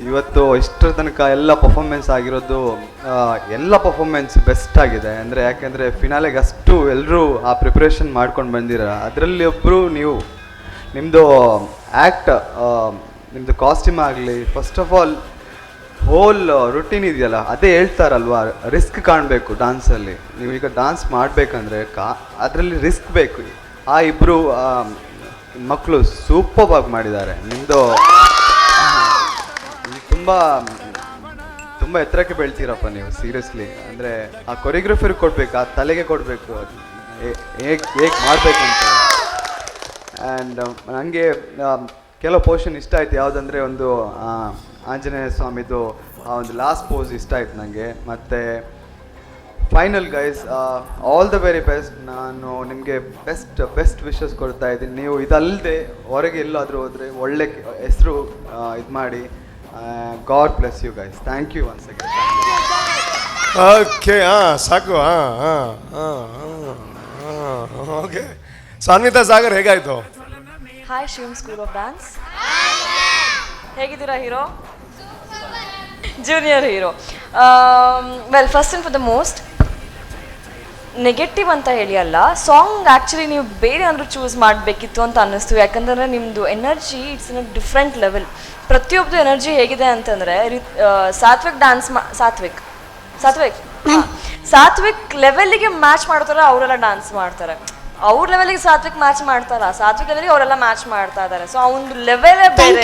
D: ಇವತ್ತು ಇಷ್ಟರ ತನಕ ಎಲ್ಲ ಪರ್ಫಾರ್ಮೆನ್ಸ್ ಆಗಿರೋದು, ಎಲ್ಲ ಪರ್ಫಾರ್ಮೆನ್ಸ್ ಬೆಸ್ಟ್ ಆಗಿದೆ. ಅಂದರೆ ಯಾಕೆಂದರೆ ಫಿನಾಲೆಗೆ ಅಷ್ಟು ಎಲ್ಲರೂ ಆ ಪ್ರಿಪ್ರೇಷನ್ ಮಾಡ್ಕೊಂಡು ಬಂದಿರ, ಅದರಲ್ಲಿ ಒಬ್ಬರು ನೀವು. ನಿಮ್ಮದು ಆ್ಯಕ್ಟ್, ನಿಮ್ಮದು ಕಾಸ್ಟ್ಯೂಮ್ ಆಗಲಿ, first of all whole routine ಇದೆಯಲ್ಲ, ಅದೇ ಹೇಳ್ತಾರಲ್ವಾ, ರಿಸ್ಕ್ ಕಾಣಬೇಕು ಡ್ಯಾನ್ಸಲ್ಲಿ. ನೀವೀಗ ಡ್ಯಾನ್ಸ್ ಮಾಡಬೇಕಂದ್ರೆ ಅದರಲ್ಲಿ ರಿಸ್ಕ್ ಬೇಕು. ಆ ಇಬ್ಬರು ಮಕ್ಕಳು ಸೂಪರ್ ಆಗಿ ಮಾಡಿದ್ದಾರೆ. ನಿಮ್ಮದು ತುಂಬ ಎತ್ತರಕ್ಕೆ ಬೆಳ್ತೀರಪ್ಪ ನೀವು, ಸೀರಿಯಸ್ಲಿ. ಅಂದರೆ ಆ ಕೊರಿಯೋಗ್ರಫಿಗೆ ಕೊಡಬೇಕು, ಆ ತಲೆಗೆ ಕೊಡಬೇಕು, ಹೇಗೆ ಮಾಡಬೇಕು ಅಂತ. ಆ್ಯಂಡ್ ನನಗೆ ಕೆಲವು ಪೋರ್ಷನ್ ಇಷ್ಟ ಆಯ್ತು. ಯಾವುದಂದರೆ ಒಂದು ಆಂಜನೇಯ ಸ್ವಾಮಿದು ಆ ಒಂದು ಲಾಸ್ಟ್ ಪೋಸ್ ಇಷ್ಟ ಆಯ್ತು ನನಗೆ. ಮತ್ತು final guys, all the very best. ನಾನು ನಿಮಗೆ ಬೆಸ್ಟ್ ವಿಶಸ್ ಕೊಡ್ತಾ ಇದ್ದೀನಿ. ನೀವು ಇದಲ್ಲದೆ ಹೊರಗೆ ಎಲ್ಲಾದರೂ ಹೋದರೆ ಒಳ್ಳೆ ಹೆಸರು ಇದು ಮಾಡಿ. God bless you guys. Thank you once again.
P: Okay, ಸಾಕು. ಓಕೆ, ಸೊ ಅನ್ವಿತಾ ಸಾಗರ್ ಹೇಗಾಯ್ತು?
Q: Hi Shivam school of dance, ಹೇಗಿದ್ದೀರಾ hero? Junior hero. Well, first and for the most negative ಅಂತ ಹೇಳಿ ಅಲ್ಲ, ಸಾಂಗ್ ಆ್ಯಕ್ಚುಲಿ ನೀವು ಬೇರೆ ಏನಾದರೂ ಚೂಸ್ ಮಾಡಬೇಕಿತ್ತು ಅಂತ ಅನ್ನಿಸ್ತು. ಯಾಕಂದರೆ ನಿಮ್ಮದು energy it's in a different level. ಪ್ರತಿಯೊಬ್ಬರು ಎನರ್ಜಿ ಹೇಗಿದೆ ಅಂತಂದರೆ ಸಾತ್ವಿಕ್ ಡ್ಯಾನ್ಸ್ ಸಾತ್ವಿಕ್ ಲೆವೆಲ್ಲಿಗೆ ಮ್ಯಾಚ್ ಮಾಡ್ತಾರೆ, ಅವರೆಲ್ಲ ಡ್ಯಾನ್ಸ್ ಮಾಡ್ತಾರೆ. ಅವ್ರ ಲೆವೆಲಿಗೆ ಸಾತ್ವಿಕ್ ಮ್ಯಾಚ್ ಮಾಡ್ತಾರ, ಸಾತ್ವಿಕ್ ಲೆವೆಲಿಗೆ ಅವರೆಲ್ಲ ಮ್ಯಾಚ್ ಮಾಡ್ತಾ ಇದ್ದಾರೆ. ಸೊ ಆ ಒಂದು ಲೆವೆಲೇ ಬೇರೆ.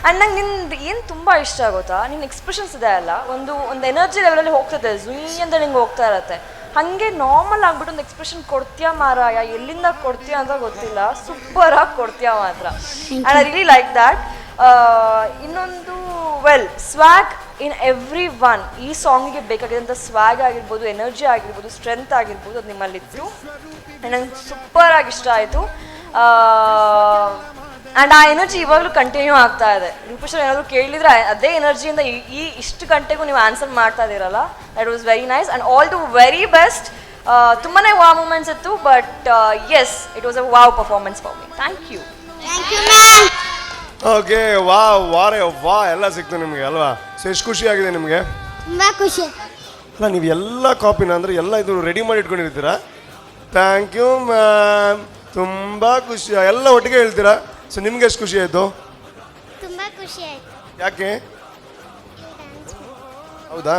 Q: ಆ್ಯಂಡ್ ನಂಗೆ ನಿಂದು ಏನು ತುಂಬ ಇಷ್ಟ ಆಗುತ್ತಾ, ನಿನ್ನ ಎಕ್ಸ್ಪ್ರೆಷನ್ಸ್ ಇದೆ ಅಲ್ಲ, ಒಂದು ಎನರ್ಜಿ ಲೆವೆಲಲ್ಲಿ ಹೋಗ್ತದೆ, ಝುಯ್ ಅಂತ ನಿಂಗೆ ಹೋಗ್ತಾ ಇರತ್ತೆ. ಹಾಗೆ ನಾರ್ಮಲ್ ಆಗ್ಬಿಟ್ಟು ಒಂದು ಎಕ್ಸ್ಪ್ರೆಷನ್ ಕೊಡ್ತೀಯ ಮಾರಾಯ, ಎಲ್ಲಿಂದ ಕೊಡ್ತೀಯ ಅಂತ ಗೊತ್ತಿಲ್ಲ, ಸೂಪರಾಗಿ ಕೊಡ್ತೀಯ ಮಾತ್ರ. And I really like that. ಇನ್ನೊಂದು well, swag in everyone. ಈ ಸಾಂಗಿಗೆ ಬೇಕಾಗಿದ್ದಂಥ ಸ್ವ್ಯಾಗ್ ಆಗಿರ್ಬೋದು, ಎನರ್ಜಿ ಆಗಿರ್ಬೋದು, ಸ್ಟ್ರೆಂತ್ ಆಗಿರ್ಬೋದು, ಅದು ನಿಮ್ಮಲ್ಲಿತ್ತು. ನಂಗೆ ಸೂಪರಾಗಿ ಇಷ್ಟ ಆಯಿತು. ಆ್ಯಂಡ್ ಆ ಎನರ್ಜಿ ಇವಾಗಲೂ ಕಂಟಿನ್ಯೂ ಆಗ್ತಾ ಇದೆ. ರೂಪೇಶ್ ಏನಾದರೂ ಕೇಳಿದ್ರೆ ಅದೇ ಎನರ್ಜಿಯಿಂದ ಇಷ್ಟು ಗಂಟೆಗೂ ನೀವು ಆನ್ಸರ್ ಮಾಡ್ತಾ ಇದ್ದೀರಲ್ಲ, that was very nice. And all the very best. ತುಂಬಾ ವಾವ್ ಮೂಮೆಂಟ್ಸ್ ಇತ್ತು, but yes, it was a wow performance for me. Thank you.
P: Okay, ವಾ ಎಲ್ಲ ಸಿಕ್ತು ನಿಮಗೆ ಅಲ್ವಾ? ಸೊ ಎಷ್ಟು ಖುಷಿ ಆಗಿದೆ ನಿಮಗೆ?
X: ತುಂಬ ಖುಷಿ.
P: ಅಲ್ಲ, ನೀವು ಎಲ್ಲ ಕಾಪಿನ ಅಂದರೆ ಎಲ್ಲ ಇದು ರೆಡಿ ಮಾಡಿ ಇಟ್ಕೊಂಡಿರ್ತೀರಾ? ಥ್ಯಾಂಕ್ ಯು ಮ್ಯಾಮ್, ತುಂಬ ಖುಷಿ. ಎಲ್ಲ ಒಟ್ಟಿಗೆ ಹೇಳ್ತೀರಾ? ಸೊ ನಿಮ್ಗೆ ಎಷ್ಟು ಖುಷಿ ಆಯಿತು?
X: ತುಂಬ ಖುಷಿ ಆಯಿತು.
P: ಯಾಕೆ? ಹೌದಾ,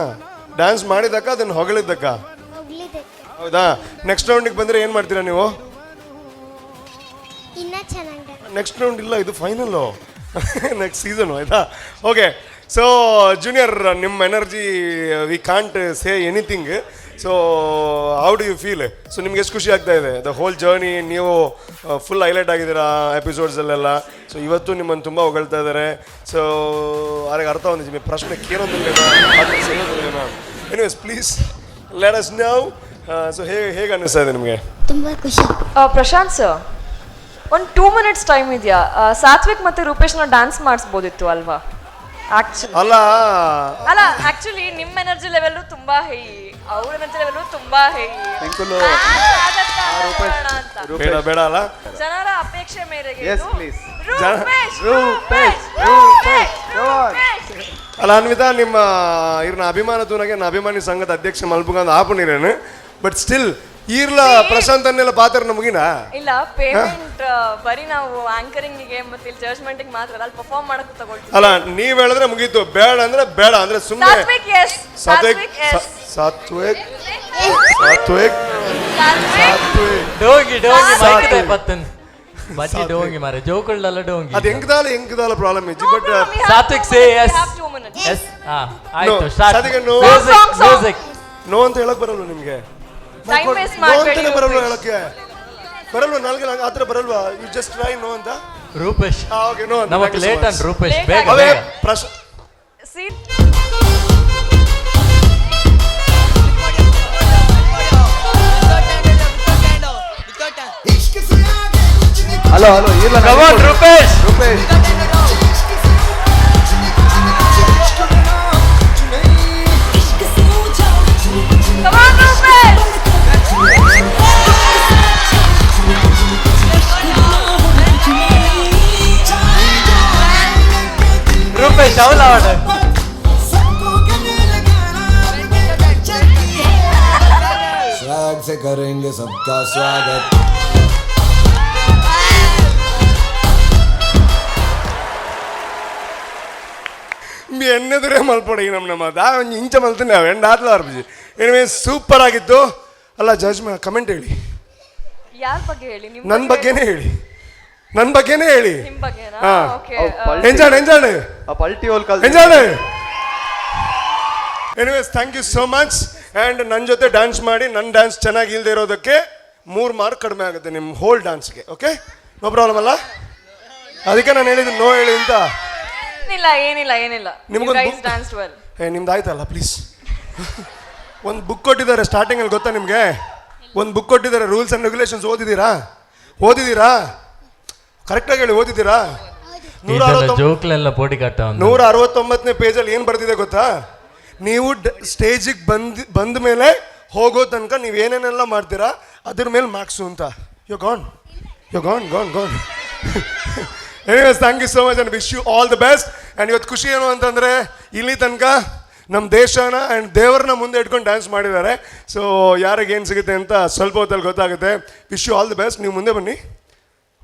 P: ಡ್ಯಾನ್ಸ್ ಮಾಡಿದ್ದಕ್ಕ ಅದನ್ನು ಹೊಗಳಿದ್ದಕ್ಕ? ಹೌದಾ. ನೆಕ್ಸ್ಟ್ ರೌಂಡಿಗೆ ಬಂದರೆ ಏನು ಮಾಡ್ತೀರಾ ನೀವು?
X: ಇನ್ನೂ ಚೆನ್ನಾಗಿ.
P: ನೆಕ್ಸ್ಟ್ ರೌಂಡ್ ಇಲ್ಲ, ಇದು ಫೈನಲ್ಲು, ನೆಕ್ಸ್ಟ್ ಸೀಸನು, ಆಯಿತಾ? ಓಕೆ, ಸೊ ಜೂನಿಯರ್, ನಿಮ್ಮ energy we can't say anything. So how do you feel? So ನಿಮ್ಗೆ ಎಷ್ಟು ಖುಷಿ ಆಗ್ತಾ ಇದೆ? ದ ಹೋಲ್ ಜರ್ನಿ ನೀವು ಫುಲ್ ಹೈಲೈಟ್ ಆಗಿದ್ದೀರಾ ಎಪಿಸೋಡ್ಸಲ್ಲೆಲ್ಲ. ಸೊ ಇವತ್ತು ನಿಮ್ಮನ್ನು ತುಂಬ ಹೊಗಳ್ತಾ ಇದ್ದಾರೆ. ಸೊ ಅವ್ರಿಗೆ ಅರ್ಥ ಹೊಂದಿದ್ದೀವಿ, ಪ್ರಶ್ನೆ ಕೇಳೋದಿಲ್ಲ. Anyways, please let us now. So ಹೇಗೆ ಅನ್ನಿಸ್ತಾ ಇದೆ ನಿಮಗೆ?
X: ತುಂಬ ಖುಷಿ.
Q: ಪ್ರಶಾಂತ್ ಸರ್, ಒಂದು 2 minutes ಟೈಮ್ ಇದೆಯಾ? ಸಾತ್ವಿಕ್ ಮತ್ತು ರೂಪೇಶ್ನ ಡ್ಯಾನ್ಸ್ ಮಾಡಿಸ್ಬೋದಿತ್ತು ಅಲ್ವಾ?
P: ಅಲ್ಲ
Q: ಆಕ್ಚುಲಿ ನಿಮ್ಮ ಎನರ್ಜಿ ಲೆವೆಲ್ ತುಂಬಾ ಹೈ, ಅವ್ರ ಎನರ್ಜಿ ಲೆವೆಲ್ ತುಂಬಾ ಹೈ.
P: ಬೇಡ ಅಲ್ಲ,
Q: ಜನರ ಅಪೇಕ್ಷೆ ಮೇರೆಗೆ
P: ಅಲ್ಲ ಅನ್ವಿತಾ, ನಿಮ್ಮ ಇವ್ರನ್ನ ಅಭಿಮಾನ ತೂನಗೆ ನಾ ಅಭಿಮಾನಿ ಸಂಘದ ಅಧ್ಯಕ್ಷ ಮಲ್ಪುಗಂದು ಆಪಣಿರೇನು, ಬಟ್ ಸ್ಟಿಲ್ ಈರ್ಲ ಪ್ರಶಾಂತ್ ಅನ್ನೆಲ್ಲ ಪಾತ್ರ ನಮಗಿನ
Q: ಇಲ್ಲ. ಪೇಮೆಂಟ್ ಬರೀ ನಾವು ಆಂಕರಿಂಗಿಗೆ ಮತ್ತೆ ಇಲ್ಲಿ ಜಡ್ಜ್ಮೆಂಟಿಗೆ ಮಾತ್ರ, ಅಲ್ಲಿ ಪರ್ಫಾರ್ಮ್ ಮಾಡಕ್ಕೆ ತಗೊಳ್ತೀವಿ.
P: ಅಲ್ಲ, ನೀವ್ ಹೇಳಿದ್ರೆ ಮುಗೀತು, ಬೇಡ ಅಂದ್ರೆ ಬೇಡ ಅಂದ್ರೆ ಸುಮ್ಮನೆ. ಅದು ಎಂಕದಾಲ ಪ್ರಾಬ್ಲಮ್ ಇಜ್ಜಿ, but
R: Satvik say yes. Yes, ಆಯ್ತು, ಸ್ಟಾರ್ಟ್. ಮ್ಯೂಸಿಕ್
P: ನೋ ಅಂತ ಹೇಳಕ್ ಬರಲ್ವ ನಿಮ್ಗೆ?
Q: ಟೈಮ್ ವೇಸ್ಟ್ ಮಾಡಬೇಡಿ.
P: ಬರಲ್ವ ಹೇಳಕ್ಕೆ? ಬರಲ್ವ? ನಾಲ್ಗೆ ಆತರ ಬರಲ್ವಾ? ಯು ಜಸ್ಟ್ ಟ್ರೈ ನೋ ಅಂತ.
R: ರೂಪೇಶ್,
P: ಓಕೆ, ನೋ ಅಂತ.
R: ನಮಗೆ ಲೇಟ್ ಅನ್ ರೂಪೇಶ್, ಬೇಗ
D: ಹಲೋ ಇಲ್ಲ,
R: ರೂಪೇಶ್. ರೂಪೇಶ್ ಅವಳ ಆರ್ಡರ್.
I: स्वागत से करेंगे सबका स्वागत.
P: మీ ఎన్నెదురే మలపడి ನಮ್ಮ ಒಂದು ಇಂಚ ಮಲ್ತೀನಿ ನಾವು ಎಂಡಾತ್ಲ ಅರ್ಬಿಜಿ. ಎನಿವೇ ಸೂಪರ್ ಆಗಿತ್ತು. ಅಲ್ಲ ಜಡ್ಜ್ ಕಮೆಂಟ್ ಹೇಳಿ.
Q: ಯಾರ ಬಗ್ಗೆ ಹೇಳಿ?
P: ನನ್ನ ಬಗ್ಗೆನೇ ಹೇಳಿ. ನನ್ನ ಬಗ್ಗೆನೇ ಹೇಳಿ.
Q: ನಿಮ್ಮ ಬಗ್ಗೆನಾ? Okay,
P: enjoy anyways, thank you so much. And ನನ್ನ ಜೊತೆ ಡ್ಯಾನ್ಸ್ ಮಾಡಿ ನನ್ನ ಡ್ಯಾನ್ಸ್ ಚೆನ್ನಾಗಿ ಇಲ್ಲದೆ ಇರೋದಕ್ಕೆ 3 ಮಾರ್ಕ್ ಕಡಿಮೆ ಆಗುತ್ತೆ ನಿಮ್ಮ ಹೋಲ್ ಡ್ಯಾನ್ಸ್ಗೆ. ಓಕೆ, ನೋ ಪ್ರಾಬ್ಲಮ್ ಅಲ್ಲ? ಅದಕ್ಕೆ ನಾನು ಹೇಳಿದ್ದು ನೋ ಹೇಳಿ ಅಂತ.
Q: ಏನಿಲ್ಲ ನಿಮ್ಗೊಂದು ನಿಮ್ದು ಆಯ್ತಲ್ಲ, ಪ್ಲೀಸ್.
P: ಒಂದು ಬುಕ್ ಕೊಟ್ಟಿದ್ದಾರೆ ಸ್ಟಾರ್ಟಿಂಗಲ್ಲಿ, ಗೊತ್ತಾ ನಿಮಗೆ? ಒಂದು ಬುಕ್ ಕೊಟ್ಟಿದ್ದಾರೆ, ರೂಲ್ಸ್ ಆ್ಯಂಡ್ ರೆಗ್ಯುಲೇಷನ್ಸ್. ಓದಿದ್ದೀರಾ? ಕರೆಕ್ಟಾಗಿ ಹೇಳಿ, ಓದಿದ್ದೀರಾ? 169ನೇ ಪೇಜಲ್ಲಿ ಏನು ಬರ್ತಿದೆ ಗೊತ್ತಾ? ನೀವು ಸ್ಟೇಜಿಗೆ ಬಂದ ಮೇಲೆ ಹೋಗೋ ತನಕ ನೀವು ಏನೇನೆಲ್ಲ ಮಾಡ್ತೀರಾ ಅದ್ರ ಮೇಲೆ ಮಾರ್ಕ್ಸು ಅಂತ. You gone. Anyways, thank you so much and wish you all the best. And ಇವತ್ತು ಖುಷಿ ಏನು ಅಂತಂದರೆ ಇಲ್ಲಿ ತನಕ ನಮ್ಮ ದೇಶನ ಆ್ಯಂಡ್ ದೇವ್ರನ್ನ ಮುಂದೆ ಇಟ್ಕೊಂಡು ಡ್ಯಾನ್ಸ್ ಮಾಡಿದ್ದಾರೆ. ಸೊ ಯಾರಿಗೆ ಏನು ಸಿಗುತ್ತೆ ಅಂತ ಸ್ವಲ್ಪ ಹೊತ್ತಲ್ಲಿ ಗೊತ್ತಾಗುತ್ತೆ. Wish you all the best. ನೀವು ಮುಂದೆ ಬನ್ನಿ.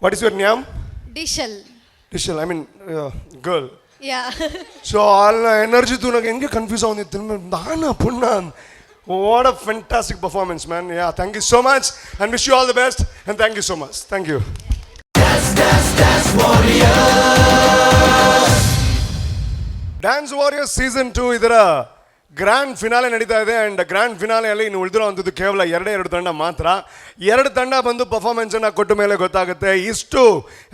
P: What is your name?
L: ಡಿಶಲ್,
P: I mean girl.
L: Yeah.
P: So ಅಲ್ಲ ಎನರ್ಜಿ ನನಗೆ ಹೆಂಗೆ ಕನ್ಫ್ಯೂಸ್ ಆಗಿತ್ತು, ನಾನ ಪುಣ್ಣ. What a fantastic performance man. Yeah, thank you so much and wish you all the best and thank you so much. Thank you. Dance warriors season 2 ಇದರ grand finale ನಡೀತಾ ಇದೆ. And grand ಫಿನಾಲೆಯಲ್ಲಿ ಇನ್ನು ಉಳಿದಿರೋವಂಥದ್ದು ಕೇವಲ 2 ತಂಡ ಮಾತ್ರ. 2 ತಂಡ ಬಂದು ಪರ್ಫಾರ್ಮೆನ್ಸನ್ನು ಕೊಟ್ಟ ಮೇಲೆ ಗೊತ್ತಾಗುತ್ತೆ. ಇಷ್ಟು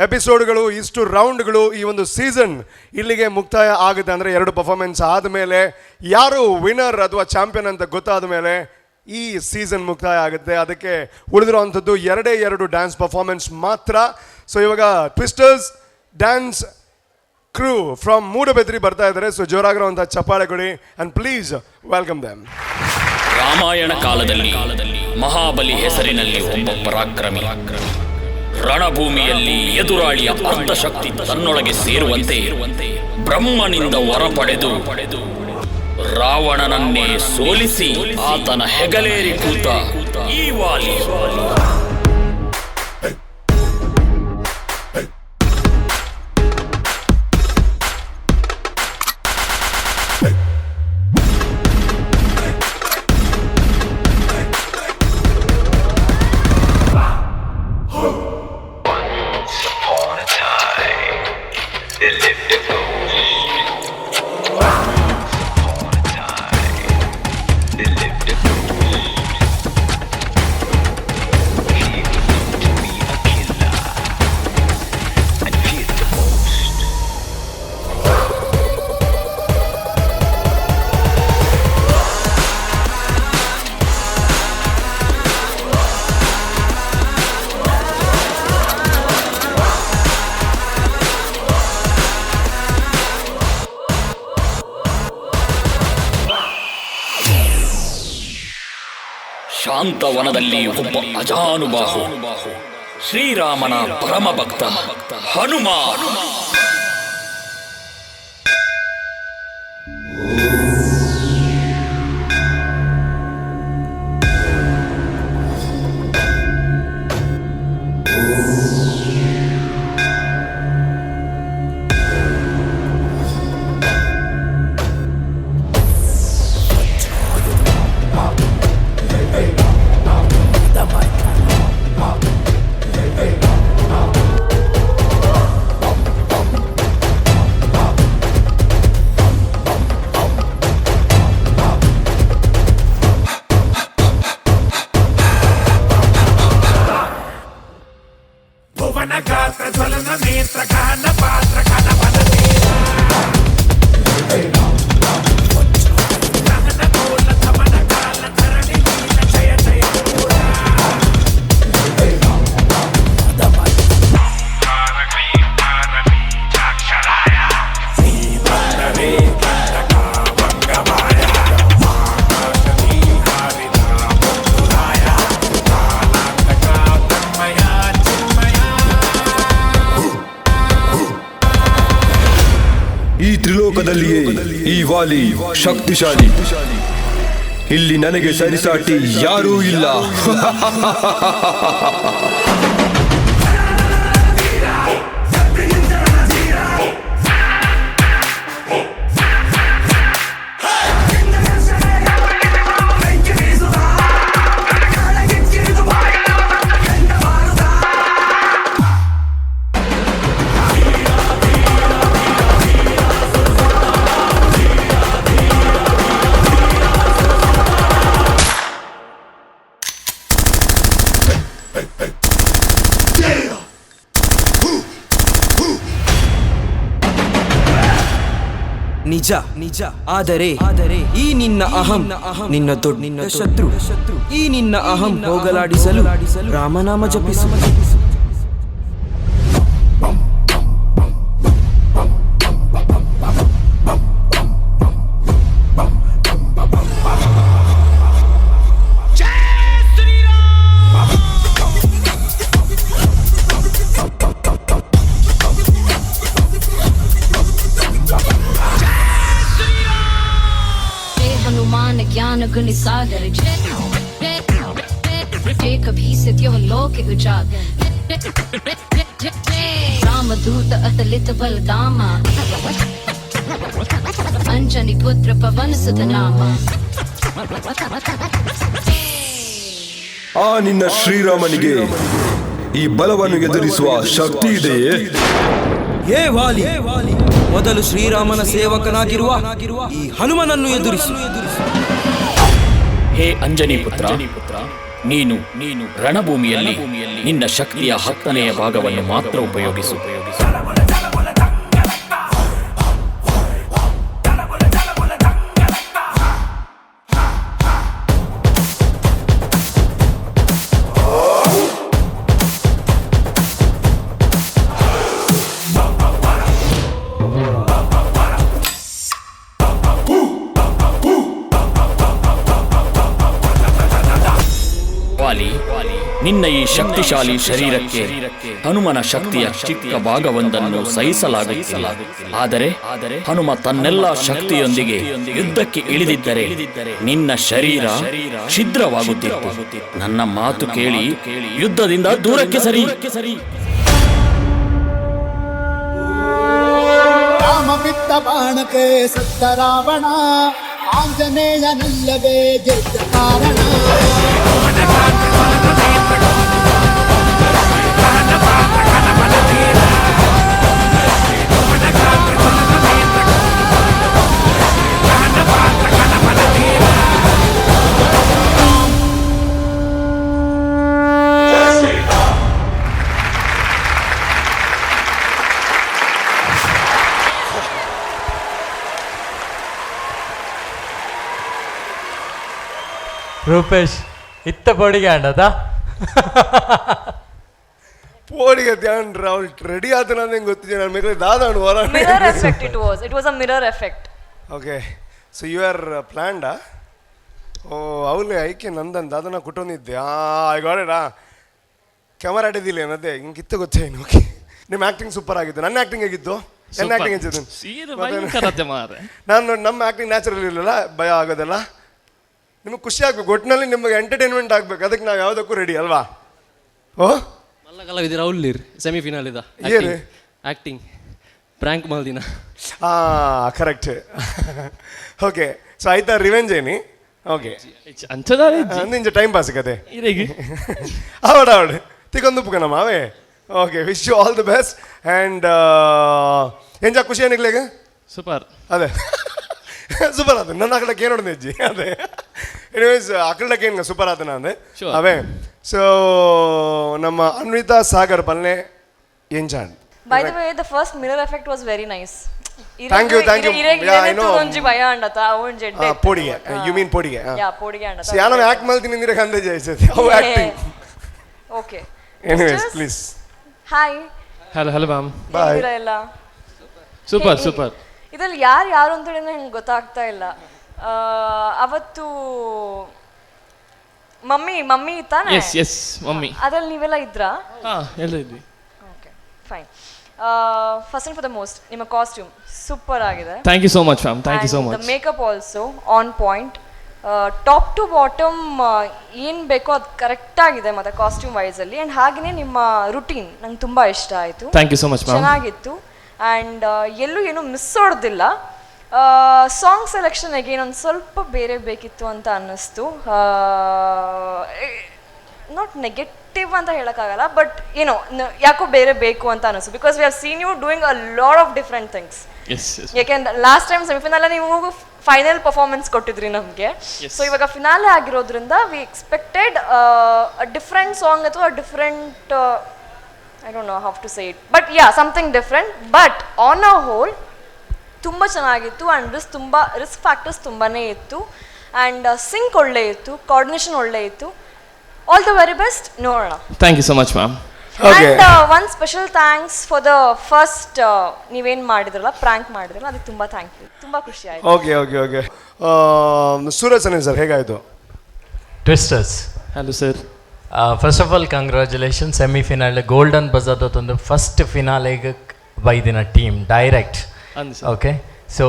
P: ಎಪಿಸೋಡ್ಗಳು, ಇಷ್ಟು ರೌಂಡ್ಗಳು, ಈ ಒಂದು ಸೀಸನ್ ಇಲ್ಲಿಗೆ ಮುಕ್ತಾಯ ಆಗುತ್ತೆ. ಅಂದರೆ 2 ಪರ್ಫಾರ್ಮೆನ್ಸ್ ಆದಮೇಲೆ ಯಾರು ವಿನ್ನರ್ ಅಥವಾ ಚಾಂಪಿಯನ್ ಅಂತ ಗೊತ್ತಾದ ಮೇಲೆ ಈ ಸೀಸನ್ ಮುಕ್ತಾಯ ಆಗುತ್ತೆ. ಅದಕ್ಕೆ ಉಳಿದಿರೋವಂಥದ್ದು 2 ಡ್ಯಾನ್ಸ್ ಪರ್ಫಾರ್ಮೆನ್ಸ್ ಮಾತ್ರ. ಸೊ ಇವಾಗ ಟ್ವಿಸ್ಟರ್ಸ್ ಡ್ಯಾನ್ಸ್ ಕ್ರೂ ಫ್ರಮ್ ಮೂಡಬೆದ್ರಿ ಬರ್ತಾ ಇದ್ದಾರೆ. ಸೊ ಜೋರಾಗಿರುವಂಥ ಚಪ್ಪಾಳೆ ಕೊಡಿ and please welcome them.
C: Ramayana ಕಾಲದಲ್ಲಿ ಮಹಾಬಲಿ ಹೆಸರಿನಲ್ಲಿ ಒಬ್ಬ ಪರಾಕ್ರಮಿ ರಣಭೂಮಿಯಲ್ಲಿ ಎದುರಾಳಿಯ ಅರ್ಧಶಕ್ತಿ ತನ್ನೊಳಗೆ ಸೇರುವಂತೆ ಬ್ರಹ್ಮನಿಂದ ವರ ಪಡೆದು ರಾವಣನನ್ನೇ ಸೋಲಿಸಿ ಆತನ ಹೆಗಲೇರಿ ಕೂತ ಈ ವಾಲಿ. ಶಾಂತವನದಲ್ಲಿ ಒಬ್ಬ ಅಜಾನುಬಾಹು ಶ್ರೀರಾಮನ ಪರಮ ಭಕ್ತ ಹನುಮ.
N: ಈ ತ್ರಿಲೋಕದಲ್ಲಿಯೇ ಈ ವಾಲಿ ಶಕ್ತಿಶಾಲಿ. ಇಲ್ಲಿ ನನಗೆ ಸರಿಸಾಟಿ ಯಾರೂ ಇಲ್ಲ.
H: ನಿಜ ನಿಜ ಆದರೆ ಈ ನಿನ್ನ ಅಹಂ ನಿನ್ನ ದೊಡ್ಡ ಶತ್ರು. ಈ ನಿನ್ನ ಅಹಂ ಹೋಗಲಾಡಿಸಲು ರಾಮನಾಮ ಜಪಿಸು.
O: ज्ञान गुण सागर जय कभी सत्यो लोक उजागर रामदूत अतलित बलदामा अंजनी पुत्र पवन सुत नामा.
N: ಆ ನಿನ್ನ ಶ್ರೀರಾಮನಿಗೆ ಈ ಬಲವನ್ನು ಎದುರಿಸುವ ಶಕ್ತಿ ಇದೆಯೇ?
H: ಏ ವಾಲಿ, ಮೊದಲು ಶ್ರೀರಾಮನ ಸೇವಕನಾಗಿರುವ ಈ ಹನುಮನನ್ನು ಎದುರಿಸು.
C: ಹೇ ಅಂಜನಿ ಪುತ್ರ, ನೀನು ರಣಭೂಮಿಯಲ್ಲಿ ನಿನ್ನ ಶಕ್ತಿಯ 10ನೇ ಭಾಗವನ್ನು ಮಾತ್ರ ಉಪಯೋಗಿಸು. ನಿನ್ನ ಈ ಶಕ್ತಿಶಾಲಿ ಶರೀರಕ್ಕೆ ಹನುಮನ ಶಕ್ತಿಯ ಚಿಕ್ಕ ಭಾಗವೊಂದನ್ನು ಸಹಿಸಲಾಗುತ್ತಿಲ್ಲ. ಆದರೆ ಹನುಮ ತನ್ನೆಲ್ಲ ಶಕ್ತಿಯೊಂದಿಗೆ ಯುದ್ಧಕ್ಕೆ ಇಳಿದಿದ್ದರೆ ನಿನ್ನ ಶರೀರ ಛಿದ್ರವಾಗುತ್ತಿತ್ತು. ನನ್ನ ಮಾತು ಕೇಳಿ ಯುದ್ಧದಿಂದ ದೂರಕ್ಕೆ ಸರಿ.
S: ರಾಮ ಬಿದ್ದ ಬಾಣಕ್ಕೆ ಸತ್ತ ರಾವಣ, ಆಂಜನೇಯನಲ್ಲವೇ ಗೆದ್ದ ಕಾರಣ.
R: ರೂಪೇಶ್ ಇತ್ತ ಪೋಡಿಗೆ ಆಡದ
P: ಪೋಡಿಗೆ ಧ್ಯಾನ್ ರಾಹುಲ್ ರೆಡಿ ಆದ ನಂಗೆ ಗೊತ್ತಿದೆ. ನನ್ನ ಮೇಲೆ ದಾದಾನು ಹೊರ
Q: mirror effect it was a mirror effect.
P: Okay, so you are ಪ್ಲ್ಯಾಂಡಾ? ಓ ಅವಲೇ ಐಕೆ ನಂದನ್ ದಾದನ ಕುಟ್ಟೊಂದಿದ್ದೆ. I got it. ಕ್ಯಾಮರಾ ಹಿಡಿದಿಲ್ಲ ಏನದೇ ಹಿಂಗೆ ಕಿತ್ತು ಗೊತ್ತೇನು? ಓಕೆ, ನಿಮ್ಮ ಆ್ಯಕ್ಟಿಂಗ್ ಸೂಪರ್ ಆಗಿತ್ತು. ನನ್ನ ಆ್ಯಕ್ಟಿಂಗ್ ಆಗಿತ್ತು. ನನ್ನ ಆ್ಯಕ್ಟಿಂಗ್ ಅನ್ಸಿದ್ದು ನಾನು ನಮ್ಮ ಆ್ಯಕ್ಟಿಂಗ್ ನ್ಯಾಚುರಲ್ ಇರಲಿಲ್ಲ, ಭಯ ಆಗೋದಲ್ಲ. ನಿಮಗೆ ಖುಷಿ ಆಗ್ಬೇಕು, ಒಟ್ಟಿನಲ್ಲಿ ನಿಮಗೆ ಎಂಟರ್ಟೈನ್ಮೆಂಟ್ ಆಗ್ಬೇಕು. ಅದಕ್ಕೆ ನಾವು ಯಾವುದಕ್ಕೂ ರೆಡಿ ಅಲ್ವಾ? ಓ
T: ಮಲ್ಲ ಕಲಾವಿದ ರಾಹುಲ್ ಸೆಮಿಫಿನಾಲ್ ಇದ ಆ್ಯಕ್ಟಿಂಗ್ ಪ್ರ್ಯಾಂಕ್ ಮಾಲ್ದಿನ.
P: ಕರೆಕ್ಟ್. ಓಕೆ, ಸೊ ಆಯ್ತಾ ರಿವೆಂಜ್ ಏನಿ? ಓಕೆ, ನಿಂಜ ಟೈಮ್ ಪಾಸ್ ಕತೆ ಆವಡ ತಿಗೊಂದು ನಮ್ಮ ಅವೇ. Okay, wish you all the best and ಎಂಜ ಖುಷಿ ಏನಿಗ್ಲೇಗ
T: ಸೂಪರ್.
P: ಅದೇ ಸೂಪರ್ ಆದ ನನ್ನ ಅಕಡಕ್ಕೆ ಏನು ನೋಡಿದೆ ಅಜ್ಜಿ. ಅದೇ ಎನಿವೇಸ್ ಅಕಡಕ್ಕೆ ಏನು ಸೂಪರ್ ಆದ ನಾನು ಅವೇ. ಸೊ ನಮ್ಮ ಅನ್ವಿತಾ ಸಾಗರ್ ಪಲ್ಲೆ ಎಂಜಾನ್.
Q: By the way, the first mirror effect was very nice.
P: Thank you. Yeah, I know.
Q: ಒಂಜಿ ಭಯ ಅಂಡತ ಅವನ್ ಜೆಡ್ಡೆ
P: ಪೋಡಿಗೆ. You mean ಪೋಡಿಗೆ?
Q: Yeah, ಪೋಡಿಗೆ ಅಂಡತ.
P: ಸೊ ಯಾನು ಆಕ್ಟ್ ಮಾಡ್ತೀನಿ ನಿಂದಿರ ಕಂದೆ ಜೈಸತಿ. How acting?
Q: Okay.
P: Anyways, please.
Q: Hi.
T: Hello ma'am.
P: Bye.
Q: ಎಲ್ಲ
T: ಸೂಪರ್.
Q: ಇದ್ರಲ್ಲಿ ಯಾರು ಅಂತ ಹೇಳಿ ನಂಗೆ ಗೊತ್ತಾಗ್ತಾ ಇಲ್ಲ. ಅವತ್ತು ಮಮ್ಮಿ ತಾನೆ?
T: Yes mummy.
Q: ಅದ್ರಲ್ಲಿ ನೀವೆಲ್ಲ ಇದ್ರಾ?
T: ಎಲ್ಲ ಇದ್ವಿ.
Q: Okay, fine. First and for the most, ನಿಮ್ಮ ಕಾಸ್ಟ್ಯೂಮ್ ಸೂಪರ್ ಆಗಿದೆ.
T: Thank you so much ma'am. Thank you so much.
Q: The makeup also on point. Top to bottom ಏನು ಬೇಕೋ ಅದು ಕರೆಕ್ಟಾಗಿದೆ ಮತ್ತು ಕಾಸ್ಟ್ಯೂಮ್ ವೈಸಲ್ಲಿ. ಆ್ಯಂಡ್ ಹಾಗೆಯೇ ನಿಮ್ಮ ರುಟೀನ್ ನಂಗೆ ತುಂಬ ಇಷ್ಟ ಆಯಿತು.
T: Thank you so much ma'am.
Q: ಚೆನ್ನಾಗಿತ್ತು. ಆ್ಯಂಡ್ ಎಲ್ಲೂ ಏನೂ ಮಿಸ್ ಹೊಡೆದಿಲ್ಲ. ಸಾಂಗ್ ಸೆಲೆಕ್ಷನ್ಗೆ ಇನ್ನೊಂದು ಸ್ವಲ್ಪ ಬೇರೆ ಬೇಕಿತ್ತು ಅಂತ ಅನ್ನಿಸ್ತು. ನಾಟ್ ನೆಗೆಟಿವ್ ಅಂತ ಹೇಳೋಕ್ಕಾಗಲ್ಲ, ಬಟ್ ಏನೋ ಯಾಕೋ ಬೇರೆ ಬೇಕು ಅಂತ ಅನ್ನಿಸ್ತು. Because we have seen you doing a lot of different things. ಯಾಕೆಂದ್ರೆ ಲಾಸ್ಟ್ ಟೈಮ್ ಸೆಮಿಫೈನಲ್ ನೀವು ಫೈನಲ್ ಪರ್ಫಾರ್ಮೆನ್ಸ್ ಕೊಟ್ಟಿದ್ರಿ ನಮಗೆ. ಸೊ ಇವಾಗ ಫಿನಾಲೆ ಆಗಿರೋದ್ರಿಂದ we expected a different song ಅಥವಾ different I don't know how to say it, but yeah, something different. But on a whole, ತುಂಬ ಚೆನ್ನಾಗಿತ್ತು and ತುಂಬ ರಿಸ್ಕ್ ಫ್ಯಾಕ್ಟರ್ಸ್ ತುಂಬಾ ಇತ್ತು ಆ್ಯಂಡ್ ಸಿಂಕ್ ಒಳ್ಳೆ ಇತ್ತು, ಕೋಆರ್ಡಿನೇಷನ್ ಒಳ್ಳೆ ಇತ್ತು. ಆಲ್ ದ ವೆರಿ ಬೆಸ್ಟ್, ನೋಡೋಣ.
T: Thank you so much ma'am.
Q: And one special thanks for the first ನೀವೇನು ಮಾಡಿದ್ರಲ್ಲ, ಪ್ರ್ಯಾಂಕ್ ಮಾಡಿದ್ರಲ್ಲ, ಅದಕ್ಕೆ ತುಂಬ ಥ್ಯಾಂಕ್ ಯು, ತುಂಬ ಖುಷಿ ಆಯಿತು.
P: ಓಕೆ ಸೂರಜ್ ಸರ್ ಹೇಗಾಯಿತು?
R: Twisters.
T: Hello sir.
R: First of all congratulation. Semifinal golden ಬಜಾದೊಂದು ಫಸ್ಟ್ ಫಿನಾಲೆಗೆ ಬೈದಿನ team direct. Okay, so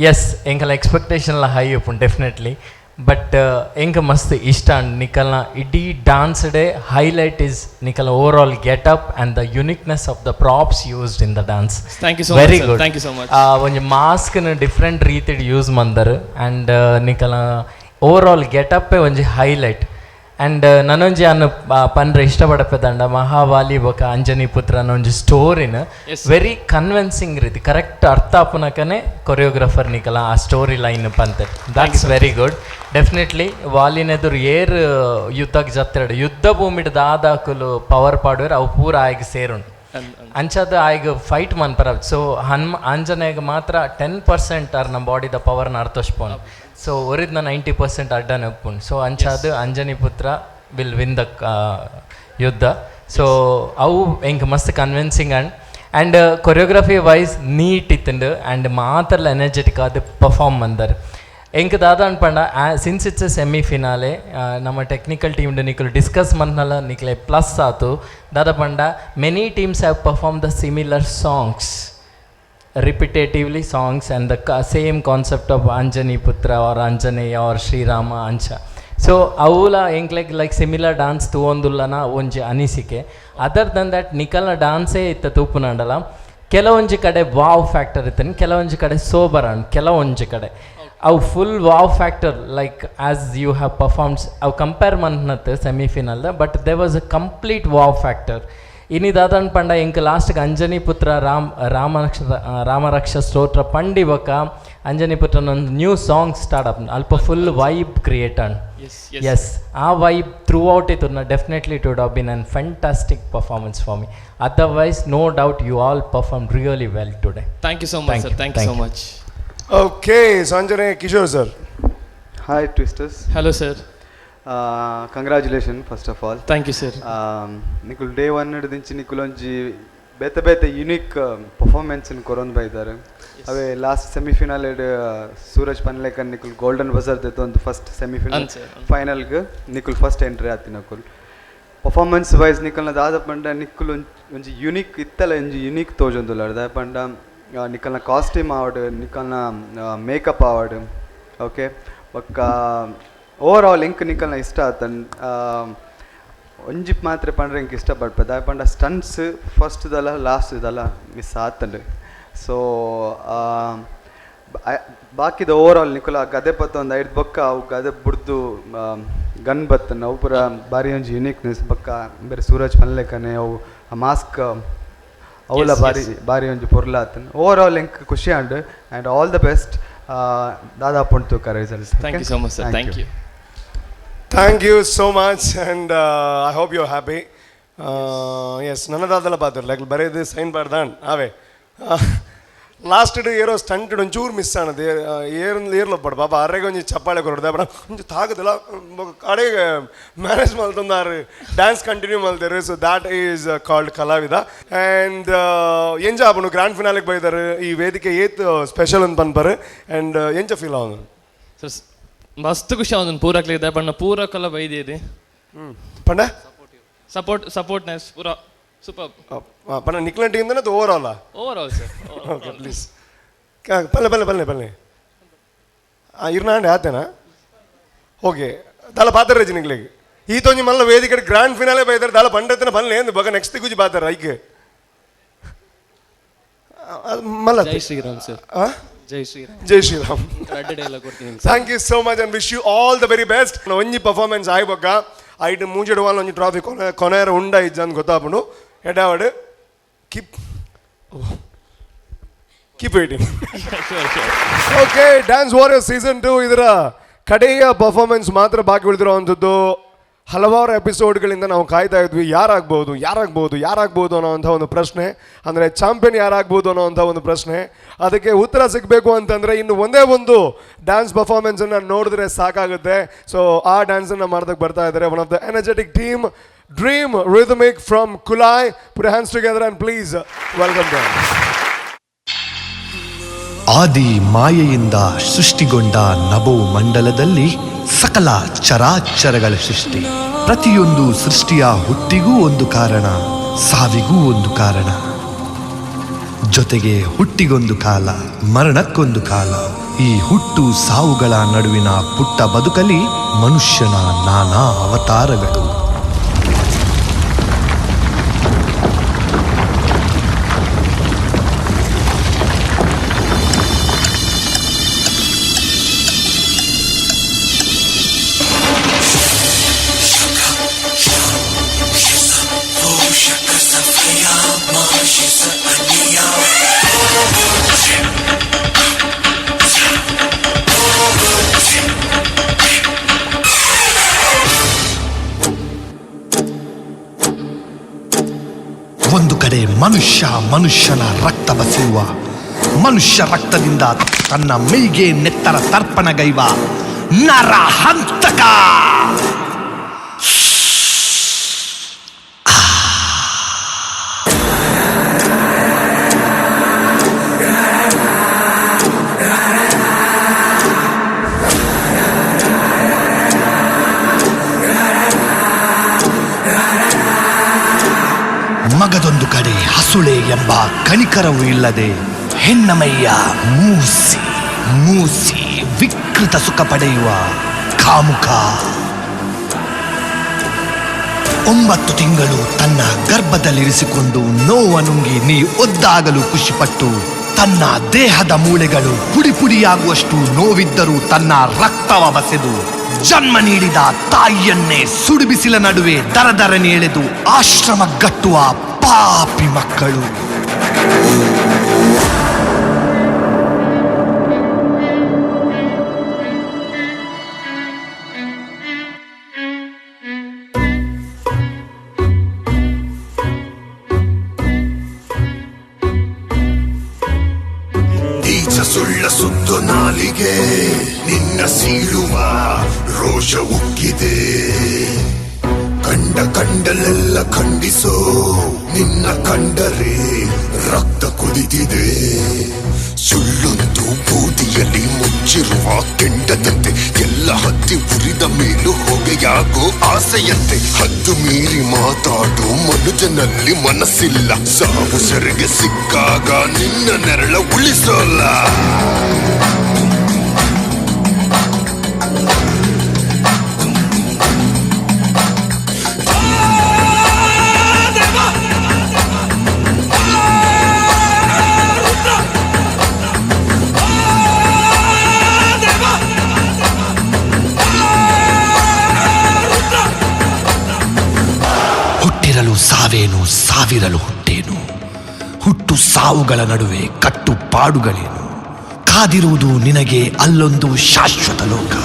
R: yes ಎಂಕಲ್ಲ ಎಕ್ಸ್ಪೆಕ್ಟೇಷನ್ ಎಲ್ಲ ಹೈ ಉಪ್ಪು ಡೆಫಿನೆಟ್ಲಿ. ಬಟ್ ಎಂಕ ಮಸ್ತ್ ಇಷ್ಟ ನಿಕಲ್ನ ಇಡೀ ಡಾನ್ಸ್ ಡೇ ಹೈಲೈಟ್ ಇಸ್ ನಿಕಲ್ overall getup and the uniqueness of the props used in the dance. Very good. ಒಂದು ಮಾಸ್ಕ್ನ ಡಿಫ್ರೆಂಟ್ ರೀತಿಡ್ ಯೂಸ್ ಮಂದರ್ ಆ್ಯಂಡ್ ನಿಕಲ ಓವರ್ ಆಲ್ ಗೆಟ್ ಅಪ್ಪೇ ಒಂಜಿ ಹೈಲೈಟ್. ಆ್ಯಂಡ್ ನನೊಂಜಿ ಅನ್ನು ಪಂಡ್ರೆ ಇಷ್ಟಪಡಪೆದಂಡ ಮಹಾವಾಲಿ ಬೊಕ ಅಂಜನಿ ಪುತ್ರನ ಒಂಜಿ ಸ್ಟೋರಿನ ವೆರಿ ಕನ್ವಿನ್ಸಿಂಗ್ ರೀತಿ ಕರೆಕ್ಟ್ ಅರ್ಥ ಆಪುನಕನೆ ಕೊರಿಯೋಗ್ರಾಫರ್ ನಿಕಲ ಆ ಸ್ಟೋರಿ ಲೈನ್ ಪಂತೆ. That's very good. ಡೆಫಿನೆಟ್ಲಿ ವಾಲಿನೆದುರು ಏರ್ ಯುದ್ಧಕ್ಕೆ ಜತ್ತೆರಡು ಯುದ್ಧ ಭೂಮಿಡ್ ದಾದಾಕುಲು ಪವರ್ ಪಾಡುವೇರು ಅವು ಪೂರ ಆಯ್ಗೆ ಸೇರುಂಡು ಅಂಚದ ಆಯ್ಗೆ ಫೈಟ್ ಮನ್ಪರ. ಸೊ ಆಂಜನೇಯಗೆ ಮಾತ್ರ 10% ಅರ್ ನಮ್ಮ ಬಾಡಿದ ಪವರ್ನ ಅರ್ಥೋಷ್ಪೋನು. ಸೊ ಒರಿದ್ನ 90% ಅಡ್ಡನ ಉಪ್ಪುಂಡು. ಸೊ ಅಂಚಾದ Anjani Putra will win the ಯುದ್ಧ. ಸೊ ಅವು ಎಂಕ್ ಮಸ್ತ್ convincing and choreography wise neat ಇತ್ತಂಡು ಆ್ಯಂಡ್ ಮಾತ್ರಲ್ಲ ಎನರ್ಜೆಟಿಕ್ ಅದು ಪರ್ಫಾರ್ಮ್ ಮಂದರ್. ಎಂಕ್ ದಾದ ಅನ್ಪಂಡ since it's a semi finale ನಮ್ಮ ಟೆಕ್ನಿಕಲ್ ಟೀಮ್ಡು ನಿಕಲು ಡಿಸ್ಕಸ್ ಮಂತ್ನಲ್ಲ ನಿಕ್ಲೆ ಪ್ಲಸ್ ಆತು ದಾದ ಪಂಡ many teams have perform the similar songs repetitively songs and the same concept of Anjani Putra or Anjaneya or Sri Rama Ancha. So avula like similar dance tuondulana onji anisike. Other than that nikalna dance itta tupunandala ಕೆಲವೊಂಜಿ ಕಡೆ wow factor ಇತ್ತೇನೆ, ಕೆಲವೊಂಜಿ ಕಡೆ sober and ಕೆಲವೊಂಜಿ ಕಡೆ ಅವು full wow factor like as you have performs ಅವು compare ಮನ್ನತ್ತೆ ಸೆಮಿಫಿನಲ್ದ. But they was a complete wow factor. ಇನ್ನಿದಾದನ್ ಪಂಡ ಎಂಕ್ ಲಾಸ್ಟ್ಗೆ ಅಂಜನಿ ಪುತ್ರ ರಾಮರಕ್ಷ ಸ್ತೋತ್ರ ಪಂಡಿವಕ ಅಂಜನಿ ಪುತ್ರನ ಒಂದು ನ್ಯೂ ಸಾಂಗ್ ಸ್ಟಾರ್ಟ್ ಅಪ್ ಅಲ್ಪ ಫುಲ್ ವೈಬ್ ಕ್ರಿಯೇಟ್ ಅಂಡ್ ಎಸ್ ಆ ವೈಬ್ ಥ್ರೂ ಔಟ್ ಇತ್ತು. Definitely it would have been an fantastic performance for me. Otherwise no doubt you all perform really well today.
T: Thank you so much sir. Thank you so much.
P: Okay ಸಂಜನೆ Kishore sir.
D: Hi twisters.
T: Hello sir.
D: Congratulation first of all.
T: Thank you sir.
D: ನಿಕುಲ್ day one ಹಿಡಿದಿಂಚಿ ನಿಕುಲೊಂಜಿ ಬೇತೆ unique ಪರ್ಫಾರ್ಮೆನ್ಸನ್ನು ಕೊರೊಂದು ಬೈತಾರೆ. ಅವೇ last ಸೆಮಿಫಿನಾಲ್ Suraj ಪನ್ಲೇಕನ್ ನಿಕುಲ್ golden Bazaar ತೆತ್ತು ಒಂದು first ಸೆಮಿಫಿನಲ್ ಫೈನಲ್ಗೆ ನಿಕುಲ್ first entry ಆತಿ Nakul performance wise ನಿಕಲ್ನ ದಾದ ಪಂಡ ನಿಕುಲ್ ಒಂಜಿ ಯುನೀಕ್ ಇತ್ತಲ್ಲ ಒಂಜಿ ಯುನೀಕ್ ತೋಜೊಂದುಲ್ಲ ದಾದ ಪಂಡ ನಿಕಲ್ನ ಕಾಸ್ಟ್ಯೂಮ್ ಆವಡ್ ನಿಕಲ್ನ ಮೇಕಪ್ ಆವಡ್ ಓಕೆ ಒಕ್ಕ ಓವರ್ ಆಲ್ ಇಂಕ್ ನಿಕಲ್ನ ಇಷ್ಟ ಆತನ್ ಒಂಜಿ ಮಾತ್ರ ಪಂಡ್ರೆ ಇಂಕ್ ಇಷ್ಟಪಡ್ಪೆ ದಾಯ ಪಂಡ ಸ್ಟಂಟ್ಸ್ ಫಸ್ಟ್ ಇದಲ್ಲ ಲಾಸ್ಟ್ ಇದಲ್ಲ ಮಿಸ್ ಆತಂಡು. ಸೊ ಬಾಕಿದ ಓವರ್ ಆಲ್ ನಿಕುಲ ಗದೆ ಪತ್ತ ಒಂದು 5 ಬೊಕ್ಕ ಅವು ಗದೆ ಬುಡ್ದು ಗನ್ ಬತ್ತನ್ ಅವು ಪೂರ ಬಾರಿ ಒಂಜಿ ಯುನೀಕ್ನೆಸ್ ಬೊಕ್ಕ ಬೇರೆ ಸೂರಜ್ ಪನ್ಲೇಕನೆ ಅವು ಮಾಸ್ಕ್ ಅವಳ ಬಾರಿ ಒಂಜಿ ಪೊರ್ಲ ಆತನ್. ಓವರ್ ಆಲ್ ಇಂಕ್ ಖುಷಿ and and all the best ದಾದಾ ಪೊಂಟು results.
T: Thank you so much sir. Thank you.
P: Thank you so much and I hope you're happy. Yes, ನನ್ನದಾದಲ್ಲ ಪಾತ್ರ ಲೈಕ್ ಬರೆದು ಸೈನ್ ಬರ್ದಾನ್ ಅವೇ ಲಾಸ್ಟ್ ಏರೋ ಸ್ಟಂಟ್ ಒಂಚೂರು ಮಿಸ್ ಆನದು ಏರ್ಲ ಪಡ ಬಾಬಾ ಅರ್ರೆಗೆ ಒಂಜಿ ಚಪ್ಪಾಳೆ ಕೊರಡ್ದೆ ಬಡ ಒಂಚೂರು ತಾಗದಿಲ್ಲ ಕಡೆಗೆ ಮ್ಯಾನೇಜ್ ಮಲ್ತಂದಾರು ಡ್ಯಾನ್ಸ್ ಕಂಟಿನ್ಯೂ ಮಲ್ತಾರೆ. ಸೊ ದ್ಯಾಟ್ ಈಸ್ ಕಾಲ್ಡ್ ಕಲಾವಿದ. ಆ್ಯಂಡ್ ಎಂಜ ಆಪನು ಗ್ರ್ಯಾಂಡ್ ಫಿನಾಲಿಗೆ ಬೈದಾರೆ ಈ ವೇದಿಕೆ ಏತ್ ಸ್ಪೆಷಲ್ ಅಂತ ಪನ್ಪರು ಆ್ಯಂಡ್ ಎಂಜ ಫೀಲ್ ಆವನು
T: ಸರ್ ಮಸ್ತ್ ಖುಷಿ ಆವನು ಪೂರಕ್ಲಿದೆ ಬಣ್ಣ ಪೂರಕ್ಕೆಲ್ಲ ಬೈದಿದೆ
P: ಪಂಡ
T: ಸಪೋರ್ಟ್ನೆಸ್ ಪೂರ ಸೂಪರ್
P: ಪಂಡ ನಿಕ್ಲ ಟೀಮ್ದನ overall
T: sir.
P: Okay please ಪಲ್ಲೆ ಇರ್ನಾಂಡೆ ಆತೇನಾ ಓಕೆ ದಾಲ ಪಾತ್ರ ರಜಿ ನಿಕ್ಲಿಗೆ ಈ ತೊಂಜಿ ಮಲ್ಲ ವೇದಿಕೆ ಗ್ರ್ಯಾಂಡ್ ಫಿನಾಲೆ ಬೈದಾರೆ ದಾಲ ಪಂಡತನ ಬಲ್ಲೆ ಎಂದು ಬಗ ನೆಕ್ಸ್ಟ್ ಗುಜಿ ಬಾತಾರ ಐಕೆ ಮಲ್ಲ
T: ಜೈ ಶ್ರೀರಾಮ್ ಸರ್. ಜೈ ಶ್ರೀರಾಮ್.
P: ಜೈ Shriram.
T: Thank
P: you so much and wish you all the very best. ಒಂಜಿ ಪರ್ಫಾರ್ಮೆನ್ಸ್ ಆಯ್ ಬೊಕ್ಕ ಐಟ್ ಮೂಜೆಡು ವಾಲ್ ಒಂಜಿ ಟ್ರಾಫಿ ಕೊನೆಯರ ಉಂಡ ಇಜ್ಜ ಅಂತ ಗೊತ್ತಾಪುಂಡು ಎಡಾವಡ್ keep waiting. Okay dance warrior season 2 ಇದರ ಕಡೆಯ ಪರ್ಫಾರ್ಮೆನ್ಸ್ ಮಾತ್ರ ಬಾಕಿ ಉಳಿದಿರುವಂಥದ್ದು ಹಲವಾರು ಎಪಿಸೋಡ್ಗಳಿಂದ ನಾವು ಕಾಯ್ತಾ ಇದ್ವಿ, ಯಾರಾಗ್ಬೋದು ಅನ್ನೋವಂಥ ಒಂದು ಪ್ರಶ್ನೆ, ಅಂದರೆ ಚಾಂಪಿಯನ್ ಯಾರಾಗ್ಬೋದು ಅನ್ನೋವಂಥ ಒಂದು ಪ್ರಶ್ನೆ. ಅದಕ್ಕೆ ಉತ್ತರ ಸಿಗಬೇಕು ಅಂತಂದರೆ ಇನ್ನು ಒಂದೇ ಒಂದು ಡ್ಯಾನ್ಸ್ ಪರ್ಫಾರ್ಮೆನ್ಸನ್ನು ನೋಡಿದ್ರೆ ಸಾಕಾಗುತ್ತೆ. ಸೊ ಆ ಡ್ಯಾನ್ಸನ್ನು ಮಾಡೋದಕ್ಕೆ ಬರ್ತಾ ಇದ್ದಾರೆ one of the energetic team, dream rhythmic from Kulai. Put your hands together and please welcome them.
A: ಆದಿ ಮಾಯೆಯಿಂದ ಸೃಷ್ಟಿಗೊಂಡ ನಭೋ ಮಂಡಲದಲ್ಲಿ ಸಕಲ ಚರಾಚರಗಳ ಸೃಷ್ಟಿ. ಪ್ರತಿಯೊಂದು ಸೃಷ್ಟಿಯ ಹುಟ್ಟಿಗೂ ಒಂದು ಕಾರಣ, ಸಾವಿಗೂ ಒಂದು ಕಾರಣ. ಜೊತೆಗೆ ಹುಟ್ಟಿಗೊಂದು ಕಾಲ, ಮರಣಕ್ಕೊಂದು ಕಾಲ. ಈ ಹುಟ್ಟು ಸಾವುಗಳ ನಡುವಿನ ಪುಟ್ಟ ಬದುಕಲಿ ಮನುಷ್ಯನ ನಾನಾ ಅವತಾರಗಳು. ಒಂದು ಕಡೆ ಮನುಷ್ಯನ ರಕ್ತ ಬಸಿಯುವ, ಮನುಷ್ಯ ರಕ್ತದಿಂದ ತನ್ನ ಮೈಗೆ ನೆತ್ತರ ತರ್ಪಣಗೈವ ನರ ಹಂತಕ. ಮಗದೊಂದು ಕಡೆ ಹಸುಳೆ ಎಂಬ ಕಣಿಕರವೂ ಇಲ್ಲದೆ ಹೆಣ್ಣಮಯ್ಯ ಮೂಸಿ ವಿಕೃತ ಸುಖ ಪಡೆಯುವ ಕಾಮುಕ. 9 ತಿಂಗಳು ತನ್ನ ಗರ್ಭದಲ್ಲಿರಿಸಿಕೊಂಡು ನೋವನುಂಗಿ ನೀ ಒದ್ದಾಗಲು ಖುಷಿಪಟ್ಟು, ತನ್ನ ದೇಹದ ಮೂಳೆಗಳು ಪುಡಿಯಾಗುವಷ್ಟು ನೋವಿದ್ದರೂ ತನ್ನ ರಕ್ತವ ಬಸೆದು ಜನ್ಮ ನೀಡಿದ ತಾಯಿಯನ್ನೇ ಸುಡುಬಿಸಿಲ ನಡುವೆ ದರದರನೆ ಎಳೆದು ಆಶ್ರಮ ಗಟ್ಟುವ ಪಾಪಿ ಮಕ್ಕಳು.
F: ಸುಳ್ಳ ಸುತ್ತು ನಾಲಿಗೆ ನಿನ್ನ ಸೀಳುವ ರೋಷ ಉಕ್ಕಿದೆ. ಕಂಡಲೆಲ್ಲ ಖಂಡಿಸೋ ನಿನ್ನ ಕಂಡರೆ ರಕ್ತ ಕುದಿದಿದೆ. ಸುಳ್ಳೊಂದು ಬೂದಿಯಲ್ಲಿ ಮುಚ್ಚಿರುವ ಕೆಂಡದಂತೆ ಎಲ್ಲ ಹತ್ತಿ ಉರಿದ ಮೇಲೂ ಹೊಗೆಯಾಗೋ ಆಸೆಯಂತೆ ಹದ್ದು ಮೀರಿ ಮಾತಾಡೋ ಮನುಜನಲ್ಲಿ ಮನಸ್ಸಿಲ್ಲ. ಸಾವು ಸೆರೆಗೆ ಸಿಕ್ಕಾಗ ನಿನ್ನ ನೆರಳ ಉಳಿಸೋಲ್ಲ.
A: ಸಾವೇನು, ಸಾವಿರಲು ಹುಟ್ಟೇನು, ಹುಟ್ಟು ಸಾವುಗಳ ನಡುವೆ ಕಟ್ಟುಪಾಡುಗಳೇನು. ಕಾದಿರುವುದು ನಿನಗೆ ಅಲ್ಲೊಂದು ಶಾಶ್ವತ ಲೋಕ.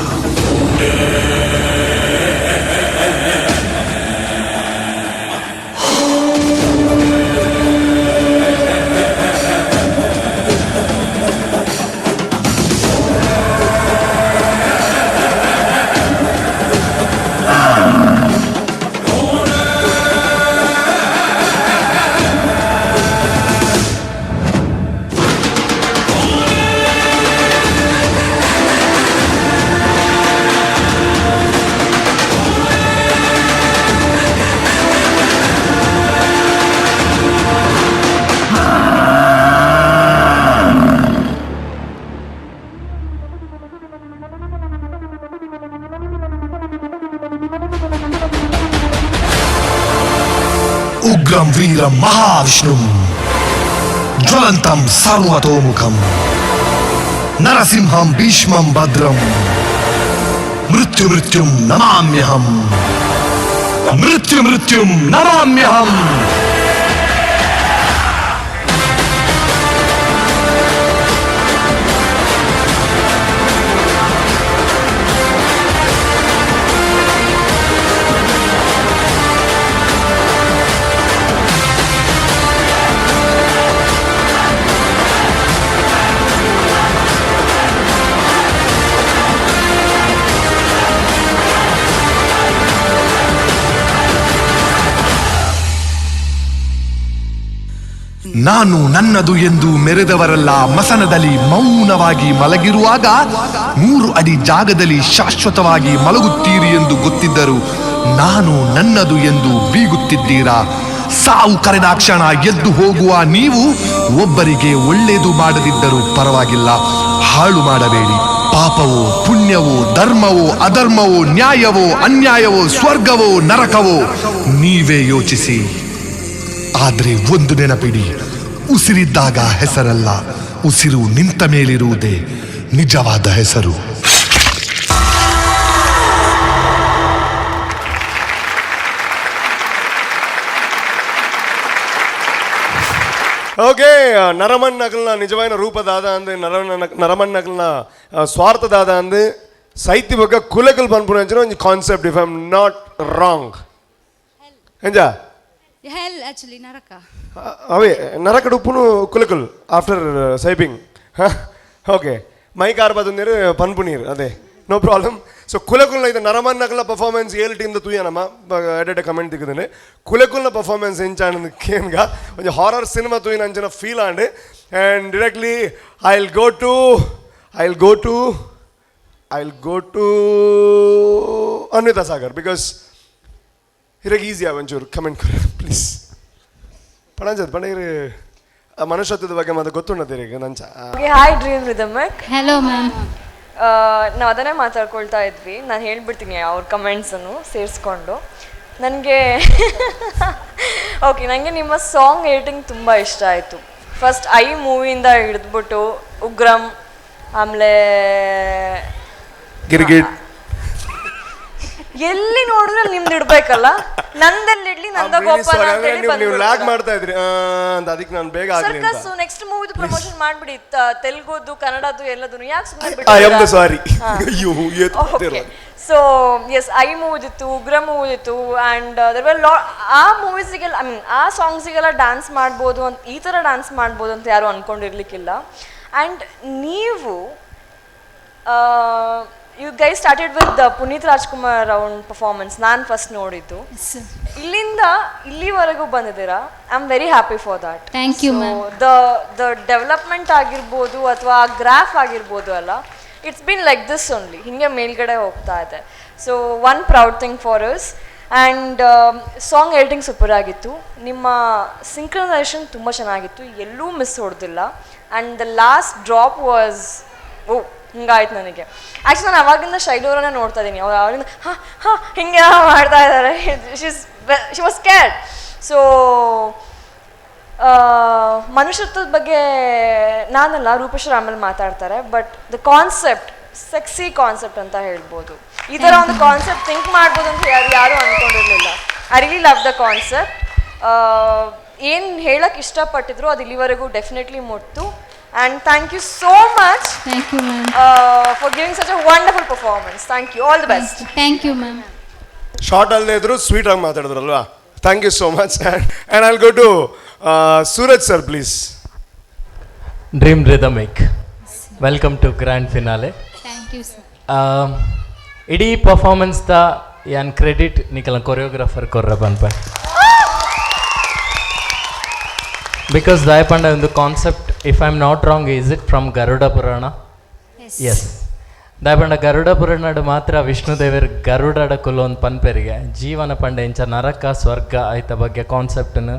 A: ఉగ్రం వీరం మహావిష్ణుం జ్వలంతం సర్వతోముఖం నరసింహం భీష్మం భద్రం మృత్యుం నమామ్యహం మృత్యుం నమామ్యహం. ನಾನು ನನ್ನದು ಎಂದು ಮೆರೆದವರೆಲ್ಲ ಮಸನದಲ್ಲಿ ಮೌನವಾಗಿ ಮಲಗಿರುವಾಗ 3 ಅಡಿ ಜಾಗದಲ್ಲಿ ಶಾಶ್ವತವಾಗಿ ಮಲಗುತ್ತೀರಿ ಎಂದು ಗೊತ್ತಿದ್ದರು ನಾನು ನನ್ನದು ಎಂದು ಬೀಗುತ್ತಿದ್ದೀರಾ. ಸಾವು ಕರೆದಾಕ್ಷಣ ಎದ್ದು ಹೋಗುವ ನೀವು ಒಬ್ಬರಿಗೆ ಒಳ್ಳೆಯದು ಮಾಡದಿದ್ದರೂ ಪರವಾಗಿಲ್ಲ, ಹಾಳು ಮಾಡಬೇಡಿ. ಪಾಪವೋ ಪುಣ್ಯವೋ ಧರ್ಮವೋ ಅಧರ್ಮವೋ ನ್ಯಾಯವೋ ಅನ್ಯಾಯವೋ ಸ್ವರ್ಗವೋ ನರಕವೋ ನೀವೇ ಯೋಚಿಸಿ. ಆದ್ರೆ ಒಂದು ನೆನಪಿಡಿ, ಉಸಿರಿದ್ದಾಗ ಹೆಸರಲ್ಲ, ಉಸಿರು ನಿಂತ ಮೇಲಿರುವುದೇ ನಿಜವಾದ ಹೆಸರು.
P: ಓಕೆ, ನರಮನ್ನಕಲ್ನ ನಿಜವಾದ ರೂಪದಾದ ಅಂದು ನರಮನ್ನಕಲ್ನ ಸ್ವಾರ್ಥದಾದ ಅಂದು ಸಾಹಿತ್ಯ ಬಗ್ಗೆ ಕುಲಕಲ್ ಪನ್ಪುನ ಒಂದು concept, if I am not wrong. ಎಂಜ
E: ಹೆಲ್ ಆಕ್ಚುಲಿ ನರಕ
P: ಅವೇ ನರಕಡ ಉಪ್ಪುನು ಕುಲಕಲ್ ಆಫ್ಟರ್ ಸೈಪಿಂಗ್. ಓಕೆ, ಮೈಕ್ ಆರ್ಬಾದು ನೀರು ಪನ್ಪು ನೀರು ಅದೇ ನೋ ಪ್ರಾಬ್ಲಮ್. ಸೊ ಕುಲಕುಲ್ನ ಇದು ನರಮನ್ನಕಲ್ನ ಪರ್ಫಾರ್ಮೆನ್ಸ್ ಏಳು ಟೀಮ್ದು ತೂಯನಮ್ಮ ಎಡೆಡೆ ಕಮೆಂಟ್ ತೆಗೆದೇನೆ. ಕುಲಕುಲ್ನ ಪರ್ಫಾರ್ಮೆನ್ಸ್ ಎಂಚಾಂಡ್ ಕೇನ್ಗ ಒಂದು ಹಾರರ್ ಸಿನಿಮಾ ತೂಯಿನ ಅಂಚನ feel and and directly I will go to Anvita Sagar because ಇರಾಗ ಈಸಿ ಒಂಚೂರು ಕಮೆಂಟ್ ಕೊರ ಪ್ಲೀಸ್. ಪಣಂಜದ್ ಪಣಗಿರಿ ಮನುಷ್ಯತ್ವದ ಬಗ್ಗೆ ಮತ್ತೆ ಗೊತ್ತುಂಡದಿರಿ ಈಗ ನಂಚ.
Q: Hi dream rhythmic.
E: Hello ma'am.
Q: ನಾವು ಅದನ್ನೇ ಮಾತಾಡ್ಕೊಳ್ತಾ ಇದ್ವಿ. ನಾನು ಹೇಳ್ಬಿಡ್ತೀನಿ ಅವ್ರ ಕಮೆಂಟ್ಸನ್ನು ಸೇರಿಸ್ಕೊಂಡು. ನನಗೆ ಓಕೆ, ನನಗೆ ನಿಮ್ಮ ಸಾಂಗ್ ಎಡಿಟಿಂಗ್ ತುಂಬ ಇಷ್ಟ ಆಯಿತು. ಫಸ್ಟ್ ಐ ಮೂವಿಯಿಂದ ಹಿಡಿದ್ಬಿಟ್ಟು ಉಗ್ರಂ, ಆಮೇಲೆ
P: ಗಿರ್ಗಿಟ್
Q: ಎಲ್ಲಿ ನೋಡಿದ್ರೆ ನಿಮ್ದು ಇಡ್ಬೇಕಲ್ಲ, ನಂದಲ್ಲಿ ಇಡ್ಲಿ ನಂದ ಗೋಪಾಲ ಅಂತ ಹೇಳಿ
P: ನೀವು ಲ್ಯಾಗ್ ಮಾಡ್ತಾ ಇದ್ರಿ ಅಂತ, ಅದಕ್ಕೆ ನಾನು ಬೇಗ ಆಗಲಿ ಅಂತ.
Q: ಸರ್ಕಸ್ ನೆಕ್ಸ್ಟ್ ಮೂವಿದು ಪ್ರಮೋಷನ್ ಮಾಡ್ಬಿಡಿ, ತೆಲುಗುದು ಕನ್ನಡದು ಎಲ್ಲದನ್ನು. ಯಾಕೆ ಸುಮ್ಮನೆ
P: ಬಿಟ್ಟು ಸಾರಿ.
Q: ಸೊ ಎಸ್, ಐ ಮೂವಿದಿತ್ತು, ಉಗ್ರ ಮೂವಿದಿತ್ತು, ಆ್ಯಂಡ್ ಆ ಮೂವೀಸಿಗೆಲ್ಲ ಐ ಮೀನ್ ಆ ಸಾಂಗ್ಸಿಗೆಲ್ಲ ಡ್ಯಾನ್ಸ್ ಮಾಡ್ಬೋದು ಅಂತ, ಈ ಥರ ಡ್ಯಾನ್ಸ್ ಮಾಡ್ಬೋದು ಅಂತ ಯಾರು ಅಂದ್ಕೊಂಡಿರ್ಲಿಕ್ಕಿಲ್ಲ. ಆ್ಯಂಡ್ ನೀವು you guys started with Puneeth Rajkumar ಅವ್ನ ಪರ್ಫಾರ್ಮೆನ್ಸ್ ನಾನು ಫಸ್ಟ್ ನೋಡಿದ್ದು. ಇಲ್ಲಿಂದ ಇಲ್ಲಿವರೆಗೂ ಬಂದಿದ್ದೀರಾ. I am very happy for that.
E: Thank you ma'am.
Q: The development ಆಗಿರ್ಬೋದು ಅಥವಾ ಆ ಗ್ರಾಫ್ ಆಗಿರ್ಬೋದು ಅಲ್ಲ, it's been like this only, ಹಿಂಗೆ ಮೇಲ್ಗಡೆ ಹೋಗ್ತಾ ಇದೆ. So one proud thing for us. And song editing super ಆಗಿತ್ತು. ನಿಮ್ಮ ಸಿಂಕ್ರನೈಸೇಷನ್ ತುಂಬ ಚೆನ್ನಾಗಿತ್ತು, ಎಲ್ಲೂ ಮಿಸ್ ಹೊಡೆದಿಲ್ಲ. And the last drop was ಹಿಂಗಾಯ್ತು ನನಗೆ. ಆ್ಯಕ್ಚುಲಿ ನಾನು ಅವಾಗಿಂದ ಶೈಲೂರನ್ನ ನೋಡ್ತಾ ಇದ್ದೀನಿ, ಅವ್ರು ಅವಾಗಿಂದ ಹಿಂಗೆ ಮಾಡ್ತಾ ಇದ್ದಾರೆ. She was scared. ಸೊ ಮನುಷ್ಯತ್ವದ ಬಗ್ಗೆ ನಾನಲ್ಲ, ರೂಪೇಶ್ವರ್ ಆಮೇಲೆ ಮಾತಾಡ್ತಾರೆ. But the concept sexy concept ಅಂತ ಹೇಳ್ಬೋದು. ಈ ಥರ ಒಂದು ಕಾನ್ಸೆಪ್ಟ್ ಥಿಂಕ್ ಮಾಡ್ಬೋದು ಅಂತ ಯಾರೂ ಅಂದ್ಕೊಂಡಿರಲಿಲ್ಲ. I really love the concept. ಏನು ಹೇಳಕ್ಕೆ ಇಷ್ಟಪಟ್ಟಿದ್ರು ಅದು ಇಲ್ಲಿವರೆಗೂ ಡೆಫಿನೆಟ್ಲಿ ಮುಟ್ತು. And thank you so much.
E: Thank you, ma'am.
Q: For giving such a wonderful performance. Thank you. All the best.
E: Thank you, ma'am.
P: Short ಅಲ್ಲದೆ ಇದ್ರು ಸ್ವೀಟ್ ಆಗಿ ಮಾತಾಡಿದ್ರಲ್ವಾ. Thank you so much. And I'll go to Suraj sir please.
R: Dream rhythmic, welcome to grand finale.
E: Thank you, sir.
R: ಇಡೀ ಪರ್ಫಾರ್ಮೆನ್ಸ್ದ ಏನು credit ನಿಕಲ choreographer ಕೊರ್ರ ಬಂದ್ಪ. Because Dayapanda in the concept, if I'm not wrong, is it from Garuda Purana? Yes. Dayapanda Garuda Purana matra Vishnu Devar Garuda Kulon Panperige Jeevana Panda incha Naraka Swarga aita ಬಗ್ಗೆ concept ಅನ್ನು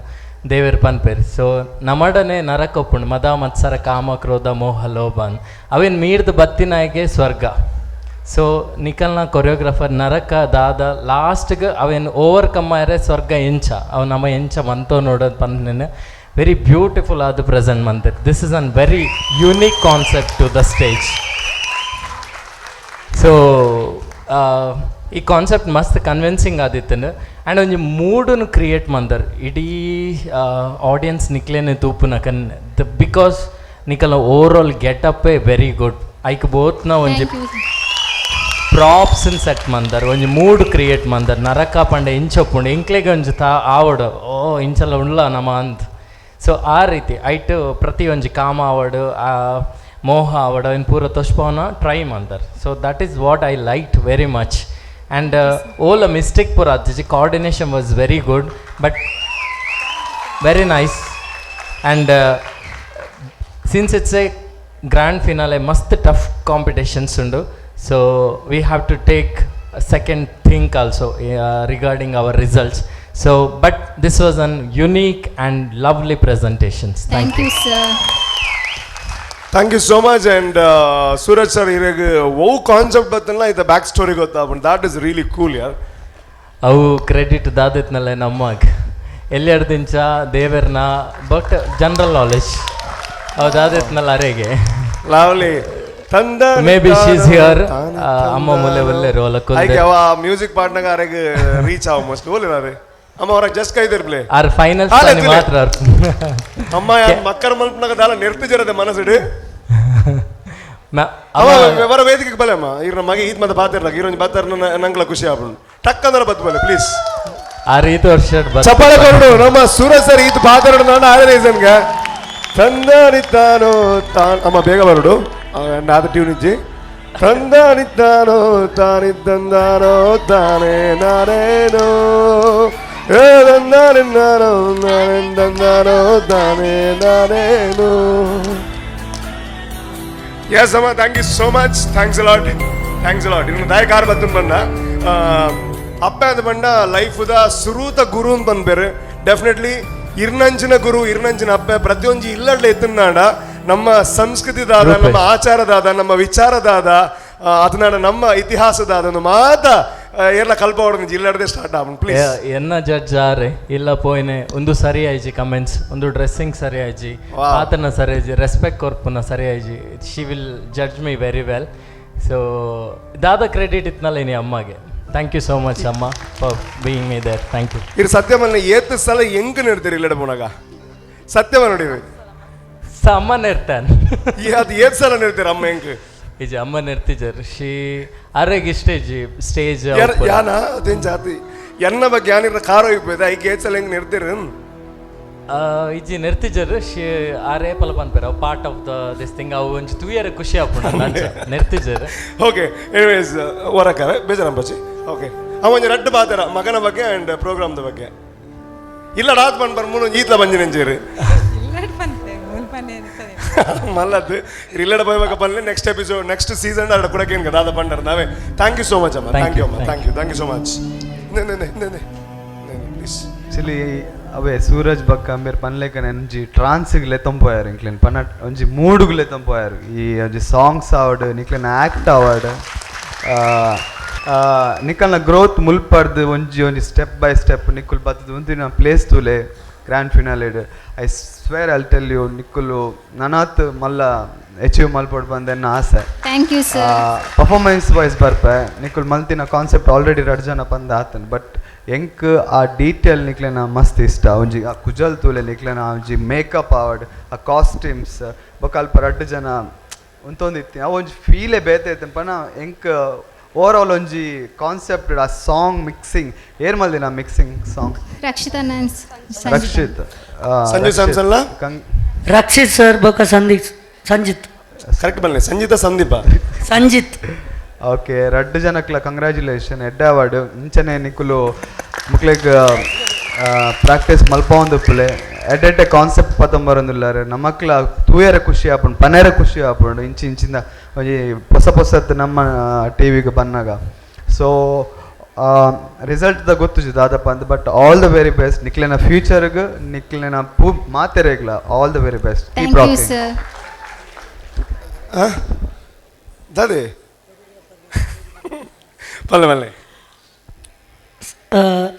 R: ದೇವರ ಪನ್ಪೇರಿ. So ನಮ್ಮಡನೆ ನರಕ ಒಪ್ಪುಂಡು ಮದ ಮತ್ಸರ ಕಾಮ ಕ್ರೋಧ ಮೋಹ ಲೋಭನ್ ಅವೇನು ಮೀರ್ದು ಬತ್ತಿನಾಯಿಗೆ ಸ್ವರ್ಗ. ಸೊ ನಿಖಲ್ನ ಕೊರಿಯೋಗ್ರಾಫರ್ ನರಕ ದಾದ ಲಾಸ್ಟ್ಗೆ ಅವೇನು ಓವರ್ಕಮ್ ಆಯ್ರೆ ಸ್ವರ್ಗ ಎಂಚ ಅವು ನಮ್ಮ ಎಂಚ ಮಂತೋ ನೋಡೋದು ಪಂದ್ನೇನೆ ವೆರಿ ಬ್ಯೂಟಿಫುಲ್ ಆದ ಪ್ರೆಸೆಂಟ್ ಮಂತರ್. This is an very unique concept to the stage. So ಈ ಕಾನ್ಸೆಪ್ಟ್ ಮಸ್ತ್ ಕನ್ವಿನ್ಸಿಂಗ್ ಆದಿತ್ತಂದು ಆ್ಯಂಡ್ ಒಂಜಿ ಮೂಡನ್ನು ಕ್ರಿಯೇಟ್ ಮಂದರ್ ಇಡೀ ಆಡಿಯನ್ಸ್ ನಿಕ್ಲೇನೆ ತೂಪುನ ಕನ್ ಬಿಕಾಸ್ ನಿಕಲ overall getup a ಗುಡ್. ಐಕ್ ಬೋತ್ನ ಒಂಜಿ ಪ್ರಾಪ್ಸನ್ನು ಸೆಟ್ ಮಂದರ್ ಒಂಜಿ ಮೂಡ್ ಕ್ರಿಯೇಟ್ ಮಂದರ್. ನರಕ ಪಂಡ ಇಂಚೊಪ್ಪುಂಡು ಇಂಕ್ಲೆಗೆ ಒಂಜಿ ಆವಡು ಓ ಇಂಚಲ್ಲ ಉಳ್ಳ ನಮ್ಮ ಅಂತ. ಸೊ ಆ ರೀತಿ ಐಟು ಪ್ರತಿ ಒಂಜಿ ಕಾಮ ಆವಡು ಮೋಹ ಆವಡು ಇನ್ನು ಪೂರ ತೋಷ್ಪವನ ಟ್ರೈ ಮಂದರ್. So that is what I liked very much. And ಓಲ್ ಅ ಮಿಸ್ಟೇಕ್ ಪೂರ ಅಜ್ಜಿ coordination was very good but very nice. And since it's a grand finale ಮಸ್ತ್ ಟಫ್ ಕಾಂಪಿಟೇಷನ್ಸ್ ಉಂಡು so we have to take second think also regarding our results so but this was an unique and lovely presentations
E: thank you sir.
P: Thank you so much and Suraj sir ಇರಾಗ ಓ concept ಬತ್ತಲ್ಲ ಇದು back story ಗೊತ್ತಾಗ್ಬಿಟ್ಟು that is really cool ಯಾರ್
R: ಅವು credit ದಾದಿತ್ನಲ್ಲೇ ನಮ್ಮಗ ಎಲ್ಲೆಡ್ದಿಂಚ ದೇವರ್ನ ಬಟ್ ಜನರಲ್ ನಾಲೆಜ್ ಅವು ದಾದಿತ್ನಲ್ಲ ಅರೆಗೆ
P: ಲವ್ಲಿ ತಂದ
R: ಮೇ ಬಿ ಶೀಸ್ ಹಿಯರ್ ಅಮ್ಮ ಮುಲೆ ಒಳ್ಳೆ ರೋಲ್
P: ಹಾಗೆ ಅವ ಮ್ಯೂಸಿಕ್ ಪಾರ್ಟ್ನಾಗ ಅರೆಗೆ ರೀಚ್ ಆವ ಮೋಸ್ಟ್ ಓಲಿನಾರೆ ಅಮ್ಮ ಅವ್ರಾಗ ಜಸ್ಟ್ ಕೈದಿರ್ಬ್ಲೆ
R: ಆರ್ ಫೈನಲ್ ಮಾತ್ರ
P: ಅಮ್ಮ ಮಕ್ಕರ ಮಲ್ಪನಾಗ ದಾಲ ನಿರ್ತಿಜರದೆ ಮನಸ್ಸಿಡು ಅವ ವ್ಯವಹಾರ ವೇದಿಕೆಗೆ ಬಲೆ ಅಮ್ಮ ಇವ್ರ ಮಗೆ ಈದ್ ಮತ್ತೆ ಬಾತಿರ್ಲಾಗ ಇರೋಂಜಿ ಬಾತಾರ ನಂಗ್ಲ ಖುಷಿ ಆಗ್ಬಿಡು ಟಕ್ ಅಂದ್ರೆ ಬತ್ ಬಲೆ ಪ್ಲೀಸ್
R: ಆ ರೀತಿ ವರ್ಷ
P: ಚಪ್ಪಾಳೆ ಕೊಡು ನಮ್ಮ ಸೂರಜ್ ಸರ್ ಈದ್ ಬಾತಾಡ ನಾನು ಆದ ರೀಸನ್ಗೆ ತಂದಾನಿತ್ತಾನೋ ತಾನ್ ಅಮ್ಮ ಬೇಗ ಬರಡು ಆದ ಟ್ಯೂನ್ ಇಜ್ಜಿ ತಂದಾನಿತ್ತಾನೋ ತಾನಿದ್ದಂದಾನೋ ತಾನೇ ನಾನೇನೋ ತಂದಾನಿದ್ದಾನೋ ನಾನಿಂದಂದಾನೋ ತಾನೇ ನಾನೇನೋ. Yes, Amma, thank you so much. Thanks a lot. Thanks a lot. ಇನ್ನು ದಾಯ ಕಾರ್ ಬತ್ತು ಬಂದ ಅಪ್ಪ ಅದು ಬಂಡ ಲೈಫ್ದ ಸುರೂತ ಗುರು ಅಂತ ಬಂದ್ಬೇರೆ ಡೆಫಿನೆಟ್ಲಿ ಇರ್ನಂಚಿನ ಗುರು ಇರ್ನಂಚಿನ ಅಪ್ಪ ಪ್ರತಿಯೊಂದು ಇಲ್ಲಡ್ಲೆ ಎತ್ತನಾಡ ನಮ್ಮ ಸಂಸ್ಕೃತಿದಾದ ನಮ್ಮ ಆಚಾರದಾದ ನಮ್ಮ ವಿಚಾರದಾದ ಅದನಾಡ ನಮ್ಮ ಇತಿಹಾಸದಾದ ಮಾತ ಎಲ್ಲ ಕಲ್ಪ ಹೊಡೆದು ಜಿಲ್ಲಾಡದೆ ಸ್ಟಾರ್ಟ್ ಆಗ ಪ್ಲೀಸ್
R: ಎನ್ನ ಜಡ್ಜ್ ಆರೆ ಇಲ್ಲ ಪೋಯ್ನೆ ಒಂದು ಸರಿ ಆಯ್ಜಿ ಕಮೆಂಟ್ಸ್ ಒಂದು ಡ್ರೆಸ್ಸಿಂಗ್ ಸರಿ ಆಯ್ಜಿ ಆತನ ಸರಿ ಆಯ್ಜಿ ರೆಸ್ಪೆಕ್ಟ್ ಕೊರ್ಪುನ ಸರಿ ಆಯ್ಜಿ she will judge me very well so ದಾದ ಕ್ರೆಡಿಟ್ ಇತ್ನಲ್ಲ ಇನಿ ಅಮ್ಮಗೆ ಥ್ಯಾಂಕ್ ಯು ಸೋ ಮಚ್ ಅಮ್ಮ for being me there thank you
P: ಇದು ಸತ್ಯಮನ್ನ ಏತ್ ಸಲ ಹೆಂಗ್ ನಿರ್ತೀರಿ ಇಲ್ಲಡ ಪುಣಗ ಸತ್ಯಮ ನೋಡಿವಿ
R: ಅಮ್ಮ ನಿರ್ತಾನೆ
P: ಅದು ಏತ್ ಸಲ ನಿರ್ತೀರ ಅಮ್ಮ ಹೆಂಗ್
R: ಈಜ ಅಮ್ಮ ನಿರ್ತಿಜರ್ ಶಿ ಅರೆಗೆ ಸ್ಟೇಜ್
P: ಯಾನ ಅದೇನ್ ಜಾತಿ ಎನ್ನ ಬಗ್ಗೆ ಯಾನಿರ ಕಾರೋ ಇಪ್ಪದ ಐಕೆ ಏತ್ ಸಲ ಹೆಂಗ್ ನಿರ್ತೀರ
R: ಇಜ್ಜಿ ನಿರ್ತಿಜರ್ ಶಿ ಆರೇ ಪಲ ಪನ್ಪೇರ ಪಾರ್ಟ್ ಆಫ್ ದಿಸ್ ಥಿಂಗ್ ಅವು ಒಂಚು ತೂಯರ ಖುಷಿ ಆಪುಂಡ ನಿರ್ತಿಜರ್
P: ಓಕೆ ಎನಿವೇಸ್ ಹೊರಕಾರ ಬೇಜಾರಂಬಚ್ಚಿ ಓಕೆ ಅವ ಒಂಜಿ ರಡ್ಡು ಬಾತರ ಮಗನ ಬಗ್ಗೆ ಆ್ಯಂಡ್ ಪ್ರೋಗ್ರಾಮ್ದ ಬಗ್ಗೆ ಇಲ್ಲ ರಾತ್ ಬಂದು ಬರ್ಮೂನು ಈತ್ಲ ಬಂಜಿ ನೆಂಜೇರಿ ಮಲ್ಲದ್ದು ಇಲ್ಲಡ ಬೈವಾಗ ಬಂದ್ರೆ ನೆಕ್ಸ್ಟ್ ಎಪಿಸೋಡ್ ನೆಕ್ಸ್ಟ್ ಸೀಸನ್ ಅಡ ಕೊಡಕ್ಕೆ ಏನು ದಾದ ಬಂಡರ್ ನಾವೇ ಥ್ಯಾಂಕ್ ಯು ಸೋ ಮಚ್ ಅಮ್ಮ ಥ್ಯಾಂಕ್ ಯು ಅಮ್ಮ thank you so much please
D: actually ಅವೇ ಸೂರಜ್ ಬಕ್ಕ ಮೇರೆ ಪನ್ಲೇಕನೆ ಒಂಜಿ ಟ್ರಾನ್ಸ್ಗೆ ಲೆತ್ತಂಪೋಯಾರು ಇಂಕ್ಲೇನ್ ಪನ್ನ ಒಂಜಿ ಮೂಡುಗು ಲೆತ್ತಂಪೋಯಾರು ಈ ಒಂಜಿ ಸಾಂಗ್ಸ್ ಆವಡ್ ನಿಕ್ಲೆನ ಆ್ಯಕ್ಟ್ ಆವಡ್ ನಿಕ್ಕಲ್ನ ಗ್ರೋತ್ ಮುಲ್ಪಡ್ದು ಒಂಜಿ ಸ್ಟೆಪ್ ಬೈ ಸ್ಟೆಪ್ ನಿಕ್ಕುಲ್ ಬತ್ತದು ಒಂದಿನ ಪ್ಲೇಸ್ ತೂಲೆ ಗ್ರ್ಯಾಂಡ್ ಫಿನಾಲಿಡ್ I swear I'll tell you ನಿಕ್ಕುಲು ನನಾತ್ ಮಲ್ಲ ಅಚೀವ್ ಮಲ್ಪಡ್ ಬಂದೆನ್ನ ಆಸೆ
E: thank you sir
D: performance wise ಬರ್ಪೆ ನಿಕ್ಕುಲ್ ಮಲ್ತಿನ ಕಾನ್ಸೆಪ್ಟ್ ಆಲ್ರೆಡಿ ರಡ್ ಜನ ಬಂದ ಆತನ್ ಬಟ್ ಎಂಕ್ ಆ ಡೀಟೇಲ್ ನಿಕ್ಲೆನ ಮಸ್ತ್ ಇಷ್ಟ ಒಂಜಿ ಆ ಕುಜಲ್ ತೂಲೆ ನಿಕ್ಲೆನ ಒಂಜಿ ಮೇಕಪ್ ಆವಡ್ ಆ ಕಾಸ್ಟ್ಯೂಮ್ಸ್ ಬೊಕ್ಕ ಅಲ್ಪ ರಡ್ ಜನ ಉಂತೊಂದಿತ್ತಿ ಅವು ಒಂಜಿ ಫೀಲೇ ಬೇತೆ ಐತೆ ಪನ ಎಂಕ್ ಓವರ್ ಆಲ್ ಒಂಜಿ ಕಾನ್ಸೆಪ್ಟ್ ಆ ಸಾಂಗ್ ಮಿಕ್ಸಿಂಗ್ ಏರ್ ಮಲ್ದಿನ ಮಿಕ್ಸಿಂಗ್ ಸಾಂಗ್
E: ರಕ್ಷಿತ್
P: ಸಂಜು ಸ್ಯಾಮ್ಸನ್ಲ
G: ರಕ್ಷಿತ್ ಸರ್ ಬೊಕ್ಕ ಸಂಜಿತ್
P: ಕರೆಕ್ಟ್ ಬನ್ನಿ ಸಂಜಿತ ಸಂದೀಪ
G: ಸಂಜಿತ್
D: ಓಕೆ ರಡ್ಡು ಜನಕ್ಲ ಕಂಗ್ರ್ಯಾಚುಲೇಷನ್ ಎಡ್ಡ ಅವಾರ್ಡ್ ಇಂಚನೆ ನಿಕ್ಕುಲು ಮುಕ್ಲೆಗ್ ಪ್ರಾಕ್ಟೀಸ್ ಮಲ್ಪ ಒಂದುಪ್ಪುಲೆ ಎಡ್ಡೆ ಕಾನ್ಸೆಪ್ಟ್ ಪತ್ತೊಂಬರೊಂದುಲ್ಲಾರೆ ನಮ್ಮಕ್ಲ ತೂಯರ ಖುಷಿ ಆಪುಂಡು ಪನೇರ ಖುಷಿ ಆಪುಂಡು ಇಂಚಿಂದ ಒಂಜಿ ಹೊಸತ್ ನಮ್ಮ ಟಿವಿಗೆ ಬಂದಾಗ ಸೊ ರಿಸಲ್ಟ್ ಗೊತ್ತು ದಾದಪ್ಪ ಅಂತ but all the very best ನಿಕ್ಲೆನ ಫ್ಯೂಚರ್ಗೆ ನಿಕ್ಲೆನ ಮಾತೆರೆಗ್ಲ all the very best
E: thank you sir
P: ದಾದೆ ಪಲ್ಲೆ ಪಲ್ಲೆ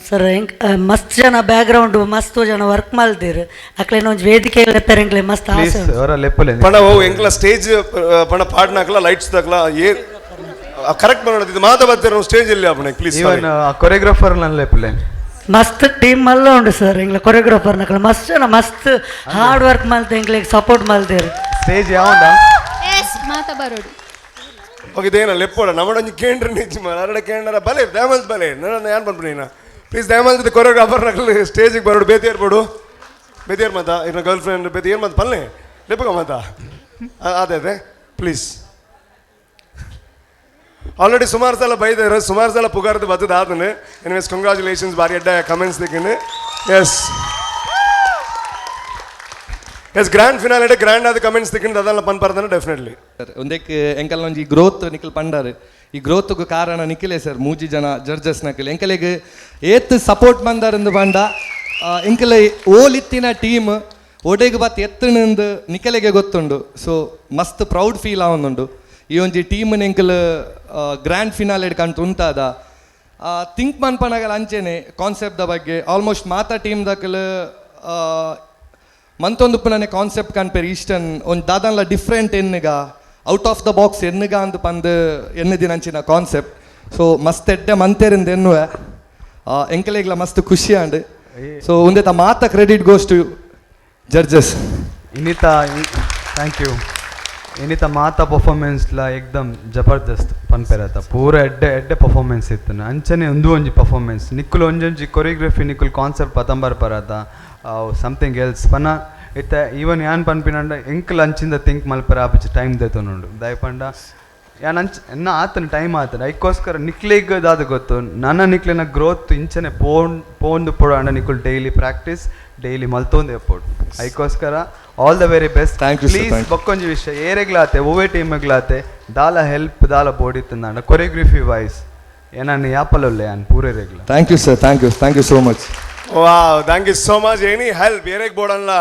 G: ಸರ್ ಹೆಂಗ್ ಮಸ್ತ್ ಜನ ಬ್ಯಾಕ್ಗ್ರೌಂಡ್ ಮಸ್ತ್ ಜನ ವರ್ಕ್ ಮಾಡ್ತೀರಿ ಅಕ್ಲೇನ ಒಂದು ವೇದಿಕೆ ತೆರಂಗ್ಲೆ ಮಸ್ತ್ ಆಸೆ
P: ಪಣ ಓ ಎಂಕ್ಲ ಸ್ಟೇಜ್ ಪಣ ಪಾಡ್ನಾಕ್ಲ ಲೈಟ್ಸ್ ತಕ್ಲ ಏ ಕರೆಕ್ಟ್ ಮಾಡೋದು ಇದು ಮಾತಾ ಬರ್ತೀರ ಸ್ಟೇಜ್ ಅಲ್ಲಿ ಆಪಣೆ ಪ್ಲೀಸ್
D: ಇವನ್ ಕೊರಿಯೋಗ್ರಾಫರ್ ನನ್ನ ಲೆಪ್ಪಲೆ
G: ಮಸ್ತ್ ಟೀಮ್ ಮಲ್ಲ ಉಂಡು ಸರ್ ಎಂಗ್ಲ ಕೊರಿಯೋಗ್ರಾಫರ್ ನಕ್ಲ ಮಸ್ತ್ ಜನ ಮಸ್ತ್ ಹಾರ್ಡ್ ವರ್ಕ್ ಮಾಡ್ತಾ ಎಂಗ್ಲಿಗೆ ಸಪೋರ್ಟ್ ಮಾಡ್ತೀರಿ
D: ಸ್ಟೇಜ್ ಯಾವಂಡ
E: ಎಸ್ ಮಾತಾ ಬರೋಡು
P: ಓಕೆ ಇದೇನ ಲೆಪ್ಪೋಡ ನಮ್ಮಡೊಂದು ಕೇಂದ್ರ ನಿಜ ಅರಡ ಕೇಂದ್ರ ಬಲೆ ದಯಮಲ್ತ್ ಬಲೆ ನನ್ನ ಏನು ಬಂದ್ಬಿಡಿ ಪ್ಲೀಸ್ ದಯಮಲ್ತ್ ಕೊರಿಯೋಗ್ರಾಫರ್ ನಕಲ್ ಸ್ಟೇಜಿಗೆ ಬರೋಡು ಬೇತಿ ಏರ್ಬೋಡು ಬೇತಿ ಏರ್ ಮಾತಾ ಇನ್ನ ಗರ್ಲ್ ಫ್ರೆಂಡ್ ಬೇತಿ ಏನು ಮಾತು ಪಲ್ಲೆ ಲೆಪ್ಪಗ ಮಾತಾ ಅದೇ ಅದೇ ಪ್ಲೀಸ್ ಆಲ್ರೆಡಿ ಸುಮಾರು ಸಲ ಬೈದಾರೆ ಸುಮಾರು ಸಲ ಪುಗಾರ್ದು ಬತ್ತದ ಆದನೆ ಎನಿವೇಸ್ ಕಂಗ್ರಾಚುಲೇಷನ್ಸ್ ಬಾರಿ ಎಡ್ಡ ಕಮೆಂಟ್ಸ್ ದಿಕ್ಕಿನ yes yes grand finale grand ಆದ ಕಮೆಂಟ್ಸ್ ತಿಕ್ಕಿಂದ ಅದೆಲ್ಲ ಪನ್ಪರ್ದಾನೆ ಡೆಫಿನೆಟ್ಲಿ
J: ಒಂದಕ್ಕೆ ಎಂಕಲ್ ಒಂಜಿ ಗ್ರೋತ್ ನಿಖಲ್ ಪಂಡಾರು ಈ ಗ್ರೋತ್ಗೆ ಕಾರಣ ನಿಖಿಲೇ ಸರ್ ಮೂಜಿ ಜನ ಜಡ್ಜಸ್ ನಕಲ್ ಎಂಕಲಿಗೆ ಏತ್ ಸಪೋರ್ಟ್ ಬಂದಾರಂದು ಬಂಡ ಎಂಕಲ ಓಲಿತ್ತಿನ ಟೀಮ್ ಒಡೆಗೆ ಬತ್ ಎತ್ತಣಂದು ನಿಖಲೆಗೆ ಗೊತ್ತುಂಡು ಸೊ ಮಸ್ತ್ ಪ್ರೌಡ್ ಫೀಲ್ ಆವೊಂದುಂಡು ಈ ಒಂಜಿ ಟೀಮ್ನ ಎಂಕಲ್ ಗ್ರ್ಯಾಂಡ್ ಫಿನಾಲೆ ಕಂಡು ಉಂಟಾದ ಥಿಂಕ್ ಮನ್ಪನಾಗಲ್ಲ ಅಂಚೆನೆ ಕಾನ್ಸೆಪ್ಟ್ದ ಬಗ್ಗೆ ಆಲ್ಮೋಸ್ಟ್ ಮಾತಾ ಟೀಮ್ ದಕ್ಕಲು ಮಂತೊಂದು ನನಗೆ ಕಾನ್ಸೆಪ್ಟ್ ಕನ್ಪೇರಿ ಇಷ್ಟನ್ ಒಂದು ದಾದನ್ಲ ಡಿಫ್ರೆಂಟ್ ಎನ್ನಿಗ ಔಟ್ ಆಫ್ ದ ಬಾಕ್ಸ್ ಎನ್ನಿಗ ಅಂತ ಪಂದು ಎನ್ನಿದಿನ ಅಂಚಿನ ಕಾನ್ಸೆಪ್ಟ್ ಸೊ ಮಸ್ತ್ ಎಡ್ಡೆ ಮಂತೇರಿಂದ ಎನ್ನುವೆ ಎಂಕಲೆಗ್ಲ ಮಸ್ತ್ ಖುಷಿ ಆಂಡ್ ಸೊ ಒಂದೇತ ಮಾತ ಕ್ರೆಡಿಟ್ ಗೋಸ್ ಟು ಜಡ್ಜಸ್
D: ಇನ್ನಿತ ಥ್ಯಾಂಕ್ ಯು ಇನ್ನಿತ ಮಾತ ಪರ್ಫಾರ್ಮೆನ್ಸ್ಲ ಏಕ್ದಮ್ ಜಬರ್ದಸ್ತ್ ಪನ್ಪೆರತ ಪೂರ ಎಡ್ಡೆ ಪರ್ಫಾರ್ಮೆನ್ಸ್ ಇತ್ತು ಅಂಚನೆ ಒಂಜಿ ಪರ್ಫಾರ್ಮೆನ್ಸ್ ನಿಕ್ಕುಲು ಒಂಜೊಂಜಿ ಕೊರಿಯೋಗ್ರಫಿ ನಿಕ್ಕುಲು ಕಾನ್ಸೆಪ್ಟ್ ಪತಂಬರ್ ಪರತ ಸಮಥಿಂಗ್ ಎಲ್ಸ್ ಪನ ಇತ್ತ ಈವನ್ ಯಾನ್ ಪನ್ಪಿನಂಡ ಎಂಕಲ್ ಅಂಚಿಂದ ಥಿಂಕ್ ಮಲ್ಪರ ಆಪಚ್ಚಿ ಟೈಮ್ ದೇತೊಂಡು ದಯಪಂಡ ಯಾನ್ ಎನ್ನ ಆತನ ಟೈಮ್ ಆತನ ಐಕೋಸ್ಕರ ನಿಕ್ಲಿಗೆ ದಾದ ಗೊತ್ತು ನನ್ನ ನಿಕ್ಲಿನ ಗ್ರೋತ್ ಇಂಚನೆ ಪೋಂದು ಪೋಡ ನಿಕ್ಕುಲು ಡೈಲಿ ಪ್ರಾಕ್ಟೀಸ್ ಡೈಲಿ ಮಲ್ತೊಂದು ಎಪ್ಪೋಡು ಐಕೋಸ್ಕರ all the very best please ಬಕ್ಕೊಂಜಿ ವಿಷಯ ಏರೆಗ್ಲಾತೆ ಓವೇ ಟೀಮ್ಗ್ಲಾತೆ ದಾಲ ಹೆಲ್ಪ್ ದಾಲ ಬೋಡಿತ್ತಂದ ಕೊರಿಯೋಗ್ರಫಿ ವೈಸ್ ಏನಾನು ಯಾಪಲ್ಲೊಲ್ಲೆ ಯಾನ್ ಪೂರೇ ರೆಗ್ಲ
J: thank you sir thank you so much
P: wow thank you so much any help ಏರೆಗ್ ಬೋಡಲ್ಲ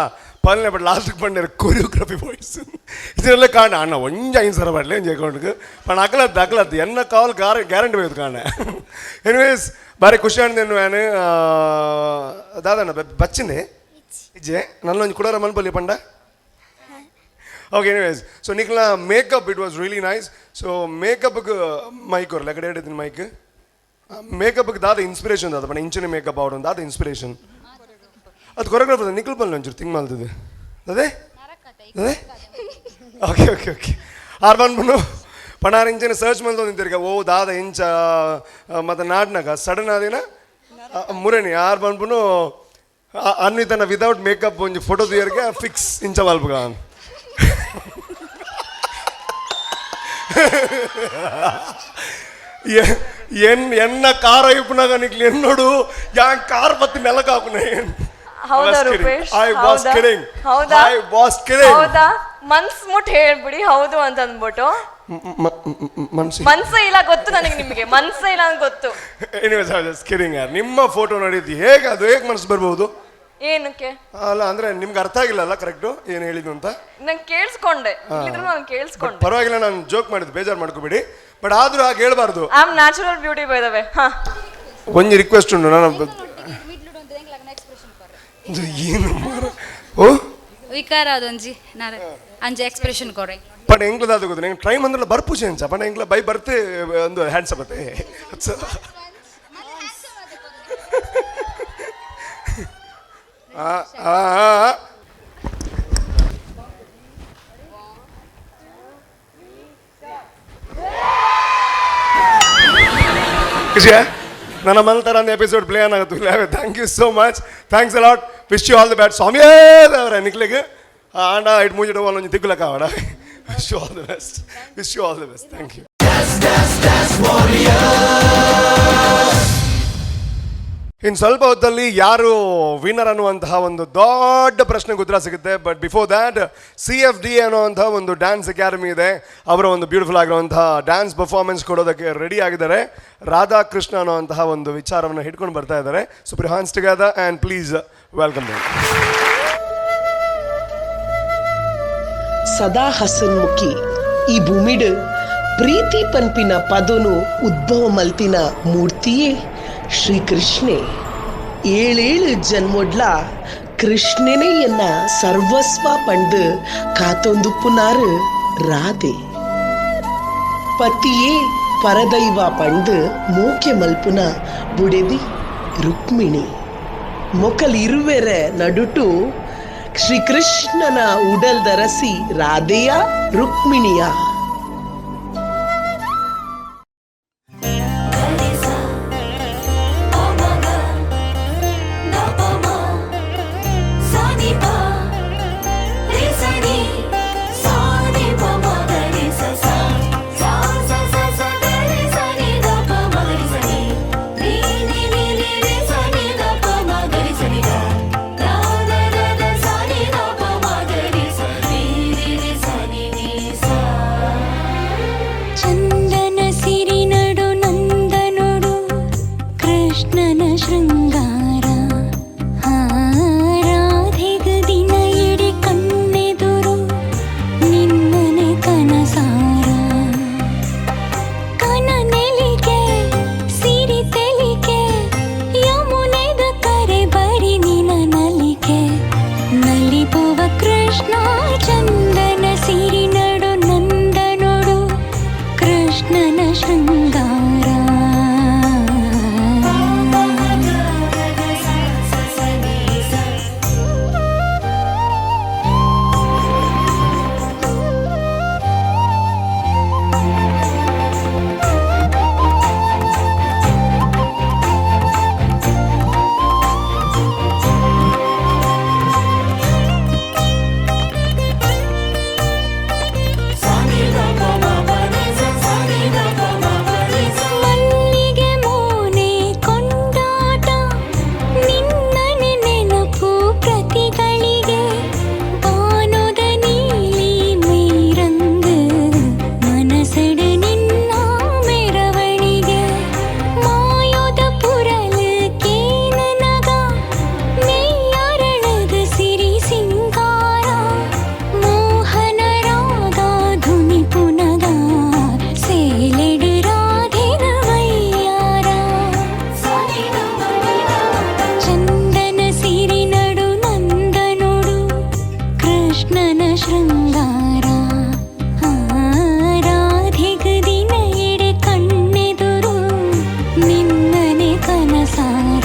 P: ಪಲ್ಲೆ ಬಟ್ ಲಾಸ್ಟ್ಗೆ ಪಂಡೇರು ಕೊರಿಯೋಗ್ರಫಿ ವಾಯ್ಸ್ ಇದರಲ್ಲೇ ಕಾಣ ಅಣ್ಣ ಒಂಜ ಐನ್ ಸರ ಬರಲಿ ಒಂಜಿ ಅಕೌಂಟ್ಗೆ ಪಣ ಅಕಲದ್ದು ಎನ್ನ ಕಾಲ್ ಗ್ಯಾರಂಟಿ ಬೇಕು ಕಾಣ ಎನಿವೇಸ್ ಬಾರಿ ಖುಷಿ ಆಣ್ದೇನು ನಾನು ದಾದಣ್ಣ ಬಚ್ಚಿಂದೆ ಇಜ್ಜೆ ನನ್ನೊಂದು ಕುಡಾರ ಮನ್ಪಲ್ಲಿ ಪಂಡ ಓಕೆ ಎನಿವೇಸ್ ಸೊ ನಿಕ್ಲ makeup it was really nice so ಮೇಕಪ್ಗೆ ಮೈಕ್ ಅವ್ರಲ್ಲ ಕಡೆ ಹೇಳಿದ್ದೀನಿ ಮೈಕ್ ಮೇಕಪ್ಗೆ ದಾದ ಇನ್ಸ್ಪಿರೇಷನ್ ದಾದ ಪಣ ಇಂಚಿನ ಮೇಕಪ್ ಅವಡು ದಾದ ಇನ್ಸ್ಪಿರೇಷನ್ ಅದು ಕೊರಿಯೋಗ್ರಾಫರ್ ನಿಖಲ್ ಬಲ್ಲ ಒಂಚೂರು ತಿಂಗ್ ಮಾಡ್ತದೆ ಅದೇ ಅದೇ ಓಕೆ ಓಕೆ ಓಕೆ ಆರು ಬಂದ್ಬಿಟ್ಟು ಪಣಾರು ಇಂಚಿನ ಸರ್ಚ್ ಮಾಡ್ದು ನಿಂತಿರ್ಗ ಓ ದಾದ ಇಂಚ ಮತ್ತು ನಾಡ್ನಾಗ ಸಡನ್ ಆದಿನ ಮುರೇನಿ ಆರು ಬಂದ್ಬಿಟ್ಟು ಅನ್ವಿತನ ವಿದೌಟ್ ಮೇಕಪ್ ಒಂಜಿ ಫೋಟೋ ದಿಯರ್ಗೆ ಫಿಕ್ಸ್ ಇಂಚ ಮಲ್ಪಗ ಎನ್ನ ಕಾರ್ ಐಪುನಾಗ ನಿಕ್ಲಿ ಎನ್ನೋಡು ಯಾನ್ ಕಾರ್ ಬತ್ತಿ ನೆಲಕ್ ಹಾಕುನ
Q: ಹೌದಾ ರೂಪೇಶ್ ಹೌದಾ ಮನ್ಸ್ ಮುಟ್ ಹೇಳ್ಬಿಡಿ ಹೌದು ಅಂತ ಅಂದ್ಬಿಟ್ಟು ಮನ್ಸ ಇಲ್ಲ ಗೊತ್ತು ನನಗೆ ನಿಮಗೆ ಮನ್ಸ ಇಲ್ಲ ಅಂತ ಗೊತ್ತು
P: ನಿಮ್ಮ ಫೋಟೋ ನೋಡಿದ್ದು ಹೇಗೆ ಅದು ಹೇಗೆ ಮನ್ಸು ಬರ್ಬೋದು
Q: ಏನಕ್ಕೆ
P: ಅಲ್ಲ ಅಂದ್ರೆ ನಿಮ್ಗೆ ಅರ್ಥ ಆಗಿಲ್ಲಲ್ಲ ಕರೆಕ್ಟು ಏನು ಹೇಳಿದ್ದು ಅಂತ
Q: ನಾನು ಕೇಳಿಸ್ಕೊಂಡೆ ನಾನು ಕೇಳಿಸ್ಕೊಂಡೆ
P: ಪರವಾಗಿಲ್ಲ ನಾನು ಜೋಕ್ ಮಾಡಿದ್ದು ಬೇಜಾರು ಮಾಡ್ಕೋಬೇಡಿ ಬಟ್ ಆದ್ರೂ ಹಾಗೆ ಹೇಳ್ಬಾರ್ದು
Q: I am natural beauty by the way
P: ಒಂದು ರಿಕ್ವೆಸ್ಟ್ ಉಂಟು ನಾನು ಏನು ಓ
M: ವಿಕಾರ ಅದೊಂಜಿ ನಾರೆ ಅಂಜ ಎಕ್ಸ್ಪ್ರೆಷನ್ ಕೊರೆ
P: ಪಣ ಎಂಗ್ಲದ ಅದು ಗೊತ್ತು ನಂಗೆ ಟ್ರೈ ಮಂದಲ್ಲ ಬರ್ಪುಷಿ ಅಂಚ ಪಣ ಎಂಗ್ಲ ಬೈ ಬರ್ತೆ ಒಂದು ಹ್ಯಾಂಡ್ಸಪ್ ಅತ್ತೆ ಖುಷಿಯಾ ನನ್ನ ಮಲ್ತರ ಒಂದು ಎಪಿಸೋಡ್ ಪ್ಲೇ ಆಗುತ್ತೆ thank you so much thanks a lot wish you all the best ಸ್ವಾಮಿ ಅವರ ನಿಕ್ಲಿಗೆ ಆಂಡ ಇಟ್ ಮೂಜಿಟ ಒಂದು ತಿಕ್ಕಲಕ್ಕ ಆಡ wish you all the best thank you ಇನ್ನು ಸ್ವಲ್ಪ ಹೊತ್ತಲ್ಲಿ ಯಾರು ವಿನ್ನರ್ ಅನ್ನುವಂತಹ ಒಂದು ದೊಡ್ಡ ಪ್ರಶ್ನೆಗೆ ಉತ್ತರ ಸಿಗುತ್ತೆ ಬಟ್ ಬಿಫೋರ್ ದ್ಯಾಟ್ CFD ಅನ್ನುವಂತಹ ಒಂದು ಡ್ಯಾನ್ಸ್ ಅಕಾಡೆಮಿ ಇದೆ ಅವರ ಒಂದು ಬ್ಯೂಟಿಫುಲ್ ಆಗಿರುವಂತಹ ಡ್ಯಾನ್ಸ್ ಪರ್ಫಾರ್ಮೆನ್ಸ್ ಕೊಡೋದಕ್ಕೆ ರೆಡಿ ಆಗಿದ್ದಾರೆ ರಾಧಾಕೃಷ್ಣ ಅನ್ನುವಂತಹ ಒಂದು ವಿಚಾರವನ್ನು ಹಿಡ್ಕೊಂಡು ಬರ್ತಾ ಇದ್ದಾರೆ ಸೊ ಪ್ರಿ hands together and please welcome them
U: ಸದಾ ಹಸನ್ಮುಖಿ ಈ ಭೂಮಿಡ್ ಪ್ರೀತಿ ಪನ್ಪಿನ ಪದನು ಉದ್ಭವ ಮಲ್ತಿನ ಮೂರ್ತಿಯೇ ಶ್ರೀಕೃಷ್ಣೇ ಏಳೇಳು ಜನ್ಮೊಡ್ಲ ಕೃಷ್ಣನೇ ಎನ್ನ ಸರ್ವಸ್ವ ಪಂಡು ಕಾತೊಂದುಪ್ಪುನಾರು ರಾಧೆ ಪತಿಯೇ ಪರದೈವ ಪಂಡು ಮೋಕೆ ಮಲ್ಪುನ ಬುಡೆದಿ ರುಕ್ಮಿಣಿ ಮೊಕಲಿರುವೆರ ನಡುಟು ಶ್ರೀಕೃಷ್ಣನ ಉಡಲ್ ಧರಸಿ ರಾಧೆಯ ರುಕ್ಮಿಣಿಯ
O: ಕೃಷ್ಣನ ಶೃಂಗಾರ. ಮಲ್ಲಿಗೆ ಮೋನೆ ಕೊಂಡಾಟ ನಿನ್ನನೆ ನೆನಪು ಪ್ರತಿಗಳಿಗೆ ಬಾನೋದ ನೀಲಿ ಮೈರಂಗ ಮನಸೆಡೆ ನಿನ್ನ ಮೆರವಣಿಗೆ ಮಾಯೋದ ಪುರಲ ಕೇನನಗ ಮೇಯರಳದ ಸಿರಿ ಸಿಂಗಾರ ಮೋಹನ ರಾಗ ಧುನಿ ಪುನಗ ಸೇಲೆಡು ರಾಧೆನ ವೈಯಾರ ಚಂದನ ಸಿರಿ ನಡು ನಂದನೋಡು ಕೃಷ್ಣನ ಶೃಂಗಾರ. ರಾಧೆಗ ದಿನ ಎಡೆ ಕಣ್ಣೆದುರು ನಿನ್ನನೆ ಕನಸಾರ.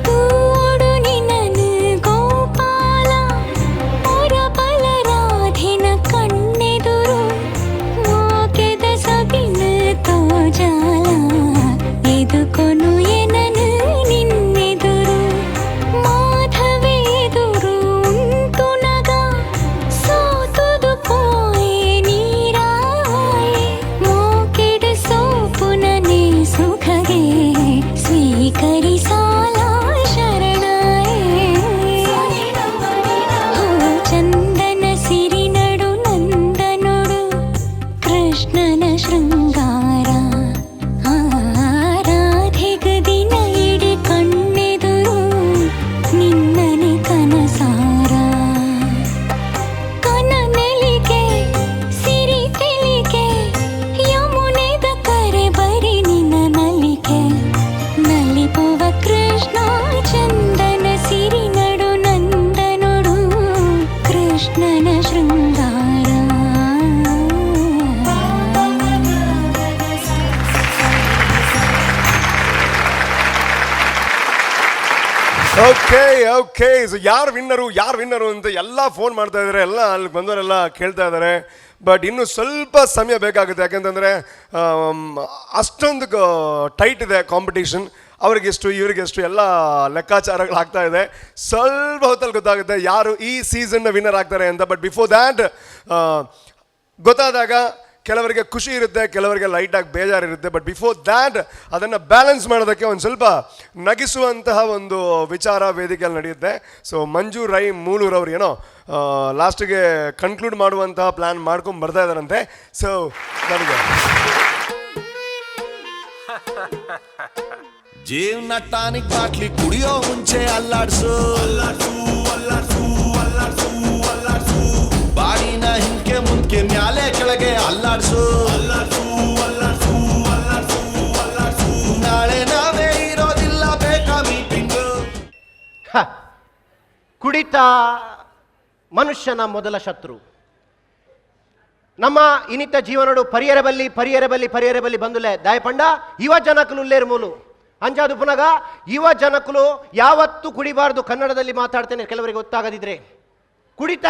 O: ತೂಡು ನಿನ್ನನು ಗೋಪಾಲ ಒರಬಲ ರಾಧೆನ ಕಣ್ಣೆದುರು ಮೋಕೆದ ಸಬಿನ ತೋಜಾಲ ಎದುಕೊನು ಎನನು ನಿನ್ನೆದುರು ಮಾಧವೆದುರು ಉಂಟು ನಗ ಸೋತುದು ಪೋಯೆ ನೀರಾಯೆ ಮೋಕೆಡ ಸೋಪುನನೆ ಸುಖಗೆ ಸ್ವೀಕರಿಸಾಲ ಶರಣಾಯೆ. ಚಂದನ ಸಿರಿ ನಡು ನಂದನೋಡು ಕೃಷ್ಣನ ಶೃಂಗಾರ. ರಾಧೆಗ ದಿನ ಎಡೆ ಕಣ್ಣೆದುರು ನಿನ್ನನೆ ಕನಸಾರ. ಕನನೆಲಿಗೆ ಸಿರಿ ತೆಲಿಗೆ ಯಮುನೆದ ಕರೆ ಬರಿ ನಿನ್ನ ನಲಿಕೆ ನಲಿಪುವ ಕೃಷ್ಣ ಚಂದನ ಸಿರಿ ನಡು ನಂದನೋಡು ಕೃಷ್ಣನ ಶೃಂಗಾರ.
P: ಓಕೆ ಓಕೆ ಸೊ ಯಾರು ವಿನ್ನರು ಅಂತ ಎಲ್ಲ ಫೋನ್ ಮಾಡ್ತಾ ಇದ್ದಾರೆ, ಎಲ್ಲ ಅಲ್ಲಿ ಬಂದವರೆಲ್ಲ ಕೇಳ್ತಾ ಇದ್ದಾರೆ. ಬಟ್ ಇನ್ನು ಸ್ವಲ್ಪ ಸಮಯ ಬೇಕಾಗುತ್ತೆ, ಯಾಕಂತಂದರೆ ಅಷ್ಟೊಂದು ಟೈಟ್ ಇದೆ ಕಾಂಪಿಟೇಷನ್. ಅವ್ರಿಗೆಷ್ಟು ಇವರಿಗೆಷ್ಟು ಎಲ್ಲ ಲೆಕ್ಕಾಚಾರಗಳಾಗ್ತಾ ಇದೆ. ಸ್ವಲ್ಪ ಹೊತ್ತಲ್ಲಿ ಗೊತ್ತಾಗುತ್ತೆ ಯಾರು ಈ ಸೀಸನ್ನ ವಿನ್ನರ್ ಆಗ್ತಾರೆ ಅಂತ. ಬಟ್ ಬಿಫೋರ್ ದ್ಯಾಟ್ ಗೊತ್ತಾದಾಗ ಕೆಲವರಿಗೆ ಖುಷಿ ಇರುತ್ತೆ, ಕೆಲವರಿಗೆ ಲೈಟಾಗಿ ಬೇಜಾರಿರುತ್ತೆ. ಬಟ್ ಬಿಫೋರ್ ದ್ಯಾಟ್ ಅದನ್ನು ಬ್ಯಾಲೆನ್ಸ್ ಮಾಡೋದಕ್ಕೆ ಒಂದು ಸ್ವಲ್ಪ ನಗಿಸುವಂತಹ ಒಂದು ವಿಚಾರ ವೇದಿಕೆಯಲ್ಲಿ ನಡೆಯುತ್ತೆ. ಸೊ ಮಂಜು ರೈ ಮೂಲೂರವ್ರು ಏನೋ ಲಾಸ್ಟಿಗೆ ಕನ್ಕ್ಲೂಡ್ ಮಾಡುವಂತಹ ಪ್ಲ್ಯಾನ್ ಮಾಡ್ಕೊಂಡು ಬರ್ತಾ ಇದ್ದಾರಂತೆ. ಸೊ ನನಗೆ
A: ಜೀವನ ಟಾನಿಕ್ ಬಾಟ್ಲಿ ಕುಡಿಯೋ ಮುಂಚೆ ಅಲ್ಲಾಡ್ಸು, ಬಾಡಿನ ಹಿಂಕೆ ಮುಂಕೆ ಮ್ಯಾಲೆ ಕೆಳಗೆ ಅಲ್ಲಾಡ್ಸು, ನಾಳೆ ನಾವೇ ಇರೋದಿಲ್ಲ ಬೇಕಾ ಮೀಟಿಂಗು.
B: ಕುಡಿತ ಮನುಷ್ಯನ ಮೊದಲ ಶತ್ರು. ನಮ್ಮ ಇನಿತ ಜೀವನಡು ಪರಿಯರಬಲ್ಲಿ ಬಂದುಲೆ ದಾಯಪಂಡ ಯುವ ಜನಕಲು ಉಲ್ಲೇರು ಮೂಲು ಅಂಜಾದು ಪುನಗ ಯುವ ಜನಕಲು ಯಾವತ್ತೂ ಕುಡಿಬಾರ್ದು. ಕನ್ನಡದಲ್ಲಿ ಮಾತಾಡ್ತೇನೆ ಕೆಲವರಿಗೆ ಗೊತ್ತಾಗದಿದ್ರೆ. ಕುಡಿತ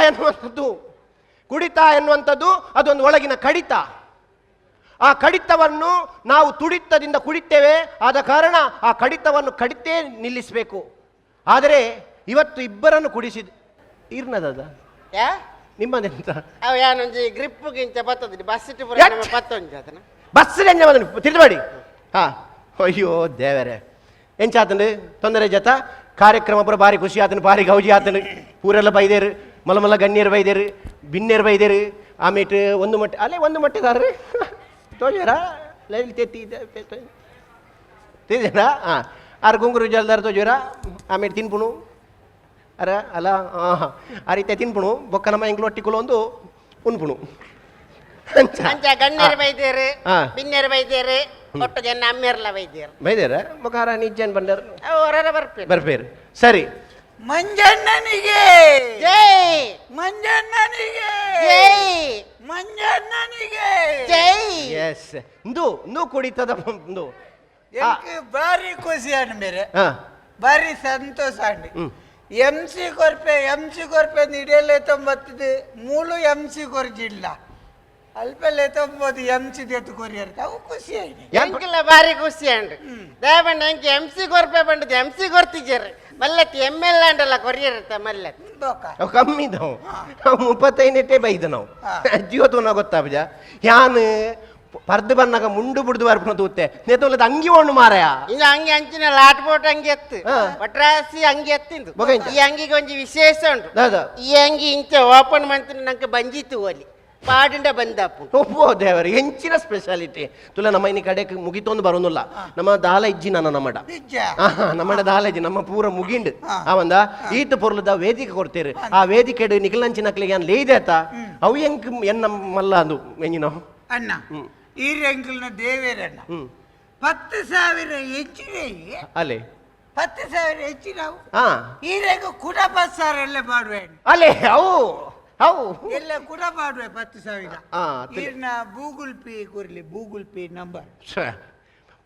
B: ಎನ್ನುವಂಥದ್ದು ಅದೊಂದು ಒಳಗಿನ ಕಡಿತ. ಆ ಕಡಿತವನ್ನು ನಾವು ತುಡಿತದಿಂದ ಕುಡಿತೇವೆ, ಆದ ಕಾರಣ ಆ ಕಡಿತವನ್ನು ಕಡಿತೇ ನಿಲ್ಲಿಸಬೇಕು. ಆದರೆ ಇವತ್ತು ಇಬ್ಬರನ್ನು ಕುಡಿಸಿದ ಇರ್ನದ ನಿಮ್ಮದೆಂತ
K: ಯಾನೊಂಜಿ ಗ್ರಿಪ್ಗಿಂಚ ಬತ್ತದ ಬಸ್
B: ಬಸ್ ತಿರುಗಬೇಡಿ. ಹಾಂ ಅಯ್ಯೋ ದೇವರೇ ಎಂಚಾತಂಡು ತೊಂದರೆ ಜತ ಕಾರ್ಯಕ್ರಮ ಪೂರ ಭಾರಿ ಖುಷಿ ಆತನು ಭಾರಿ ಗೌಜಿ ಆತನು ಪೂರೆಲ್ಲ ಬೈದೇರು ಮಲ ಗಣ್ಯರು ಬೈದೇರು ಬಿನ್ನೇರು ಬೈದೇರು ಆಮೇಲೆ ಒಂದು ಮಟ್ಟೆ ಅಲ್ಲೇ ಒಂದು ಮಟ್ಟೆದಾರ್ರಿ ತೋಜಾರ ಲೈಲ್ ತಿಂದೇರಾ ಹಾಂ ಆರು ಗುಂಗುರು ಜಲ್ದಾರ ತೋಜಾರ ಆಮೇಲೆ ತಿನ್ಪುಣು ಅರ ಅಲ್ಲ ಹಾಂ ಆ ರೀತಿ ತಿನ್ಪುಣು ಬೊಕ್ಕ ನಮ್ಮ ಎಂಗ್ಲು ಒಟ್ಟಿಗಳು ಒಂದು ಉಣ್ಪುಣು
K: ಗಣ್ಯರು ಬೈದೇರು ಬಿನ್ನೇರು ಬೈದೇರು ಒಟ್ಟು ಜನ ಅಮ್ಮೇರ್ಲ ಬೈದೇರು
B: ಬೈದೇರ ಬೊಕಾರ ನಿಜ್ಜನ್ ಬಂದರು
K: ಅವರ
B: ಬರ್ಪೇರು ಸರಿ
S: ಮಂಜಣ್ಣನಿಗೆ
K: ಜೈ
S: ಮಂಜಣ್ಣನಿಗೆ
K: ಜೈ
S: ಮಂಜಣ್ಣನಿಗೆ
K: ಜೈ
B: ಎಸ್ ಇಂದು ಕುಡಿತದ ಇಂದು
S: എനിക്ക് ಭಾರಿ ಖುಷಿ ಅಂಡ್ ಮೇರೆ
B: ಹಾಂ
S: ಭಾರಿ ಸಂತೋಷ ಅಂಡಿ MC ಕೊರ್ಪೆ ನಿಡಿಯಲ್ಲೇ ತೊಂಬತ್ತಿದೆ ಮೂಲು MC ಕೊರ್ಜಿಲ್ಲ ಅಲ್ಪಲ್ಲೇ ತೊಂಬತ್ತು MC ದೇತು ಕೊರಿಯರ್ ಅವು ಖುಷಿ ಆಯ್ತು
K: ಎಂಕಿಲ್ಲ ಭಾರಿ ಖುಷಿ ಅಂಡ್ ದಯಬಂಡ ಎಂಕಿ MC ಕೊರ್ಪೆ ಬಂಡದು MC ಕೊರ್ತಿಜರ್ ಮಲ್ಲತ್ತಿ ML ಅಂಡಲ್ಲ ಕೊರಿಯರ್ ಮಲ್ಲತ್ತಿ
B: ಅವು ಕಮ್ಮಿ ಇದ್ದವು ನಾವು 35 ಬೈದ ನಾವು ಜೀವತ್ತು ನಾವು ಗೊತ್ತಾಬಜ ಯಾನ್ ಪರ್ದು ಬನ್ನಾಗ ಮುಂಡು ಬಿಡ್ದು ಬರ್ಪಣ ತೂತೆ ನೇತೋಲದ ಅಂಗಿ ಒಣ್ಣು ಮಾರಾಯ
K: ಇನ್ನು ಅಂಗಿ ಅಂಚಿನ ಲಾಟ್ ಬೋಟ್ ಅಂಗಿ ಎತ್ತು ಒಟ್ರಾಸಿ ಅಂಗಿ ಎತ್ತಿಂದು ಈ ಅಂಗಿಗೆ ಒಂಜಿ ವಿಶೇಷ ಉಂಟು ಈ ಅಂಗಿ ಇಂಚ ಓಪನ್ ಮಂತ್ ನಂಗೆ ಬಂಜಿತ್ತು ಓಲಿ ಪಾಡಿಂಡ ಬಂದಪ್ಪು
B: ಒಪ್ಪೋ ದೇವರ ಹೆಂಚಿನ ಸ್ಪೆಷಾಲಿಟಿ ತುಲ ನಮ್ಮ ಇನಿ ಕಡೆಗೆ ಮುಗಿತೊಂದು ಬರೋದಿಲ್ಲ ನಮ್ಮ ದಾಲ ಇಜ್ಜಿ ನಮ್ಮಡ ನಮ್ಮಡ ದಾಲ ಇಜ್ಜಿ ನಮ್ಮ ಪೂರ ಮುಗಿಂಡು ಅವಂದ ಈತ ಪೊರ್ಲದ ವೇದಿಕೆ ಕೊಡ್ತೇರು ಆ ವೇದಿಕೆ ನಿಖಿಲಂಚಿನಕ್ಲಿಗೆ ಏನ್ ಲೇದಾತ ಅವು ಹೆಂಗ್ ಎನ್ನ ಮಲ್ಲ ಅಂದು ಮೆಂಜಿನೋ
S: ಅಣ್ಣ ಈ ರೆಂಕಲ್ನ ದೇವೇರಣ್ಣ 10,000 ಹೆಚ್ಚಿವೆ
B: ಅಲೆ
S: 10,000 ಹೆಚ್ಚಿನವು
B: ಹಾ
S: ಈ ರೆಂಗ ಕುಡ 10,000 ಎಲ್ಲ ಮಾಡುವೆ
B: ಅಲೆ ಅವು
S: ಎಲ್ಲ ಕೂಡ ಮಾಡುವೆ 10,000 ಈರ್ನ ಗೂಗಲ್ ಪೇ ಕೊರ್ಲಿ Google Pay number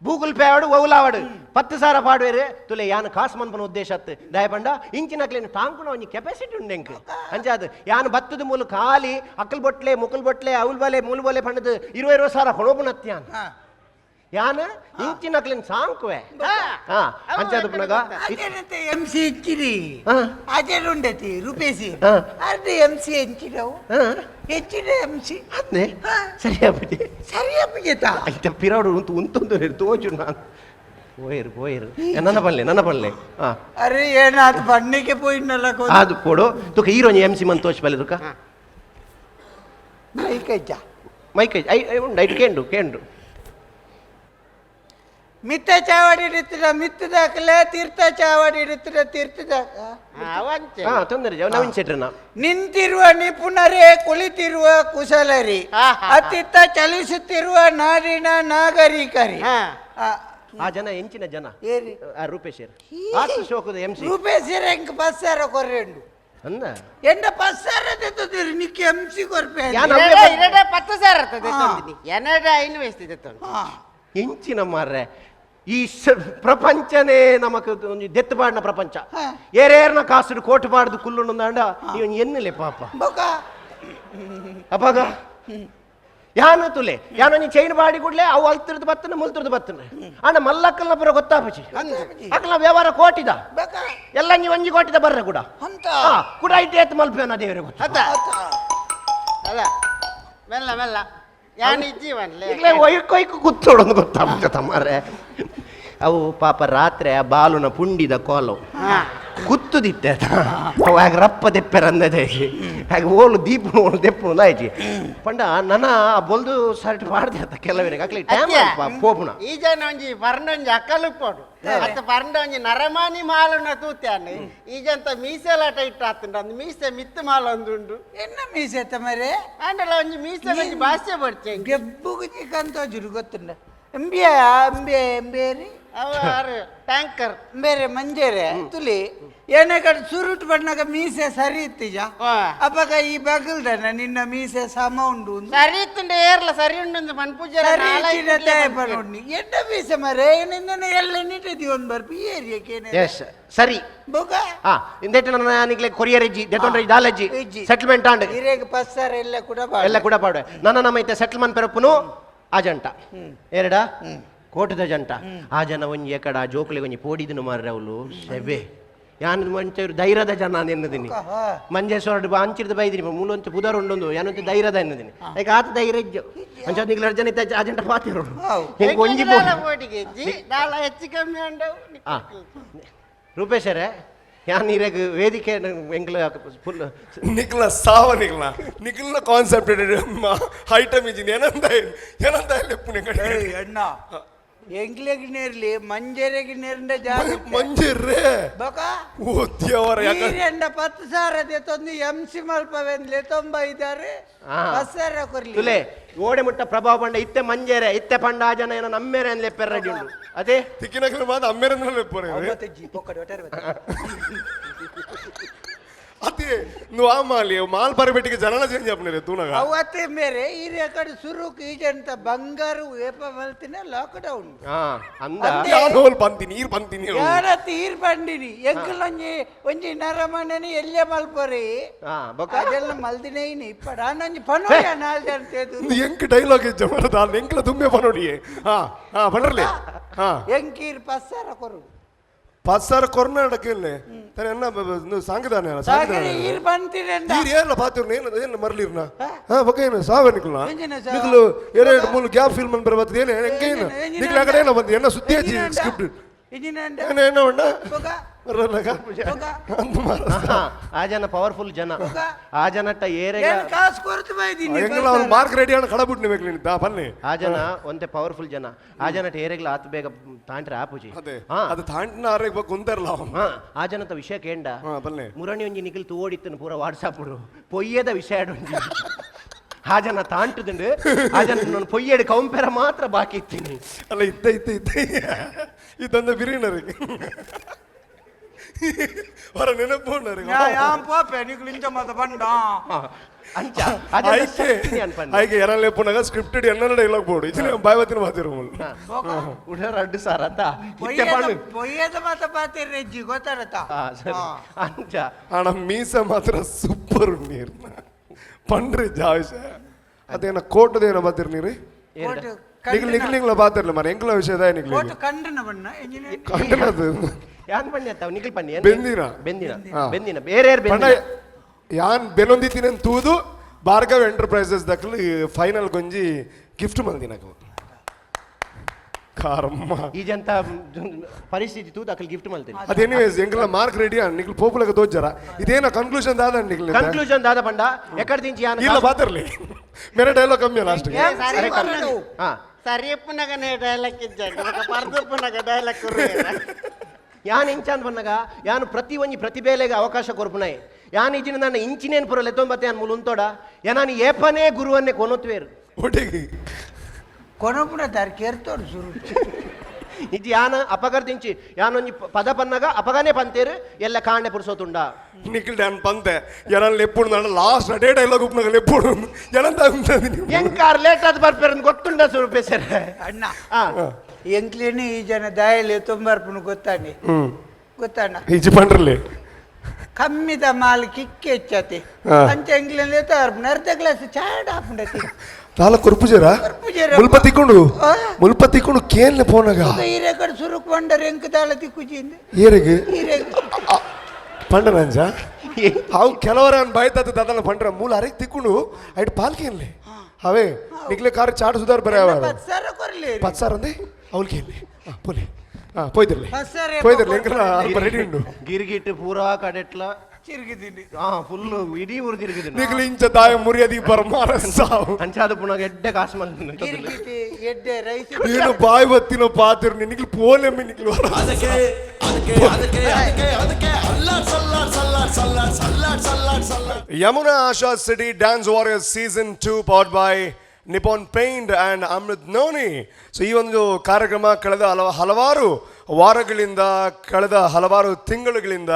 B: Google Pay ಆಡು ಓಲಾವಾಡು 10,000 ಪಾಡುವೇರು ತುಲೆ ಯಾನು ಕಾಸು ಮನ್ಪನ ಉದ್ದೇಶ ಅತ್ತು ದಯಪಂಡ ಇಂಚಿನಕ್ಲೇನು ಟಾಂಕುನ ಒಂಜಿ ಕೆಪಾಸಿಟಿ ಉಂಡು ಎಂಕ್ ಅಂಚಾದು ಯಾನು ಬತ್ತದ ಮೂಲ ಖಾಲಿ ಅಕ್ಕಲ್ ಬೊಟ್ಲೆ ಮುಕ್ಕಲ್ ಬೊಟ್ಲೆ ಅವಲ್ ಬಲೆ ಮೂಲ ಬಲೆ ಪಂಡದು 20,000 ಕೊಣೋಪುನತ್ಯಾನ್ ಯಾನು ಇಂಚಿನಕ್ಲೇನು ಸಾಂಕುವೆ ಅಂಚಾದು ಪುನಗ
S: ಅದೇನಂತೆ MC ಹೆಚ್ಚಿರಿ ಅದೇನುಂಡತಿ ರೂಪೇಸಿ ಅರ್ಧ MC ಹೆಚ್ಚಿರವು ಹೆಚ್ಚಿನ MC
B: ಅದ್ನೇ
S: ಸರಿಯಾಪಜೆತ
B: ಐತ ಪಿರಾಡು ಉಂತೊಂದು ತೋಜು ನಾನು పోయేరు ನನ್ನ పనిలే
S: అరే ఏనాది బండికి పోయినలా
B: అది కొడు తుక హీరో ఎంసి మన తోచి పల్లె తుక మైక్ ఐ ఉండు కేండు
S: ಮಿತ್ತ ಚಾವಡಿ ಇಡುತ್ತಿರ ಮಿತ್ತದಾಕಲೆ ತೀರ್ಥ ಚಾವಡಿ ಇಡುತ್ತಿರ ತೀರ್ಥದಾಕ
B: ತೊಂದರೆ ನವೀನ್ ಶೆಟ್ರನ
S: ನಿಂತಿರುವ ನಿಪುಣರೇ ಕುಳಿತಿರುವ ಕುಶಲರಿ ಅತ್ತಿತ್ತ ಚಲಿಸುತ್ತಿರುವ ನಾಡಿನ ನಾಗರಿಕರಿ
B: ಆ ಜನ ಎಂಚಿನ ಜನ ರೂಪೇಶ್ ಶೋಕದ ಎಂಸಿ
S: ರೂಪೇಶ್ ಎಂಕ್ 10,000 ಕೊರ್ರೆಂಡು
B: ಅಂದ
S: ಎಂಡ 10,000 ತೆತ್ತದಿರಿ ನಿಕ್ಕೆ ಎಂಸಿ ಕೊರ್ಪೆ
K: 10,000 ತೆತ್ತಂದಿನಿ ಎನಡ ಇನ್ವೆಸ್ಟ್ ತೆತ್ತಂದಿ
B: ಎಂಚಿನ ಮಾರ್ರೆ ಈ ಪ್ರಪಂಚನೇ ನಮಕ್ ದೆತ್ತುಪಾಡಿನ ಪ್ರಪಂಚ ಏರೇರ್ನ ಕಾಸು ಕೋಟು ಪಾಡ್ದು ಕುಲ್ಲು ಅಂಡ ಇವನ್ ಎನ್ನಲೆ ಪಾಪ ಅಪ್ಪಾಗ ಯಾನು ತುಲೆ ಯಾನು ನೀ ಚೈನ್ ಬಾಡಿ ಕೂಡಲೇ ಅವು ಅಲ್ತಿರ್ದು ಬತ್ತನ ಮುಲ್ತಿರ್ದು ಬತ್ತನ ಅಣ್ಣ ಮಲ್ಲಕ್ಕಲ್ನ ಪುರ ಗೊತ್ತಾಪಚಿ ಅಕ್ಕಲ ವ್ಯವಹಾರ ಕೋಟಿದ ಎಲ್ಲ ನೀವು ಒಂಜಿ ಕೋಟಿದ ಬರ್ರೆ ಕೂಡ ಕೂಡ ಇಟ್ಟು ಎತ್ತು ಮಲ್ಪೇನ ದೇವರೇ ಗೊತ್ತ
K: ಅಲ್ಲ ಮೆಲ್ಲ ಮೆಲ್ಲ
B: ಒಯ್ಕೊಯ್ಕು ಕೂತ್ಸೋಡೊಂದು ಗೊತ್ತಾಗ್ತದ ಮಾರೆ ಅವು ಪಾಪ ರಾತ್ರಿ ಆ ಬಾಲುನ ಪುಂಡಿದ ಕೋಲು ಕುತ್ತುದಿತ್ತೆ ಅವಾಗ ರಪ್ಪ ದೆಪ್ಪೆರಂದದೆ ಹಾಗೆ ಓಲು ದೀಪ ಓಲು ದೆಪ್ಪು ಆಯ್ತು ಪಂಡ ನನ್ನ ಬೊಲ್ದು ಸರ್ಟ್ ಮಾಡ್ದೆ ಅಂತ ಕೆಲವರಿಗೆ ಆಗ್ಲಿ ಪೋಪುಣ
K: ಈ ಜನ ಒಂಜಿ ಪರ್ನೊಂಜಿ ಅಕ್ಕಲು ಪೋಡು ಮತ್ತೆ ಪರ್ಂಡ ಒಂಜಿ ನರಮಾನಿ ಮಾಲುನ ತೂತ್ಯಾನೆ ಈಜಂತ ಮೀಸೆಲಾಟ ಇಟ್ಟು ಆತುಂಡು ಅಂದ್ ಮೀಸೆ ಮಿತ್ತು ಮಾಲ ಒಂದುಂಡು
S: ಎನ್ನ ಮೀಸೆ ತಮರೆ
K: ಅಂಡಲ ಒಂಜಿ ಮೀಸೆ ಒಂಜಿ ಭಾಷೆ ಬರ್ಚೆ
S: ಗೆಬ್ಬುಗುಜಿ ಕಂತೋಜುರು ಗೊತ್ತುಂಡ ಎಂಬೇರಿ
K: ಅವರು ಟ್ಯಾಂಕರ್
S: ಬೇರೆ ಮಂಜೇರೆ ತುಲಿ ಏನೇ ಕಡೆ ಸುರುಟ್ ಬಣ್ಣಗ ಮೀಸೆ ಸರಿ ಇತ್ತೀಜ ಅಪ್ಪಗ ಈ ಬಗಲ್ದನ ನಿನ್ನ ಮೀಸೆ ಸಮ ಉಂಡು
K: ಸರಿ ಇತ್ತುಂಡೆ ಏರ್ಲ ಸರಿ ಉಂಡು ಮನ್ಪೂಜೆ
S: ಎಡ್ಡ ಮೀಸೆ ಮರೆ ನಿನ್ನ ಎಲ್ಲ ನಿಟ್ಟಿದಿ ಒಂದು ಬರ್ಪಿ ಏರಿಯಕ್ಕೆ
B: ಸರಿ
S: ಬೋಗ
B: ಇಂದೇಟ ನನ್ನ ನಿಗ್ಲೆ ಕೊರಿಯರ್ ಇಜ್ಜಿ ದೆತೊಂಡ್ರೆ ದಾಲಜ್ಜಿ ಸೆಟಲ್ಮೆಂಟ್ ಆಂಡ್
S: ಇರೇಗ 10,000
B: ಎಲ್ಲ ಕೂಡ ಪಾಡುವೆ ನನ್ನ ನಮ್ಮೈತೆ ಸೆಟಲ್ಮೆಂಟ್ ಪೆರಪ್ಪುನು ಆ ಜಂಟ ಎರಡ ಕೋಟದ ಜಂಟ ಆ ಜನ ಒಂಜಿ ಎಕಡ ಜೋಕ್ಲಿಗೆ ಒಂಜಿ ಪೋಡಿದನು ಮಾರ್ರೆ ಅವಳು ಸೆವೆ ಯಾನ್ ಮಂಚರು ಧೈರ್ಯದ ಜನ ಎನ್ನದಿನಿ ಮಂಜೇಶ್ವರ ಅಂಚಿರ್ದ ಬೈದಿನಿ ಮೂಲಂಚ ಪುದರ್ ಉಂಡೊಂದು ಏನಂತ ಧೈರ್ಯದ ಎನ್ನದಿನಿ ಈಗ ಆತ ಧೈರ್ಯ ಇಜ್ಜು ಅಂಚ ನಿಗ್ಲ ಅರ್ಜನ ಇತ್ತ ಆ ಜಂಟ ಪಾತಿರು ಒಂಜಿ
K: ಹೆಚ್ಚು ಕಮ್ಮಿ
B: ರೂಪೇಶರೇ ಯಾನ್ ಇರಗ ವೇದಿಕೆ ಎಂಗ್ಲ ಫುಲ್
P: ನಿಕ್ಲ ಸಾವ ನಿಕ್ಲ ಕಾನ್ಸೆಪ್ಟ್ ಐಟಮ್ ಇಜಿನಿ ಏನಂತ ಲೆಪ್ಪುನೆ ಕಡೆ
S: ಅಣ್ಣ ಎಂಗ್ಲೆಗಿನೇರ್ಲಿ ಮಂಜೆರೆಗಿನೇರ್ಂಡ ಜಾಗ
P: ಮಂಜೆರ್ರೆ
S: ಬಕ
P: ಓದ್ಯವರ
S: ಎಂಡ 10,000 ತಂದು ಎಂಸಿ ಮಲ್ಪವೆಂದ್ಲೆ 95 10,000 ಕೊರ್ಲಿ
B: ತುಲೆ ಓಡೆ ಮುಟ್ಟ ಪ್ರಭಾವ ಪಂಡ ಇತ್ತೆ ಮಂಜೇರೆ ಇತ್ತೆ ಪಂಡ ಆ ಜನ ಏನೋ ನಮ್ಮೇರೆ ಅಂದ್ ಲೆಪ್ಪೆರ್ ರೆಡಿ ಉಂಡು ಅದೇ
P: ತಿಕ್ಕಿನಕಲು ಮಾತ ಅಮ್ಮೇರೆ ಅಂದ್ ಲೆಪ್ಪರೆ
S: ಜಿ ಪೊಕ್ಕಡೆ ಒಟ್ಟಾರೆ
P: ಅದೇ ನೀವು ಆ ಮಾಲಿ ಮಾಲ್ ಬರಬೇಟಿಗೆ ಜನನ ಚೇಂಜ್ ಆಪ್ನೆ ತೂನಗ
S: ಅವತ್ತೆ ಮೇರೆ ಈ ರೆಕಾರ್ಡ್ ಸುರುಕು ಈಜಂತ ಬಂಗಾರು ಏಪ ಮಲ್ತಿನ ಲಾಕ್ಡೌನ್
B: ಅಂದ
P: ಯಾನೋಲ್ ಬಂತೀನಿ ಈರ್ ಬಂತೀನಿ
S: ಯಾರ ತೀರ್ ಬಂದಿನಿ ಎಂಕಲೊಂಜಿ ಒಂಜಿ ನರಮಣನಿ ಎಲ್ಲೆ ಮಲ್ಪರಿ ಅದೆಲ್ಲ ಮಲ್ದಿನೇನಿ ಇಪ್ಪಡ ನಂಜಿ ಪನೋಡಿ ನಾಲ್ ಜನ
P: ಎಂಕ್ ಡೈಲಾಗ್ ಇಜ್ಜ ಮರದ ಎಂಕ್ಲ ತುಂಬೆ ಪನೋಡಿಯೇ ಪಂಡ್ರಲಿ
S: ಎಂಕೀರ್ 10,000 ಕೊರು
P: 10,000 ಕೊರ್ನಾಟಕಲ್ಲೇ ತಾನೆ ಅನ್ನ ಸಾಂಗದಾನೆ
S: ಈರ್ ಬಂತಿದೆ
P: ನೀರ್ ಏರ್ಲ ಪಾತಿರ್ನ ಏನು ಮರ್ಲಿರ್ನ ಬೊಕ್ಕ ಏನು ಸಾವೆ ನಿಕ್ಲ ನಿಕ್ಲು ಎರಡು ಮೂರು ಗ್ಯಾಪ್ ಫಿಲ್ಮ್ ಅಂತ ಬರ್ತದೆ ಏನು ಹೆಂಗೇನು ನಿಕ್ಲ ಆ ಕಡೆ ಏನೋ ಬಂದು ಏನೋ ಸುದ್ದಿ ಹಚ್ಚಿ ಸ್ಕ್ರಿಪ್ಟ್ ಏನೋ ಉಂಡ
B: ಆ ಜನ ಪವರ್ಫುಲ್ ಜನ ಆ ಜನಟ್ಟ ಏರೆ
S: ಕಾಸು ಕೊರತು ಬೈದಿನಿ
P: ಮಾರ್ಕ್ ರೆಡಿ ಆಣ ಕಡಬಿಟ್ಟು ನಿಮಗೆ ಬನ್ನಿ
B: ಆ ಜನ ಒಂದೇ ಪವರ್ಫುಲ್ ಜನ ಆ ಜನಟ ಏರೆಗ್ಲ ಆತ್ ಬೇಗ ತಾಂಟ್ರೆ ಆಪುಜಿ
P: ಅದು ತಾಂಟಿನ ಆರೆಗ್ ಕುಂತಾರಲ್ಲ
B: ಆ ಜನತ ವಿಷಯ ಕೇಂಡ ಮುರಣಿ ಒಂಜಿ ನಿಖಿಲ್ ತೋಡಿತ್ತನು ಪೂರ ವಾಟ್ಸಾಪ್ ಪೊಯ್ಯದ ವಿಷಯ ಒಂಜಿ ಆ ಜನ ತಾಂಟುದುಂಡು ಆ ಜನ ನಾನು ಪೊಯ್ಯಡು ಕೌಂಪೆರ ಮಾತ್ರ ಬಾಕಿ ಇತ್ತೀನಿ
P: ಅಲ್ಲ ಇತ್ತ ಇದೊಂದು ಬಿರಿನರಿಗೆ ಹೊರ ನೆನಪು ಹಾಗೆ ಎರಲ್ಲೇ ಪುನಃ ಸ್ಕ್ರಿಪ್ಟೆಡ್ ಎನ್ನ ಡೈಲಾಗ್ ಬೋರ್ಡ್ ಇಚ್ಚಿನ ಬಾಯವತ್ತಿನ ಮಾತಿರೋ
B: ಉಡರ ಅಡ್ಡು ಸಾರ್ ಅಂತ
S: ಪೊಯ್ಯದ ಮಾತ ಪಾತಿರ ಹೆಜ್ಜಿ ಗೊತ್ತಾರತ್ತ
B: ಅಂಚ
P: ಅಣ್ಣ ಮೀಸ ಮಾತ್ರ ಸೂಪರ್ ನೀರ್ನ ಪಂಡ್ರಿ ಜಾವಿಸ ಅದೇನ ಕೋಟದೇನ ಬಾತಿರ್ ನೀರಿ ನಿಕ್ಲಿಂಗ್ಲ ಬಾತಿರ್ಲ ಮರ ಎಂಕ್ಲ ವಿಷಯದ ನಿಕ್ಲಿ
S: ಕಂಡನ ಬಣ್ಣ
P: ಕಂಡನದು
B: ಯಾನ್ ಬನ್ನಿ ಅತ್ತ ನಿಖಿಲ್ ಬನ್ನಿ
P: ಬೆಂದಿನ
B: ಬೇರೆ
P: ಯಾನ್ ಬೆನೊಂದಿತ್ತಿನ ತೂದು ಭಾರ್ಗವ್ ಎಂಟರ್ಪ್ರೈಸಸ್ ದಕ್ಕಲು ಫೈನಲ್ ಗೊಂಜಿ ಗಿಫ್ಟ್ ಮಂದಿನಕ ಕಾರಮ್ಮ
B: ಈಜಂತ ಪರಿಸ್ಥಿತಿ ತೂದು ಅಕಲ್ ಗಿಫ್ಟ್ ಮಲ್ತೀನಿ
P: ಅದು ಎನಿವೇಸ್ ಎಂಕಲ ಮಾರ್ಕ್ ರೆಡಿ ನಿಕ್ಲು ಪೋಪುಲಕ ತೋಜರ ಇದೇನ ಕನ್ಕ್ಲೂಷನ್ ದಾದ ನಿಕ್ಲು
B: ಕನ್ಕ್ಲೂಷನ್ ದಾದ ಬಂಡ ಎಕಡೆ ದಿಂಚಿ ಯಾನ
P: ಇಲ್ಲ ಬಾತರ್ಲಿ ಮೇರೆ ಡೈಲಾಗ್ ಕಮ್ಮಿ ಲಾಸ್ಟ್
K: ಸರಿಯಪ್ಪನಗನೇ ಡೈಲಾಗ್ ಇಜ್ಜ ಪರ್ದಪ್ಪನಗ ಡೈಲಾಗ್
B: ಯಾನ್ ಇಂಚಾನ್ ಬನ್ನಗ ಯಾನು ಪ್ರತಿ ಒಂಜಿ ಪ್ರತಿಭೆಲೆಗೆ ಅವಕಾಶ ಕೊರ್ಪುನಾಯಿ ಯಾನ್ ಇಜಿನ ನನ್ನ ಇಂಚಿನೇನು ಪುರ ಲೆತ್ತೊಂಬತ್ತೆ ಯಾನ್ ಮುಲು ಉಂತೋಡ ಯಾನಿ ಏಪನೇ ಗುರುವನ್ನೇ ಕೊನೊತ್ವೇರು
P: ಒಟ್ಟಿಗೆ
S: ಕೊನಪುನ ದಾರಿ ಕೇರ್ತೋಡು ಶುರು
B: ಇಜಿ ಯಾನ ಅಪಗರ್ದಿಂಚಿ ಯಾನೊಂಜಿ ಪದ ಪನ್ನಗ ಅಪಗನೇ ಪಂತೇರು ಎಲ್ಲ ಕಾಣೆ ಪುರ್ಸೋತುಂಡ
P: ನಿಖಿಲ್ ಡ್ಯಾನ್ ಪಂತೆ ಯಾನ್ ಲೆಪ್ಪುಡು ನಾಡ ಲಾಸ್ಟ್ ಅಡೇ ಡೈಲಾಗ್ ಉಪ್ನಾಗ ಲೆಪ್ಪುಡು ಏನಂತ
B: ಎಂಕಾರ್ ಲೇಟ್ ಆದ ಬರ್ಪೇರನ್ ಗೊತ್ತುಂಡ ಸುರುಪೇಸರ
S: ಅಣ್ಣ ಎಂಕ್ಲೇನೆ ಈ ಜನ ದಾಯಲಿ ತೊಂಬರ್ಪುನು ಗೊತ್ತಾನೆ ಗೊತ್ತಾಣ
P: ಈಜಿ ಪಂಡ್ರಲ್ಲಿ
S: ಕಮ್ಮಿದ ಮಾಲ್ ಕಿಕ್ಕೆ ಹೆಚ್ಚತಿ ಅಂಚ ಎಂಗ್ಲೇನೆ ತರ್ಪುನ ಅರ್ಧ ಗ್ಲಾಸ್ ಚಾಡ ಹಾಪುಂಡತಿ
P: ತಾಲ ಕುರ್ಪುಜರ ಮುಲ್ಪ ತಿಕ್ಕೊಂಡು ಕೇನ್ಲೆ ಪೋನಾಗ
S: ಈ ರೆಕಾರ್ಡ್ ಸುರುಕ್ ಬಂಡರ್ ಎಂಕ್ ತಾಳ ತಿಕ್ಕುಜಿಂದ
P: ಏರೆಗೆ ಪಂಡನಂಜ ಅವು ಕೆಲವರ ಬಾಯ್ತಾತ ದಾದನ ಪಂಡ್ರ ಮೂಲ ಅರೆಗೆ ತಿಕ್ಕೊಂಡು ಐಟ್ ಪಾಲ್ಕೇನ್ಲೆ ಅವೇ ನಿಕ್ಲೆ ಕಾರ್ ಚಾಟ್ ಸುಧಾರ್ ಬರ 10,000 ಅಂದೆ ಅವಳಿಗೆ ಪೋಲಿ పోయిదర్లే ఇంకా రెడీ ఉండు
B: గిరిగిట్టు పూరా కడెట్లా చిరిగిదిండి ఫుల్ ఇడీ ఊరు తిరిగిదిండి
P: నిగలించ దాయ మురియది పరమారసావు
B: అంచాదు పునగ ఎడ్ಡೆ ಕಾಸು ಮಲ್ನ
S: ಗಿರಿಗಿಟಿ ಎಡ್ಡೆ ರೈಸ್
P: ನೀನು ಬಾಯಿ ಬತ್ತಿನ ಪಾತಿರ್ನಿ ನಿಗ್ಲು ಪೋಲೆಮ್ಮೆ ನಿಗ್ಲು
A: ಅದಕ್ಕೆ
P: Yamuna Asha city dance warriors season 2 powered by Nippon paint and Amrit Noni. So ಈ ಒಂದು ಕಾರ್ಯಕ್ರಮ ಕಳೆದ ಹಲವಾರು ವಾರಗಳಿಂದ ಕಳೆದ ಹಲವಾರು ತಿಂಗಳುಗಳಿಂದ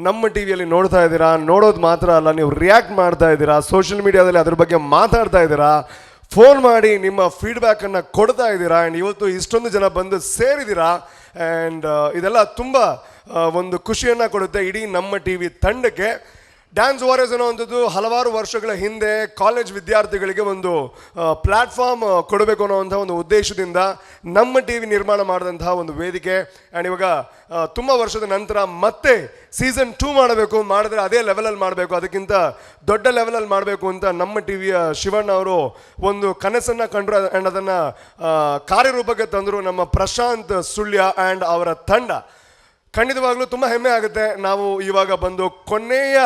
P: ನಮ್ಮ ಟಿ ವಿಯಲ್ಲಿ ನೋಡ್ತಾ ಇದ್ದೀರಾ. ನೋಡೋದು ಮಾತ್ರ ಅಲ್ಲ, ನೀವು ರಿಯಾಕ್ಟ್ ಮಾಡ್ತಾ ಇದ್ದೀರಾ, ಸೋಷಿಯಲ್ ಮೀಡಿಯಾದಲ್ಲಿ ಅದ್ರ ಬಗ್ಗೆ ಮಾತಾಡ್ತಾ ಇದ್ದೀರಾ, ಫೋನ್ ಮಾಡಿ ನಿಮ್ಮ ಫೀಡ್ಬ್ಯಾಕನ್ನು ಕೊಡ್ತಾ ಇದ್ದೀರಾ. ಆ್ಯಂಡ್ ಇವತ್ತು ಇಷ್ಟೊಂದು ಜನ ಬಂದು ಸೇರಿದ್ದೀರಾ. ಆ್ಯಂಡ್ ಇದೆಲ್ಲ ತುಂಬ ಒಂದು ಖುಷಿಯನ್ನು ಕೊಡುತ್ತೆ ಇಡೀ ನಮ್ಮ ಟಿ ವಿ ತಂಡಕ್ಕೆ. ಡ್ಯಾನ್ಸ್ ವಾರಿಯರ್ಸ್ ಅನ್ನೋವಂಥದ್ದು ಹಲವಾರು ವರ್ಷಗಳ ಹಿಂದೆ ಕಾಲೇಜ್ ವಿದ್ಯಾರ್ಥಿಗಳಿಗೆ ಒಂದು ಪ್ಲ್ಯಾಟ್ಫಾರ್ಮ್ ಕೊಡಬೇಕು ಅನ್ನೋವಂಥ ಒಂದು ಉದ್ದೇಶದಿಂದ ನಮ್ಮ ಟಿ ವಿ ನಿರ್ಮಾಣ ಮಾಡಿದಂತಹ ಒಂದು ವೇದಿಕೆ. ಆ್ಯಂಡ್ ಇವಾಗ ತುಂಬ ವರ್ಷದ ನಂತರ ಮತ್ತೆ ಸೀಸನ್ 2 ಮಾಡಬೇಕು, ಮಾಡಿದ್ರೆ ಅದೇ ಲೆವೆಲಲ್ಲಿ ಮಾಡಬೇಕು, ಅದಕ್ಕಿಂತ ದೊಡ್ಡ ಲೆವೆಲಲ್ಲಿ ಮಾಡಬೇಕು ಅಂತ ನಮ್ಮ ಟಿ ವಿಯ ಶಿವಣ್ಣ ಅವರು ಒಂದು ಕನಸನ್ನು ಕಂಡ್ರು. ಆ್ಯಂಡ್ ಅದನ್ನು ಕಾರ್ಯರೂಪಕ್ಕೆ ತಂದರು ನಮ್ಮ ಪ್ರಶಾಂತ್ ಸುಳ್ಯ ಆ್ಯಂಡ್ ಅವರ ತಂಡ. ಖಂಡಿತವಾಗ್ಲೂ ತುಂಬ ಹೆಮ್ಮೆ ಆಗುತ್ತೆ. ನಾವು ಇವಾಗ ಬಂದು ಕೊನೆಯ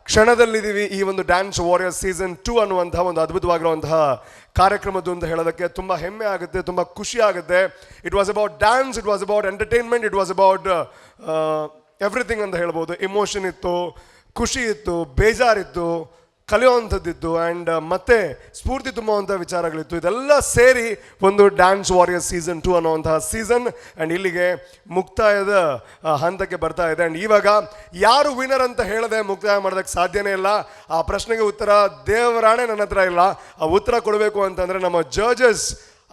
P: ಕ್ಷಣದಲ್ಲಿದ್ದೀವಿ ಈ ಒಂದು ಡ್ಯಾನ್ಸ್ ವಾರಿಯರ್ಸ್ ಸೀಸನ್ 2 ಅನ್ನುವಂತಹ ಒಂದು ಅದ್ಭುತವಾಗಿರುವಂತಹ ಕಾರ್ಯಕ್ರಮದ್ದು ಅಂತ ಹೇಳೋದಕ್ಕೆ ತುಂಬ ಹೆಮ್ಮೆ ಆಗುತ್ತೆ, ತುಂಬ ಖುಷಿ ಆಗುತ್ತೆ. It was about dance, it was about entertainment, it was about everything ಅಂತ ಹೇಳ್ಬೋದು. ಇಮೋಷನ್ ಇತ್ತು, ಖುಷಿ ಇತ್ತು, ಬೇಜಾರಿತ್ತು, ಕಲಿಯುವಂಥದ್ದಿತ್ತು, ಆ್ಯಂಡ್ ಮತ್ತೆ ಸ್ಫೂರ್ತಿ ತುಂಬುವಂಥ ವಿಚಾರಗಳಿತ್ತು. ಇದೆಲ್ಲ ಸೇರಿ ಒಂದು ಡ್ಯಾನ್ಸ್ ವಾರಿಯರ್ಸ್ ಸೀಸನ್ 2 ಅನ್ನುವಂತಹ ಸೀಸನ್ ಆ್ಯಂಡ್ ಇಲ್ಲಿಗೆ ಮುಕ್ತಾಯದ ಹಂತಕ್ಕೆ ಬರ್ತಾ ಇದೆ. ಆ್ಯಂಡ್ ಇವಾಗ ಯಾರು ವಿನರ್ ಅಂತ ಹೇಳದೆ ಮುಕ್ತಾಯ ಮಾಡೋದಕ್ಕೆ ಸಾಧ್ಯನೇ ಇಲ್ಲ. ಆ ಪ್ರಶ್ನೆಗೆ ಉತ್ತರ ದೇವರಾಣೆ ನನ್ನ ಹತ್ರ ಇಲ್ಲ. ಆ ಉತ್ತರ ಕೊಡಬೇಕು ಅಂತಂದರೆ ನಮ್ಮ ಜಡ್ಜಸ್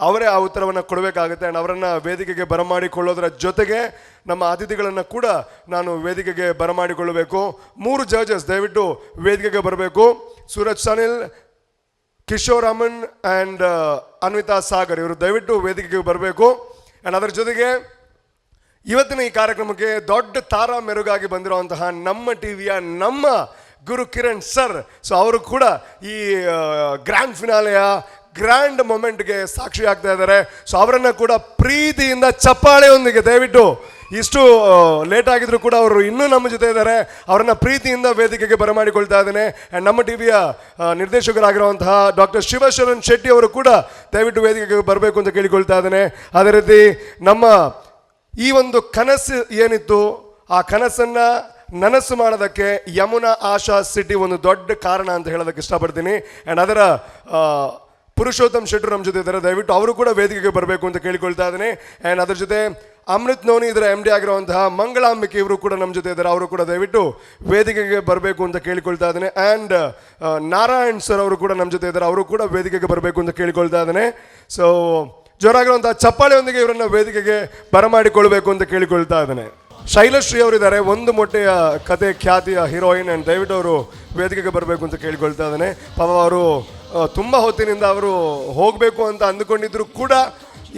P: ಅವರೇ ಆ ಉತ್ತರವನ್ನು ಕೊಡಬೇಕಾಗುತ್ತೆ. ಆ್ಯಂಡ್ ಅವರನ್ನು ವೇದಿಕೆಗೆ ಬರಮಾಡಿಕೊಳ್ಳೋದರ ಜೊತೆಗೆ ನಮ್ಮ ಅತಿಥಿಗಳನ್ನು ಕೂಡ ನಾನು ವೇದಿಕೆಗೆ ಬರಮಾಡಿಕೊಳ್ಳಬೇಕು. 3 ಜಡ್ಜಸ್ ದಯವಿಟ್ಟು ವೇದಿಕೆಗೆ ಬರಬೇಕು. ಸೂರಜ್ ಸನಿಲ್, ಕಿಶೋರ್ ಅಮನ್ ಆ್ಯಂಡ್ ಅನ್ವಿತಾ ಸಾಗರ್ ಇವರು ದಯವಿಟ್ಟು ವೇದಿಕೆಗೆ ಬರಬೇಕು. ಆ್ಯಂಡ್ ಅದರ ಜೊತೆಗೆ ಇವತ್ತಿನ ಈ ಕಾರ್ಯಕ್ರಮಕ್ಕೆ ದೊಡ್ಡ ತಾರಾ ಮೆರುಗಾಗಿ ಬಂದಿರುವಂತಹ ನಮ್ಮ ಟಿವಿಯ ನಮ್ಮ ಗುರು ಕಿರಣ್ ಸರ್, ಸೊ ಅವರು ಕೂಡ ಈ ಗ್ರ್ಯಾಂಡ್ ಫಿನಾಲೆಯ ಗ್ರ್ಯಾಂಡ್ ಮೊಮೆಂಟ್ಗೆ ಸಾಕ್ಷಿ ಆಗ್ತಾ ಇದ್ದಾರೆ. ಸೊ ಅವರನ್ನು ಕೂಡ ಪ್ರೀತಿಯಿಂದ ಚಪ್ಪಾಳೆಯೊಂದಿಗೆ ದಯವಿಟ್ಟು, ಇಷ್ಟು ಲೇಟ್ ಆಗಿದ್ರು ಕೂಡ ಅವರು ಇನ್ನೂ ನಮ್ಮ ಜೊತೆ ಇದ್ದಾರೆ, ಅವರನ್ನು ಪ್ರೀತಿಯಿಂದ ವೇದಿಕೆಗೆ ಬರಮಾಡಿಕೊಳ್ತಾ ಇದ್ದೇನೆ. ಆ್ಯಂಡ್ ನಮ್ಮ ಟಿವಿಯ ನಿರ್ದೇಶಕರಾಗಿರುವಂತಹ ಡಾಕ್ಟರ್ ಶಿವಶರಣ್ ಶೆಟ್ಟಿ ಅವರು ಕೂಡ ದಯವಿಟ್ಟು ವೇದಿಕೆಗೆ ಬರಬೇಕು ಅಂತ ಕೇಳಿಕೊಳ್ತಾ ಇದ್ದೇನೆ. ಅದೇ ರೀತಿ ನಮ್ಮ ಈ ಒಂದು ಕನಸು ಏನಿತ್ತು ಆ ಕನಸನ್ನು ನನಸು ಮಾಡೋದಕ್ಕೆ ಯಮುನಾ ಆಶಾ ಸಿಟಿ ಒಂದು ದೊಡ್ಡ ಕಾರಣ ಅಂತ ಹೇಳೋದಕ್ಕೆ ಇಷ್ಟಪಡ್ತೀನಿ. ಆ್ಯಂಡ್ ಅದರ ಪುರುಷೋತ್ತಮ್ ಶೆಟ್ಟರು ನಮ್ಮ ಜೊತೆ ಇದ್ದಾರೆ, ದಯವಿಟ್ಟು ಅವರು ಕೂಡ ವೇದಿಕೆಗೆ ಬರಬೇಕು ಅಂತ ಕೇಳಿಕೊಳ್ತಾ ಇದ್ದೀನಿ. ಆ್ಯಂಡ್ ಅದರ ಜೊತೆ ಅಮೃತ್ ನೋನಿ ಇದರ MD ಆಗಿರುವಂತಹ ಮಂಗಳಾಂಬಿಕೆ ಇವರು ಕೂಡ ನಮ್ಮ ಜೊತೆ ಇದ್ದಾರೆ, ಅವರು ಕೂಡ ದಯವಿಟ್ಟು ವೇದಿಕೆಗೆ ಬರಬೇಕು ಅಂತ ಕೇಳಿಕೊಳ್ತಾ ಇದ್ದೇನೆ. ಆ್ಯಂಡ್ ನಾರಾಯಣ್ ಸರ್ ಅವರು ಕೂಡ ನಮ್ಮ ಜೊತೆ ಇದ್ದಾರೆ, ಅವರು ಕೂಡ ವೇದಿಕೆಗೆ ಬರಬೇಕು ಅಂತ ಕೇಳಿಕೊಳ್ತಾ ಇದ್ದೇನೆ. ಸೊ ಜೋರಾಗಿರುವಂತಹ ಚಪ್ಪಾಳೆಯೊಂದಿಗೆ ಇವರನ್ನು ವೇದಿಕೆಗೆ ಬರಮಾಡಿಕೊಳ್ಬೇಕು ಅಂತ ಕೇಳಿಕೊಳ್ತಾ ಇದ್ದೇನೆ. ಶೈಲಶ್ರೀ ಅವರಿದ್ದಾರೆ, ಒಂದು ಮೊಟ್ಟೆಯ ಕತೆ ಖ್ಯಾತಿಯ ಹೀರೋಯಿನ್, ಆ್ಯಂಡ್ ದಯವಿಟ್ಟು ಅವರು ವೇದಿಕೆಗೆ ಬರಬೇಕು ಅಂತ ಕೇಳಿಕೊಳ್ತಾ ಇದ್ದೇನೆ. ಪಾಪ ಅವರು ತುಂಬ ಹೊತ್ತಿನಿಂದ ಅವರು ಹೋಗಬೇಕು ಅಂತ ಅಂದುಕೊಂಡಿದ್ರು ಕೂಡ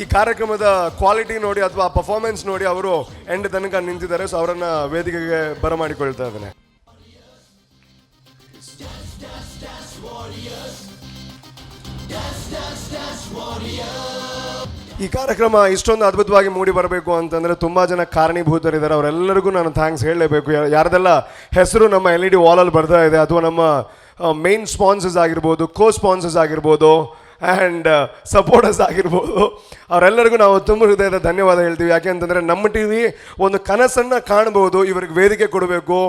P: ಈ ಕಾರ್ಯಕ್ರಮದ ಕ್ವಾಲಿಟಿ ನೋಡಿ ಅಥವಾ ಪರ್ಫಾರ್ಮೆನ್ಸ್ ನೋಡಿ ಅವರು ಎಂಡ್ ತನಕ ನಿಂತಿದ್ದಾರೆ. ಸೊ ಅವರನ್ನು ವೇದಿಕೆಗೆ ಬರಮಾಡಿಕೊಳ್ತಾ ಇದ್ದೇನೆ. ಈ ಕಾರ್ಯಕ್ರಮ ಇಷ್ಟೊಂದು ಅದ್ಭುತವಾಗಿ ಮೂಡಿ ಬರಬೇಕು ಅಂತಂದರೆ ತುಂಬ ಜನ ಕಾರಣೀಭೂತರಿದ್ದಾರೆ, ಅವರೆಲ್ಲರಿಗೂ ನಾನು ಥ್ಯಾಂಕ್ಸ್ ಹೇಳಲೇಬೇಕು. ಯಾರದೆಲ್ಲ ಹೆಸರು ನಮ್ಮ LED ವಾಲಲ್ಲಿ ಬರ್ತಾ ಇದೆ ಅಥವಾ ನಮ್ಮ ಮೇನ್ ಸ್ಪಾನ್ಸರ್ಸ್ ಆಗಿರ್ಬೋದು, ಕೋ ಸ್ಪಾನ್ಸರ್ಸ್ ಆಗಿರ್ಬೋದು, ಆ್ಯಂಡ್ ಸಪೋರ್ಟರ್ಸ್ ಆಗಿರ್ಬೋದು, ಅವರೆಲ್ಲರಿಗೂ ನಾವು ತುಂಬ ಹೃದಯದ ಧನ್ಯವಾದ ಹೇಳ್ತೀವಿ. ಯಾಕೆ ಅಂತಂದರೆ ನಮ್ಮ ಟಿವಿ ಒಂದು ಕನಸನ್ನು ಕಾಣ್ಬೋದು, ಇವರಿಗೆ ವೇದಿಕೆ ಕೊಡಬೇಕು,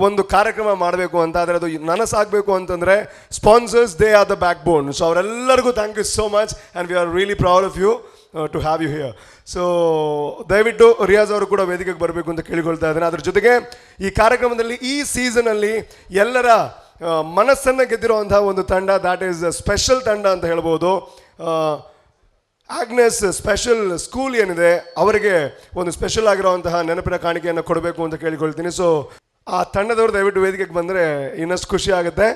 P: ಒಂದು ಕಾರ್ಯಕ್ರಮ ಮಾಡಬೇಕು ಅಂತ. ಆದರೆ ಅದು ನನಸಾಗಬೇಕು ಅಂತಂದರೆ sponsors they are the backbone. So ಅವರೆಲ್ಲರಿಗೂ thank you so much and we are really proud of you to have you here. So ದಯವಿಟ್ಟು ರಿಯಾಜ್ ಅವರು ಕೂಡ ವೇದಿಕೆಗೆ ಬರಬೇಕು ಅಂತ ಕೇಳಿಕೊಳ್ತಾ ಇದ್ದೇನೆ. ಅದ್ರ ಜೊತೆಗೆ ಈ ಕಾರ್ಯಕ್ರಮದಲ್ಲಿ ಈ ಸೀಸನಲ್ಲಿ ಎಲ್ಲರ ಮನಸ್ಸನ್ನು ಗೆದ್ದಿರುವಂತಹ ಒಂದು ತಂಡ, ದ್ಯಾಟ್ ಈಸ್ ಸ್ಪೆಷಲ್ ತಂಡ ಅಂತ ಹೇಳ್ಬೋದು. ಆಗ್ನೆಸ್ ಸ್ಪೆಷಲ್ ಸ್ಕೂಲ್ ಏನಿದೆ ಅವರಿಗೆ ಒಂದು ಸ್ಪೆಷಲ್ ಆಗಿರುವಂತಹ ನೆನಪಿನ ಕಾಣಿಕೆಯನ್ನು ಕೊಡಬೇಕು ಅಂತ ಕೇಳಿಕೊಳ್ತೀನಿ. ಸೊ ಆ ತಂಡದವರು ದಯವಿಟ್ಟು ವೇದಿಕೆಗೆ ಬಂದರೆ ಇನ್ನಷ್ಟು ಖುಷಿ ಆಗುತ್ತೆ.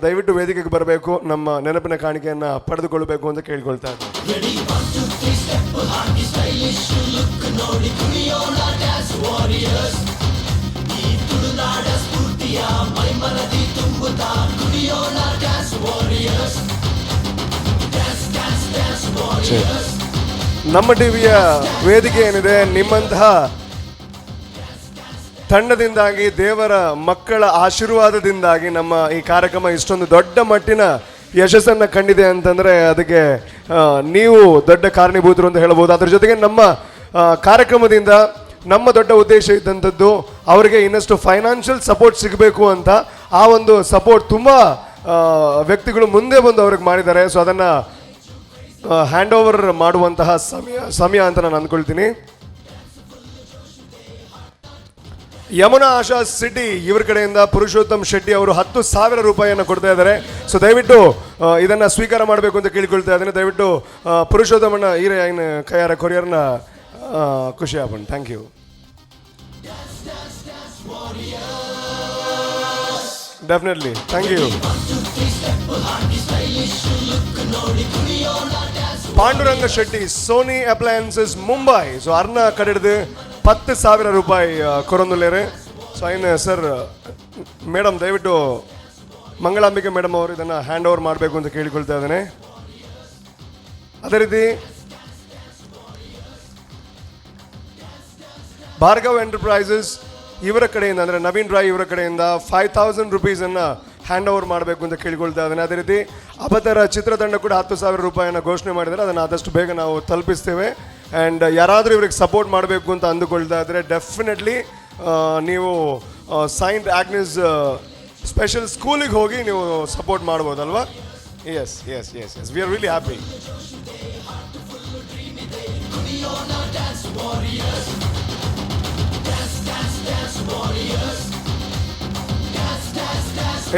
P: ದಯವಿಟ್ಟು ವೇದಿಕೆಗೆ ಬರಬೇಕು, ನಮ್ಮ ನೆನಪಿನ ಕಾಣಿಕೆಯನ್ನು ಪಡೆದುಕೊಳ್ಳಬೇಕು ಅಂತ ಕೇಳಿಕೊಳ್ತಾ ಇದ್ದೀನಿ. ನಮ್ಮ ಟಿವಿಯ ವೇದಿಕೆ ಏನಿದೆ ನಿಮ್ಮಂತಹ ತಂಡದಿಂದಾಗಿ, ದೇವರ ಮಕ್ಕಳ ಆಶೀರ್ವಾದದಿಂದಾಗಿ ನಮ್ಮ ಈ ಕಾರ್ಯಕ್ರಮ ಇಷ್ಟೊಂದು ದೊಡ್ಡ ಮಟ್ಟಿನ ಯಶಸ್ಸನ್ನು ಕಂಡಿದೆ ಅಂತಂದರೆ ಅದಕ್ಕೆ ನೀವು ದೊಡ್ಡ ಕಾರಣೀಭೂತರು ಅಂತ ಹೇಳ್ಬೋದು. ಅದರ ಜೊತೆಗೆ ನಮ್ಮ ಕಾರ್ಯಕ್ರಮದಿಂದ ನಮ್ಮ ದೊಡ್ಡ ಉದ್ದೇಶ ಇದ್ದಂಥದ್ದು ಅವರಿಗೆ ಇನ್ನಷ್ಟು ಫೈನಾನ್ಷಿಯಲ್ ಸಪೋರ್ಟ್ ಸಿಗಬೇಕು ಅಂತ. ಆ ಒಂದು ಸಪೋರ್ಟ್ ತುಂಬ ವ್ಯಕ್ತಿಗಳು ಮುಂದೆ ಬಂದು ಅವ್ರಿಗೆ ಮಾಡಿದ್ದಾರೆ. ಸೊ ಅದನ್ನು ಹ್ಯಾಂಡ್ ಓವರ್ ಮಾಡುವಂತಹ ಸಮಯ ಅಂತ ನಾನು ಅಂದ್ಕೊಳ್ತೀನಿ. ಯಮುನಾ ಆಶಾ ಸಿಟಿ ಇವರ ಕಡೆಯಿಂದ ಪುರುಷೋತ್ತಮ್ ಶೆಟ್ಟಿ ಅವರು 10,000 ರೂಪಾಯಿಯನ್ನು ಕೊಡ್ತಾ ಇದ್ದಾರೆ. ಸೊ ದಯವಿಟ್ಟು ಇದನ್ನು ಸ್ವೀಕಾರ ಮಾಡಬೇಕು ಅಂತ ಕೇಳಿಕೊಳ್ತಾ ಇದ್ದೇನೆ. ದಯವಿಟ್ಟು ಪುರುಷೋತ್ತಮನ ಈರೇನ್ ಕೈಯಾರ ಕೊರಿಯರ್ನ ಖುಷಿ ಆಗೋಣ. Thank you. Definitely thank you. Panduranga Shetty, Sony appliances Mumbai. So ಅರ್ನ ಕಡೆದು 10,000 ರೂಪಾಯಿ ಕೊರೊಂದುಲ್ಲೇರೆ. ಸೊ ಐನ್ ಸರ್ ಮೇಡಮ್ ದಯವಿಟ್ಟು ಮಂಗಳಾಂಬಿಕೆ ಮೇಡಮ್ ಅವರು ಇದನ್ನು ಹ್ಯಾಂಡ್ ಓವರ್ ಮಾಡಬೇಕು ಅಂತ ಕೇಳಿಕೊಳ್ತಾ ಇದ್ದೇನೆ. ಅದೇ ರೀತಿ ಭಾರ್ಗವ್ ಎಂಟರ್ಪ್ರೈಸಸ್ ಇವರ ಕಡೆಯಿಂದ ಅಂದರೆ ನವೀನ್ ರಾಯ್ ಇವರ ಕಡೆಯಿಂದ 5,000 ರುಪೀಸನ್ನು ಹ್ಯಾಂಡ್ ಓವರ್ ಮಾಡಬೇಕು ಅಂತ ಕೇಳಿಕೊಳ್ತಾ ಇದ್ದೇನೆ. ಅದೇ ರೀತಿ ಅಪತರ ಚಿತ್ರತಂಡ ಕೂಡ 10,000 ರೂಪಾಯಿಯನ್ನು ಘೋಷಣೆ ಮಾಡಿದರೆ ಅದನ್ನು ಆದಷ್ಟು ಬೇಗ ನಾವು ತಲುಪಿಸ್ತೇವೆ. ಆ್ಯಂಡ್ ಯಾರಾದರೂ ಇವ್ರಿಗೆ ಸಪೋರ್ಟ್ ಮಾಡಬೇಕು ಅಂತ ಅಂದುಕೊಳ್ತಾ ಇದ್ದರೆ ಡೆಫಿನೆಟ್ಲಿ ನೀವು ಸೈಂಟ್ ಆಗ್ನೆಸ್ ಸ್ಪೆಷಲ್ ಸ್ಕೂಲಿಗೆ ಹೋಗಿ ನೀವು ಸಪೋರ್ಟ್ ಮಾಡ್ಬೋದಲ್ವಾ? Yes yes yes yes we are really happy.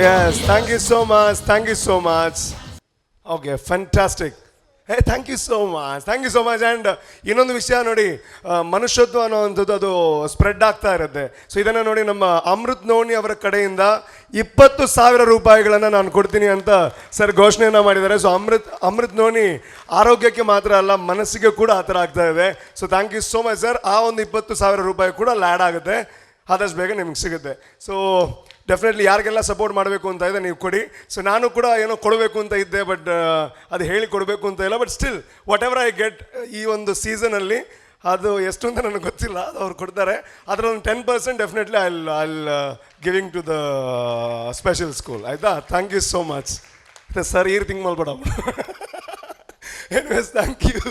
P: Yes, thank you so much. Thank you so much. Okay, fantastic. Hey, thank you so much. Thank you so much. And ಇನ್ನೊಂದು ವಿಷಯ ನೋಡಿ, ಮನುಷ್ಯತ್ವ ಅನ್ನೋವಂಥದ್ದು ಅದು spread ಆಗ್ತಾ ಇರುತ್ತೆ. So ಇದನ್ನು ನೋಡಿ, ನಮ್ಮ ಅಮೃತ್ ನೋನಿ ಅವರ ಕಡೆಯಿಂದ 20,000 ರೂಪಾಯಿಗಳನ್ನು ನಾನು ಕೊಡ್ತೀನಿ ಅಂತ ಸರ್ ಘೋಷಣೆಯನ್ನು ಮಾಡಿದ್ದಾರೆ. ಸೊ ಅಮೃತ್ ನೋನಿ ಆರೋಗ್ಯಕ್ಕೆ ಮಾತ್ರ ಅಲ್ಲ, ಮನಸ್ಸಿಗೆ ಕೂಡ ಆ ಥರ ಆಗ್ತಾ ಇದೆ. So thank you so much sir. ಆ ಒಂದು 20,000 ರೂಪಾಯಿ ಕೂಡ ಲ್ಯಾಡ್ ಆಗುತ್ತೆ, ಆದಷ್ಟು ಬೇಗ ನಿಮ್ಗೆ ಸಿಗುತ್ತೆ. ಸೊ ಡೆಫಿನೆಟ್ಲಿ ಯಾರಿಗೆಲ್ಲ ಸಪೋರ್ಟ್ ಮಾಡಬೇಕು ಅಂತ ಇದೆ ನೀವು ಕೊಡಿ. ಸೊ ನಾನು ಕೂಡ ಏನೋ ಕೊಡಬೇಕು ಅಂತ ಇದ್ದೆ, ಬಟ್ ಅದು ಹೇಳಿ ಕೊಡಬೇಕು ಅಂತ ಇಲ್ಲ. But still what ever I get ಈ ಒಂದು ಸೀಸನಲ್ಲಿ, ಅದು ಎಷ್ಟು ಅಂತ ನನಗೆ ಗೊತ್ತಿಲ್ಲ, ಅದು ಅವ್ರು ಕೊಡ್ತಾರೆ. ಅದರೊಂದು 10% definitely I giving to the special school. ಆಯಿತಾ? Thank you so much sir. ಈ ರೀತಿ ಮಾಡ್ಬೇಡ. Anyways thank you.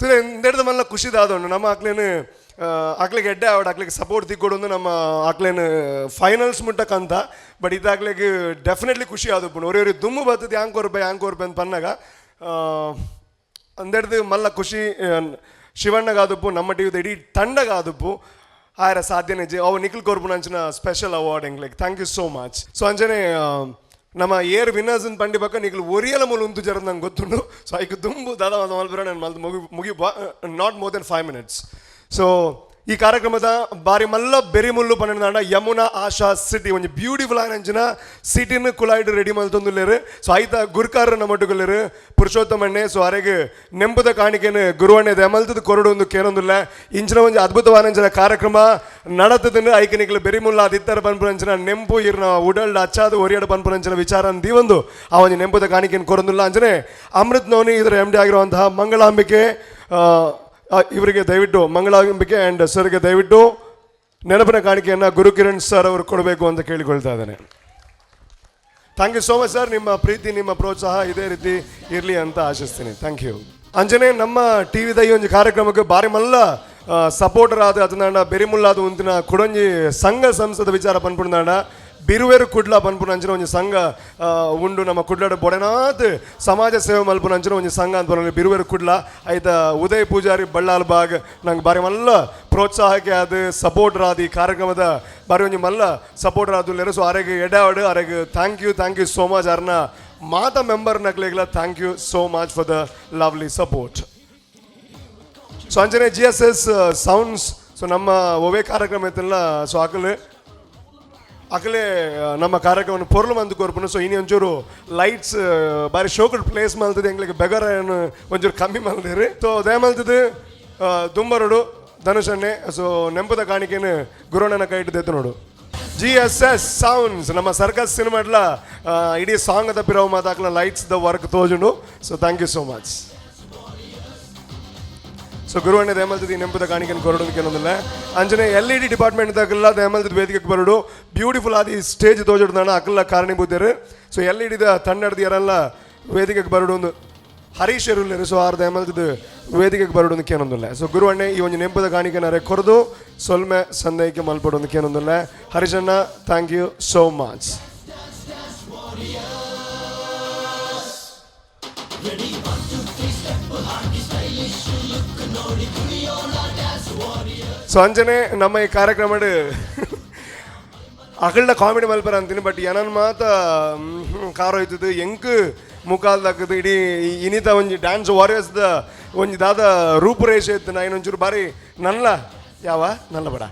P: ಎಂದೆಡ್ದು ಮಲ್ಲ ಖುಷಿದಾದವನು ನಮ್ಮ ಆಕ್ಲಿಗೆ ಎಡ್ಡೆ ಆವಡ್ ಆಕ್ಲಿಗೆ ಸಪೋರ್ಟ್ ತಿಕ್ಕೊಡೊಂದು ನಮ್ಮ ಆಕ್ಲೇನು ಫೈನಲ್ಸ್ ಮುಟ್ಟಕ್ಕಂತ. ಬಟ್ ಇದಾಗ್ಲಿಗೆ ಡೆಫಿನೆಟ್ಲಿ ಖುಷಿ ಆದಪ್ಪು. ಒರೇ ದುಮ್ಮು ಬರ್ತದೆ ಯಾಂಕೋ ರೂಪಾಯಿ ಅಂತ ಪನ್ನಾಗ ಅಂದೆಡ್ದು ಮಲ್ಲ ಖುಷಿ ಶಿವಣ್ಣಗಾದಪ್ಪು, ನಮ್ಮ ಟಿವಿದ ಇಡೀ ತಂಡಗಾದಪ್ಪು. ಆಯ್ರ ಸಾಧ್ಯನೇ ಅವು ನಿಖಿಲ್ ಕೋರ್ಪುನ ಅಂಚಿನ ಸ್ಪೆಷಲ್ ಅವಾರ್ಡ್ ಎಂಗ್ಲಿಗೆ thank you so much. So ಅಂಜನೆ ನಮ್ಮ ಏರ್ ವಿನ್ನರ್ಸ್ ಅಂತ ಪಂಡಿ ಪಕ್ಕ ನಿಖಿಲ್ ಒರಿಯಲ ಮೂಲ ಉಂಟು ಜರ ನಂಗೆ ಗೊತ್ತುಂಡು. ಸೊ ಐಕ್ ದುಂಬು ದಾದ ಮಲ್ಬರ ನಾನು ಮುಗಿ not more than 5 minutes. So ಈ ಕಾರ್ಯಕ್ರಮದ ಬಾರಿ ಮಲ್ಲ ಬೆರಿಮುಲ್ಲು ಪನ್ನಡ ಯಮುನಾ ಆಶಾ ಸಿಟಿ ಒಂಜಿ ಬ್ಯೂಟಿಫುಲ್ ಆಯ್ನ ಅಂಚಿನ ಸಿಟಿನ ಕುಲಾಯ್ಡ್ ರೆಡಿ ಮಲ್ತೊಂದುಲ್ಲೇರು. ಸೊ ಐತ ಗುರುಕಾರ ನಮ್ಮೊಟ್ಟುಗಲ್ಲೇರು ಪುರುಷೋತ್ತಮಣ್ಣೆ. ಸೊ ಅರೆಗೆ ನೆಂಪುದ ಕಾಣಿಕೆನು ಗುರುವಣ್ಣೆ ದೆಮಲ್ತದ ಕೊರಡು ಒಂದು ಕೇರೊಂದುಲ್ಲ ಇಂಚಿನ ಒಂದು ಅದ್ಭುತವಾದ ಕಾರ್ಯಕ್ರಮ ನಡತದನ್ನು ಐಕನಿಕ್ಲು ಬೆರಿಮುಲ್ಲ ಅದಿತ್ತರ ಪನ್ಪುರಂಚಿನ ನೆಂಪು ಇರ್ನ ಉಡಲ್ಡ್ ಅಚ್ಚಾದ ಒರಿಯಾಡ ಪನ್ಪುರಂಚಿನ ವಿಚಾರ ಅಂದೀವೊಂದು ಆ ಒಂದು ನೆಂಪುದ ಕಾಣಿಕೆಯನ್ನು ಕೊರೊಂದುಲ್ಲ ಅಂಜನೆ ಅಮೃತ್ ನೋನಿ ಇದರ MD ಆಗಿರುವಂತಹ ಮಂಗಳಾಂಬಿಕೆ ಇವರಿಗೆ ದಯವಿಟ್ಟು ಮಂಗಳಾಂಬಿಕೆ ಆ್ಯಂಡ್ ಸರ್ಗೆ ದಯವಿಟ್ಟು ನೆನಪಿನ ಕಾಣಿಕೆಯನ್ನು ಗುರುಕಿರಣ್ ಸರ್ ಅವರು ಕೊಡಬೇಕು ಅಂತ ಕೇಳಿಕೊಳ್ತಾ ಇದ್ದೇನೆ. Thank you so much sir. ನಿಮ್ಮ ಪ್ರೀತಿ ನಿಮ್ಮ ಪ್ರೋತ್ಸಾಹ ಇದೇ ರೀತಿ ಇರಲಿ ಅಂತ ಆಶಿಸ್ತೀನಿ. Thank you. ಅಂಜನೆ ನಮ್ಮ ಟಿವಿದ ಈ ಒಂದು ಕಾರ್ಯಕ್ರಮಕ್ಕೆ ಬಾರಿ ಮಲ್ಲ ಸಪೋರ್ಟರ್ ಆದ ಅದನ್ನ ಬೆರಿಮುಲ್ಲಾದ ಉಂತಿನ ಕುಡಂಜಿ ಸಂಘ ಸಂಸ್ಥದ ವಿಚಾರ ಪನ್ಪುಂದಾಂಡ ಬಿರುವೇರು ಕುಡ್ಲ ಪನ್ಪುನ ಅಂಚಿನ ಒಂದು ಸಂಘ ಉಂಡು. ನಮ್ಮ ಕುಡ್ಲಾಡ ಬೊಡೆನಾಥ್ ಸಮಾಜ ಸೇವೆ ಮಲ್ಪುನ ಅಂಚಿನ ಒಂದು ಸಂಘ ಅಂತ ಬರೋದು ಬಿರುವೇರು ಕುಡ್ಲ. ಆಯ್ತಾ ಉದಯ್ ಪೂಜಾರಿ ಬಳ್ಳಾಲ್ ಬಾಗ್ ನಂಗೆ ಬಾರಿ ಮಲ್ಲ ಪ್ರೋತ್ಸಾಹಕ್ಕೆ ಅದು ಸಪೋರ್ಟರ್ ಆದ ಈ ಕಾರ್ಯಕ್ರಮದ ಬಾರಿ ಒಂದು ಮಲ್ಲ ಸಪೋರ್ಟರ್ ಆದ. ಸೊ ಅರೆಗೆ ಎಡಾವಡು ಅರೆಗೆ ಥ್ಯಾಂಕ್ ಯು ಸೋ ಮಚ್. ಅರ್ನ ಮಾತ ಮೆಂಬರ್ ನಕ್ಲೆಗ್ಲ thank you so much for the lovely support. So ಅಂಜನೆ GSS ಸೌಂಡ್ಸ್. ಸೊ ನಮ್ಮ ಒವೇ ಕಾರ್ಯಕ್ರಮ ಇತ್ತಲ್ಲ, ಸೊ ಅಕಲೇ ನಮ್ಮ ಕಾರ್ಯಕ್ರಮವನ್ನು ಪೊರ್ಲು ಮಂದು ಕೊರ್ಪುನು. ಸೊ ಇನ್ನು ಒಂಚೂರು ಲೈಟ್ಸ್ ಬಾರಿ ಶೋಕಡ್ ಪ್ಲೇಸ್ ಮಲ್ತದೆ ಎಂಗ್ಲಿಗೆ ಬೆಗರ ಏನು ಒಂಚೂರು ಕಮ್ಮಿ ಮಲ್ದಿರಿ. ಸೊ ದಯಮಲ್ತದು ದುಂಬರೋಡು ಧನುಷಣ್ಣೆ. ಸೊ ನೆಂಪದ ಕಾಣಿಕೆನು ಗುರುವಣ್ಣನ ಕೈ ಇಟ್ಟಿದ್ದು ನೋಡು. GSS ಸೌಂಡ್ಸ್ ನಮ್ಮ ಸರ್ಕಸ್ ಸಿನಿಮಾಡ್ಲ ಇಡೀ ಸಾಂಗ್ ಅದ ಪಿರವು ಮಾತಾಕ್ಲ ಲೈಟ್ಸ್ ದ ವರ್ಕ್ ತೋಜುಂಡು. So thank you so much. So ಗುರುವಣ್ಣೆ ದಯಮಲ್ತದ ನೆಂಪದ ಕಾಣಿಕೆಯನ್ನು ಕೊರಡೋದಕ್ಕೆ ಏನೊಂದಿಲ್ಲ ಅಂಜನೆ LED ಡಿಪಾರ್ಟ್ಮೆಂಟ್ ದಾಗಲ್ಲ ದಯಮಲ್ತದ ವೇದಿಕೆಗೆ ಬರೋಡು ಬ್ಯೂಟಿಫುಲ್ ಆದ ಈ ಸ್ಟೇಜ್ ತೋಜುಡ್ದಾಣ ಅಕ್ಕಲ್ಲ ಕಾರಣೀಭೂತರು. ಸೊ LED ತಂಡದ ಯಾರೆಲ್ಲ ವೇದಿಕೆಗೆ ಬರೋಡು ಒಂದು ಹರೀಶ್ ಇರಲಿರು. ಸೊ ಆರು ದಯಮಲ್ತದ ವೇದಿಕೆಗೆ ಬರೋದಕ್ಕೆ ಏನೊಂದಿಲ್ಲ. ಸೊ ಗುರುವಣ್ಣೆ ಈ ಒಂದು ನೆಂಪದ ಕಾಣಿಕೆನಾರೆ ಕೊರದು ಸೊಲ್ಮೆ ಸಂದೇಹಕ್ಕೆ ಮಲ್ಪಡೋದಕ್ಕೆ ಏನೊಂದಿಲ್ಲ. ಹರೀಶಣ್ಣ thank you so much. So ಅಂಜನೆ ನಮ್ಮ ಈ ಕಾರ್ಯಕ್ರಮ ಅಕಲ್ನ ಕಾಮಿಡಿ ಮಲ್ಪರ ಅಂತೀನಿ. ಬಟ್ ಏನನ್ ಮಾತ ಕಾರು ಹೋಯ್ತದು ಎಂಕ್ ಮುಖಾಲ್ದಾಕದು ಇಡೀ ಇನಿತ ಒಂಜಿ ಡ್ಯಾನ್ಸ್ ವಾರಿಯರ್ಸ್ದ ಒಂಜಿ ದಾದ ರೂಪುರೇಷೆ ಇತ್ತು. ನಾ ಇನ್ನೊಂಚೂರು ಬಾರಿ ನಲ್ಲ ಯಾವ ನಲ್ಲ ಬಡ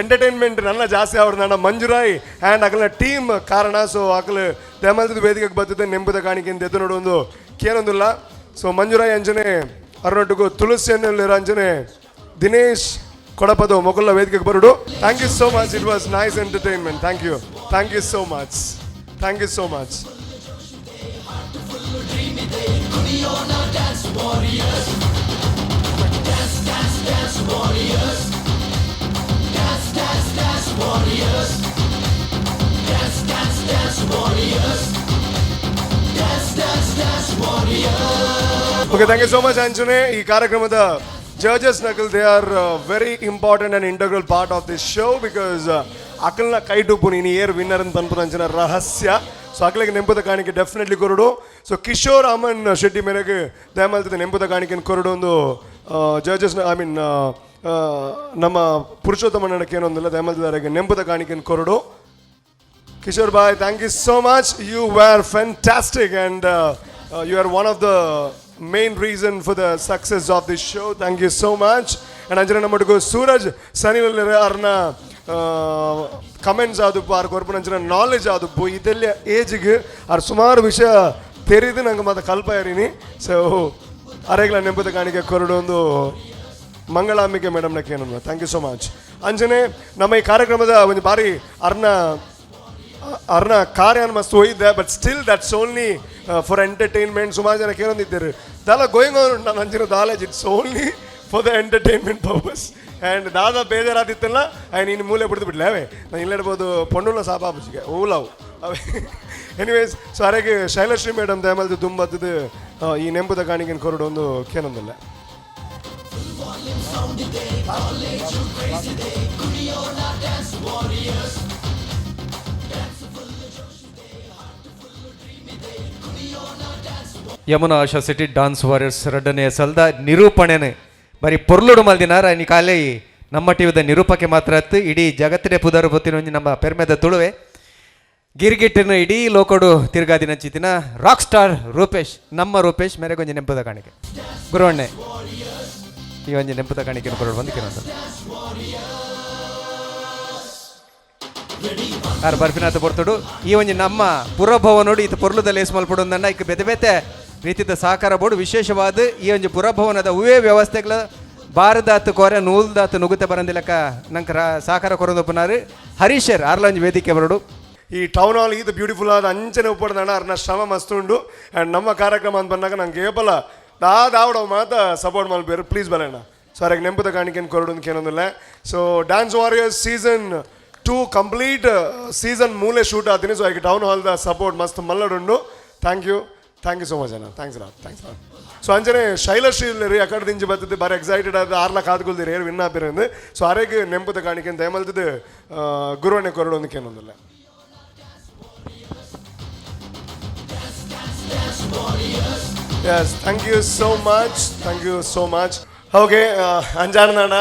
P: ಎಂಟರ್ಟೈನ್ಮೆಂಟ್ ನನ್ನ ಜಾಸ್ತಿ ಅವ್ರು ನನ್ನ ಮಂಜುರಾಯ್ ಆ್ಯಂಡ್ ಅಕಲ್ನ ಟೀಮ್ ಕಾರಣ. ಸೊ ಅಕಲ್ ದೆಮಲ್ತದ ವೇದಿಕೆಗೆ ಬರ್ತದೆ ನೆಂಪದ ಕಾಣಿಕೆಯಿಂದ ಎದ್ದು ನೋಡೊಂದು ಕೇನೊಂದಿಲ್ಲ. ಸೊ ಮಂಜುರಾಯ್ ಅಂಜನೆ ಅರ್ನೊಟ್ಟಿಗೂ ತುಳಸಿ ಅನ್ನಲ್ಲಿರೋ ಅಂಜನೆ ದಿನೇಶ್ ಕೊಡಪದು ಮೊಕಲ್ಲ ವೇದಿಕೆಗೆ ಬರೋಡು. Thank you so much. It was nice entertainment. Thank you so much. Thank you so much. Okay, thank you so much, Anjane. ಈ ಕಾರ್ಯಕ್ರಮದ judges ನಕಲ್ they are very important and integral part of this show because ಅಕಲ್ನ ಕೈ ಟುಪ್ಪು ನೀನು air winner ಅಂತ ಬಂದ್ಬಿಟ್ಟು ಅಂಚನ ರಹಸ್ಯ. So ಅಕಲಿಗೆ ನೆಂಪದ ಕಾಣಿಕೆ definitely ಕೊರಡು. So Kishore Aman Shetty ಮೇರೆಗೆ ದಯಮಾಡ್ತದೆ ನೆಂಪದ ಕಾಣಿಕೆಯನ್ನು ಕೊರಡು ಒಂದು ಜಡ್ಜಸ್ ಐ ಮೀನ್ ನಮ್ಮ ಪುರುಷೋತ್ತಮಣ್ಣಕ್ಕೆ ಏನೊಂದಿಲ್ಲ ದಯಮಾಡ್ತಿದ್ದಾರೆ ನೆಂಪದ ಕಾಣಿಕೆಯನ್ನು ಕೊರಡು. Kishore bhai, thank you so much. You were fantastic and you are one of the main reason for the success of this show. Thank you so much. And Anjana Namma Suraj Sanil Arna comments ಆದಪ್ಪು ಅವ್ರ ಕೊರ್ಪು ನಂಚಿನ knowledge ಆದಪ್ಪು ಇದೆಲ್ಲ ಏಜ್ಗೆ ಅವ್ರು ಸುಮಾರು ವಿಷಯ ತೆರೆದು ನಂಗೆ ಮತ್ತೆ ಕಲ್ಪ ಇರೀನಿ. ಸೊ ಅರೆಗ್ಲ ನೆಂಪದ ಕಾಣಿಕೆ ಕೊರಡು ಒಂದು ಮಂಗಳಾಂಬಿಕೆ ಮೇಡಮ್ನಕ್ಕೆ ಏನನ್ನು ಥ್ಯಾಂಕ್ ಯು ಸೋ ಮಚ್. ಅಂಜನೆ ನಮ್ಮ ಈ ಕಾರ್ಯಕ್ರಮದ ಒಂದು ಬಾರಿ ಅವ್ರನ್ನ ಕಾರ್ಯ ಮಸ್ತ್ ಹೋಗಿದ್ದೆ, but still that's only for entertainment. ಸುಮಾರು ಜನ ಕೇಳೊಂದಿದ್ದಾರೆ ದಾಲ ಗೋಯಿಂಗ್ ಆನ್ ನಾನು ಅಂಜಿನ knowledge it's only for the entertainment purpose. And ದಾದ ಬೇಜಾರಾದಿತ್ತಲ್ಲ ನೀನು ಮೂಲೆ ಬಿಡ್ದು ಬಿಡ್ಲೆ ಅವೇ ನಾನು ಇಲ್ಲಿಡ್ಬೋದು ಪೊಣ್ಣುಲ ಸಾಬಾಬುಜಿಗೆ ಓಲಾವು ಅವೇ. ಎನಿವೇಸ್ ಸೊ ಅರೆಗೆ ಶೈಲಶ್ರೀ ಮೇಡಮ್ ದಯಮಲ್ದು ತುಂಬದ್ದು ಈ ನೆಂಪದ ಕಾಣಿಕೆ ಕೊರಡು ಒಂದು ಕೇನೊಂದಿಲ್ಲ.
I: Yamuna Asha city dance warriors ಎರಡನೇ ಸಲದ ನಿರೂಪಣೆನೆ ಬರೀ ಪೊರ್ಲುಡು ಮಲ್ದಿನಾರ ನೀ ಕಾಲೇ ನಮ್ಮ ಟಿವಿದ ನಿರೂಪಕ್ಕೆ ಮಾತ್ರ ಹತ್ತು ಇಡೀ ಜಗತ್ತಿನ ಪುದರ್ ಬತ್ತಿನ ನಮ್ಮ ಪೆರ್ಮೆದ ತುಳುವೆ ಗಿರ್ಗಿಟ್ಟಿನ ಇಡೀ ಲೋಕಡು ತಿರ್ಗಾದಿನ ಚಿತಿನ ರಾಕ್ ಸ್ಟಾರ್ ರೂಪೇಶ್ ನಮ್ಮ ರೂಪೇಶ್ ಮೇರೆಗೊಂಜಿ ನೆಂಪದ ಕಾಣಿಕೆ ಗುರುವಣ್ಣೆ ಈ ಒಂಜಿ ನೆಂಪದ ಕಾಣಿಕೆ ಕೊರಡು ಬಂದು ಕೇಳೋದು ಯಾರು ಬರ್ಫಿನಾಥ ಬರ್ತಡು ಈ ಒಂಜಿ ನಮ್ಮ ಪುರಭವನೋಡು ಈತ ಪೊರ್ಲುದ ಲೇಸ್ ಮಲ್ಪಡೊಂದನ್ನ ಇಕ್ಕ ಬೆತೆ ಬೆತೆ ರೀತಿದ ಸಹಕಾರ ಬೋರ್ಡು ವಿಶೇಷವಾದ ಈ ಒಂದು ಪುರಭವನದ ಉವೇ ವ್ಯವಸ್ಥೆಗಳ ಬಾರದಾತು ಕೊರೆ ನೂಲ್ದಾತು ನುಗುತ್ತೆ ಬರಂದಿಲ್ಲಕ ನಂಗೆ ಸಹಕಾರ ಕೊರೊಂದಪ್ಪನಾರು ಹರೀಶರ್ ಆರ್ಲಂಜ್ ವೇದಿಕೆ ಬರೋಡು.
P: ಈ ಟೌನ್ ಹಾಲ್ ಇದು ಬ್ಯೂಟಿಫುಲ್ ಆದ ಅಂಚನೆ ಉಪ್ಪಡ್ದಾಣ ಅವ್ರನ್ನ ಶ್ರಮ ಮಸ್ತುಂಡು. ಆ್ಯಂಡ್ ನಮ್ಮ ಕಾರ್ಯಕ್ರಮ ಅಂತ ಬಂದಾಗ ನಂಗೆ ಏಪಲ ದಾವಡವ್ ಮಾತ ಸಪೋರ್ಟ್ ಮಲ್ಪೇರು ಪ್ಲೀಸ್ ಬರೋಣ. ಸೊ ಅವ್ರಿಗೆ ನೆಂಪದ ಕಾಣಿಕೆಯನ್ನು ಕೊರಡು ಅಂತ ಕೇಳೋದಿಲ್ಲ. So dance warriors season 2 complete season ಮೂಲೆ ಶೂಟ್ ಆತೀನಿ. ಸೊ ಈಗ ಟೌನ್ ಹಾಲ್ದ ಸಪೋರ್ಟ್ ಮಸ್ತ್ ಮಲ್ಲಡುಂಡು. ಥ್ಯಾಂಕ್ ಯು ಸೊ ಮಚ್ ಅಣ್ಣ. ಥ್ಯಾಂಕ್ಸ್ ಅಣ್ಣ. ಸೊ ಅಂಜನೆ ಶೈಲಶ್ರೀ ಇಲ್ಲರಿ ಅಕಡೆ ದಿಂಜಿ ಬರ್ತದೆ ಬಾರಿ ಎಕ್ಸೈಟೆಡ್ ಆದ ಆರ್ಲ ಕಾದ್ಕೊಳ್ದಿರಿ ಏರು ವಿನ್ ಆಪಿರಂದು. ಸೊ ಅರೆಗೆ ನೆಂಪದ ಕಾಣಿಕೆ ಅಂತ ದಯಮಲ್ತದೆ ಗುರುವಣ್ಣೆ ಕೊರಡು ಅಂತ ಕೇಳೋದಿಲ್ಲ. Yes thank you so much. Okay ಅಂಜಾಣ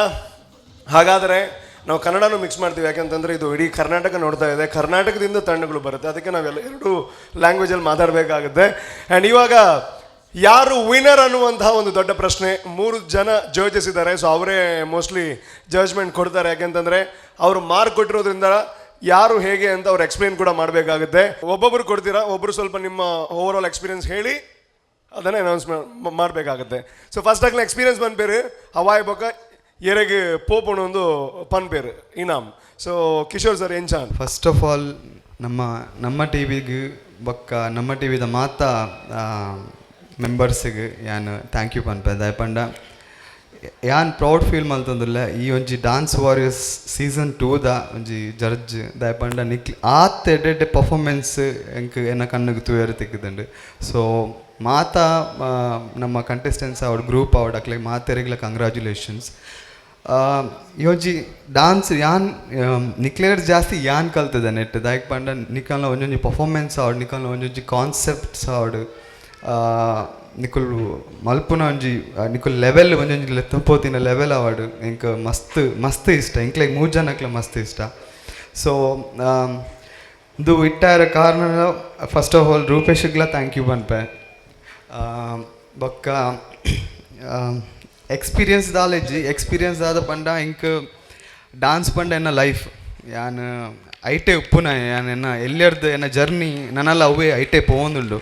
P: ಹಾಗಾದರೆ ನಾವು ಕನ್ನಡನೂ ಮಿಕ್ಸ್ ಮಾಡ್ತೀವಿ, ಯಾಕೆಂತಂದರೆ ಇದು ಇಡೀ ಕರ್ನಾಟಕ ನೋಡ್ತಾ ಇದೆ, ಕರ್ನಾಟಕದಿಂದ ತಂಡಗಳು ಬರುತ್ತೆ, ಅದಕ್ಕೆ ನಾವೆಲ್ಲ ಎರಡು ಲ್ಯಾಂಗ್ವೇಜಲ್ಲಿ ಮಾತಾಡಬೇಕಾಗುತ್ತೆ. ಆ್ಯಂಡ್ ಇವಾಗ ಯಾರು ವಿನ್ನರ್ ಅನ್ನುವಂತಹ ಒಂದು ದೊಡ್ಡ ಪ್ರಶ್ನೆ. 3 ಜನ ಜಡ್ಜಸ್ ಇದ್ದಾರೆ. ಸೊ ಅವರೇ ಮೋಸ್ಟ್ಲಿ ಜಡ್ಜ್ಮೆಂಟ್ ಕೊಡ್ತಾರೆ, ಯಾಕೆಂತಂದರೆ ಅವರು ಮಾರ್ಕ್ ಕೊಟ್ಟಿರೋದ್ರಿಂದ ಯಾರು ಹೇಗೆ ಅಂತ ಅವ್ರು ಎಕ್ಸ್ಪ್ಲೇನ್ ಕೂಡ ಮಾಡಬೇಕಾಗುತ್ತೆ. ಒಬ್ಬೊಬ್ರು ಕೊಡ್ತೀರಾ, ಒಬ್ಬರು ಸ್ವಲ್ಪ ನಿಮ್ಮ ಓವರ್ ಆಲ್ ಎಕ್ಸ್ಪೀರಿಯನ್ಸ್ ಹೇಳಿ ಅದನ್ನೇ ಅನೌನ್ಸ್ಮೆಂಟ್ ಮಾಡಬೇಕಾಗುತ್ತೆ. ಸೊ ಫಸ್ಟ್ ಆಗಲಿ ಎಕ್ಸ್ಪೀರಿಯನ್ಸ್ ಬಂದ್ಪೇರು ಹವಾಯ್ ಬೊಕ್ಕ ಎರೆಗೆ ಪೋಪುಣು ಒಂದು ಪನ್ಪೇರು ಇನಾಮ್. ಸೊ ಕಿಶೋರ್ ಸರ್ ಎಂಚಾನ್
D: ಫಸ್ಟ್ ಆಫ್ ಆಲ್ ನಮ್ಮ ಟಿವಿಗೆ ಬೊಕ್ಕ ನಮ್ಮ ಟಿವಿದ ಮಾತ ಮೆಂಬರ್ಸಿಗೆ ಯಾನು ಥ್ಯಾಂಕ್ ಯು ಪನ್ಪೆ ದಯಪಂಡ ಯಾನ್ ಪ್ರೌಡ್ ಫೀಲ್ ಮಲ್ತಂದಿಲ್ಲ ಈ ಒಂಜಿ ಡಾನ್ಸ್ ವಾರಿಯರ್ಸ್ ಸೀಸನ್ 2ದ ಒಂಜಿ ಜಡ್ಜ್ ದಯಪಂಡ ಆತ್ ಎಡ್ಡೆ ಪರ್ಫಾರ್ಮೆನ್ಸ್ ಎಂಕ್ ಎನ್ನ ಕಣ್ಣಿಗೆ ತೂಯರು ತೆಗೆದುಂಡು. ಸೊ ಮಾತ ನಮ್ಮ ಕಂಟೆಸ್ಟೆಂಟ್ಸ್ ಅವ್ರ ಗ್ರೂಪ್ ಅವ್ರ ಅಕ್ಲೆ ಮಾತೆರಿಗ್ಲ ಕಂಗ್ರ್ಯಾಚುಲೇಷನ್ಸ್. ಯೋಜಿ ಡಾನ್ಸ್ ಯಾನ್ ನಿಕ್ಲೇರ್ ಜಾಸ್ತಿ ಯಾನ್ ಕಲ್ತದ ನೆಟ್ ದಾಯಕ್ ಪಂಡ ನಿಕಲ್ನ ಒಂಜೊಂಜಿ ಪರ್ಫಾರ್ಮೆನ್ಸ್ ಆವಡ್ ನಿಕಲ್ನ ಒಂಜೊಂಜಿ ಕಾನ್ಸೆಪ್ಟ್ಸ್ ಆವಡ್ ನಿಕುಲ್ ಮಲ್ಪುನ ಒಂಜಿ ನಿಕುಲ್ ಲೆವೆಲ್ ಒಂಜೊಂಜಿ ಲೆತ್ತಪೋತಿನ ಲೆವೆಲ್ ಆವಡ್ ಎಂಕ್ ಮಸ್ತ್ ಇಷ್ಟ ಎಂಕ್ಲೆಗ್ 3 ಜನಕ್ಲೆ ಮಸ್ತ್ ಇಷ್ಟ. ಸೊ ಇದು ಇಟ್ಟಾರ ಕಾರಣ ಫಸ್ಟ್ ಆಫ್ ಆಲ್ ರೂಪೇಶ್ಗ್ಲ ಥ್ಯಾಂಕ್ ಯು ಪನ್ಪೆ. ಬೊಕ್ಕ ಎಕ್ಸ್ಪೀರಿಯನ್ಸ್ ಆದ ಪಂಡ ಇಂಕ್ ಡಾನ್ಸ್ ಪಂಡ ಎನ್ನ ಲೈಫ್ ಯಾನ್ ಐಟೆ ಉಪ್ಪುನ ಯಾನ್ ಎನ್ನ ಎಲ್ಲರ್ದು ಎನ್ನ ಜರ್ನಿ ನನ್ನಲ್ಲ ಅವೇ ಐಟೆ ಪೋಂದುಂಡು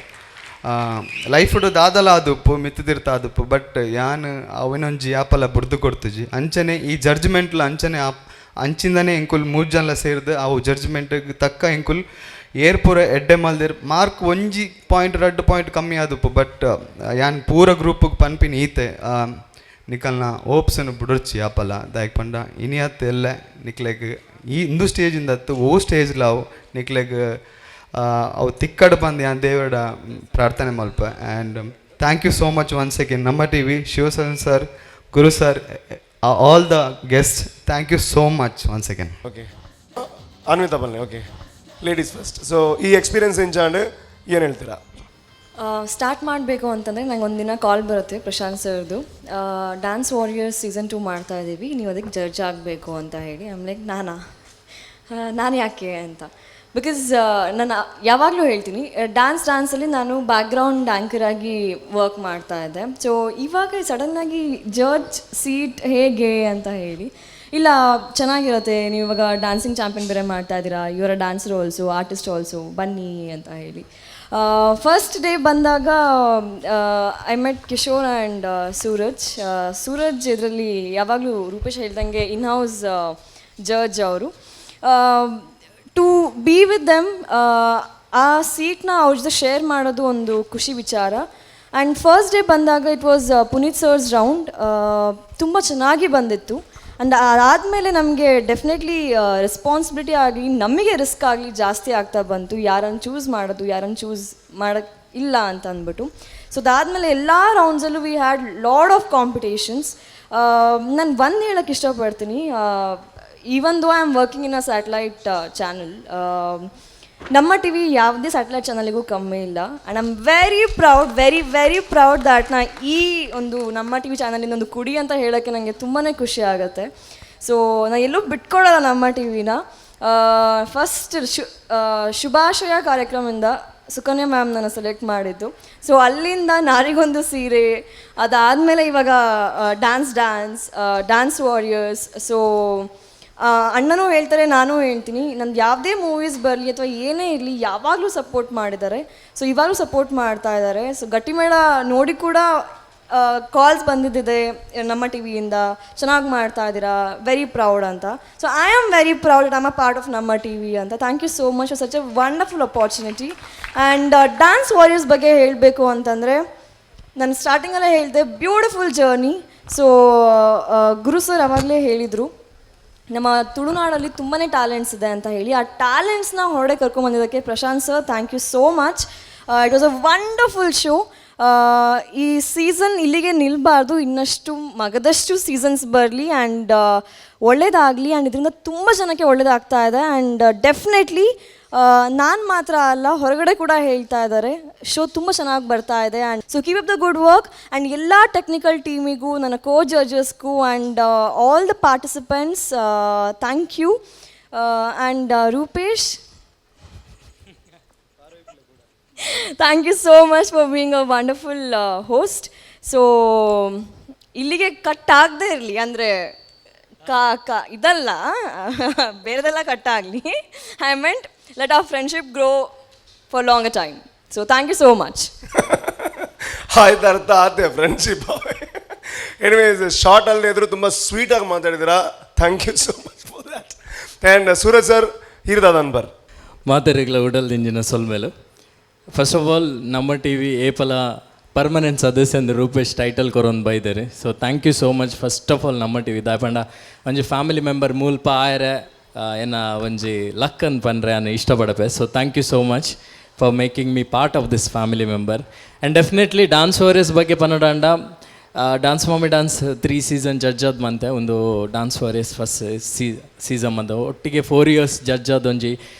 D: ಲೈಫ್ಡು ದಾದಲ ಆದುಪ್ಪು ಮಿತ್ತದಿರ್ತ ಆದುಪ್ಪು. ಬಟ್ ಯಾನ್ ಅವನೊಂಜಿ ಆಪಲ ಬುರ್ದು ಕೊಡ್ತುಜಿ ಅಂಚನೆ ಈ ಜಡ್ಜ್ಮೆಂಟ್ಲ ಅಂಚನೆ ಅಂಚಿಂದನೇ ಎಂಕುಲ್ 3 ಜನ ಸೇರಿದು ಅವು ಜಡ್ಜ್ಮೆಂಟ್ಗೆ ತಕ್ಕ ಎಂಕುಲ್ ಏರ್ಪೂರ ಎಡ್ಡೆ ಮಲ್ದಿರ್ ಮಾರ್ಕ್ 1 ಪಾಯಿಂಟ್ 2 ಪಾಯಿಂಟ್ ಕಮ್ಮಿ ಆದುಪ್ಪು. ಬಟ್ ಯಾನ್ ಪೂರ ಗ್ರೂಪಿಗೆ ಪನ್ಪಿನ ಈತೆ ನಿಕಲ್ನ ಓಪ್ಸನ್ನು ಬುಡರ್ಚಿ ಆಪಲ ದಾಯಕ್ ಪಂಡ ಇನಿಯತ್ ಎಲ್ಲ ನಿಕ್ಲೆಗ್ ಈ ಇಂದು ಸ್ಟೇಜಿಂದ ಓ ಸ್ಟೇಜ್ಲ ಅವು ನಿಕ್ಲೆಗ್ ಅವು ತಿಕ್ಕಡು ಬಂದು ಯಾನ್ ದೇವರ ಪ್ರಾರ್ಥನೆ ಮಲ್ಪ and thank you so much once again ನಮ್ಮ T V Shivasaran sir Guru sir all the guest thank you so much once again.
P: Okay Anvita ಬನ್ನಿ. Okay ladies first. ಸೊ ಈ ಎಕ್ಸ್ಪೀರಿಯನ್ಸ್ ಎಂಚಾಂಡ್ ಏನು ಹೇಳ್ತೀರಾ?
Q: ಸ್ಟಾರ್ಟ್ ಮಾಡಬೇಕು ಅಂತಂದರೆ ನಂಗೆ ಒಂದಿನ ಕಾಲ್ ಬರುತ್ತೆ ಪ್ರಶಾಂತ್ ಸರ್ದು, ಡ್ಯಾನ್ಸ್ ವಾರಿಯರ್ಸ್ ಸೀಸನ್ 2 ಮಾಡ್ತಾ ಇದ್ದೀವಿ, ನೀವು ಅದಕ್ಕೆ ಜಡ್ಜ್ ಆಗಬೇಕು ಅಂತ ಹೇಳಿ. ಐಮ್ ಲೈಕ್ ನಾನು ಯಾಕೆ ಅಂತ. ಬಿಕಾಸ್ ನಾನು ಯಾವಾಗಲೂ ಹೇಳ್ತೀನಿ ಡ್ಯಾನ್ಸಲ್ಲಿ ನಾನು ಬ್ಯಾಕ್ಗ್ರೌಂಡ್ ಆ್ಯಂಕರ್ ಆಗಿ ವರ್ಕ್ ಮಾಡ್ತಾ ಇದ್ದೆ. ಸೊ ಇವಾಗ ಸಡನ್ನಾಗಿ ಜಡ್ಜ್ ಸೀಟ್ ಹೇಗೆ ಅಂತ ಹೇಳಿ, ಇಲ್ಲ ಚೆನ್ನಾಗಿರುತ್ತೆ, ನೀವು ಇವಾಗ ಡ್ಯಾನ್ಸಿಂಗ್ ಚಾಂಪಿಯನ್ ಬೇರೆ ಮಾಡ್ತಾ ಇದ್ದೀರಾ, ಇವರ ಡ್ಯಾನ್ಸರ್ ಆಲ್ಸೋ ಆರ್ಟಿಸ್ಟ್ ಆಲ್ಸೋ ಬನ್ನಿ ಅಂತ ಹೇಳಿ. ಫಸ್ಟ್ ಡೇ ಬಂದಾಗ I met Kishore and Suraj ಇದರಲ್ಲಿ ಯಾವಾಗಲೂ ರೂಪೇಶ್ ಹೇಳ್ದಂಗೆ ಇನ್ ಹೌಸ್ ಜಡ್ಜ್ ಅವರು. ಟು ಬಿ ವಿತ್ ದೆಮ್, ಆ ಸೀಟ್ನ ಅವ್ರ ಜೊತೆ ಶೇರ್ ಮಾಡೋದು ಒಂದು ಖುಷಿ ವಿಚಾರ. ಆ್ಯಂಡ್ ಫಸ್ಟ್ ಡೇ ಬಂದಾಗ it was Puneeth sir's round, ತುಂಬ ಚೆನ್ನಾಗಿ ಬಂದಿತ್ತು. ಆ್ಯಂಡ್ ಅದಾದಮೇಲೆ ನಮಗೆ ಡೆಫಿನೆಟ್ಲಿ ರೆಸ್ಪಾನ್ಸಿಬಿಲಿಟಿ ಆಗಲಿ ನಮಗೆ ರಿಸ್ಕ್ ಆಗಲಿ ಜಾಸ್ತಿ ಆಗ್ತಾ ಬಂತು, ಯಾರನ್ನು ಚೂಸ್ ಮಾಡೋದು ಯಾರನ್ನು ಚೂಸ್ ಮಾಡೋಕ್ಕೆ ಇಲ್ಲ ಅಂತ ಅಂದ್ಬಿಟ್ಟು. ಸೊ ಅದಾದಮೇಲೆ ಎಲ್ಲ ರೌಂಡ್ಸಲ್ಲೂ we had lot of competitions. ನಾನು ಒಂದು ಹೇಳೋಕ್ಕೆ ಇಷ್ಟಪಡ್ತೀನಿ, even though I am working in a satellite channel, ನಮ್ಮ ಟಿ ವಿ ಯಾವುದೇ ಸ್ಯಾಟಲೈಟ್ ಚಾನಲಿಗೂ ಕಮ್ಮಿ ಇಲ್ಲ. And I am very proud that ನಾ ಈ ಒಂದು ನಮ್ಮ ಟಿ ವಿ ಚಾನಲಿಂದ ಒಂದು ಕುಡಿ ಅಂತ ಹೇಳೋಕ್ಕೆ ನನಗೆ ತುಂಬಾ ಖುಷಿ ಆಗುತ್ತೆ. ಸೊ ನಾನು ಎಲ್ಲೂ ಬಿಟ್ಕೊಡೋಲ್ಲ ನಮ್ಮ ಟಿ ವಿನ. ಫಸ್ಟ್ ಶುಭಾಶಯ ಕಾರ್ಯಕ್ರಮದಿಂದ ಸುಕನ್ಯಾ ಮ್ಯಾಮ್ ನನ್ನ ಸೆಲೆಕ್ಟ್ ಮಾಡಿದ್ದು. ಸೊ ಅಲ್ಲಿಂದ ನಾರಿಗೊಂದು ಸೀರೆ, ಅದಾದಮೇಲೆ ಇವಾಗ ಡ್ಯಾನ್ಸ್ ವಾರಿಯರ್ಸ್. ಸೊ ಅಣ್ಣನೂ ಹೇಳ್ತಾರೆ, ನಾನು ಹೇಳ್ತೀನಿ, ನಂದು ಯಾವುದೇ ಮೂವೀಸ್ ಬರಲಿ ಅಥವಾ ಏನೇ ಇರಲಿ ಯಾವಾಗಲೂ ಸಪೋರ್ಟ್ ಮಾಡಿದ್ದಾರೆ. ಸೊ ಇವಾಗಲೂ ಸಪೋರ್ಟ್ ಮಾಡ್ತಾ ಇದ್ದಾರೆ. ಸೊ ಗಟ್ಟಿಮೇಳ ನೋಡಿ ಕೂಡ ಕಾಲ್ಸ್ ಬಂದಿದ್ದಿದೆ ನಮ್ಮ ಟಿ ವಿಯಿಂದ, ಚೆನ್ನಾಗಿ ಮಾಡ್ತಾ ಇದ್ದೀರಾ, ವೆರಿ ಪ್ರೌಡ್ ಅಂತ. So I am very proud I am a part of ನಮ್ಮ ಟಿ ವಿ ಅಂತ. Thank you so much for such a wonderful opportunity. And dance warriors ಬಗ್ಗೆ ಹೇಳಬೇಕು ಅಂತಂದರೆ, ನಾನು ಸ್ಟಾರ್ಟಿಂಗಲ್ಲೇ ಹೇಳಿದೆ beautiful journey. So Guru sir ಅವಾಗಲೇ ಹೇಳಿದರು ನಮ್ಮ ತುಳುನಾಡಲ್ಲಿ ತುಂಬಾ ಟ್ಯಾಲೆಂಟ್ಸ್ ಇದೆ ಅಂತ ಹೇಳಿ. ಆ ಟ್ಯಾಲೆಂಟ್ಸ್ನ ಹೊರಡೆ ಕರ್ಕೊಂಬಂದಿದ್ದಕ್ಕೆ Prashanth sir thank you so much. It was a wonderful show. ಈ ಸೀಸನ್ ಇಲ್ಲಿಗೆ ನಿಲ್ಲಬಾರ್ದು, ಇನ್ನಷ್ಟು ಮಗದಷ್ಟು ಸೀಸನ್ಸ್ ಬರಲಿ ಆ್ಯಂಡ್ ಒಳ್ಳೇದಾಗಲಿ. ಆ್ಯಂಡ್ ಇದರಿಂದ ತುಂಬ ಜನಕ್ಕೆ ಒಳ್ಳೇದಾಗ್ತಾ ಇದೆ. ಆ್ಯಂಡ್ ಡೆಫಿನೆಟ್ಲಿ ನಾನು ಮಾತ್ರ ಅಲ್ಲ, ಹೊರಗಡೆ ಕೂಡ ಹೇಳ್ತಾ ಇದ್ದಾರೆ ಶೋ ತುಂಬ ಚೆನ್ನಾಗಿ ಬರ್ತಾ ಇದೆ. And so keep up the good work. And ಎಲ್ಲ ಟೆಕ್ನಿಕಲ್ ಟೀಮಿಗೂ, ನನ್ನ ಕೋ ಜಡ್ಜಸ್ಗೂ and all the participants thank you. And Rupesh, thank you so much for being a wonderful host. So ಇಲ್ಲಿಗೆ ಕಟ್ ಆಗದೆ ಇರಲಿ, ಅಂದರೆ ಇದಲ್ಲ ಬೇರೆದೆಲ್ಲ ಕಟ್ ಆಗಲಿ. I meant let our friendship grow for longer time. So thank you so much.
P: ಆಯ್ತು, ಅರ್ಥ ಆತೆ ಫ್ರೆಂಡ್ಶಿಪ್. ಎನಿವೇಸ್ ಶಾರ್ಟ್ ಅಲ್ಲಿ ಎದುರು ತುಂಬ ಸ್ವೀಟಾಗಿ ಮಾತಾಡಿದ್ದೀರಾ, thank you so much for that. And Suraj sir ಹಿರಿದಾದನ್ ಬರ್
R: ಮಾತಾಡಿಗಳ ಉಡಲ್ ದಿಂಜಿನ ಸೊಲ್ಮೇಲು. ಫಸ್ಟ್ ಆಫ್ ಆಲ್ ನಮ್ಮ ಟಿ ವಿ ಏಪಲ ಪರ್ಮನೆಂಟ್ ಸದಸ್ಯ ಅಂದ್ರೆ ರೂಪೇಶ್ ಟೈಟಲ್ ಕೊರೊಂದು ಬೈದೇರಿ. So thank you so much first of all ನಮ್ಮ ಟಿ ವಿ ದಾಯಪಂಡ ಒಂಜಿ ಫ್ಯಾಮಿಲಿ ಮೆಂಬರ್ ಮೂಲಪ ಆಯರೆ ಏನ ಒಂಜಿ ಲಕ್ ಅನ್ ಪನ್ರೆ ಅನ್ನ ಇಷ್ಟಪಡಪೆ. So thank you so much for making me part of this family member. And definitely dance warriors ಬಗ್ಗೆ ಪನ್ನಡಾಂಡ dance mummy dance 3 season judge ಆದ ಮಂತೆ ಒಂದು ಡ್ಯಾನ್ಸ್ ವಾರಿಯರ್ಸ್ ಫಸ್ಟ್ ಸೀಸನ್ ಬಂದ ಒಟ್ಟಿಗೆ 4 years ಜಡ್ಜ್ ಆದೊಂಜಿ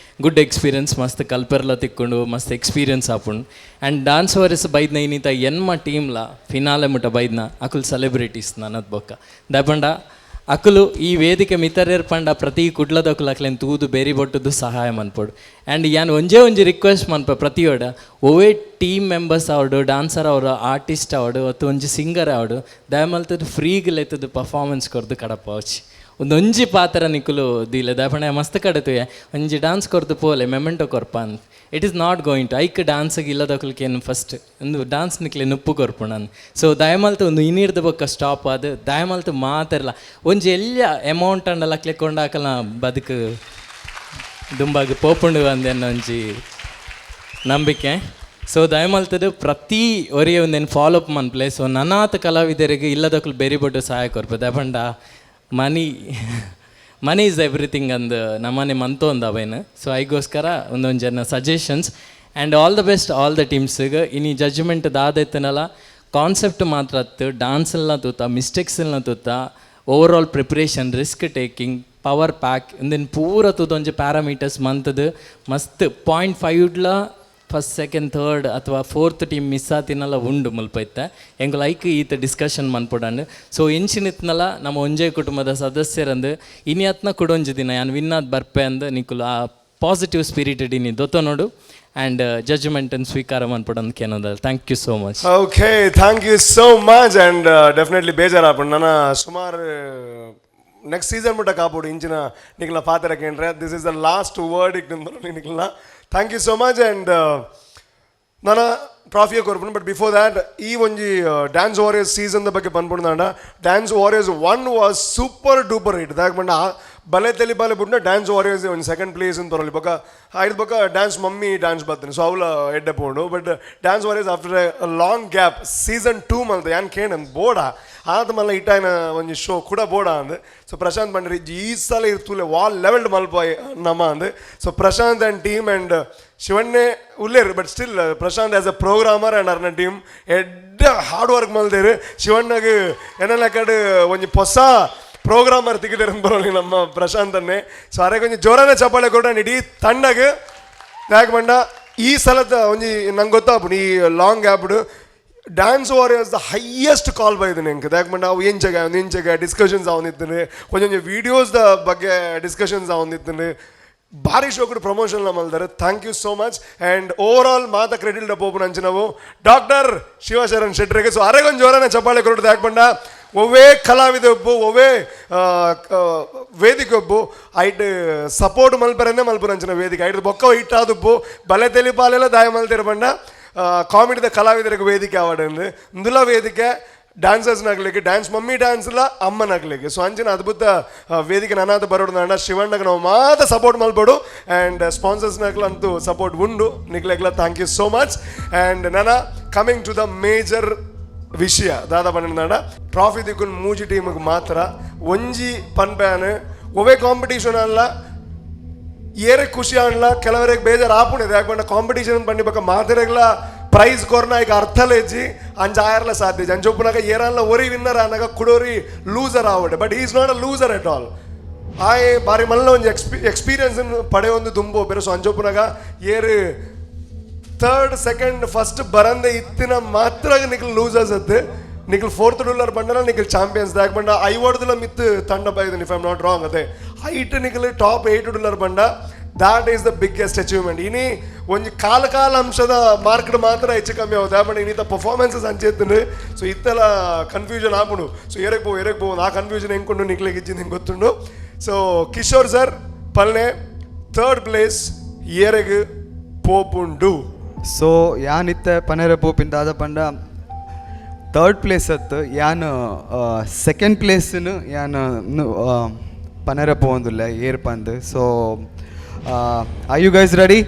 R: ಗುಡ್ ಎಕ್ಸ್ಪೀರಿಯನ್ಸ್, ಮಸ್ತ್ ಕಲ್ಪೆರ್ಲ ತಿಕ್ಕೊಂಡು ಮಸ್ತ್ ಎಕ್ಸ್ಪೀರಿಯನ್ಸ್ ಆಪುಂಡು. ಆ್ಯಂಡ್ ಡ್ಯಾನ್ಸ್ ವಾರಿಯರ್ಸ್ ಬೈದ್ನ ಇನ್ನಿತ ಎನ್ಮ ಟೀಮ್ಲ ಫಿನಾಲೆ ಮುಟ್ಟ ಬೈದ್ನ ಅಕುಲ್ ಸೆಲೆಬ್ರಿಟೀಸ್ ನನ್ನದು ಬೊಕ್ಕ ದಾಯಪಂಡ ಅಕುಲು ಈ ವೇದಿಕೆ ಮಿತರೇರ್ ಪಂಡ ಪ್ರತಿ ಕುಡ್ಲದಕುಲು ಅಕ್ಲೇನು ತೂದು ಬೇರಿ ಬೊಟ್ಟದ್ದು ಸಹಾಯ ಮನ್ಪೊಡು. ಆ್ಯಂಡ್ ಯಾನು ಒಂಜಿ ರಿಕ್ವೆಸ್ಟ್ ಮನ್ಪ ಪ್ರತಿಯೊಡ ಒವೇ ಟೀಮ್ ಮೆಂಬರ್ಸ್ ಅವಡು, ಡಾನ್ಸರ್ ಅವರು, ಆರ್ಟಿಸ್ಟ್ ಅವಡು ಅಥವಾ ಒಂಜಿ ಸಿಂಗರ್ ಅವಡು ದಯಮಲ್ತದ್ದು ಫ್ರೀಗೆ ಲೆತ್ತದ್ದು ಪರ್ಫಾರ್ಮೆನ್ಸ್ ಕೊರ್ದು ಕಡಪ ಅವಚಿ ಒಂದೊಂಜಿ ಪಾತ್ರ ನಿಕ್ಕುಲು ದೀಲೆ ದಾಪಣೆ ಮಸ್ತ್ ಕಡೆತು ಒಂಜಿ ಡ್ಯಾನ್ಸ್ ಕೊರ್ದು ಪೋಲೆ ಮೆಮೆಂಟೋ ಕೊರ್ಪ ಅಂತ. It is not going to ಐಕ್ ಡ್ಯಾನ್ಸಿಗೆ ಇಲ್ಲದಕ್ಲೇನು ಫಸ್ಟ್ ಒಂದು ಡ್ಯಾನ್ಸ್ ನಿಕ್ಲೆ ನುಪ್ಪು ಕೊರ್ಪು ನಾನು. ಸೊ ದಯಮಲ್ತು ಒಂದು ಇನ್ನಿರ್ದ ಬೊಕ್ಕ ಸ್ಟಾಪ್ ಅದು ದಯಮಲ್ತು ಮಾತಾರಲ್ಲ ಒಂಜಿ ಎಲ್ಲ ಅಮೌಂಟ್ ಅಂಡಲ್ಲ ಕೊಂಡಾಕಲ್ಲ ಬದುಕು ದುಂಬಾಗ ಪೋಪುಂಡು ಅಂದೆನ್ನ ಒಂಜಿ ನಂಬಿಕೆ. ಸೊ ದಯಮಲ್ತದ ಪ್ರತಿ ಒರಿಯ ಒಂದೇನು ಫಾಲೋಅಪ್ ಮನ್ಪ್ಲೆ ಸೊ ನನ್ನಾತ ಕಲಾವಿದರಿಗೆ ಇಲ್ಲದಕ್ಕೂ ಬೇರೆ ಬಡ್ಡು ಸಹಾಯ ಕೊರ್ಪೆ ದಯಪಂಡ ಮನಿ ಈಸ್ ಎವ್ರಿಥಿಂಗ್ ಅಂದು ನಮ್ಮನೆ ಮಂತೊಂದು ಅವೇನು ಸೊ ಐಗೋಸ್ಕರ ಒಂದೊಂದು ಜನ suggestions and all the best all the ಟೀಮ್ಸ್ಗೆ ಇನ್ನು ಜಡ್ಜ್ಮೆಂಟ್ ದಾದೈತನಲ್ಲ ಕಾನ್ಸೆಪ್ಟ್ ಮಾತ್ರ ಅತ್ತು ಡ್ಯಾನ್ಸಲ್ನ ತೂತ ಮಿಸ್ಟೇಕ್ಸಲ್ನ ತೂತ over all preparation risk taking power pack ಇಂದಿನ ಪೂರ ತೂತೊಂಜಿ ಪ್ಯಾರಾಮೀಟರ್ಸ್ ಮಂತದು ಮಸ್ತ್ 0.5 ಫಸ್ಟ್ ಸೆಕೆಂಡ್ ಥರ್ಡ್ ಅಥವಾ ಫೋರ್ತ್ ಟೀಮ್ ಮಿಸ್ ಆತಿನಲ್ಲ ಉಂಡು ಮುಲ್ಪೈತೆ ಎಂಗ್ ಲೈಕ್ ಈತ ಡಿಸ್ಕಷನ್ ಮನ್ಪೊಡಂಡು ಸೊ ಎಂಚಿನಿತ್ನಲ್ಲ ನಮ್ಮ ಒಂಜೇ ಕುಟುಂಬದ ಸದಸ್ಯರಂದು ಇನಿಯತ್ನ ಕುಡೊಂಜಿ ದಿನ ಯಾನು ವಿನ್ನಾದ್ ಬರ್ಪೆ ಅಂದು ನಿಕುಲು ಆ ಪಾಸಿಟಿವ್ ಸ್ಪಿರಿಟೆಡ್ ಇನಿ ದೊತ್ತ ನೋಡು ಆ್ಯಂಡ್ ಜಡ್ಜ್ಮೆಂಟನ್ನು ಸ್ವೀಕಾರ ಮನ್ಪೊಡಂದು ಕೇನೋದಲ್ಲ thank you so much.
P: Okay thank you so much and definitely ಬೇಜಾರಾಪುಂಡು ನನ್ನ ಸುಮಾರು ನೆಕ್ಸ್ಟ್ ಸೀಸನ್ ಮುಟ್ಟ ಕಾಪುಡು ಇಂಚಿನ ನಿಕ್ಲ ಪಾತ್ರ ಕೇಂದ್ರ this is the last word ನಿಕ್ಲ thank you so much and ನಾನು ಟ್ರಾಫಿಯ ಕೊರ್ಪುನು ಬಟ್ ಬಿಫೋರ್ ದ್ಯಾಟ್ ಈ ಒಂಜಿ ಡ್ಯಾನ್ಸ್ ವಾರಿಯರ್ಸ್ ಸೀಸನ್ದ ಬಗ್ಗೆ ಪನ್ಪುಂಡ dance warriors 1 was super duper hit ದಾಕ್ ಬಂಡ ಬಲೆ ತಲೆ ಬಲೆ ಬಿಟ್ಟು ಡ್ಯಾನ್ಸ್ ವಾರಿಯರ್ಸ್ ಒಂದು ಸೆಕೆಂಡ್ ಪ್ಲೇಸ್ ಅಂತ ಬರಲಿ ಬೊಕ್ಕ ಐದು ಬೊಕ್ಕ ಡ್ಯಾನ್ಸ್ ಮಮ್ಮಿ ಡ್ಯಾನ್ಸ್ ಬರ್ತೀನಿ ಸೊ ಅವಳ ಎಡ್ಡೆ ಪೋಂಡು but dance warriors after a long gap season 2 ಮಲ್ತ ಯಾನ್ ಕೇಣ ಬೋಡ ಆದ ಮಲ್ಲ ಇಟ್ಟಾಯನ ಒಂದು ಶೋ ಕೂಡ ಬೋಡ ಅಂದು ಸೊ ಪ್ರಶಾಂತ್ ಬಂಡ್ರಿ ಈ ಸಲ ಇರ್ತೂಲೆ ವಾಲ್ ಲೆವೆಲ್ಡ್ ಮಲ್ಪ ನಮ್ಮ ಅಂದು so Prashanth and team and ಶಿವಣ್ಣೆ ಉಲ್ಲೇರು but still Prashanth as a programmer and ಅರ್ನ ಟೀಮ್ ಎಡ್ಡ ಹಾರ್ಡ್ ವರ್ಕ್ ಮಲ್ದೇರು ಶಿವಣ್ಣಗೆ ಏನೆಲ್ಲ ಕಡೆ ಒಂದು ಹೊಸ ಪ್ರೋಗ್ರಾಮರ್ ತೆಗಿದಾರೆ ಅಂತ ಬರೋಲಿ ನಮ್ಮ ಪ್ರಶಾಂತನ್ನೇ ಸೊ ಅರೆ ಕೊಂಚ ಜೋರಾನ ಚಪ್ಪಾಳೆ ಕೊಟ್ಟ ಇಡೀ ತಂಡಗೆ ಯಾಕೆ ಬಂಡ ಈ ಸಲದ ಒಂಜಿ ನಂಗೆ ಗೊತ್ತಾಗ್ಬಿಡು ಈ ಲಾಂಗ್ ಗ್ಯಾಪ್ಡು ಡ್ಯಾನ್ಸ್ ವಾರಿಯರ್ಸ್ ದ ಹೈಯೆಸ್ಟ್ ಕಾಲ್ ಬೈದು ನಂಗೆ ಯಾಕೆ ಬಂಡ ಅವು ಇಂಚಗ ಡಿಸ್ಕಷನ್ಸ್ ಅವನಿದ್ದಾನೆ ಕೊಂಚ ವೀಡಿಯೋಸ್ದ ಬಗ್ಗೆ ಡಿಸ್ಕಷನ್ಸ್ ಅವನಿದ್ದಾನೆ ಭಾರಿ ಶೋ ಕೂಡ ಪ್ರಮೋಷನ್ ಮಲ್ದಾರೆ thank you so much and over all ಮಾತ ಕ್ರೆಡಿಟ್ ಡಪ್ಪೋಪು ಅಂಚೆ ನಾವು ಡಾಕ್ಟರ್ ಶಿವಶರಣ್ ಶೆಟ್ರಿಗೆ ಸೊ ಅರೆಗೊಂದು ಜೋರಾನ ಚಪ್ಪಾಳೆ ಕೊಡೋದು ಯಾಕೆ ಬಂಡ ಒವ್ವೇ ಕಲಾವಿದ ಒಬ್ಬು ಒವ್ವೇ ವೇದಿಕೆ ಒಬ್ಬು ಐಟ್ ಸಪೋರ್ಟ್ ಮಲ್ಪರನ್ನೇ ಮಲ್ಪುರ ಅಂಚಿನ ವೇದಿಕೆ ಐಟ್ ಬೊಕ್ಕ ಇಟ್ಟಾದಪ್ಪು ಬಲೆ ತೆಲಿಪಾಲೆಲ್ಲ ದಾಯ ಮಲ್ತಿರ ಬಂಡ ಕಾಮಿಡಿದ ಕಲಾವಿದರಿಗೆ ವೇದಿಕೆ ಆವಾಡಂದು ಇಂದುಲ ವೇದಿಕೆ ಡ್ಯಾನ್ಸರ್ಸ್ನಾಗ್ಲಿಕ್ಕೆ ಡ್ಯಾನ್ಸ್ ಮಮ್ಮಿ ಡ್ಯಾನ್ಸ್ಲ ಅಮ್ಮನಾಗ್ಲಿಕ್ಕೆ ಸೊ ಅಂಚಿನ ಅದ್ಭುತ ವೇದಿಕೆ ನನ್ನಾದ ಬರೋದು ಶಿವಣ್ಣಗೆ ನಾವು ಮಾತ್ರ ಸಪೋರ್ಟ್ ಮಲ್ಬೋಡು ಆ್ಯಂಡ್ ಸ್ಪಾನ್ಸರ್ಸ್ನಾಗ್ಲಂತೂ ಸಪೋರ್ಟ್ ಉಂಡು ನಿಗ್ಲೆಗ್ಲ thank you so much and ನನ್ನ ಕಮಿಂಗ್ ಟು ದ ಮೇಜರ್ ವಿಷಯ ದಾದಾ ಪಂಡ ಟ್ರಾಫಿ ದಿಕ್ಕುನ್ ಮೂಜಿ ಟೀಮಿಗೆ ಮಾತ್ರ ಒಂಜಿ ಪನ್ಪ್ಯಾನ್ ಒವೇ ಕಾಂಪಿಟೇಷನ್ ಅಲ್ಲ ಏರೆ ಖುಷಿ ಅನ್ಲ ಕೆಲವರಿಗೆ ಬೇಜಾರು ಆಪುಣಿದೆ ಯಾಕೆ ಬಂಡ ಕಾಂಪಿಟೇಷನ್ ಪಂಡಿ ಬಕ್ಕ ಮಾತಿರಗ್ಲ ಪ್ರೈಸ್ ಕೊರ್ನ ಈಗ ಅರ್ಥಲೇಜಿ ಅಂಜಾಯರ್ಲ ಸಾಧ್ಯ ಅಂಜೊಪ್ಪನಾಗ ಏರಲ್ಲ ಒರಿ ವಿನ್ನರ್ ಅನ್ನಾಗ ಕುಡೋರಿ ಲೂಸರ್ ಆವಡೆ but is not a loser at all ಆಯ್ ಬಾರಿ ಮಲ್ಲ ಒಂದು ಎಕ್ಸ್ಪೀರಿಯನ್ಸ್ ಪಡೆ ಒಂದು ತುಂಬು ಬೇರೆ ಸೊ ಅಂಜೊಪ್ಪನಾಗ ಏರು ಥರ್ಡ್ ಸೆಕೆಂಡ್ ಫಸ್ಟ್ ಬರಂದೆ ಇತ್ತಿನ ಮಾತ್ರ ನಿಖಲ್ ಲೂಸರ್ಸ್ ಅತ್ತೆ ನಿಖಲ್ ಫೋರ್ತ್ ಡೂಲರ್ ಬಂಡನ ನಿಖಲ್ ಚಾಂಪಿಯನ್ಸ್ ಯಾಕೆ ಬಂಡ ಐವರ್ದಲ್ಲ ಮಿತ್ ತಂಡ ಬೈದನ್ if I am not wrong ಅದೇ ಹೈಟ್ ನಿಖಲ್ ಟಾಪ್ 8 ಡೂಲರ್ ಬಂಡ that is the biggest achievement ಇನಿ ಒಂದು ಕಾಲ ಅಂಶದ ಮಾರ್ಕ್ಡ್ ಮಾತ್ರ ಹೆಚ್ಚು ಕಮ್ಮಿ ಆಗುತ್ತೆ ಯಾಕೆ ಬಂಡ ಇನ್ನಿತ ಪರ್ಫಾರ್ಮೆನ್ಸಸ್ ಅಂಚೆತ್ತನು ಸೊ ಇತ್ತೆಲ್ಲ ಕನ್ಫ್ಯೂಷನ್ ಆಪುಡು ಸೊ ಏರಕ್ಕೆ ಬೋವು ಆ ಕನ್ಫ್ಯೂಷನ್ ಹೆಂಗ್ಕೊಂಡು ನಿಕ್ಲಿಗೆ ಇಜ್ಜಿ ನಿಂಗೆ ಗೊತ್ತುಂಡು ಸೊ ಕಿಶೋರ್ ಸರ್ ಪಲ್ನೆ ಥರ್ಡ್ ಪ್ಲೇಸ್ ಏರೆಗೆ ಪೋಪುಂಡು
D: ಸೊ ಯಾನಿತ್ತೆ ಪನೆರೆ ಪೋಪಿಂದ ಆದ ಪಂಡ ಥರ್ಡ್ ಪ್ಲೇಸ್ ಅತ್ತು ಯಾನು ಸೆಕೆಂಡ್ ಪ್ಲೇಸ್ನು ಯಾನು ಪನೆರೆ ಪೋಂದಿಲ್ಲ ಏರ್ ಪಂದು so are you guys ready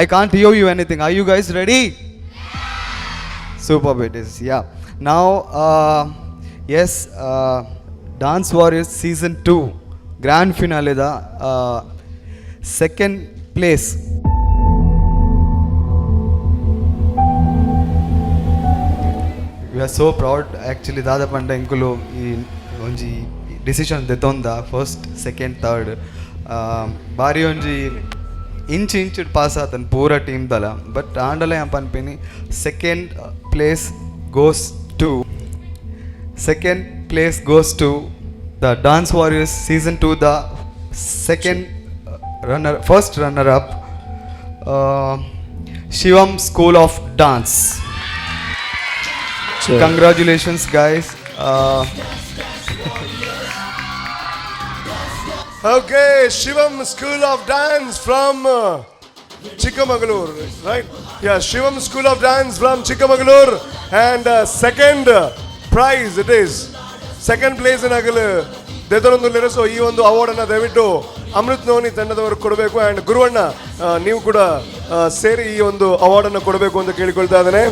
D: I can't hear you anything are you guys ready super it is ಯಾ ನಾವು ಎಸ್ ಡಾನ್ಸ್ ವಾರಿಯರ್ಸ್ ಸೀಸನ್ 2 ಗ್ರ್ಯಾಂಡ್ ಫಿನಾಲೆದ second place we are so proud actually ದಾದ ಪಂಡ ಇಂಕುಲು ಈ ಒಂಜಿ ಡಿಸಿಷನ್ ದೆತೊಂದ ಫಸ್ಟ್ ಸೆಕೆಂಡ್ ಥರ್ಡ್ ಬಾರಿ ಒಂಜಿ ಇಂಚು ಪಾಸ್ ಆತನ್ ಪೂರ ಟೀಮ್ದಲ ಬಟ್ ಆಂಡಲ ಏನು ಪನ್ಪಿನಿ second place goes to the dance warriors season 2 the first runner up Shivam school of dance. Congratulations guys.
P: Okay, Shivam School of Dance from Chikmagalur, right? Yeah, Shivam School of Dance from Chikmagalur and second prize it is. Second place in Agale ದೇದರೊಂದು so ಈ ಒಂದು ಅವಾರ್ಡನ್ನು ದಯವಿಟ್ಟು Amrit noni ತಂಡದವರು ಕೊಡಬೇಕು. And ಗುರುವಣ್ಣ ನೀವು ಕೂಡ ಸೇರಿ ಈ ಒಂದು ಅವಾರ್ಡನ್ನು ಕೊಡಬೇಕು ಅಂತ ಕೇಳಿಕೊಳ್ತಾ ಇದ್ದೇನೆ.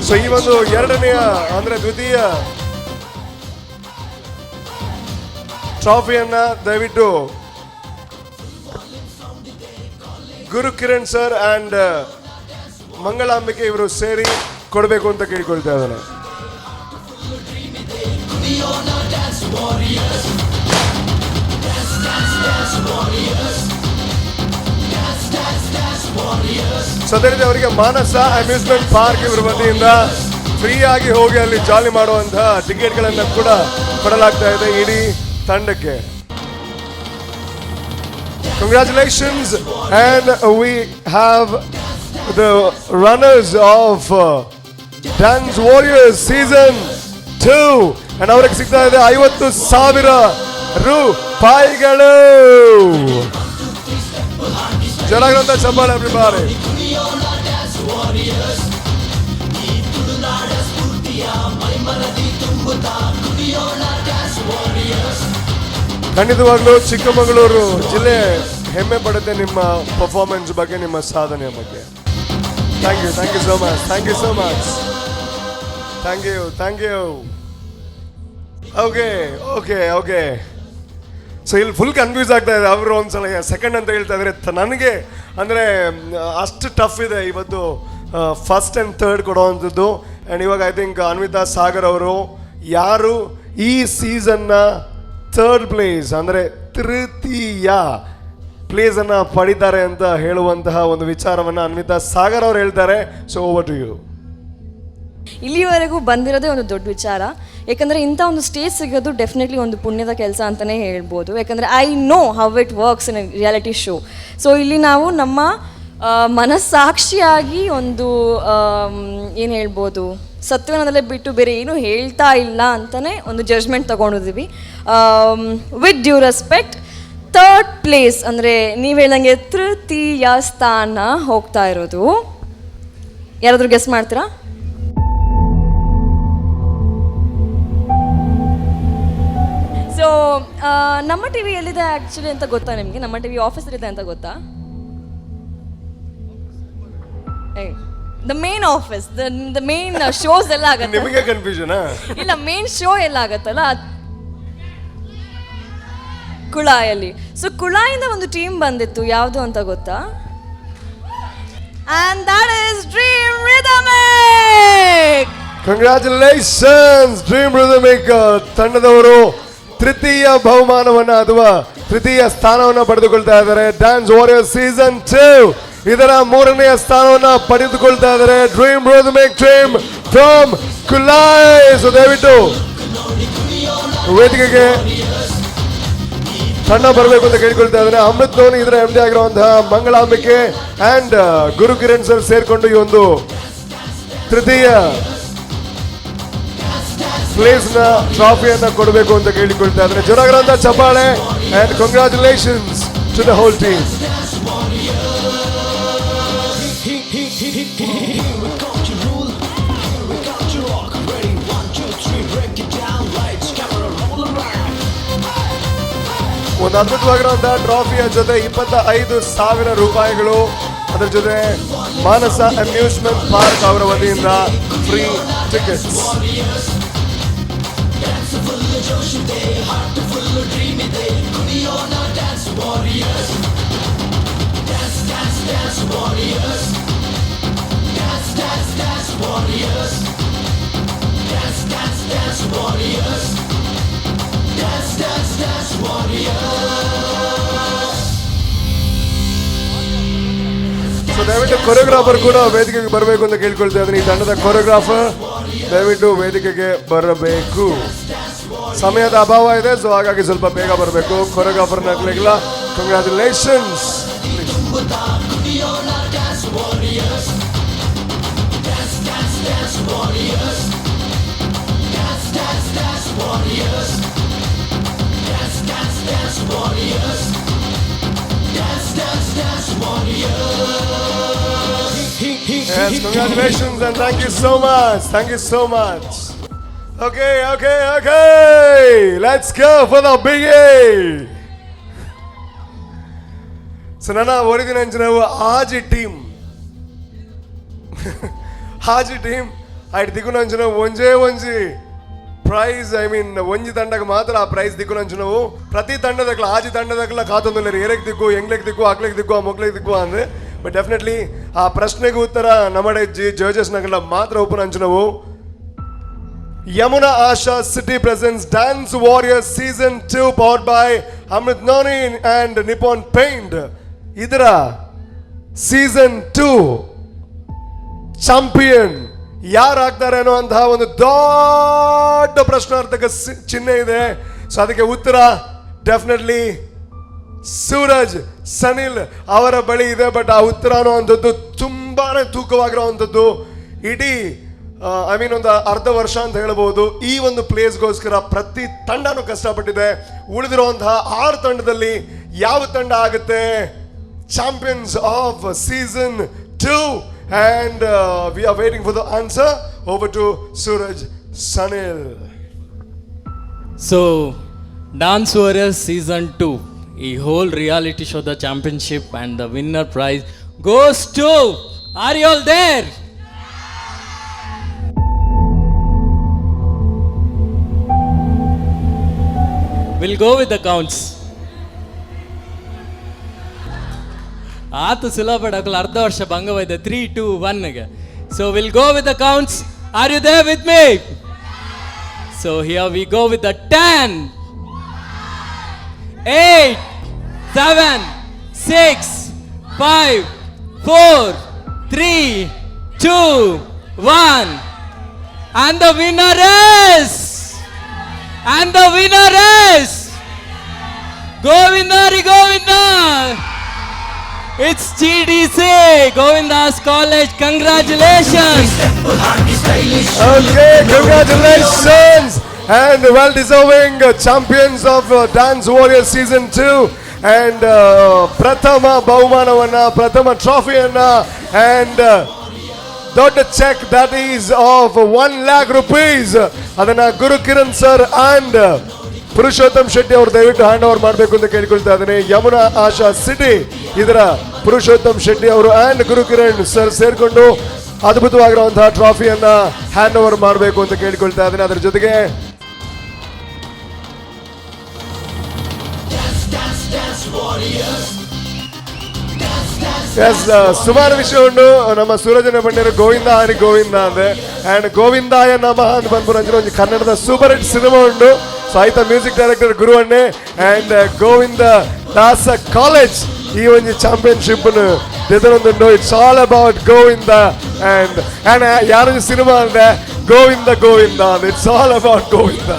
P: ಸೊ ಈ ಒಂದು ಎರಡನೆಯ ಅಂದರೆ ದ್ವಿತೀಯ ಟ್ರಾಫಿಯನ್ನ ದಯವಿಟ್ಟು ಗುರು ಕಿರಣ್ ಸರ್ ಆ್ಯಂಡ್ ಮಂಗಳಾಂಬಿಕೆ ಇವರು ಸೇರಿ ಕೊಡಬೇಕು ಅಂತ ಕೇಳಿಕೊಳ್ತಾ ಇದ್ದಾನೆ. ಸೊ ಅದೇ ರೀತಿ ಅವರಿಗೆ ಮಾನಸ ಅಮ್ಯೂಸ್ಮೆಂಟ್ ಪಾರ್ಕ್ ಇವರ ವತಿಯಿಂದ ಫ್ರೀ ಆಗಿ ಹೋಗಿ ಅಲ್ಲಿ ಜಾಲಿ ಮಾಡುವಂತಹ ಟಿಕೆಟ್ಗಳನ್ನು ಕೂಡ ಕೊಡಲಾಗ್ತಾ ಇದೆ ಇಡೀ ತಂಡಕ್ಕೆ. Congratulations, and we have the runners of Dance Warriors Season 2 and ಅವರಿಗೆ ಸಿಗ್ತಾ ಇದೆ 50,000 ರೂಪಾಯಿಗಳು. ಜನಾಗ್ರಂಥ ಚಪ್ಪಾಳೆ everybody. ಖಂಡಿತವಾಗ್ಲೂ ಚಿಕ್ಕಮಗಳೂರು ಜಿಲ್ಲೆ ಹೆಮ್ಮೆ ಪಡುತ್ತೆ ನಿಮ್ಮ ಪರ್ಫಾರ್ಮೆನ್ಸ್ ಬಗ್ಗೆ, ನಿಮ್ಮ ಸಾಧನೆಯ ಬಗ್ಗೆ. Thank you so much, thank you. Okay so ಇಲ್ಲಿ ಫುಲ್ ಕನ್ಫ್ಯೂಸ್ ಆಗ್ತಾ ಇದೆ. ಅವರು ಒಂದ್ಸಲ ಸೆಕೆಂಡ್ ಅಂತ ಹೇಳ್ತಾ ಇದ್ದಾರೆ. ನನಗೆ ಅಂದರೆ ಅಷ್ಟು ಟಫ್ ಇದೆ ಇವತ್ತು ಫಸ್ಟ್ ಆ್ಯಂಡ್ ಥರ್ಡ್ ಕೊಡೋವಂಥದ್ದು. ಆ್ಯಂಡ್ ಇವಾಗ ಐ ಥಿಂಕ್ ಅನ್ವಿತಾ ಸಾಗರ್ ಅವರು ಯಾರು ಈ ಸೀಸನ್ನ ಥರ್ಡ್ ಪ್ಲೇಸ್ ಅಂದರೆ ತೃತೀಯ ಪ್ಲೇಸನ್ನು ಪಡಿತಾರೆ ಅಂತ ಹೇಳುವಂತಹ ಒಂದು ವಿಚಾರವನ್ನು ಅನ್ವಿತಾ ಸಾಗರ್ ಅವರು ಹೇಳ್ತಾರೆ. So over to you.
Q: ಇಲ್ಲಿವರೆಗೂ ಬಂದಿರೋದೇ ಒಂದು ದೊಡ್ಡ ವಿಚಾರ. ಯಾಕಂದರೆ ಇಂಥ ಒಂದು ಸ್ಟೇಜ್ ಸಿಗೋದು ಡೆಫಿನೆಟ್ಲಿ ಒಂದು ಪುಣ್ಯದ ಕೆಲಸ ಅಂತಲೇ ಹೇಳ್ಬೋದು. ಯಾಕಂದರೆ I know how it works in reality show. So ಇಲ್ಲಿ ನಾವು ನಮ್ಮ ಮನಸ್ಸಾಕ್ಷಿಯಾಗಿ ಒಂದು ಏನು ಹೇಳ್ಬೋದು, ಸತ್ಯವನ್ನದಲ್ಲೇ ಬಿಟ್ಟು ಬೇರೆ ಏನೂ ಹೇಳ್ತಾ ಇಲ್ಲ ಅಂತಲೇ ಒಂದು ಜಡ್ಜ್ಮೆಂಟ್ ತೊಗೊಂಡಿದ್ದೀವಿ. With due respect, third place ಅಂದರೆ ನೀವು ಹೇಳ್ದಂಗೆ ತೃತೀಯ ಸ್ಥಾನ ಹೋಗ್ತಾ ಇರೋದು. ಯಾರಾದರೂ ಗೆಸ್ ಮಾಡ್ತೀರಾ? ಸೊ ನಮ್ಮ ಟಿ ವಿ ಎಲ್ಲಿದೆ ಆ್ಯಕ್ಚುಲಿ ಅಂತ ಗೊತ್ತಾ ನಿಮಗೆ? ನಮ್ಮ ಟಿ ವಿ ಆಫೀಸಲ್ಲಿದೆ ಅಂತ ಗೊತ್ತಾ? The main office, the main shows ಎಲ್ಲ ಆಗುತ್ತೆ.
P: ನಿಮಗೆ ಕನ್ಫ್ಯೂಷನ್
Q: ಇಲ್ಲ, ಮೇನ್ ಶೋ ಎಲ್ಲ ಆಗತ್ತಲ್ಲ ಕುಳಾಯಲ್ಲಿ. ಸೊ ಕುಳಾಯಿಂದ ಒಂದು ಟೀಮ್ ಬಂದಿತ್ತು, ಯಾವುದು ಅಂತ ಗೊತ್ತಾ? And that is Dream Rhythmic.
P: Congratulations dream rhythmic ತಂಡದವರು ತೃತೀಯ ಬಹುಮಾನವನ್ನ ಅಥವಾ ತೃತೀಯ ಸ್ಥಾನವನ್ನು ಪಡೆದುಕೊಳ್ತಾ ಇದ್ದಾರೆ. ಡ್ಯಾನ್ಸ್ ವಾರಿಯರ್ ಸೀಸನ್ 2 ಇದರ ಮೂರನೆಯ ಸ್ಥಾನವನ್ನು ಪಡೆದುಕೊಳ್ತಾ ಇದ್ದಾರೆ dream rhythmic team from Kulai. So ದಯವಿಟ್ಟು ವೇದಿಕೆಗೆ ತಂಡ ಬರಬೇಕು ಅಂತ ಕೇಳಿಕೊಳ್ತಾ ಇದ್ದಾರೆ. ಅಮೃತ್ ನೋನಿ ಇದರ MD ಆಗಿರುವಂತಹ ಮಂಗಳಾಂಬಿಕೆ ಅಂಡ್ ಗುರು ಕಿರಣ್ ಸರ್ ಸೇರ್ಕೊಂಡು ಈ ಒಂದು ತೃತೀಯ ಪ್ಲೇಸ್ ನ ಟ್ರಾಫಿಯನ್ನ ಕೊಡಬೇಕು ಅಂತ ಕೇಳಿಕೊಳ್ತಾ ಇದ್ದಾರೆ. ಜೋರಾಗಿರುವಂತ ಚಪ್ಪಾಳೆ and congratulations to the whole team. ಒಂದು ಅದ್ಭುತವಾಗಿರುವಂತಹ ಟ್ರಾಫಿಯ ಜೊತೆ 25,000 ರೂಪಾಯಿಗಳು, ಅದರ ಜೊತೆ ಮಾನಸ ಅಮ್ಯೂಸ್ಮೆಂಟ್ ಪಾರ್ಕ್ ಅವರ ವತಿಯಿಂದ ಫ್ರೀ ಟಿಕೆಟ್ಸ್. ಸೊ ದಯವಿಟ್ಟು ಕೊರಿಯೋಗ್ರಾಫರ್ ಕೂಡ ವೇದಿಕೆಗೆ ಬರಬೇಕು ಅಂತ ಕೇಳ್ಕೊಳ್ತಾ ಇದ್ದೀನಿ. ಈ ತಂಡದ ಕೊರಿಯೋಗ್ರಾಫರ್ ದಯವಿಟ್ಟು ವೇದಿಕೆಗೆ ಬರಬೇಕು. ಸಮಯದ ಅಭಾವ ಇದೆ, ಸೊ ಹಾಗಾಗಿ ಸ್ವಲ್ಪ ಬೇಗ ಬರಬೇಕು. ಕೊರಿಯೋಗ್ರಾಫರ್ನ ಆಗ್ಲಿಲ್ಲ. Congratulations. Yes, congratulations and thank you so much. Thank you so much. Okay. Let's go for the biggie. So Nana, what is the name of Haji team? Haji team. I think onje prize ಒಂಜಿ ತಂಡಕ್ಕೆ ಮಾತ್ರ ಆ price ದಿಕ್ಕು ನಂಚು ನಾವು ಪ್ರತಿ ತಂಡದಕ್ಲ ಆಜಿ ತಂಡದಕ್ಲ ಕಾತೊಂದಿಲ್ಲ ಏರಕ್ಕೆ ದಿಕ್ಕು ಎಂಗ್ಲೆಕ್ ದಿಕ್ಕು ಆಕ್ಲೆಕ್ ದಿಕ್ಕು ಆ ಮೊಗ್ಲೆಕ್ ದಿಕ್ಕು ಅಂದ್ರೆ ಬಟ್ ಡೆಫಿನೆಟ್ಲಿ ಆ ಪ್ರಶ್ನೆಗೆ ಉತ್ತರ ನಮ್ಮಡೆ ಜಡ್ಜಸ್ ನಗಲ ಮಾತ್ರ ಉಪ್ಪು ನಂಚು ನಾವು Yamuna Asha city presents dance warriors season 2 powered by Amrit noni and Nippon paint ಇದರ ಸೀಸನ್ 2 ಚಾಂಪಿಯನ್ ಯಾರಾಗ್ತಾರೆ ಅನ್ನುವಂತಹ ಒಂದು ದೊಡ್ಡ ಪ್ರಶ್ನಾರ್ಥಕ ಚಿಹ್ನೆ ಇದೆ. ಸೊ ಅದಕ್ಕೆ ಉತ್ತರ ಡೆಫಿನೆಟ್ಲಿ ಸೂರಜ್ ಸನಿಲ್ ಅವರ ಬಳಿ ಇದೆ. ಬಟ್ ಆ ಉತ್ತರ ಅನ್ನುವಂಥದ್ದು ತುಂಬಾನೇ ತೂಕವಾಗಿರುವಂಥದ್ದು. ಇಡೀ ಒಂದು ಅರ್ಧ ವರ್ಷ ಅಂತ ಹೇಳ್ಬೋದು ಈ ಒಂದು ಪ್ಲೇಸ್ಗೋಸ್ಕರ ಪ್ರತಿ ತಂಡನೂ ಕಷ್ಟಪಟ್ಟಿದೆ. ಉಳಿದಿರುವಂತಹ 6 ತಂಡದಲ್ಲಿ ಯಾವ ತಂಡ ಆಗುತ್ತೆ champions of season 2? And we are waiting for the answer. Over to Suraj Sanil.
R: So, Dance Warriors Season 2, a whole reality show, the championship and the winner prize goes to, are you all there? We'll go with the counts. ಆತು ಸುಲಭ ಡಾಕಲ್ ಅರ್ಧ ವರ್ಷ ಭಂಗವಾಯ್ತು 3, 2, 1ಗೆ. So will go with the counts. Are you there with me? So here we go with the 10, 8, 7, 6, 5, 4, 3, 2, 1 and the winner is Govinda. It's GDC, Govinda's College. Congratulations!
P: Okay, congratulations! And well-deserving champions of Dance Warriors Season 2. And Prathama Baumanavana, Prathama Trophyana, and dot check that is of 1 lakh rupees. Adana Guru Kiran sir and Purushottam Shetty ಅವರು ದಯವಿಟ್ಟು hand over ಮಾಡಬೇಕು ಅಂತ ಕೇಳಿಕೊಳ್ತಾ ಇದ್ದೇನೆ. Yamuna Asha city ಇದರ ಪುರುಷೋತ್ತಮ್ ಶೆಟ್ಟಿ ಅವರು and Gurukiran sir ಸೇರ್ಕೊಂಡು ಅದ್ಭುತವಾಗಿರುವಂತಹ ಟ್ರಾಫಿಯನ್ನ hand over ಮಾಡಬೇಕು ಅಂತ ಕೇಳಿಕೊಳ್ತಾ ಇದ್ದೇನೆ. ಅದರ ಜೊತೆಗೆ ಸುಮಾರು ವಿಷಯ ಉಂಟು. ನಮ್ಮ ಸೂರಜನ ಬಂಡಿರು ಗೋವಿಂದ ಹರಿ ಗೋವಿಂದ ಅಂದ್ರೆ ಅಂಡ್ ಗೋವಿಂದಾಯ ನಮಃ ಅಂತ ಬಂದ್ಬಿಟ್ಟು ಒಂದು ಕನ್ನಡದ ಸೂಪರ್ ಹಿಟ್ ಸಿನಿಮಾ ಉಂಟು. ಸೊ ಆಯ್ತಾ ಮ್ಯೂಸಿಕ್ ಡೈರೆಕ್ಟರ್ ಗುರುವಣ್ಣೆ ಅಂಡ್ ಗೋವಿಂದ ದಾಸ ಕಾಲೇಜ್ ಈ ಒಂದು ಚಾಂಪಿಯನ್ಶಿಪ್ ಗೆದ್ದೊಂದುಂಟು. It's all about Govinda and ಯಾರೊಂದು ಸಿನಿಮಾ ಅಂದ್ರೆ ಗೋವಿಂದ ಅಂತ. It's all about Govinda.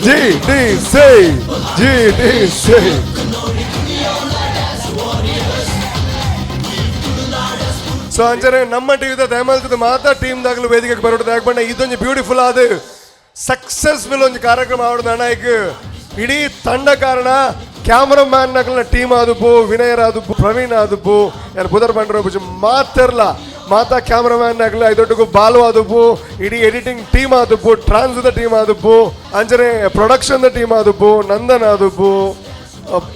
P: GDC. So ಅಂಚನೆ ನಮ್ಮ ಟಿವಿದ ದಯಮಾಲ್ತದ ಮಾತ್ರ ಟೀಮ್ ದಾಗಲು ವೇದಿಕೆಗೆ ಬರೋದು ಯಾಕಂದ್ರೆ ಇದೊಂದು ಬ್ಯೂಟಿಫುಲ್ ಆದ ಸಕ್ಸಸ್ಫುಲ್ ಒಂದು ಕಾರ್ಯಕ್ರಮ ಆವಡ್ದು ಅಣ್ಣಾಯ್ಕ ಇಡೀ ತಂಡ ಕಾರಣ ಕ್ಯಾಮ್ರಾಮ್ಯಾನ್ ನಕಲ್ನ ಟೀಮ್ ಆದಪ್ಪು ವಿನಯರ್ ಆದಪ್ಪು ಪ್ರವೀಣ್ ಆದಪ್ಪು ಏನು ಬುಧರ್ ಬಂಡ್ರ ಮಾತಿರ್ಲ ಮಾತಾ ಕ್ಯಾಮ್ರಾಮ್ಯಾನ್ ಆಗಲಿ ಐದೊಟ್ಟಿಗೂ ಬಾಲು ಆದಪ್ಪು ಇಡೀ ಎಡಿಟಿಂಗ್ ಟೀಮ್ ಆದಪ್ಪು ಟ್ರಾನ್ಸ್ದ ಟೀಮ್ ಆದಪ್ಪು ಅಂಜನೆ ಪ್ರೊಡಕ್ಷನ್ ಟೀಮ್ ಆದಪ್ಪು ನಂದನ್ ಆದಪ್ಪು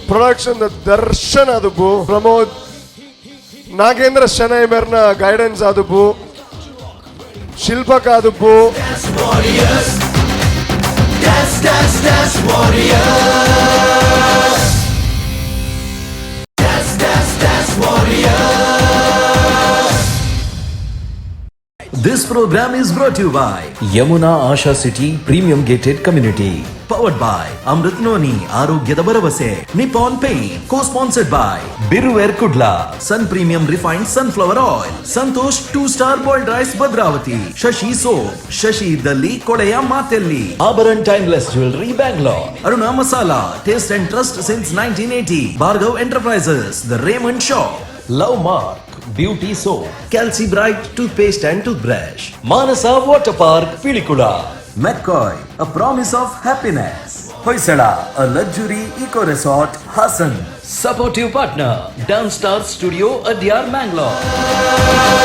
P: ಪ್ರೊಡಕ್ಷನ್ ದರ್ಶನ್ ಆದಪ್ಪು ಪ್ರಮೋದ್ ನಾಗೇಂದ್ರ ಶನೈ ಮೇರ್ನ ಗೈಡೆನ್ಸ್ ಆದಪ್ಪು ಶಿಲ್ಪಕ್ ಆದಪ್ಪು
A: dance, dance warriors. Dance, dance, dance warriors. This program is brought to you by Yamuna Asha City Premium Gated Community. Powered by Amrit Noni Arogyada Baravase. Nippon Paint. Co-sponsored by Biruver Kudla. Sun Premium Refined Sunflower Oil. Santosh 2-star Boiled Rice Badravati. Shashi Soap. Shashi Dalli Kodaya Matelli. Abaran Timeless Jewelry Bangalore. Aruna Masala. Taste and Trust since 1980. Bhargav Enterprises. The Raymond Shop. Love Mark. Beauty Soap. Calci Bright Toothpaste and Toothbrush. Manasa Water Park Pilikula. McCoy, a promise of happiness. Hoysala, a luxury eco resort, Hassan. Supportive partner, Downstar Studio, Adyar, Mangalore.